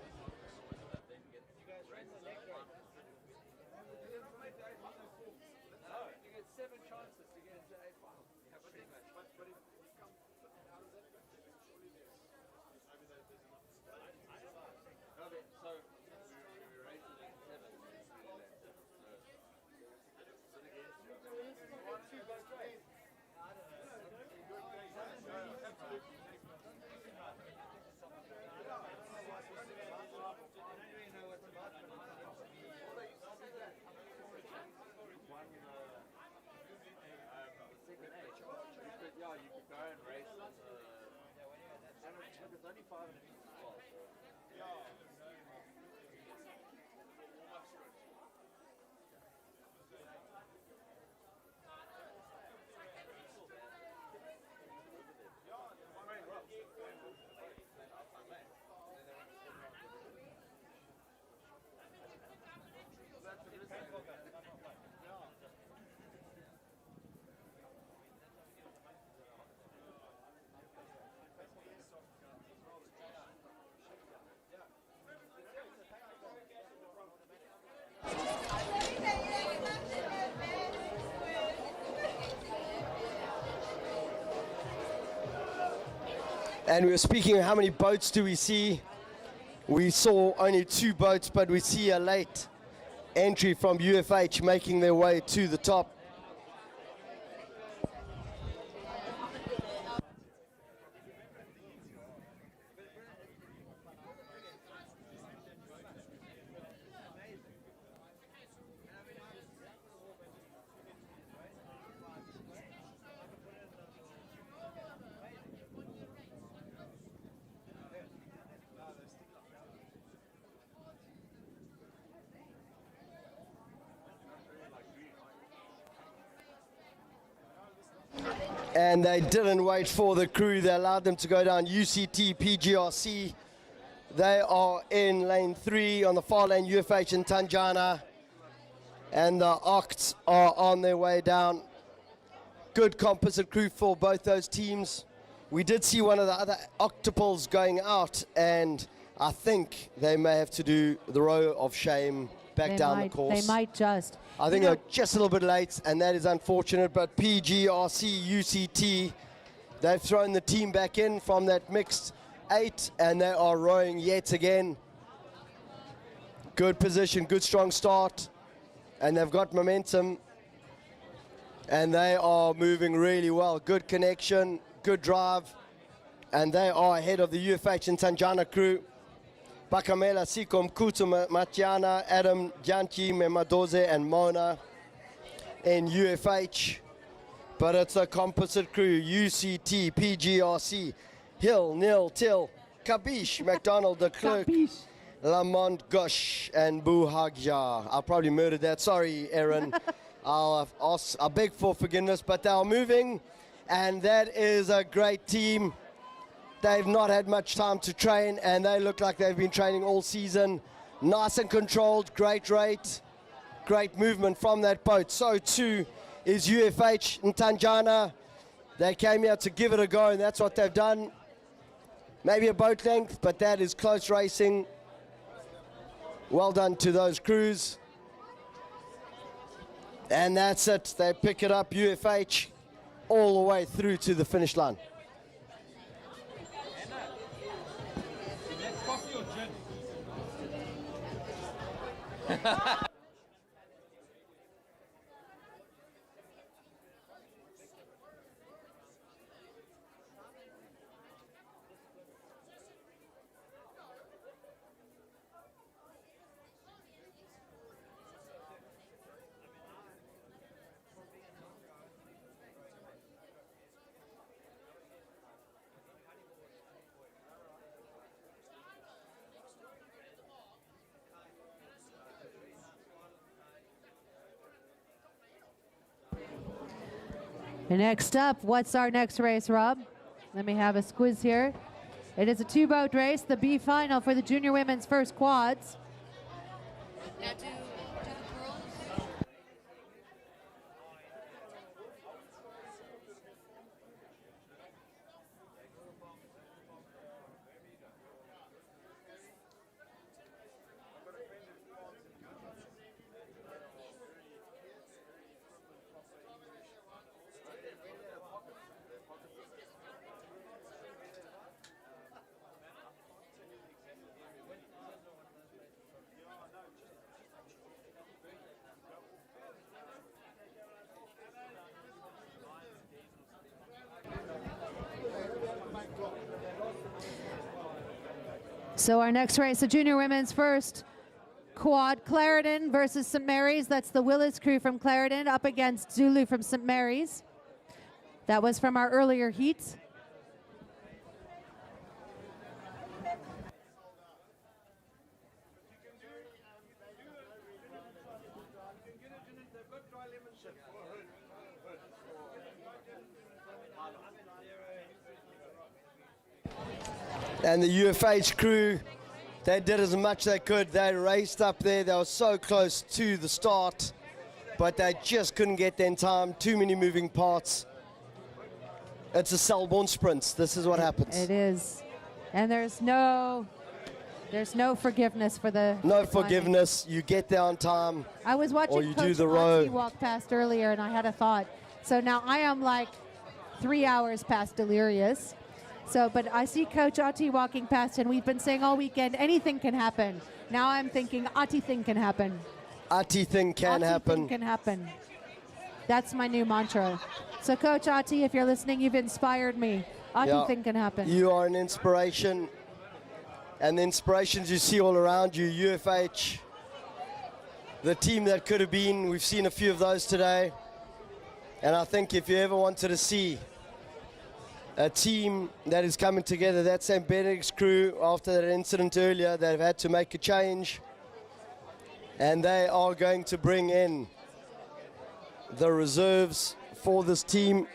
And we were speaking of how many boats do we see. We saw only 2 boats, but we see a late entry from UFH making their way to the top. And they didn't wait for the crew. They allowed them to go down. UCT, PGRC. They are in lane 3 on the far lane, UFH and Tanjana. And the Octs are on their way down. Good composite crew for both those teams. We did see one of the other octuples going out, and I think they may have to do the row of shame back down the course. They might just. I think they're just a little bit late, and that is unfortunate. But PGRC, UCT, they've thrown the team back in from that mixed 8, and they are rowing yet again. Good position, good strong start, and they've got momentum, and they are moving really well. Good connection, good drive, and they are ahead of the UFH and Tanjana crew. Bakamela, Sikom, Kutu, Matiana, Adam, Janchi, Memadoze, and Mona in UFH. But it's a composite crew, UCT, PGRC, Hill, Nil, Till, Kabish, McDonald, De Klerk, Lamont, Gush, and Buhagja. I probably murdered that. Sorry, Aaron. I'll beg for forgiveness, but they are moving, and that is a great team. They've not had much time to train, and they look like they've been training all season. Nice and controlled, great rate, great movement from that boat. So too is UFH and Tanjana. They came here to give it a go, and that's what they've done. Maybe a boat length, but that is close racing. Well done to those crews. And that's it. They pick it up, UFH, all the way through to the finish line. Next up, what's our next race, Rob? Let me have a squiz here. It is a 2-boat race, the B final for the junior women's first quads. Now do the girls. So our next race, the junior women's first quad, Clarendon versus St. Mary's. That's the Willis crew from Clarendon up against Zulu from St. Mary's. That was from our earlier heats. And the UFH crew, they did as much they could. They raced up there. They were so close to the start, but they just couldn't get there in time. Too many moving parts. It's a Selborne sprint. This is what happens. It is. And there's no forgiveness for the No forgiveness. You get there on time. I was watching or you Coach do the row. Auntie walk past earlier, and I had a thought. So now I am like 3 hours past delirious. So, but I see Coach Ati walking past, and we've been saying all weekend, anything can happen. Now I'm thinking, Ati thing can happen. Ati thing can happen. Thing can happen. That's my new mantra. So, Coach Ati, if you're listening, you've inspired me. Ati thing can happen. You are an inspiration. And the inspirations you see all around you, UFH, the team that could have been, we've seen a few of those today. And I think if you ever wanted to see a team that is coming together, that's St. Benedict's crew after that incident earlier. They've had to make a change, and they are going to bring in the reserves for this team.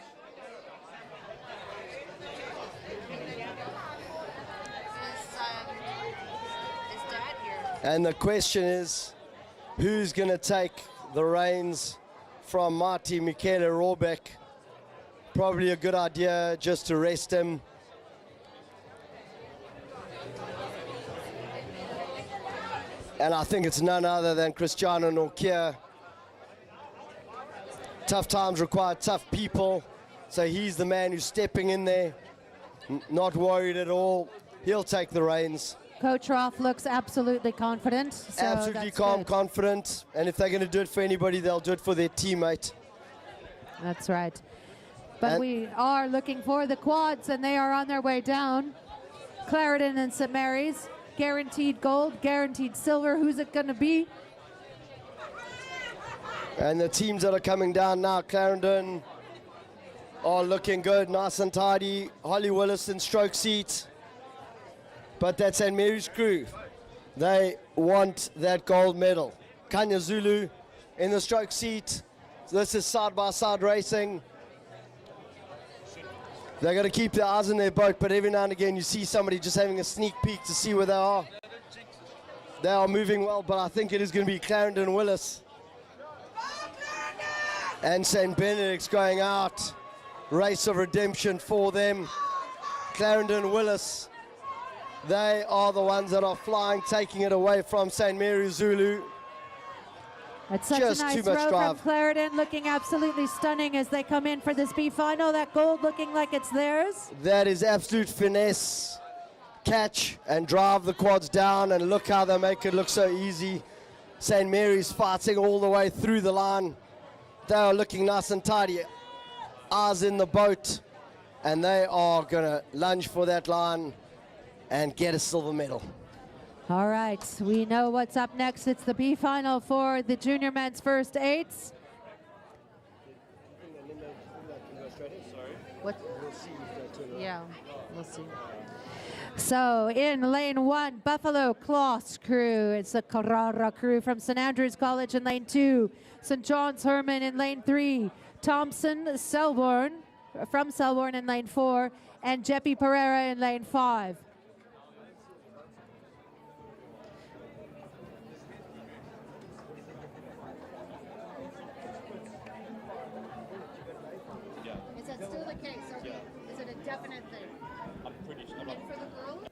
And the question is, who's going to take the reins from Marty Michele Rohrbeck? Probably a good idea just to rest him. And I think it's none other than Cristiano Norkia. Tough times require tough people. So he's the man who's stepping in there, not worried at all. He'll take the reins. Coach Roth looks absolutely confident. So Absolutely that's calm, good. confident. And if they're going to do it for anybody, they'll do it for their teammate. That's right. But And- we are looking for the quads, and they are on their way down. Clarendon and St. Mary's, guaranteed gold, guaranteed silver. Who's it going to be? And the teams that are coming down now, Clarendon are looking good, nice and tidy. Holly Willis in stroke seat. But that's St. Mary's crew. They want that gold medal. Kanya Zulu in the stroke seat. This is side-by-side racing. They're going to keep their eyes on their boat, but every now and again you see somebody just having a sneak peek to see where they are. They are moving well, but I think it is going to be Clarendon Willis. And St. Benedict's going out. Race of redemption for them. Clarendon Willis. They are the ones that are flying, taking it away from St. Mary's Zulu. It's such Just a nice too much row drive. from Clarendon, looking absolutely stunning as they come in for this B final. That gold looking like it's theirs. That is absolute finesse. Catch and drive the quads down, and look how they make it look so easy. St. Mary's fighting all the way through the line. They are looking nice and tidy. Eyes in the boat, and they are going to lunge for that line and get a silver medal. All right, we know what's up next. It's the B final for the junior men's first eights. What? Yeah, we'll see. So in lane 1, Buffalo Kloss crew. It's the Carrara crew from St. Andrews College in lane 2. St. John's Herman in lane 3. Thompson Selborne from Selborne in lane 4. And Jeppy Pereira in lane 5. Is that still the case? Is it a definite thing? I'm pretty sure. And for the girls?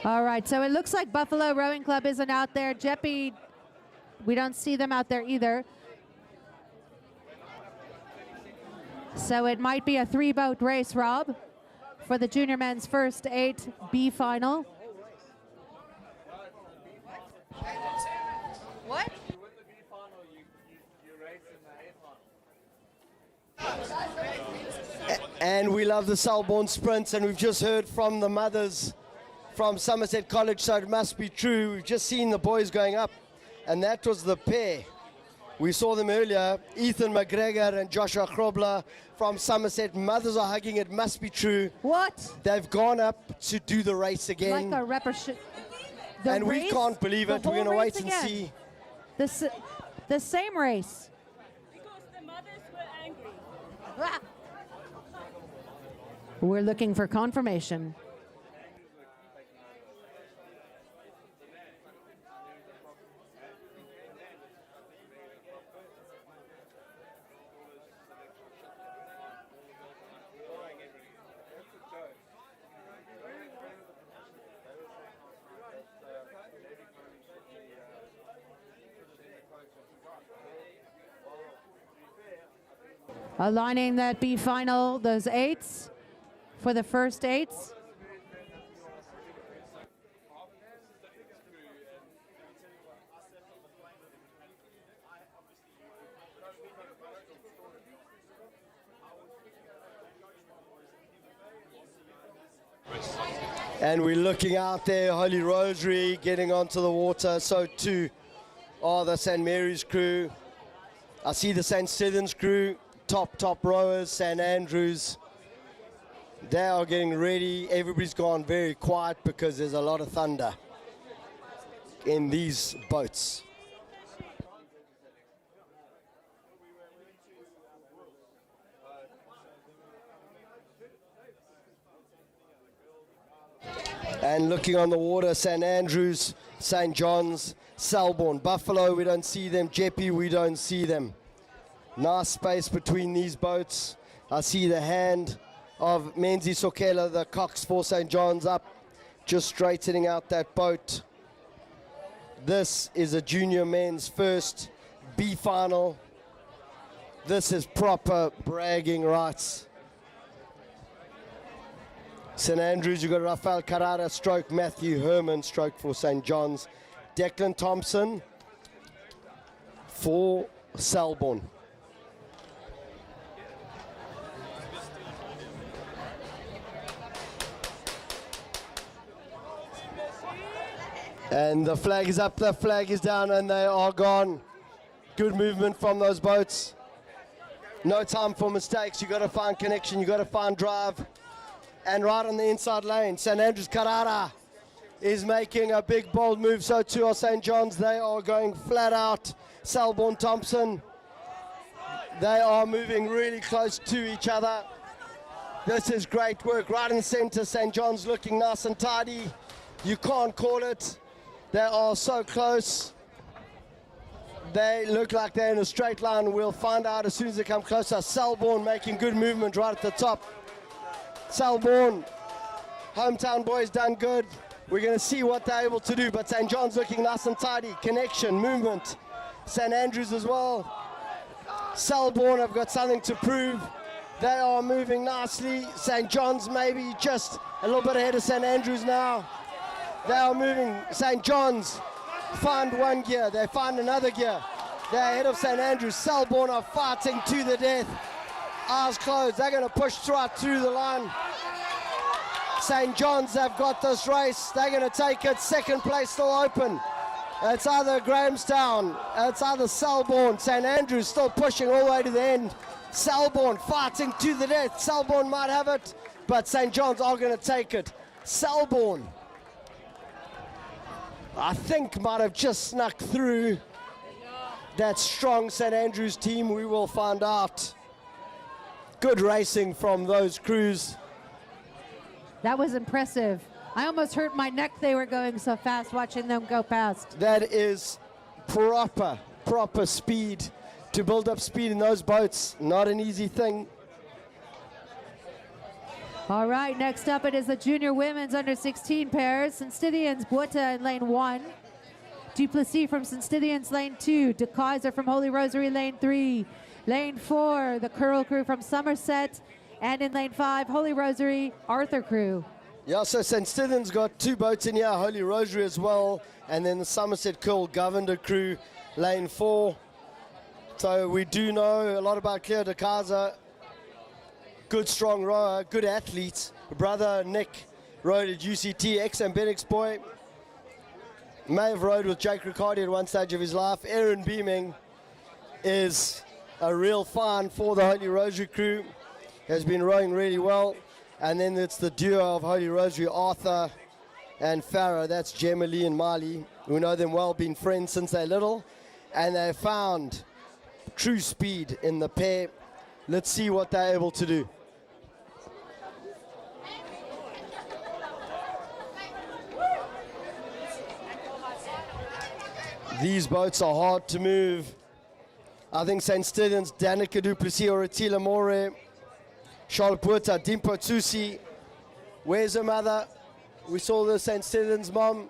All right, so it looks like Buffalo Rowing Club isn't out there. Jeppy, we don't see them out there either. So it might be a 3-boat race, Rob, for the junior men's first 8 B final. What? And we love the Selborne sprints, and we've just heard from the mothers from Somerset College, so it must be true. We've just seen the boys going up, and that was the pair. We saw them earlier, Ethan McGregor and Joshua Krobler from Somerset. Mothers are hugging, it must be true. What? They've gone up to do the race again. Like a repetition. And we can't believe it. We're going to wait and see. The same race. Because the mothers were angry. We're looking for confirmation. Aligning that B final, those 8s for the first 8s. And we're looking out there, Holy Rosary getting onto the water. So too are the St. Mary's crew. I see the St. Stephen's crew, top rowers, St. Andrews. They are getting ready. Everybody's gone very quiet because there's a lot of thunder in these boats. And looking on the water, St. Andrews, St. John's, Selborne, Buffalo, we don't see them. Jeppe, we don't see them. Nice space between these boats. I see the hand of Menzi Sokela, the cox for St. John's, up, just straightening out that boat. This is a junior men's first B final. This is proper bragging rights. St. Andrews, you've got Rafael Carrara, stroke Matthew Herman, stroke for St. John's. Declan Thompson for Selborne. And the flag is up, the flag is down, and they are gone. Good movement from those boats. No time for mistakes. You've got to find connection, you've got to find drive. And right on the inside lane, St. Andrews Carrara is making a big, bold move. So too are St. John's. They are going flat out. Selborne Thompson. They are moving really close to each other. This is great work. Right in the center, St. John's looking nice and tidy. You can't call it. They are so close. They look like they're in a straight line. We'll find out as soon as they come closer. Selborne making good movement right at the top. Selborne, hometown boys done good. We're going to see what they're able to do, but St. John's looking nice and tidy. Connection, movement. St. Andrews as well. Selborne have got something to prove. They are moving nicely. St. John's maybe just a little bit ahead of St. Andrews now. They are moving. St. John's find one gear. They find another gear. They're ahead of St. Andrews. Selborne are fighting to the death. Eyes closed, they're going to push right through the line. St. John's have got this race. They're going to take it. Second place still open. It's either Grahamstown, it's either Selborne. St. Andrews still pushing all the way to the end. Selborne fighting to the death. Selborne might have it, but St. John's are going to take it. Selborne, I think, might have just snuck through that strong St. Andrews team. We will find out. Good racing from those crews. That was impressive. I almost hurt my neck. They were going so fast watching them go past. That is proper speed. To build up speed in those boats, not an easy thing. All right, next up it is the junior women's under 16 pairs. St. Stithians, Bueta in lane 1. Duplessis from St. Stithians, lane 2. De Kaiser from Holy Rosary, lane 3. Lane 4, the Curl crew from Somerset. And in lane 5, Holy Rosary, Arthur crew. Yeah, so St. Stephen's got 2 boats in here, Holy Rosary as well. And then the Somerset Curl Governor crew, lane 4. So we do know a lot about Claire De Kaiser. Good strong rower, good athlete. Brother Nick rode at UCT, ex-Ambenics boy. May have rode with Jake Riccardi at one stage of his life. Aaron Beaming is a real find for the Holy Rosary crew. Has been rowing really well. And then it's the duo of Holy Rosary, Arthur and Farah. That's Gemma Lee and Marley. We know them well, been friends since they're little. And they found true speed in the pair. Let's see what they're able to do. These boats are hard to move. I think St. Stephen's, Danica Duplessis, Oratila More, Charlotte Bueta, Dimpo Tsusi. Where's her mother? We saw the St. Stephen's mom.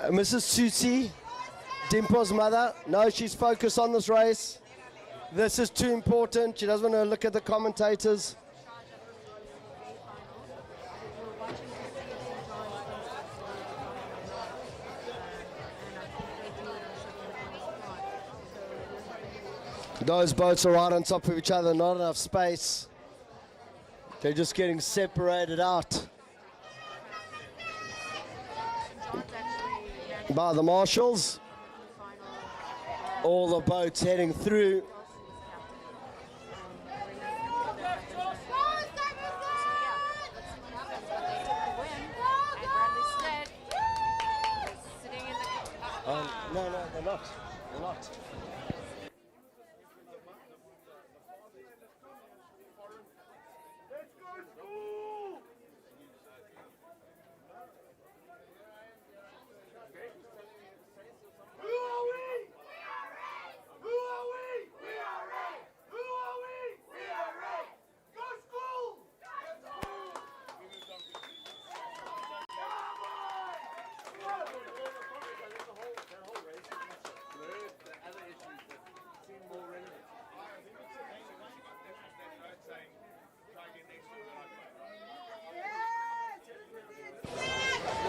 Mrs. Tsusi, Dimpo's mother. No, she's focused on this race. This is too important. She doesn't want to look at the commentators. Those boats are right on top of each other, not enough space. They're just getting separated out by the marshals. All the boats heading through. No, they're not. They're not.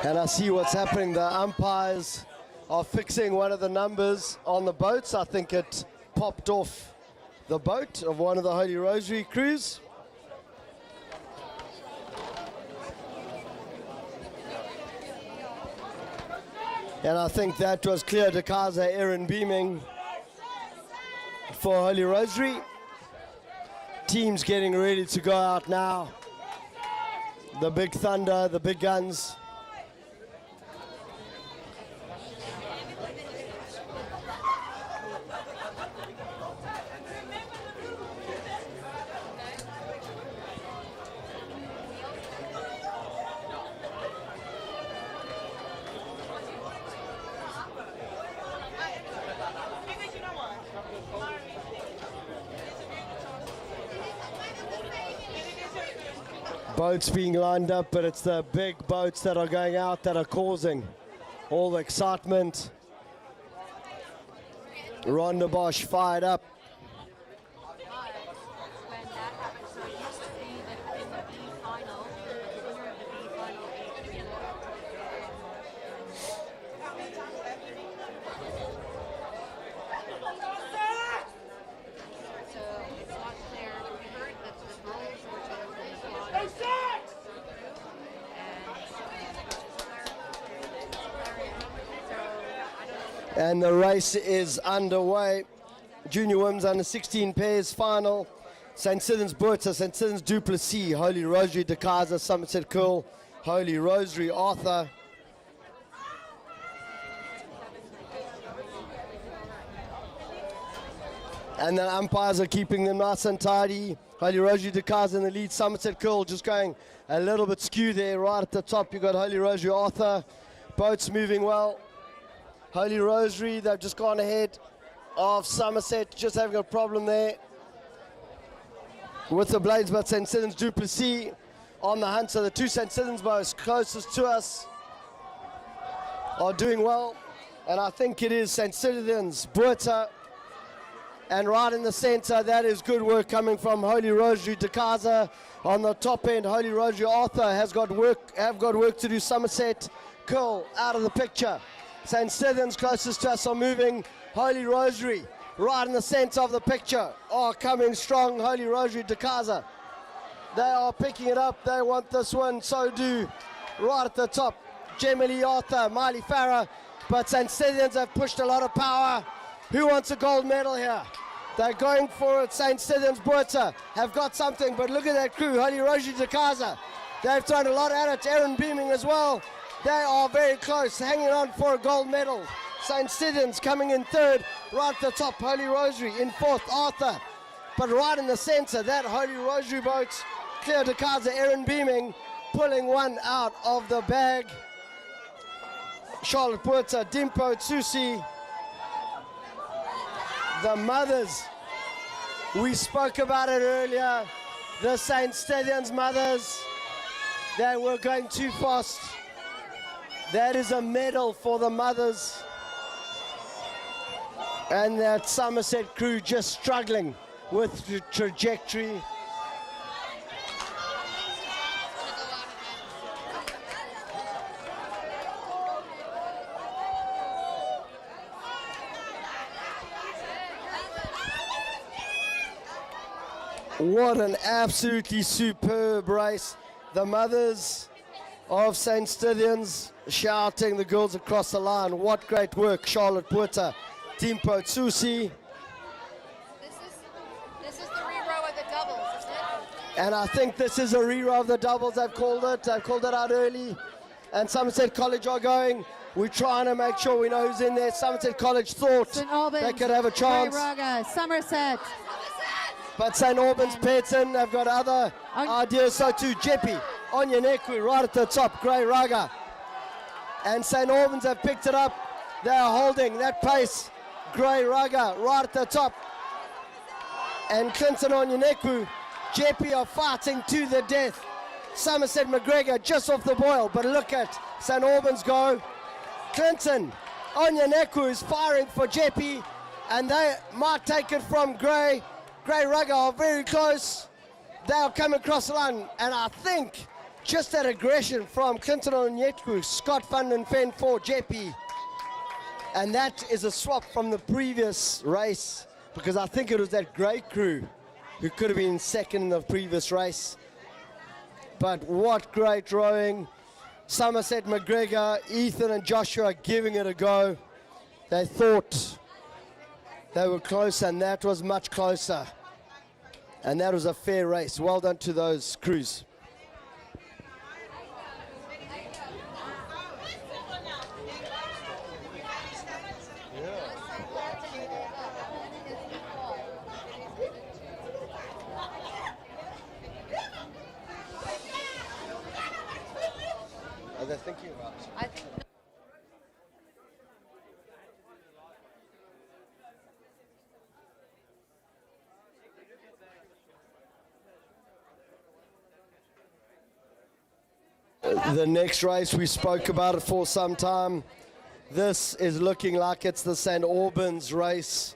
And I see what's happening. The umpires are fixing one of the numbers on the boats. I think it popped off the boat of one of the Holy Rosary crews. And I think that was clear to Kaza Aaron beaming for Holy Rosary. Teams getting ready to go out now. The big thunder, the big guns. Boats being lined up, but it's the big boats that are going out that are causing all the excitement. Ronda Bosch fired up. And the race is underway. Junior Women's under 16 pairs final. St. Sidon's Buerta, St. Sidon's Duplessis, Holy Rosary De Kaiser, Somerset Curl, Holy Rosary Arthur. And the umpires are keeping them nice and tidy. Holy Rosary De Kaiser in the lead, Somerset Curl just going a little bit skew there. Right at the top, you've got Holy Rosary Arthur. Boats moving well. Holy Rosary, they've just gone ahead of Somerset, just having a problem there with the blades, but St. Sidon's Duplessis on the hunt. So the two St. Sidon's boats closest to us are doing well. And I think it is St. Sidon's Buerta. And right in the center, that is good work coming from Holy Rosary De Kaiser. On the top end, Holy Rosary Arthur have got work to do. Somerset Curl out of the picture. St. Sidon's closest to us are moving. Holy Rosary right in the center of the picture are coming strong. Holy Rosary De Kaiser, they are picking it up. They want this one, so do right at the top Gemily Arthur, Miley Farah, but St. Sidon's have pushed a lot of power. Who wants a gold medal here? They're going for it. St. Sidon's Buerta have got something, but look at that crew. Holy Rosary De Kaiser, they've thrown a lot at it. Aaron beaming as well. They are very close, hanging on for a gold medal. St. Sidon's coming in third, right at the top, Holy Rosary in fourth, Arthur. But right in the center, that Holy Rosary boat, clear to Kaiser, Aaron beaming, pulling one out of the bag. Charlotte Buerta, Dimpo Tsusi. The mothers, we spoke about it earlier, the St. Stadium's mothers, they were going too fast. That is a medal for the mothers. And that Somerset crew just struggling with the trajectory. What an absolutely superb race. The mothers of St. Stithians shouting the girls across the line. What great work, Charlotte Puerta, Timpo Tsusi. This is the rerow of the doubles, isn't it? And I think this is a rerow of the doubles, I've called it. I've called it out early. And Somerset College are going. We're trying to make sure we know who's in there. Somerset College thought St. Albans, they could have a chance. Raga, Somerset. But St. Albans, Pearson have got other ideas, so too Jeppy, Onyaneku right at the top, Grey Raga. And St. Albans have picked it up. They are holding that pace. Grey Raga right at the top. And Clinton Onyaneku, Jeppy are fighting to the death. Somerset McGregor just off the boil, but look at St. Albans go. Clinton Onyaneku is firing for Jeppy, and they might take it from Grey. Grey Raga are very close. They are coming across the line, and I think just that aggression from Clinton Onyaneku, Scott Van den Ven for Jeppy. And that is a swap from the previous race, because I think it was that Grey crew who could have been second in the previous race. But what great rowing. Somerset McGregor, Ethan and Joshua giving it a go. They thought they were close, and that was much closer. And that was a fair race. Well done to those crews. Are they thinking about it? I think the next race, we spoke about it for some time. This is looking like it's the St. Albans race.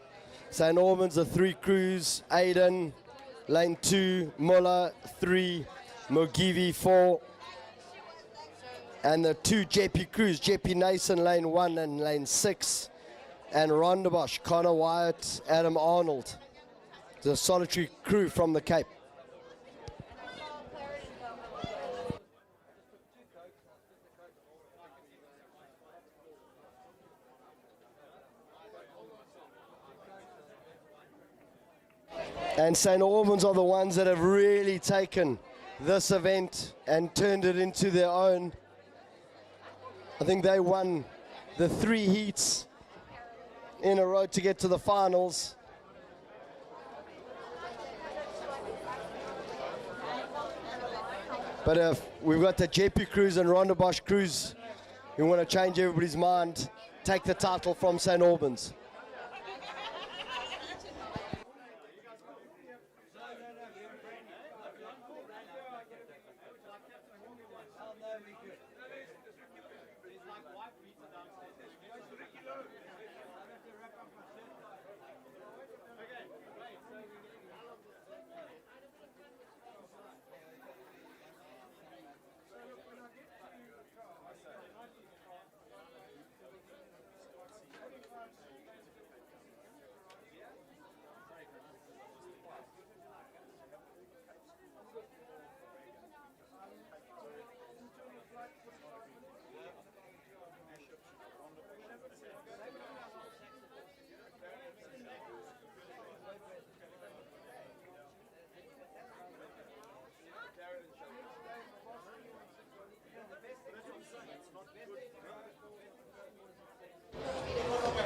St. Albans, the three crews, Aiden, lane 2, Muller, 3, Mugivi, 4. And the two Jeppy crews, Jeppy Nason, lane 1 and lane 6. And Rondebosch, Connor Wyatt, Adam Arnold. The solitary crew from the Cape. And St. Albans are the ones that have really taken this event and turned it into their own. I think they won the 3 heats in a row to get to the finals. But if we've got the Jeppy crews and Rondebosch crews who want to change everybody's mind, take the title from St. Albans.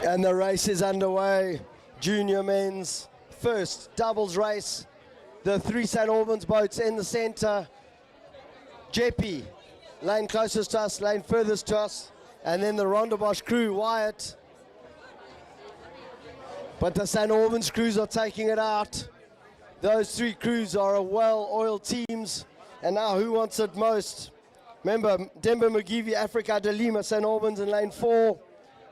And the race is underway. Junior men's first doubles race. The 3 St. Albans boats in the center. Jeppy, lane closest to us, lane furthest to us. And then the Rondebosch crew, Wyatt. But the St. Albans crews are taking it out. Those 3 crews are a well-oiled teams. And now who wants it most? Remember, Demba Mugivi, Africa de Lima, St. Albans in lane 4.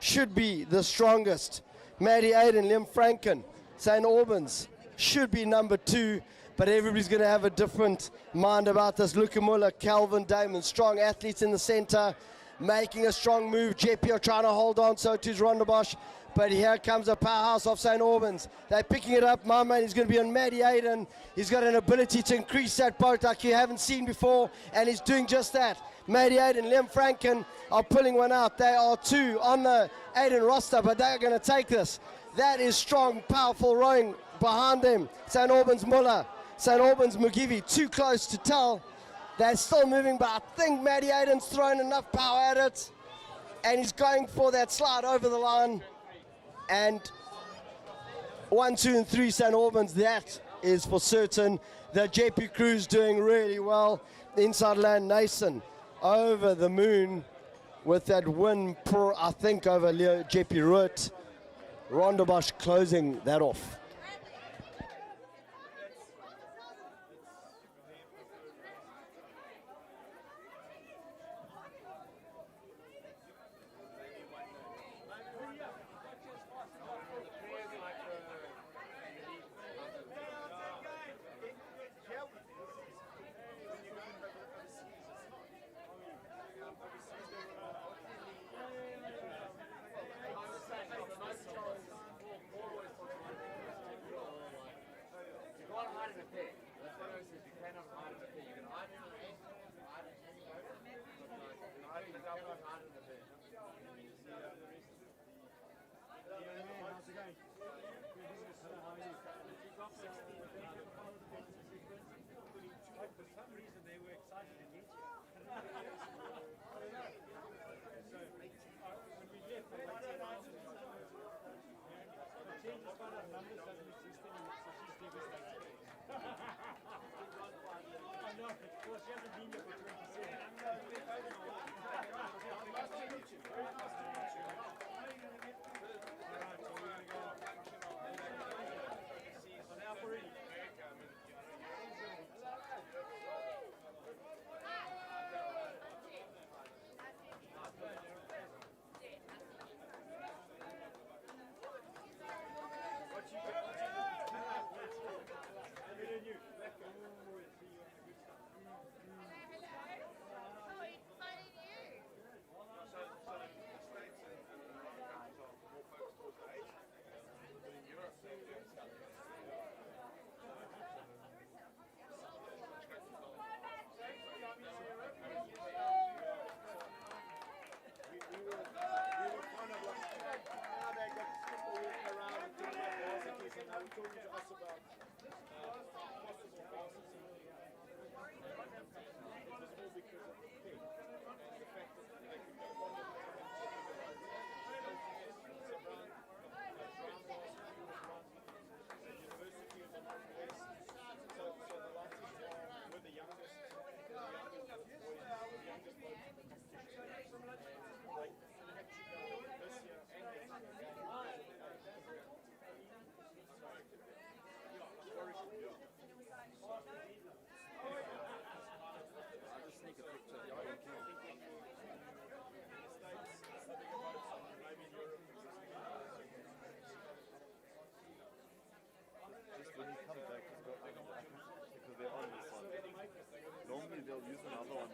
Should be the strongest. Maddie Aiden, Liam Franken, St. Albans should be number 2, but everybody's going to have a different mind about this. Luca Muller, Calvin Damon, strong athletes in the center. making a strong move. Jeppe are trying to hold on, so too's Rondebosch. But here comes a powerhouse of St. Albans. They're picking it up. My man is going to be on Maddie Aiden. He's got an ability to increase that boat like you haven't seen before, and he's doing just that. Maddie Aiden, Liam Franken are pulling one out. They are 2 on the Aiden roster, but they're going to take this. That is strong, powerful rowing behind them. St. Albans Muller, St. Albans Mugivi, too close to tell. They're still moving, but I think Maddie Aiden's thrown enough power at it, and he's going for that slide over the line. And 1, 2, and 3 St. Albans, that is for certain. The JP crew's doing really well. Inside land, Nason over the moon with that win, I think, over JP Root. Rondebosch closing that off. Normally they'll use another one.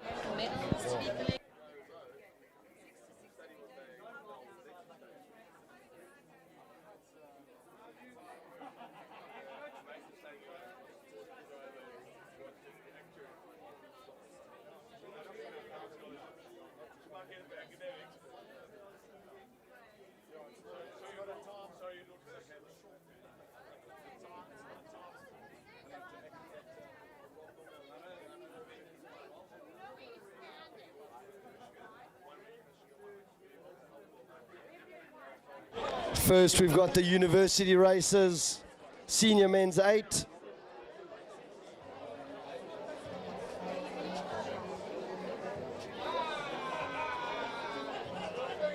First, we've got the university races, senior men's 8.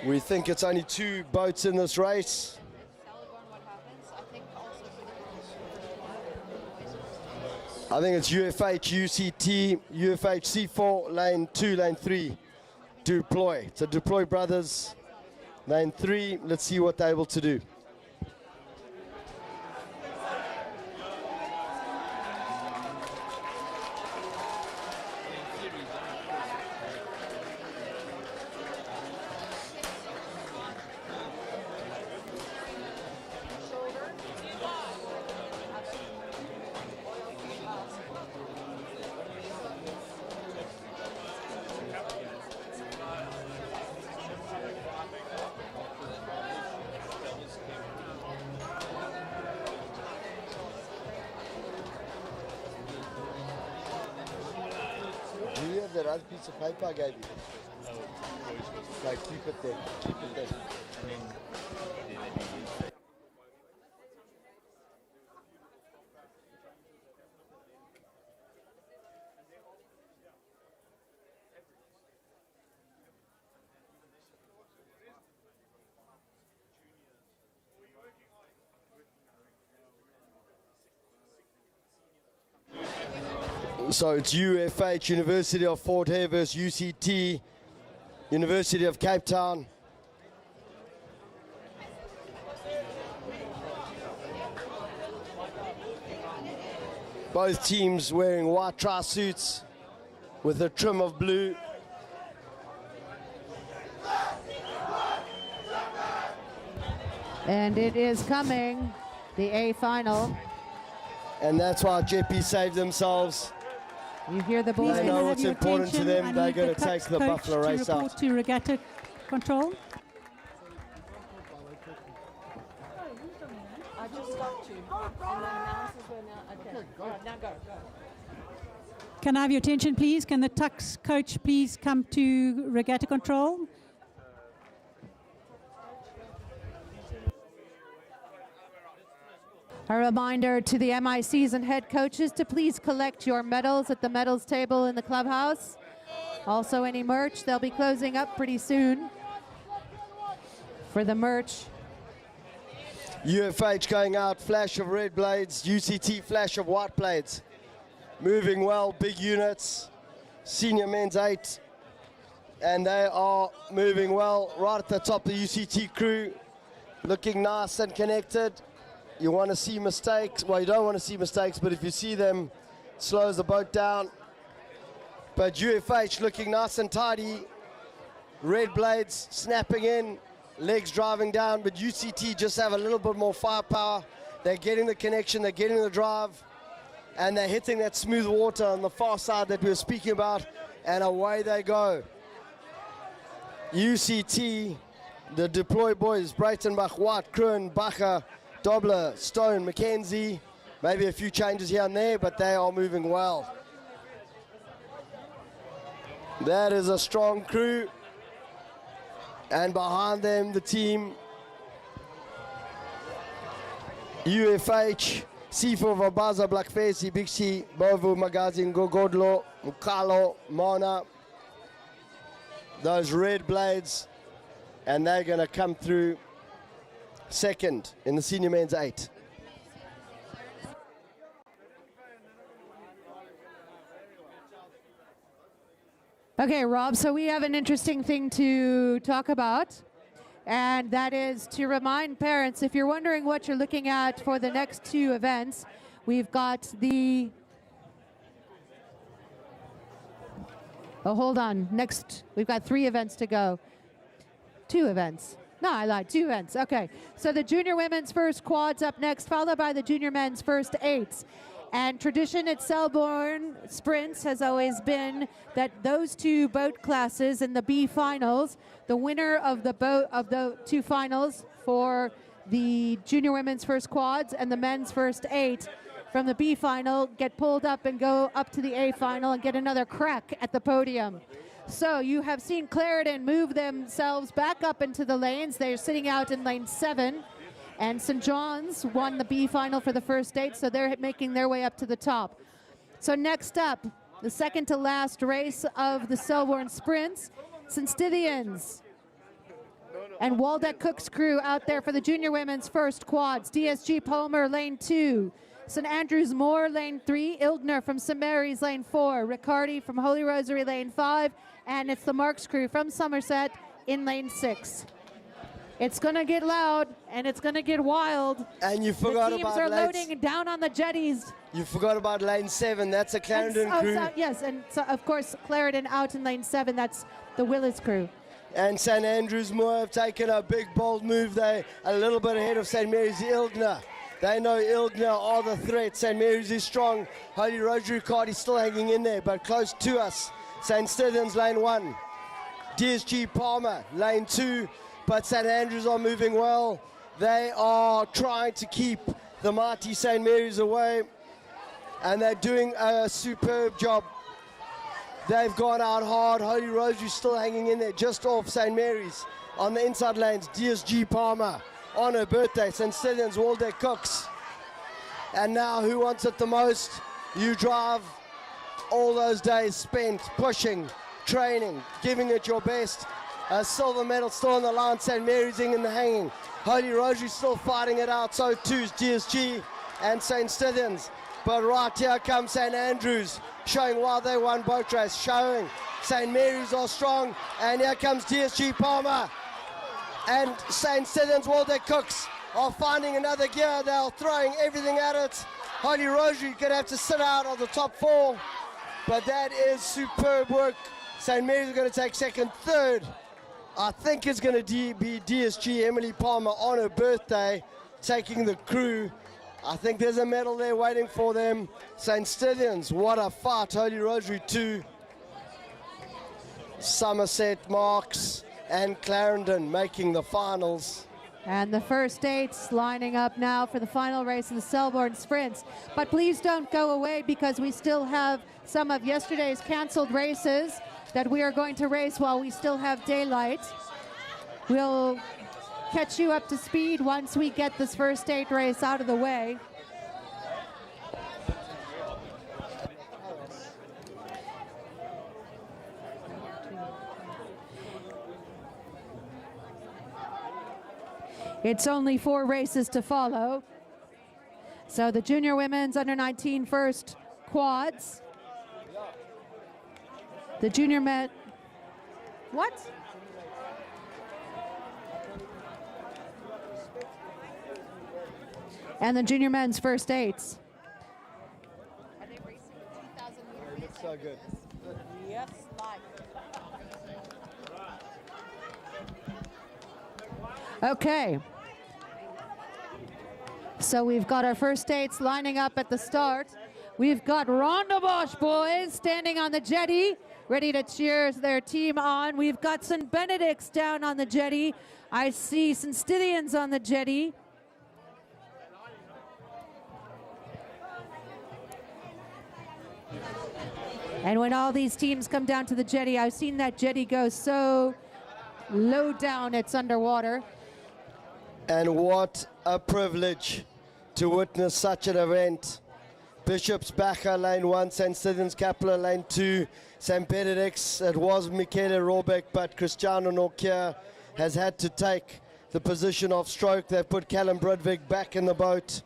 We think it's only 2 boats in this race. I think it's UFH, UCT, UFH C4, lane 2, lane 3, deploy. So deploy brothers. Lane 3, let's see what they're able to do. Where's that other piece of paper I gave you? Okay, keep it there. Keep it there. So it's UFH, University of Fort Hare versus UCT, University of Cape Town. Both teams wearing white tri-suits with a trim of blue. And it is coming, the A final. And that's why Jeppy saved themselves. You hear the boys. They know what's important to them. They're going to take the Buffalo race out. To Regatta control. I just stopped you. And the announcers were now. Okay. All right, now go. Can I have your attention, please? Can the Tux coach please come to Regatta control? A reminder to the MICs and head coaches to please collect your medals at the medals table in the clubhouse. Also any merch, they'll be closing up pretty soon for the merch. UFH going out, flash of red blades, UCT flash of white blades. Moving well, big units, senior men's 8, and they are moving well right at the top, the UCT crew, looking nice and connected. You want to see mistakes, well you don't want to see mistakes, but if you see them, it slows the boat down. But UFH looking nice and tidy, red blades snapping in, legs driving down, but UCT just have a little bit more firepower. They're getting the connection, they're getting the drive, and they're hitting that smooth water on the far side that we were speaking about, and away they go. UCT, the deploy boys, Breitenbach, White, Kroon, Bacher, Dobler, Stone, McKenzie, maybe a few changes here and there, but they are moving well. That is a strong crew. And behind them, the team, UFH, Sifo, Vabaza, Blackface, Bixi, Bovu, Magazine, Gogodlo, Mukalo, Mona. Those red blades, and they're going to come through second in the senior men's 8. Okay, Rob, so we have an interesting thing to talk about, and that is to remind parents, if you're wondering what you're looking at for the next 2 events, we've got the... Oh, hold on. Next, we've got 3 events to go. 2 events. No, I lied. 2 events. Okay. So the junior women's first quads up next, followed by the junior men's first 8s. And tradition at Selborne Sprints has always been that those 2 boat classes in the B finals, the winner of the 2 finals for the junior women's first quads and the men's first 8 from the B final get pulled up and go up to the A final and get another crack at the podium. So you have seen Clarendon move themselves back up into the lanes. They're sitting out in lane 7. And St. John's won the B final for the first 8, so they're making their way up to the top. So next up, the second to last race of the Selborne Sprints, St. Stithians and Waldeck Cook's crew out there for the junior women's first quads. DSG Palmer, lane 2. St. Andrews Moore, lane 3. Ilgner from St. Mary's, lane 4. Riccardi from Holy Rosary, lane 5. And it's the Marks crew from Somerset in lane 6. It's going to get loud, and it's going to get wild. And you forgot about the teams are loading down on the jetties. You forgot about lane 7. That's a Clarendon crew. Yes, and so, of course, Clarendon out in lane 7. That's the Willis crew. And St. Andrews Moore have taken a big, bold move. They're a little bit ahead of St. Mary's Ilgner. They know Ilgner are the threat. St. Mary's is strong. Holy Rosary card is still hanging in there, but close to us. St. Stithians, lane 1. DSG Palmer, lane 2. But St. Andrews are moving well. They are trying to keep the mighty St. Mary's away, and they're doing a superb job. They've gone out hard. Holy Rosary still hanging in there just off St. Mary's. On the inside lanes, DSG Palmer on her birthday. St. Stithians, Waldeck Cooks. And now who wants it the most? You drive all those days spent pushing, training, giving it your best. A silver medal still on the line. St. Mary's in the hanging. Holy Rosary still fighting it out. So too is DSG and St. Stithians. But right here comes St. Andrews, showing why they won boat race, showing St. Mary's are strong. And here comes DSG Palmer. And St. Stithians Waldeck Cooks are finding another gear. They're throwing everything at it. Holy Rosary could have to sit out of the top 4. But that is superb work. St. Mary's are going to take second. Third, I think it's going to be DSG Emily Palmer on her birthday, taking the crew. I think there's a medal there waiting for them. St. Stithians, what a fight. Holy Rosary 2. Somerset, Marks, and Clarendon making the finals. And the first 8s lining up now for the final race of the Selborne Sprints. But please don't go away, because we still have some of yesterday's canceled races that we are going to race while we still have daylight. We'll catch you up to speed once we get this first 8 race out of the way. It's only 4 races to follow. So the junior women's under 19 first quads. The junior men. What? And the junior men's first 8s. Are they racing 2,000 meter race? So good. Yes, live. Okay. So we've got our first 8s lining up at the start. We've got Rondebosch boys standing on the jetty, ready to cheer their team on. We've got St. Benedict's down on the jetty. I see St. Stithians on the jetty. And when all these teams come down to the jetty, I've seen that jetty go so low down it's underwater. And what a privilege to witness such an event. Bishop's Bacher, lane 1, St. Stithians Kaplan, lane 2, St. Benedict's. It was Michele Robeck, but Cristiano Norkia has had to take the position of stroke. They've put Callum Brudvig back in the boat.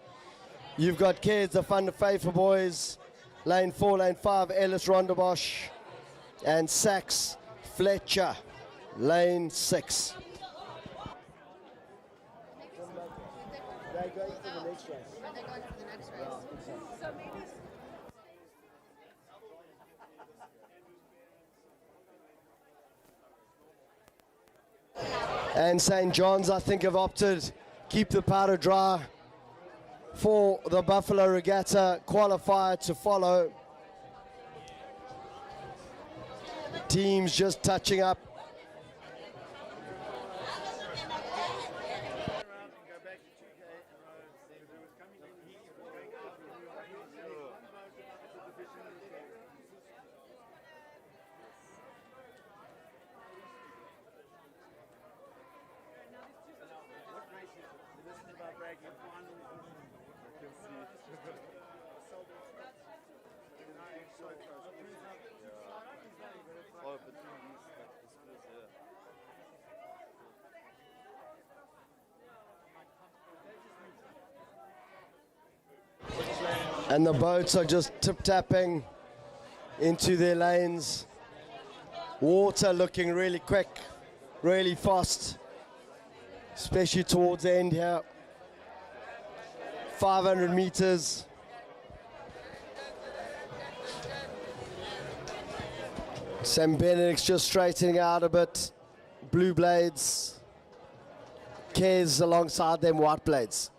You've got Cairns, the Fun to Favor boys, lane 4, lane 5, Ellis Rondebosch, and Sachs Fletcher, lane 6. They're going for the next race. Are they going for the next race? So maybe. And St. John's, I think, have opted keep the powder dry for the Buffalo Regatta qualifier to follow. Teams just touching up. And the boats are just tip-tapping into their lanes. Water looking really quick, really fast, especially towards the end here. 500 meters. St. Benedict's just straightening out a bit. Blue blades. Cares alongside them, white blades.